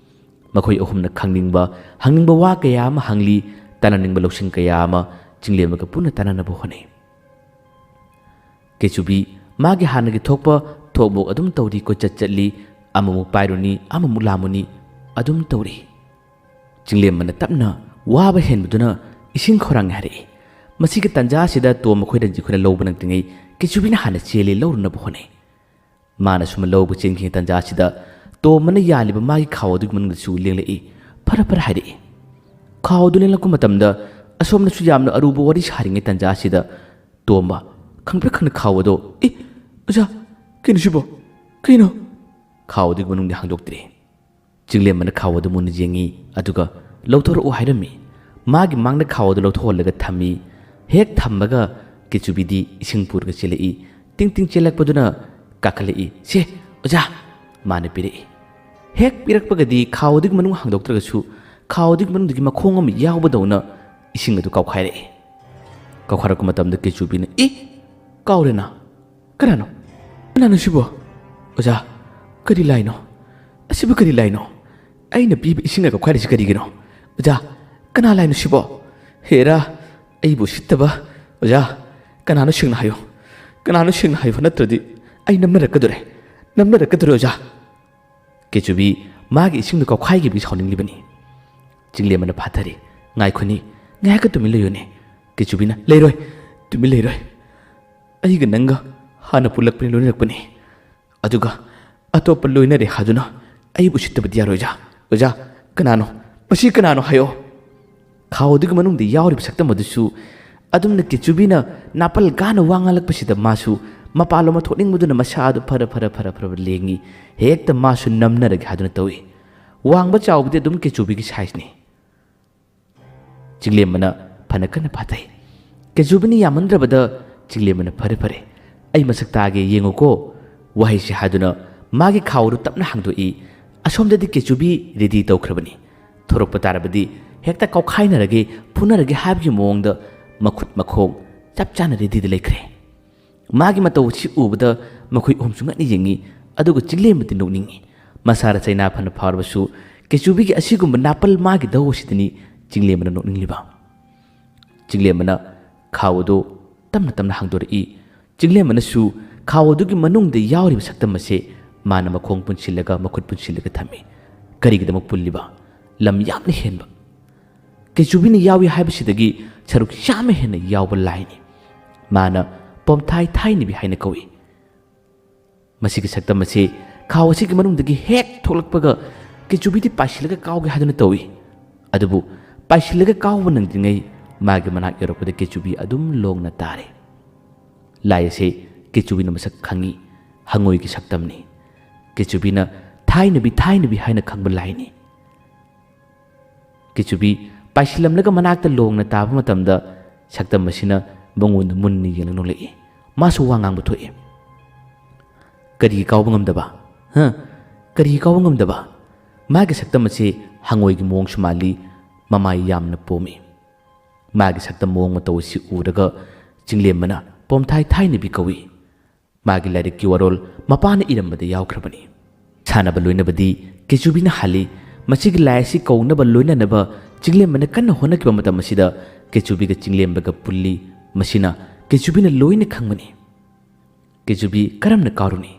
ꯃꯈꯣꯏ ꯑꯍꯨꯝꯅ ꯈꯪꯅꯤꯡꯕ ꯍꯪꯅꯤꯡꯕ ꯋꯥ ꯀꯌꯥ ꯑꯃ ꯍꯪꯂꯤ꯫ ꯇꯥꯅꯅꯤꯡꯕ ꯂꯧꯁꯤꯡ ꯀꯌꯥ ꯑꯃ ꯆꯤꯡꯂꯦꯝꯕꯒ ꯄꯨꯟꯅ ꯇꯥꯅꯅꯕ ꯍꯣꯠꯅꯩ꯫ ꯀꯦꯆꯨꯕꯤ ꯃꯥꯒꯤ ꯍꯥꯟꯅꯒꯤ ꯊꯣꯛꯄ ꯊꯣꯛꯃꯣꯛ ꯑꯗꯨꯝ ꯇꯧꯔꯤ꯫ ꯀꯣꯏꯆꯠ ꯆꯠꯂꯤ, ꯑꯃꯃꯨꯛ ꯄꯥꯏꯔꯨꯅꯤ, ꯑꯃꯃꯨꯛ ꯂꯥꯝꯃꯨꯅꯤ, ꯑꯗꯨꯝ ꯇꯧꯔꯤ꯫ ꯆꯤꯡꯂꯦꯝꯕꯅ ꯇꯞꯅ ꯋꯥꯕ ꯍꯦꯟꯕꯗꯨꯅ ꯏꯁꯤꯡ ꯈꯧꯔꯥꯡꯉꯦ ꯍꯥꯏꯔꯛꯏ꯫ ꯃꯁꯤꯒꯤ ꯇꯟꯖꯥ ꯑꯁꯤꯗ ꯇꯣꯝ ꯑꯩꯈꯣꯏ ꯔꯟꯖꯤꯠꯈꯣꯏꯅ ꯂꯧꯕ ꯅꯪꯗ꯭ꯔꯤꯉꯩ ꯀꯦꯆꯨꯕꯤꯅ ꯍꯥꯟꯅ ꯆꯦꯜꯂꯤ, ꯂꯧꯔꯨꯅꯕ ꯍꯣꯠꯅꯩ꯫ ꯃꯥꯅ ꯁꯨꯝ ꯂꯧꯕ ꯆꯦꯟꯈꯤꯕ ꯇꯟꯖꯥ ꯑꯁꯤꯗ ꯇꯣꯝꯕꯅ ꯌꯥꯜꯂꯤꯕ ꯃꯥꯒꯤ ꯈꯥꯎ ꯑꯗꯨꯒꯤ ꯃꯅꯨꯡꯗꯁꯨ ꯂꯦꯡꯂꯛꯏ꯫ ꯐꯔ ꯐꯔ ꯍꯥꯏꯔꯛꯏ꯫ ꯈꯥꯎ ꯑꯗꯨ ꯂꯦꯡꯂꯛꯄ ꯃꯇꯝꯗ ꯑꯁꯣꯝꯅꯁꯨ ꯌꯥꯝꯅ ꯑꯔꯨꯕ ꯋꯥꯔꯤ ꯁꯥꯔꯤꯉꯩ ꯇꯟꯖꯥ ꯑꯁꯤꯗ ꯇꯣꯝꯕ ꯈꯪꯄ꯭ꯔꯦꯛ ꯈꯪꯅ ꯈꯥꯎ ꯑꯗꯣ ꯑꯣꯖꯥ, ꯀꯩꯅꯣ ꯁꯤꯕꯣ? ꯀꯩꯅꯣ? ꯈꯥꯎ ꯑꯗꯨꯒꯤ ꯃꯅꯨꯡꯗ ꯍꯥꯡꯗꯣꯛꯇ꯭ꯔꯤ꯫ ꯆꯤꯡꯂꯦꯝꯕꯅ ꯈꯥꯎ ꯑꯗꯨ ꯃꯨꯟꯅ ꯌꯦꯡꯉꯤ ꯑꯗꯨꯒ ꯂꯧꯊꯣꯔꯛꯎ ꯍꯥꯏꯔꯝꯃꯤ꯫ ꯃꯥꯒꯤ ꯃꯥꯡꯗ ꯈꯥꯎ ꯑꯗꯨ ꯂꯧꯊꯣꯛꯍꯜꯂꯒ ꯊꯝꯃꯤ꯫ ꯍꯦꯛ ꯊꯝꯕꯒ ꯀꯦꯆꯨꯕꯤꯗꯤ ꯏꯁꯤꯡ ꯄꯨꯔꯒ ꯆꯦꯜꯂꯛꯏ꯫ ꯇꯤꯡ ꯇꯤꯡ ꯆꯦꯜꯂꯛꯄꯗꯨꯅ ꯀꯥꯈꯠꯂꯛꯏ꯫ ꯁꯦ ꯑꯣꯖꯥ, ꯃꯥꯅ ꯄꯤꯔꯛꯏ꯫ ꯍꯦꯛ ꯄꯤꯔꯛꯄꯒꯗꯤ ꯈꯥꯎ ꯑꯗꯨꯒꯤ ꯃꯅꯨꯡ ꯍꯥꯡꯗꯣꯛꯇ꯭ꯔꯒꯁꯨ ꯈꯥꯎ ꯑꯗꯨꯒꯤ ꯃꯅꯨꯡꯗꯒꯤ ꯃꯈꯣꯡ ꯑꯃ ꯌꯥꯎꯕꯗꯧꯅ ꯏꯁꯤꯡ ꯑꯗꯨ ꯀꯥꯎꯈꯥꯏꯔꯛꯏ꯫ ꯀꯥꯎꯈꯥꯏꯔꯛꯄ ꯃꯇꯝꯗ ꯀꯦꯆꯨꯕꯤꯅ ꯀꯥꯎꯔꯦꯅ? ꯀꯅꯥꯅꯣ? ꯀꯅꯥꯅꯣ ꯁꯤꯕꯣ? ꯑꯣꯖꯥ, ꯀꯔꯤ ꯂꯥꯏꯅꯣ? ꯑꯁꯤꯕꯨ ꯀꯔꯤ ꯂꯥꯏꯅꯣ? ꯑꯩꯅ ꯄꯤꯕ ꯏꯁꯤꯡꯅ ꯀꯥꯎꯈꯥꯏꯔꯤꯁꯤ ꯀꯔꯤꯒꯤꯅꯣ? ꯑꯣꯖꯥ, ꯀꯅꯥ ꯂꯥꯏꯅꯣ ꯁꯤꯕꯣ? ꯍꯦꯔꯥ, ꯑꯩꯕꯨ ꯁꯤꯠꯇꯕ! ꯑꯣꯖꯥ, ꯀꯅꯥꯅꯣ ꯁꯦꯡꯅ ꯍꯥꯏꯌꯨ? ꯀꯅꯥꯅꯣ ꯁꯦꯡꯅ ꯍꯥꯏꯌꯨ, ꯅꯠꯇ꯭ꯔꯗꯤ ꯑꯩ ꯅꯝꯅꯔꯛꯀꯗꯣꯔꯦ ꯑꯣꯖꯥ! ꯀꯦꯆꯨꯕꯤ ꯃꯥꯒꯤ ꯏꯁꯤꯡꯗꯨ ꯀꯥꯎꯈꯥꯏꯈꯤꯕꯒꯤ ꯁꯥꯎꯅꯤꯡꯂꯤꯕꯅꯤ꯫ ꯆꯤꯡꯂꯦꯝꯕꯅ ꯐꯥꯊꯔꯤ꯫ ꯉꯥꯏꯈꯣꯅꯤ, ꯉꯥꯏꯍꯥꯛꯀ ꯇꯨꯃꯤꯟ ꯂꯩꯌꯨꯅꯦ꯫ ꯀꯦꯆꯨꯕꯤꯅ ꯂꯩꯔꯣꯏ, ꯇꯨꯃꯤꯟ ꯂꯩꯔꯣꯏ꯫ ꯑꯩꯒ ꯅꯪꯒ ꯍꯥꯟꯅ ꯄꯨꯜꯂꯛꯄꯅꯤ, ꯂꯣꯏꯅꯔꯛꯄꯅꯤ꯫ ꯑꯗꯨꯒ ꯑꯇꯣꯞꯄ ꯂꯣꯏꯅꯔꯦ ꯍꯥꯏꯗꯨꯅ ꯑꯩꯕꯨ ꯁꯤꯠꯇꯕꯗꯤ ꯌꯥꯔꯣꯏ ꯑꯣꯖꯥ! ꯀꯅꯥꯅꯣ? ꯃꯁꯤ ꯀꯅꯥꯅꯣ ꯍꯥꯏꯌꯣ? ꯈꯥꯎ ꯑꯗꯨꯒꯤ ꯃꯅꯨꯡꯗ ꯌꯥꯎꯔꯤꯕ ꯁꯛꯇꯝ ꯑꯗꯨꯁꯨ ꯑꯗꯨꯝꯅ ꯀꯦꯆꯨꯕꯤꯅ ꯅꯥꯄꯜ ꯀꯥꯅ ꯋꯥ ꯉꯥꯡꯂꯛꯄꯁꯤꯗ ꯃꯥꯁꯨ ꯃꯄꯥꯟꯂꯣꯝꯗ ꯊꯣꯛꯅꯤꯡꯕꯗꯨꯅ ꯃꯁꯥ ꯑꯗꯨ ꯐꯔ ꯂꯦꯡꯉꯤ꯫ ꯍꯦꯛꯇ ꯃꯥꯁꯨ ꯅꯝꯅꯔꯒꯦ ꯍꯥꯏꯗꯨꯅ ꯇꯧꯏ꯫ ꯋꯥꯡꯕ ꯆꯥꯎꯕꯗꯤ ꯑꯗꯨꯝ ꯀꯦꯆꯨꯕꯤꯒꯤ ꯁꯥꯏꯖꯅꯤ꯫ ꯆꯤꯡꯂꯦꯝꯕꯅ ꯐꯅ ꯀꯟꯅ ꯐꯥꯊꯩ꯫ ꯀꯦꯆꯨꯕꯤꯅ ꯌꯥꯝꯃꯟꯗ꯭ꯔꯕꯗ ꯆꯤꯡꯂꯦꯝꯕꯅ ꯐꯔꯦ, ꯑꯩ ꯃꯁꯛ ꯇꯥꯒꯦ, ꯌꯦꯡꯉꯨꯀꯣ ꯋꯥꯍꯩꯁꯤ ꯍꯥꯏꯗꯨꯅ ꯃꯥꯒꯤ ꯈꯥꯎ ꯑꯗꯨ ꯇꯞꯅ ꯍꯥꯡꯗꯣꯛꯏ꯫ ꯑꯁꯣꯝꯗꯗꯤ ꯀꯦꯆꯨꯕꯤ ꯔꯦꯗꯤ ꯇꯧꯈ꯭ꯔꯕꯅꯤ꯫ ꯊꯣꯔꯛꯄ ꯇꯥꯔꯕꯗꯤ ꯍꯦꯛꯇ ꯀꯥꯎꯈꯥꯏꯅꯔꯒꯦ, ꯐꯨꯅꯔꯒꯦ ꯍꯥꯏꯕꯒꯤ ꯃꯑꯣꯡꯗ ꯃꯈꯨꯠ ꯃꯈꯣꯡ ꯆꯞ ꯆꯥꯅ ꯔꯦꯗꯤꯗ ꯂꯩꯈ꯭ꯔꯦ꯫ ꯃꯥꯒꯤ ꯃꯇꯧ ꯑꯁꯤ ꯎꯕꯗ ꯃꯈꯣꯏ ꯑꯍꯨꯝꯁꯨ ꯉꯛꯅ ꯌꯦꯡꯉꯤ ꯑꯗꯨꯒ ꯆꯤꯡꯂꯦꯝꯕꯗꯤ ꯅꯣꯛꯅꯤꯡꯉꯤ꯫ ꯃꯁꯥꯗ ꯆꯩꯅꯥ ꯐꯅ ꯐꯥꯎꯔꯕꯁꯨ ꯀꯦꯆꯨꯕꯤꯒꯤ ꯑꯁꯤꯒꯨꯝꯕ ꯅꯥꯄꯜ ꯃꯥꯒꯤ ꯗꯧ ꯑꯁꯤꯗꯅꯤ ꯆꯤꯡꯂꯦꯝꯕꯅ ꯅꯣꯛꯅꯤꯡꯂꯤꯕ꯫ ꯆꯤꯡꯂꯦꯝꯕꯅ ꯈꯥꯎ ꯑꯗꯨ ꯇꯞꯅ ꯇꯞꯅ ꯍꯥꯡꯗꯣꯔꯛꯏ꯫ ꯆꯤꯡꯂꯦꯝꯕꯅꯁꯨ ꯈꯥꯎ ꯑꯗꯨꯒꯤ ꯃꯅꯨꯡꯗ ꯌꯥꯎꯔꯤꯕ ꯁꯛꯇꯝ ꯑꯁꯤ ꯃꯥꯅ ಮಖೋಂಗ್ ಪುನ್ಸಿಲ್ಲಗ ಮಖುತ್ ಪುನ್ಸಿಲ್ಲಗ ಥಮ್ಮಿ ಕರಿಗಿದಮಕ್ ಪುಲ್ಲಿಬ ಲಂ ಯಾಮ್ನ ಹೆನ್ಬ ಕೆಚುಬಿನ ಯಾವಿ ಹಾಯ್ಬಸಿದಗಿ ಸರುಕ್ ಯಾಮ ಹೆನ್ನ ಯಾವಬ ಲಾಯ್ನಿ ಮಾನ ಪೊಮ್ಥಾಯ್ ಥಾಯ್ನಿಬಿ ಹಾಯ್ನ ಕೌಯಿ ಮಸಿಗೆ ಸಕ್ತಮ್ ಅಸಿ ಖಾವಸಿಗೆ ಮನುಂದಗಿ ಹೇಕ್ ಥೋಲಕ್ಪಗ ಕೆಚುಬಿದಿ ಪಾಯ್ಸಿಲಗ ಕಾವ್ಗೆ ಹಾದನ ತೌಯಿ ಅದುಬು ಪಾಯ್ಸಿಲಗ ಕಾವ್ವ ನಂಗ್ದಿngೈ ಮಾಗೆ ಮನಾಕ್ ಯರಪದ ಕೆಚುಬಿ ಅದುಂ ಲೋಂಗ್ನ ತಾರೆ ಲಾಯಸೆ ಕೆಚುಬಿನ ಮಸಕ್ ಖಂಗಿ ಹಂಗೋಯ್ಗೆ ಸಕ್ತಮ್ನಿ ಕೆಚುಬಿನ ಥಾಯ್ನಬಿ ಹಾಯ್ನ ಖಂಗ್ಬ ಲಾಯ್ನಿ ಕೆಚುಬಿ ಪಾಯ್ಸಿಲಮ್ಲಗ ಮನಾಕ್ತ ಲೋಂಗ್ನ ತಾಬ ಮತಮ್ದ ಸಕ್ತಮ್ ಮಸಿನ ಬಂಗೊಂದು ಮುನ್ನಿ ಯೆಂಗ್ ನೋಲೈ ಮಾಸು ವಾಂಗಾಂಗ್ ಬಥೋಯಿ ಕರಿ ಕಾವ್ಬ ngamdaba ಕರಿ ಕಾವ್ಬ ngamdaba ಮಾಗೆ ಸಕ್ತಮ್ ಮಸಿ ಹಂಗೋಯ್ಗೆ ಮೋಂಗ್ ಸುಮಾಲಿ ಮಮಾಯಿ ಯಾಮ್ನ ಪೋಮಿ ಮಾಗೆ ಸಕ್ತಮ್ ಮೋಂಗ್ ಮತೌಸಿ ಉರಗ ಚಿಂಗ್ಲೆಮ್ಮನ ಪೊಮ್ಥಾಯ್ ಥಾಯ್ನಬಿ ಕವಿ ಮಾಗೆ ಲೈರಿಕ್ಕಿ ವರೋಲ್ ಮಪಾನ ಇರಂಬದ ಯಾವ್ಖ್ರಬನಿ ಸಾನಬ ಲೋಯ್ನಬದಿ ಕೆಚುಬಿನ ಹಾಲಿ ಮಸಿಗೆ ಲಾಯಸಿ ಕೌನಬ ಲೋಯ್ನನಬ ಚಿಂಗ್ಲೆಮ್ಮನ ಕನ್ನ ಹೊನಕಿಬ ಮತಮ್ ಮಸಿದ ಕೆಚುಬಿಗ ಚಿಂಗ್ಲೆಂಬಗ pulley ಮಸಿನ ಕೆಚುಬಿನ ಲೋಯ್ನ ಖಂಗ್ಮನಿ ಕೆಚುಬಿ ಕರಮ್ನ ಕಾರುನಿ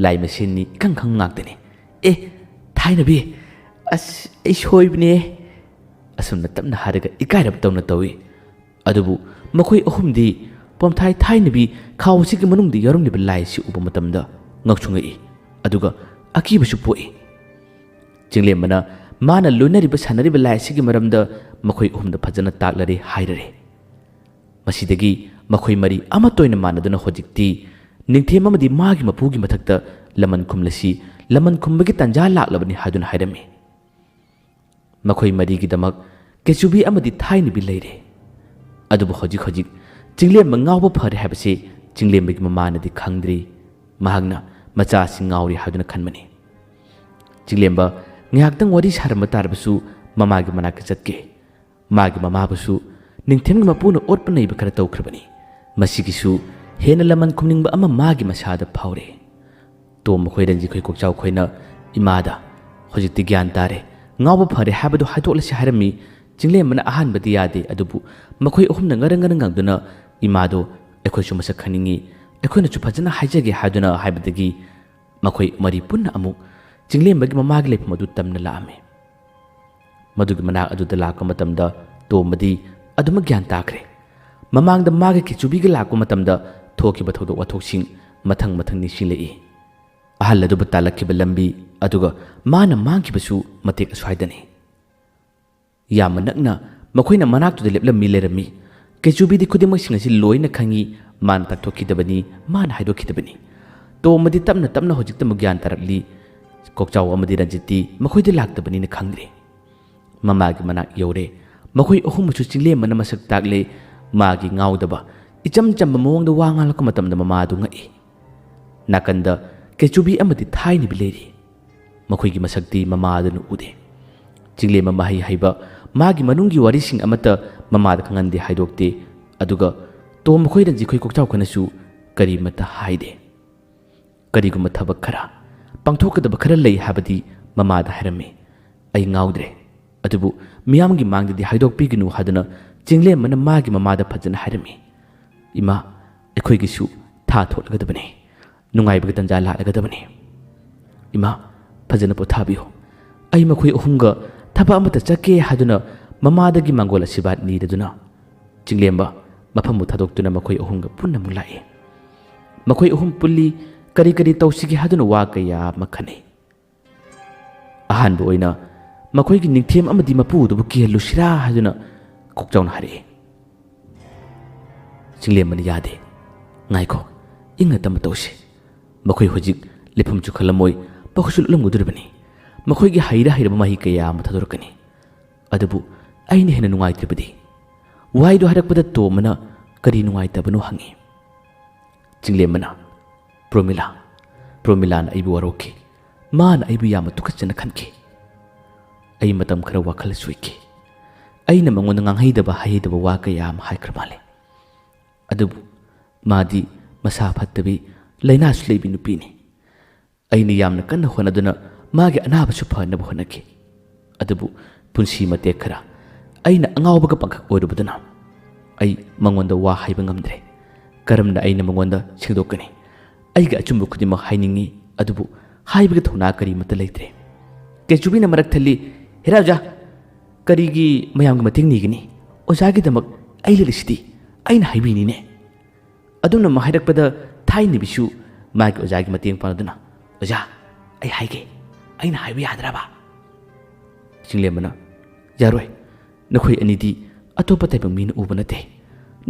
Loy ಮಸಿನ್ನಿ ಇಕಂಗ್ ಖಂಗ್ ngakdani ಥಾಯ್ನಬಿ us I ಸೋಯ್ಬನೆ असुमना तमना हारगा इकायरब तौना तौई अदुबु मखोय अहुमदी पमथाय थाइनबी खावसिगे मनुंगदि यरुंगलिबा लाइसि उबा मतमदा ngakchungai aduga akibsu poi चिंगलेमना माना लोइनरिबा सानरिबा लाइसिगे मरमदा मखोय अहुमदा फजना ताक्लरे हाइररे मसिदगी मखोय मरी अमतोयना मानदुना होजिक्ति निंगथेम अमदि मागी मपुगी मथक्ता लमन खुमलसी लमन खुमबगी तंजा लाक्लबनि हादुना हाइरमे मखोय मरीगिदमक केचुबी अमदि थाइनबी लैरे ꯑꯗꯨꯕꯨ ꯍꯧꯖꯤꯛ ꯆꯤꯡꯂꯦꯝꯕ ꯉꯥꯎꯕ ꯐꯔꯦ ꯍꯥꯏꯕꯁꯤ ꯆꯤꯡꯂꯦꯝꯕꯒꯤ ꯃꯃꯥꯅꯗꯤ ꯈꯪꯗ꯭ꯔꯤ ꯃꯍꯥꯛꯅ ꯃꯆꯥꯁꯤ ꯉꯥꯎꯔꯤ ꯍꯥꯏꯗꯨꯅ ꯈꯟꯕꯅꯤ ꯆꯤꯡꯂꯦꯝꯕ ꯉꯥꯏꯍꯥꯛꯇꯪ ꯋꯥꯔꯤ ꯁꯥꯔꯝꯕ ꯇꯥꯔꯕꯁꯨ ꯃꯃꯥꯒꯤ ꯃꯅꯥꯛꯇ ꯆꯠꯀꯦ ꯃꯥꯒꯤ ꯃꯃꯥꯕꯨꯁꯨ ꯅꯤꯡꯊꯦꯝꯒꯤ ꯃꯄꯨꯅ ꯑꯣꯠꯄ ꯅꯩꯕ ꯈꯔ ꯇꯧꯈ꯭ꯔꯕꯅꯤ ꯃꯁꯤꯒꯤꯁꯨ ꯍꯦꯟꯅ ꯂꯃꯟ ꯈꯨꯝꯅꯤꯡꯕ ꯑꯃ ꯃꯥꯒꯤ ꯃꯁꯥꯗ ꯐꯥꯎꯔꯦ ꯇꯣꯝꯕ ꯈꯣꯏ ꯔꯟꯖꯤꯠ ꯈꯣꯏ ꯀꯣꯛꯆꯥꯎ ꯈꯣꯏꯅ ꯏꯃꯥꯗ ꯍꯧꯖꯤꯛꯇꯤ ꯒ꯭ꯌꯥꯟ ꯇꯥꯔꯦ ꯉꯥꯎꯕ ꯐꯔꯦ ꯍꯥꯏꯕꯗꯨ ꯍꯥꯏꯗꯣꯛꯂꯁꯤ ꯍꯥꯏꯔꯝꯃꯤ ꯆꯤꯡꯂꯦꯝꯕꯅ ꯑꯍꯥꯟꯕꯗꯤ ꯌꯥꯗꯦ ꯑꯗꯨꯕꯨ ꯃꯈꯣꯏ ꯑꯍꯨꯝꯅ ꯉꯔꯪ ꯉꯥꯡꯗꯨꯅ ꯏꯃꯥꯗꯣ ꯑꯩꯈꯣꯏꯁꯨ ꯃꯁꯛ ꯈꯪꯅꯤꯡꯉꯤ ꯑꯩꯈꯣꯏꯅꯁꯨ ꯐꯖꯅ ꯍꯥꯏꯖꯒꯦ ꯍꯥꯏꯗꯨꯅ ꯍꯥꯏꯕꯗꯒꯤ ꯃꯈꯣꯏ ꯃꯔꯤ ꯄꯨꯟꯅ ꯑꯃꯨꯛ ꯆꯤꯡꯂꯦꯝꯕꯒꯤ ꯃꯃꯥꯒꯤ ꯂꯩꯐꯝ ꯑꯗꯨ ꯇꯝꯅ ꯂꯥꯛꯑꯝꯃꯤ ꯃꯗꯨꯒꯤ ꯃꯅꯥꯛ ꯑꯗꯨꯗ ꯂꯥꯛꯄ ꯃꯇꯝꯗ ꯇꯣꯝꯕꯗꯤ ꯑꯗꯨꯃꯛ ꯒ꯭ꯌꯥꯟ ꯇꯥꯈ꯭ꯔꯦ ꯃꯃꯥꯡꯗ ꯃꯥꯒꯤ ꯀꯦꯆꯨꯕꯤꯒ ꯂꯥꯛꯄ ꯃꯇꯝꯗ ꯊꯣꯛꯈꯤꯕ ꯊꯧꯗꯣꯛ ꯋꯥꯊꯣꯛꯁꯤꯡ ꯃꯊꯪ ꯅꯤꯡꯁꯤꯡꯂꯛꯏ ꯑꯍꯜ ꯑꯗꯨꯕꯨ ꯇꯥꯜꯂꯛꯈꯤꯕ ꯂꯝꯕꯤ ꯑꯗꯨꯒ ꯃꯥꯅ ꯃꯥꯡꯈꯤꯕꯁꯨ ꯃꯇꯦꯛ ꯑꯁ꯭ꯋꯥꯏꯗꯅꯤ ꯌꯥꯝꯅ ꯅꯛꯅ ꯃꯈꯣꯏꯅ ꯃꯅꯥꯛꯇꯨꯗ ꯂꯦꯞꯂꯝꯃꯤ ꯂꯩꯔꯝꯃꯤ ꯀꯦꯆꯨꯕꯤꯗꯤ ꯈꯨꯗꯤꯡꯃꯛꯁꯤꯡ ꯑꯁꯤ ꯂꯣꯏꯅ ꯈꯪꯉꯤ ꯃꯥꯅ ꯇꯥꯛꯊꯣꯛꯈꯤꯗꯕꯅꯤ ꯃꯥꯅ ꯍꯥꯏꯗꯣꯛꯈꯤꯗꯕꯅꯤ ꯇꯣꯝꯕꯗꯤ ꯇꯞꯅ ꯍꯧꯖꯤꯛꯇꯃꯨꯛ ꯒ꯭ꯌꯥꯟ ꯇꯥꯔꯛꯂꯤ ꯀꯣꯛꯆꯥꯎ ꯑꯃꯗꯤ ꯔꯟꯖꯤꯠꯇꯤ ꯃꯈꯣꯏꯗ ꯂꯥꯛꯇꯕꯅꯤꯅ ꯈꯪꯗ꯭ꯔꯦ ꯃꯃꯥꯒꯤ ꯃꯅꯥꯛ ꯌꯧꯔꯦ ꯃꯈꯣꯏ ꯑꯍꯨꯝꯕꯨꯁꯨ ꯆꯤꯡꯂꯦꯝꯕꯅ ꯃꯁꯛ ꯇꯥꯛꯂꯦ ꯃꯥꯒꯤ ꯉꯥꯎꯗꯕ ꯏꯆꯝ ꯆꯝꯕ ꯃꯑꯣꯡꯗ ꯋꯥ ꯉꯥꯡꯂꯛꯄ ꯃꯇꯝꯗ ꯃꯃꯥꯗꯨ ꯉꯛꯏ ꯅꯥꯀꯟꯗ ꯀꯦꯆꯨꯕꯤ ꯑꯃꯗꯤ ꯊꯥꯏꯅꯕꯤ ꯂꯩꯔꯤ ꯃꯈꯣꯏꯒꯤ ꯃꯁꯛꯇꯤ ꯃꯃꯥꯗꯨꯅ ꯎꯗꯦ ꯆꯤꯡꯂꯦꯝꯕ ꯃꯍꯩ ꯍꯩꯕ ꯃꯥꯒꯤ ꯃꯅꯨꯡꯒꯤ ꯋꯥꯔꯤꯁꯤꯡ ꯑꯃꯠꯇ ꯃꯃꯥꯗ ꯈꯪꯍꯟꯗꯦ ꯍꯥꯏꯗꯣꯛꯇꯦ ꯑꯗꯨꯒ ꯇꯣꯝꯕ ꯈꯣꯏ ꯔꯟꯖꯤꯠ ꯈꯣꯏ ꯀꯣꯛꯆꯥꯎ ꯈꯣꯏꯅꯁꯨ ꯀꯔꯤꯃꯠꯇ ꯍꯥꯏꯗꯦ ꯀꯔꯤꯒꯨꯝꯕ ꯊꯕꯛ ꯈꯔ ꯄꯥꯡꯊꯣꯛꯀꯗꯕ ꯈꯔ ꯂꯩ ꯍꯥꯏꯕꯗꯤ ꯃꯃꯥꯗ ꯍꯥꯏꯔꯝꯃꯤ ꯑꯩ ꯉꯥꯎꯗ꯭ꯔꯦ ꯑꯗꯨꯕꯨ ꯃꯤꯌꯥꯝꯒꯤ ꯃꯥꯡꯗꯗꯤ ꯍꯥꯏꯗꯣꯛꯄꯤꯒꯅꯨ ꯍꯥꯏꯗꯨꯅ ꯆꯤꯡꯂꯦꯝꯕꯅ ꯃꯥꯒꯤ ꯃꯃꯥꯗ ꯐꯖꯅ ꯍꯥꯏꯔꯝꯃꯤ ꯏꯃꯥ ꯑꯩꯈꯣꯏꯒꯤꯁꯨ ꯊꯥ ꯊꯣꯛꯂꯒꯗꯕꯅꯤ ꯅꯨꯡꯉꯥꯏꯕꯒꯤ ꯇꯟꯖꯥ ꯂꯥꯛꯂꯒꯗꯕꯅꯤ ꯏꯃꯥ ꯐꯖꯅ ꯄꯣꯊꯥꯕꯤꯌꯨ ꯑꯩ ꯃꯈꯣꯏ ꯑꯍꯨꯝꯒ ꯊꯕꯛ ꯑꯃꯠꯇ ꯆꯠꯀꯦ ꯍꯥꯏꯗꯨꯅ ꯃꯃꯥꯗꯒꯤ ꯃꯥꯡꯒꯣꯜ ꯑꯁꯤꯔꯕꯥꯗ ꯅꯤꯔꯗꯨꯅ ꯆꯤꯡꯂꯦꯝꯕ ꯃꯐꯝꯕꯨ ꯊꯥꯗꯣꯛꯇꯨꯅ ꯃꯈꯣꯏ ꯑꯍꯨꯝꯒ ꯄꯨꯟꯅ ꯑꯃꯨꯛ ꯂꯥꯛꯏ ꯃꯈꯣꯏ ꯑꯍꯨꯝ ꯄꯨꯜꯂꯤ ꯀꯔꯤ ꯇꯧꯁꯤꯒꯦ ꯍꯥꯏꯗꯨꯅ ꯋꯥ ꯀꯌꯥ ꯑꯃ ꯈꯟꯅꯩ ꯑꯍꯥꯟꯕ ꯑꯣꯏꯅ ꯃꯈꯣꯏꯒꯤ ꯅꯤꯡꯊꯦꯝ ꯑꯃꯗꯤ ꯃꯄꯨꯗꯨꯕꯨ ꯀꯤꯍꯜꯂꯨꯁꯤꯔꯥ ꯍꯥꯏꯗꯨꯅ ꯀꯣꯛꯆꯥꯎꯅ ꯍꯥꯏꯔꯛꯏ ꯆꯤꯡꯂꯦꯝꯕꯅ ꯌꯥꯗꯦ ꯉꯥꯏꯈꯣ ꯏꯪꯅ ꯇꯞꯅ ꯇꯧꯁꯤ ꯃꯈꯣꯏ ꯍꯧꯖꯤꯛ ꯂꯩꯐꯝꯁꯨ ꯈꯜꯂꯝꯃꯣꯏ ꯄꯥꯈꯠꯁꯨ ꯂꯨꯠꯂꯝꯒꯗꯧꯔꯤꯕꯅꯤ ꯃꯈꯣꯏꯒꯤ ꯍꯩꯔꯕ ꯃꯍꯩ ꯀꯌꯥ ꯑꯃ ꯊꯥꯗꯣꯔꯛꯀꯅꯤ ꯑꯗꯨꯕꯨ ꯑꯩꯅ ꯍꯦꯟꯅ ꯅꯨꯡꯉꯥꯏꯇ꯭ꯔꯤꯕꯗꯤ ꯋꯥꯍꯩꯗꯨ ꯍꯥꯏꯔꯛꯄꯗ ꯇꯣꯝꯕꯅ ꯀꯔꯤ ꯅꯨꯡꯉꯥꯏꯇꯕꯅꯣ ꯍꯪꯉꯤ ꯆꯤꯡꯂꯦꯝꯕꯅ ꯄ꯭ꯔꯣꯃꯤꯂꯥꯅ ꯑꯩꯕꯨ ꯋꯥꯔꯧꯈꯤ ꯃꯥꯅ ꯑꯩꯕꯨ ꯌꯥꯝꯅ ꯇꯨꯀꯠꯆꯅ ꯈꯟꯈꯤ ꯑꯩ ꯃꯇꯝ ꯈꯔ ꯋꯥꯈꯜ ꯁꯣꯏꯈꯤ ꯑꯩꯅ ꯃꯉꯣꯟꯗ ꯉꯥꯡꯍꯩꯗꯕ ꯍꯩꯍꯩꯗꯕ ꯋꯥ ꯀꯌꯥ ꯑꯃ ꯍꯥꯏꯈ꯭ꯔ ꯃꯥꯜꯂꯦ ꯑꯗꯨꯕꯨ ꯃꯥꯗꯤ ꯃꯁꯥ ꯐꯠꯇꯕꯤ ꯂꯥꯏꯅꯥꯁꯨ ꯂꯩꯕꯤ ꯅꯨꯄꯤꯅꯤ ꯑꯩꯅ ꯌꯥꯝꯅ ꯀꯟꯅ ꯍꯣꯠꯅꯗꯨꯅ ꯃꯥꯒꯤ ꯑꯅꯥꯕꯁꯨ ꯐꯅꯕ ꯍꯣꯠꯅꯈꯤ ꯑꯗꯨꯕꯨ ꯄꯨꯟꯁꯤ ꯃꯇꯦꯛ ꯈꯔ ꯑꯩꯅ ꯑꯉꯥꯎꯕꯒ ꯄꯪꯈꯛ ꯑꯣꯏꯔꯨꯕꯗꯨꯅ ꯑꯩ ꯃꯉꯣꯟꯗ ꯋꯥ ꯍꯥꯏꯕ ꯉꯝꯗ꯭ꯔꯦ ꯀꯔꯝꯅ ꯑꯩꯅ ꯃꯉꯣꯟꯗ ꯁꯦꯡꯗꯣꯛꯀꯅꯤ ꯑꯩꯒꯤ ꯑꯆꯨꯝꯕ ꯈꯨꯗꯤꯡꯃꯛ ꯍꯥꯏꯅꯤꯡꯉꯤ ꯑꯗꯨꯕꯨ ꯍꯥꯏꯕꯒꯤ ꯊꯧꯅꯥ ꯀꯔꯤꯃꯠꯇ ꯂꯩꯇ꯭ꯔꯦ ꯀꯦꯆꯨꯕꯤꯅ ꯃꯔꯛ ꯊꯜꯂꯤ ꯍꯦꯔꯥ ꯑꯣꯖꯥ ꯀꯔꯤꯒꯤ ꯃꯌꯥꯝꯒꯤ ꯃꯇꯦꯡ ꯅꯤꯒꯅꯤ ꯑꯣꯖꯥꯒꯤꯗꯃꯛ ꯑꯩ ꯂꯩꯔꯤꯁꯤꯗꯤ ꯑꯩꯅ ꯍꯥꯏꯕꯤꯅꯤꯅꯦ ꯑꯗꯨꯝꯅ ꯍꯥꯏꯔꯛꯄꯗ ꯊꯥꯏꯅꯕꯤꯁꯨ ꯃꯥꯒꯤ ꯑꯣꯖꯥꯒꯤ ꯃꯇꯦꯡ ꯄꯥꯡꯗꯨꯅ ꯑꯣꯖꯥ ꯑꯩ ꯍꯥꯏꯒꯦ ꯑꯩꯅ ꯍꯥꯏꯕ ꯌꯥꯗ꯭ꯔꯕ ꯆꯤꯡꯂꯦꯝꯕꯅ ꯌꯥꯔꯣꯏ ꯅꯈꯣꯏ ꯑꯅꯤꯗꯤ ꯑꯇꯣꯞꯄ ꯇꯥꯏꯕꯪ ꯃꯤꯅ ꯎꯕ ꯅꯠꯇꯦ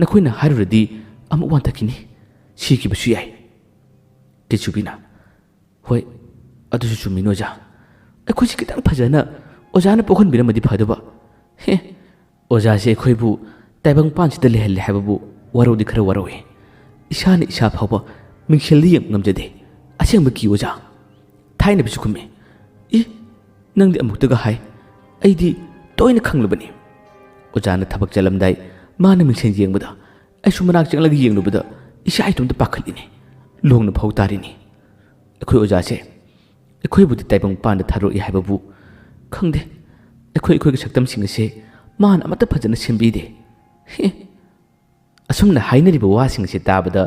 ꯅꯈꯣꯏꯅ ꯍꯥꯏꯔꯨꯔꯗꯤ ꯑꯃꯨꯛ ꯋꯥꯟꯊꯈꯤꯅꯤ ꯁꯤꯈꯤꯕꯁꯨ ꯌꯥꯏ ꯀꯦꯆꯨꯕꯤꯅ ꯍꯣꯏ ꯑꯗꯨꯁꯨ ꯆꯨꯝꯃꯤꯅꯤ ꯑꯣꯖꯥ ꯑꯩꯈꯣꯏꯁꯤ ꯈꯤꯇꯪ ꯐꯖꯅ ꯑꯣꯖꯥꯅ ꯄꯣꯛꯍꯟꯕꯤꯔꯝꯃꯗꯤ ꯐꯗꯧꯕ ꯑꯣꯖꯥꯁꯦ ꯑꯩꯈꯣꯏꯕꯨ ꯇꯥꯏꯕꯪꯄꯥꯟꯁꯤꯗ ꯂꯩꯍꯜꯂꯦ ꯍꯥꯏꯕꯕꯨ ꯋꯥꯔꯧꯗꯤ ꯈꯔ ꯋꯥꯔꯧꯏ ꯏꯁꯥꯅ ꯏꯁꯥ ꯐꯥꯎꯕ ꯃꯤꯡꯁꯦꯜꯗ ꯌꯦꯡꯕ ꯉꯝꯖꯗꯦ ꯑꯁꯦꯡꯕ ꯀꯤ ꯑꯣꯖꯥ ꯊꯥꯏꯅꯕꯤꯁꯨ ꯈꯨꯝꯃꯤ ꯅꯪꯗꯤ ꯑꯃꯨꯛꯇꯒ ꯍꯥꯏ ꯑꯩꯗꯤ ꯇꯣꯏꯅ ꯈꯪꯂꯕꯅꯤ ꯑꯣꯖꯥꯅ ꯊꯕꯛ ꯆꯠꯂꯝꯗꯥꯏ ꯃꯥꯅ ꯃꯤꯡꯁꯦꯜ ꯌꯦꯡꯕꯗ ꯑꯩꯁꯨ ꯃꯅꯥꯛ ꯆꯪꯂꯒ ꯌꯦꯡꯂꯨꯕꯗ ꯏꯁꯥ ꯏꯇꯣꯝꯇ ꯄꯥꯈꯠꯂꯤꯅꯤ ꯂꯣꯡꯅ ꯐꯧ ꯇꯥꯔꯤꯅꯤ ꯑꯩꯈꯣꯏ ꯑꯣꯖꯥꯁꯦ ꯑꯩꯈꯣꯏꯕꯨꯗꯤ ꯇꯥꯏꯕꯪꯄꯥꯟꯗ ꯊꯥꯗꯣꯛꯏ ꯍꯥꯏꯕꯕꯨ ꯈꯪꯗꯦ ꯑꯩꯈꯣꯏꯒꯤ ꯁꯛꯇꯝꯁꯤꯡ ꯑꯁꯦ ꯃꯥꯅ ꯑꯃꯠꯇ ꯐꯖꯅ ꯁꯦꯝꯕꯤꯗꯦ ꯑꯁꯨꯝꯅ ꯍꯥꯏꯅꯔꯤꯕ ꯋꯥꯁꯤꯡ ꯑꯁꯤ ꯇꯥꯕꯗ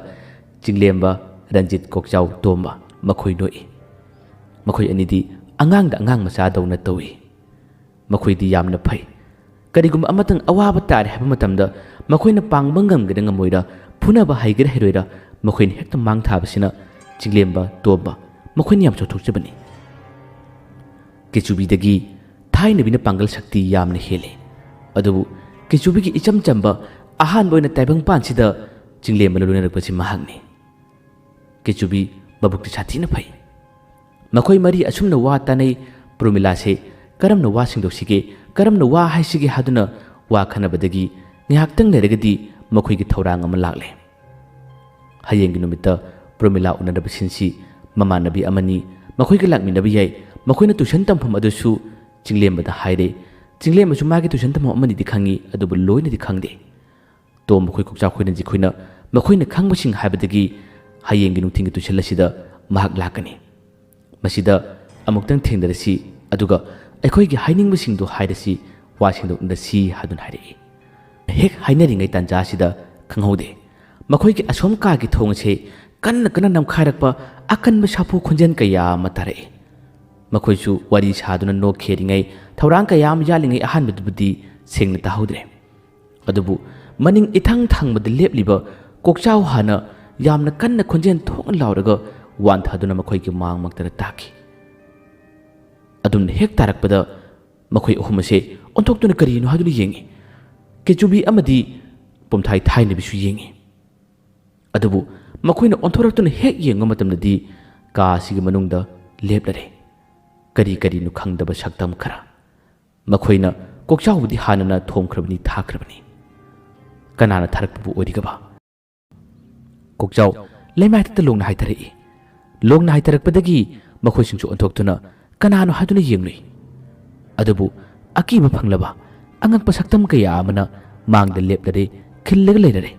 ꯆꯤꯡꯂꯦꯝꯕ ꯔꯟꯖꯤꯠ ꯀꯣꯛꯆꯥꯎ ꯇꯣꯝꯕ ꯃꯈꯣꯏ ꯅꯣꯛꯏ ꯃꯈꯣꯏ ꯑꯅꯤꯗꯤ ꯑꯉꯥꯡꯗ ꯑꯉꯥꯡ ꯃꯆꯥꯗꯧꯅ ꯇꯧꯏ ꯃꯈꯣꯏꯗꯤ ꯌꯥꯝꯅ ꯐꯩ ꯀꯔꯤꯒꯨꯝꯕ ꯑꯃꯇꯪ ꯑꯋꯥꯕ ꯇꯥꯔꯦ ꯍꯥꯏꯕ ꯃꯇꯝꯗ ꯃꯈꯣꯏꯅ ꯄꯥꯡꯕ ꯉꯝꯒꯗ ꯉꯝꯃꯣꯏꯔ ꯐꯨꯅꯕ ꯍꯩꯒꯦꯔ ꯍꯩꯔꯣꯏꯔ ꯃꯈꯣꯏꯅ ꯍꯦꯛꯇ ꯃꯥꯡ ꯊꯥꯕꯁꯤꯅ ꯆꯤꯡꯂꯦꯝꯕ ꯇꯣꯝꯕ ꯃꯈꯣꯏꯅ ꯌꯥꯝ ꯆꯥꯎꯊꯣꯛꯆꯕꯅꯤ ꯀꯦꯆꯨꯕꯤꯗꯒꯤ ꯊꯥꯏꯅꯕꯤꯅ ꯄꯥꯡꯒꯜ ꯁꯛꯇꯤ ꯌꯥꯝꯅ ꯍꯦꯜꯂꯤ ꯑꯗꯨꯕꯨ ꯀꯦꯆꯨꯕꯤꯒꯤ ꯏꯆꯝ ꯆꯝꯕ ꯑꯍꯥꯟꯕ ꯑꯣꯏꯅ ꯇꯥꯏꯕꯪꯄꯥꯟꯁꯤꯗ ꯆꯤꯡꯂꯦꯝꯕꯅ ꯂꯣꯏꯅꯔꯛꯄꯁꯤ ꯃꯍꯥꯛꯅꯤ ꯀꯦꯆꯨꯕꯤ ꯃꯕꯨꯛꯇꯤ ꯁꯥꯊꯤꯅ ꯐꯩ ꯃꯈꯣꯏ ꯃꯔꯤ ꯑꯁꯨꯝꯅ ꯋꯥ ꯇꯥꯅꯩ ꯄ꯭ꯔꯣꯃꯤꯂꯥꯁꯦ ꯀꯔꯝꯅ ꯋꯥ ꯁꯦꯡꯗꯣꯛꯁꯤꯒꯦ ꯀꯔꯝꯅ ꯋꯥ ꯍꯥꯏꯁꯤꯒꯦ ꯍꯥꯏꯗꯨꯅ ꯋꯥ ꯈꯟꯅꯕꯗꯒꯤ ꯉꯥꯏꯍꯥꯛꯇꯪ ꯂꯩꯔꯒꯗꯤ ꯃꯈꯣꯏꯒꯤ ꯊꯧꯔꯥꯡ ꯑꯃ ꯂꯥꯛꯂꯦ꯫ ꯍꯌꯦꯡꯒꯤ ꯅꯨꯃꯤꯠꯇ ꯄ꯭ꯔꯣꯃꯤꯂꯥ ꯎꯅꯔꯕꯁꯤꯡꯁꯤ ꯃꯃꯥꯟꯅꯕꯤ ꯑꯃꯅꯤ, ꯃꯈꯣꯏꯒ ꯂꯥꯛꯃꯤꯟꯅꯕ ꯌꯥꯏ꯫ ꯃꯈꯣꯏꯅ ꯇꯨꯏꯁꯟ ꯇꯝꯐꯝ ꯑꯗꯨꯁꯨ ꯆꯤꯡꯂꯦꯝꯕꯗ ꯍꯥꯏꯔꯦ꯫ ꯆꯤꯡꯂꯦꯝꯕꯁꯨ ꯃꯥꯒꯤ ꯇꯨꯏꯁꯟ ꯇꯝꯐꯝ ꯑꯃꯅꯤꯗꯤ ꯈꯪꯉꯤ, ꯑꯗꯨꯕꯨ ꯂꯣꯏꯅꯗꯤ ꯈꯪꯗꯦ꯫ ꯇꯣꯝꯕ ꯈꯣꯏ, ꯀꯣꯛꯆꯥꯎ ꯈꯣꯏꯅꯖꯤ ꯈꯣꯏꯅ ꯃꯈꯣꯏꯅ ꯈꯪꯕꯁꯤꯡ ꯍꯥꯏꯕꯗꯒꯤ ꯑꯍꯤꯡꯒꯤ ꯅꯨꯡꯊꯤꯟꯒꯤ ꯇꯨꯏꯁꯟ ꯑꯁꯤꯗ ꯃꯍꯥꯛ ꯂꯥꯛꯀꯅꯤ꯫ ꯃꯁꯤꯗ ꯑꯃꯨꯛꯇꯪ ꯊꯦꯡꯅꯔꯁꯤ, ꯑꯗꯨꯒ ꯑꯩꯈꯣꯏꯒꯤ ꯍꯥꯏꯅꯤꯡꯕꯁꯤꯡꯗꯨ ꯍꯥꯏꯔꯁꯤ, ꯋꯥ ꯁꯦꯡꯗꯣꯛꯅꯔꯁꯤ ꯍꯥꯏꯗꯨꯅ ꯍꯥꯏꯔꯛꯏ꯫ ꯍꯦꯛ ꯍꯥꯏꯅꯔꯤꯉꯩ ꯇꯥꯟꯖꯥꯁꯤꯗ ꯈꯪꯍꯧꯗꯦ ꯃꯈꯣꯏꯒꯤ ꯑꯁꯣꯝ ꯀꯥꯒꯤ ꯊꯣꯡ ꯑꯁꯤ कन्न कन्न नमखारक्पा अकन्ब साफु खुंजन कया अमा तारꯛꯏ। मखोइसु वारी सादुना नोखेरिङै थौरांग कयाम यालिङै अहानबदुबुदि सेंना ताहौद्रे। अदुबु मनिङ इथांग थांबद लेप्लिबा कोकचाव हाना यामना कन्न खुंजन थोंग लाउरगा वान्थादुना मखोइगी मांगमक्तरा ताखि। अदुम हेक तारक्पदा मखोइ अहुमसे ओंथोक्तुना करिनो हादुना येंगी। केचुबी अमदि पुमथाइ थाइनबिसु येंगी। अदुबु मखोइना ओंथोरक्तुना हेक येंगा मतमदि कासिगी मनुंगदा लेप्लरे। करी करीनु खंगदबा सक्तम खरा। मखोइना कोकचावबुदि हानना थोंख्रबनि थाख्रबनि। कनाना थारक्पबु ओइरिगबा। कोकचाव लेमाइतता लोंना हाइतरई। लोंना हाइतरक्पदगी मखोइसिंसु ओंथोक्तुना कनानो हादुना येंगनुइ। अदुबु अकीबा फंगलबा अंगक्पा सक्तम कया अमना मांगदा लेप्लरे, खिल्लगा लेररे।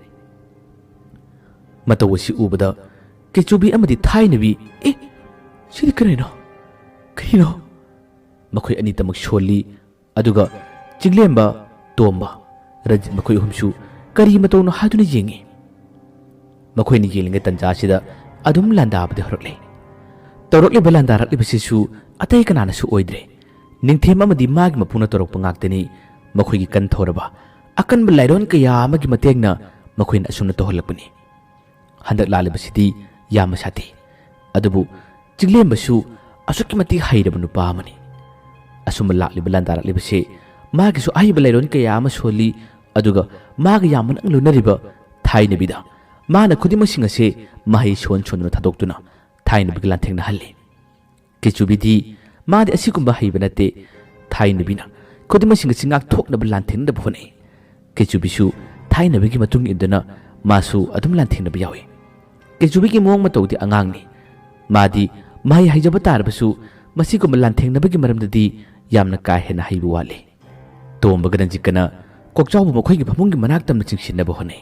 मतवसी उबदा केचुबी अमदि थाइनबी ए सिदि करेनो करिनो मखोइ अनितमक सोली। अदुगा चिंगलेम्बा तोम्बा रजित मखोइ हुमसु करी मतौनो हादुना येंगी। मखोइनि येलिङै तंजासिदा अदुम लांदाबदि हरक्ले। तौरक्लिबा लांदारक्लिबसिसु अतै कनानासु ओइद्रे। निंथेम अमदि मागी मपुना तौरक्पा ngaktani मखोइगी कनथौरबा अकनबा लाइरोन कया अमगी मतेंगना मखोइना असुमना तौहलक्पनि। हंदक लालिबसिदि याम साथी। अदुबु चिंगलेम्बसु असुक्कि मति हाइरब नुपा अमनि। असुम लाक्लिबा लांदारक्लिबसे मागिसु अहिबा लाइरोन कया अमा सोली। अदुगा मागा यामन लुनरिबा थाइनबिदा माना खुदिमसिंग असे महै सोन सोनना थादोक्तुना थाइनबिग लांथेंना हल्ले। केचुबिदि मादि असिगुम्बा हाइबा नते। थाइनबिना खुदिमसिंग सिंगाक थोकनबा लांथेंनबा होनै। केचुबिसु थाइनबिगी मतुंग इन्दना मासु अदुम लांथेंनबा यावे। केचुबिगी मोंग मतौदि अंगांगनि। मादि महै हाइजबा तारबसु मसिगुम्बा लांथेंनबगी मरमददि यामना का हेना हाइबा वाले। तोम्बगा नजिकना कोकचावबु मखोइगी फमुंगी मनाक्तमना चिंसिनबा होनै।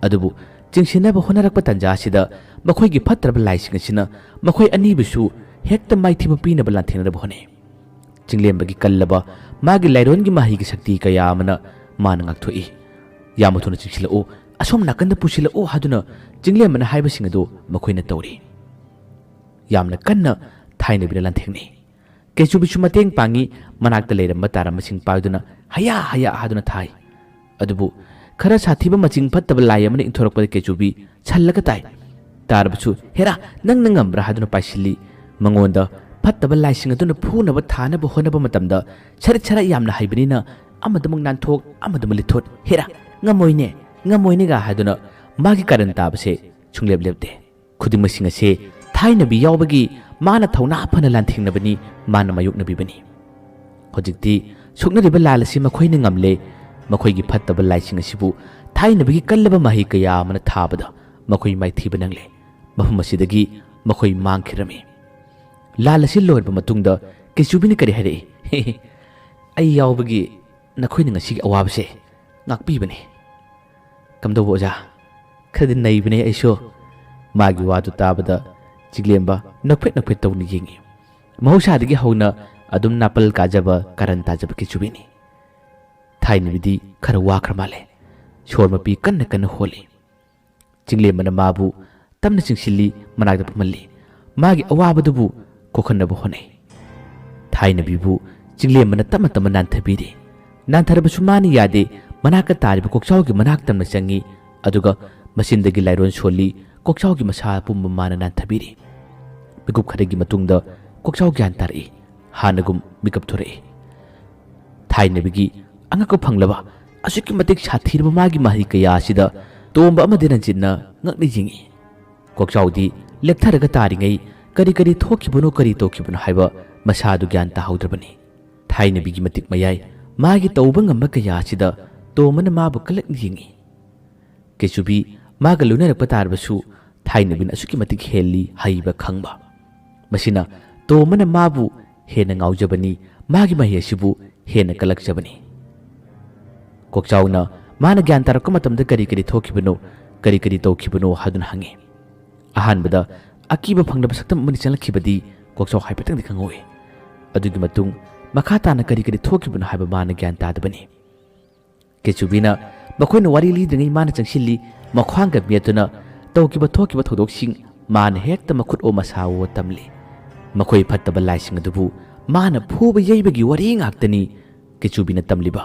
अदुबु चिंसिनबा होनरक्पा तंजासिदा मखोइगी फत्रबा लाइसिंग असिना मखोइ अनिबसु हेक्ता माइथिबा पीनबा लांथेंनबा होनै। चिंगलेम्बगी कल्लबा मागी लाइरोनगी माहिगी शक्ति कया अमना माना ngaktho'i। यामथुना चिंसिलओ असोम नाकंदा पुसिलओ हादुना चिंगलेम्बना हाइबसिंग अदु मखोइना तौरि। यामना कन्ना थाइनबिना लांथेंनि। केचुबिसु मतेंग पांगी मनाक्ता लेरम्बा तारमसिंग पायदुना हया हया हादुना थाइ। अदुबु खरा साथीबा मचिंग फत्तबा लाई अमना इंथोरक्पदा केचुबी छल्लगा ताइ। तारबसु हेरा नंग नंगम्ब्रा हादुना पाइसिली। मंगोंदा फत्तबा लाइसिंग अदुना फुनबा थानबा होनबा मतमदा छरि छरा यामना हाइबनिना अमदमुंग नानथोक अमदमुंग लिथोट Hera ngmoine ngmoine ga haduna magi karan tabase chungleb lebde khudimasiंग असे थाइनबी यावबगी माना थौना फना लांथेंनबनी माना मायुकनबी बनी। होजिक्ति सुकनरिबा लालसि मखोइना ngamले मखोइगी फत्तबा लाइसिंग असिबु थाइनबगी कल्लबा माहि कया अमना थाबदा मखोइ माइथिबा नंगले। मफम असिदगी मखोइ मांगखिरमे। लालसि लोरबा मतुंगदा केचुबिना करि हरे आई यावबगी नखोइना ngasiगी अवाबसे ngakpibane। कमदोबो ओजा खरदि नैबने ऐसो मागी वादु ताबदा चिंगलेम्बा नफेट नफेट तौना येंगी। महौसादगी हौना अदुम नापल काजबा करन ताजबा केचुबिनी। थाइनबिदि खरा वाख्र माले। सोरमपी कन्न कन्न होली। चिंगलेम्बना माबु तमना चिंसिली मनागदा पमल्ली। मागी अवाबदुबु कोखन्नबा होनै। थाइनबिबु चिंगलेम्बना तम तम नांथबीदे। नांथरबसु मानि यादे मनाक तारिबा कोकचावगी मनाक्तमना चंगी। अदुगा मसिंदगी लाइरोन सोली कोकचावगी मसा पुंबा माना नांथबीरी। मिकुप खरगी मतुंगदा कोकचाव ग्यान तारई। हानगुम मिकप थोरई। थाइनबिगी अंगको फंगलबा असुक्कि मतिक साथीरबा मागी माहि कया असिदा तोम्बा अमदि रंजिनना ngakni jingi। कोकचावदी लेक्थरगा तारिङै करी करी थोखिबनो करी तोखिबनो हाइबा मसादु ग्यान ताहौद्रबनी। थाइनबिगी मतिक मयाई मागी तौबा ngamba कया असिदा ꯇꯣꯝꯕꯅ ꯃꯥꯕꯨ ꯀꯂꯛꯅ ꯌꯦꯡꯉꯤ꯫ ꯀꯩꯆꯨꯕꯤ ꯃꯥꯒ ꯂꯣꯏꯅꯔꯛꯄ ꯇꯥꯔꯕꯁꯨ ꯊꯥꯏꯅꯕꯤꯅ ꯑꯁꯨꯛꯀꯤ ꯃꯇꯤꯛ ꯍꯦꯜꯂꯤ ꯍꯩꯕ ꯈꯪꯕ꯫ ꯃꯁꯤꯅ ꯇꯣꯝꯕꯅ ꯃꯥꯕꯨ ꯍꯦꯟꯅ ꯉꯥꯎꯖꯕꯅꯤ, ꯃꯥꯒꯤ ꯃꯍꯩ ꯑꯁꯤꯕꯨ ꯍꯦꯟꯅ ꯀꯂꯛꯆꯕꯅꯤ꯫ ꯀꯣꯛꯆꯥꯎꯅ ꯃꯥꯅ ꯒ꯭ꯌꯥꯟ ꯇꯥꯔꯛꯄ ꯃꯇꯝꯗ ꯀꯔꯤ ꯀꯔꯤ ꯊꯣꯛꯈꯤꯕꯅꯣ, ꯀꯔꯤ ꯀꯔꯤ ꯇꯧꯈꯤꯕꯅꯣ ꯍꯥꯏꯗꯨꯅ ꯍꯪꯉꯤ꯫ ꯑꯍꯥꯟꯕꯗ ꯑꯀꯤꯕ ꯐꯪꯂꯕ ꯁꯛꯇꯝ ꯑꯃꯗꯤ ꯆꯪꯂꯛꯈꯤꯕꯗꯤ ꯀꯣꯛꯆꯥꯎ ꯍꯥꯏꯐꯦꯠꯇꯪꯗꯤ ꯈꯪꯍꯧꯏ꯫ ꯑꯗꯨꯒꯤ ꯃꯇꯨꯡ ꯃꯈꯥ ꯇꯥꯅ ꯀꯔꯤ ꯀꯔꯤ ꯊꯣꯛꯈꯤꯕꯅꯣ ꯍꯥꯏꯕ ꯃꯥꯅ ꯒ꯭ꯌꯥꯟ ꯇꯥꯗꯕꯅꯤ꯫ ꯀꯩꯆꯨꯕꯤꯅ ꯃꯈꯣꯏꯅ ꯋꯥꯔꯤ ꯂꯤꯗ꯭ꯔꯤꯉꯩ ꯃꯥꯅ ꯆꯪꯁꯤꯜꯂꯤ, ꯃꯈ꯭ꯋꯥꯡꯒ ꯃꯦꯠꯇꯨꯅ ꯇꯧꯈꯤꯕ ꯊꯣꯛꯈꯤꯕ ꯊꯧꯗꯣꯛꯁꯤꯡ ꯃꯥꯅ ꯍꯦꯛꯇ ꯃꯈꯨꯠ ꯑꯣ ꯃꯁꯥ ꯑꯣ ꯇꯝꯂꯤ꯫ ꯃꯈꯣꯏ ꯐꯠꯇꯕ ꯂꯥꯏꯁꯤꯡ ꯑꯗꯨꯕꯨ ꯃꯥꯅ ꯐꯨꯕ ꯌꯩꯕꯒꯤ ꯋꯥꯔꯤ ꯉꯥꯛꯇꯅꯤ ꯀꯩꯆꯨꯕꯤꯅ ꯇꯝꯂꯤꯕ꯫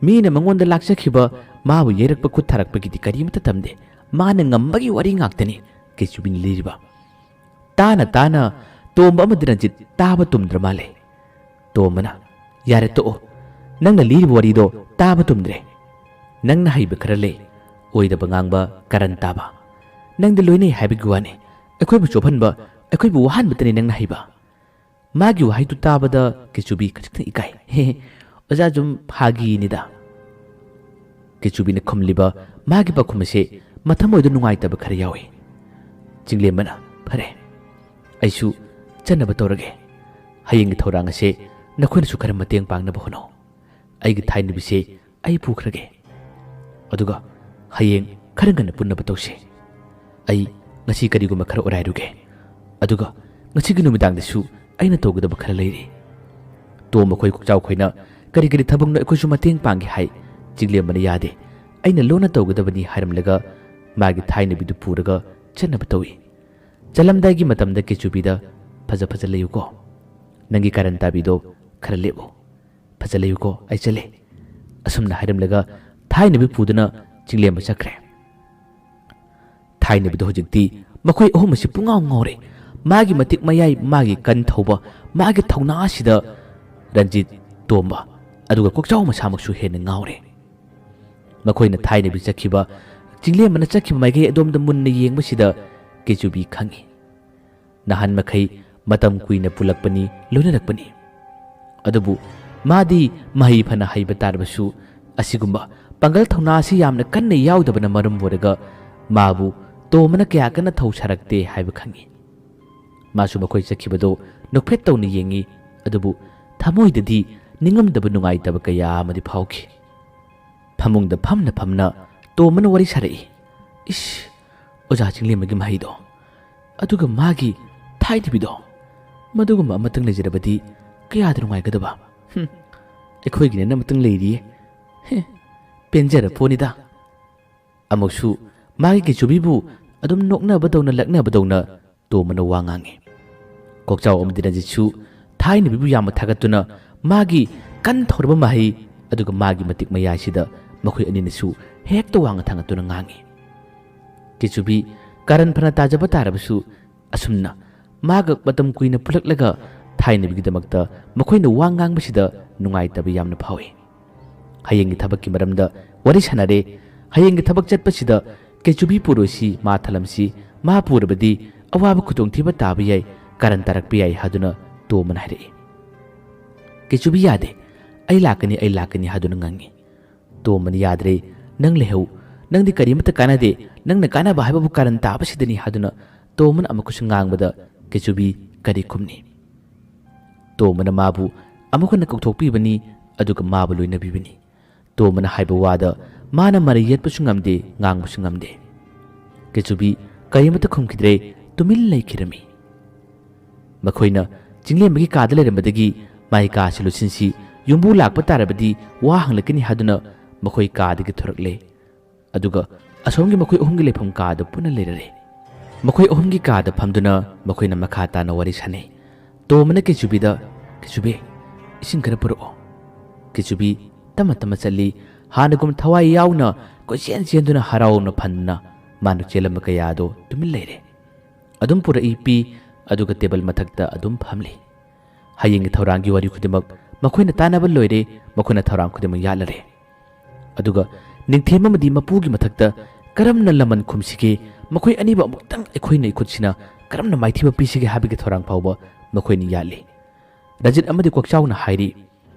ꯃꯤꯅ ꯃꯉꯣꯟꯗ ꯂꯥꯛꯆꯈꯤꯕ, ꯃꯥꯕꯨ ꯌꯩꯔꯛꯄ ꯈꯨꯠ ꯊꯥꯔꯛꯄꯒꯤꯗꯤ ꯀꯔꯤꯃꯇ ꯇꯝꯗꯦ꯫ ꯃꯥꯅ ꯉꯝꯕꯒꯤ ꯋꯥꯔꯤ ꯉꯥꯛꯇꯅꯤ ꯀꯩꯆꯨꯕꯤꯅ ꯂꯤꯔꯤꯕ꯫ ꯇꯥꯅ ꯇꯥꯅ ꯇꯣꯝꯕ ꯑꯃꯗꯤ ꯔꯟꯖꯤꯠ ꯇꯥꯕ ꯇꯨꯝꯗ꯭ꯔ ꯃꯥꯜꯂꯦ꯫ ꯇꯣꯝꯕꯅ ꯌꯥꯔꯦ ꯇꯣꯛꯑꯣ, ꯅꯪꯅ ꯂꯤꯔꯤꯕ ꯋꯥꯔꯤꯗꯣ ꯇꯥꯕ ꯇꯨꯝꯗ꯭ꯔꯦ꯫ ꯅꯪꯅ ꯍꯩꯕ ꯈꯔ ꯂꯩ, ꯑꯣꯏꯗꯕ ꯉꯥꯡꯕ, ꯀꯔꯟ ꯇꯥꯕ꯫ ꯅꯪꯗ ꯂꯣꯏꯅꯩ ꯍꯥꯏꯕꯒꯤ ꯋꯥꯅꯤ, ꯑꯩꯈꯣꯏꯕꯨ ꯆꯣꯞꯍꯟꯕ, ꯑꯩꯈꯣꯏꯕꯨ ꯋꯥꯍꯟꯕꯇꯅꯤ ꯅꯪꯅ ꯍꯩꯕ꯫ ꯃꯥꯒꯤ ꯋꯥꯍꯩꯗꯨ ꯇꯥꯕꯗ ꯀꯩꯆꯨꯕꯤ ꯈꯖꯤꯛꯇꯪ ꯏꯀꯥꯏ꯫ ꯑꯣꯖꯥ ꯁꯨꯝ ꯐꯥꯒꯤꯅꯤꯗ꯫ ꯀꯩꯆꯨꯕꯤꯅ ꯈꯨꯝꯂꯤꯕ ꯃꯥꯒꯤ ꯄꯥꯎꯈꯨꯝ ꯑꯁꯤ ꯃꯊꯃꯣꯏꯗ ꯅꯨꯡꯉꯥꯏꯇꯕ ꯈꯔ ꯌꯥꯎꯏ꯫ ꯆꯤꯡꯂꯦꯝꯕꯅ ꯐꯔꯦ, ꯑꯩꯁꯨ ꯆꯠꯅꯕ ꯇꯧꯔꯒꯦ꯫ ꯍꯌꯦꯡꯒꯤ ꯊꯧꯔꯥꯡ ꯑꯁꯤ ꯅꯈꯣꯏꯅꯁꯨ ꯈꯔ ꯃꯇꯦꯡ ꯄꯥꯡꯅꯕ ꯍꯣꯠꯅꯧ꯫ ꯑꯩꯒꯤ ꯊꯥꯏꯅꯕꯤꯁꯦ ꯑꯩ ꯄꯨꯈ꯭ꯔꯒꯦ, ꯑꯗꯨꯒ ꯍꯌꯦꯡ ꯈꯔ ꯉꯟꯅ ꯄꯨꯟꯅꯕ ꯇꯧꯁꯤ꯫ ꯑꯩ ꯉꯁꯤ ꯀꯔꯤꯒꯨꯝꯕ ꯈꯔ ꯑꯣꯔꯥꯏꯔꯨꯒꯦ, ꯑꯗꯨꯒ ꯉꯁꯤꯒꯤ ꯅꯨꯃꯤꯗꯥꯡꯗꯁꯨ ꯑꯩꯅ ꯇꯧꯒꯗꯕ ꯈꯔ ꯂꯩꯔꯤ꯫ ꯇꯣꯝꯕ ꯈꯣꯏ, ꯀꯣꯛꯆꯥꯎ ꯈꯣꯏꯅ ꯀꯔꯤ ꯀꯔꯤ ꯊꯕꯛꯅꯣ ꯑꯩꯈꯣꯏꯁꯨ ꯃꯇꯦꯡ ꯄꯥꯡꯒꯦ ꯍꯥꯏ꯫ ꯆꯤꯡꯂꯦꯝꯕꯅ ꯌꯥꯗꯦ, ꯑꯩꯅ ꯂꯣꯟꯅ ꯇꯧꯒꯗꯕꯅꯤ ꯍꯥꯏꯔꯝꯂꯒ ꯃꯥꯒꯤ ꯊꯥꯏꯅꯕꯤꯗꯨ ꯄꯨꯔꯒ ꯆꯠꯅꯕ ꯇꯧꯏ꯫ ꯆꯠꯂꯝꯗꯥꯏꯒꯤ ꯃꯇꯝꯗ ꯀꯩꯆꯨꯕꯤꯗ ꯐꯖ ꯐꯖ ꯂꯩꯌꯨꯀꯣ, ꯅꯪꯒꯤ ꯀꯥꯔꯟ ꯇꯥꯕꯤꯗꯣ ꯈꯔ ꯂꯦꯞꯎ, ꯐꯖ ꯂꯩꯌꯨꯀꯣ, ꯑꯩ ꯆꯠꯂꯦ꯫ ꯑꯁꯨꯝꯅ ꯍꯥꯏꯔꯝꯂꯒ ꯊꯥꯏꯅꯕꯤ ꯄꯨꯗꯨꯅ ꯆꯤꯡꯂꯦꯝꯕ ꯆꯠꯈ꯭ꯔꯦ꯫ ꯊꯥꯏꯅꯕꯤꯗꯣ ꯍꯧꯖꯤꯛꯇꯤ ꯃꯈꯣꯏ ꯑꯍꯨꯝ ꯑꯁꯤ ꯄꯨꯡꯉꯥꯎ ꯉꯥꯎꯔꯦ꯫ ꯃꯥꯒꯤ ꯃꯇꯤꯛ ꯃꯌꯥꯏ, ꯃꯥꯒꯤ ꯀꯟ ꯊꯧꯕ, ꯃꯥꯒꯤ ꯊꯧꯅꯥ ꯑꯁꯤꯗ ꯔꯟꯖꯤꯠ, ꯇꯣꯝꯕ ꯑꯗꯨꯒ ꯀꯣꯛꯆꯥꯎ ꯃꯁꯥꯃꯛꯁꯨ ꯍꯦꯟꯅ ꯉꯥꯎꯔꯦ꯫ ꯃꯈꯣꯏꯅ ꯊꯥꯏꯅꯕꯤ ꯆꯠꯈꯤꯕ, ꯆꯤꯡꯂꯦꯝꯕꯅ ꯆꯠꯈꯤꯕ ꯃꯥꯏꯀꯩ ꯑꯗꯣꯝꯗ ꯃꯨꯟꯅ ꯌꯦꯡꯕꯁꯤꯗ ꯀꯩꯆꯨꯕꯤ ꯈꯪꯉꯤ, ꯅꯍꯥꯟ ꯃꯈꯩ ꯃꯇꯝ ꯀꯨꯏꯅ ꯄꯨꯜꯂꯛꯄꯅꯤ, ꯂꯣꯏꯅꯔꯛꯄꯅꯤ꯫ ꯑꯗꯨꯕꯨ ꯃꯥꯗꯤ ꯃꯍꯩ ꯐꯅ ꯍꯩꯕ ꯇꯥꯔꯕꯁꯨ ꯑꯁꯤꯒꯨꯝꯕ ꯄꯥꯡꯒꯜ ꯊꯧꯅꯥ ꯑꯁꯤ ꯌꯥꯝꯅ ꯀꯟꯅ ꯌꯥꯎꯗꯕꯅ ꯃꯔꯝ ꯑꯣꯏꯔꯒ ꯃꯥꯕꯨ ꯇꯣꯝꯕꯅ ꯀꯌꯥ ꯀꯟꯅ ꯊꯧ ꯁꯥꯔꯛꯇꯦ ꯍꯥꯏꯕ ꯈꯪꯉꯤ꯫ ꯃꯥꯁꯨ ꯃꯈꯣꯏ ꯆꯠꯈꯤꯕꯗꯣ ꯅꯣꯛꯐꯦꯠ ꯇꯧꯅ ꯌꯦꯡꯉꯤ, ꯑꯗꯨꯕꯨ ꯊꯃꯣꯏꯗꯗꯤ ꯅꯤꯡꯉꯝꯗꯕ ꯅꯨꯡꯉꯥꯏꯇꯕ ꯀꯌꯥ ꯑꯃꯗꯤ ꯐꯥꯎꯈꯤ꯫ ꯐꯃꯨꯡꯗ ꯐꯝꯅ ꯐꯝꯅ ꯇꯣꯝꯕꯅ ꯋꯥꯔꯤ ꯁꯥꯔꯛꯏ꯫ ꯏꯁ, ꯑꯣꯖꯥ ꯆꯤꯡꯂꯦꯝꯕꯒꯤ ꯃꯍꯩꯗꯣ, ꯑꯗꯨꯒ ꯃꯥꯒꯤ ꯊꯥꯏꯅꯕꯤꯗꯣ, ꯃꯗꯨꯒꯨꯝꯕ ꯑꯃꯇꯪ ꯂꯩꯖꯔꯕꯗꯤ ꯀꯌꯥꯗ ꯅꯨꯡꯉꯥꯏꯒꯗꯕ꯫ ꯑꯩꯈꯣꯏꯒꯤꯅꯦꯅ ꯑꯃꯇꯪ ꯂꯩꯔꯤꯌꯦ, ꯄꯦꯟꯖꯔꯄꯣꯠꯅꯤꯗ꯫ ꯑꯃꯨꯛꯁꯨ ꯃꯥꯒꯤ ꯀꯩꯆꯨꯕꯤꯕꯨ ꯑꯗꯨꯝ ꯅꯣꯛꯅꯕꯗꯧꯅ ꯂꯛꯅꯕꯗꯧꯅ ꯇꯣꯝꯕꯅ ꯋꯥ ꯉꯥꯡꯉꯤ꯫ ꯀꯣꯛꯆꯥꯎ ꯑꯃꯗꯤ ꯔꯟꯖꯤꯠꯁꯨ ꯊꯥꯏꯅꯕꯤꯕꯨ ꯌꯥꯝꯅ ꯊꯥꯒꯠꯇꯨꯅ ꯃꯥꯒꯤ ꯀꯟ ꯊꯧꯔꯕ ꯃꯍꯩ ꯑꯗꯨꯒ ꯃꯥꯒꯤ ꯃꯇꯤꯛ ꯃꯌꯥꯏꯁꯤꯗ ꯃꯈꯣꯏ ꯑꯅꯤꯅꯁꯨ ꯍꯦꯛꯇ ꯋꯥꯡꯅ ꯊꯥꯡꯒꯠꯇꯨꯅ ꯉꯥꯡꯉꯤ꯫ ꯀꯩꯆꯨꯕꯤ ꯀꯥꯔꯟ ꯐꯅ ꯇꯥꯖꯕ ꯇꯥꯔꯕꯁꯨ ꯑꯁꯨꯝꯅ ꯃꯥꯒ ꯃꯇꯝ ꯀꯨꯏꯅ ꯄꯨꯜꯂꯛꯂꯒ ꯊꯥꯏꯅꯕꯤꯒꯤꯗꯃꯛꯇ ꯃꯈꯣꯏꯅ ꯋꯥ ꯉꯥꯡꯕꯁꯤꯗ ꯅꯨꯡꯉꯥꯏꯇꯕ ꯌꯥꯝꯅ ꯐꯥꯎꯏ꯫ ꯍꯌꯦꯡꯒꯤ ꯊꯕꯛꯀꯤ ꯃꯔꯝꯗ ꯋꯥꯔꯤ ꯁꯥꯟꯅꯔꯦ꯫ ꯍꯌꯦꯡꯒꯤ ꯊꯕꯛ ꯆꯠꯄꯁꯤꯗ ꯀꯩꯆꯨꯕꯤ ꯄꯨꯔꯣꯏꯁꯤ, ꯃꯥ ꯊꯜꯂꯝꯁꯤ, ꯃꯥ ꯄꯨꯔꯕꯗꯤ ꯑꯋꯥꯕ ꯈꯨꯗꯣꯡꯊꯤꯕ ꯇꯥꯕ ꯌꯥꯏ, ꯀꯥꯔꯟ ꯇꯥꯔꯛꯄ ꯌꯥꯏ ꯍꯥꯏꯗꯨꯅ ꯇꯣꯝꯕꯅ ꯍꯥꯏꯔꯛꯏ꯫ ꯀꯩꯆꯨꯕꯤ ꯌꯥꯗꯦ, ꯑꯩ ꯂꯥꯛꯀꯅꯤ, ꯑꯩ ꯂꯥꯛꯀꯅꯤ ꯍꯥꯏꯗꯨꯅ ꯉꯪꯉꯤ꯫ ꯇꯣꯝꯕꯅ ꯌꯥꯗ꯭ꯔꯦ, ꯅꯪ ꯂꯩꯍꯧ, ꯅꯪꯗꯤ ꯀꯔꯤꯃꯠꯇ ꯀꯥꯟꯅꯗꯦ, ꯅꯪꯅ ꯀꯥꯟꯅꯕ ꯍꯥꯏꯕꯕꯨ ꯀꯥꯔꯟ ꯇꯥꯕꯁꯤꯗꯅꯤ ꯍꯥꯏꯗꯨꯅ ꯇꯣꯝꯕꯅ ꯑꯃꯨꯛꯀꯁꯨ ꯉꯥꯡꯕꯗ ꯀꯩꯆꯨꯕꯤ ꯀꯔꯤ ꯈꯨꯝꯅꯤ? ꯇꯣꯝꯕꯅ ꯃꯥꯕꯨ ꯑꯃꯨꯛ ꯍꯟꯅ ꯀꯧꯊꯣꯛꯄꯤꯕꯅꯤ, ꯑꯗꯨꯒ ꯃꯥꯕꯨ ꯂꯣꯏꯅꯕꯤꯕꯅꯤ꯫ ꯇꯣꯝꯕꯅ ꯍꯥꯏꯕ ꯋꯥꯗ ꯃꯥꯅ ꯃꯔꯩ ꯌꯦꯠꯄꯁꯨ ꯉꯝꯗꯦ, ꯉꯥꯡꯕꯁꯨ ꯉꯝꯗꯦ꯫ ꯀꯩꯆꯨꯕꯤ ꯀꯔꯤꯃꯠꯇ ꯈꯨꯝꯈꯤꯗ꯭ꯔꯦ, ꯇꯨꯃꯤꯟ ꯂꯩꯈꯤꯔꯝꯃꯤ꯫ ꯃꯈꯣꯏꯅ ꯆꯤꯡꯂꯦꯝꯕꯒꯤ ꯀꯥꯗ ꯂꯩꯔꯝꯕꯗꯒꯤ ꯃꯥꯒꯤ ꯀꯥꯁꯤ ꯂꯣꯠꯁꯤꯟꯁꯤ, ꯌꯨꯝꯕꯨ ꯂꯥꯛꯄ ꯇꯥꯔꯕꯗꯤ ꯋꯥ ꯍꯪꯂꯛꯀꯅꯤ ꯍꯥꯏꯗꯨꯅ ꯃꯈꯣꯏ ꯀꯥꯗꯒꯤ ꯊꯣꯔꯛꯂꯦ, ꯑꯗꯨꯒ ꯑꯁꯣꯝꯒꯤ ꯃꯈꯣꯏ ꯑꯍꯨꯝꯒꯤ ꯂꯩꯐꯝ ꯀꯥꯗ ꯄꯨꯟꯅ ꯂꯩꯔꯔꯦ꯫ ꯃꯈꯣꯏ ꯑꯍꯨꯝꯒꯤ ꯀꯥꯗ ꯐꯝꯗꯨꯅ ꯃꯈꯣꯏꯅ ꯃꯈꯥ ꯇꯥꯅ ꯋꯥꯔꯤ ꯁꯥꯟꯅꯩ꯫ ꯇꯣꯝꯕꯅ ꯀꯩꯆꯨꯕꯤꯗ, ꯀꯩꯆꯨꯕꯤ, ꯏꯁꯤꯡ ꯈꯔ ꯄꯨꯔꯛꯑꯣ꯫ ꯀꯩꯆꯨꯕꯤ ꯇꯞꯅ ꯇꯞꯅ ꯆꯠꯂꯤ, ꯍꯥꯟꯅꯒꯨꯝ ꯊꯋꯥꯏ ꯌꯥꯎꯅ ꯀꯣꯏꯆꯦꯟ ꯆꯦꯟꯗꯨꯅ ꯍꯔꯥꯎꯅ ꯐꯟꯅ ꯃꯥꯅ ꯆꯦꯜꯂꯝꯕ ꯀꯌꯥꯗꯣ ꯇꯨꯃꯤꯟ ꯂꯩꯔꯦ꯫ ꯑꯗꯨꯝ ꯄꯨꯔꯛꯏ, ꯄꯤ, ꯑꯗꯨꯒ ꯇꯦꯕꯜ ꯃꯊꯛꯇ ꯑꯗꯨꯝ ꯐꯝꯂꯤ꯫ ꯍꯌꯦꯡꯒꯤ ꯊꯧꯔꯥꯡꯒꯤ ꯋꯥꯔꯤ ꯈꯨꯗꯤꯡꯃꯛ ꯃꯈꯣꯏꯅ ꯇꯥꯟꯅꯕ ꯂꯣꯏꯔꯦ, ꯃꯈꯣꯏꯅ ꯊꯧꯔꯥꯡ ꯈꯨꯗꯤꯡꯃꯛ ꯌꯥꯠꯂꯔꯦ꯫ ꯑꯗꯨꯒ ꯅꯤꯡꯊꯦꯝ ꯑꯃꯗꯤ ꯃꯄꯨꯒꯤ ꯃꯊꯛꯇ ꯀꯔꯝꯅ ꯂꯃꯟ ꯈꯨꯝꯁꯤꯒꯦ, ꯃꯈꯣꯏ ꯑꯅꯤꯕꯨ ꯑꯃꯨꯛꯇꯪ ꯑꯩꯈꯣꯏꯅ ꯏꯈꯨꯠꯁꯤꯅ ꯀꯔꯝꯅ ꯃꯥꯏꯊꯤꯕ ꯄꯤꯁꯤꯒꯦ ꯍꯥꯏꯕꯒꯤ ꯊꯧꯔꯥꯡ ꯐꯥꯎꯕ ꯃꯈꯣꯏꯅ ꯌꯥꯠꯂꯤ꯫ ꯔꯟꯖꯤꯠ ꯑꯃꯗꯤ ꯀꯣꯛꯆꯥꯎꯅ ꯍꯥꯏꯔꯤ,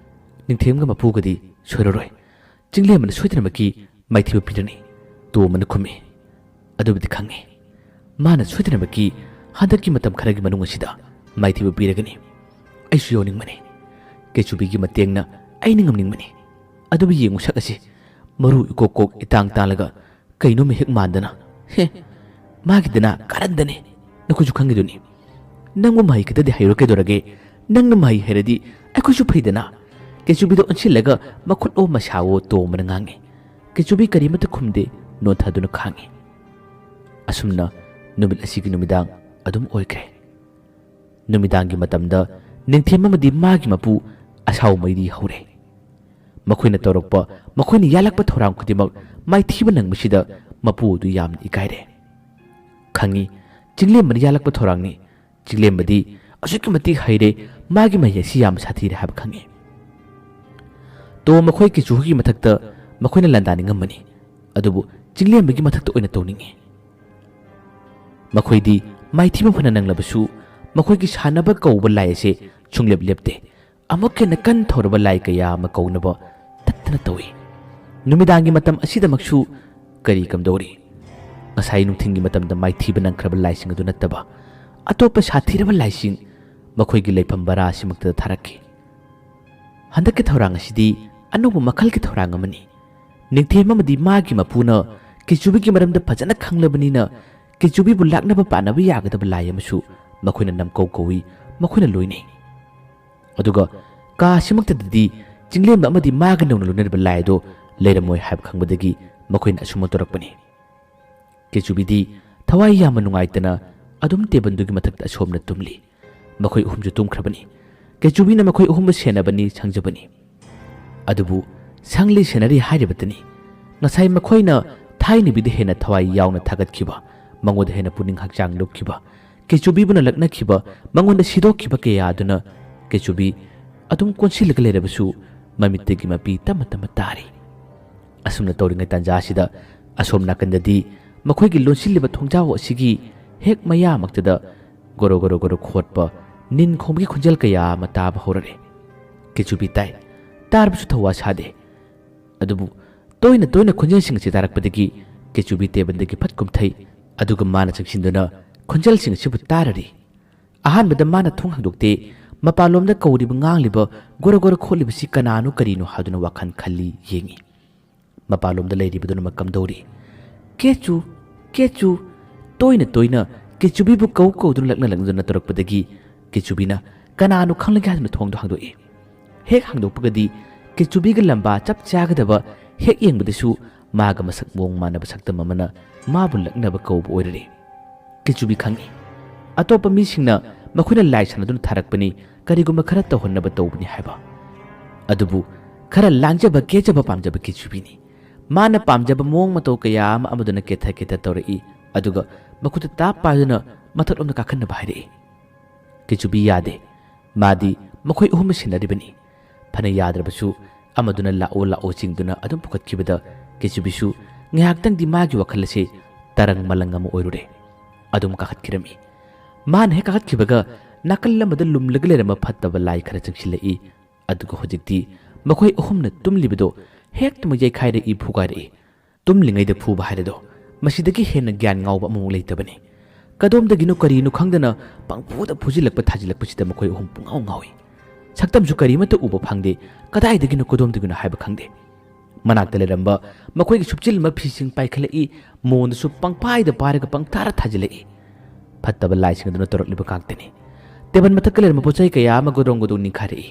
ꯅꯤꯡꯊꯦꯝꯒ ꯃꯄꯨꯒꯗꯤ ꯁꯣꯏꯔꯔꯣꯏ, ꯆꯤꯡꯂꯦꯝꯕꯅ ꯁꯣꯏꯗꯅꯃꯛꯀꯤ ꯃꯥꯏꯊꯤꯕ ꯄꯤꯔꯅꯤ ꯇꯣꯝꯕꯅ ꯈꯨꯝꯃꯤ ꯑꯗꯨꯕꯨꯗꯤ ꯈꯪꯉꯤ ꯃꯥꯅ ꯁꯣꯏꯗꯅꯃꯛꯀꯤ ꯍꯟꯗꯛꯀꯤ ꯃꯇꯝ ꯈꯔꯒꯤ ꯃꯅꯨꯡ ꯑꯁꯤꯗ ꯃꯥꯏꯊꯤꯕ ꯄꯤꯔꯒꯅꯤ ꯑꯩꯁꯨ ꯌꯥꯎꯅꯤꯡꯕꯅꯤ ꯀꯦꯆꯨꯕꯤꯒꯤ ꯃꯇꯦꯡꯅ ꯑꯩꯅ ꯉꯝꯅꯤꯡꯕꯅꯤ ꯑꯗꯨꯕꯨ ꯌꯦꯡꯉꯨ ꯁꯛ ꯑꯁꯤ ꯃꯔꯨ ꯏꯀꯣꯛ ꯀꯣꯛ ꯏꯇꯥꯡ ꯇꯥꯡꯂꯒ ꯀꯩꯅꯣꯝꯃ ꯍꯦꯛ ꯃꯥꯟꯗꯅ ꯃꯥꯒꯤꯗꯅ ꯀꯥꯔꯟꯗꯅꯤ ꯅꯈꯣꯏꯁꯨ ꯈꯪꯉꯤꯗꯨꯅꯤ ꯅꯪꯕꯨ ꯃꯍꯩ ꯈꯤꯇꯗꯤ ꯍꯩꯔꯣ ꯀꯩꯗꯧꯔꯒꯦ ꯅꯪꯅ ꯃꯍꯩ ꯍꯩꯔꯗꯤ ꯑꯩꯈꯣꯏꯁꯨ ꯐꯩꯗꯅ ꯀꯦꯆꯨꯕꯤꯗ ꯑꯣꯟꯁꯤꯜꯂꯒ ꯃꯈꯨꯠꯑꯣ ꯃꯁꯥꯋꯣ ꯇꯣꯝꯕꯅ ꯉꯥꯡꯉꯤ ꯀꯦꯆꯨꯕꯤ ꯀꯔꯤꯃꯠꯇ ꯈꯨꯝꯗꯦ ꯅꯣꯟꯊꯗꯨꯅ ꯈꯥꯡꯉꯤ ꯑꯁꯨꯝꯅ ꯅꯨꯃꯤꯠ ꯑꯁꯤꯒꯤ ꯅꯨꯃꯤꯗꯥꯡ ꯑꯗꯨꯝ ꯑꯣꯏꯈ꯭ꯔꯦ ꯅꯨꯃꯤꯗꯥꯡꯒꯤ ꯃꯇꯝꯗ ꯅꯤꯡꯊꯦꯝ ꯑꯃꯗꯤ ꯃꯥꯒꯤ ꯃꯄꯨ ꯑꯁꯥꯎ ꯃꯩꯔꯤ ꯍꯧꯔꯦ ꯃꯈꯣꯏꯅ ꯇꯧꯔꯛꯄ ꯃꯈꯣꯏꯅ ꯌꯥꯜꯂꯛꯄ ꯊꯧꯔꯥꯡ ꯈꯨꯗꯤꯡꯃꯛ ꯃꯥꯏꯊꯤꯕ ꯅꯪꯕꯁꯤꯗ ꯃꯄꯨ ꯑꯗꯨ ꯌꯥꯝꯅ ꯏꯀꯥꯏꯔꯦ ꯈꯪꯉꯤ ꯆꯤꯡꯂꯦꯝꯕꯅ ꯌꯥꯜꯂꯛꯄ ꯊꯧꯔꯥꯡꯅꯤ ꯆꯤꯡꯂꯦꯝꯕꯗꯤ ꯑꯁꯨꯛꯀꯤ ꯃꯇꯤꯛ ꯍꯩꯔꯦ ꯃꯥꯒꯤ ꯃꯍꯩ ꯑꯁꯤ ꯌꯥꯝ ꯁꯥꯊꯤꯔꯦ ꯍꯥꯏꯕ ꯈꯪꯉꯤ ꯇꯣ ꯃꯈꯣꯏ ꯀꯦꯆꯨꯒꯤ ꯃꯊꯛꯇ ꯃꯈꯣꯏꯅ ꯂꯥꯟꯗꯥꯅꯤꯡꯉꯝꯕꯅꯤ ꯑꯗꯨꯕꯨ ꯆꯤꯡꯂꯦꯝꯕꯒꯤ ꯃꯊꯛꯇ ꯑꯣꯏꯅ ꯇꯧꯅꯤꯡꯉꯤ ꯃꯈꯣꯏꯗꯤ ꯃꯥꯏꯊꯤꯕ ꯐꯅ ꯅꯪꯂꯕꯁꯨ ꯃꯈꯣꯏꯒꯤ ꯁꯥꯟꯅꯕ ꯀꯧꯕ ꯂꯥꯏ ꯑꯁꯤ ꯁꯨꯡꯂꯦꯞ ꯂꯦꯞꯇꯦ ꯑꯃꯨꯛ ꯍꯦꯟꯅ ꯀꯟ ꯊꯧꯔꯕ ꯂꯥꯏ ꯀꯌꯥ ꯑꯃ ꯀꯧꯅꯕ ꯇꯠꯇꯅ ꯇꯧꯏ ꯅꯨꯃꯤꯗꯥꯡꯒꯤ ꯃꯇꯝ ꯑꯁꯤꯗꯃꯛꯁꯨ ꯀꯔꯤ ꯀꯝꯗꯧꯔꯤ ꯉꯁꯥꯏ ꯅꯨꯡꯊꯤꯜꯒꯤ ꯃꯇꯝꯗ ꯃꯥꯏꯊꯤꯕ ꯅꯪꯈ꯭ꯔꯕ ꯂꯥꯏꯁꯤꯡ ꯑꯗꯨ ꯅꯠꯇꯕ ꯑꯇꯣꯞꯄ ꯁꯥꯊꯤꯔꯕ ꯂꯥꯏꯁꯤꯡ ꯃꯈꯣꯏꯒꯤ ꯂꯩꯐꯝ ꯕꯔꯥ ꯑꯁꯤꯃꯛꯇꯗ ꯊꯥꯔꯛꯈꯤ ꯍꯟꯗꯛꯀꯤ ꯊꯧꯔꯥꯡ ꯑꯁꯤꯗꯤ ꯑꯅꯧꯕ ꯃꯈꯜꯒꯤ ꯊꯧꯔꯥꯡ ꯑꯃꯅꯤ ꯅꯤꯡꯊꯦꯝ ꯑꯃꯗꯤ ꯃꯥꯒꯤ ꯃꯄꯨꯅ ꯀꯦꯆꯨꯕꯤꯒꯤ ꯃꯔꯝꯗ ꯐꯖꯅ ꯈꯪꯂꯕꯅꯤꯅ ꯀꯦꯆꯨꯕꯤꯕꯨ ꯂꯥꯛꯅꯕ ꯄꯥꯟꯅꯕ ꯌꯥꯒꯗꯕ ꯂꯥꯏ ꯑꯃꯁꯨ ꯃꯈꯣꯏꯅ ꯅꯝꯀꯧ ꯀꯧꯏ ꯃꯈꯣꯏꯅ ꯂꯣꯏꯅꯩ ꯑꯗꯨꯒ ꯀꯥ ꯑꯁꯤꯃꯛꯇꯗꯗꯤ ꯆꯤꯡꯂꯦꯝꯕ ꯑꯃꯗꯤ ꯃꯥꯒ ꯅꯧꯅ ꯂꯣꯏꯅꯔꯤꯕ ꯂꯥꯏ ꯑꯗꯨ ꯂꯩꯔꯝꯃꯣꯏ ꯍꯥꯏꯕ ꯈꯪꯕꯗꯒꯤ ꯃꯈꯣꯏꯅ ꯑꯁꯨꯝꯅ ꯇꯧꯔꯛꯄꯅꯤ ꯀꯦꯆꯨꯕꯤꯗꯤ ꯊꯋꯥꯏ ꯌꯥꯝꯅ ꯅꯨꯡꯉꯥꯏꯇꯅ ꯑꯗꯨꯝ ꯇꯦꯕꯜꯗꯨꯒꯤ ꯃꯊꯛꯇ ꯑꯁꯣꯝꯅ ꯇꯨꯝꯂꯤ ꯃꯈꯣꯏ ꯑꯍꯨꯝꯁꯨ ꯇꯨꯝꯈ꯭ꯔꯕꯅꯤ ꯀꯦꯆꯨꯕꯤꯅ ꯃꯈꯣꯏ ꯑꯍꯨꯝꯕꯨ ꯁꯦꯟꯅꯕꯅꯤ ꯁꯪꯖꯕꯅꯤ ꯑꯗꯨꯕꯨ ꯁꯪꯂꯤ ꯁꯦꯟꯅꯔꯤ ꯍꯥꯏꯔꯤꯕꯇꯅꯤ ꯉꯁꯥꯏ ꯃꯈꯣꯏꯅ ꯊꯥꯏꯅꯕꯤꯗ ꯍꯦꯟꯅ ꯊꯋꯥꯏ ꯌꯥꯎꯅ ꯊꯥꯒꯠꯈꯤꯕ ꯃꯉꯣꯟꯗ ꯍꯦꯟꯅ ꯄꯨꯛꯅꯤꯡ ꯍꯛꯆꯥꯡ ꯂꯨꯞꯈꯤꯕ ꯀꯦꯆꯨꯕꯤꯕꯨꯅ ꯂꯛꯅꯈꯤꯕ ꯃꯉꯣꯟꯗ ꯁꯤꯗꯣꯛꯈꯤꯕ ꯀꯌꯥ ꯑꯗꯨꯅ ꯀꯦꯆꯨꯕꯤ ꯑꯗꯨꯝ ꯀꯣꯟꯁꯤꯜꯂꯒ ꯂꯩꯔꯕꯁꯨ ꯃꯃꯤꯠꯇꯒꯤ ꯃꯄꯤ ꯇꯞꯅ ꯇꯞꯅ ꯇꯥꯔꯤ ꯑꯁꯨꯝꯅ ꯇꯧꯔꯤꯉꯩ ꯇꯥꯟꯖꯥ ꯑꯁꯤꯗ ꯑꯁꯣꯝ ꯅꯥꯀꯟꯗꯗꯤ ꯃꯈꯣꯏꯒꯤ ꯂꯣꯟꯁꯤꯜꯂꯤꯕ ꯊꯣꯡꯖꯥꯎ ꯑꯁꯤꯒꯤ ꯍꯦꯛ ꯃꯌꯥꯃꯛꯇꯗ ꯒꯣꯔꯣ ꯒꯣꯔꯣ ꯒꯣꯔꯣ ꯈꯣꯠꯄ ꯅꯤꯟ ꯈꯣꯡꯕꯒꯤ ꯈꯣꯟꯖꯦꯜ ꯀꯌꯥ ꯑꯃ ꯇꯥꯕ ꯍꯧꯔꯛꯑꯦ ꯀꯦꯆꯨꯕꯤ ꯇꯥꯏ ꯇꯥꯔꯕꯁꯨ ꯊꯧꯋꯥ ꯁꯥꯗꯦ ꯑꯗꯨꯕꯨ ꯇꯣꯏꯅ ꯇꯣꯏꯅ ꯈꯣꯟꯖꯦꯜꯁꯤꯡ ꯑꯁꯤ ꯇꯥꯔꯛꯄꯗꯒꯤ ꯀꯦꯆꯨꯕꯤ ꯇꯦꯕꯜꯗꯒꯤ ꯐꯠ ꯀꯨꯝꯊꯩ ꯑꯗꯨꯒ ꯃꯥꯅ ꯆꯪꯁꯤꯟꯗꯨꯅ ꯈꯣꯟꯖꯦꯜꯁꯤꯡ ꯑꯁꯤꯕꯨ ꯇꯥꯔꯔꯤ ꯑꯍꯥꯟꯕꯗ ꯃꯥꯅ ꯊꯣꯡ ꯍꯥꯡꯗꯣꯛꯇꯦ ꯃꯄꯥꯟꯂꯣꯝꯗ ꯀꯧꯔꯤꯕ ꯉꯥꯡꯂꯤꯕ ꯒꯣꯔꯣ ꯒꯣꯔꯣ ꯈꯣꯠꯂꯤꯕꯁꯤ ꯀꯅꯥꯅꯣ ꯀꯔꯤꯅꯣ ꯍꯥꯏꯗꯨꯅ ꯋꯥꯈꯜ ꯈꯜꯂꯤ ꯌꯦꯡꯉꯤ ꯃꯄꯥꯟꯂꯣꯝꯗ ꯂꯩꯔꯤꯕꯗꯨꯅ ꯀꯝꯗꯧꯔꯤ ꯀꯦꯆꯨ ꯀꯦꯆꯨ ꯇꯣꯏꯅ ꯇꯣꯏꯅ ꯀꯦꯆꯨꯕꯤꯕꯨ ꯀꯧꯗꯨꯅ ꯂꯛꯅꯗꯨꯅ ꯇꯧꯔꯛꯄꯗꯒꯤ ꯀꯦꯆꯨꯕꯤꯅ ꯀꯅꯥꯅꯣ ꯈꯪꯂꯒꯦ ꯍꯥꯏꯗꯨꯅ ꯊꯣꯡꯗꯣ ꯍꯥꯡꯗꯣꯛꯏ ꯍꯦꯛ ꯍꯥꯡꯗꯣꯛꯄꯒꯗꯤ ꯀꯦꯆꯨꯕꯤꯒ ꯂꯝꯕꯥ ꯆꯞ ꯆꯥꯒꯗꯕ ꯍꯦꯛ ꯌꯦꯡꯕꯗꯁꯨ ꯃꯥꯒ ꯃꯁꯛ ꯃꯑꯣꯡ ꯃꯥꯟꯅꯕ ꯁꯛꯇꯝ ꯑꯃꯅ ꯃꯥꯕꯨ ꯂꯛꯅꯕ ꯀꯧꯕ ꯑꯣꯏꯔꯔꯤ ꯀꯦꯆꯨꯕꯤ ꯈꯪꯉꯤ ꯑꯇꯣꯞꯄ ꯃꯤꯁꯤꯡꯅ ꯃꯈꯣꯏꯅ ꯂꯥꯏ ꯁꯥꯟꯅꯗꯨꯅ ꯊꯥꯔꯛꯄꯅꯤ ꯀꯔꯤꯒꯨꯝꯕ ꯈꯔ ꯇꯧꯍꯟꯅꯕ ꯇꯧꯕꯅꯤ ꯍꯥꯏꯕ ꯑꯗꯨꯕꯨ ꯈꯔ ꯂꯥꯡꯖꯕ ꯀꯦꯖꯕ ꯄꯥꯝꯖꯕ ꯀꯦꯆꯨꯕꯤꯅꯤ ꯃꯥꯅ ꯄꯥꯝꯖꯕ ꯃꯑꯣꯡ ꯃꯇꯧ ꯀꯌꯥ ꯑꯃꯗꯨꯅ ꯀꯦꯊ ꯀꯦꯊ ꯇꯧꯔꯛꯏ ꯑꯗꯨꯒ ꯃꯈꯨꯠꯇ ꯇꯥꯞ ꯄꯥꯏꯗꯨꯅ ꯃꯊꯛꯂꯣꯝꯗ ꯀꯥꯈꯟꯅꯕ ꯍꯥꯏꯔꯛꯏ ꯀꯦꯆꯨꯕꯤ ꯌꯥꯗꯦ ꯃꯥꯗꯤ ꯃꯈꯣꯏ ꯑꯍꯨꯝ ꯁꯦꯟꯅꯔꯤꯕꯅꯤ ꯐꯅ ꯌꯥꯗ꯭ꯔꯕꯁꯨ ꯑꯃꯗꯨꯅ ꯂꯥꯛꯑꯣ ꯂꯥꯛꯑꯣ ꯆꯤꯡꯗꯨꯅ ꯑꯗꯨꯝ ꯄꯨꯈꯠꯈꯤꯕꯗ ꯀꯦꯆꯨꯕꯤꯁꯨ ꯉꯥꯏꯍꯥꯛꯇꯪꯗꯤ ꯃꯥꯒꯤ ꯋꯥꯈꯜ ꯑꯁꯤ ꯇꯔꯪ ꯃꯂꯪ ꯑꯃ ꯑꯣꯏꯔꯨꯔꯦ ꯑꯗꯨꯝ ꯀꯥꯈꯠꯈꯤꯔꯝꯃꯤ ꯃꯥꯅ ꯍꯦꯛ ꯀꯥꯈꯠꯈꯤꯕꯒ ꯅꯥꯀꯜ ꯑꯃꯗ ꯂꯨꯝꯂꯒ ꯂꯩꯔꯝꯕ ꯐꯠꯇꯕ ꯂꯥꯏ ꯈꯔ ꯆꯪꯁꯤꯜꯂꯛꯏ ꯑꯗꯨꯒ ꯍꯧꯖꯤꯛꯇꯤ ꯃꯈꯣꯏ ꯑꯍꯨꯝꯅ ꯇꯨꯝꯂꯤꯕꯗꯣ ꯍꯦꯛꯇꯃꯛ ꯌꯩꯈꯥꯏꯔꯛꯏ ꯐꯨꯒꯥꯏꯔꯛꯏ ꯇꯨꯝꯂꯤꯉꯩꯗ ꯐꯨꯕ ꯍꯥꯏꯔꯗꯣ ꯃꯁꯤꯗꯒꯤ ꯍꯦꯟꯅ ꯒ꯭ꯌꯥꯟ ꯉꯥꯎꯕ ꯑꯃꯃꯨꯛ ꯂꯩꯇꯕꯅꯤ ꯀꯗꯣꯝꯗꯒꯤꯅꯣ ꯀꯔꯤꯅꯣ ꯈꯪꯗꯅ ꯄꯪꯐꯨꯗ ꯐꯨꯖꯤꯜꯂꯛꯄ ꯊꯥꯖꯤꯜꯂꯛꯄꯁꯤꯗ ꯃꯈꯣꯏ ꯑꯍꯨꯝ ꯄꯨꯡꯉꯥꯎ ꯉꯥꯎꯏ ꯁꯛꯇꯝꯁꯨ ꯀꯔꯤꯃꯠꯇ ꯎꯕ ꯐꯪꯗꯦ ꯀꯗꯥꯏꯗꯒꯤꯅꯣ ꯀꯗꯣꯝꯗꯒꯤꯅꯣ ꯍꯥꯏꯕ ꯈꯪꯗꯦ ꯃꯅꯥꯛꯇ ꯂꯩꯔꯝꯕ ꯃꯈꯣꯏꯒꯤ ꯁꯨꯞꯆꯤꯜꯂꯝꯕ ꯐꯤꯁꯤꯡ ꯄꯥꯏꯈꯠꯂꯛꯏ ꯃꯣꯟꯗꯁꯨ ꯄꯪꯄꯥꯏꯗ ꯄꯥꯏꯔꯒ ꯄꯪꯊꯥꯔ ꯊꯥꯖꯤꯜꯂꯛꯏ ꯐꯠꯇꯕ ꯂꯥꯏꯁꯤꯡ ꯑꯗꯨꯅ ꯇꯧꯔꯛꯂꯤꯕ ꯉꯥꯛꯇꯅꯤ ꯇꯦꯕꯜ ꯃꯊꯛꯇ ꯂꯩꯔꯝꯕ ꯄꯣꯠ ꯆꯩ ꯀꯌꯥ ꯑꯃ ꯒꯣꯗꯣꯡ ꯒꯣꯗꯣꯡ ꯅꯤꯡꯈꯥꯏꯔꯛꯏ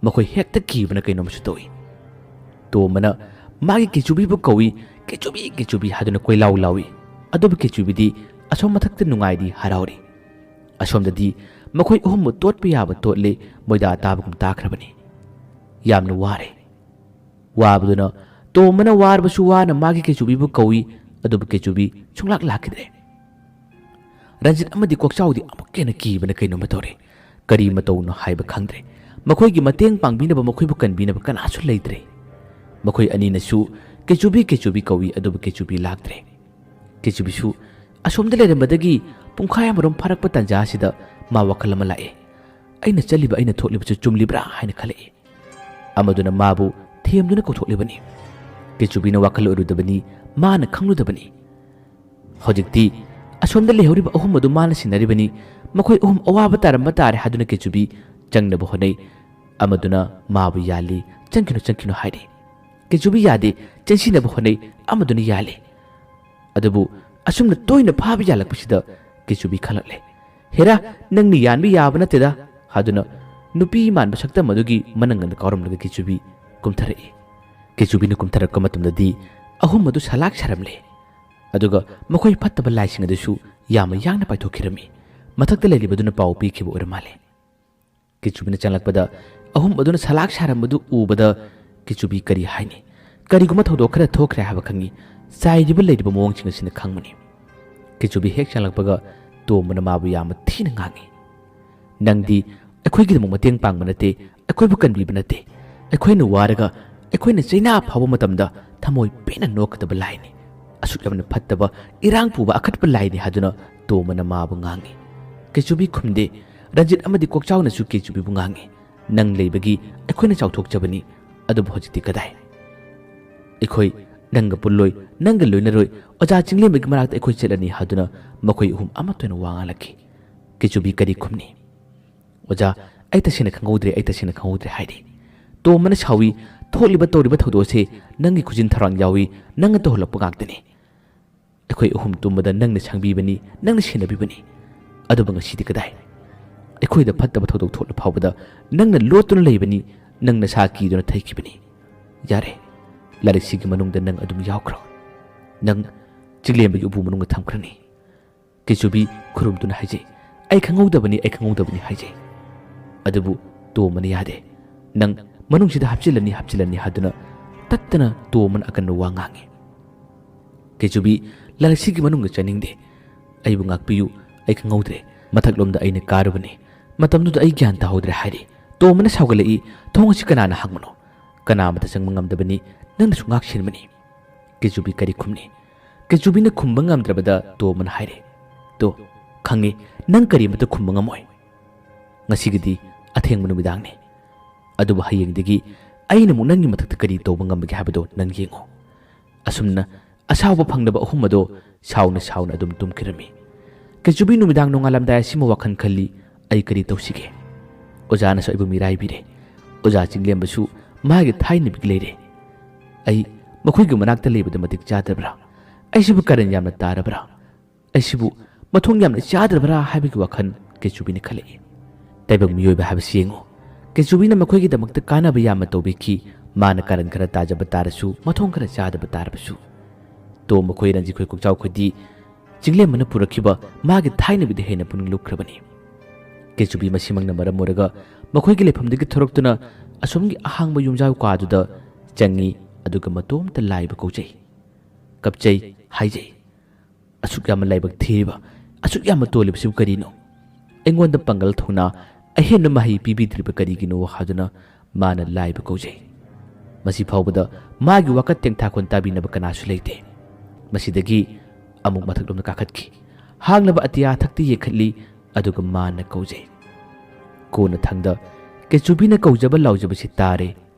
ꯃꯈꯣꯏ ꯍꯦꯛꯇ ꯀꯤꯕꯅ ꯀꯩꯅꯣꯝꯁꯨ ꯇꯧꯏ ꯇꯣꯝꯕꯅ ꯃꯥꯒꯤ ꯀꯦꯆꯨꯕꯤꯕꯨ ꯀꯧꯏ ꯀꯦꯆꯨꯕꯤ ꯀꯦꯆꯨꯕꯤ ꯍꯥꯏꯗꯨꯅ ꯀꯣꯏꯂꯥꯎ ꯂꯥꯎꯏ ꯑꯗꯨꯕꯨ ꯀꯦꯆꯨꯕꯤꯗꯤ ꯑꯁꯣꯝ ꯃꯊꯛꯇ ꯅꯨꯡꯉꯥꯏꯔꯤ ꯍꯔꯥꯎꯔꯤ ꯑꯁꯣꯝꯗꯗꯤ ꯃꯈꯣꯏ ꯑꯍꯨꯝꯕꯨ ꯇꯣꯠꯄ ꯌꯥꯕ ꯇꯣꯠꯂꯦ ꯃꯣꯏꯗꯥ ꯇꯥꯕꯒꯨꯝ ꯇꯥꯈ꯭ꯔꯕꯅꯤ ꯌꯥꯝꯅ ꯋꯥꯔꯦ ꯋꯥꯕꯗꯨꯅ ꯇꯣꯝꯕꯅ ꯋꯥꯔꯕꯁꯨ ꯋꯥꯅ ꯃꯥꯒꯤ ꯀꯦꯆꯨꯕꯤꯕꯨ ꯀꯧꯏ ꯑꯗꯨꯕꯨ ꯀꯦꯆꯨꯕꯤ ꯁꯨꯡꯂꯥꯛ ꯂꯥꯛꯈꯤꯗ꯭ꯔꯦ ꯔꯟꯖꯤꯠ ꯑꯃꯗꯤ ꯀꯣꯛꯆꯥꯎꯗꯤ ꯑꯃꯨꯛ ꯍꯦꯟꯅ ꯀꯤꯕꯅ ꯀꯩꯅꯣꯝꯃ ꯇꯧꯔꯦ ꯀꯔꯤ ꯃꯇꯧꯅꯣ ꯍꯥꯏꯕ ꯈꯪꯗ꯭ꯔꯦ ꯃꯈꯣꯏꯒꯤ ꯃꯇꯦꯡ ꯄꯥꯡꯕꯤꯅꯕ ꯃꯈꯣꯏꯕꯨ ꯀꯟꯕꯤꯅꯕ ꯀꯅꯥꯁꯨ ꯂꯩꯇ꯭ꯔꯦ ꯃꯈꯣꯏ ꯑꯅꯤꯅꯁꯨ ꯀꯦꯆꯨꯕꯤ ꯀꯦꯆꯨꯕꯤ ꯀꯧꯏ ꯑꯗꯨꯕꯨ ꯀꯦꯆꯨꯕꯤ ꯂꯥꯛꯇ꯭ꯔꯦ ꯀꯦꯆꯨꯕꯤꯁꯨ ꯑꯁꯣꯝꯗ ꯂꯩꯔꯝꯕꯗꯒꯤ ꯄꯨꯡꯈꯥꯏ ꯑꯃꯔꯣꯝ ꯐꯥꯔꯛꯄ ꯇꯥꯟꯖꯥ ꯑꯁꯤꯗ ꯃꯥ ꯋꯥꯈꯜ ꯑꯃ ꯂꯥꯛꯑꯦ ꯑꯩꯅ ꯆꯠꯂꯤꯕ ꯑꯩꯅ ꯊꯣꯛꯂꯤꯕꯁꯨ ꯆꯨꯝꯂꯤꯕ꯭ꯔꯥ ꯍꯥꯏꯅ ꯈꯜꯂꯛꯏ ꯑꯃꯗꯨꯅ ꯃꯥꯕꯨ ꯊꯦꯝꯗꯨꯅ ꯀꯧꯊꯣꯛꯂꯤꯕꯅꯤ ꯀꯦꯆꯨꯕꯤꯅ ꯋꯥꯈꯜ ꯑꯣꯏꯔꯨꯗꯕꯅꯤ ꯃꯥꯅ ꯈꯪꯂꯨꯗꯕꯅꯤ ꯍꯧꯖꯤꯛꯇꯤ ꯑꯁꯣꯝꯗ ꯂꯩꯍꯧꯔꯤꯕ ꯑꯍꯨꯝ ꯑꯗꯨ ꯃꯥꯅ ꯁꯤꯟꯅꯔꯤꯕꯅꯤ ꯃꯈꯣꯏ ꯑꯍꯨꯝ ꯑꯋꯥꯕ ꯇꯥꯔꯝꯕ ꯇꯥꯔꯦ ꯍꯥꯏꯗꯨꯅ ꯀꯦꯆꯨꯕꯤ ꯆꯪꯅꯕ ꯍꯣꯠꯅꯩ ꯑꯃꯗꯨꯅ ꯃꯥꯕꯨ ꯌꯥꯜꯂꯤ ꯆꯪꯈꯤꯅꯨ ꯍꯥꯏꯔꯤ ꯀꯦꯆꯨꯕꯤ ꯌꯥꯗꯦ ꯆꯦꯟꯁꯤꯟꯅꯕ ꯍꯣꯠꯅꯩ ꯑꯃꯗꯨꯅ ꯌꯥꯜꯂꯤ ꯑꯗꯨꯕꯨ ꯑꯁꯨꯝꯅ ꯇꯣꯏꯅ ꯐꯥꯕ ꯌꯥꯜꯂꯛꯄꯁꯤꯗ ꯀꯦꯆꯨꯕꯤ ꯈꯜꯂꯛꯂꯦ ꯍꯦꯔꯥ ꯅꯪꯅ ꯌꯥꯟꯕ ꯌꯥꯕ ꯅꯠꯇꯦꯗ ꯍꯥꯏꯗꯨꯅ ꯅꯨꯄꯤ ꯃꯥꯟꯕ ꯁꯛꯇꯝ ꯑꯗꯨꯒꯤ ꯃꯅꯪꯒꯟꯗ ꯀꯥꯎꯔꯝꯂꯒ ꯀꯦꯆꯨꯕꯤ ꯀꯨꯝꯊꯔꯛꯏ ꯀꯦꯆꯨꯕꯤꯅ ꯀꯨꯝꯊꯔꯛꯄ ꯃꯇꯝꯗꯗꯤ ꯑꯍꯨꯝ ꯑꯗꯨ ꯁꯂꯥꯛ ꯁꯥꯔꯝꯂꯦ ꯑꯗꯨꯒ ꯃꯈꯣꯏ ꯐꯠꯇꯕ ꯂꯥꯏꯁꯤꯡ ꯑꯗꯨꯁꯨ ꯌꯥꯝꯅ ꯌꯥꯡꯅ ꯄꯥꯏꯊꯣꯛꯈꯤꯔꯝꯃꯤ ꯃꯊꯛꯇ ꯂꯩꯔꯤꯕꯗꯨꯅ ꯄꯥꯎ ꯄꯤꯈꯤꯕ ꯑꯣꯏꯔ ꯃꯥꯜꯂꯦ ꯀꯦꯆꯨꯕꯤꯅ ꯆꯪꯂꯛꯄꯗ ꯑꯍꯨꯝ ꯑꯗꯨꯅ ꯁꯂꯥꯛ ꯁꯥꯔꯝꯕꯗꯨ ꯎꯕꯗ ꯀꯦꯆꯨꯕꯤ ꯀꯔꯤ ꯍꯥꯏꯅꯤ ꯀꯔꯤꯒꯨꯝꯕ ꯊꯧꯗꯣꯛ ꯈꯔ ꯊꯣꯛꯈ꯭ꯔꯦ ꯍꯥꯏꯕ ꯈꯪꯉꯤ ꯆꯥꯏꯔꯤꯕ ꯂꯩꯔꯤꯕ ꯃꯑꯣꯡꯁꯤꯡ ꯑꯁꯤꯅ ꯈꯪꯕꯅꯤ ꯀꯦꯆꯨꯕꯤ ꯍꯦꯛ ꯆꯪꯂꯛꯄꯒ ꯇꯣꯝꯕꯅ ꯃꯥꯕꯨ ꯌꯥꯝꯅ ꯊꯤꯅ ꯉꯥꯡꯉꯤ ꯅꯪꯗꯤ ꯑꯩꯈꯣꯏꯒꯤꯗꯃꯛ ꯃꯇꯦꯡ ꯄꯥꯡꯕ ꯅꯠꯇꯦ ꯑꯩꯈꯣꯏꯕꯨ ꯀꯟꯕꯤꯕ ꯅꯠꯇꯦ ꯑꯩꯈꯣꯏꯅ ꯋꯥꯔꯒ ꯑꯩꯈꯣꯏꯅ ꯆꯩꯅꯥ ꯐꯥꯎꯕ ꯃꯇꯝꯗ ꯊꯃꯣꯏ ꯄꯦꯟꯅ ꯅꯣꯛꯀꯗꯕ ꯂꯥꯏꯅꯤ ꯑꯁꯨꯛ ꯌꯥꯝꯅ ꯐꯠꯇꯕ ꯏꯔꯥꯡ ꯄꯨꯕ ꯑꯈꯠꯄ ꯂꯥꯏꯅꯤ ꯍꯥꯏꯗꯨꯅ ꯇꯣꯝꯕꯅ ꯃꯥꯕꯨ ꯉꯥꯡꯉꯤ ꯀꯦꯆꯨꯕꯤ ꯈꯨꯝꯗꯦ ꯔꯟꯖꯤꯠ ꯑꯃꯗꯤ ꯀꯣꯛꯆꯥꯎꯅꯁꯨ ꯀꯦꯆꯨꯕꯤꯕꯨ ꯉꯥꯡꯉꯤ ꯅꯪ ꯂꯩꯕꯒꯤ ꯑꯩꯈꯣꯏꯅ ꯆꯥꯎꯊꯣꯛꯆꯕꯅꯤ ꯑꯗꯨꯕꯨ ꯍꯧꯖꯤꯛꯇꯤ ꯀꯗꯥꯏ ꯑꯩꯈꯣꯏ ꯅꯪꯒ ꯄꯨꯜꯂꯣꯏ ꯅꯪꯒ ꯂꯣꯏꯅꯔꯣꯏ ꯑꯣꯖꯥ ꯆꯤꯡꯂꯦꯝꯕꯒꯤ ꯃꯅꯥꯛꯇ ꯑꯩꯈꯣꯏ ꯆꯠꯂꯅꯤ ꯍꯥꯏꯗꯨꯅ ꯃꯈꯣꯏ ꯑꯍꯨꯝ ꯑꯃꯠꯇ ꯑꯣꯏꯅ ꯋꯥ ꯉꯥꯡꯂꯛꯈꯤ ꯀꯦꯆꯨꯕꯤ ꯀꯔꯤ ꯈꯨꯝꯅꯤ ꯑꯣꯖꯥ ꯑꯩ ꯇꯁꯦꯡꯅ ꯈꯪꯍꯧꯗ꯭ꯔꯦ ꯍꯥꯏꯔꯤ ꯇꯣꯝꯕꯅ ꯁꯥꯎꯏ ꯊꯣꯛꯂꯤꯕ ꯇꯧꯔꯤꯕ ꯊꯧꯗꯣꯛꯁꯦ ꯅꯪꯒꯤ ꯈꯨꯖꯤꯟ ꯊꯧꯔꯥꯡ ꯌꯥꯎꯏ ꯅꯪꯅ ꯇꯧꯍꯜꯂꯛꯄ ꯉꯥꯛꯇꯅꯤ ꯑꯩꯈꯣꯏ ꯑꯍꯨꯝ ꯇꯨꯝꯕꯗ ꯅꯪꯅ ꯁꯪꯕꯤꯕꯅꯤ ꯅꯪꯅ ꯁꯦꯟꯅꯕꯤꯕꯅꯤ ꯑꯗꯨꯕꯨ ꯉꯁꯤꯗꯤ ꯀꯗꯥꯏ ꯑꯩꯈꯣꯏꯗ ꯐꯠꯇꯕ ꯊꯧꯗꯣꯛ ꯊꯣꯛꯂ ꯐꯥꯎꯕꯗ ꯅꯪꯅ ꯂꯣꯠꯇꯨꯅ ꯂꯩꯕꯅꯤ ꯅꯪꯅ ꯁꯥ ꯀꯤꯗꯨꯅ ꯊꯩꯈꯤꯕꯅꯤ ꯌꯥꯔꯦ ꯂꯥꯏꯔꯤꯛꯁꯤꯒꯤ ꯃꯅꯨꯡꯗ ꯅꯪ ꯑꯗꯨꯝ ꯌꯥꯎꯈ꯭ꯔꯣ ꯅꯪ ꯆꯤꯡꯂꯦꯝꯕꯒꯤ ꯎꯄꯨ ꯃꯅꯨꯡꯗ ꯊꯝꯈ꯭ꯔꯅꯤ ꯀꯦꯆꯨꯕꯤ ꯈꯨꯔꯨꯝꯗꯨꯅ ꯍꯥꯏꯖꯩ ꯑꯩ ꯈꯪꯍꯧꯗꯕꯅꯤ ꯍꯥꯏꯖꯩ ꯑꯗꯨꯕꯨ ꯇꯣꯝꯕꯅ ꯌꯥꯗꯦ ꯅꯪ ꯃꯅꯨꯡꯁꯤꯗ ꯍꯥꯞꯆꯤꯜꯂꯅꯤ ꯍꯥꯏꯗꯨꯅ ꯇꯠꯇꯅ ꯇꯣꯝꯕꯅ ꯑꯀꯟꯕ ꯋꯥ ꯉꯥꯡꯉꯤ ꯀꯦꯆꯨꯕꯤ ꯂꯥꯏꯔꯤꯛꯁꯤꯒꯤ ꯃꯅꯨꯡꯗ ꯆꯠꯅꯤꯡꯗꯦ ꯑꯩꯕꯨ ꯉꯥꯛꯄꯤꯌꯨ ꯑꯩ ꯈꯪꯍꯧꯗ꯭ꯔꯦ ꯃꯊꯛꯂꯣꯝꯗ ꯑꯩꯅ ꯀꯥꯔꯨꯕꯅꯤ ꯃꯇꯝꯗꯨꯗ ꯑꯩ ꯒ꯭ꯌꯥꯟ ꯇꯥꯍꯧꯗ꯭ꯔꯦ ꯍꯥꯏꯔꯤ ꯇꯣꯝꯕꯅ ꯁꯥꯎꯒꯠꯂꯛꯏ ꯊꯣꯡ ꯑꯁꯤ ꯀꯅꯥꯅ ꯍꯥꯡꯕꯅꯣ ꯀꯅꯥꯃꯇ ꯆꯪꯕ ꯉꯝꯗꯕꯅꯤ ꯅꯪꯅꯁꯨ ꯉꯥꯛ ꯁꯦꯟꯕꯅꯤ ꯀꯦꯆꯨꯕꯤ ꯀꯔꯤ ꯈꯨꯝꯅꯤ ꯀꯦꯆꯨꯕꯤꯅ ꯈꯨꯝꯕ ꯉꯝꯗ꯭ꯔꯕꯗ ꯇꯣꯝꯕꯅ ꯍꯥꯏꯔꯦ ꯇꯣ ꯈꯪꯉꯤ ꯅꯪ ꯀꯔꯤꯃꯇ ꯈꯨꯝꯕ ꯉꯝꯃꯣꯏ ꯉꯁꯤꯒꯤꯗꯤ ꯑꯊꯦꯡꯕ ꯅꯨꯃꯤꯗꯥꯡꯅꯤ ꯑꯗꯨꯕꯨ ꯍꯌꯦꯡꯗꯒꯤ ꯑꯩꯅ ꯑꯃꯨꯛ ꯅꯪꯒꯤ ꯃꯊꯛꯇ ꯀꯔꯤ ꯇꯧꯕ ꯉꯝꯕꯒꯦ ꯍꯥꯏꯕꯗꯣ ꯅꯪ ꯌꯦꯡꯉꯣ ꯑꯁꯨꯝꯅ ꯑꯁꯥꯎꯕ ꯐꯪꯗꯕ ꯑꯍꯨꯝ ꯑꯗꯣ ꯁꯥꯎꯅ ꯑꯗꯨꯝ ꯇꯨꯝꯈꯤꯔꯝꯃꯤ ꯀꯦꯆꯨꯕꯤ ꯅꯨꯃꯤꯗꯥꯡ ꯅꯣꯡꯉꯥꯜꯂꯝꯗꯥꯏ ꯑꯁꯤꯃ ꯋꯥꯈꯜ ꯈꯜꯂꯤ ꯑꯩ ꯀꯔꯤ ꯇꯧꯁꯤꯒꯦ ꯑꯣꯖꯥꯅꯁꯨ ꯑꯩꯕꯨ ꯃꯤꯔꯥꯏꯕꯤꯔꯦ ꯑꯣꯖꯥ ꯆꯤꯡꯂꯦꯝꯕꯁꯨ ꯃꯥꯒꯤ ꯊꯥꯏꯅꯕꯤꯒꯤ ꯂꯩꯔꯦ ꯑꯩ ꯃꯈꯣꯏꯒꯤ ꯃꯅꯥꯛꯇ ꯂꯩꯕꯗ ꯃꯇꯤꯛ ꯆꯥꯗ꯭ꯔꯕ꯭ꯔꯥ ꯑꯩꯁꯤꯕꯨ ꯀꯔꯟ ꯌꯥꯝꯅ ꯇꯥꯔꯕ꯭ꯔꯥ ꯑꯩꯁꯤꯕꯨ ꯃꯊꯣꯡ ꯌꯥꯝꯅ ꯆꯥꯗ꯭ꯔꯕ꯭ꯔꯥ ꯍꯥꯏꯕꯒꯤ ꯋꯥꯈꯜ ꯀꯦꯆꯨꯕꯤꯅ ꯈꯜꯂꯛꯏ ꯇꯥꯏꯕꯪ ꯃꯤꯑꯣꯏꯕ ꯍꯥꯏꯕꯁꯤ ꯌꯦꯡꯉꯨ ꯀꯦꯆꯨꯕꯤꯅ ꯃꯈꯣꯏꯒꯤꯗꯃꯛꯇ ꯀꯥꯟꯅꯕ ꯌꯥꯝꯅ ꯇꯧꯕꯤꯈꯤ ꯃꯥꯅ ꯀꯥꯔꯟ ꯈꯔ ꯇꯥꯖꯕ ꯇꯥꯔꯁꯨ ꯃꯊꯣꯡ ꯈꯔ ꯆꯥꯗꯕ ꯇꯥꯔꯕꯁꯨ ꯇꯣꯝꯕ ꯈꯣꯏ ꯔꯟꯖꯤꯠ ꯈꯣꯏ ꯀꯣꯛꯆꯥꯎ ꯈꯣꯏꯗꯤ ꯆꯤꯡꯂꯦꯝꯕꯅ ꯄꯨꯔꯛꯈꯤꯕ ꯃꯥꯒꯤ ꯊꯥꯏꯅꯕꯤꯗ ꯍꯦꯟꯅ ꯄꯨꯛꯅꯤꯡ ꯂꯨꯞꯈ꯭ꯔꯕꯅꯤ ꯀꯦꯆꯨꯕꯤ ꯃꯁꯤꯃꯛꯅ ꯃꯔꯝ ꯑꯣꯏꯔꯒ ꯃꯈꯣꯏꯒꯤ ꯂꯩꯐꯝꯗꯒꯤ ꯊꯣꯔꯛꯇꯨꯅ ꯑꯁꯣꯝꯒꯤ ꯑꯍꯥꯡꯕ ꯌꯨꯝꯖꯥꯎ ꯀꯥꯗꯨꯗ ꯆꯪꯉꯤ ꯑꯗꯨꯒ ꯃꯇꯣꯝꯇ ꯂꯥꯏꯕ ꯀꯧꯖꯩ ꯀꯞꯆꯩ ꯍꯥꯏꯖꯩ ꯑꯁꯨꯛ ꯌꯥꯝꯅ ꯂꯥꯏꯕꯛ ꯊꯤꯔꯤꯕ ꯑꯁꯨꯛ ꯌꯥꯝꯅ ꯇꯣꯜꯂꯤꯕꯁꯤꯕꯨ ꯀꯔꯤꯅꯣ ꯑꯩꯉꯣꯟꯗ ꯄꯥꯡꯒꯜ ꯊꯧꯅꯥ ꯑꯍꯦꯟꯕ ꯃꯍꯩ ꯄꯤꯕꯤꯗ꯭ꯔꯤꯕ ꯀꯔꯤꯒꯤꯅꯣ ꯍꯥꯏꯗꯨꯅ ꯃꯥꯅ ꯂꯥꯏꯕ ꯀꯧꯖꯩ ꯃꯁꯤ ꯐꯥꯎꯕꯗ ꯃꯥꯒꯤ ꯋꯥꯀꯠ ꯇꯦꯡꯊꯥꯈꯣꯟ ꯇꯥꯕꯤꯅꯕ ꯀꯅꯥꯁꯨ ꯂꯩꯇꯦ ꯃꯁꯤꯗꯒꯤ ꯑꯃꯨꯛ ꯃꯊꯛꯂꯣꯝꯗ ꯀꯥꯈꯠꯈꯤ ꯍꯥꯡꯂꯕ ꯑꯇꯤꯌꯥ ꯊꯛꯇ ꯌꯦꯡꯈꯠꯂꯤ ꯑꯗꯨꯒ ꯃꯥꯅ ꯀꯧꯖꯩ ꯀꯣꯟꯅ ꯊꯪꯗ ꯀꯦꯆꯨꯕꯤꯅ ꯀꯧꯖꯕ ꯂꯥꯎꯖꯕꯁꯤ ꯇꯥꯔꯦ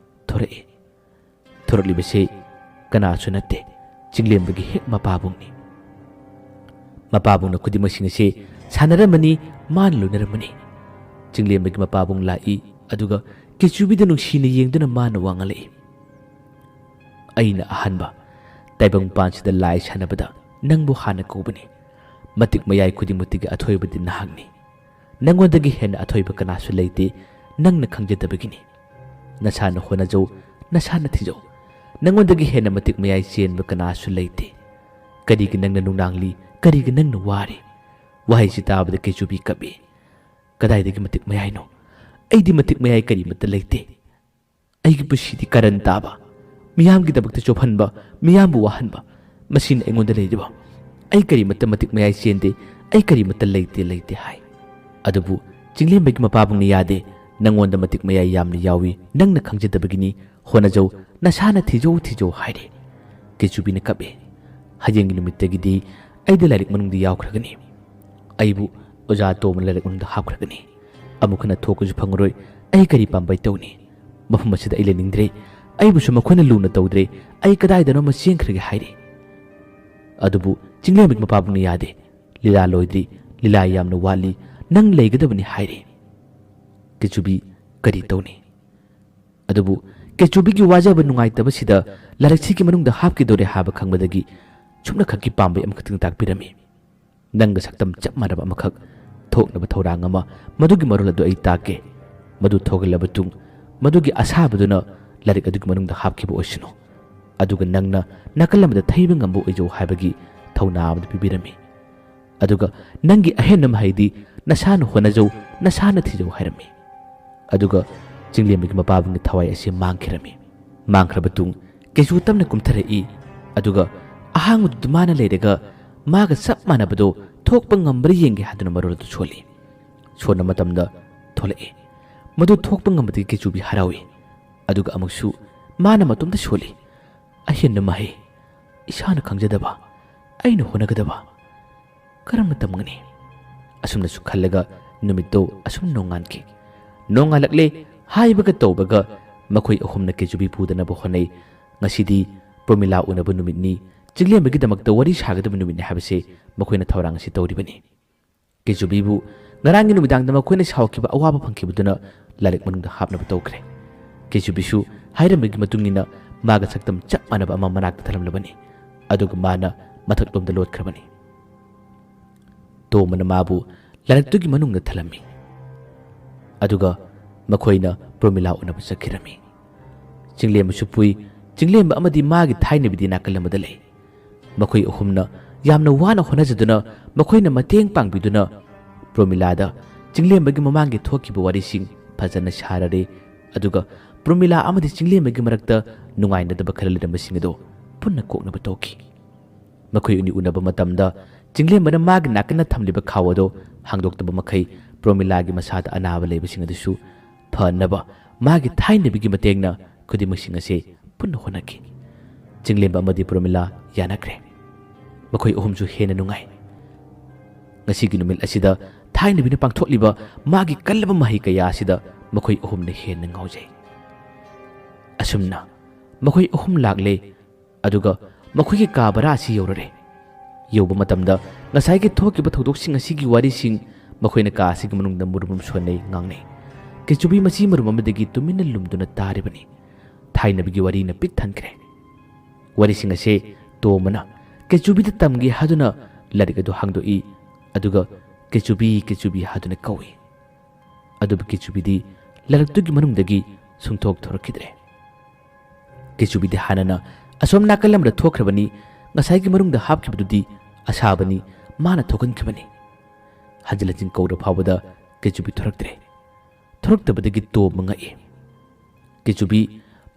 ꯊꯣꯔꯛꯏ ꯊꯣꯔꯛꯂꯤꯕꯁꯤ ꯀꯅꯥꯁꯨ ꯅꯠꯇꯦ ꯆꯤꯡꯂꯦꯝꯕꯒꯤ ꯍꯦꯛ ꯃꯄꯥꯕꯨꯡꯅꯤ ꯃꯄꯥꯕꯨꯡꯅ ꯈꯨꯗꯤꯡꯃꯛꯁꯤꯡ ꯑꯁꯤ ꯁꯥꯟꯅꯔꯝꯃꯅꯤ ꯃꯥꯅ ꯂꯣꯏꯅꯔꯝꯃꯅꯤ ꯆꯤꯡꯂꯦꯝꯕꯒꯤ ꯃꯄꯥꯕꯨꯡ ꯂꯥꯛꯏ ꯑꯗꯨꯒ ꯀꯦꯆꯨꯕꯤꯗ ꯅꯨꯡꯁꯤꯅ ꯌꯦꯡꯗꯨꯅ ꯃꯥꯅ ꯋꯥ ꯉꯥꯡꯂꯛꯏ ꯑꯩꯅ ꯑꯍꯥꯟꯕ ꯇꯥꯏꯕꯪꯄꯥꯟꯁꯤꯗ ꯂꯥꯏ ꯁꯥꯟꯅꯕꯗ ꯅꯪꯕꯨ ꯍꯥꯟꯅ ꯀꯧꯕꯅꯤ ꯃꯇꯤꯛ ꯃꯌꯥꯏ ꯈꯨꯗꯤꯡꯃꯛꯇꯒꯤ ꯑꯊꯣꯏꯕꯗꯤ ꯅꯍꯥꯛꯅꯤ ꯅꯪꯉꯣꯟꯗꯒꯤ ꯍꯦꯟꯅ ꯑꯊꯣꯏꯕ ꯀꯅꯥꯁꯨ ꯂꯩꯇꯦ ꯅꯪꯅ ꯈꯪꯖꯗꯕꯒꯤꯅꯤ ꯅꯁꯥꯅ ꯍꯣꯠꯅꯖꯧ ꯅꯁꯥꯅ ꯊꯤꯖꯧ ꯅꯪꯉꯣꯟꯗꯒꯤ ꯍꯦꯟꯅ ꯃꯇꯤꯛ ꯃꯌꯥꯏ ꯆꯦꯟꯕ ꯀꯅꯥꯁꯨ ꯂꯩꯇꯦ ꯀꯔꯤꯒꯤ ꯅꯪꯅ ꯅꯨꯡꯅꯥꯡꯂꯤ ꯀꯔꯤꯒꯤ ꯅꯪꯅ ꯋꯥꯔꯤ ꯋꯥꯍꯩꯁꯤ ꯇꯥꯕꯗ ꯀꯦꯆꯨꯕꯤ ꯀꯞꯏ ꯀꯗꯥꯏꯗꯒꯤ ꯃꯇꯤꯛ ꯃꯌꯥꯏꯅꯣ ꯑꯩꯗꯤ ꯃꯇꯤꯛ ꯃꯌꯥꯏ ꯀꯔꯤꯃꯠꯇ ꯂꯩꯇꯦ ꯑꯩꯒꯤ ꯄꯨꯟꯁꯤꯗꯤ ꯀꯔꯟ ꯇꯥꯕ ꯃꯤꯌꯥꯝꯒꯤꯗꯃꯛꯇ ꯆꯣꯞꯍꯟꯕ ꯃꯤꯌꯥꯝꯕꯨ ꯋꯥꯍꯟꯕ ꯃꯁꯤꯅ ꯑꯩꯉꯣꯟꯗ ꯂꯩꯔꯤꯕ ꯑꯩ ꯀꯔꯤꯃꯠꯇ ꯃꯇꯤꯛ ꯃꯌꯥꯏ ꯆꯦꯟꯗꯦ ꯑꯩ ꯀꯔꯤꯃꯠꯇ ꯂꯩꯇꯦ ꯍꯥꯏ ꯑꯗꯨꯕꯨ ꯆꯤꯡꯂꯦꯝꯕꯒꯤ ꯃꯄꯥꯕꯨꯡꯅ ꯌꯥꯗꯦ ꯅꯪꯉꯣꯟꯗ ꯃꯇꯤꯛ ꯃꯌꯥꯏ ꯌꯥꯝꯅ ꯌꯥꯎꯏ ꯅꯪꯅ ꯈꯪꯖꯗꯕꯒꯤꯅꯤ ꯍꯣꯠꯅꯖꯧ ꯅꯁꯥꯅ ꯊꯤꯖꯧ ꯍꯥꯏꯔꯦ ꯀꯦꯆꯨꯕꯤꯅ ꯀꯞꯏ ꯍꯌꯦꯡꯒꯤ ꯅꯨꯃꯤꯠꯇꯒꯤꯗꯤ ꯑꯩꯗꯤ ꯂꯥꯏꯔꯤꯛ ꯃꯅꯨꯡꯗ ꯌꯥꯎꯈ꯭ꯔꯒꯅꯤ ꯑꯩꯕꯨ ꯑꯣꯖꯥ ꯇꯣꯝꯕꯅ ꯂꯥꯏꯔꯤꯛ ꯃꯅꯨꯡꯗ ꯍꯥꯞꯈ꯭ꯔꯒꯅꯤ ꯑꯃꯨꯛ ꯍꯟꯅ ꯊꯣꯛꯄꯁꯨ ꯐꯪꯉꯔꯣꯏ ꯑꯩ ꯀꯔꯤ ꯄꯥꯝꯕꯩ ꯇꯧꯅꯤ ꯃꯐꯝ ꯑꯁꯤꯗ ꯑꯩ ꯂꯩꯅꯤꯡꯗ꯭ꯔꯦ ꯑꯩꯕꯨꯁꯨ ꯃꯈꯣꯏꯅ ꯂꯨꯅ ꯇꯧꯗ꯭ꯔꯦ ꯑꯩ ꯀꯗꯥꯏꯗꯅꯣꯃ ꯆꯦꯟꯈ꯭ꯔꯒꯦ ꯍꯥꯏꯔꯤ ꯑꯗꯨꯕꯨ ꯆꯤꯡꯂꯦꯝꯕꯒꯤ ꯃꯄꯥꯕꯨꯡꯅ ꯌꯥꯗꯦ ꯂꯤꯂꯥ ꯂꯣꯏꯗ꯭ꯔꯤ ꯂꯤꯂꯥ ꯌꯥꯝꯅ ꯋꯥꯠꯂꯤ ꯅꯪ ꯂꯩꯒꯗꯕꯅꯤ ꯍꯥꯏꯔꯤ ꯀꯦꯆꯨꯕꯤ ꯀꯔꯤ ꯇꯧꯅꯤ ꯑꯗꯨꯕꯨ ꯀꯦꯆꯨꯕꯤꯒꯤ ꯋꯥꯖꯕ ꯅꯨꯡꯉꯥꯏꯇꯕꯁꯤꯗ ꯂꯥꯏꯔꯤꯛꯁꯤꯒꯤ ꯃꯅꯨꯡꯗ ꯍꯥꯞꯈꯤꯗꯣꯔꯦ ꯍꯥꯏꯕ ꯈꯪꯕꯗꯒꯤ ꯁꯨꯞꯅꯈꯛꯀꯤ ꯄꯥꯝꯕꯩ ꯑꯃꯈꯛꯇꯪ ꯇꯥꯛꯄꯤꯔꯝꯃꯤ ꯅꯪꯒ ꯁꯛꯇꯝ ꯆꯞ ꯃꯥꯟꯅꯕ ꯑꯃꯈꯛ ꯊꯣꯛꯅꯕ ꯊꯧꯔꯥꯡ ꯑꯃ ꯃꯗꯨꯒꯤ ꯃꯔꯣꯜ ꯑꯗꯨ ꯑꯩ ꯇꯥꯛꯀꯦ ꯃꯗꯨ ꯊꯣꯛꯍꯜꯂꯕ ꯃꯇꯨꯡ ꯃꯗꯨꯒꯤ ꯑꯁꯥꯕꯗꯨꯅ ꯂꯥꯏꯔꯤꯛ ꯑꯗꯨꯒꯤ ꯃꯅꯨꯡꯗ ꯍꯥꯞꯈꯤꯕ ꯑꯣꯏꯁꯅꯨ ꯑꯗꯨꯒ ꯅꯪꯅ ꯅꯥꯀꯜ ꯑꯃꯗ ꯊꯩꯕ ꯉꯝꯕ ꯑꯣꯏꯖꯧ ꯍꯥꯏꯕꯒꯤ ꯊꯧꯅꯥ ꯑꯃꯗ ꯄꯤꯕꯤꯔꯝꯃꯤ ꯑꯗꯨꯒ ꯅꯪꯒꯤ ꯑꯍꯦꯟꯕ ꯃꯍꯩꯗꯤ ꯅꯁꯥꯅ ꯍꯣꯠꯅꯖꯧ ꯅꯁꯥꯅ ꯊꯤꯖꯧ ꯍꯥꯏꯔꯝꯃꯤ ꯑꯗꯨꯒ ꯆꯤꯡꯂꯦꯝꯕꯒꯤ ꯃꯄꯥꯕꯨꯡꯒꯤ ꯊꯋꯥꯏ ꯑꯁꯤ ꯃꯥꯡꯈꯤꯔꯝꯃꯤ ꯃꯥꯡꯈ꯭ꯔꯕ ꯃꯇꯨꯡ ꯀꯦꯆꯨ ꯇꯞꯅ ꯀꯨꯝꯊꯔꯛꯏ ꯑꯗꯨꯒ ꯑꯍꯥꯡꯕꯗꯨꯗ ꯃꯥꯅ ꯂꯩꯔꯒ ꯃꯥꯒ ꯆꯞ ꯃꯥꯟꯅꯕꯗꯣ ꯊꯣꯛꯄ ꯉꯝꯕ꯭ꯔꯥ ꯌꯦꯡꯒꯦ ꯍꯥꯏꯗꯨꯅ ꯃꯔꯣꯜ ꯑꯗꯨ ꯁꯣꯜꯂꯤ ꯁꯣꯟꯕ ꯃꯇꯝꯗ ꯊꯣꯛꯂꯛꯏ ꯃꯗꯨ ꯊꯣꯛꯄ ꯉꯝꯕꯗꯒꯤ ꯀꯦꯆꯨꯕꯤ ꯍꯔꯥꯎꯏ ꯑꯗꯨꯒ ꯑꯃꯨꯛꯁꯨ ꯃꯥꯅ ꯃꯇꯣꯝꯇ ꯁꯣꯜꯂꯤ ꯑꯍꯦꯟꯕ ꯃꯍꯩ ꯏꯁꯥꯅ ꯈꯪꯖꯗꯕ ꯑꯩꯅ ꯍꯣꯠꯅꯒꯗꯕ ꯀꯔꯝꯅ ꯇꯝꯒꯅꯤ ꯑꯁꯨꯝꯅꯁꯨ ꯈꯜꯂꯒ ꯅꯨꯃꯤꯠꯇꯣ ꯑꯁꯨꯝ ꯅꯣꯡꯉꯥꯟꯈꯤ ꯅꯣꯡꯉꯥꯜꯂꯛꯂꯦ ꯍꯥꯏꯕꯒ ꯇꯧꯕꯒ ꯃꯈꯣꯏ ꯑꯍꯨꯝꯅ ꯀꯦꯆꯨꯕꯤ ꯄꯨꯗꯅꯕ ꯍꯣꯠꯅꯩ ꯉꯁꯤꯗꯤ ꯄ꯭ꯔꯣꯃꯤꯂꯥ ꯎꯅꯕ ꯅꯨꯃꯤꯠꯅꯤ ꯆꯤꯡꯂꯦꯝꯕꯒꯤꯗꯃꯛꯇ ꯋꯥꯔꯤ ꯁꯥꯒꯗꯕ ꯅꯨꯃꯤꯠꯅꯤ ꯍꯥꯏꯕꯁꯦ ꯃꯈꯣꯏꯅ ꯊꯧꯔꯥꯡ ꯑꯁꯤ ꯇꯧꯔꯤꯕꯅꯤ ꯀꯦꯆꯨꯕꯤꯕꯨ ꯉꯔꯥꯡꯒꯤ ꯅꯨꯃꯤꯗꯥꯡꯗ ꯃꯈꯣꯏꯅ ꯁꯥꯎꯈꯤꯕ ꯑꯋꯥꯕ ꯐꯪꯈꯤꯕꯗꯨꯅ ꯂꯥꯏꯔꯤꯛ ꯃꯅꯨꯡꯗ ꯍꯥꯞꯅꯕ ꯇꯧꯈ꯭ꯔꯦ ꯀꯦꯆꯨꯕꯤꯁꯨ ꯍꯥꯏꯔꯝꯕꯒꯤ ꯃꯇꯨꯡꯏꯟꯅ ꯃꯥꯒ ꯁꯛꯇꯝ ꯆꯞ ꯃꯥꯟꯅꯕ ꯑꯃ ꯃꯅꯥꯛꯇ ꯊꯅꯝꯂꯕꯅꯤ ꯑꯗꯨꯒ ꯃꯥꯅ ꯃꯊꯛꯂꯣꯝꯗ ꯂꯣꯠꯈ꯭ꯔꯕꯅꯤ ꯇꯣꯝꯕꯅ ꯃꯥꯕꯨ ꯂꯥꯏꯔꯤꯛꯇꯨꯒꯤ ꯃꯅꯨꯡꯗ ꯊꯜꯂꯝꯃꯤ ꯑꯗꯨꯒ ꯃꯈꯣꯏꯅ ꯄ꯭ꯔꯣꯃꯤꯂꯥ ꯎꯅꯕ ꯆꯠꯈꯤꯔꯝꯃꯤ ꯆꯤꯡꯂꯦꯝꯕꯁꯨ ꯄꯨꯏ ꯆꯤꯡꯂꯦꯝꯕ ꯑꯃꯗꯤ ꯃꯥꯒꯤ ꯊꯥꯏꯅꯕꯤꯗꯤ ꯅꯥꯀꯜ ꯑꯃꯗ ꯂꯩ ꯃꯈꯣꯏ ꯑꯍꯨꯝꯅ ꯌꯥꯝꯅ ꯋꯥꯅ ꯍꯣꯠꯅꯖꯗꯨꯅ ꯃꯈꯣꯏꯅ ꯃꯇꯦꯡ ꯄꯥꯡꯕꯤꯗꯨꯅ ꯄ꯭ꯔꯣꯃꯤꯂꯥꯗ ꯆꯤꯡꯂꯦꯝꯕꯒꯤ ꯃꯃꯥꯡꯒꯤ ꯊꯣꯛꯈꯤꯕ ꯋꯥꯔꯤꯁꯤꯡ ꯐꯖꯅ ꯁꯥꯔꯔꯦ ꯑꯗꯨꯒ ꯄ꯭ꯔꯣꯃꯤꯂꯥ ꯑꯃꯗꯤ ꯆꯤꯡꯂꯦꯝꯕꯒꯤ ꯃꯔꯛꯇ ꯅꯨꯡꯉꯥꯏꯅꯗꯕ ꯈꯔ ꯂꯩꯔꯝꯕꯁꯤꯡ ꯑꯗꯨ ꯄꯨꯟꯅ ꯀꯣꯛꯅꯕ ꯇꯧꯈꯤ ꯃꯈꯣꯏ ꯑꯅꯤ ꯎꯅꯕ ꯃꯇꯝꯗ ꯆꯤꯡꯂꯦꯝꯕꯅ ꯃꯥꯒꯤ ꯅꯥꯀꯟꯗ ꯊꯝꯂꯤꯕ ꯈꯥꯎ ꯑꯗꯨ ꯍꯥꯡꯗꯣꯛꯇꯕ ꯃꯈꯩ ꯄ꯭ꯔꯣꯃꯤꯂꯥꯒꯤ ꯃꯁꯥꯗ ꯑꯅꯥꯕ ꯂꯩꯕꯁꯤꯡ ꯑꯗꯨꯁꯨ ꯐꯅꯕ ꯃꯥꯒꯤ ꯊꯥꯏꯅꯕꯤꯒꯤ ꯃꯇꯦꯡꯅ ꯈꯨꯗꯤꯡꯃꯛꯁꯤꯡ ꯑꯁꯤ ꯄꯨꯟꯅ ꯍꯣꯠꯅꯈꯤ ꯆꯤꯡꯂꯦꯝꯕ ꯑꯃꯗꯤ ꯄ꯭ꯔꯣꯃꯤꯂꯥ ꯌꯥꯅꯈ꯭ꯔꯦ ꯃꯈꯣꯏ ꯑꯍꯨꯝꯁꯨ ꯍꯦꯟꯅ ꯅꯨꯡꯉꯥꯏ ꯉꯁꯤꯒꯤ ꯅꯨꯃꯤꯠ ꯑꯁꯤꯗ ꯊꯥꯏꯅꯕꯤꯅ ꯄꯥꯡꯊꯣꯛꯂꯤꯕ ꯃꯥꯒꯤ ꯀꯜꯂꯕ ꯃꯍꯩ ꯀꯌꯥ ꯑꯁꯤꯗ ꯃꯈꯣꯏ ꯑꯍꯨꯝꯅ ꯍꯦꯟꯅ ꯉꯥꯎꯖꯩ ꯑꯁꯨꯝꯅ ꯃꯈꯣꯏ ꯑꯍꯨꯝ ꯂꯥꯛꯂꯦ ꯑꯗꯨꯒ ꯃꯈꯣꯏꯒꯤ ꯀꯥ ꯕꯔꯥ ꯑꯁꯤ ꯌꯧꯔꯔꯦ ꯌꯧꯕ ꯃꯇꯝꯗ ꯉꯁꯥꯏꯒꯤ ꯊꯣꯛꯈꯤꯕ ꯊꯧꯗꯣꯛꯁꯤꯡ ꯑꯁꯤꯒꯤ ꯋꯥꯔꯤꯁꯤꯡ ꯃꯈꯣꯏꯅ ꯀꯥ ꯑꯁꯤꯒꯤ ꯃꯅꯨꯡꯗ ꯃꯨꯔꯨꯝ ꯁꯣꯟꯅꯩ ꯉꯥꯡꯅꯩ ꯀꯦꯆꯨꯕꯤ ꯃꯆꯤ ꯃꯔꯨꯝ ꯑꯃꯗꯒꯤ ꯇꯨꯃꯤꯟꯅ ꯂꯨꯝꯗꯨꯅ ꯇꯥꯔꯤꯕꯅꯤ ꯊꯥꯏꯅꯕꯤꯒꯤ ꯋꯥꯔꯤꯅ ꯄꯤꯛ ꯊꯟꯈ꯭ꯔꯦ ꯋꯥꯔꯤꯁꯤꯡ ꯑꯁꯤ ꯇꯣꯝꯕꯅ ꯀꯦꯆꯨꯕꯤꯗ ꯇꯝꯒꯦ ꯍꯥꯏꯗꯨꯅ ꯂꯥꯏꯔꯤꯛ ꯑꯗꯨ ꯍꯥꯡꯗꯣꯛꯏ ꯑꯗꯨꯒ ꯀꯦꯆꯨꯕꯤ ꯀꯦꯆꯨꯕꯤ ꯍꯥꯏꯗꯨꯅ ꯀꯧꯏ ꯑꯗꯨꯕꯨ ꯀꯦꯆꯨꯕꯤꯗꯤ ꯂꯥꯏꯔꯤꯛꯇꯨꯒꯤ ꯃꯅꯨꯡꯗꯒꯤ ꯁꯨꯡꯊꯣꯛ ꯊꯣꯔꯛꯈꯤꯗ꯭ꯔꯦ ꯀꯦꯆꯨꯕꯤꯗꯤ ꯍꯥꯟꯅꯅ ꯑꯁꯣꯝ ꯅꯥꯀꯜ ꯑꯃꯗ ꯊꯣꯛꯈ꯭ꯔꯕꯅꯤ ꯉꯁꯥꯏꯒꯤ ꯃꯅꯨꯡꯗ ꯍꯥꯞꯈꯤꯕꯗꯨꯗꯤ ꯑꯁꯥꯕꯅꯤ ꯃꯥꯅ ꯊꯣꯛꯍꯟꯈꯤꯕꯅꯤ ꯍꯟꯖꯤꯟ ꯍꯟꯖꯤꯟ ꯀꯧꯔ ꯐꯥꯎꯕꯗ ꯀꯦꯆꯨꯕꯤ ꯊꯣꯔꯛꯇ꯭ꯔꯦ ꯊꯣꯔꯛꯇꯕꯗꯒꯤ ꯇꯣꯝꯕ ꯉꯛꯏ ꯀꯦꯆꯨꯕꯤ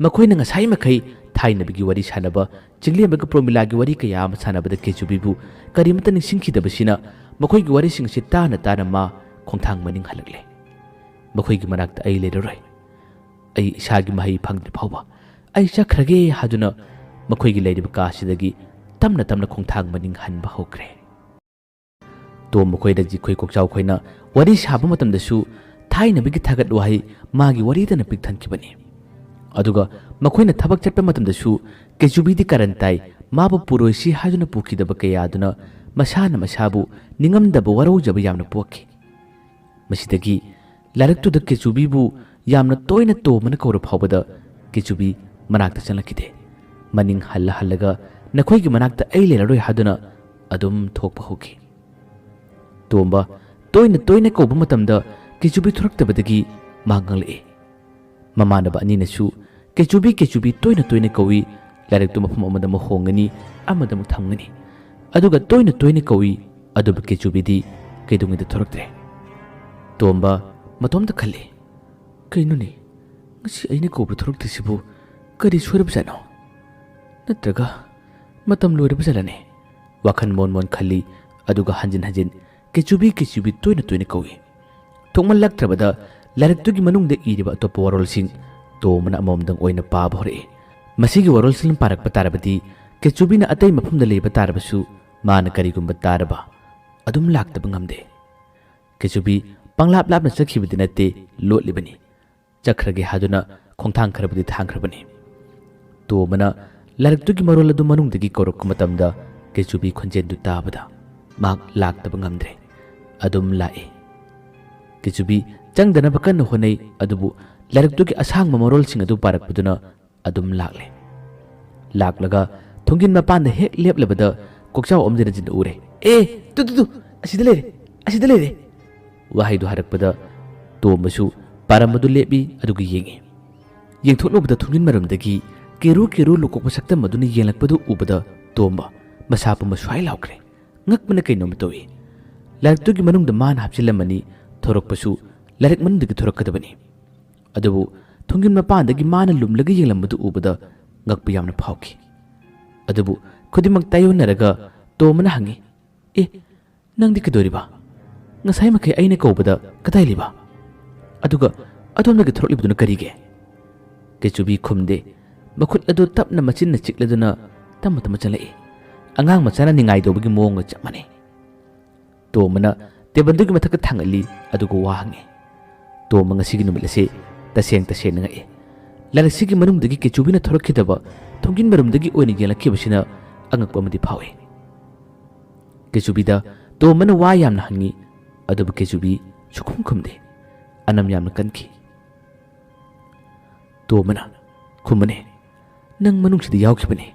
ꯃꯈꯣꯏꯅ ꯉꯁꯥꯏ ꯃꯈꯩ ꯊꯥꯏꯅꯕꯤꯒꯤ ꯋꯥꯔꯤ ꯁꯥꯟꯅꯕ ꯆꯤꯡꯂꯦꯝꯕꯒ ꯄ꯭ꯔꯣꯃꯤꯂꯥꯒꯤ ꯋꯥꯔꯤ ꯀꯌꯥ ꯑꯃ ꯁꯥꯟꯅꯕꯗ ꯀꯦꯆꯨꯕꯤꯕꯨ ꯀꯔꯤꯃꯠꯇ ꯅꯤꯡꯁꯤꯡꯈꯤꯗꯕꯁꯤꯅ ꯃꯈꯣꯏꯒꯤ ꯋꯥꯔꯤꯁꯤꯡ ꯑꯁꯤ ꯇꯥꯅ ꯇꯥꯅ ꯃꯥ ꯈꯣꯡꯊꯥꯡ ꯃꯅꯤꯡ ꯍꯜꯂꯛꯂꯦ ꯃꯈꯣꯏꯒꯤ ꯃꯅꯥꯛꯇ ꯑꯩ ꯂꯩꯔꯔꯣꯏ ꯑꯩ ꯏꯁꯥꯒꯤ ꯃꯍꯩ ꯐꯪꯗ꯭ꯔꯤ ꯐꯥꯎꯕ ꯑꯩ ꯆꯠꯈ꯭ꯔꯒꯦ ꯍꯥꯏꯗꯨꯅ ꯃꯈꯣꯏꯒꯤ ꯂꯩꯔꯤꯕ ꯀꯥꯁꯤꯗꯒꯤ ꯇꯞꯅ ꯇꯞꯅ ꯈꯣꯡꯊꯥꯡ ꯃꯅꯤꯡ ꯍꯟꯕ ꯍꯧꯈ꯭ꯔꯦ ꯇꯣꯝꯕ ꯈꯣꯏꯗ ꯖꯤꯈꯣꯏ ꯀꯣꯛꯆꯥꯎ ꯈꯣꯏꯅ ꯋꯥꯔꯤ ꯁꯥꯕ ꯃꯇꯝꯗꯁꯨ ꯊꯥꯏꯅꯕꯤꯒꯤ ꯊꯥꯒꯠ ꯋꯥꯍꯩ ꯃꯥꯒꯤ ꯋꯥꯔꯤꯗꯅ ꯄꯤꯛ ꯊꯟꯈꯤꯕꯅꯤ ꯑꯗꯨꯒ ꯃꯈꯣꯏꯅ ꯊꯕꯛ ꯆꯠꯄ ꯃꯇꯝꯗꯁꯨ ꯀꯦꯆꯨꯕꯤꯗꯤ ꯀꯔꯟ ꯇꯥꯏ ꯃꯥꯕꯨ ꯄꯨꯔꯣꯏꯁꯤ ꯍꯥꯏꯗꯨꯅ ꯄꯨꯈꯤꯗꯕ ꯀꯌꯥꯗꯨꯅ ꯃꯁꯥꯅ ꯃꯁꯥꯕꯨ ꯅꯤꯡꯉꯝꯗꯕ ꯋꯥꯔꯧꯖꯕ ꯌꯥꯝꯅ ꯄꯣꯛꯈꯤ ꯃꯁꯤꯗꯒꯤ ꯂꯥꯏꯔꯤꯛꯇꯨꯗ ꯀꯦꯆꯨꯕꯤꯕꯨ ꯌꯥꯝꯅ ꯇꯣꯏꯅ ꯇꯣꯝꯕꯅ ꯀꯧꯔ ꯐꯥꯎꯕꯗ ꯀꯦꯆꯨꯕꯤ ꯃꯅꯥꯛꯇ ꯆꯪꯂꯛꯈꯤꯗꯦ ꯃꯅꯤꯡ ꯍꯜꯂ ꯍꯜꯂꯒ ꯅꯈꯣꯏꯒꯤ ꯃꯅꯥꯛꯇ ꯑꯩ ꯂꯩꯔꯔꯣꯏ ꯍꯥꯏꯗꯨꯅ ꯑꯗꯨꯝ ꯊꯣꯛꯄ ꯍꯧꯈꯤ ꯇꯣꯝꯕ ꯇꯣꯏꯅ ꯇꯣꯏꯅ ꯀꯧꯕ ꯃꯇꯝꯗ ꯀꯦꯆꯨꯕꯤ ꯊꯣꯔꯛꯇꯕꯗꯒꯤ ꯃꯥ ꯉꯛꯂꯛꯏ ꯃꯃꯥꯟꯅꯕ ꯑꯅꯤꯅꯁꯨ ꯀꯦꯆꯨꯕꯤ ꯀꯦꯆꯨꯕꯤ ꯇꯣꯏꯅ ꯇꯣꯏꯅ ꯀꯧꯏ ꯂꯥꯏꯔꯤꯛꯇꯨ ꯃꯐꯝ ꯑꯃꯗ ꯑꯃꯨꯛ ꯍꯣꯡꯒꯅꯤ ꯑꯃꯗ ꯑꯃꯨꯛ ꯊꯝꯒꯅꯤ ꯑꯗꯨꯒ ꯇꯣꯏꯅ ꯇꯣꯏꯅ ꯀꯧꯏ ꯑꯗꯨꯕꯨ ꯀꯦꯆꯨꯕꯤꯗꯤ ꯀꯩꯗꯧꯉꯩꯗ ꯊꯣꯔꯛꯇ꯭ꯔꯦ ꯇꯣꯝꯕ ꯃꯇꯣꯝꯇ ꯈꯜꯂꯤ ꯀꯩꯅꯣꯅꯦ ꯉꯁꯤ ꯑꯩꯅ ꯀꯧꯕ ꯊꯣꯔꯛꯇ꯭ꯔꯤꯁꯤꯕꯨ ꯀꯔꯤ ꯁꯣꯏꯔꯕꯖꯥꯠꯅꯣ ꯅꯠꯇ꯭ꯔꯒ ꯃꯇꯝ ꯂꯣꯏꯔꯕꯖꯥꯠꯂꯅꯦ ꯋꯥꯈꯜ ꯃꯣꯟ ꯃꯣꯟ ꯈꯜꯂꯤ ꯑꯗꯨꯒ ꯍꯟꯖꯤꯟ ꯍꯟꯖꯤꯟ ꯀꯦꯆꯨꯕꯤ ꯀꯦꯆꯨꯕꯤ ꯇꯣꯏꯅ ꯇꯣꯏꯅ ꯀꯧꯏ ꯊꯣꯛꯃꯜꯂꯛꯇ꯭ꯔꯕꯗ ꯂꯥꯏꯔꯤꯛꯇꯨꯒꯤ ꯃꯅꯨꯡꯗ ꯏꯔꯤꯕ ꯑꯇꯣꯞꯄ ꯋꯥꯔꯣꯜꯁꯤꯡ ꯇꯣꯝꯕꯅ ꯑꯃꯃꯝꯗꯪ ꯑꯣꯏꯅ ꯄꯥꯕ ꯍꯧꯔꯛꯏ ꯃꯁꯤꯒꯤ ꯋꯥꯔꯣꯜꯁꯤꯡ ꯄꯥꯔꯛꯄ ꯇꯥꯔꯕꯗꯤ ꯀꯦꯆꯨꯕꯤꯅ ꯑꯇꯩ ꯃꯐꯝꯗ ꯂꯩꯕ ꯇꯥꯔꯕꯁꯨ ꯃꯥꯅ ꯀꯔꯤꯒꯨꯝꯕ ꯇꯥꯔꯕ ꯑꯗꯨꯝ ꯂꯥꯛꯇꯕ ꯉꯝꯗꯦ ꯀꯦꯆꯨꯕꯤ ꯄꯪꯂꯥꯞ ꯂꯥꯞꯅ ꯆꯠꯈꯤꯕꯗꯤ ꯅꯠꯇꯦ ꯂꯣꯠꯂꯤꯕꯅꯤ ꯆꯠꯈ꯭ꯔꯒꯦ ꯍꯥꯏꯗꯨꯅ ꯈꯣꯡꯊꯥꯡ ꯈꯔꯕꯨꯗꯤ ꯊꯥꯡꯈ꯭ꯔꯕꯅꯤ ꯇꯣꯝꯕꯅ ꯂꯥꯏꯔꯤꯛꯇꯨꯒꯤ ꯃꯔꯣꯜ ꯑꯗꯨ ꯃꯅꯨꯡꯗꯒꯤ ꯀꯧꯔꯛꯄ ꯃꯇꯝꯗ ꯀꯦꯆꯨꯕꯤ ꯈꯣꯟꯖꯦꯜꯗꯨ ꯇꯥꯕꯗ ꯃꯍꯥꯛ ꯂꯥꯛꯇꯕ ꯉꯝꯗ꯭ꯔꯦ, ꯑꯗꯨꯝ ꯂꯥꯛꯏ꯫ ꯀꯦꯆꯨꯕꯤ ꯆꯪꯗꯅꯕ ꯀꯟꯅ ꯍꯣꯠꯅꯩ, ꯑꯗꯨꯕꯨ ꯂꯥꯏꯔꯤꯛꯇꯨꯒꯤ ꯑꯁꯥꯡꯕ ꯃꯔꯣꯜꯁꯤꯡ ꯑꯗꯨ ꯄꯥꯔꯛꯄꯗꯨꯅ ꯑꯗꯨꯝ ꯂꯥꯛꯂꯦ꯫ ꯂꯥꯛꯂꯒ ꯊꯣꯡꯒꯤꯟ ꯃꯄꯥꯟꯗ ꯍꯦꯛ ꯂꯦꯞꯂꯕꯗ ꯀꯣꯛꯆꯥꯎ ꯑꯃꯗꯤ ꯔꯟꯖꯤꯠꯅ ꯎꯔꯦ꯫ ꯇꯨ ꯑꯁꯤꯗ ꯂꯩꯔꯦ, ꯑꯁꯤꯗ ꯂꯩꯔꯦ꯫ ꯋꯥꯍꯩꯗꯨ ꯍꯥꯏꯔꯛꯄꯗ ꯇꯣꯝꯕꯁꯨ ꯄꯥꯔꯝꯕꯗꯨ ꯂꯦꯞꯄꯤ, ꯑꯗꯨꯒ ꯌꯦꯡꯉꯤ꯫ ꯌꯦꯡꯊꯣꯛꯂꯨꯕꯗ ꯊꯣꯡꯒꯤꯟ ꯃꯔꯨꯝꯗꯒꯤ ꯀꯦꯔꯨ ꯀꯦꯔꯨ ꯂꯨꯀꯣꯛꯄ ꯁꯛꯇꯝ ꯑꯗꯨꯅ ꯌꯦꯡꯂꯛꯄꯗꯨ ꯎꯕꯗ ꯇꯣꯝꯕ ꯃꯁꯥ ꯄꯨꯝꯕ ꯁ꯭ꯋꯥꯏ ꯂꯥꯎꯈ꯭ꯔꯦ꯫ ꯉꯛꯄꯅ ꯀꯩꯅꯣꯝꯃ ꯇꯧꯏ꯫ ꯂꯥꯏꯔꯤꯛꯇꯨꯒꯤ ꯃꯅꯨꯡꯗ ꯃꯥꯅ ꯍꯥꯞꯆꯤꯜꯂꯝꯃꯅꯤ, ꯊꯣꯔꯛꯄꯁꯨ ꯂꯥꯏꯔꯤꯛ ꯃꯅꯨꯡꯗꯒꯤ ꯊꯣꯔꯛꯀꯗꯕꯅꯤ꯫ ꯑꯗꯨꯕꯨ ꯊꯣꯡꯒꯤꯟ ꯃꯄꯥꯟꯗꯒꯤ ꯃꯥꯅ ꯂꯨꯝꯂꯒ ꯌꯦꯡꯂꯝꯕꯗꯨ ꯎꯕꯗ ꯉꯛꯄ ꯌꯥꯝꯅ ꯐꯥꯎꯈꯤ꯫ ꯑꯗꯨꯕు ꯈꯨꯗꯤꯡꯃꯛ ꯇꯥꯌꯣꯟꯅꯔꯒ ꯇꯣꯝꯕꯅ ꯍꯪꯉꯤ, ꯅꯪꯗꯤ ꯀꯩꯗꯧꯔꯤꯕ? ꯉꯁꯥꯏ ꯃꯈꯩ ꯑꯩꯅ ꯀꯧꯕꯗ ꯀꯗꯥꯏ ꯂꯩꯕ? ꯑꯗꯨꯒ ꯑꯗꯣꯝꯗꯒꯤ ꯊꯣꯔꯛꯂꯤꯕꯗꯨꯅ ꯀꯔꯤꯒꯤ? ꯀꯦꯆꯨꯕꯤ ꯈꯨꯝꯗꯦ꯫ ꯃꯈꯨꯠ ꯑꯗꯨ ꯇꯞꯅ ꯃꯆꯤꯟꯅ ꯆꯤꯛꯂꯗꯨꯅ ꯇꯞꯅ ꯇꯞꯅ ꯆꯠꯂꯛꯏ꯫ ꯑꯉꯥꯡ ꯃꯆꯥꯅ ꯅꯤꯡꯉꯥꯏ ꯇꯧꯕꯒꯤ ꯃꯑꯣꯡꯒ ꯆꯞ ꯃꯥꯟꯅꯩ꯫ ꯇꯣꯝꯕꯅ ꯇꯦꯕꯜꯗꯨꯒꯤ ꯃꯊꯛꯇ ꯊꯥꯡꯒꯠꯂꯤ, ꯑꯗꯨꯒ ꯋꯥ ꯍꯪꯉꯤ꯫ ꯇꯣꯝꯕ ꯉꯁꯤꯒꯤ ꯅꯨꯃꯤꯠ ꯑꯁꯤ ꯇꯁꯦꯡꯅ ꯉꯛꯏ꯫ ꯂꯥꯏꯔꯤꯛꯁꯤꯒꯤ ꯃꯅꯨꯡꯗꯒꯤ ꯀꯦꯆꯨꯕꯤꯅ ꯊꯣꯔꯛꯈꯤꯗꯕ ꯊꯣꯡꯒꯤꯟ ꯃꯔꯨꯝꯗꯒꯤ ꯑꯣꯏꯅ ꯌꯦꯡꯂꯛꯈꯤꯕꯁꯤꯅ ꯑꯉꯛꯄ ꯑꯃꯗꯤ ꯐꯥꯎꯏ꯫ ꯀꯦꯆꯨꯕꯤꯗ ꯇꯣꯝꯕꯅ ꯋꯥ ꯌꯥꯝꯅ ꯍꯪꯉꯤ, ꯑꯗꯨꯕꯨ ꯀꯦꯆꯨꯕꯤ ꯁꯨꯈꯨꯝ ꯈꯨꯝꯗꯦ꯫ ꯑꯅꯝ ꯌꯥꯝꯅ ꯀꯟꯈꯤ꯫ ꯇꯣꯝꯕꯅ ꯈꯨꯝꯕꯅꯦ, ꯅꯪ ꯃꯅꯨꯡꯁꯤꯗ ꯌꯥꯎꯈꯤꯕꯅꯦ,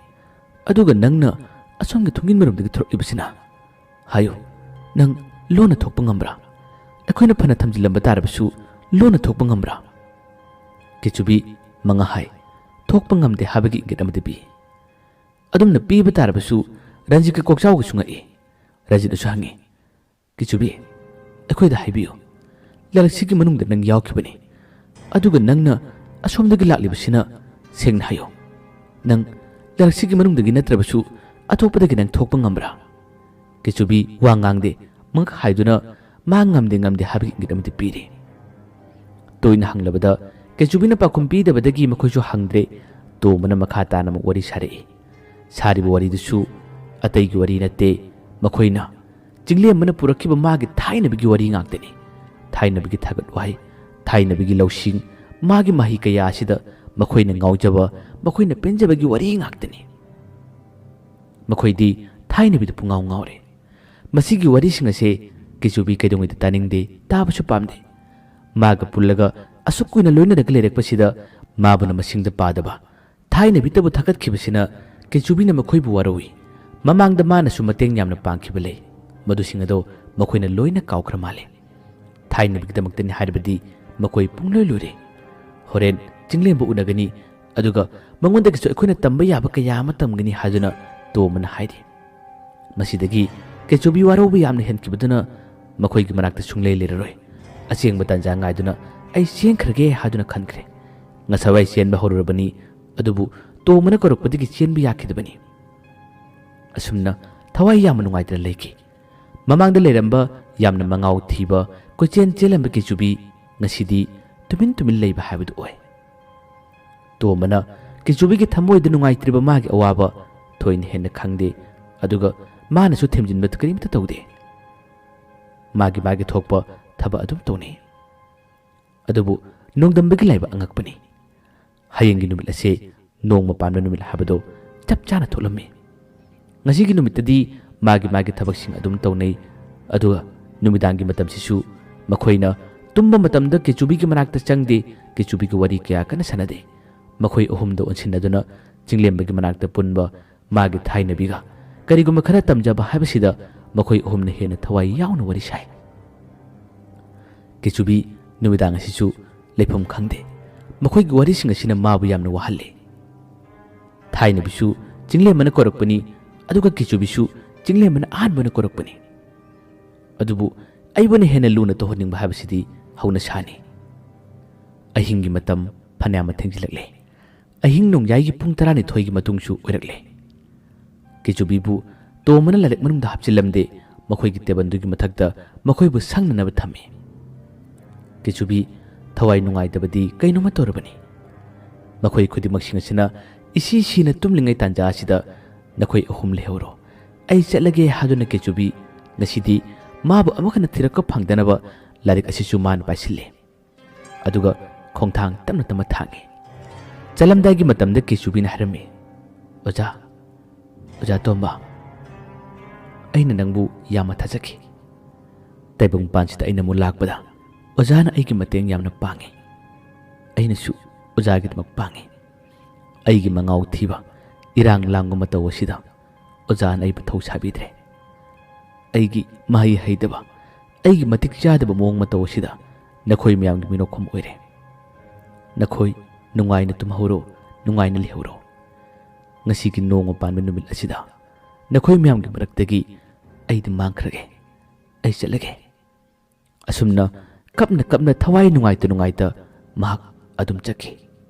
ꯑꯗꯨꯒ ꯅꯪꯅ ꯑꯁꯣꯝꯒꯤ ꯊꯣꯡꯒꯤꯟ ꯃꯔꯨꯝꯗꯒꯤ ꯊꯣꯔꯛꯂꯤꯕꯁꯤꯅ? ꯍꯥꯏꯌꯨ, ꯅꯪ ꯂꯣꯟꯅ ꯊꯣꯛꯄ ꯉꯝꯕ꯭ꯔꯥ? ꯑꯩꯈꯣꯏꯅ ꯐꯅ ꯊꯝꯖꯤꯜꯂꯝꯕ ꯇꯥꯔꯕꯁꯨ ꯂꯣꯟꯅ ꯊꯣꯛꯄ ꯉꯝꯕ꯭ꯔꯥ? ꯀꯦꯆꯨꯕꯤ ꯃꯉꯥ ꯍꯥꯏ, ꯊꯣꯛꯄ ꯉꯝꯗꯦ ꯍꯥꯏꯕꯒꯤ ꯏꯪꯒꯤꯠ ꯑꯃꯗꯤ ꯄꯤ꯫ ꯑꯗꯨꯝꯅ ꯄꯤꯕ ꯇꯥꯔꯕꯁꯨ ꯔꯟꯖꯤꯠꯀ ꯀꯣꯛꯆꯥꯎꯒꯁꯨ ꯉꯛꯏ꯫ ꯔꯟꯖꯤꯠꯅꯁꯨ ꯍꯪꯉꯤ, ꯀꯦꯆꯨꯕꯤ, ꯑꯩꯈꯣꯏꯗ ꯍꯥꯏꯕꯤꯌꯨ, ꯂꯥꯏꯔꯤꯛꯁꯤꯒꯤ ꯃꯅꯨꯡꯗ ꯅꯪ ꯌꯥꯎꯈꯤꯕꯅꯤ, ꯑꯗꯨꯒ ꯅꯪꯅ ꯑꯁꯣꯝꯗꯒꯤ ꯂꯥꯛꯂꯤꯕꯁꯤꯅ ꯁꯦꯡꯅ ꯍꯥꯏꯌꯨ, ꯅꯪ ꯂꯥꯏꯔꯤꯛꯁꯤꯒꯤ ꯃꯅꯨꯡꯗꯒꯤ ꯅꯠꯇ꯭ꯔꯕꯁꯨ ꯑꯇꯣꯞꯄꯗꯒꯤ ꯅꯪ ꯊꯣꯛꯄ ꯉꯝꯕ꯭ꯔꯥ? ꯀꯦꯆꯨꯕꯤ ꯋꯥ ꯉꯥꯡꯗꯦ, ꯃꯉꯛ ꯍꯥꯏꯗꯨꯅ ꯃꯥ ꯉꯝꯗꯦ ꯍꯥꯏꯕꯒꯤ ꯏꯪꯒꯤꯠ ꯑꯃꯗꯤ ꯄꯤꯔꯤ꯫ ꯇꯣꯏꯅ ꯍꯪꯂꯕꯗ ꯀꯦꯆꯨꯕꯤꯅ ꯄꯥꯎꯈꯨꯝ ꯄꯤꯗꯕꯗꯒꯤ ꯃꯈꯣꯏꯁꯨ ꯍꯪꯗ꯭ꯔꯦ꯫ ꯇꯣꯝꯕꯅ ꯃꯈꯥ ꯇꯥꯅ ꯑꯃꯨꯛ ꯋꯥꯔꯤ ꯁꯥꯔꯛꯏ꯫ ꯁꯥꯔꯤꯕ ꯋꯥꯔꯤꯗꯨꯁꯨ ꯑꯇꯩꯒꯤ ꯋꯥꯔꯤ ꯅꯠꯇꯦ, ꯃꯈꯣꯏꯅ ꯆꯤꯡꯂꯦꯝꯕꯅ ꯄꯨꯔꯛꯈꯤꯕ ꯃꯥꯒꯤ ꯊꯥꯏꯅꯕꯒꯤ ꯋꯥꯔꯤ ꯉꯥꯛꯇꯅꯤ꯫ ꯊꯥꯏꯅꯕꯒꯤ ꯊꯥꯒꯠ ꯋꯥꯍꯩ, ꯊꯥꯏꯅꯕꯒꯤ ꯂꯧꯁꯤꯡ, ꯃꯥꯒꯤ ꯃꯍꯩ ꯀꯌꯥ ꯑꯁꯤꯗ ꯃꯈꯣꯏꯅ ꯉꯥꯎꯖꯕ, ꯃꯈꯣꯏꯅ ꯄꯦꯟꯖꯕꯒꯤ ꯋꯥꯔꯤ ꯉꯥꯛꯇꯅꯤ꯫ ꯃꯈꯣꯏꯗꯤ ꯊꯥꯏꯅꯕꯤꯗ ꯄꯨꯡꯉꯥꯎ ꯉꯥꯎꯔꯦ꯫ ꯃꯁꯤꯒꯤ ꯋꯥꯔꯤꯁꯤꯡ ꯑꯁꯦ ꯀꯦꯆꯨꯕꯤ ꯀꯩꯗꯧꯉꯩꯗ ꯇꯥꯅꯤꯡꯗꯦ, ꯇꯥꯕꯁꯨ ꯄꯥꯝꯗꯦ꯫ ꯃꯥꯒ ꯄꯨꯜꯂꯒ ꯑꯁꯨꯛ ꯀꯨꯏꯅ ꯂꯣꯏꯅꯔꯒ ꯂꯩꯔꯛꯄꯁꯤꯗ ꯃꯥꯕꯨꯅ ꯃꯁꯤꯡꯗ ꯄꯥꯗꯕ, ꯊꯥꯏꯅꯕꯤꯇꯕꯨ ꯊꯥꯒꯠꯈꯤꯕꯁꯤꯅ ꯀꯦꯆꯨꯕꯤꯅ ꯃꯈꯣꯏꯕꯨ ꯋꯥꯔꯧꯏ꯫ ꯃꯃꯥꯡꯗ ꯃꯥꯅꯁꯨ ꯃꯇꯦꯡ ꯌꯥꯝꯅ ꯄꯥꯡꯈꯤꯕ ꯂꯩ, ꯃꯗꯨꯁꯤꯡ ꯑꯗꯣ ꯃꯈꯣꯏꯅ ꯂꯣꯏꯅ ꯀꯥꯎꯈ꯭ꯔ ꯃꯥꯜꯂꯦ꯫ ꯊꯥꯏꯅꯕꯤꯒꯤꯗꯃꯛꯇꯅꯤ ꯍꯥꯏꯔꯕꯗꯤ ꯃꯈꯣꯏ ꯄꯨꯡꯂꯣꯏ ꯂꯣꯏꯔꯦ꯫ ꯍꯣꯔꯦꯟ ꯆꯤꯡꯂꯦꯝꯕ ꯎꯅꯒꯅꯤ, ꯑꯗꯨꯒ ꯃꯉꯣꯟꯗꯒꯤꯁꯨ ꯑꯩꯈꯣꯏꯅ ꯇꯝꯕ ꯌꯥꯕ ꯀꯌꯥ ꯑꯃ ꯇꯝꯒꯅꯤ ꯍꯥꯏꯗꯨꯅ ꯇꯣꯝꯕꯅ ꯍꯥꯏꯔꯤ꯫ ꯃꯁꯤꯗꯒꯤ ꯀꯦꯆꯨꯕꯤ ꯋꯥꯔꯧꯕ ꯌꯥꯝꯅ ꯍꯦꯟꯈꯤꯕꯗꯨꯅ ꯃꯈꯣꯏꯒꯤ ꯃꯅꯥꯛꯇ ꯁꯨꯡꯂꯩ ꯂꯩꯔꯔꯣꯏ꯫ ꯑꯁꯦꯡꯕ ꯇꯥꯟꯖꯥ ꯉꯥꯏꯗꯨꯅ ꯑꯩ ꯆꯦꯟꯈ꯭ꯔꯒꯦ ꯍꯥꯏꯗꯨꯅ ꯈꯟꯈ꯭ꯔꯦ꯫ ꯉꯁꯥꯏ ꯆꯦꯟꯕ ꯍꯧꯔꯨꯔꯕꯅꯤ, ꯑꯗꯨꯕꯨ ꯇꯣꯝꯕꯅ ꯀꯧꯔꯛꯄꯗꯒꯤ ꯆꯦꯟꯕ ꯌꯥꯈꯤꯗꯕꯅꯤ꯫ ꯑꯁꯨꯝꯅ ꯊꯋꯥꯏ ꯌꯥꯝꯅ ꯅꯨꯡꯉꯥꯏꯇꯅ ꯂꯩꯈꯤ꯫ ꯃꯃꯥꯡꯗ ꯂꯩꯔꯝꯕ ꯌꯥꯝꯅ ꯃꯉꯥꯎ ꯊꯤꯕ, ꯀꯣꯏꯆꯦꯟ ꯆꯦꯜꯂꯝꯕ ꯀꯦꯆꯨꯕꯤ ꯉꯁꯤꯗꯤ ꯇꯨꯃꯤꯟ ꯂꯩꯕ ꯍꯥꯏꯕꯗꯨ ꯑꯣꯏ꯫ ꯇꯣꯝꯕꯅ ꯀꯦꯆꯨꯕꯤꯒꯤ ꯊꯃꯣꯏꯗ ꯅꯨꯡꯉꯥꯏꯇ꯭ꯔꯤꯕ ꯃꯥꯒꯤ ꯑꯋꯥꯕ ꯊꯣꯏꯅ ꯍꯦꯟꯅ ꯈꯪꯗꯦ, ꯑꯗꯨꯒ ꯃꯥꯅꯁꯨ ꯊꯦꯝꯖꯤꯟꯕ ꯀꯔꯤꯝꯇ ꯇꯧꯗꯦ꯫ ꯃꯥꯒꯤ ꯊꯣꯛꯄ ꯊꯕꯛ ꯑꯗꯨꯝ ꯇꯧꯅꯩ꯫ ꯑꯗꯨꯕꯨ ꯅꯣꯡꯗꯝꯕꯒꯤ ꯂꯥꯏꯕꯛ ꯑꯉꯛꯄꯅꯤ꯫ ꯍꯌꯦꯡꯒꯤ ꯅꯨꯃꯤꯠ ꯑꯁꯦ ꯅꯣꯡꯃ ꯄꯥꯟꯕ ꯅꯨꯃꯤꯠ ꯍꯥꯏꯕꯗꯣ ꯆꯞ ꯆꯥꯅ ꯊꯣꯛꯂꯝꯃꯤ꯫ ꯉꯁꯤꯒꯤ ꯅꯨꯃꯤꯠꯇꯗꯤ ꯃꯥꯒꯤ ꯊꯕꯛꯁꯤꯡ ꯑꯗꯨꯝ ꯇꯧꯅꯩ, ꯑꯗꯨꯒ ꯅꯨꯃꯤꯗꯥꯡꯒꯤ ꯃꯇꯝꯁꯤꯁꯨ ꯃꯈꯣꯏꯅ ꯇꯨꯝꯕ ꯃꯇꯝꯗ ꯀꯦꯆꯨꯕꯤꯒꯤ ꯃꯅꯥꯛꯇ ꯆꯪꯗꯦ, ꯀꯦꯆꯨꯕꯤꯒꯤ ꯋꯥꯔꯤ ꯀꯌꯥ ꯀꯟꯅ ꯁꯥꯟꯅꯗꯦ꯫ ꯃꯈꯣꯏ ꯑꯍꯨꯝꯗ ꯑꯣꯟꯁꯤꯟꯅꯗꯨꯅ ꯆꯤꯡꯂꯦꯝꯕꯒꯤ ꯃꯅꯥꯛꯇ ꯄꯨꯟꯕ ꯃꯥꯒꯤ ꯊꯥꯏꯅꯕꯤꯒ ꯀꯔꯤꯒꯨꯝꯕ ꯈꯔ ꯇꯝꯖꯕ ꯍꯥꯏꯕꯁꯤꯗ ꯃꯈꯣꯏ ꯑꯍꯨꯝꯅ ꯍꯦꯟꯅ ꯊꯋꯥꯏ ꯌꯥꯎꯅ ꯋꯥꯔꯤ ꯁꯥꯏ꯫ ꯀꯦꯆꯨꯕꯤ ꯅꯨꯃꯤꯗꯥꯡ ꯑꯁꯤꯁꯨ ꯂꯩꯐꯝ ꯈꯪꯗꯦ꯫ ꯃꯈꯣꯏꯒꯤ ꯋꯥꯔꯤꯁꯤꯡ ꯑꯁꯤꯅ ꯃꯥꯕꯨ ꯌꯥꯝꯅ ꯋꯥꯍꯜꯂꯤ꯫ ꯊꯥꯏꯅꯕꯤꯁꯨ ꯆꯤꯡꯂꯦꯝꯕꯅ ꯀꯧꯔꯛꯄꯅꯤ, ꯑꯗꯨꯒ ꯀꯦꯆꯨꯕꯤꯁꯨ ꯆꯤꯡꯂꯦꯝꯕꯅ ꯑꯍꯥꯟꯕ ꯑꯣꯏꯅ ꯀꯧꯔꯛꯄꯅꯤ꯫ ꯑꯗꯨꯕꯨ ꯑꯩꯕꯨꯅ ꯍꯦꯟꯅ ꯂꯨꯅ ꯇꯧꯍꯟꯅꯤꯡꯕ ꯍꯥꯏꯕꯁꯤꯗꯤ ꯍꯧꯅꯁꯥꯅꯤ꯫ ꯑꯍꯤꯡꯒꯤ ꯃꯇꯝ ꯐꯅꯌꯥꯝꯅ ꯊꯦꯡꯖꯤꯜꯂꯛꯂꯦ꯫ ꯑꯍꯤꯡ ꯅꯣꯡꯌꯥꯏꯒꯤ ꯄꯨꯡ 12ꯒꯤ ꯃꯇꯨꯡꯁꯨ ꯑꯣꯏꯔꯛꯂꯦ꯫ ꯀꯦꯆꯨꯕꯤꯕꯨ ꯇꯣꯝꯕꯅ ꯂꯥꯏꯔꯤꯛ ꯃꯅꯨꯡꯗ ꯍꯥꯞꯆꯤꯜꯂꯝꯗꯦ, ꯃꯈꯣꯏꯒꯤ ꯇꯦꯕꯜꯗꯨꯒꯤ ꯃꯊꯛꯇ ꯃꯈꯣꯏꯕꯨ ꯁꯪꯅꯅꯕ ꯊꯝꯃꯤ꯫ ꯀꯦꯆꯨꯕꯤ ꯊꯋꯥꯏ ꯅꯨꯡꯉꯥꯏꯇꯕꯗꯤ ꯀꯩꯅꯣꯝꯃ ꯇꯧꯔꯕꯅꯤ꯫ ꯃꯈꯣꯏ ꯈꯨꯗꯤꯡꯃꯛꯁꯤꯡ ꯑꯁꯤꯅ ꯏꯁꯤ ꯁꯤꯅ ꯇꯨꯝꯂꯤꯉꯩ ꯇꯥꯟꯖꯥ ꯑꯁꯤꯗ ꯅꯈꯣꯏ ꯑꯍꯨꯝ ꯂꯩꯍꯧꯔꯣ, ꯑꯩ ꯆꯠꯂꯒꯦ ꯍꯥꯏꯗꯨꯅ ꯀꯦꯆꯨꯕꯤ ꯉꯁꯤꯗꯤ ꯃꯥꯕꯨ ꯑꯃꯨꯛ ꯍꯟꯅ ꯊꯤꯔꯛꯄ ꯐꯪꯗꯅꯕ ꯂꯥꯏꯔꯤꯛ ꯑꯁꯤꯁꯨ ꯃꯥꯅ ꯄꯥꯏꯁꯤꯜꯂꯦ, ꯑꯗꯨꯒ ꯈꯣꯡꯊꯥꯡ ꯇꯞꯅ ꯊꯥꯡꯉꯤ꯫ ꯆꯠꯂꯝꯗꯥꯏꯒꯤ ꯃꯇꯝꯗ ꯀꯦꯆꯨꯕꯤꯅ ꯍꯥꯏꯔꯝꯃꯤ, ꯑꯣꯖꯥ ꯇꯣꯝꯕ, ꯑꯩꯅ ꯅꯪꯕꯨ ꯌꯥꯝꯅ ꯊꯥꯖꯈꯤ. ꯇꯥꯏꯕꯪꯄꯥꯟꯁꯤꯗ ꯑꯩꯅ ꯑꯃꯨꯛ ꯂꯥꯛꯄꯗ ꯑꯣꯖꯥꯅ ꯑꯩꯒꯤ ꯃꯇꯦꯡ ꯌꯥꯝꯅ ꯄꯥꯡꯉꯤ. ꯑꯩꯅꯁꯨ ꯑꯣꯖꯥꯒꯤꯗꯃꯛ ꯄꯥꯡꯉꯤ. ꯑꯩꯒꯤ ꯃꯉꯥꯎ ꯊꯤꯕ ꯏꯔꯥꯡ ꯂꯥꯡꯕ ꯃꯇꯧ ꯑꯁꯤꯗ ꯑꯣꯖꯥꯅ ꯑꯩꯕꯨ ꯊꯧ ꯁꯥꯕꯤꯗ꯭ꯔꯦ. ꯑꯩꯒꯤ ꯃꯍꯩ ꯍꯩꯇꯕ, ꯑꯩꯒꯤ ꯃꯇꯤꯛ ꯆꯥꯗꯕ ꯃꯑꯣꯡ ꯃꯇꯧ ꯑꯁꯤꯗ ꯅꯈꯣꯏ ꯃꯌꯥꯝꯒꯤ ꯃꯤꯅꯣꯛꯐꯝ ꯑꯣꯏꯔꯦ. ꯅꯈꯣꯏ ꯅꯨꯡꯉꯥꯏꯅ ꯇꯨꯝꯍꯧꯔꯣ, ꯅꯨꯡꯉꯥꯏꯅ ꯂꯩꯍꯧꯔꯣ. ꯉꯁꯤꯒꯤ ꯅꯣꯡꯃ ꯄꯥꯟꯕ ꯅꯨꯃꯤꯠ ꯑꯁꯤꯗ ꯅꯈꯣꯏ ꯃꯌꯥꯝꯒꯤ ꯃꯔꯛꯇꯒꯤ ꯑꯩꯗꯤ ꯃꯥꯡꯈ꯭ꯔꯒꯦ. ꯑꯩ ꯆꯠꯂꯒꯦ. ꯑꯁꯨꯝꯅ ꯀꯞꯅ ꯀꯞꯅ ꯊꯋꯥꯏ ꯅꯨꯡꯉꯥꯏꯇ ꯃꯍꯥꯛ ꯑꯗꯨꯝ ꯆꯠꯈꯤ.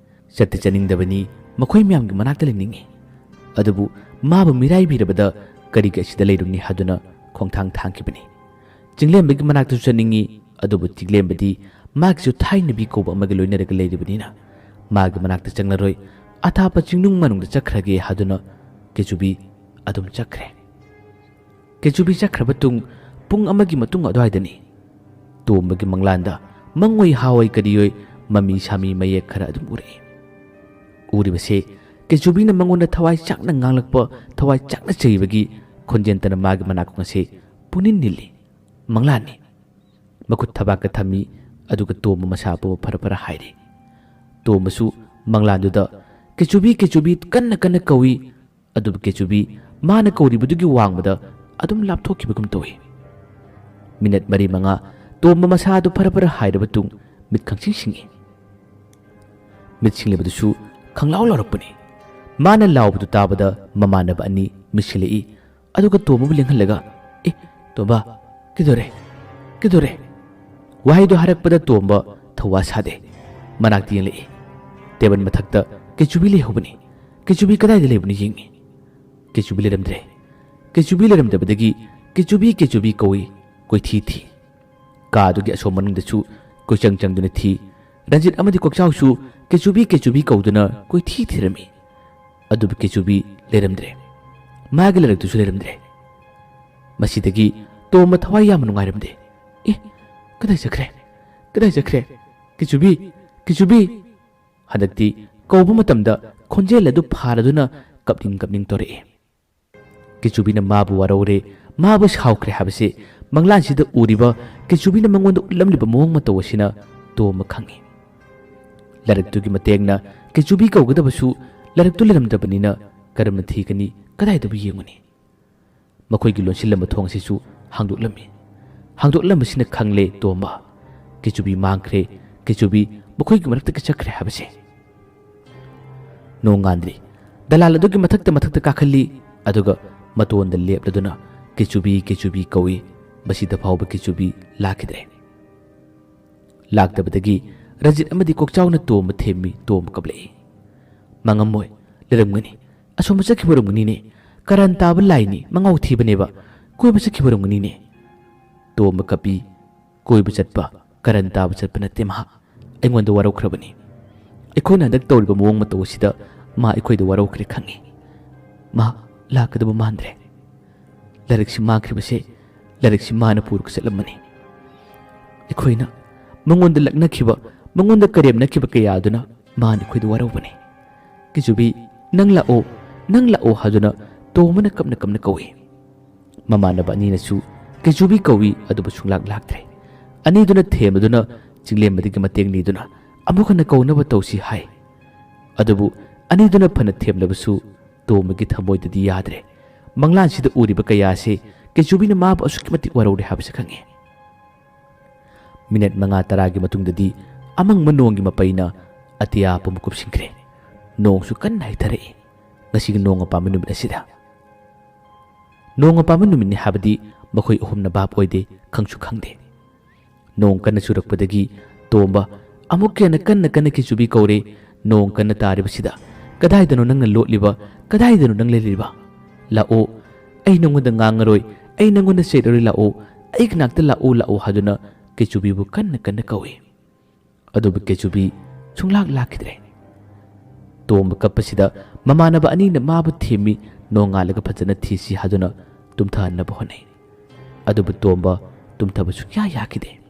ꯆꯠꯇꯤ ꯆꯠꯅꯤꯡꯗꯕꯅꯤ, ꯃꯈꯣꯏ ꯃꯌꯥꯝꯒꯤ ꯃꯅꯥꯛꯇ ꯂꯩꯅꯤꯡꯉꯤ. ꯑꯗꯨꯕꯨ ꯃꯥꯕꯨ ꯃꯤꯔꯥꯏꯕꯤꯔꯕꯗ ꯀꯔꯤꯒꯤ ꯑꯁꯤꯗ ꯂꯩꯔꯨꯅꯤ ꯍꯥꯏꯗꯨꯅ ꯈꯣꯡꯊꯥꯡ ꯊꯥꯡꯈꯤꯕꯅꯤ. ꯆꯤꯡꯂꯦꯝꯕꯒꯤ ꯃꯅꯥꯛꯇꯁꯨ ꯆꯠꯅꯤꯡꯉꯤ. ꯑꯗꯨꯕꯨ ꯆꯤꯡꯂꯦꯝꯕꯗꯤ ꯃꯥꯒꯤꯁꯨ ꯊꯥꯏꯅꯕꯤ ꯀꯧꯕ ꯑꯃꯒ ꯂꯣꯏꯅꯔꯒ ꯂꯩꯔꯤꯕꯅꯤꯅ ꯃꯥꯒꯤ ꯃꯅꯥꯛꯇ ꯆꯪꯂꯔꯣꯏ. ꯑꯊꯥꯞꯄ ꯆꯤꯡꯅꯨꯡ ꯃꯅꯨꯡꯗ ꯆꯠꯈ꯭ꯔꯒꯦ ꯍꯥꯏꯗꯨꯅ ꯀꯦꯆꯨꯕꯤ ꯑꯗꯨꯝ ꯆꯠꯈ꯭ꯔꯦ. ꯀꯦꯆꯨꯕꯤ ꯆꯠꯈ꯭ꯔꯕ ꯄꯨꯡ ꯑꯃꯒꯤ ꯃꯇꯨꯡ ꯑꯗꯨꯋꯥꯏꯗꯅꯤ ꯇꯣꯝꯕꯒꯤ ꯃꯪꯂꯥꯟꯗ ꯃꯪꯑꯣꯏ ꯍꯥꯑꯣꯏ ꯀꯔꯤꯑꯣꯏ ꯃꯃꯤ ꯁꯥꯃꯤ ꯃꯌꯦꯛ ꯈꯔ ꯑꯗꯨꯝ ꯎꯔꯛꯏ. ꯎꯔꯤꯕꯁꯦ ꯀꯦꯆꯨꯕꯤꯅ ꯃꯉꯣꯟꯗ ꯊꯋꯥꯏ ꯆꯥꯛꯅ ꯉꯥꯡꯂꯛꯄ, ꯊꯋꯥꯏ ꯆꯥꯛꯅ ꯆꯩꯕꯒꯤ ꯈꯣꯟꯖꯦꯜꯇꯅ ꯃꯥꯒꯤ ꯃꯅꯥꯀꯣꯡ ꯑꯁꯦ ꯄꯨꯅꯤꯟ ꯅꯤꯜꯂꯤ. ꯃꯪꯂꯥꯟꯅꯤ. ꯃꯈꯨꯠ ꯊꯕꯥꯛꯀ ꯊꯝꯃꯤ. ꯑꯗꯨꯒ ꯇꯣꯝꯕ ꯃꯁꯥ ꯄꯨꯕ ꯐꯔ ꯍꯥꯏꯔꯤ. ꯇꯣꯝꯕꯁꯨ ꯃꯪꯂꯥꯟꯗꯨꯗ ꯀꯦꯆꯨꯕꯤ ꯀꯟꯅ ꯀꯧꯏ. ꯑꯗꯨꯕꯨ ꯀꯦꯆꯨꯕꯤ ꯃꯥꯅ ꯀꯧꯔꯤꯕꯗꯨꯒꯤ ꯋꯥꯡꯃꯗ ꯑꯗꯨꯝ ꯂꯥꯞꯊꯣꯛꯈꯤꯕꯒꯨꯝ ꯇꯧꯏ. ꯃꯤꯅꯠ 4-5 ꯇꯣꯝꯕ ꯃꯁꯥꯗꯨ ꯐꯔ ꯍꯥꯏꯔꯕ ꯃꯤꯠ ꯈꯪꯁꯤꯡ ꯁꯤꯡꯏ. ꯃꯤꯠ ꯁꯤꯡꯂꯤꯕꯗꯨꯁꯨ ꯈꯪꯂꯥꯎ ꯂꯥꯎꯔꯛꯄꯅꯤ. ꯃꯥꯅ ꯂꯥꯎꯕꯗꯨ ꯇꯥꯕꯗ ꯃꯃꯥꯟꯅꯕ ꯑꯅꯤ ꯃꯤꯠꯁꯤꯜꯂꯛꯏ. ꯑꯗꯨꯒ ꯇꯣꯝꯕꯕꯨ ꯂꯦꯡꯍꯜꯂꯒ, ꯇꯣꯝꯕ, ꯀꯩꯗꯧꯔꯦ? ꯋꯥꯍꯩꯗꯨ ꯍꯥꯏꯔꯛꯄꯗ ꯇꯣꯝꯕ ꯊꯧꯋꯥ ꯁꯥꯗꯦ. ꯃꯅꯥꯛꯇ ꯌꯦꯡꯂꯛꯏ. ꯇꯦꯕꯜ ꯃꯊꯛꯇ ꯀꯦꯆꯨꯕꯤ ꯂꯩꯍꯧꯕꯅꯤ. ꯀꯦꯆꯨꯕꯤ ꯀꯗꯥꯏꯗ ꯂꯩꯕꯅꯣ ꯌꯦꯡꯉꯤ. ꯀꯦꯆꯨꯕꯤ ꯂꯩꯔꯝꯗ꯭ꯔꯦ. ꯀꯦꯆꯨꯕꯤ ꯂꯩꯔꯝꯗꯕꯗꯒꯤ ꯀꯦꯆꯨꯕꯤ ꯀꯧꯏ. ꯀꯣꯏꯊꯤ ꯊꯤ. ꯀꯥꯗꯨꯒꯤ ꯑꯁꯣꯝ ꯃꯅꯨꯡꯗꯁꯨ ꯀꯣꯏꯆꯪ ꯆꯪꯗꯨꯅ ꯊꯤ. ꯔꯟꯖꯤꯠ ꯑꯃꯗꯤ ꯀꯣꯛꯆꯥꯎꯁꯨ ꯀꯦꯆꯨꯕꯤ ꯀꯧꯗꯨꯅ ꯀꯣꯏꯊꯤ ꯊꯤꯔꯝꯃꯤ. ꯑꯗꯨꯕꯨ ꯀꯦꯆꯨꯕꯤ ꯂꯩꯔꯝꯗ꯭ꯔꯦ. ꯃꯥꯒꯤ ꯂꯥꯏꯔꯤꯛꯇꯨꯁꯨ ꯂꯩꯔꯝꯗ꯭ꯔꯦ. ꯃꯁꯤꯗꯒꯤ ꯇꯣꯝꯕ ꯊꯋꯥꯏ ꯌꯥꯝꯅ ꯅꯨꯡꯉꯥꯏꯔꯝꯗꯦ. ꯀꯗꯥꯏ ꯆꯠꯈ꯭ꯔꯦ? ꯀꯦꯆꯨꯕꯤ! ꯍꯟꯗꯛꯇꯤ ꯀꯧꯕ ꯃꯇꯝꯗ ꯈꯣꯟꯖꯦꯜ ꯑꯗꯨ ꯐꯥꯔꯗꯨꯅ ꯀꯞꯅꯤꯡ ꯇꯧꯔꯛꯏ. ꯀꯦꯆꯨꯕꯤꯅ ꯃꯥꯕꯨ ꯋꯥꯔꯧꯔꯦ, ꯃꯥꯕꯨ ꯁꯥꯎꯈ꯭ꯔꯦ ꯍꯥꯏꯕꯁꯤ ꯃꯪꯂꯥꯟꯁꯤꯗ ꯎꯔꯤꯕ ꯀꯦꯆꯨꯕꯤꯅ ꯃꯉꯣꯟꯗ ꯎꯠꯂꯝꯂꯤꯕ ꯃꯑꯣꯡ ꯃꯇꯧ ꯑꯁꯤꯅ ꯇꯣꯝꯕ ꯈꯪꯏ. ꯂꯥꯏꯔꯤꯛꯇꯨꯒꯤ ꯃꯇꯦꯡꯅ ꯀꯦꯆꯨꯕꯤ ꯀꯧꯒꯗꯕꯁꯨ ꯂꯥꯏꯔꯤꯛꯇꯨ ꯂꯩꯔꯝꯗꯕꯅꯤꯅ ꯀꯔꯝꯅ ꯊꯤꯒꯅꯤ? ꯀꯗꯥꯏꯗꯕꯨ ꯌꯦꯡꯉꯨꯅꯤ? ꯃꯈꯣꯏꯒꯤ ꯂꯣꯟꯁꯤꯜꯂꯝꯕ ꯊꯣꯡ ꯑꯁꯤꯁꯨ ꯍꯥꯡꯗꯣꯛꯂꯝꯃꯤ. ꯍꯥꯡꯗꯣꯛꯂꯝꯕꯁꯤꯅ ꯈꯪꯂꯦ ꯇꯣꯝꯕ ꯀꯦꯆꯨꯕꯤ ꯃꯥꯡꯈ꯭ꯔꯦ, ꯀꯦꯆꯨꯕꯤ ꯃꯈꯣꯏꯒꯤ ꯃꯔꯛꯇ ꯆꯠꯈ꯭ꯔꯦ ꯍꯥꯏꯕꯁꯦ. ꯅꯣꯡ ꯉꯥꯟꯗ꯭ꯔꯤ. ꯗꯂꯥꯜ ꯑꯗꯨꯒꯤ ꯃꯊꯛꯇ ꯀꯥꯈꯠꯂꯤ. ꯑꯗꯨꯒ ꯃꯇꯣꯟꯗ ꯂꯦꯞꯂꯗꯨꯅ ꯀꯦꯆꯨꯕꯤ ꯀꯧꯏ. ꯃꯁꯤꯗ ꯐꯥꯎꯕ ꯀꯦꯆꯨꯕꯤ ꯂꯥꯛꯈꯤꯗ꯭ꯔꯦ. ꯂꯥꯛꯇꯕꯗꯒꯤ ꯔꯟꯖꯤꯠ ꯑꯃꯗꯤ ꯀꯣꯛꯆꯥꯎꯅ ꯇꯣꯝꯕ ꯊꯦꯝꯃꯤ. ꯇꯣꯝꯕ ꯀꯞꯂꯛꯏ. ꯃꯥꯡꯉꯝꯃꯣꯏ, ꯂꯩꯔꯝꯒꯅꯤ. ꯑꯁꯣꯝꯕ ꯆꯠꯈꯤꯕ ꯑꯣꯏꯔꯝꯒꯅꯤꯅꯦ. ꯀꯔꯟ ꯇꯥꯕ ꯂꯥꯏꯅꯤ, ꯃꯉꯥꯎ ꯊꯤꯕꯅꯦꯕ. ꯀꯣꯏꯕ ꯆꯠꯈꯤꯕ ꯑꯣꯏꯔꯝꯒꯅꯤꯅꯦ. ꯇꯣꯝꯕ ꯀꯞꯄꯤ. ꯀꯣꯏꯕ ꯆꯠꯄ, ꯀꯔꯟ ꯇꯥꯕ ꯆꯠꯄ ꯅꯠꯇꯦ ꯃꯍꯥꯛ. ꯑꯩꯉꯣꯟꯗ ꯋꯥꯔꯧꯈ꯭ꯔꯕꯅꯤ. ꯑꯩꯈꯣꯏꯅ ꯍꯟꯗꯛ ꯇꯧꯔꯤꯕ ꯃꯑꯣꯡ ꯃꯇꯧ ꯑꯁꯤꯗ ꯃꯥ ꯑꯩꯈꯣꯏꯗ ꯋꯥꯔꯧꯈ꯭ꯔꯦ ꯈꯪꯏ. ꯃꯥ ꯂꯥꯛꯀꯗꯕ ꯃꯥꯟꯗ꯭ꯔꯦ. ꯂꯥꯏꯔꯤꯛꯁꯤ ꯃꯥꯡꯈ꯭ꯔꯤꯕꯁꯦ ꯂꯥꯏꯔꯤꯛꯁꯤ ꯃꯥꯅ ꯄꯨꯔꯒ ꯆꯠꯂꯝꯃꯅꯤ. ꯑꯩꯈꯣꯏꯅ ꯃꯉꯣꯟꯗ ꯂꯛꯅꯈꯤꯕ, ꯃꯉꯣꯟꯗ ꯀꯔꯦꯝꯅꯈꯤꯕ ꯀꯌꯥꯗꯨꯅ ꯃꯥꯅ ꯑꯩꯈꯣꯏꯗ ꯋꯥꯔꯧꯕꯅꯤ. ꯀꯦꯆꯨꯕꯤ, ꯅꯪ ꯂꯥꯛꯑꯣ ꯍꯥꯏꯗꯨꯅ ꯇꯣꯝꯕꯅ ꯀꯞꯅ ꯀꯧꯏ. ꯃꯃꯥꯟꯅꯕ ꯑꯅꯤꯅꯁꯨ ꯀꯦꯆꯨꯕꯤ ꯀꯧꯏ. ꯑꯗꯨꯕꯨ ꯂꯥꯛꯇ꯭ꯔꯦ. ꯑꯅꯤꯗꯨꯅ ꯊꯦꯝꯕꯗꯨꯅ ꯆꯤꯡꯂꯦꯝꯕꯗꯒꯤ ꯃꯇꯦꯡ ꯅꯤꯗꯨꯅ ꯑꯃꯨꯛ ꯍꯟꯅ ꯀꯧꯅꯕ ꯇꯧꯁꯤ ꯍꯥꯏ. ꯑꯗꯨꯕꯨ ꯑꯅꯤꯗꯨꯅ ꯐꯅ ꯊꯦꯝꯂꯕꯁꯨ ꯇꯣꯝꯕꯒꯤ ꯊꯃꯣꯏꯗꯗꯤ ꯌꯥꯗ꯭ꯔꯦ. ꯃꯪꯂꯥꯟꯁꯤꯗ ꯎꯔꯤꯕ ꯀꯌꯥꯁꯦ ꯀꯦꯆꯨꯕꯤꯅ ꯃꯥꯕꯨ ꯑꯁꯨꯛꯀꯤ ꯃꯇꯤꯛ ꯋꯥꯔꯧꯔꯦ ꯍꯥꯏꯕꯁꯤ ꯈꯪꯏ. ꯃꯤꯅꯠ 5-10ꯒꯤ ꯃꯇꯨꯡꯗꯗꯤ ꯑꯃꯪꯕ ꯅꯣꯡꯒꯤ ꯃꯄꯩꯅ ꯑꯇꯤꯌꯥ ꯄꯨꯝꯕ ꯀꯨꯞꯁꯤꯟꯈ꯭ꯔꯦ. ꯅꯣꯡꯁꯨ ꯀꯟꯅ ꯍꯩꯊꯔꯛꯏ. ꯉꯁꯤꯒꯤ ꯅꯣꯡꯃ ꯄꯥꯟꯕ ꯅꯨꯃꯤꯠ ꯑꯁꯤꯗ. ꯅꯣꯡꯃ ꯄꯥꯟꯕ ꯅꯨꯃꯤꯠꯅꯤ ꯍꯥꯏꯕꯗꯤ ꯃꯈꯣꯏ ꯑꯍꯨꯝꯅ ꯚꯥꯞ ꯑꯣꯏꯗꯦ, ꯈꯪꯁꯨ ꯈꯪꯗꯦ. ꯅꯣꯡ ꯀꯟꯅ ꯆꯨꯔꯛꯄꯗꯒꯤ ꯇꯣꯝꯕ ꯑꯃꯨꯛ ꯍꯦꯟꯅ ꯀꯟꯅ ꯀꯦꯆꯨꯕꯤ ꯀꯧꯔꯦ. ꯅꯣꯡ ꯀꯟꯅ ꯇꯥꯔꯤꯕꯁꯤꯗ ꯀꯗꯥꯏꯗꯅꯣ ꯅꯪꯅ ꯂꯣꯠꯂꯤꯕ? ꯀꯗꯥꯏꯗꯅꯣ ꯅꯪ ꯂꯩꯔꯤꯕ? ꯂꯥꯛꯑꯣ, ꯑꯩ ꯅꯪꯉꯣꯟꯗ ꯉꯥꯡꯉꯔꯣꯏ, ꯑꯩ ꯅꯪꯉꯣꯟꯗ ꯆꯩꯔꯔꯣꯏ, ꯂꯥꯛꯑꯣ, ꯑꯩꯒꯤ ꯅꯥꯛꯇ ꯂꯥꯛꯑꯣ ꯍꯥꯏꯗꯨꯅ ꯀꯦꯆꯨꯕꯤꯕꯨ ꯀꯟꯅ ꯀꯧꯏ. ꯑꯗꯨꯕꯨ ꯀꯦꯆꯨꯕꯤ ꯂꯥꯛꯈꯤꯗ꯭ꯔꯦ. ꯇꯣꯝꯕ ꯀꯞꯄꯁꯤꯗ ꯃꯃꯥꯟꯅꯕ ꯑꯅꯤꯅ ꯃꯥꯕꯨ ꯊꯦꯝꯃꯤ. ꯅꯣꯡꯉꯥꯜꯂꯒ ꯐꯖꯅ ꯊꯤꯁꯤ ꯍꯥꯏꯗꯨꯅ ꯇꯨꯝꯊꯍꯟꯅꯕ ꯍꯣꯠꯅꯩ. ꯑꯗꯨꯕꯨ ꯇꯣꯝꯕ ꯇꯨꯝꯊꯕ ꯁꯨꯡꯌꯥ ꯌꯥꯈꯤꯗꯦ.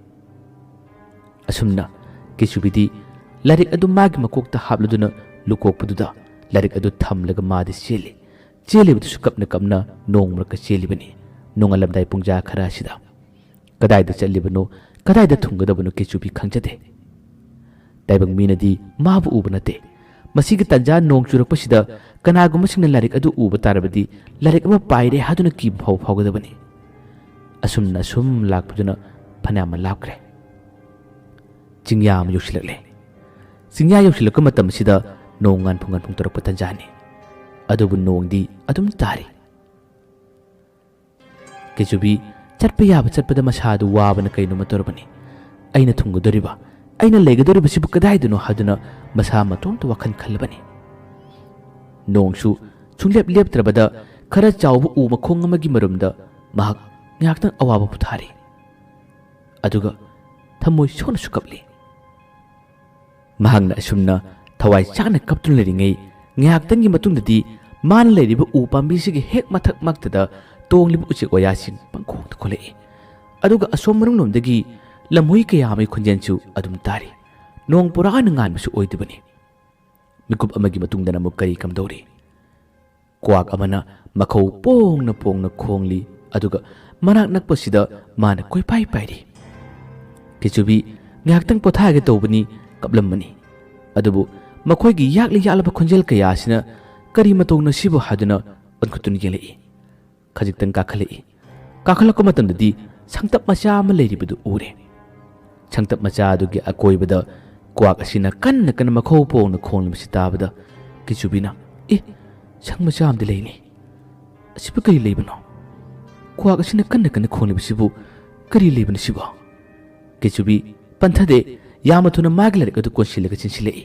ꯑꯁꯨꯝꯅ ꯀꯦꯆꯨꯕꯤꯗꯤ ꯂꯥꯏꯔꯤꯛ ꯑꯗꯨ ꯃꯥꯒꯤ ꯃꯀꯣꯛꯇ ꯍꯥꯞꯂꯗꯨꯅ ꯂꯨꯀꯣꯛꯄꯗꯨꯗ ꯂꯥꯏꯔꯤꯛ ꯑꯗꯨ ꯊꯝꯂꯒ ꯃꯥꯗꯤ ꯆꯦꯜꯂꯤ ꯆꯦꯜꯂꯤꯕꯗꯨꯁꯨ ꯀꯞꯅ ꯀꯞꯅ ꯅꯣꯡ ꯃꯔꯛꯇ ꯆꯦꯜꯂꯤꯕꯅꯤ ꯅꯣꯡꯉꯥꯜꯂꯝꯗꯥꯏ ꯄꯨꯡꯖꯥ ꯈꯔ ꯑꯁꯤꯗ ꯀꯗꯥꯏꯗ ꯆꯠꯂꯤꯕꯅꯣ ꯀꯗꯥꯏꯗ ꯊꯨꯡꯒꯗꯕꯅꯣ ꯀꯦꯆꯨꯕꯤ ꯈꯪꯖꯗꯦ ꯇꯥꯏꯕꯪ ꯃꯤꯅꯗꯤ ꯃꯥꯕꯨ ꯎꯕ ꯅꯠꯇꯦ ꯃꯁꯤꯒꯤ ꯇꯟꯖꯥ ꯅꯣꯡ ꯆꯨꯔꯛꯄꯁꯤꯗ ꯀꯅꯥꯒꯨꯝꯕꯁꯤꯡꯅ ꯂꯥꯏꯔꯤꯛ ꯑꯗꯨ ꯎꯕ ꯇꯥꯔꯕꯗꯤ ꯂꯥꯏꯔꯤꯛ ꯑꯃ ꯄꯥꯏꯔꯦ ꯍꯥꯏꯗꯨꯅ ꯀꯤꯕ ꯐꯥꯎꯒꯗꯕꯅꯤ ꯑꯁꯨꯝꯅ ꯑꯁꯨꯝ ꯂꯥꯛꯄꯗꯨꯅ ꯐꯅꯌꯥꯝ ꯂꯥꯞꯈ꯭ꯔꯦ ꯆꯤꯡꯌꯥ ꯑꯃ ꯌꯧꯁꯤꯜꯂꯛꯂꯦ ꯆꯤꯡꯌꯥ ꯌꯧꯁꯤꯜꯂꯛꯄ ꯃꯇꯝꯁꯤꯗ ꯅꯣꯡ ꯉꯥꯟꯐꯨꯡ ꯇꯧꯔꯛꯄ ꯇꯟꯖꯥꯅꯤ ꯑꯗꯨꯕꯨ ꯅꯣꯡꯗꯤ ꯑꯗꯨꯝ ꯇꯥꯔꯤ ꯀꯦꯆꯨꯕꯤ ꯆꯠꯄ ꯌꯥꯕ ꯆꯠꯄꯗ ꯃꯁꯥꯗꯨ ꯋꯥꯕꯅ ꯀꯩꯅꯣꯃ ꯇꯧꯔꯕꯅꯤ ꯑꯩꯅ ꯊꯨꯡꯒꯗꯧꯔꯤꯕ ꯑꯩꯅ ꯂꯩꯒꯗꯧꯔꯤꯕꯁꯤꯕꯨ ꯀꯗꯥꯏꯗꯅꯣ ꯍꯥꯏꯗꯨꯅ ꯃꯁꯥ ꯃꯇꯣꯝꯇ ꯋꯥꯈꯜ ꯈꯜꯂꯕꯅꯤ ꯅꯣꯡꯁꯨ ꯁꯨꯡꯂꯦꯞ ꯂꯦꯞꯇ꯭ꯔꯕꯗ ꯈꯔ ꯆꯥꯎꯕ ꯎ ꯃꯈꯣꯡ ꯑꯃꯒꯤ ꯃꯔꯨꯝꯗ ꯃꯍꯥꯛ ꯉꯥꯏꯍꯥꯛꯇꯪ ꯑꯋꯥꯕ ꯄꯣꯊꯥꯔꯤ ꯑꯗꯨꯒ ꯊꯃꯣꯏ ꯁꯣꯟꯅꯁꯨ ꯀꯞꯂꯤ ꯃꯍꯥꯛꯅ ꯑꯁꯨꯝꯅ ꯊꯋꯥꯏ ꯆꯥꯛꯅ ꯀꯞꯇꯨꯅ ꯂꯩꯔꯤꯉꯩ ꯉꯥꯏꯍꯥꯛꯇꯪꯒꯤ ꯃꯇꯨꯡꯗꯗꯤ ꯃꯥꯅ ꯂꯩꯔꯤꯕ ꯎ ꯄꯥꯝꯕꯤꯁꯤꯒꯤ ꯍꯦꯛ ꯃꯊꯛ ꯃꯛꯇꯗ ꯇꯣꯡꯂꯤꯕ ꯎꯆꯦꯛ ꯋꯥꯌꯥꯁꯤꯡ ꯄꯪꯈꯣꯡꯗ ꯈꯣꯠꯂꯛꯏ ꯑꯗꯨꯒ ꯑꯁꯣꯝ ꯃꯅꯨꯡꯂꯣꯝꯗꯒꯤ ꯂꯝꯍꯨꯏ ꯀꯌꯥ ꯑꯃꯒꯤ ꯈꯣꯟꯖꯦꯜꯁꯨ ꯑꯗꯨꯝ ꯇꯥꯔꯤ ꯅꯣꯡ ꯄꯨꯔꯥꯅ ꯉꯥꯟꯕꯁꯨ ꯑꯣꯏꯗꯕꯅꯤ ꯃꯤꯀꯨꯞ ꯑꯃꯒꯤ ꯃꯇꯨꯡꯗꯅ ꯑꯃꯨꯛ ꯀꯔꯤ ꯀꯝꯗꯧꯔꯤ ꯀ꯭ꯋꯥꯛ ꯑꯃꯅ ꯃꯈꯧ ꯄꯣꯡꯅ ꯄꯣꯡꯅ ꯈꯣꯡꯂꯤ ꯑꯗꯨꯒ ꯃꯅꯥꯛ ꯅꯛꯄꯁꯤꯗ ꯃꯥꯅ ꯀꯣꯏꯄꯥꯏ ꯄꯥꯏꯔꯤ ꯀꯦꯆꯨꯕꯤ ꯉꯥꯏꯍꯥꯛꯇꯪ ꯄꯣꯊꯥꯒꯦ ꯇꯧꯕꯅꯤ ꯀꯞꯂꯝꯕꯅꯤ ꯑꯗꯨꯕꯨ ꯃꯈꯣꯏꯒꯤ ꯌꯥꯛꯂꯤ ꯌꯥꯛꯂꯕ ꯈꯣꯟꯖꯦꯜ ꯀꯌꯥ ꯑꯁꯤꯅ ꯀꯔꯤ ꯃꯇꯧꯅ ꯁꯤꯕꯨ ꯍꯥꯏꯗꯨꯅ ꯑꯣꯟꯈꯠꯇꯨꯅ ꯌꯦꯡꯂꯛꯏ ꯈꯖꯤꯛꯇꯪ ꯀꯥꯈꯠꯂꯛꯄ ꯃꯇꯝꯗꯗꯤ ꯁꯪꯇꯞ ꯃꯆꯥ ꯑꯃ ꯂꯩꯔꯤꯕꯗꯨ ꯎꯔꯦ ꯁꯪꯇꯞ ꯃꯆꯥ ꯑꯗꯨꯒꯤ ꯑꯀꯣꯏꯕꯗ ꯀ꯭ꯋꯥꯛ ꯑꯁꯤꯅ ꯀꯟꯅ ꯀꯟꯅ ꯃꯈꯧ ꯄꯣꯡꯅ ꯈꯣꯡꯂꯤꯕꯁꯤ ꯇꯥꯕꯗ ꯀꯦꯆꯨꯕꯤꯅ ꯁꯪ ꯃꯆꯥ ꯑꯃꯗꯤ ꯂꯩꯅꯤ ꯑꯁꯤꯕꯨ ꯀꯔꯤ ꯂꯩꯕꯅꯣ ꯀ꯭ꯋꯥꯛ ꯑꯁꯤꯅ ꯀꯟꯅ ꯀꯟꯅ ꯈꯣꯡꯂꯤꯕꯁꯤꯕꯨ ꯀꯔꯤ ꯂꯩꯕꯅꯣ ꯁꯤꯕꯨ ꯀꯦꯆꯨꯕꯤ ꯄꯟꯊꯗꯦ ꯌꯥꯝꯅ ꯊꯨꯅ ꯃꯥꯒꯤ ꯂꯥꯏꯔꯤꯛ ꯑꯗꯨ ꯀꯣꯟꯁꯤꯜꯂꯒ ꯆꯤꯟꯁꯤꯜꯂꯛꯏ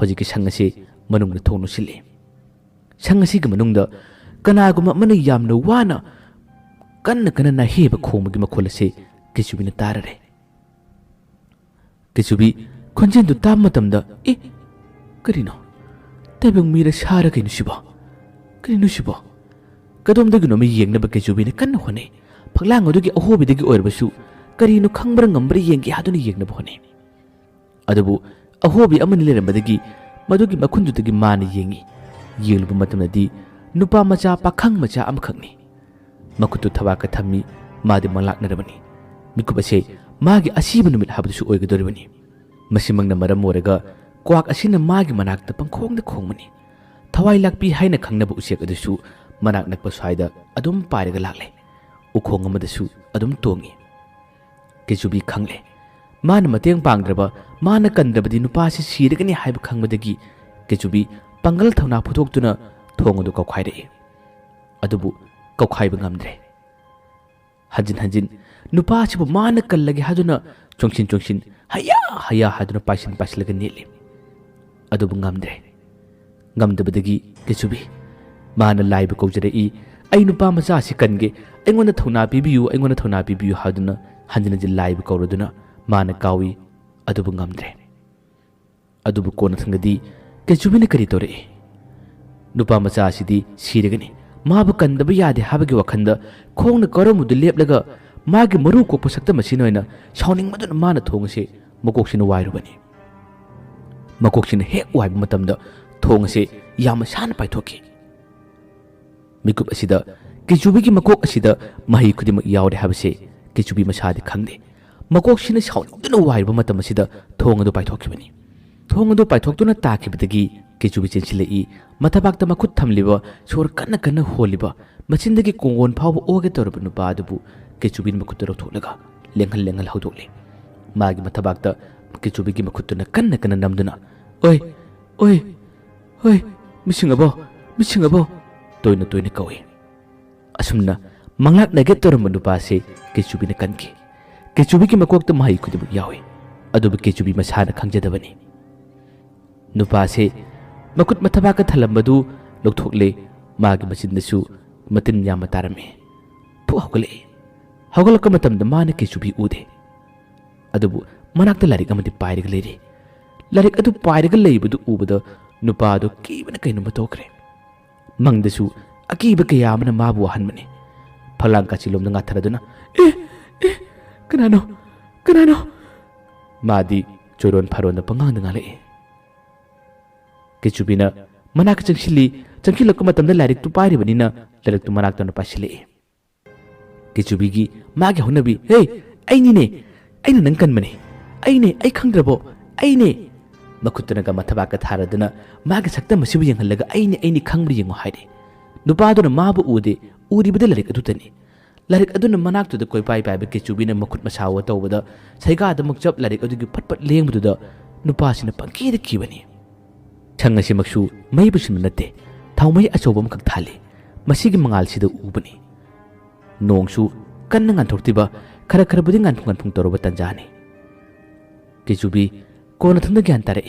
ꯍꯧꯖꯤꯛꯀꯤ ꯁꯪ ꯑꯁꯤ ꯃꯅꯨꯡꯗ ꯊꯣꯡ ꯂꯣꯟꯁꯤꯜꯂꯤ ꯁꯪ ꯑꯁꯤꯒꯤ ꯃꯅꯨꯡꯗ ꯀꯅꯥꯒꯨꯝꯕ ꯑꯃꯅ ꯌꯥꯝꯅ ꯋꯥꯅ ꯀꯟꯅ ꯅꯥꯍꯦꯕ ꯈꯣꯡꯕꯒꯤ ꯃꯈꯣꯜ ꯑꯁꯤ ꯀꯦꯆꯨꯕꯤꯅ ꯇꯥꯔꯔꯦ ꯀꯦꯆꯨꯕꯤ ꯈꯣꯟꯖꯦꯜꯗꯨ ꯇꯥꯕ ꯃꯇꯝꯗ ꯀꯔꯤꯅꯣ ꯇꯥꯏꯕꯪ ꯃꯤꯔ ꯁꯥꯔ ꯀꯩꯅꯣ ꯁꯤꯕꯣ ꯀꯔꯤꯅꯣ ꯁꯤꯕꯣ ꯀꯗꯣꯝꯗꯒꯤꯅꯣ ꯑꯃ ꯌꯦꯡꯅꯕ ꯀꯦꯆꯨꯕꯤꯅ ꯀꯟꯅ ꯍꯣꯠꯅꯩ ꯐꯛꯂꯥꯡ ꯑꯗꯨꯒꯤ ꯑꯍꯣꯕꯤꯗꯒꯤ ꯑꯣꯏꯔꯕꯁꯨ ꯀꯔꯤꯅꯣ ꯈꯪꯕ꯭ꯔꯥ ꯉꯝꯕ꯭ꯔꯥ ꯌꯦꯡꯒꯦ ꯍꯥꯏꯗꯨꯅ ꯌꯦꯡꯅꯕ ꯍꯣꯠꯅꯩ ꯑꯗꯨꯕꯨ ꯑꯍꯣꯕꯤ ꯑꯃꯅꯤ ꯂꯩꯔꯝꯕꯗꯒꯤ ꯃꯗꯨꯒꯤ ꯃꯈꯨꯟꯗꯨꯗꯒꯤ ꯃꯥꯅ ꯌꯦꯡꯂꯨꯕ ꯃꯇꯝꯗꯗꯤ ꯅꯨꯄꯥ ꯃꯆꯥ ꯄꯥꯈꯪ ꯃꯆꯥ ꯑꯃꯈꯛꯅꯤ ꯃꯈꯨꯠꯇꯨ ꯊꯕꯥꯛꯀ ꯊꯝꯃꯤ ꯃꯥꯗꯤ ꯃꯪꯂꯥꯛꯅꯔꯕꯅꯤ ꯃꯤꯀꯨꯞ ꯑꯁꯤ ꯃꯥꯒꯤ ꯑꯁꯤꯕ ꯅꯨꯃꯤꯠ ꯍꯥꯏꯕꯗꯨꯁꯨ ꯑꯣꯏꯒꯗꯧꯔꯤꯕꯅꯤ ꯃꯁꯤꯃꯛꯅ ꯃꯔꯝ ꯑꯣꯏꯔꯒ ꯀ꯭ꯋꯥꯛ ꯑꯁꯤꯅ ꯃꯥꯒꯤ ꯃꯅꯥꯛꯇ ꯄꯪꯈꯣꯡꯗ ꯈꯣꯡꯕꯅꯤ ꯊꯋꯥꯏ ꯂꯥꯛꯄꯤ ꯍꯥꯏꯅ ꯈꯪꯅꯕ ꯎꯆꯦꯛ ꯑꯗꯨꯁꯨ ꯃꯅꯥꯛ ꯅꯛꯄ ꯁ꯭ꯋꯥꯏꯗ ꯑꯗꯨꯝ ꯄꯥꯏꯔꯒ ꯂꯥꯛꯂꯦ ꯎꯈꯣꯡ ꯑꯃꯗꯁꯨ ꯑꯗꯨꯝ ꯇꯣꯡꯉꯤ ꯀꯦꯆꯨꯕꯤ ꯈꯪꯂꯦ ꯃꯥꯅ ꯃꯇꯦꯡ ꯄꯥꯡꯗ꯭ꯔꯕ ꯃꯥꯅ ꯀꯟꯗ꯭ꯔꯕꯗꯤ ꯅꯨꯄꯥꯁꯤ ꯁꯤꯔꯒꯅꯤ ꯍꯥꯏꯕ ꯈꯪꯕꯗꯒꯤ ꯀꯦꯆꯨꯕꯤ ꯄꯥꯡꯒꯜ ꯊꯧꯅꯥ ꯄꯨꯊꯣꯛꯇꯨꯅ ꯊꯣꯡ ꯑꯗꯨ ꯀꯧꯈꯥꯏꯔꯛꯏ ꯑꯗꯨꯕꯨ ꯀꯧꯈꯥꯏꯕ ꯉꯝꯗ꯭ꯔꯦ ꯍꯟꯖꯤꯟ ꯅꯨꯄꯥ ꯑꯁꯤꯕꯨ ꯃꯥꯅ ꯀꯜꯂꯒꯦ ꯍꯥꯏꯗꯨꯅ ꯆꯣꯡꯁꯤꯟ ꯍꯌꯥ ꯍꯥꯏꯗꯨꯅ ꯄꯥꯏꯁꯤꯜꯂꯒ ꯅꯦꯠꯂꯤ ꯑꯗꯨꯕꯨ ꯉꯝꯗꯕꯗꯒꯤ ꯀꯦꯆꯨꯕꯤ ꯃꯥꯅ ꯂꯥꯏꯕꯨ ꯀꯧꯖꯔꯛꯏ ꯑꯩ ꯅꯨꯄꯥ ꯃꯆꯥ ꯑꯁꯤ ꯀꯟꯒꯦ ꯑꯩꯉꯣꯟꯗ ꯊꯧꯅꯥ ꯄꯤꯕꯤꯌꯨ ꯍꯥꯏꯗꯨꯅ ꯍꯟꯖꯤꯟ ꯂꯥꯏꯕꯨ ꯀꯧꯔꯗꯨꯅ ꯃꯥꯅ ꯀꯥꯎꯏ ꯑꯗꯨꯕꯨ ꯉꯝꯗ꯭ꯔꯦ ꯑꯗꯨꯕꯨ ꯀꯣꯟꯅ ꯊꯪꯗꯗꯤ ꯀꯦꯆꯨꯕꯤꯅ ꯀꯔꯤ ꯇꯧꯔꯛꯏ ꯅꯨꯄꯥ ꯃꯆꯥ ꯑꯁꯤꯗꯤ ꯁꯤꯔꯒꯅꯤ ꯃꯥꯕꯨ ꯀꯟꯗꯕ ꯌꯥꯗꯦ ꯍꯥꯏꯕꯒꯤ ꯋꯥꯈꯟꯗ ꯈꯣꯡꯅ ꯀꯧꯔꯝꯕꯗꯨ ꯂꯦꯞꯂꯒ ꯃꯥꯒꯤ ꯃꯔꯨ ꯀꯣꯛꯄ ꯁꯛꯇꯝ ꯑꯁꯤꯅ ꯑꯣꯏꯅ ꯁꯥꯎꯅꯤꯡꯕꯗꯨꯅ ꯃꯥꯅ ꯊꯣꯡ ꯑꯁꯤ ꯃꯀꯣꯛꯁꯤꯅ ꯋꯥꯏꯔꯨꯕꯅꯤ ꯃꯀꯣꯛꯁꯤꯅ ꯍꯦꯛ ꯋꯥꯏꯕ ꯃꯇꯝꯗ ꯊꯣꯡ ꯑꯁꯤ ꯌꯥꯝꯅ ꯁꯥꯟꯅ ꯄꯥꯏꯊꯣꯛꯈꯤ ꯃꯤꯀꯨꯞ ꯑꯁꯤꯗ ꯀꯦꯆꯨꯕꯤꯒꯤ ꯃꯀꯣꯛ ꯑꯁꯤꯗ ꯃꯍꯩ ꯈꯨꯗꯤꯡꯃꯛ ꯌꯥꯎꯔꯦ ꯍꯥꯏꯕꯁꯤ ꯀꯦꯆꯨꯕꯤ ꯃꯁꯥꯗꯤ ꯈꯪꯗꯦ ꯃꯀꯣꯛꯁꯤꯅ ꯁꯥꯎꯅꯤꯡꯗꯨꯅ ꯋꯥꯏꯔꯨꯕ ꯃꯇꯝ ꯑꯁꯤꯗ ꯊꯣꯡ ꯑꯗꯨ ꯄꯥꯏꯊꯣꯛꯈꯤꯕꯅꯤ ꯊꯣꯡ ꯑꯗꯨ ꯄꯥꯏꯊꯣꯛꯇꯨꯅ ꯇꯥꯈꯤꯕꯗꯒꯤ ꯀꯦꯆꯨꯕꯤ ꯆꯦꯟꯁꯤꯜꯂꯛꯏ ꯃꯊꯕꯥꯛꯇ ꯃꯈꯨꯠ ꯊꯝꯂꯤꯕ ꯁꯣꯔ ꯀꯟꯅ ꯍꯣꯜꯂꯤꯕ ꯃꯆꯤꯟꯗꯒꯤ ꯀꯣꯡꯒꯣꯟ ꯐꯥꯎꯕ ꯑꯣꯒꯦ ꯇꯧꯔꯕ ꯅꯨꯄꯥ ꯑꯗꯨꯕꯨ ꯀꯦꯆꯨꯕꯤꯅ ꯃꯈꯨꯠꯇ ꯂꯧꯊꯣꯛꯂꯒ ꯂꯦꯡꯍꯜ ꯍꯧꯗꯣꯛꯂꯤ ꯃꯥꯒꯤ ꯃꯊꯕꯥꯛꯇ ꯀꯦꯆꯨꯕꯤꯒꯤ ꯃꯈꯨꯠꯇꯨꯅ ꯀꯟꯅ ꯅꯝꯗꯨꯅ ꯑꯣꯏ ꯃꯤꯁꯤꯡꯉꯕꯣ ꯇꯣꯏꯅ ꯀꯧꯏ ꯑꯁꯨꯝꯅ ꯃꯪꯂꯥꯛꯅꯒꯦ ꯇꯧꯔꯝꯕ ꯅꯨꯄꯥ ꯑꯁꯤ ꯀꯦꯆꯨꯕꯤꯅ ꯀꯟꯈꯤ ꯀꯦꯆꯨꯕꯤꯒꯤ ꯃꯀꯣꯛꯇ ꯃꯍꯩ ꯈꯨꯗꯤꯡꯃꯛ ꯌꯥꯎꯏ ꯑꯗꯨꯕꯨ ꯀꯦꯆꯨꯕꯤ ꯃꯁꯥꯅ ꯈꯪꯖꯗꯕꯅꯤ ꯅꯨꯄꯥ ꯑꯁꯤ ꯃꯈꯨꯠ ꯃꯊꯕꯥꯛꯀ ꯊꯜꯂꯝꯕꯗꯨ ꯂꯧꯊꯣꯛꯂꯦ ꯃꯥꯒꯤ ꯃꯆꯤꯟꯗꯁꯨ ꯃꯇꯤꯟ ꯌꯥꯝꯅ ꯇꯥꯔꯝꯃꯤ ꯐꯨꯛ ꯍꯧꯒꯠꯂꯛꯄ ꯃꯇꯝꯗ ꯃꯥꯅ ꯀꯦꯆꯨꯕꯤ ꯎꯗꯦ ꯑꯗꯨꯕꯨ ꯃꯅꯥꯛꯇ ꯂꯥꯏꯔꯤꯛ ꯑꯃꯗꯤ ꯄꯥꯏꯔꯒ ꯂꯩꯔꯤ ꯂꯥꯏꯔꯤꯛ ꯑꯗꯨ ꯄꯥꯏꯔꯒ ꯂꯩꯕꯗꯨ ꯎꯕꯗ ꯅꯨꯄꯥ ꯑꯗꯨ ꯀꯤꯕꯅ ꯀꯩꯅꯣꯝꯃ ꯇꯧꯈ꯭ꯔꯦ ꯃꯪꯗꯁꯨ ꯑꯀꯤꯕ ꯀꯌꯥ ꯑꯃꯅ ꯃꯥꯕꯨ ꯋꯥꯍꯟꯕꯅꯤ ꯐꯛꯂꯥꯡ ꯀꯥꯆꯤꯟꯂꯣꯝꯗ ꯉꯥꯊꯔꯗꯨꯅ ꯀꯅꯥꯅꯣ ꯃꯥꯗꯤ ꯆꯣꯏꯔꯣꯟ ꯐꯥꯔꯣꯟꯗ ꯄꯪꯉꯥꯡꯗ ꯉꯥꯡꯂꯛꯏ Kechubina manak changshili changkilakku matamda larik tu pairibanina larik tu manak tana pasile Kechubigi magi honabi hey ainine aina nang kanmane aine ai khangdrabo aine makutana ga mathabaka tharadana magi sakta masibu yenghalaga aine khangbri yengo haide nupaduna mabu ude uribada larik adutani larik aduna manak tu da koi pai pai Kechubina makut masawa tawbada saiga da mukjab larik adugi patpat lengbuda nupasina pangkida kibani Changasi maksu may busin nate thawmay achobam kag thali masigi mangal sida ubani nongsu kan ngan thoktiba khara khara budi ngan phung toroba tanjani Kechubi kona thanda gyan tare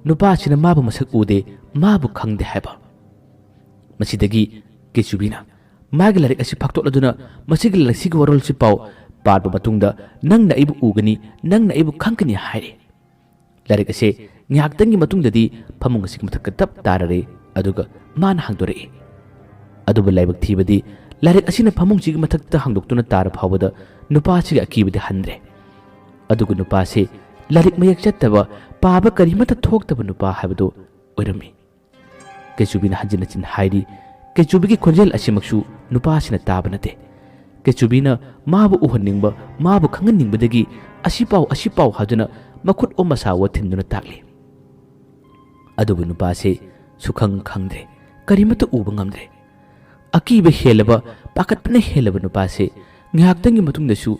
nupa sina mabu masak ude mabu khangde haba masidagi Kechubina magi larik asi phaktoladuna masigi lasigi warol si pau parba matungda nangna ibu ugani nangna ibu khangkani haire larik ase ngaktangi matungdadi phamung asig mathak tap tarare aduga man hangdore aduba laibak thibadi larik asina phamung chig mathak ta hangdoktuna tar phawada nupa chig akibadi handre aduga nupa se larik mayak chattaba paba karimata thoktaba nupa habado oirami Kechubina hanjina chin hairi Kechubigi khonjel asimaksu nupa sina tabanate Kechubina mabu uhaningba mabu khanganingbadagi asipau haduna makut o masawa thinduna takli adubu nupa se sukhang khangdre karimata uba ngamdre akiba helaba pakatpna helaba nupa se ngaktangi matungdasu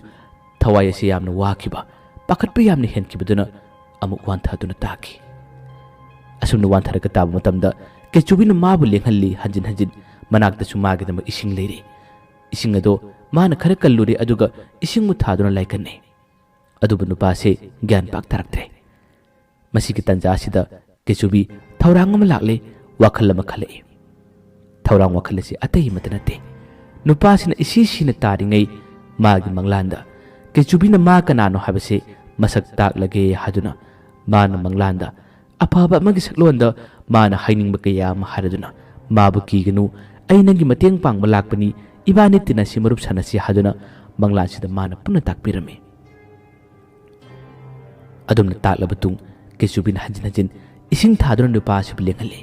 thawai ase yamna wakiba pakatpa yamna henkibaduna amuk wanthaduna taki asumna wantharaga taba matamda Kechubina mabu lenghalli hanjin manakdasu magidama ising leiri ising ado mana khara kallure aduga ising mu thaduna laikanne adubu nupa se gyan pak taraktre masigi tanja sida Kechubi thaurang ama lakle wakhal ama khalai thaurang wakhal si atai matanate nupa sina isi sina taringai magi manglanda Kechubina ma kanano habase masak tak lage haduna mana manglanda apaba magi saklonda mana haining bakaya maharaduna mabu kiganu ai nangi mateng pang malakpani ibani tina simarup sanasi haduna manglan sida mana puna takpirame adumna taklabatung Kechubina hanjin ising thaduna nupa si bilengale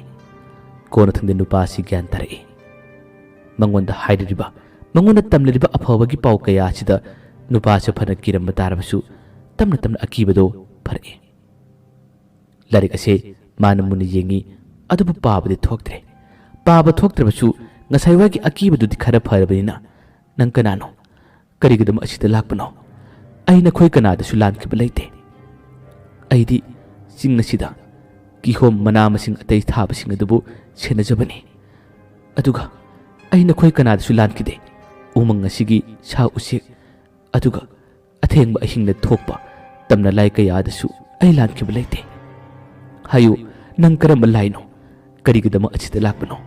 kona thangde nupa si gyan tare mangonda haidriba mangonda tamleriba aphawagi pau kaya sida nupa se phana kiram batarabasu tamna akibado phare larik ase mana mun yengi adubu pabade thoktre paba thoktrabasu ngasaiwagi akibadu dikhara pharabina nang kanano karigidam asida lakpano aina khoi kanada su lankib leite aidi singna sida Kihom manamasing atay thabasing adubu senajabani aduga aina khoi kanada su lankide umang asigi sa usik aduga athengba ahingna thokpa tamna lai kayadasu ai lankib leite hayu nang karamba laino karigidama achida lakpano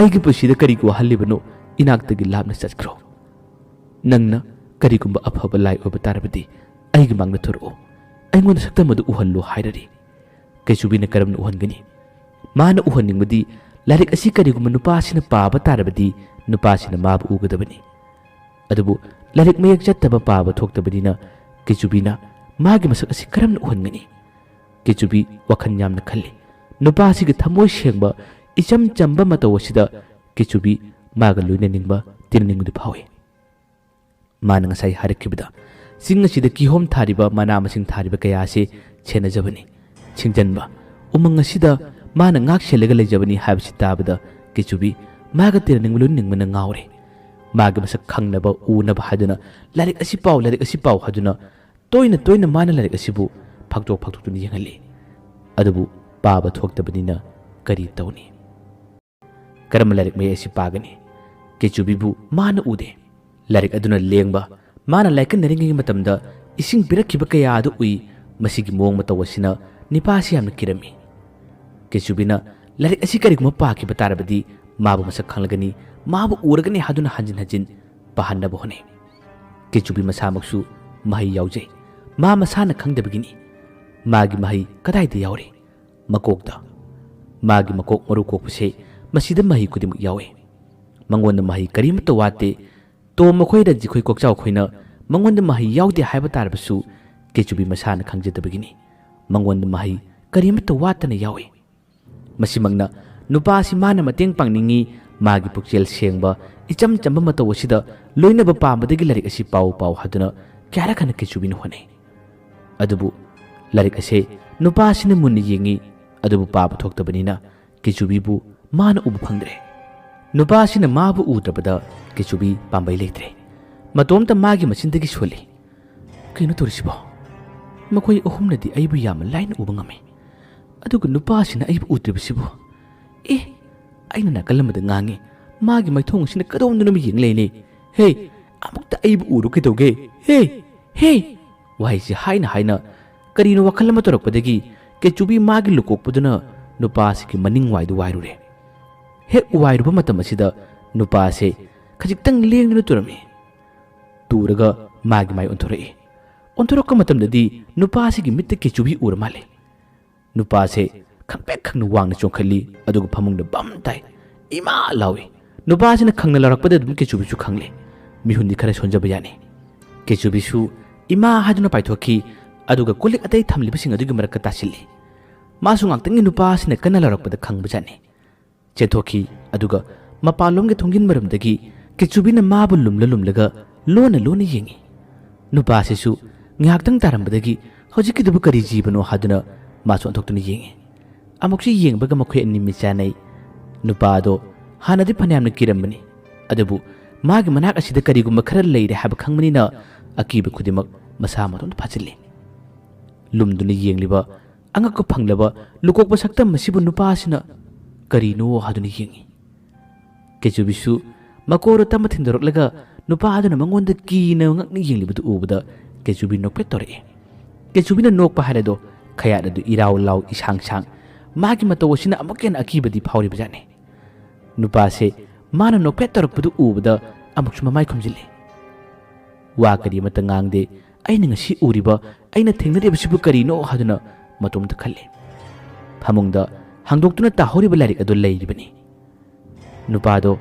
aigi pusida karigu hallibano inaktagi labna chatkro nangna karigumba aphaba lai obatarabadi aigi mangna thoro aingon saktamadu uhallo hairari Kechubina karam uhan mana uhaningmadi larik asi kariguma nupa sina paba tarabadi nupa sina mabu ugadabani adubu larik mayak chattaba paba thoktabadina Kechubina magi masak asi karam uhangani Kechubi wakhan yamna khalli nupa siga thamoi sengba icham chamba matawasida Kechubi maga loina ningba tinningu phawe mana ngasai harakibda singa sida kihom thariba mana masing thariba kaya se chena jabani Chingjanba umang asida mana ngak selega lejabani habsi tabada Kechubi maga tirningulun ningmana ngawre maga masak khangnaba unaba haduna larik asi pau haduna toina mana larik asibu phaktok tuni yengali adubu paba thoktabadina kari tawni karam larik may asi pagani Kechubi bu mana ude larik aduna lengba mana laikan naringi matamda ising pirakhiba kaya adu ui masigi mong matawasina Nipasi yamna kirami Kechubina larik asi kariguma paki batarabadi mabu masak khanglagani mabu uragani haduna hanjin pahanna bohne Kechubi masamaksu mahi yaujai ma masana khangdabagini magi mahi kadaida yaure makokda magi makok maru kokpuse masida mahi kudimuk yawe mangonda mahi karimata wate to makoida jikhoi kokchau khoina mangonda mahi yaude haiba tarbasu Kechubi masana khangjadabagini mangonda mahi karimata watana yawe ꯃꯁꯤꯃꯛꯅ ꯅꯨꯄꯥꯁꯤ ꯃꯥꯅ ꯃꯇꯦꯡ ꯄꯥꯡꯅꯤꯡꯉꯤ ꯃꯥꯒꯤ ꯄꯨꯛꯆꯦꯜ ꯁꯦꯡꯕ ꯏꯆꯝ ꯆꯝꯕ ꯃꯇꯧ ꯑꯁꯤꯗ ꯂꯣꯏꯅꯕ ꯄꯥꯝꯕꯗꯒꯤ ꯂꯥꯏꯔꯤꯛ ꯑꯁꯤ ꯄꯥꯎ ꯍꯥꯏꯗꯨꯅ ꯀꯌꯥꯔꯛ ꯍꯟꯅ ꯀꯦꯆꯨꯕꯤꯅ ꯍꯣꯠꯅꯩ꯫ ꯑꯗꯨꯕꯨ ꯂꯥꯏꯔꯤꯛ ꯑꯁꯤ ꯅꯨꯄꯥꯁꯤꯅ ꯃꯨꯟꯅ ꯌꯦꯡꯉꯤ, ꯑꯗꯨꯕꯨ ꯄꯥꯕ ꯊꯣꯛꯇꯕꯅꯤꯅ ꯀꯦꯆꯨꯕꯤꯕꯨ ꯃꯥꯅ ꯎꯕ ꯐꯪꯗ꯭ꯔꯦ꯫ ꯅꯨꯄꯥꯁꯤꯅ ꯃꯥꯕꯨ ꯎꯗ꯭ꯔꯕꯗ ꯀꯦꯆꯨꯕꯤ ꯄꯥꯝꯕꯩ ꯂꯩꯇ꯭ꯔꯦ꯫ ꯃꯇꯣꯝꯇ ꯃꯥꯒꯤ ꯃꯆꯤꯟꯗꯒꯤ ꯁꯣꯜꯂꯤ, ꯀꯩꯅꯣ ꯇꯧꯔꯤꯁꯤꯕꯣ? ꯃꯈꯣꯏ ꯑꯍꯨꯝꯅꯗꯤ ꯑꯩꯕꯨ ꯌꯥꯝꯅ ꯂꯥꯏꯅ ꯎꯕ ꯉꯝꯃꯤ, ꯑꯗꯨꯒ ꯅꯨꯄꯥꯁꯤꯅ ꯑꯩꯕꯨ ꯎꯗ꯭ꯔꯤꯕꯁꯤꯕꯨ? ꯑꯩꯅ ꯅꯥꯀꯜ ꯑꯃꯗ ꯉꯥꯡꯉꯤ, ꯃꯥꯒꯤ ꯃꯥꯏꯊꯣꯡ ꯑꯁꯤꯅ ꯀꯗꯣꯝꯗꯅꯣ ꯌꯦꯡ ꯂꯩꯅꯦ꯫ ꯍꯦ, ꯑꯃꯨꯛꯇ ꯑꯩꯕꯨ ꯎꯔꯣ ꯀꯩꯗꯧꯒꯦ? ꯍꯦ ꯋꯥꯍꯩꯁꯤ ꯍꯥꯏꯅ ꯀꯔꯤꯅꯣ ꯋꯥꯈꯜ ꯑꯃ ꯇꯧꯔꯛꯄꯗꯒꯤ ꯀꯦꯆꯨꯕꯤ ꯃꯥꯒꯤ ꯂꯨꯀꯣꯛꯄꯗꯨꯅ ꯅꯨꯄꯥꯁꯤꯒꯤ ꯃꯅꯤꯡ ꯋꯥꯏꯗꯨ ꯋꯥꯏꯔꯨꯔꯦ꯫ ꯍꯦꯛ ꯋꯥꯏꯔꯨꯕ ꯃꯇꯝ ꯑꯁꯤꯗ ꯅꯨꯄꯥꯁꯦ ꯈꯖꯤꯛꯇꯪ ꯂꯦꯡꯗꯨꯅ ꯇꯨꯔꯝꯃꯤ꯫ ꯇꯨꯔꯒ ꯃꯥꯒꯤ ꯃꯥꯏ ꯑꯣꯟꯊꯣꯔꯛꯏ꯫ ꯑꯣꯟꯊꯣꯔꯛꯄ ꯃꯇꯝꯗꯗꯤ ꯅꯨꯄꯥꯁꯤꯒꯤ ꯃꯤꯠꯇ ꯀꯦꯆꯨꯕꯤ ꯎꯔ ꯃꯥꯜꯂꯦ꯫ ꯅꯨꯄꯥꯁꯦ ꯈꯪꯄꯦꯛ ꯈꯪꯅ ꯋꯥꯡꯅ ꯆꯣꯡꯈꯠꯂꯤ, ꯑꯗꯨꯒ ꯐꯃꯨꯡꯗ ꯕꯝ ꯇꯥꯏ꯫ ꯏꯃꯥ ꯂꯥꯎꯏ꯫ ꯅꯨꯄꯥꯁꯤꯅ ꯈꯪꯅ ꯂꯥꯎꯔꯛꯄꯗ ꯑꯗꯨꯝ ꯀꯦꯆꯨꯕꯤꯁꯨ ꯈꯪꯂꯦ, ꯃꯤꯍꯨꯟꯗꯤ ꯈꯔ ꯁꯣꯟꯖꯕ ꯌꯥꯅꯤ꯫ ꯀꯦꯆꯨꯕꯤꯁꯨ ꯏꯃꯥ ꯍꯥꯏꯗꯨꯅ ꯄꯥꯏꯊꯣꯛꯈꯤ, ꯑꯗꯨꯒ ꯀꯣꯜꯂꯤꯛ ꯑꯇꯩ ꯊꯝꯂꯤꯕꯁꯤꯡ ꯑꯗꯨꯒꯤ ꯃꯔꯛꯇ ꯇꯥꯁꯤꯜꯂꯤ꯫ ꯃꯥꯁꯨ ꯉꯥꯛꯇꯪꯒꯤ ꯅꯨꯄꯥꯁꯤꯅ ꯀꯟꯅ ꯂꯥꯎꯔꯛꯄꯗ ꯈꯪꯕꯖꯥꯠꯅꯤ꯫ ꯆꯦꯟꯊꯣꯛꯈꯤ, ꯑꯗꯨꯒ ꯃꯄꯥꯟꯂꯣꯝꯒꯤ ꯊꯣꯡꯖꯤꯟ ꯃꯔꯝꯗꯒꯤ ꯀꯦꯆꯨꯕꯤꯅ ꯃꯥꯕꯨ ꯂꯨꯝꯂꯒ ꯂꯣꯟꯅ ꯌꯦꯡꯉꯤ꯫ ꯅꯨꯄꯥꯁꯤꯁꯨ ꯉꯥꯏꯍꯥꯛꯇꯪ ꯇꯥꯔꯝꯕꯗꯒꯤ ꯍꯧꯖꯤꯛꯀꯤꯗꯨꯕꯨ ꯀꯔꯤ ꯖꯤꯕꯅꯣ ꯍꯥꯏꯗꯨꯅ ꯃꯥꯁꯨ ꯑꯣꯟꯊꯣꯛꯇꯨꯅ ꯌꯦꯡꯉꯤ꯫ ꯑꯃꯨꯛꯁꯨ ꯌꯦꯡꯕꯒ ꯃꯈꯣꯏ ꯑꯅꯤ ꯃꯤꯠ ꯆꯥꯅꯩ꯫ ꯅꯨꯄꯥꯗꯣ ꯍꯥꯟꯅꯗꯤ ꯐꯅꯌꯥꯝꯅ ꯀꯤꯔꯝꯕꯅꯤ, ꯑꯗꯨꯕꯨ ꯃꯥꯒꯤ ꯃꯅꯥꯛ ꯑꯁꯤꯗ ꯀꯔꯤꯒꯨꯝꯕ ꯈꯔ ꯂꯩꯔꯦ ꯍꯥꯏꯕ ꯈꯪꯕꯅꯤꯅ ꯑꯀꯤꯕ ꯈꯨꯗꯤꯡꯃꯛ ꯃꯁꯥ ꯃꯇꯣꯝꯇ ꯐꯥꯖꯤꯜꯂꯤ꯫ ꯂꯨꯝꯗꯨꯅ ꯌꯦꯡꯂꯤꯕ ꯑꯉꯛꯄ ꯐꯪꯂꯕ ꯂꯨꯀꯣꯛꯄ ꯁꯛꯇꯝ ꯑꯁꯤꯕꯨ ꯅꯨꯄꯥꯁꯤꯅ ꯀꯔꯤꯅꯣ ꯍꯥꯏꯗꯨꯅ ꯌꯦꯡꯉꯤ꯫ ꯀꯦꯆꯨꯕꯤꯁꯨ ꯃꯀꯣꯔꯣ ꯇꯝꯕ ꯊꯤꯟꯗꯣꯔꯛꯂꯒ ꯅꯨꯄꯥꯗꯨꯅ ꯃꯉꯣꯟꯗ ꯀꯤꯅ ꯉꯛꯅ ꯌꯦꯡꯂꯤꯕꯗꯨ ꯎꯕꯗ ꯀꯦꯆꯨꯕꯤ ꯅꯣꯛꯐꯦꯠ ꯇꯧꯔꯛꯏ꯫ ꯀꯦꯆꯨꯕꯤꯅ ꯅꯣꯛꯄ ꯍꯥꯏꯔꯗꯣ ꯈꯌꯥꯠ ꯑꯗꯨ ꯏꯔꯥꯎ ꯂꯥꯎ ꯏꯁꯥꯡ ꯁꯥꯡ, ꯃꯥꯒꯤ ꯃꯇꯧ ꯑꯁꯤꯅ ꯑꯃꯨꯛ ꯍꯦꯟꯅ ꯑꯀꯤꯕꯗꯤ ꯐꯥꯎꯔꯤꯕꯖꯥꯠꯅꯤ꯫ ꯅꯨꯄꯥꯁꯦ ꯃꯥꯅ ꯅꯣꯛꯐꯦꯠ ꯇꯧꯔꯛꯄꯗꯨ ꯎꯕꯗ ꯑꯃꯨꯛꯁꯨ ꯃꯃꯥꯏ ꯈꯨꯝꯖꯤꯜꯂꯤ꯫ ꯋꯥ ꯀꯔꯤ ꯑꯃꯠꯇ ꯉꯥꯡꯗꯦ꯫ ꯑꯩꯅ ꯉꯁꯤ ꯎꯔꯤꯕ, ꯑꯩꯅ ꯊꯦꯡꯅꯔꯤꯕꯁꯤꯕꯨ ꯀꯔꯤꯅꯣ ꯍꯥꯏꯗꯨꯅ ꯃꯇꯣꯝꯇ ꯈꯜꯂꯤ꯫ ꯐꯃꯨꯡꯗ ꯍꯥꯡꯗꯣꯛꯇꯨꯅ ꯇꯥꯍꯧꯔꯤꯕ ꯂꯥꯏꯔꯤꯛ ꯑꯗꯨ ꯂꯩꯔꯤꯕꯅꯤ꯫ ꯅꯨꯄꯥꯗꯣ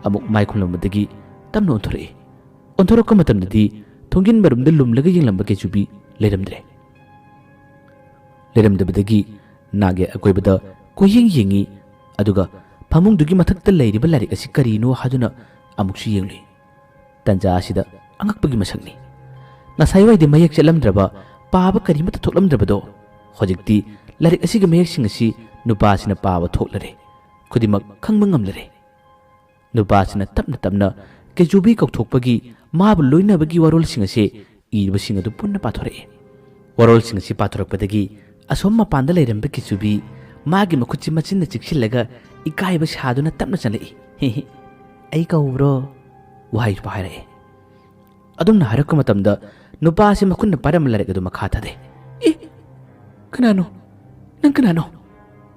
ꯑꯃꯨꯛ ꯃꯥꯏ ꯈꯨꯝꯂꯝꯕꯗꯒꯤ ꯇꯞꯅ ꯑꯣꯟꯊꯣꯔꯛꯏ꯫ ꯑꯣꯟꯊꯣꯔꯛꯄ ꯃꯇꯝꯗꯗꯤ ꯊꯣꯡꯖꯤꯟ ꯃꯔꯨꯝꯗ ꯂꯨꯝꯂꯒ ꯌꯦꯡꯂꯝꯕ ꯀꯦꯆꯨꯕꯤ ꯂꯩꯔꯝꯗ꯭ꯔꯦ꯫ ꯂꯩꯔꯝꯗꯕꯗꯒꯤ ꯅꯥꯒꯦ ꯑꯀꯣꯏꯕꯗ ꯀꯣꯏꯌꯦꯡ ꯌꯦꯡꯉꯤ, ꯑꯗꯨꯒ ꯐꯃꯨꯡꯗꯨꯒꯤ ꯃꯊꯛꯇ ꯂꯩꯔꯤꯕ ꯂꯥꯏꯔꯤꯛ ꯑꯁꯤ ꯀꯔꯤꯅꯣ ꯍꯥꯏꯗꯨꯅ ꯑꯃꯨꯛꯁꯨ ꯌꯦꯡꯂꯨꯏ꯫ ꯇꯟꯖꯥ ꯑꯁꯤꯗ ꯑꯉꯛꯄꯒꯤ ꯃꯁꯛꯅꯤ꯫ ꯉꯁꯥꯏꯋꯥꯏꯗꯤ ꯃꯌꯦꯛ ꯆꯠꯂꯝꯗ꯭ꯔꯕ, ꯄꯥꯕ ꯀꯔꯤꯃꯠꯇ ꯊꯣꯛꯂꯝꯗ꯭ꯔꯕꯗꯣ ꯍꯧꯖꯤꯛꯇꯤ ꯂꯥꯏꯔꯤꯛ ꯑꯁꯤꯒꯤ ꯃꯌꯦꯛꯁꯤꯡ ꯑꯁꯤ ꯅꯨꯄꯥꯁꯤꯅ ꯄꯥꯕ ꯊꯣꯛꯂꯔꯦ, ꯈꯨꯗꯤꯡꯃꯛ ꯈꯪꯕ ꯉꯝꯂꯔꯦ꯫ ꯅꯨꯄꯥꯁꯤꯅ ꯇꯞꯅ ꯀꯦꯆꯨꯕꯤ ꯀꯧꯊꯣꯛꯄꯒꯤ, ꯃꯥꯕꯨ ꯂꯣꯏꯅꯕꯒꯤ ꯋꯥꯔꯣꯜꯁꯤꯡ ꯑꯁꯤ ꯏꯔꯤꯕꯁꯤꯡ ꯑꯗꯨ ꯄꯨꯟꯅ ꯄꯥꯊꯣꯔꯛꯏ꯫ ꯋꯥꯔꯣꯜꯁꯤꯡ ꯑꯁꯤ ꯄꯥꯊꯣꯔꯛꯄꯗꯒꯤ ꯑꯁꯣꯝ ꯃꯄꯥꯟꯗ ꯂꯩꯔꯝꯕ ꯀꯦꯆꯨꯕꯤ ꯃꯥꯒꯤ ꯃꯈꯨꯠꯁꯤ ꯃꯆꯤꯟꯅ ꯆꯤꯛꯁꯤꯜꯂꯒ ꯏꯀꯥꯏꯕ ꯁꯥꯗꯨꯅ ꯇꯞꯅ ꯆꯪꯂꯛꯏ꯫ ꯑꯩ ꯀꯧꯕ꯭ꯔꯣ? ꯋꯥꯍꯩꯁꯨ ꯍꯥꯏꯔꯛꯏ꯫ ꯑꯗꯨꯝꯅ ꯍꯥꯏꯔꯛꯄ ꯃꯇꯝꯗ ꯅꯨꯄꯥꯁꯤ ꯃꯈꯨꯠꯅ ꯄꯥꯏꯔꯝꯕ ꯂꯥꯏꯔꯤꯛ ꯑꯗꯨ ꯃꯈꯥ ꯊꯥꯗꯩ꯫ ꯀꯅꯥꯅꯣ? ꯅꯪ ꯀꯅꯥꯅꯣ?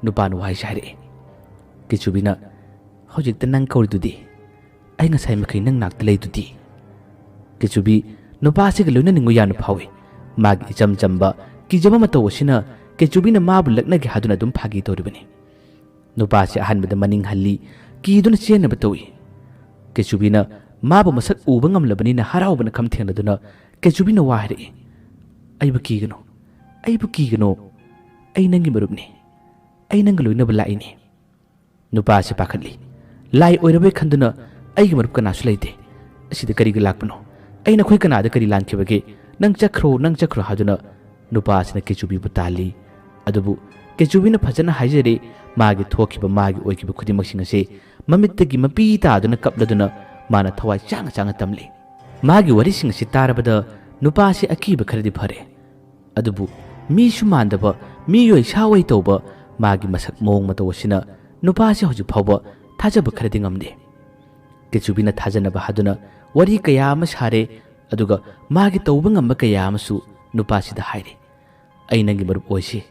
ꯅꯨꯄꯥꯅ ꯋꯥꯍꯩꯁꯤ ꯍꯥꯏꯔꯛꯏ꯫ ꯀꯦꯆꯨꯕꯤꯅ, ꯍꯧꯖꯤꯛꯇ ꯅꯪ ꯀꯧꯔꯤꯗꯨꯗꯤ, ꯑꯩ ꯉꯁꯥꯏ ꯃꯈꯩ ꯅꯪ ꯅꯥꯛꯇ ꯂꯩꯗꯨꯗꯤ꯫ ꯀꯦꯆꯨꯕꯤ ꯅꯨꯄꯥꯁꯤꯒ ꯂꯣꯏꯅꯅꯤꯡꯕ ꯌꯥꯝꯅ ꯐꯥꯎꯏ꯫ ꯃꯥꯒꯤ ꯏꯆꯝ ꯆꯝꯕ ꯀꯤꯖꯕ ꯃꯇꯧ ꯑꯁꯤꯅ ꯀꯦꯆꯨꯕꯤꯅ ꯃꯥꯕꯨ ꯂꯛꯅꯒꯦ ꯍꯥꯏꯗꯨꯅ ꯑꯗꯨꯝ ꯐꯥꯒꯤ ꯇꯧꯔꯤꯕꯅꯤ꯫ ꯅꯨꯄꯥꯁꯤ ꯑꯍꯥꯟꯕꯗ ꯃꯅꯤꯡ ꯍꯜꯂꯤ, ꯀꯤꯗꯨꯅ ꯆꯦꯟꯅꯕ ꯇꯧꯏ꯫ ꯀꯦꯆꯨꯕꯤꯅ ꯃꯥꯕꯨ ꯃꯁꯛ ꯎꯕ ꯉꯝꯂꯕꯅꯤꯅ ꯍꯔꯥꯎꯕꯅ ꯈꯝ ꯊꯦꯡꯅꯗꯨꯅ ꯀꯦꯆꯨꯕꯤꯅ ꯋꯥ ꯍꯥꯏꯔꯛꯏ꯫ ꯑꯩꯕꯨ ꯀꯤꯒꯅꯨ, ꯑꯩꯕꯨ ꯀꯤꯒꯅꯨ, ꯑꯩ ꯅꯪꯒꯤ ꯃꯔꯨꯞꯅꯤ, ꯑꯩ ꯅꯪꯒ ꯂꯣꯏꯅꯕ ꯂꯥꯛꯏꯅꯤ꯫ ꯅꯨꯄꯥꯁꯤ ꯄꯥꯈꯠꯂꯤ꯫ ꯂꯥꯏ ꯑꯣꯏꯔꯕꯣꯏ ꯈꯟꯗꯨꯅ ꯑꯩꯒꯤ ꯃꯔꯨꯞ ꯀꯅꯥꯁꯨ ꯂꯩꯇꯦ, ꯑꯁꯤꯗ ꯀꯔꯤꯒꯤ ꯂꯥꯛꯄꯅꯣ? ꯑꯩ ꯅꯈꯣꯏ ꯀꯅꯥꯗ ꯀꯔꯤ ꯂꯥꯟꯈꯤꯕꯒꯦ? ꯅꯪ ꯆꯠꯈ꯭ꯔꯣ ꯍꯥꯏꯗꯨꯅ ꯅꯨꯄꯥꯁꯤꯅ ꯀꯦꯆꯨꯕꯤꯕꯨ ꯇꯥꯜꯂꯤ꯫ ꯑꯗꯨꯕꯨ ꯀꯦꯆꯨꯕꯤꯅ ꯐꯖꯅ ꯍꯥꯏꯖꯔꯦ꯫ ꯃꯥꯒꯤ ꯊꯣꯛꯈꯤꯕ, ꯃꯥꯒꯤ ꯑꯣꯏꯈꯤꯕ ꯈꯨꯗꯤꯡꯃꯛꯁꯤꯡ ꯑꯁꯤ ꯃꯃꯤꯠꯇꯒꯤ ꯃꯄꯤ ꯇꯥꯗꯨꯅ ꯀꯞꯂꯗꯨꯅ ꯃꯥꯅ ꯊꯋꯥꯏ ꯆꯥꯡꯅ ꯇꯝꯂꯤ꯫ ꯃꯥꯒꯤ ꯋꯥꯔꯤꯁꯤꯡ ꯑꯁꯤ ꯇꯥꯔꯕꯗ ꯅꯨꯄꯥꯁꯤ ꯑꯀꯤꯕ ꯈꯔꯗꯤ ꯐꯔꯦ, ꯑꯗꯨꯕꯨ ꯃꯤꯁꯨ ꯃꯥꯟꯗꯕ, ꯃꯤꯑꯣꯏ ꯁꯥꯑꯣꯏ ꯇꯧꯕ ꯃꯥꯒꯤ ꯃꯁꯛ ꯃꯑꯣꯡ ꯃꯇꯧ ꯑꯁꯤꯅ ꯅꯨꯄꯥꯁꯤ ꯍꯧꯖꯤꯛ ꯐꯥꯎꯕ ꯊꯥꯖꯕ ꯈꯔꯗꯤ ꯉꯝꯗꯦ꯫ ꯀꯦꯆꯨꯕꯤꯅ ꯊꯥꯖꯅꯕ ꯍꯥꯏꯗꯨꯅ ꯋꯥꯔꯤ ꯀꯌꯥ ꯑꯃ ꯁꯥꯔꯦ, ꯑꯗꯨꯒ ꯃꯥꯒꯤ ꯇꯧꯕ ꯉꯝꯕ ꯀꯌꯥ ꯑꯃꯁꯨ ꯅꯨꯄꯥꯁꯤꯗ ꯍꯥꯏꯔꯦ꯫ ꯑꯩ ꯅꯪꯒꯤ ꯃꯔꯨꯞ ꯑꯣꯏꯁꯤ,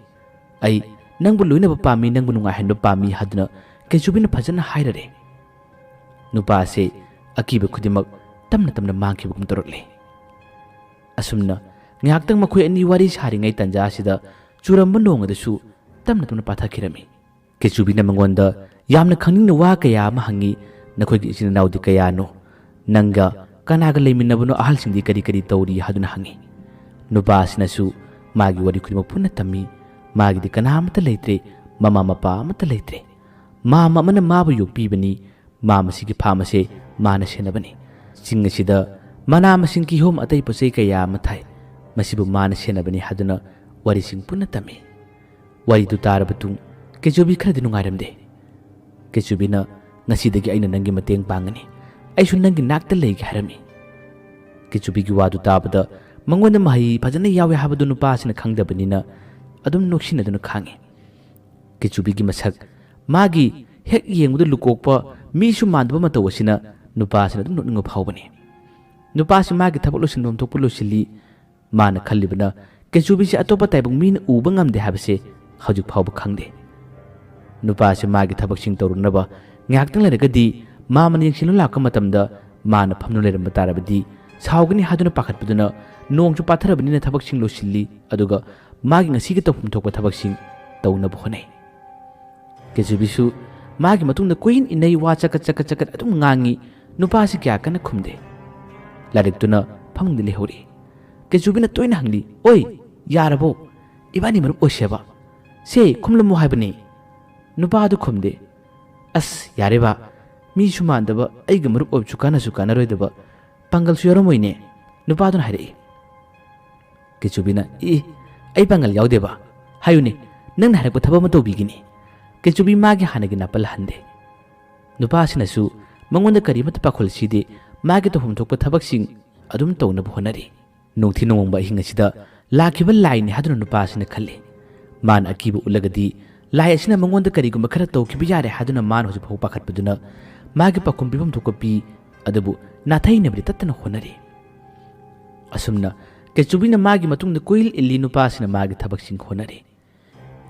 ꯑꯩ ꯅꯪꯕꯨ ꯂꯣꯏꯅꯕ ꯄꯥꯝꯃꯤ, ꯅꯪꯕꯨ ꯅꯨꯡꯉꯥꯏꯍꯟꯕ ꯄꯥꯝꯃꯤ ꯍꯥꯏꯗꯨꯅ ꯀꯦꯆꯨꯕꯤꯅ ꯐꯖꯅ ꯍꯥꯏꯔꯔꯦ꯫ ꯅꯨꯄꯥꯁꯤ ꯑꯀꯤꯕ ꯈꯨꯗꯤꯡꯃꯛ ꯇꯞꯅ ꯃꯥꯡꯈꯤꯕꯒꯨꯝ ꯇꯧꯔꯛꯂꯤ꯫ ꯑꯁꯨꯝꯅ ꯉꯥꯏꯍꯥꯛꯇꯪ ꯃꯈꯣꯏ ꯑꯅꯤ ꯋꯥꯔꯤ ꯁꯥꯔꯤꯉꯩ ꯇꯟꯖꯥ ꯑꯁꯤꯗ ꯆꯨꯔꯝꯕ ꯅꯣꯡ ꯑꯗꯨꯁꯨ ꯇꯞꯅ ꯄꯥꯊꯈꯤꯔꯝꯃꯤ꯫ ꯀꯦꯆꯨꯕꯤꯅ ꯃꯉꯣꯟꯗ ꯌꯥꯝꯅ ꯈꯪꯅꯤꯡꯅ ꯋꯥ ꯀꯌꯥ ꯑꯃ ꯍꯪꯉꯤ꯫ ꯅꯈꯣꯏꯒꯤ ꯏꯆꯤꯟ ꯏꯅꯥꯎꯗꯤ ꯀꯌꯥꯅꯣ? ꯅꯪꯒ ꯀꯅꯥꯒ ꯂꯩꯃꯤꯟꯅꯕꯅꯣ? ꯑꯍꯜꯁꯤꯡꯗꯤ ꯀꯔꯤ ꯇꯧꯔꯤ ꯍꯥꯏꯗꯨꯅ ꯍꯪꯉꯤ꯫ ꯅꯨꯄꯥꯁꯤꯅꯁꯨ ꯃꯥꯒꯤ ꯋꯥꯔꯤ ꯈꯨꯗꯤꯡꯃꯛ ꯄꯨꯟꯅ ꯇꯝꯃꯤ꯫ ꯃꯥꯒꯤꯗꯤ ꯀꯅꯥꯃꯠꯇ ꯂꯩꯇ꯭ꯔꯦ, ꯃꯃꯥ ꯃꯄꯥ ꯑꯃꯠꯇ ꯂꯩꯇ꯭ꯔꯦ ꯃꯥꯝ ꯑꯃꯅ ꯃꯥꯕꯨ ꯌꯣꯛꯄꯤꯕꯅꯤ ꯃꯥꯝ ꯑꯁꯤꯒꯤ ꯐꯥꯝ ꯑꯁꯤ ꯃꯥꯅ ꯁꯦꯟꯅꯕꯅꯤ ꯆꯤꯡ ꯑꯁꯤꯗ ꯃꯅꯥ ꯃꯁꯤꯡ ꯀꯤꯍꯣꯝ ꯑꯇꯩ ꯄꯣꯠꯆꯩ ꯀꯌꯥ ꯑꯃ ꯊꯥꯏ ꯃꯁꯤꯕꯨ ꯃꯥꯅ ꯁꯦꯟꯅꯕꯅꯤ ꯍꯥꯏꯗꯨꯅ ꯋꯥꯔꯤꯁꯤꯡ ꯄꯨꯟꯅ ꯇꯝꯃꯤ ꯋꯥꯔꯤꯗꯨ ꯇꯥꯔꯕ ꯇꯨꯡ ꯀꯦꯆꯨꯕꯤ ꯈꯔꯗꯤ ꯅꯨꯡꯉꯥꯏꯔꯝꯗꯦ ꯀꯦꯆꯨꯕꯤꯅ ꯉꯁꯤꯗꯒꯤ ꯑꯩꯅ ꯅꯪꯒꯤ ꯃꯇꯦꯡ ꯄꯥꯡꯒꯅꯤ ꯑꯩꯁꯨ ꯅꯪꯒꯤ ꯅꯥꯛꯇ ꯂꯩꯒꯦ ꯍꯥꯏꯔꯝꯃꯤ ꯀꯦꯆꯨꯕꯤꯒꯤ ꯋꯥꯗꯨ ꯇꯥꯕꯗ ꯃꯉꯣꯟꯗ ꯃꯍꯩ ꯐꯖꯅ ꯌꯥꯎꯏ ꯍꯥꯏꯕꯗꯨ ꯅꯨꯄꯥꯁꯤꯅ ꯈꯪꯗꯕꯅꯤꯅ ꯑꯗꯨꯝ ꯅꯣꯛꯁꯤꯟꯅꯗꯨꯅ ꯈꯥꯡꯉꯤ ꯀꯦꯆꯨꯕꯤꯒꯤ ꯃꯁꯛ ꯃꯥꯒꯤ ꯍꯦꯛ ꯌꯦꯡꯕꯗ ꯂꯨꯀꯣꯛꯄ ꯃꯤꯁꯨ ꯃꯥꯟꯗꯕ ꯃꯇꯧ ꯑꯁꯤꯅ ꯅꯨꯄꯥꯁꯤꯅ ꯑꯗꯨꯝ ꯅꯣꯛꯅꯤꯡꯕ ꯐꯥꯎꯕꯅꯤ ꯅꯨꯄꯥꯁꯤ ꯃꯥꯒꯤ ꯊꯕꯛ ꯂꯣꯏꯁꯤꯟꯐꯝ ꯊꯣꯛꯄ ꯂꯣꯏꯁꯤꯜꯂꯤ ꯃꯥꯅ ꯈꯜꯂꯤꯕꯅ ꯀꯦꯆꯨꯕꯤꯁꯤ ꯑꯇꯣꯞꯄ ꯇꯥꯏꯕꯪ ꯃꯤꯅ ꯎꯕ ꯉꯝꯗꯦ ꯍꯥꯏꯕꯁꯦ ꯍꯧꯖꯤꯛ ꯐꯥꯎꯕ ꯈꯪꯗꯦ ꯅꯨꯄꯥꯁꯤ ꯃꯥꯒꯤ ꯊꯕꯛꯁꯤꯡ ꯇꯧꯔꯨꯅꯕ ꯉꯥꯏꯍꯥꯛꯇꯪ ꯂꯩꯔꯒꯗꯤ ꯃꯥꯃꯅ ꯌꯦꯡꯁꯤꯟꯕ ꯂꯥꯛꯄ ꯃꯇꯝꯗ ꯃꯥꯅ ꯐꯝꯅ ꯂꯩꯔꯝꯕ ꯇꯥꯔꯕꯗꯤ ꯁꯥꯎꯒꯅꯤ ꯍꯥꯏꯗꯨꯅ ꯄꯥꯈꯠꯄꯗꯨꯅ ꯅꯣꯡꯁꯨ ꯄꯥꯊꯔꯕꯅꯤꯅ ꯊꯕꯛꯁꯤꯡ ꯂꯣꯏꯁꯤꯜꯂꯤ ꯑꯗꯨꯒ ꯃꯥꯒꯤ ꯉꯁꯤꯒꯤ ꯇꯧꯐꯝ ꯊꯣꯛꯄ ꯊꯕꯛꯁꯤꯡ ꯇꯧꯅꯕ ꯍꯣꯠꯅꯩ ꯀꯦꯆꯨꯕꯤꯁꯨ ꯃꯥꯒꯤ ꯃꯇꯨꯡꯗ ꯀꯨꯏꯟ ꯏꯟꯅꯩ ꯋꯥ ꯆꯀꯠ ꯑꯗꯨꯝ ꯉꯥꯡꯉꯤ ꯅꯨꯄꯥꯁꯤ ꯀꯌꯥ ꯀꯟꯅ ꯈꯨꯝꯗꯦ ꯂꯥꯏꯔꯤꯛꯇꯨꯅ ꯐꯃꯨꯡꯗ ꯂꯩꯍꯧꯔꯤ ꯀꯦꯆꯨꯕꯤꯅ ꯇꯣꯏꯅ ꯍꯪꯂꯤ ꯑꯣꯏ ꯌꯥꯔꯕꯣ ꯏꯕꯥꯅꯤ ꯃꯔꯨꯞ ꯑꯣꯏꯁꯦꯕ ꯁꯦ ꯈꯨꯝꯂꯝꯃꯨ ꯍꯥꯏꯕꯅꯤ ꯅꯨꯄꯥꯗꯨ ꯈꯨꯝꯗꯦ ꯑꯁ ꯌꯥꯔꯦꯕ ꯃꯤꯁꯨ ꯃꯥꯟꯗꯕ ꯑꯩꯒ ꯃꯔꯨꯞ ꯑꯣꯏꯕꯁꯨ ꯀꯥꯟꯅꯁꯨ ꯀꯥꯟꯅꯔꯣꯏꯗꯕ ꯄꯥꯡꯒꯜꯁꯨ ꯌꯥꯎꯔꯝꯃꯣꯏꯅꯦ ꯅꯨꯄꯥꯗꯨꯅ ꯍꯥꯏꯔꯛꯏ ꯀꯦꯆꯨꯕꯤꯅ ꯑꯩ ꯄꯥꯡꯒꯜ ꯌꯥꯎꯗꯦꯕ ꯍꯥꯏꯌꯨꯅꯦ ꯅꯪꯅ ꯍꯥꯏꯔꯛꯄ ꯊꯕꯛ ꯑꯃ ꯇꯧꯕꯤꯒꯤꯅꯤ ꯀꯦꯆꯨꯕꯤ ꯃꯥꯒꯤ ꯍꯥꯟꯅꯒꯤ ꯅꯥꯄꯜ ꯍꯟꯗꯦ ꯅꯨꯄꯥꯁꯤꯅꯁꯨ ꯃꯉꯣꯟꯗ ꯀꯔꯤꯃꯠꯇ ꯄꯥꯈꯣꯜꯁꯤꯗꯦ ꯃꯥꯒꯤ ꯇꯧꯐꯝ ꯊꯣꯛꯄ ꯊꯕꯛꯁꯤꯡ ꯑꯗꯨꯝ ꯇꯧꯅꯕ ꯍꯣꯠꯅꯔꯤ ꯅꯣꯡꯊꯤ ꯅꯣꯡꯃꯪꯕ ꯑꯍꯤꯡ ꯑꯁꯤꯗ ꯂꯥꯛꯈꯤꯕ ꯂꯥꯏꯅꯤ ꯍꯥꯏꯗꯨꯅ ꯅꯨꯄꯥꯁꯤꯅ ꯈꯜꯂꯤ ꯃꯥꯅ ꯑꯀꯤꯕ ꯎꯠꯂꯒꯗꯤ ꯂꯥꯏ ꯑꯁꯤꯅ ꯃꯉꯣꯟꯗ ꯀꯔꯤꯒꯨꯝꯕ ꯈꯔ ꯇꯧꯈꯤꯕ ꯌꯥꯔꯦ ꯍꯥꯏꯗꯨꯅ ꯃꯥꯅ ꯍꯧꯖꯤꯛꯐꯥꯎ ꯄꯥꯈꯠꯄꯗꯨꯅ ꯃꯥꯒꯤ ꯄꯥꯎꯈꯨꯝ ꯄꯤꯐꯝ ꯊꯣꯛꯄ ꯄꯤ ꯑꯗꯨꯕꯨ ꯅꯥꯊꯩꯅꯕꯗꯤ ꯇꯠꯇꯅ ꯍꯣꯠꯅꯔꯤ ꯑꯁꯨꯝꯅ ꯀꯦꯆꯨꯕꯤꯅ ꯃꯥꯒꯤ ꯃꯇꯨꯡꯗ ꯀꯣꯏꯜ ꯏꯜꯂꯤ ꯅꯨꯄꯥꯁꯤꯅ ꯃꯥꯒꯤ ꯊꯕꯛꯁꯤꯡ ꯍꯣꯠꯅꯔꯤ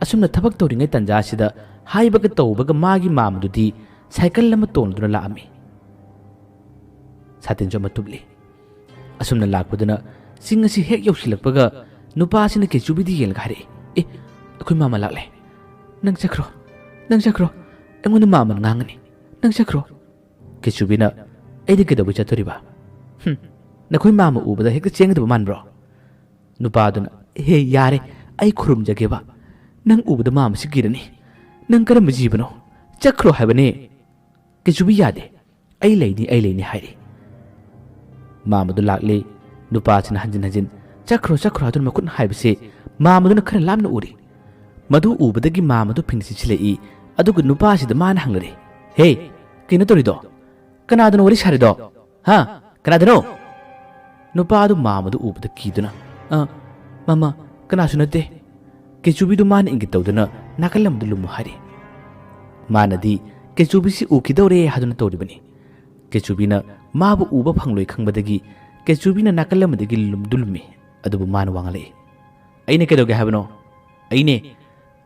ꯑꯁꯨꯝꯅ ꯊꯕꯛ ꯇꯧꯔꯤꯉꯩ ꯇꯟꯖꯥꯁꯤꯗ ꯍꯥꯏꯕꯒ ꯇꯧꯕꯒ ꯃꯥꯒꯤ ꯃꯥꯝꯗꯨꯗꯤ ꯁꯥꯏꯀꯜ ꯑꯃ ꯇꯣꯡꯗꯨꯅ ꯂꯥꯛꯑꯝꯃꯤ ꯁꯥꯇꯤꯟꯁꯨ ꯑꯃ ꯇꯨꯞꯂꯤ ꯑꯁꯨꯝꯅ ꯂꯥꯛꯄꯗꯨꯅ ꯆꯤꯡ ꯑꯁꯤ ꯍꯦꯛ ꯌꯧꯁꯤꯜꯂꯛꯄꯒ ꯅꯨꯄꯥꯁꯤꯅ ꯀꯦꯆꯨꯕꯤꯗ ꯌꯦꯡꯂꯒ ꯍꯥꯏꯔꯛꯏ ꯑꯩꯈꯣꯏ ꯃꯥꯃ ꯂꯥꯛꯂꯦ ꯅꯪ ꯆꯠꯈ꯭ꯔꯣ ꯑꯩꯉꯣꯟꯗ ꯃꯥꯃꯅ ꯉꯥꯡꯒꯅꯤ ꯅꯪ ꯆꯠꯈ꯭ꯔꯣ ꯀꯦꯆꯨꯕꯤꯅ ꯑꯩꯗꯤ ꯀꯩꯗꯧꯕꯩ ꯆꯠꯇꯣꯔꯤꯕ ꯅꯈꯣꯏ ꯃꯥꯃ ꯎꯕꯗ ꯍꯦꯛꯇ ꯆꯦꯟꯒꯗꯕ ꯃꯥꯟꯕ꯭ꯔꯣ ꯅꯨꯄꯥꯗꯨꯅ ꯍꯦ ꯌꯥꯔꯦ ꯑꯩ ꯈꯨꯔꯨꯝꯖꯒꯦꯕ ꯅꯪ ꯎꯕꯗ ꯃꯥꯃꯁꯤ ꯀꯤꯔꯅꯤ ꯅꯪ ꯀꯔꯝꯕ ꯖꯤꯕꯅꯣ ꯆꯠꯈ꯭ꯔꯣ ꯍꯥꯏꯕꯅꯦ ꯀꯦꯆꯨꯕꯤ ꯌꯥꯗꯦ ꯑꯩ ꯂꯩꯅꯤ ꯍꯥꯏꯔꯤ ꯃꯥꯃꯗꯨ ꯂꯥꯛꯂꯦ ꯅꯨꯄꯥꯁꯤꯅ ꯍꯟꯖꯤꯟ ꯆꯠꯈ꯭ꯔꯣ ꯑꯗꯨꯅ ꯃꯈꯨꯠꯅ ꯍꯥꯏꯕꯁꯦ ꯃꯥꯃꯗꯨꯅ ꯈꯔ ꯂꯥꯞꯅ ꯎꯔꯤ ꯃꯗꯨ ꯎꯕꯗꯒꯤ ꯃꯥꯃꯗꯨ ꯐꯤꯡ ꯆꯤꯟꯁꯤꯜꯂꯛꯏ ꯑꯗꯨꯒ ꯅꯨꯄꯥꯁꯤꯗ ꯃꯥꯅ ꯍꯪꯂꯔꯦ ꯍꯦ ꯀꯩꯅꯣ ꯇꯧꯔꯤꯗꯣ ꯀꯅꯥꯗꯅꯣ ꯋꯥꯔꯤ ꯁꯥꯔꯤꯗꯣ ꯀꯅꯥꯗꯅꯣ ꯅꯨꯄꯥꯗꯨ ꯃꯥꯃꯗꯨ ꯎꯕꯗ ꯀꯤꯗꯨꯅ ꯃꯃꯥ ꯀꯅꯥꯁꯨ ꯅꯠꯇꯦ ꯀꯦꯆꯨꯕꯤꯗꯨ ꯃꯥꯅ ꯏꯪꯒꯤꯠ ꯇꯧꯗꯨꯅ ꯅꯥꯀꯜ ꯑꯃꯗ ꯂꯨꯝꯃꯨ ꯍꯥꯏꯔꯤ ꯃꯥꯅꯗꯤ ꯀꯦꯆꯨꯕꯤꯁꯤ ꯎꯈꯤꯗꯧꯔꯦ ꯍꯥꯏꯗꯨꯅ ꯇꯧꯔꯤꯕꯅꯤ ꯀꯦꯆꯨꯕꯤꯅ ꯃꯥꯕꯨ ꯎꯕ ꯐꯪꯂꯣꯏ ꯈꯪꯕꯗꯒꯤ ꯀꯦꯆꯨꯕꯤꯅ ꯅꯥꯀꯜ ꯑꯃꯗꯒꯤ ꯂꯨꯝꯃꯤ ꯑꯗꯨꯕꯨ ꯃꯥꯅ ꯋꯥꯡꯂꯛꯏ ꯑꯩꯅ ꯀꯩꯗꯧꯒꯦ ꯍꯥꯏꯕꯅꯣ ꯑꯩꯅꯦ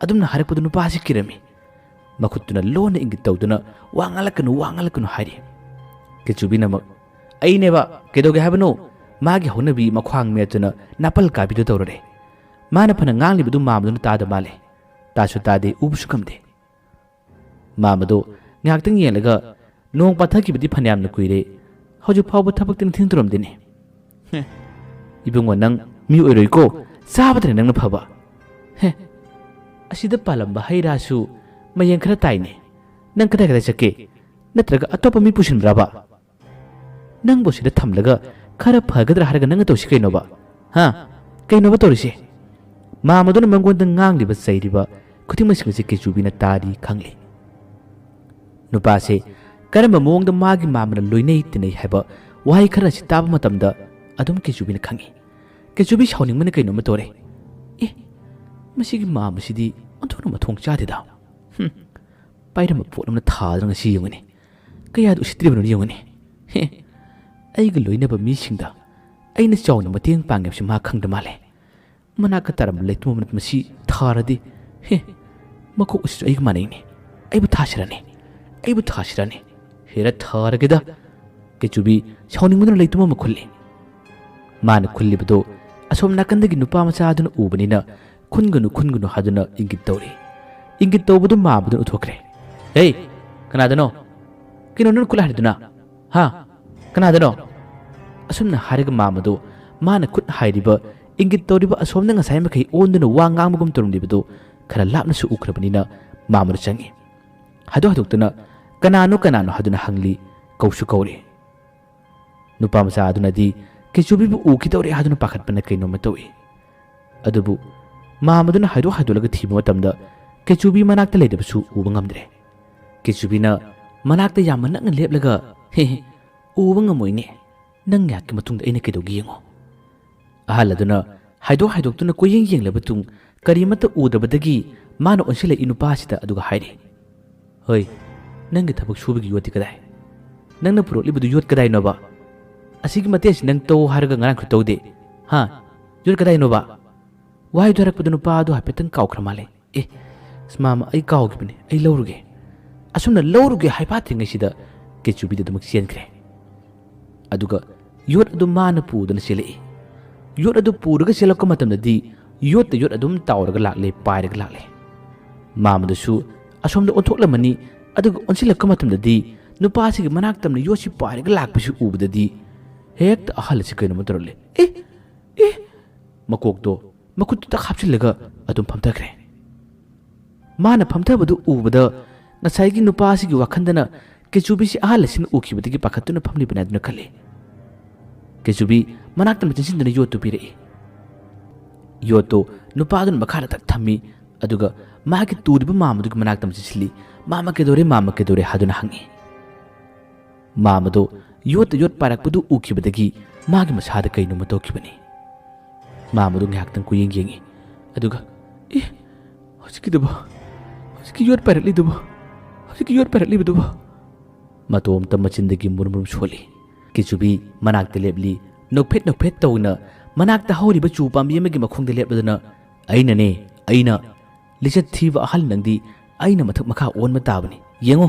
ꯑꯗꯨꯝꯅ ꯍꯥꯏꯔꯛꯄꯗꯨ ꯅꯨꯄꯥꯁꯤ ꯀꯤꯔꯝꯃꯤ ꯃꯈꯨꯠꯇꯨꯅ ꯂꯣꯟꯅ ꯏꯪꯒꯤꯠ ꯇꯧꯗꯨꯅ ꯋꯥꯡꯍꯜꯂꯛꯀꯅꯨ ꯍꯥꯏꯔꯤ ꯀꯦꯆꯨꯕꯤꯅꯃꯛ ꯑꯩꯅꯦꯕ ꯀꯩꯗꯧꯒꯦ ꯍꯥꯏꯕꯅꯣ ꯃꯥꯒꯤ ꯍꯧꯅꯕꯤ ꯃꯈ꯭ꯋꯥꯡ ꯃꯦꯠꯇꯨꯅ ꯅꯥꯄꯜ ꯀꯥꯕꯤꯗꯨ ꯇꯧꯔꯔꯦ ꯃꯥꯅ ꯐꯅ ꯉꯥꯡꯂꯤꯕꯗꯨ ꯃꯥꯃꯗꯨꯅ ꯇꯥꯗ ꯃꯥꯜꯂꯦ ꯇꯥꯁꯨ ꯇꯥꯗꯦ ꯎꯕꯁꯨ ꯉꯝꯗꯦ ꯃꯥꯃꯗꯣ ꯉꯥꯏꯍꯥꯛꯇꯪ ꯌꯦꯡꯂꯒ ꯅꯣꯡ ꯄꯥꯊꯈꯤꯕꯗꯤ ꯐꯅꯌꯥꯝꯅ ꯀꯨꯏꯔꯦ ꯍꯧꯖꯤꯛ ꯐꯥꯎꯕ ꯊꯕꯛꯇꯤ ꯊꯤꯡꯇꯨꯔꯝꯗꯦꯅꯦ ꯏꯕꯨꯡꯉꯣ ꯅꯪ ꯃꯤ ꯑꯣꯏꯔꯣꯏꯀꯣ ꯆꯥꯕꯗꯅ ꯅꯪꯅ ꯐꯕ ꯑꯁꯤꯗ ꯄꯥꯜꯂꯝꯕ ꯍꯩ ꯔꯥꯁꯨ ꯃꯌꯦꯡ ꯈꯔ ꯇꯥꯏꯅꯦ ꯅꯪ ꯀꯗꯥꯏ ꯆꯠꯀꯦ ꯅꯠꯇ꯭ꯔꯒ ꯑꯇꯣꯞꯄ ꯃꯤ ꯄꯨꯁꯤꯟꯕ꯭ꯔꯥꯕ ꯅꯪꯕꯨ ꯁꯤꯗ ꯊꯝꯂꯒ ꯈꯔ ꯐꯒꯗ꯭ꯔꯥ ꯍꯥꯏꯔꯒ ꯅꯪꯅ ꯇꯧꯁꯤ ꯀꯩꯅꯣꯕ ꯀꯩꯅꯣꯕ ꯇꯧꯔꯤꯁꯦ ꯃꯥꯃꯗꯨꯅ ꯃꯉꯣꯟꯗ ꯉꯥꯡꯂꯤꯕ ꯆꯩꯔꯤꯕ ꯈꯨꯗꯤꯡꯃꯛꯁꯤꯡ ꯑꯁꯤ ꯀꯦꯆꯨꯕꯤꯅ ꯇꯥꯔꯤ ꯈꯪꯂꯤ ꯅꯨꯄꯥꯁꯦ ꯀꯔꯝꯕ ꯃꯑꯣꯡꯗ ꯃꯥꯒꯤ ꯃꯥꯃꯅ ꯂꯣꯏꯅꯩ ꯇꯤꯟꯅꯩ ꯍꯥꯏꯕ ꯋꯥꯍꯩ ꯈꯔ ꯑꯁꯤ ꯇꯥꯕ ꯃꯇꯝꯗ ꯑꯗꯨꯝ ꯀꯦꯆꯨꯕꯤꯅ ꯈꯪꯉꯤ ꯀꯦꯆꯨꯕꯤ ꯁꯥꯎꯅꯤꯡꯕꯅ ꯀꯩꯅꯣꯝꯃ ꯇꯧꯔꯦ ꯃꯁꯤꯒꯤ ꯃꯥꯃꯁꯤꯗꯤ ꯑꯣꯟꯊꯣꯛꯅ ꯃꯊꯣꯡ ꯆꯥꯗꯦꯗ ꯄꯥꯏꯔꯝꯕ ꯄꯣꯠ ꯑꯃꯅ ꯊꯥꯗꯅ ꯉꯁꯤ ꯌꯦꯡꯉꯨꯅꯤ ꯀꯌꯥꯗ ꯎꯁꯤꯠꯇ꯭ꯔꯤꯕꯅꯣ ꯌꯦꯡꯉꯨꯅꯤ ꯑꯩꯒ ꯂꯣꯏꯅꯕ ꯃꯤꯁꯤꯡꯗ ꯑꯩꯅ ꯆꯥꯎꯅ ꯃꯇꯦꯡ ꯄꯥꯡꯉꯦꯕꯁꯤ ꯃꯥ ꯈꯪꯗ ꯃꯥꯜꯂꯦ ꯃꯅꯥꯛꯇ ꯇꯥꯔꯝꯕ ꯂꯩꯇꯨꯝ ꯑꯃꯅ ꯃꯁꯤ ꯊꯥꯔꯗꯤ ꯃꯀꯣꯛ ꯑꯁꯤꯁꯨ ꯑꯩꯒ ꯃꯥꯟꯅꯩꯅꯦ ꯑꯩꯕꯨ ꯊꯥꯁꯤꯔꯅꯤ ꯍꯦꯔ ꯊꯥꯔꯒꯦꯗ ꯀꯦꯆꯨꯕꯤ ꯁꯥꯎꯅꯤꯡꯕꯗꯨꯅ ꯂꯩꯇꯨꯝ ꯑꯃ ꯈꯨꯜꯂꯤ ꯃꯥꯅ ꯈꯨꯜꯂꯤꯕꯗꯣ ꯑꯁꯣꯝ ꯅꯥꯀꯟꯗꯒꯤ ꯅꯨꯄꯥ ꯃꯆꯥꯗꯨꯅ ꯎꯕꯅꯤꯅ ꯈꯨꯟꯒꯅꯨ ꯍꯥꯏꯗꯨꯅ ꯏꯪꯒꯤꯠ ꯇꯧꯔꯤ ꯏꯪꯒꯤꯠ ꯇꯧꯕꯗꯨ ꯃꯥꯃꯗꯨꯅ ꯎꯠꯊꯣꯛꯈ꯭ꯔꯦ ꯀꯅꯥꯗꯅꯣ ꯀꯩꯅꯣ ꯅꯪ ꯈꯨꯠ ꯍꯥꯏꯔꯤꯗꯨꯅ ꯀꯅꯥꯗꯅꯣ ꯑꯁꯨꯝꯅ ꯍꯥꯏꯔꯒ ꯃꯥꯃꯗꯣ ꯃꯥꯅ ꯈꯨꯠ ꯍꯥꯏꯔꯤꯕ ꯏꯪꯒꯤꯠ ꯇꯧꯔꯤꯕ ꯑꯁꯣꯝꯅ ꯉꯁꯥꯏ ꯃꯈꯩ ꯑꯣꯟꯗꯨꯅ ꯋꯥ ꯉꯥꯡꯕꯒꯨꯝ ꯇꯧꯔꯝꯂꯤꯕꯗꯨ ꯈꯔ ꯂꯥꯞꯅꯁꯨ ꯎꯈ꯭ꯔꯕꯅꯤꯅ ꯃꯥꯃꯗꯨ ꯆꯪꯏ ꯍꯥꯏꯗꯣꯛꯇꯨꯅ ꯀꯅꯥꯅꯣ ꯍꯥꯏꯗꯨꯅ ꯍꯪꯂꯤ ꯀꯧꯁꯨ ꯀꯧꯔꯤ ꯅꯨꯄꯥ ꯃꯆꯥ ꯑꯗꯨꯅꯗꯤ ꯀꯦꯆꯨꯕꯤꯕꯨ ꯎꯈꯤꯗꯧꯔꯦ ꯍꯥꯏꯗꯨꯅ ꯄꯥꯈꯠꯄꯅ ꯀꯩꯅꯣꯝꯃ ꯇꯧꯏ ꯑꯗꯨꯕꯨ ꯃꯥꯃꯗꯨꯅ ꯍꯥꯏꯗꯣꯛꯂꯒ ꯊꯤꯕ ꯃꯇꯝꯗ ꯀꯦꯆꯨꯕꯤ ꯃꯅꯥꯛꯇ ꯂꯩꯔꯕꯁꯨ ꯎꯕ ꯉꯝꯗ꯭ꯔꯦ ꯀꯦꯆꯨꯕꯤꯅ ꯃꯅꯥꯛꯇ ꯌꯥꯝꯅ ꯅꯛꯅ ꯂꯦꯞꯂꯒ ꯍꯦ ꯎꯕ ꯉꯝꯃꯣꯏꯅꯦ ꯅꯪ ꯉꯥꯏꯍꯥꯛꯀꯤ ꯃꯇꯨꯡꯗ ꯑꯩꯅ ꯀꯩꯗꯧꯒꯦ ꯌꯦꯡꯉꯣ ꯑꯍꯜ ꯑꯗꯨꯅ ꯍꯥꯏꯗꯣꯛꯇꯨꯅ ꯌꯦꯡꯂꯕ ꯃꯇꯨꯡ ꯀꯔꯤꯃꯠꯇ ꯎꯗꯕꯗꯒꯤ ꯃꯥꯅ ꯑꯣꯟꯁꯤꯜꯂꯛꯏ ꯅꯨꯄꯥꯁꯤꯗ ꯑꯗꯨꯒ ꯍꯥꯏꯔꯤ ꯍꯣꯏ ꯅꯪꯒꯤ ꯊꯕꯛ ꯁꯨꯕꯒꯤ ꯌꯣꯠꯇꯤ ꯀꯗꯥꯏ ꯅꯪꯅ ꯄꯨꯔꯛꯂꯤꯕꯗꯨ ꯌꯣꯠ ꯀꯗꯥꯏꯅꯣꯕ ꯑꯁꯤꯒꯤ ꯃꯇꯦꯡꯁꯤ ꯅꯪ ꯇꯧ ꯍꯥꯏꯔꯒ ꯉꯔꯥꯡꯁꯨ ꯇꯧꯗꯦ ꯍꯥ ꯌꯣꯠ ꯀꯗꯥꯏꯅꯣꯕ ꯋꯥꯍꯩꯗꯨ ꯍꯥꯏꯔꯛꯄꯗ ꯅꯨꯄꯥꯗꯨ ꯍꯥꯏꯐꯦꯠꯇꯪ ꯀꯥꯎꯈ꯭ꯔ ꯃꯥꯜꯂꯦ ꯃꯥꯃ ꯑꯩ ꯀꯥꯎꯈꯤꯕꯅꯦ ꯑꯩ ꯂꯧꯔꯨꯒꯦ ꯑꯁꯨꯝꯅ ꯂꯧꯔꯨꯒꯦ ꯍꯥꯏꯐꯥꯠꯇ꯭ꯔꯤꯉꯩꯁꯤꯗ ꯀꯦꯆꯨꯕꯤꯗ ꯑꯗꯨꯃꯛ ꯆꯦꯟꯈ꯭ꯔꯦ ꯑꯗꯨꯒ ꯌꯣꯠ ꯑꯗꯨ ꯃꯥꯅ ꯄꯨꯗꯨꯅ ꯆꯦꯜꯂꯛꯏ ꯌꯣꯠ ꯑꯗꯨ ꯄꯨꯔꯒ ꯆꯦꯜꯂꯛꯄ ꯃꯇꯝꯗꯗꯤ ꯌꯣꯠ ꯑꯗꯨꯝ ꯇꯥꯎꯔꯒ ꯂꯥꯛꯂꯦ ꯄꯥꯏꯔꯒ ꯂꯥꯛꯂꯦ ꯃꯥꯃꯗꯨꯁꯨ ꯑꯁꯣꯝꯗ ꯑꯣꯟꯊꯣꯛꯂꯝꯃꯅꯤ ꯑꯗꯨꯒ ꯑꯣꯟꯁꯤꯜꯂꯛꯄ ꯃꯇꯝꯗꯗꯤ ꯅꯨꯄꯥꯁꯤꯒꯤ ꯃꯅꯥꯛꯇꯝꯅ ꯌꯣꯠꯁꯤ ꯄꯥꯏꯔꯒ ꯂꯥꯛꯄꯁꯤ ꯎꯕꯗꯗꯤ ꯍꯦꯛꯇ ꯑꯍꯜ ꯑꯁꯤ ꯀꯩꯅꯣꯝꯃ ꯇꯧꯔꯛꯂꯦ ꯃꯀꯣꯛꯇꯣ ꯃꯈꯨꯠꯇꯨꯗ ꯍꯥꯞꯆꯤꯜꯂꯒ ꯑꯗꯨꯝ ꯐꯝꯊꯈ꯭ꯔꯦ ꯃꯥꯅ ꯐꯝꯊꯕꯗꯨ ꯎꯕꯗ ꯉꯁꯥꯏꯒꯤ ꯅꯨꯄꯥꯁꯤꯒꯤ ꯋꯥꯈꯟꯗꯅ ꯀꯦꯆꯨꯕꯤꯁꯤ ꯑꯍꯜ ꯑꯁꯤꯅ ꯎꯈꯤꯕꯗꯒꯤ ꯄꯥꯈꯠꯇꯨꯅ ꯐꯝꯂꯤꯕꯅꯤ ꯑꯗꯨꯅ ꯈꯜꯂꯤ ꯀꯦꯆꯨꯕꯤ ꯃꯅꯥꯛꯇ ꯆꯪꯁꯤꯟꯗꯨꯅ ꯌꯣꯠꯇꯨ ꯄꯤꯔꯛꯏ ꯌꯣꯠꯇꯨ ꯅꯨꯄꯥꯗꯨꯅ ꯃꯈꯥꯗ ꯇꯛ ꯊꯝꯃꯤ ꯑꯗꯨꯒ ꯃꯥꯒꯤ ꯇꯨꯔꯤꯕ ꯃꯥꯃꯗꯨꯒꯤ ꯃꯅꯥꯛꯇ ꯆꯪꯁꯤꯜꯂꯤ ꯃꯥꯃ ꯀꯩꯗꯧꯔꯦ ꯍꯥꯏꯗꯨꯅ ꯍꯪꯉꯤ ꯃꯥꯃꯗꯣ ꯌꯣꯠ ꯄꯥꯏꯔꯛꯄꯗꯨ ꯎꯈꯤꯕꯗꯒꯤ ꯃꯥꯒꯤ ꯃꯁꯥꯗ ꯀꯩꯅꯣꯝꯃ ꯇꯧꯈꯤꯕꯅꯤ ꯃꯥꯃꯗꯨ ꯉꯥꯏꯍꯥꯛꯇꯪ ꯌꯦꯡꯉꯤ ꯑꯗꯨꯒ ꯍꯧꯖꯤꯛꯀꯤ ꯌꯣꯠ ꯄꯥꯏꯔꯛꯂꯤꯕꯗꯨꯕꯣ ꯃꯇꯣꯝꯇ ꯃꯆꯤꯟꯗꯒꯤ ꯃꯨꯔꯨꯝ ꯁꯣꯜꯂꯤ ꯀꯦꯆꯨꯕꯤ ꯃꯅꯥꯛꯇ ꯂꯦꯞꯂꯤ ꯅꯣꯛꯐꯦꯠ ꯇꯧꯅ ꯃꯅꯥꯛꯇ ꯍꯧꯔꯤꯕ ꯆꯨ ꯄꯥꯝꯕꯤ ꯑꯃꯒꯤ ꯃꯈꯣꯡꯗ ꯂꯦꯞꯂꯗꯨꯅ ꯑꯩꯅ ꯂꯤꯆꯠ ꯊꯤꯕ ꯑꯍꯜ ꯅꯪꯗꯤ ꯑꯩꯅ ꯃꯊꯛ ꯃꯈꯥ ꯑꯣꯟꯕ ꯇꯥꯕꯅꯤ ꯌꯦꯡꯉꯣ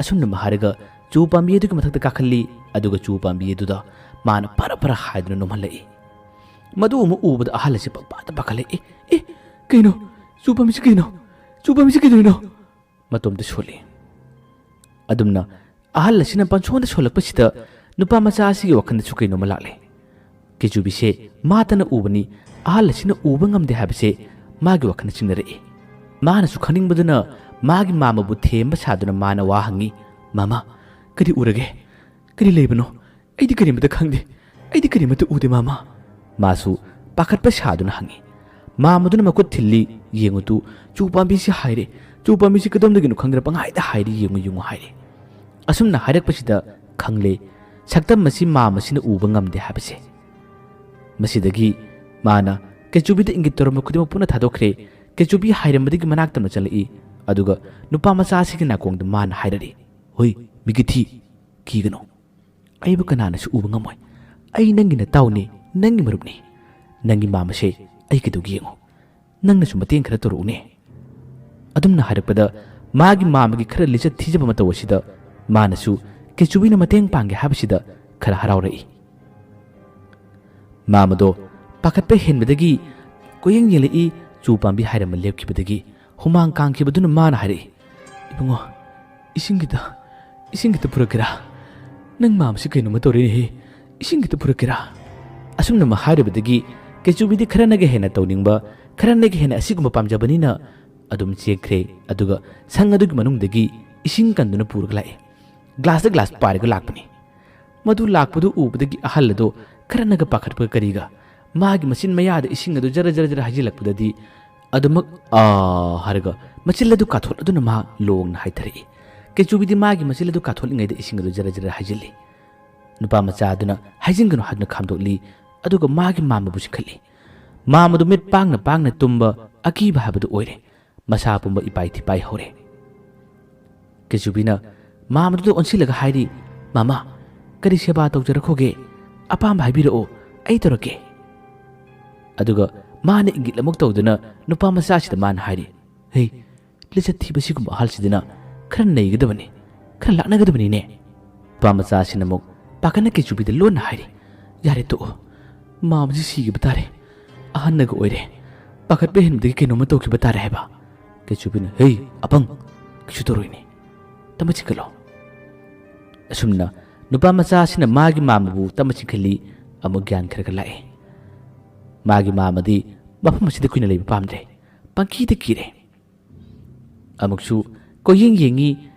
ꯑꯁꯨꯝꯅ ꯍꯥꯏꯔꯒ ꯆꯨ ꯄꯥꯝꯕꯤ ꯑꯗꯨꯒꯤ ꯃꯊꯛꯇ ꯀꯥꯈꯠꯂꯤ ꯑꯗꯨꯒ ꯆꯨ ꯄꯥꯝꯕꯤ ꯑꯗꯨꯗ ꯃꯥꯅ ꯐꯔ ꯍꯥꯏꯗꯨꯅ ꯅꯣꯝꯍꯜꯂꯛꯏ ꯃꯗꯨ ꯑꯃꯨꯛ ꯎꯕꯗ ꯑꯍꯜ ꯑꯁꯤ ꯄꯥꯈꯠꯂꯛꯏ ꯀꯩꯅꯣ ꯆꯨ ꯄꯥꯝꯕꯤꯁꯤ ꯀꯩꯗꯧꯔꯤꯅꯣ ꯃꯇꯣꯝꯇ ꯁꯣꯜꯂꯤ ꯑꯗꯨꯝꯅ ꯑꯍꯜ ꯑꯁꯤꯅ ꯄꯟꯁꯣꯟꯗ ꯁꯣꯜꯂꯛꯄꯁꯤꯗ ꯅꯨꯄꯥ ꯃꯆꯥ ꯑꯁꯤꯒꯤ ꯋꯥꯈꯜꯗꯁꯨ ꯀꯩꯅꯣꯝꯃ ꯂꯥꯛꯂꯦ ꯀꯦꯆꯨꯕꯤꯁꯦ ꯃꯥꯇꯅ ꯎꯕꯅꯤ ꯑꯍꯜ ꯑꯁꯤꯅ ꯎꯕ ꯉꯝꯗꯦ ꯍꯥꯏꯕꯁꯦ ꯃꯥꯒꯤ ꯋꯥꯈꯜꯗ ꯆꯤꯡꯅꯔꯛꯏ ꯃꯥꯅꯁꯨ ꯈꯪꯅꯤꯡꯕꯗꯨꯅ ꯃꯥꯒꯤ ꯃꯥꯃꯕꯨ ꯊꯦꯝꯕ ꯁꯥꯗꯨꯅ ꯃꯥꯅ ꯋꯥ ꯍꯪꯉꯤ ꯃꯥꯃꯥ ꯀꯔꯤ ꯎꯔꯒꯦ ꯀꯔꯤ ꯂꯩꯕꯅꯣ ꯑꯩꯗꯤ ꯀꯔꯤꯃꯠꯇ ꯈꯪꯗꯦ ꯑꯩꯗꯤ ꯀꯔꯤꯃꯠꯇ ꯎꯗꯦ ꯃꯥꯃꯥ ꯃꯥꯁꯨ ꯄꯥꯈꯠꯄ ꯁꯥꯗꯨꯅ ꯍꯪꯉꯤ ꯃꯥꯃꯗꯨꯅ ꯃꯈꯨꯠ ꯊꯤꯜꯂꯤ ꯌꯦꯡꯉꯨꯇꯨ ꯆꯨ ꯄꯥꯝꯕꯤꯁꯤ ꯍꯥꯏꯔꯦ ꯆꯨ ꯄꯥꯝꯕꯤꯁꯤ ꯀꯗꯣꯝꯗꯒꯤꯅꯣ ꯈꯪꯗ꯭ꯔ ꯄꯪꯍꯥꯏꯗ ꯍꯥꯏꯔꯤ ꯌꯦꯡꯉꯨ ꯍꯥꯏꯔꯦ ꯑꯁꯨꯝꯅ ꯍꯥꯏꯔꯛꯄꯁꯤꯗ ꯈꯪꯂꯦ ꯁꯛꯇꯝ ꯑꯁꯤ ꯃꯥꯃꯁꯤꯅ ꯎꯕ ꯉꯝꯗꯦ ꯍꯥꯏꯕꯁꯦ ꯃꯁꯤꯗꯒꯤ ꯃꯥꯅ ꯀꯦꯆꯨꯕꯤꯗ ꯏꯪꯒꯤꯠ ꯇꯧꯔꯝꯕ ꯈꯨꯗꯤꯡꯃꯛ ꯄꯨꯟꯅ ꯊꯥꯗꯣꯛꯈ꯭ꯔꯦ ꯀꯦꯆꯨꯕꯤ ꯍꯥꯏꯔꯝꯕꯗꯒꯤ ꯃꯅꯥꯛꯇꯝꯅ ꯆꯠꯂꯛꯏ ꯑꯗꯨꯒ ꯅꯨꯄꯥ ꯃꯆꯥ ꯑꯁꯤꯒꯤ ꯅꯥꯀꯣꯡꯗ ꯃꯥꯅ ꯍꯥꯏꯔꯛꯏ ꯍꯣꯏ ꯃꯤꯒꯤꯊꯤ ꯀꯤꯒꯅꯨ ꯑꯩꯕꯨ ꯀꯅꯥꯅꯁꯨ ꯎꯕ ꯉꯝꯃꯣꯏ ꯑꯩ ꯅꯪꯒꯤ ꯅꯇꯥꯎꯅꯤ ꯅꯪꯒꯤ ꯃꯔꯨꯞꯅꯤ ꯅꯪꯒꯤ ꯃꯥꯃꯁꯦ ꯑꯩ ꯀꯩꯗꯧꯒꯦ ꯌꯦꯡꯉꯣ ꯅꯪꯅꯁꯨ ꯃꯇꯦꯡ ꯈꯔ ꯇꯧꯔꯛꯎꯅꯦ ꯑꯗꯨꯝꯅ ꯍꯥꯏꯔꯛꯄꯗ ꯃꯥꯒꯤ ꯃꯥꯃꯒꯤ ꯈꯔ ꯂꯤꯆꯠ ꯊꯤꯖꯕ ꯃꯇꯧ ꯑꯁꯤꯗ ꯃꯥꯅꯁꯨ ꯀꯦꯆꯨꯕꯤꯅ ꯃꯇꯦꯡ ꯄꯥꯡꯒꯦ ꯍꯥꯏꯕꯁꯤꯗ ꯈꯔ ꯍꯔꯥꯎꯔꯛꯏ ꯃꯥꯃꯗꯣ ꯄꯥꯈꯠꯄ ꯍꯦꯟꯕꯗꯒꯤ ꯌꯦꯡꯂꯛꯏ ꯆꯨ ꯄꯥꯝꯕꯤ ꯍꯥꯏꯔꯝꯕ ꯂꯦꯞꯈꯤꯕꯗꯒꯤ ꯍꯨꯃꯥꯡ ꯀꯥꯡꯈꯤꯕꯗꯨꯅ ꯃꯥꯅ ꯍꯥꯏꯔꯛꯏ ꯏꯕꯨꯡꯉꯣ ꯏꯁꯤꯡꯒꯤꯇ ꯄꯨꯔꯛꯀꯦꯔꯥ ꯅꯪ ꯃꯥꯃꯁꯤ ꯀꯩꯅꯣꯝꯃ ꯇꯧꯔꯦꯅꯦꯍꯦ ꯏꯁꯤꯡꯒꯤꯇ ꯄꯨꯔꯛꯀꯦꯔꯥ ꯑꯁꯨꯝꯅ ꯍꯥꯏꯔꯨꯕꯗꯒꯤ ꯀꯦꯆꯨꯕꯤꯗꯤ ꯈꯔꯅꯒ ꯍꯦꯟꯅ ꯇꯧꯅꯤꯡꯕ ꯈꯔꯅꯒ ꯍꯦꯟꯅ ꯑꯁꯤꯒꯨꯝꯕ ꯄꯥꯝꯖꯕꯅꯤꯅ ꯑꯗꯨꯝ ꯆꯦꯟꯈ꯭ꯔꯦ ꯑꯗꯨꯒ ꯁꯪ ꯑꯗꯨꯒꯤ ꯃꯅꯨꯡꯗꯒꯤ ꯏꯁꯤꯡ ꯀꯟꯗꯨꯅ ꯄꯨꯔꯒ ꯂꯥꯛꯏ ꯒ꯭ꯂꯥꯁ ꯄꯥꯏꯔꯒ ꯂꯥꯛꯄꯅꯤ ꯃꯗꯨ ꯂꯥꯛꯄꯗꯨ ꯎꯕꯗꯒꯤ ꯑꯍꯜ ꯑꯗꯣ ꯈꯔꯅꯒ ꯄꯥꯈꯠꯄ ꯀꯔꯤꯒ ꯃꯥꯒꯤ ꯃꯆꯤꯟ ꯃꯌꯥꯗ ꯏꯁꯤꯡ ꯑꯗꯨ ꯖꯔ ꯍꯩꯖꯤꯜꯂꯛꯄꯗꯗꯤ ꯑꯗꯨꯃꯛ ꯍꯥꯏꯔꯒ ꯃꯆꯤꯜ ꯑꯗꯨ ꯀꯥꯊꯣꯛꯂꯗꯨꯅ ꯃꯥ ꯂꯣꯡꯅ ꯍꯥꯏꯊꯔꯛꯏ ꯀꯦꯆꯨꯕꯤꯗꯤ ꯃꯥꯒꯤ ꯃꯆꯤꯜ ꯑꯗꯨ ꯀꯥꯊꯣꯛꯂꯤꯉꯩꯗ ꯏꯁꯤꯡ ꯑꯗꯨ ꯖꯔ ꯍꯩꯖꯤꯜꯂꯤ ꯅꯨꯄꯥ ꯃꯆꯥ ꯑꯗꯨꯅ ꯍꯩꯖꯤꯟꯒꯅꯨ ꯍꯥꯏꯗꯨꯅ ꯈꯥꯝꯗꯣꯛꯂꯤ ꯑꯗꯨꯒ ꯃꯥꯒꯤ ꯃꯥꯃꯕꯨ ꯆꯤꯡꯈꯠꯂꯤ ꯃꯥꯃꯗꯨ ꯃꯤꯠ ꯄꯥꯡꯅ ꯇꯨꯝꯕ ꯑꯀꯤꯕ ꯍꯥꯏꯕꯗꯨ ꯑꯣꯏꯔꯦ ꯃꯁꯥ ꯄꯨꯝꯕ ꯏꯄꯥꯏ ꯊꯤꯄꯥꯏ ꯍꯧꯔꯦ ꯀꯦꯆꯨꯕꯤꯅ ꯃꯥꯃꯗꯨꯗ ꯑꯣꯟꯁꯤꯜꯂꯒ ꯍꯥꯏꯔꯤ ꯃꯥꯃꯥ ꯀꯔꯤ ꯁꯦꯕꯥ ꯇꯧꯖꯔꯛꯈꯣꯒꯦ ꯑꯄꯥꯝꯕ ꯍꯥꯏꯕꯤꯔꯛꯑꯣ ꯑꯩ ꯇꯧꯔꯛꯀꯦ ꯑꯗꯨꯒ ꯃꯥꯅ ꯏꯪꯒꯤꯠ ꯑꯃꯨꯛ ꯇꯧꯗꯨꯅ ꯅꯨꯄꯥ ꯃꯆꯥꯁꯤꯗ ꯃꯥꯅ ꯍꯥꯏꯔꯤ ꯍꯦ ꯂꯤꯆꯠ ꯊꯤꯕ ꯁꯤꯒꯨꯝꯕ ꯑꯍꯜꯁꯤꯗꯅ ꯈꯔ ꯅꯩꯒꯗꯕꯅꯤ ꯈꯔ ꯂꯥꯛꯅꯒꯗꯕꯅꯤꯅꯦ ꯅꯨꯄꯥ ꯃꯆꯥꯁꯤꯅ ꯑꯃꯨꯛ ꯄꯥꯈꯠꯅ ꯀꯦꯆꯨꯕꯤꯗ ꯂꯣꯟꯅ ꯍꯥꯏꯔꯤ ꯌꯥꯔꯦ ꯇꯣꯛꯑꯣ ꯃꯥꯃꯁꯤ ꯁꯤꯈꯤꯕ ꯇꯥꯔꯦ ꯑꯍꯟꯅꯒ ꯑꯣꯏꯔꯦ ꯄꯥꯈꯠꯄ ꯍꯦꯟꯕꯗꯒꯤ ꯀꯩꯅꯣꯝꯃ ꯇꯧꯈꯤꯕ ꯇꯥꯔꯦ ꯍꯥꯏꯕ ꯀꯦꯆꯨꯕꯤꯅ ꯍꯦ ꯑꯄꯪ ꯀꯩꯁꯨ ꯇꯧꯔꯣꯏꯅꯦ ꯇꯞꯅ ꯆꯤꯡꯈꯠꯂꯣ ꯑꯁꯨꯝꯅ ꯅꯨꯄꯥ ꯃꯆꯥꯁꯤꯅ ꯃꯥꯒꯤ ꯃꯥꯃꯕꯨ ꯇꯞꯅ ꯆꯤꯡꯈꯠꯂꯤ ꯑꯃꯨꯛ ꯒ꯭ꯌꯥꯟ ꯈꯔ ꯂꯥꯛꯑꯦ ꯃꯥꯒꯤ ꯃꯥꯃꯗꯤ ꯃꯐꯝ ꯑꯁꯤꯗ ꯀꯨꯏꯅ ꯂꯩꯕ ꯄꯥꯝꯗ꯭ꯔꯦ ꯄꯪꯀꯤꯗ ꯀꯤꯔꯦ ꯑꯃꯨꯛꯁꯨ ꯀꯣꯌꯦꯡ ꯌꯦꯡꯉꯤ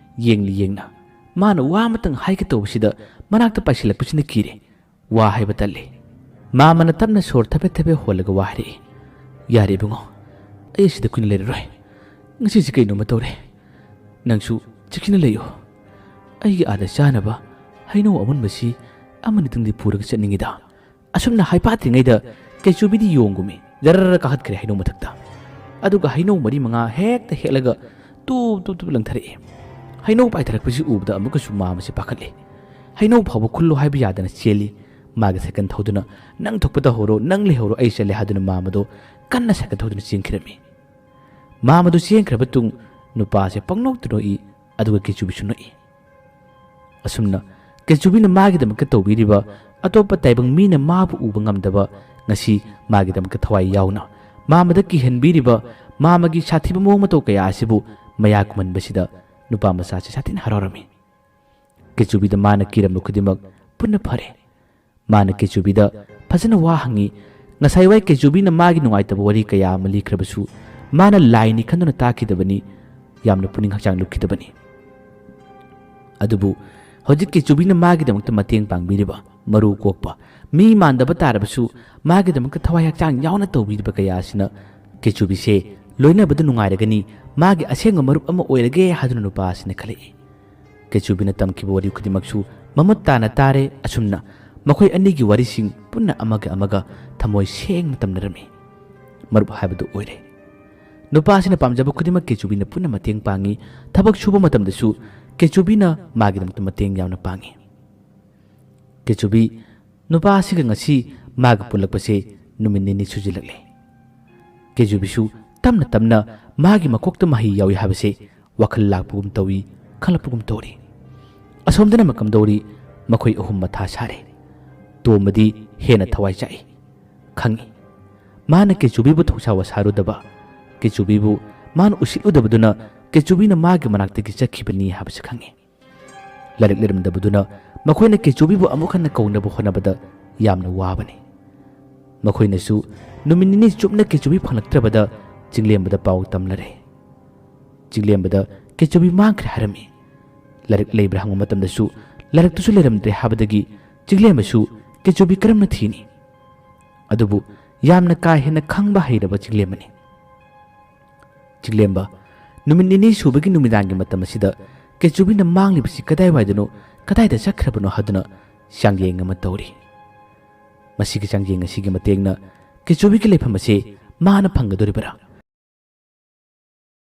ꯌꯦꯡꯂꯤ ꯌꯦꯡꯅ ꯃꯥꯅ ꯋꯥ ꯑꯃꯇꯪ ꯍꯥꯏꯒꯦ ꯇꯧꯕꯁꯤꯗ ꯃꯅꯥꯛꯇ ꯄꯥꯏꯁꯤꯜꯂꯛꯄꯁꯤꯅ ꯀꯤꯔꯦ ꯋꯥ ꯍꯥꯏꯕ ꯇꯜꯂꯦ ꯃꯥꯃꯅ ꯇꯞꯅ ꯁꯣꯔ ꯊꯕꯦꯠ ꯊꯕꯦꯠ ꯍꯣꯜꯂꯒ ꯋꯥ ꯍꯥꯏꯔꯛꯏ ꯌꯥꯔꯦ ꯏꯕꯨꯡꯉꯣ ꯑꯩ ꯁꯤꯗ ꯀꯨꯏꯅ ꯂꯩꯔꯔꯣꯏ ꯉꯁꯤꯁꯦ ꯀꯩꯅꯣꯝꯃ ꯇꯧꯔꯦ ꯅꯪꯁꯨ ꯆꯦꯛꯁꯤꯟꯅ ꯂꯩꯌꯨ ꯑꯩꯒꯤ ꯑꯥꯗ ꯆꯥꯅꯕ ꯍꯩꯅꯧ ꯑꯃꯨꯟꯕꯁꯤ ꯑꯃꯅꯤꯇꯪꯗꯤ ꯄꯨꯔꯒ ꯆꯠꯅꯤꯡꯉꯤꯗ ꯑꯁꯨꯝꯅ ꯍꯥꯏꯄꯥꯠꯇ꯭ꯔꯤꯉꯩꯗ ꯀꯩꯆꯨꯕꯤꯗꯤ ꯌꯣꯡꯒꯨꯝꯃꯤ ꯖꯔꯔ ꯀꯥꯈꯠꯈ꯭ꯔꯦ ꯍꯩꯅꯧ ꯃꯊꯛꯇ ꯑꯗꯨꯒ ꯍꯩꯅꯧ ꯃꯔꯤ ꯃꯉꯥ ꯍꯦꯛꯇ ꯍꯦꯛꯂꯒ ꯇꯨꯞ ꯇꯨꯞ ꯇꯨꯞ ꯂꯪꯊꯔꯛꯏ ꯍꯩꯅꯧ ꯄꯥꯏꯊꯔꯛꯄꯁꯤ ꯎꯕꯗ ꯑꯃꯨꯛꯀꯁꯨ ꯃꯥꯃꯁꯤ ꯄꯥꯈꯠꯂꯤ ꯍꯩꯅꯧ ꯐꯥꯎꯕ ꯈꯨꯜꯂꯨ ꯍꯥꯏꯕ ꯌꯥꯗꯅ ꯆꯦꯜꯂꯤ ꯃꯥꯒꯤ ꯁꯥꯏꯀꯜ ꯊꯧꯗꯨꯅ ꯅꯪ ꯊꯣꯛꯄ ꯇꯧꯍꯧꯔꯣ ꯅꯪ ꯂꯩꯍꯧꯔꯣ ꯑꯩ ꯆꯠꯂꯦ ꯍꯥꯏꯗꯨꯅ ꯃꯥꯃꯗꯣ ꯀꯟꯅ ꯁꯥꯏꯀꯜ ꯊꯧꯗꯨꯅ ꯆꯦꯟꯈꯤꯔꯝꯃꯤ ꯃꯥꯃꯗꯨ ꯆꯦꯟꯈ꯭ꯔꯕ ꯇꯨꯡ ꯅꯨꯄꯥꯁꯦ ꯄꯪꯅꯣꯛꯇ ꯅꯣꯛꯏ ꯑꯗꯨꯒ ꯀꯦꯆꯨꯕꯤꯁꯨ ꯅꯣꯛꯏ ꯑꯁꯨꯝꯅ ꯀꯦꯆꯨꯕꯤꯅ ꯃꯥꯒꯤꯗꯃꯛꯇ ꯇꯧꯕꯤꯔꯤꯕ ꯑꯇꯣꯞꯄ ꯇꯥꯏꯕꯪ ꯃꯤꯅ ꯃꯥꯕꯨ ꯎꯕ ꯉꯝꯗꯕ ꯉꯁꯤ ꯃꯥꯒꯤꯗꯃꯛꯇ ꯊꯋꯥꯏ ꯌꯥꯎꯅ ꯃꯥꯃꯗ ꯀꯤꯍꯟꯕꯤꯔꯤꯕ ꯃꯥꯃꯒꯤ ꯁꯥꯊꯤꯕ ꯃꯑꯣꯡ ꯃꯇꯧ ꯀꯌꯥ ꯑꯁꯤꯕꯨ ꯃꯌꯥ ꯀꯨꯝꯍꯟꯕꯁꯤꯗ ꯅꯨꯄꯥ ꯃꯆꯥꯁꯦ ꯁꯥꯊꯤꯅ ꯍꯔꯥꯎꯔꯝꯃꯤ ꯀꯦꯆꯨꯕꯤꯗ ꯃꯥꯅ ꯀꯤꯔꯝꯕ ꯈꯨꯗꯤꯡꯃꯛ ꯄꯨꯟꯅ ꯐꯔꯦ ꯃꯥꯅ ꯀꯦꯆꯨꯕꯤꯗ ꯐꯖꯅ ꯋꯥ ꯍꯪꯉꯤ ꯉꯁꯥꯏꯋꯥꯏ ꯀꯦꯆꯨꯕꯤꯅ ꯃꯥꯒꯤ ꯅꯨꯡꯉꯥꯏꯇꯕ ꯋꯥꯔꯤ ꯀꯌꯥ ꯑꯃ ꯂꯤꯈ꯭ꯔꯕꯁꯨ ꯃꯥꯅ ꯂꯥꯏꯅꯤ ꯈꯟꯗꯨꯅ ꯇꯥꯈꯤꯗꯕꯅꯤ ꯌꯥꯝꯅ ꯄꯨꯛꯅꯤꯡ ꯍꯛꯆꯥꯡ ꯂꯨꯞꯈꯤꯗꯕꯅꯤ ꯑꯗꯨꯕꯨ ꯍꯧꯖꯤꯛ ꯀꯦꯆꯨꯕꯤꯅ ꯃꯥꯒꯤꯗꯃꯛꯇ ꯃꯇꯦꯡ ꯄꯥꯡꯕꯤꯔꯤꯕ ꯃꯔꯨ ꯀꯣꯛꯄ ꯃꯤ ꯃꯥꯟꯗꯕ ꯇꯥꯔꯕꯁꯨ ꯃꯥꯒꯤꯗꯃꯛꯇ ꯊꯋꯥꯏ ꯍꯛꯆꯥꯡ ꯌꯥꯎꯅ ꯇꯧꯕꯤꯔꯤꯕ ꯀꯌꯥ ꯑꯁꯤꯅ ꯀꯦꯆꯨꯕꯤꯁꯦ ꯂꯣꯏꯅꯕꯗ ꯅꯨꯡꯉꯥꯏꯔꯒꯅꯤ ꯃꯥꯒꯤ ꯑꯁꯦꯡꯕ ꯃꯔꯨꯞ ꯑꯃ ꯑꯣꯏꯔꯒꯦ ꯍꯥꯏꯗꯨꯅ ꯅꯨꯄꯥ ꯑꯁꯤꯅ ꯈꯜꯂꯛꯏ ꯀꯦꯆꯨꯕꯤꯅ ꯇꯝꯈꯤꯕ ꯋꯥꯔꯤ ꯈꯨꯗꯤꯡꯃꯛꯁꯨ ꯃꯃꯨꯠ ꯇꯥꯅ ꯇꯥꯔꯦ ꯑꯁꯨꯝꯅ ꯃꯈꯣꯏ ꯑꯅꯤꯒꯤ ꯋꯥꯔꯤꯁꯤꯡ ꯄꯨꯟꯅ ꯑꯃꯒ ꯊꯃꯣꯏ ꯁꯦꯡꯅ ꯇꯝꯅꯔꯝꯃꯤ ꯃꯔꯨꯞ ꯍꯥꯏꯕꯗꯨ ꯑꯣꯏꯔꯦ ꯅꯨꯄꯥ ꯑꯁꯤꯅ ꯄꯥꯝꯖꯕ ꯈꯨꯗꯤꯡꯃꯛ ꯀꯦꯆꯨꯕꯤꯅ ꯄꯨꯟꯅ ꯃꯇꯦꯡ ꯄꯥꯡꯉꯤ ꯊꯕꯛ ꯁꯨꯕ ꯃꯇꯝꯗꯁꯨ ꯀꯦꯆꯨꯕꯤꯅ ꯃꯥꯒꯤꯗꯃꯛꯇ ꯃꯇꯦꯡ ꯌꯥꯝꯅ ꯄꯥꯡꯉꯤ ꯀꯦꯆꯨꯕꯤ ꯅꯨꯄꯥ ꯑꯁꯤꯒ ꯉꯁꯤ ꯃꯥꯒ ꯄꯨꯜꯂꯛꯄꯁꯦ ꯅꯨꯃꯤꯠ ꯅꯤꯅꯤ ꯁꯨꯖꯤꯜꯂꯛꯂꯦ ꯀꯦꯆꯨꯕꯤꯁꯨ ꯇꯞꯅ ꯇꯞꯅ ꯃꯥꯒꯤ ꯃꯀꯣꯛꯇ ꯃꯍꯩ ꯌꯥꯎꯏ ꯍꯥꯏꯕꯁꯦ ꯋꯥꯈꯜ ꯂꯥꯛꯄꯒꯨꯝ ꯇꯧꯏ ꯈꯜꯂꯛꯄꯒꯨꯝ ꯇꯧꯔꯤ ꯑꯁꯣꯝꯗꯅ ꯃꯀꯝꯗꯧꯔꯤ ꯃꯈꯣꯏ ꯑꯍꯨꯝ ꯃꯊꯥ ꯁꯥꯔꯦ ꯇꯣꯝꯕꯗꯤ ꯍꯦꯟꯅ ꯊꯋꯥꯏ ꯆꯥꯛꯏ ꯈꯪꯏ ꯃꯥꯅ ꯀꯦꯆꯨꯕꯤꯕꯨ ꯊꯧꯁꯥ ꯋꯥꯁꯥꯔꯨꯗꯕ ꯀꯦꯆꯨꯕꯤꯕꯨ ꯃꯥꯅ ꯎꯁꯤꯠꯂꯨꯗꯕꯗꯨꯅ ꯀꯦꯆꯨꯕꯤꯅ ꯃꯥꯒꯤ ꯃꯅꯥꯛꯇꯒꯤ ꯆꯠꯈꯤꯕꯅꯤ ꯍꯥꯏꯕꯁꯤ ꯈꯪꯏ ꯂꯥꯏꯔꯤꯛ ꯂꯩꯔꯝꯗꯕꯗꯨꯅ ꯃꯈꯣꯏꯅ ꯀꯦꯆꯨꯕꯤꯕꯨ ꯑꯃꯨꯛ ꯍꯟꯅ ꯀꯧꯅꯕ ꯍꯣꯠꯅꯕꯗ ꯌꯥꯝꯅ ꯋꯥꯕꯅꯤ ꯃꯈꯣꯏꯅꯁꯨ ꯅꯨꯃꯤꯠ ꯅꯤꯅꯤ ꯆꯨꯞꯅ ꯀꯦꯆꯨꯕꯤ ꯐꯪꯂꯛꯇ꯭ꯔꯕꯗ ꯆꯤꯡꯂꯦꯝꯕꯗ ꯄꯥꯎ ꯇꯝꯂꯔꯦ ꯆꯤꯡꯂꯦꯝꯕꯗ ꯀꯦꯆꯨꯕꯤ ꯃꯥꯡꯈ꯭ꯔꯦ ꯍꯥꯏꯔꯝꯃꯤ ꯂꯥꯏꯔꯤꯛ ꯂꯩꯕ꯭ꯔꯥ ꯍꯪꯕ ꯃꯇꯝꯗꯁꯨ ꯂꯥꯏꯔꯤꯛꯇꯨꯁꯨ ꯂꯩꯔꯝꯗ꯭ꯔꯦ ꯍꯥꯏꯕꯗꯒꯤ ꯆꯤꯡꯂꯦꯝꯕꯁꯨ ꯀꯦꯆꯨꯕꯤ ꯀꯔꯝꯅ ꯊꯤꯅꯤ ꯑꯗꯨꯕꯨ ꯌꯥꯝꯅ ꯀꯥ ꯍꯦꯟꯅ ꯈꯪꯕ ꯍꯩꯔꯕ ꯆꯤꯡꯂꯦꯝꯕꯅꯤ ꯆꯤꯡꯂꯦꯝꯕ ꯅꯨꯃꯤꯠ ꯅꯤꯅꯤ ꯁꯨꯕꯒꯤ ꯅꯨꯃꯤꯗꯥꯡꯒꯤ ꯃꯇꯝ ꯑꯁꯤꯗ ꯀꯦꯆꯨꯕꯤꯅ ꯃꯥꯡꯂꯤꯕꯁꯤ ꯀꯗꯥꯏꯋꯥꯏꯗꯅꯣ ꯀꯗꯥꯏꯗ ꯆꯠꯈ꯭ꯔꯕꯅꯣ ꯍꯥꯏꯗꯨꯅ ꯆꯥꯡꯌꯦꯡ ꯑꯃ ꯇꯧꯔꯤ ꯃꯁꯤꯒꯤ ꯆꯥꯡꯌꯦꯡ ꯑꯁꯤꯒꯤ ꯃꯇꯦꯡꯅ ꯀꯦꯆꯨꯕꯤꯒꯤ ꯂꯩꯐꯝ ꯑꯁꯤ ꯃꯥꯅ ꯐꯪꯒꯗꯣꯔꯤꯕꯔꯥ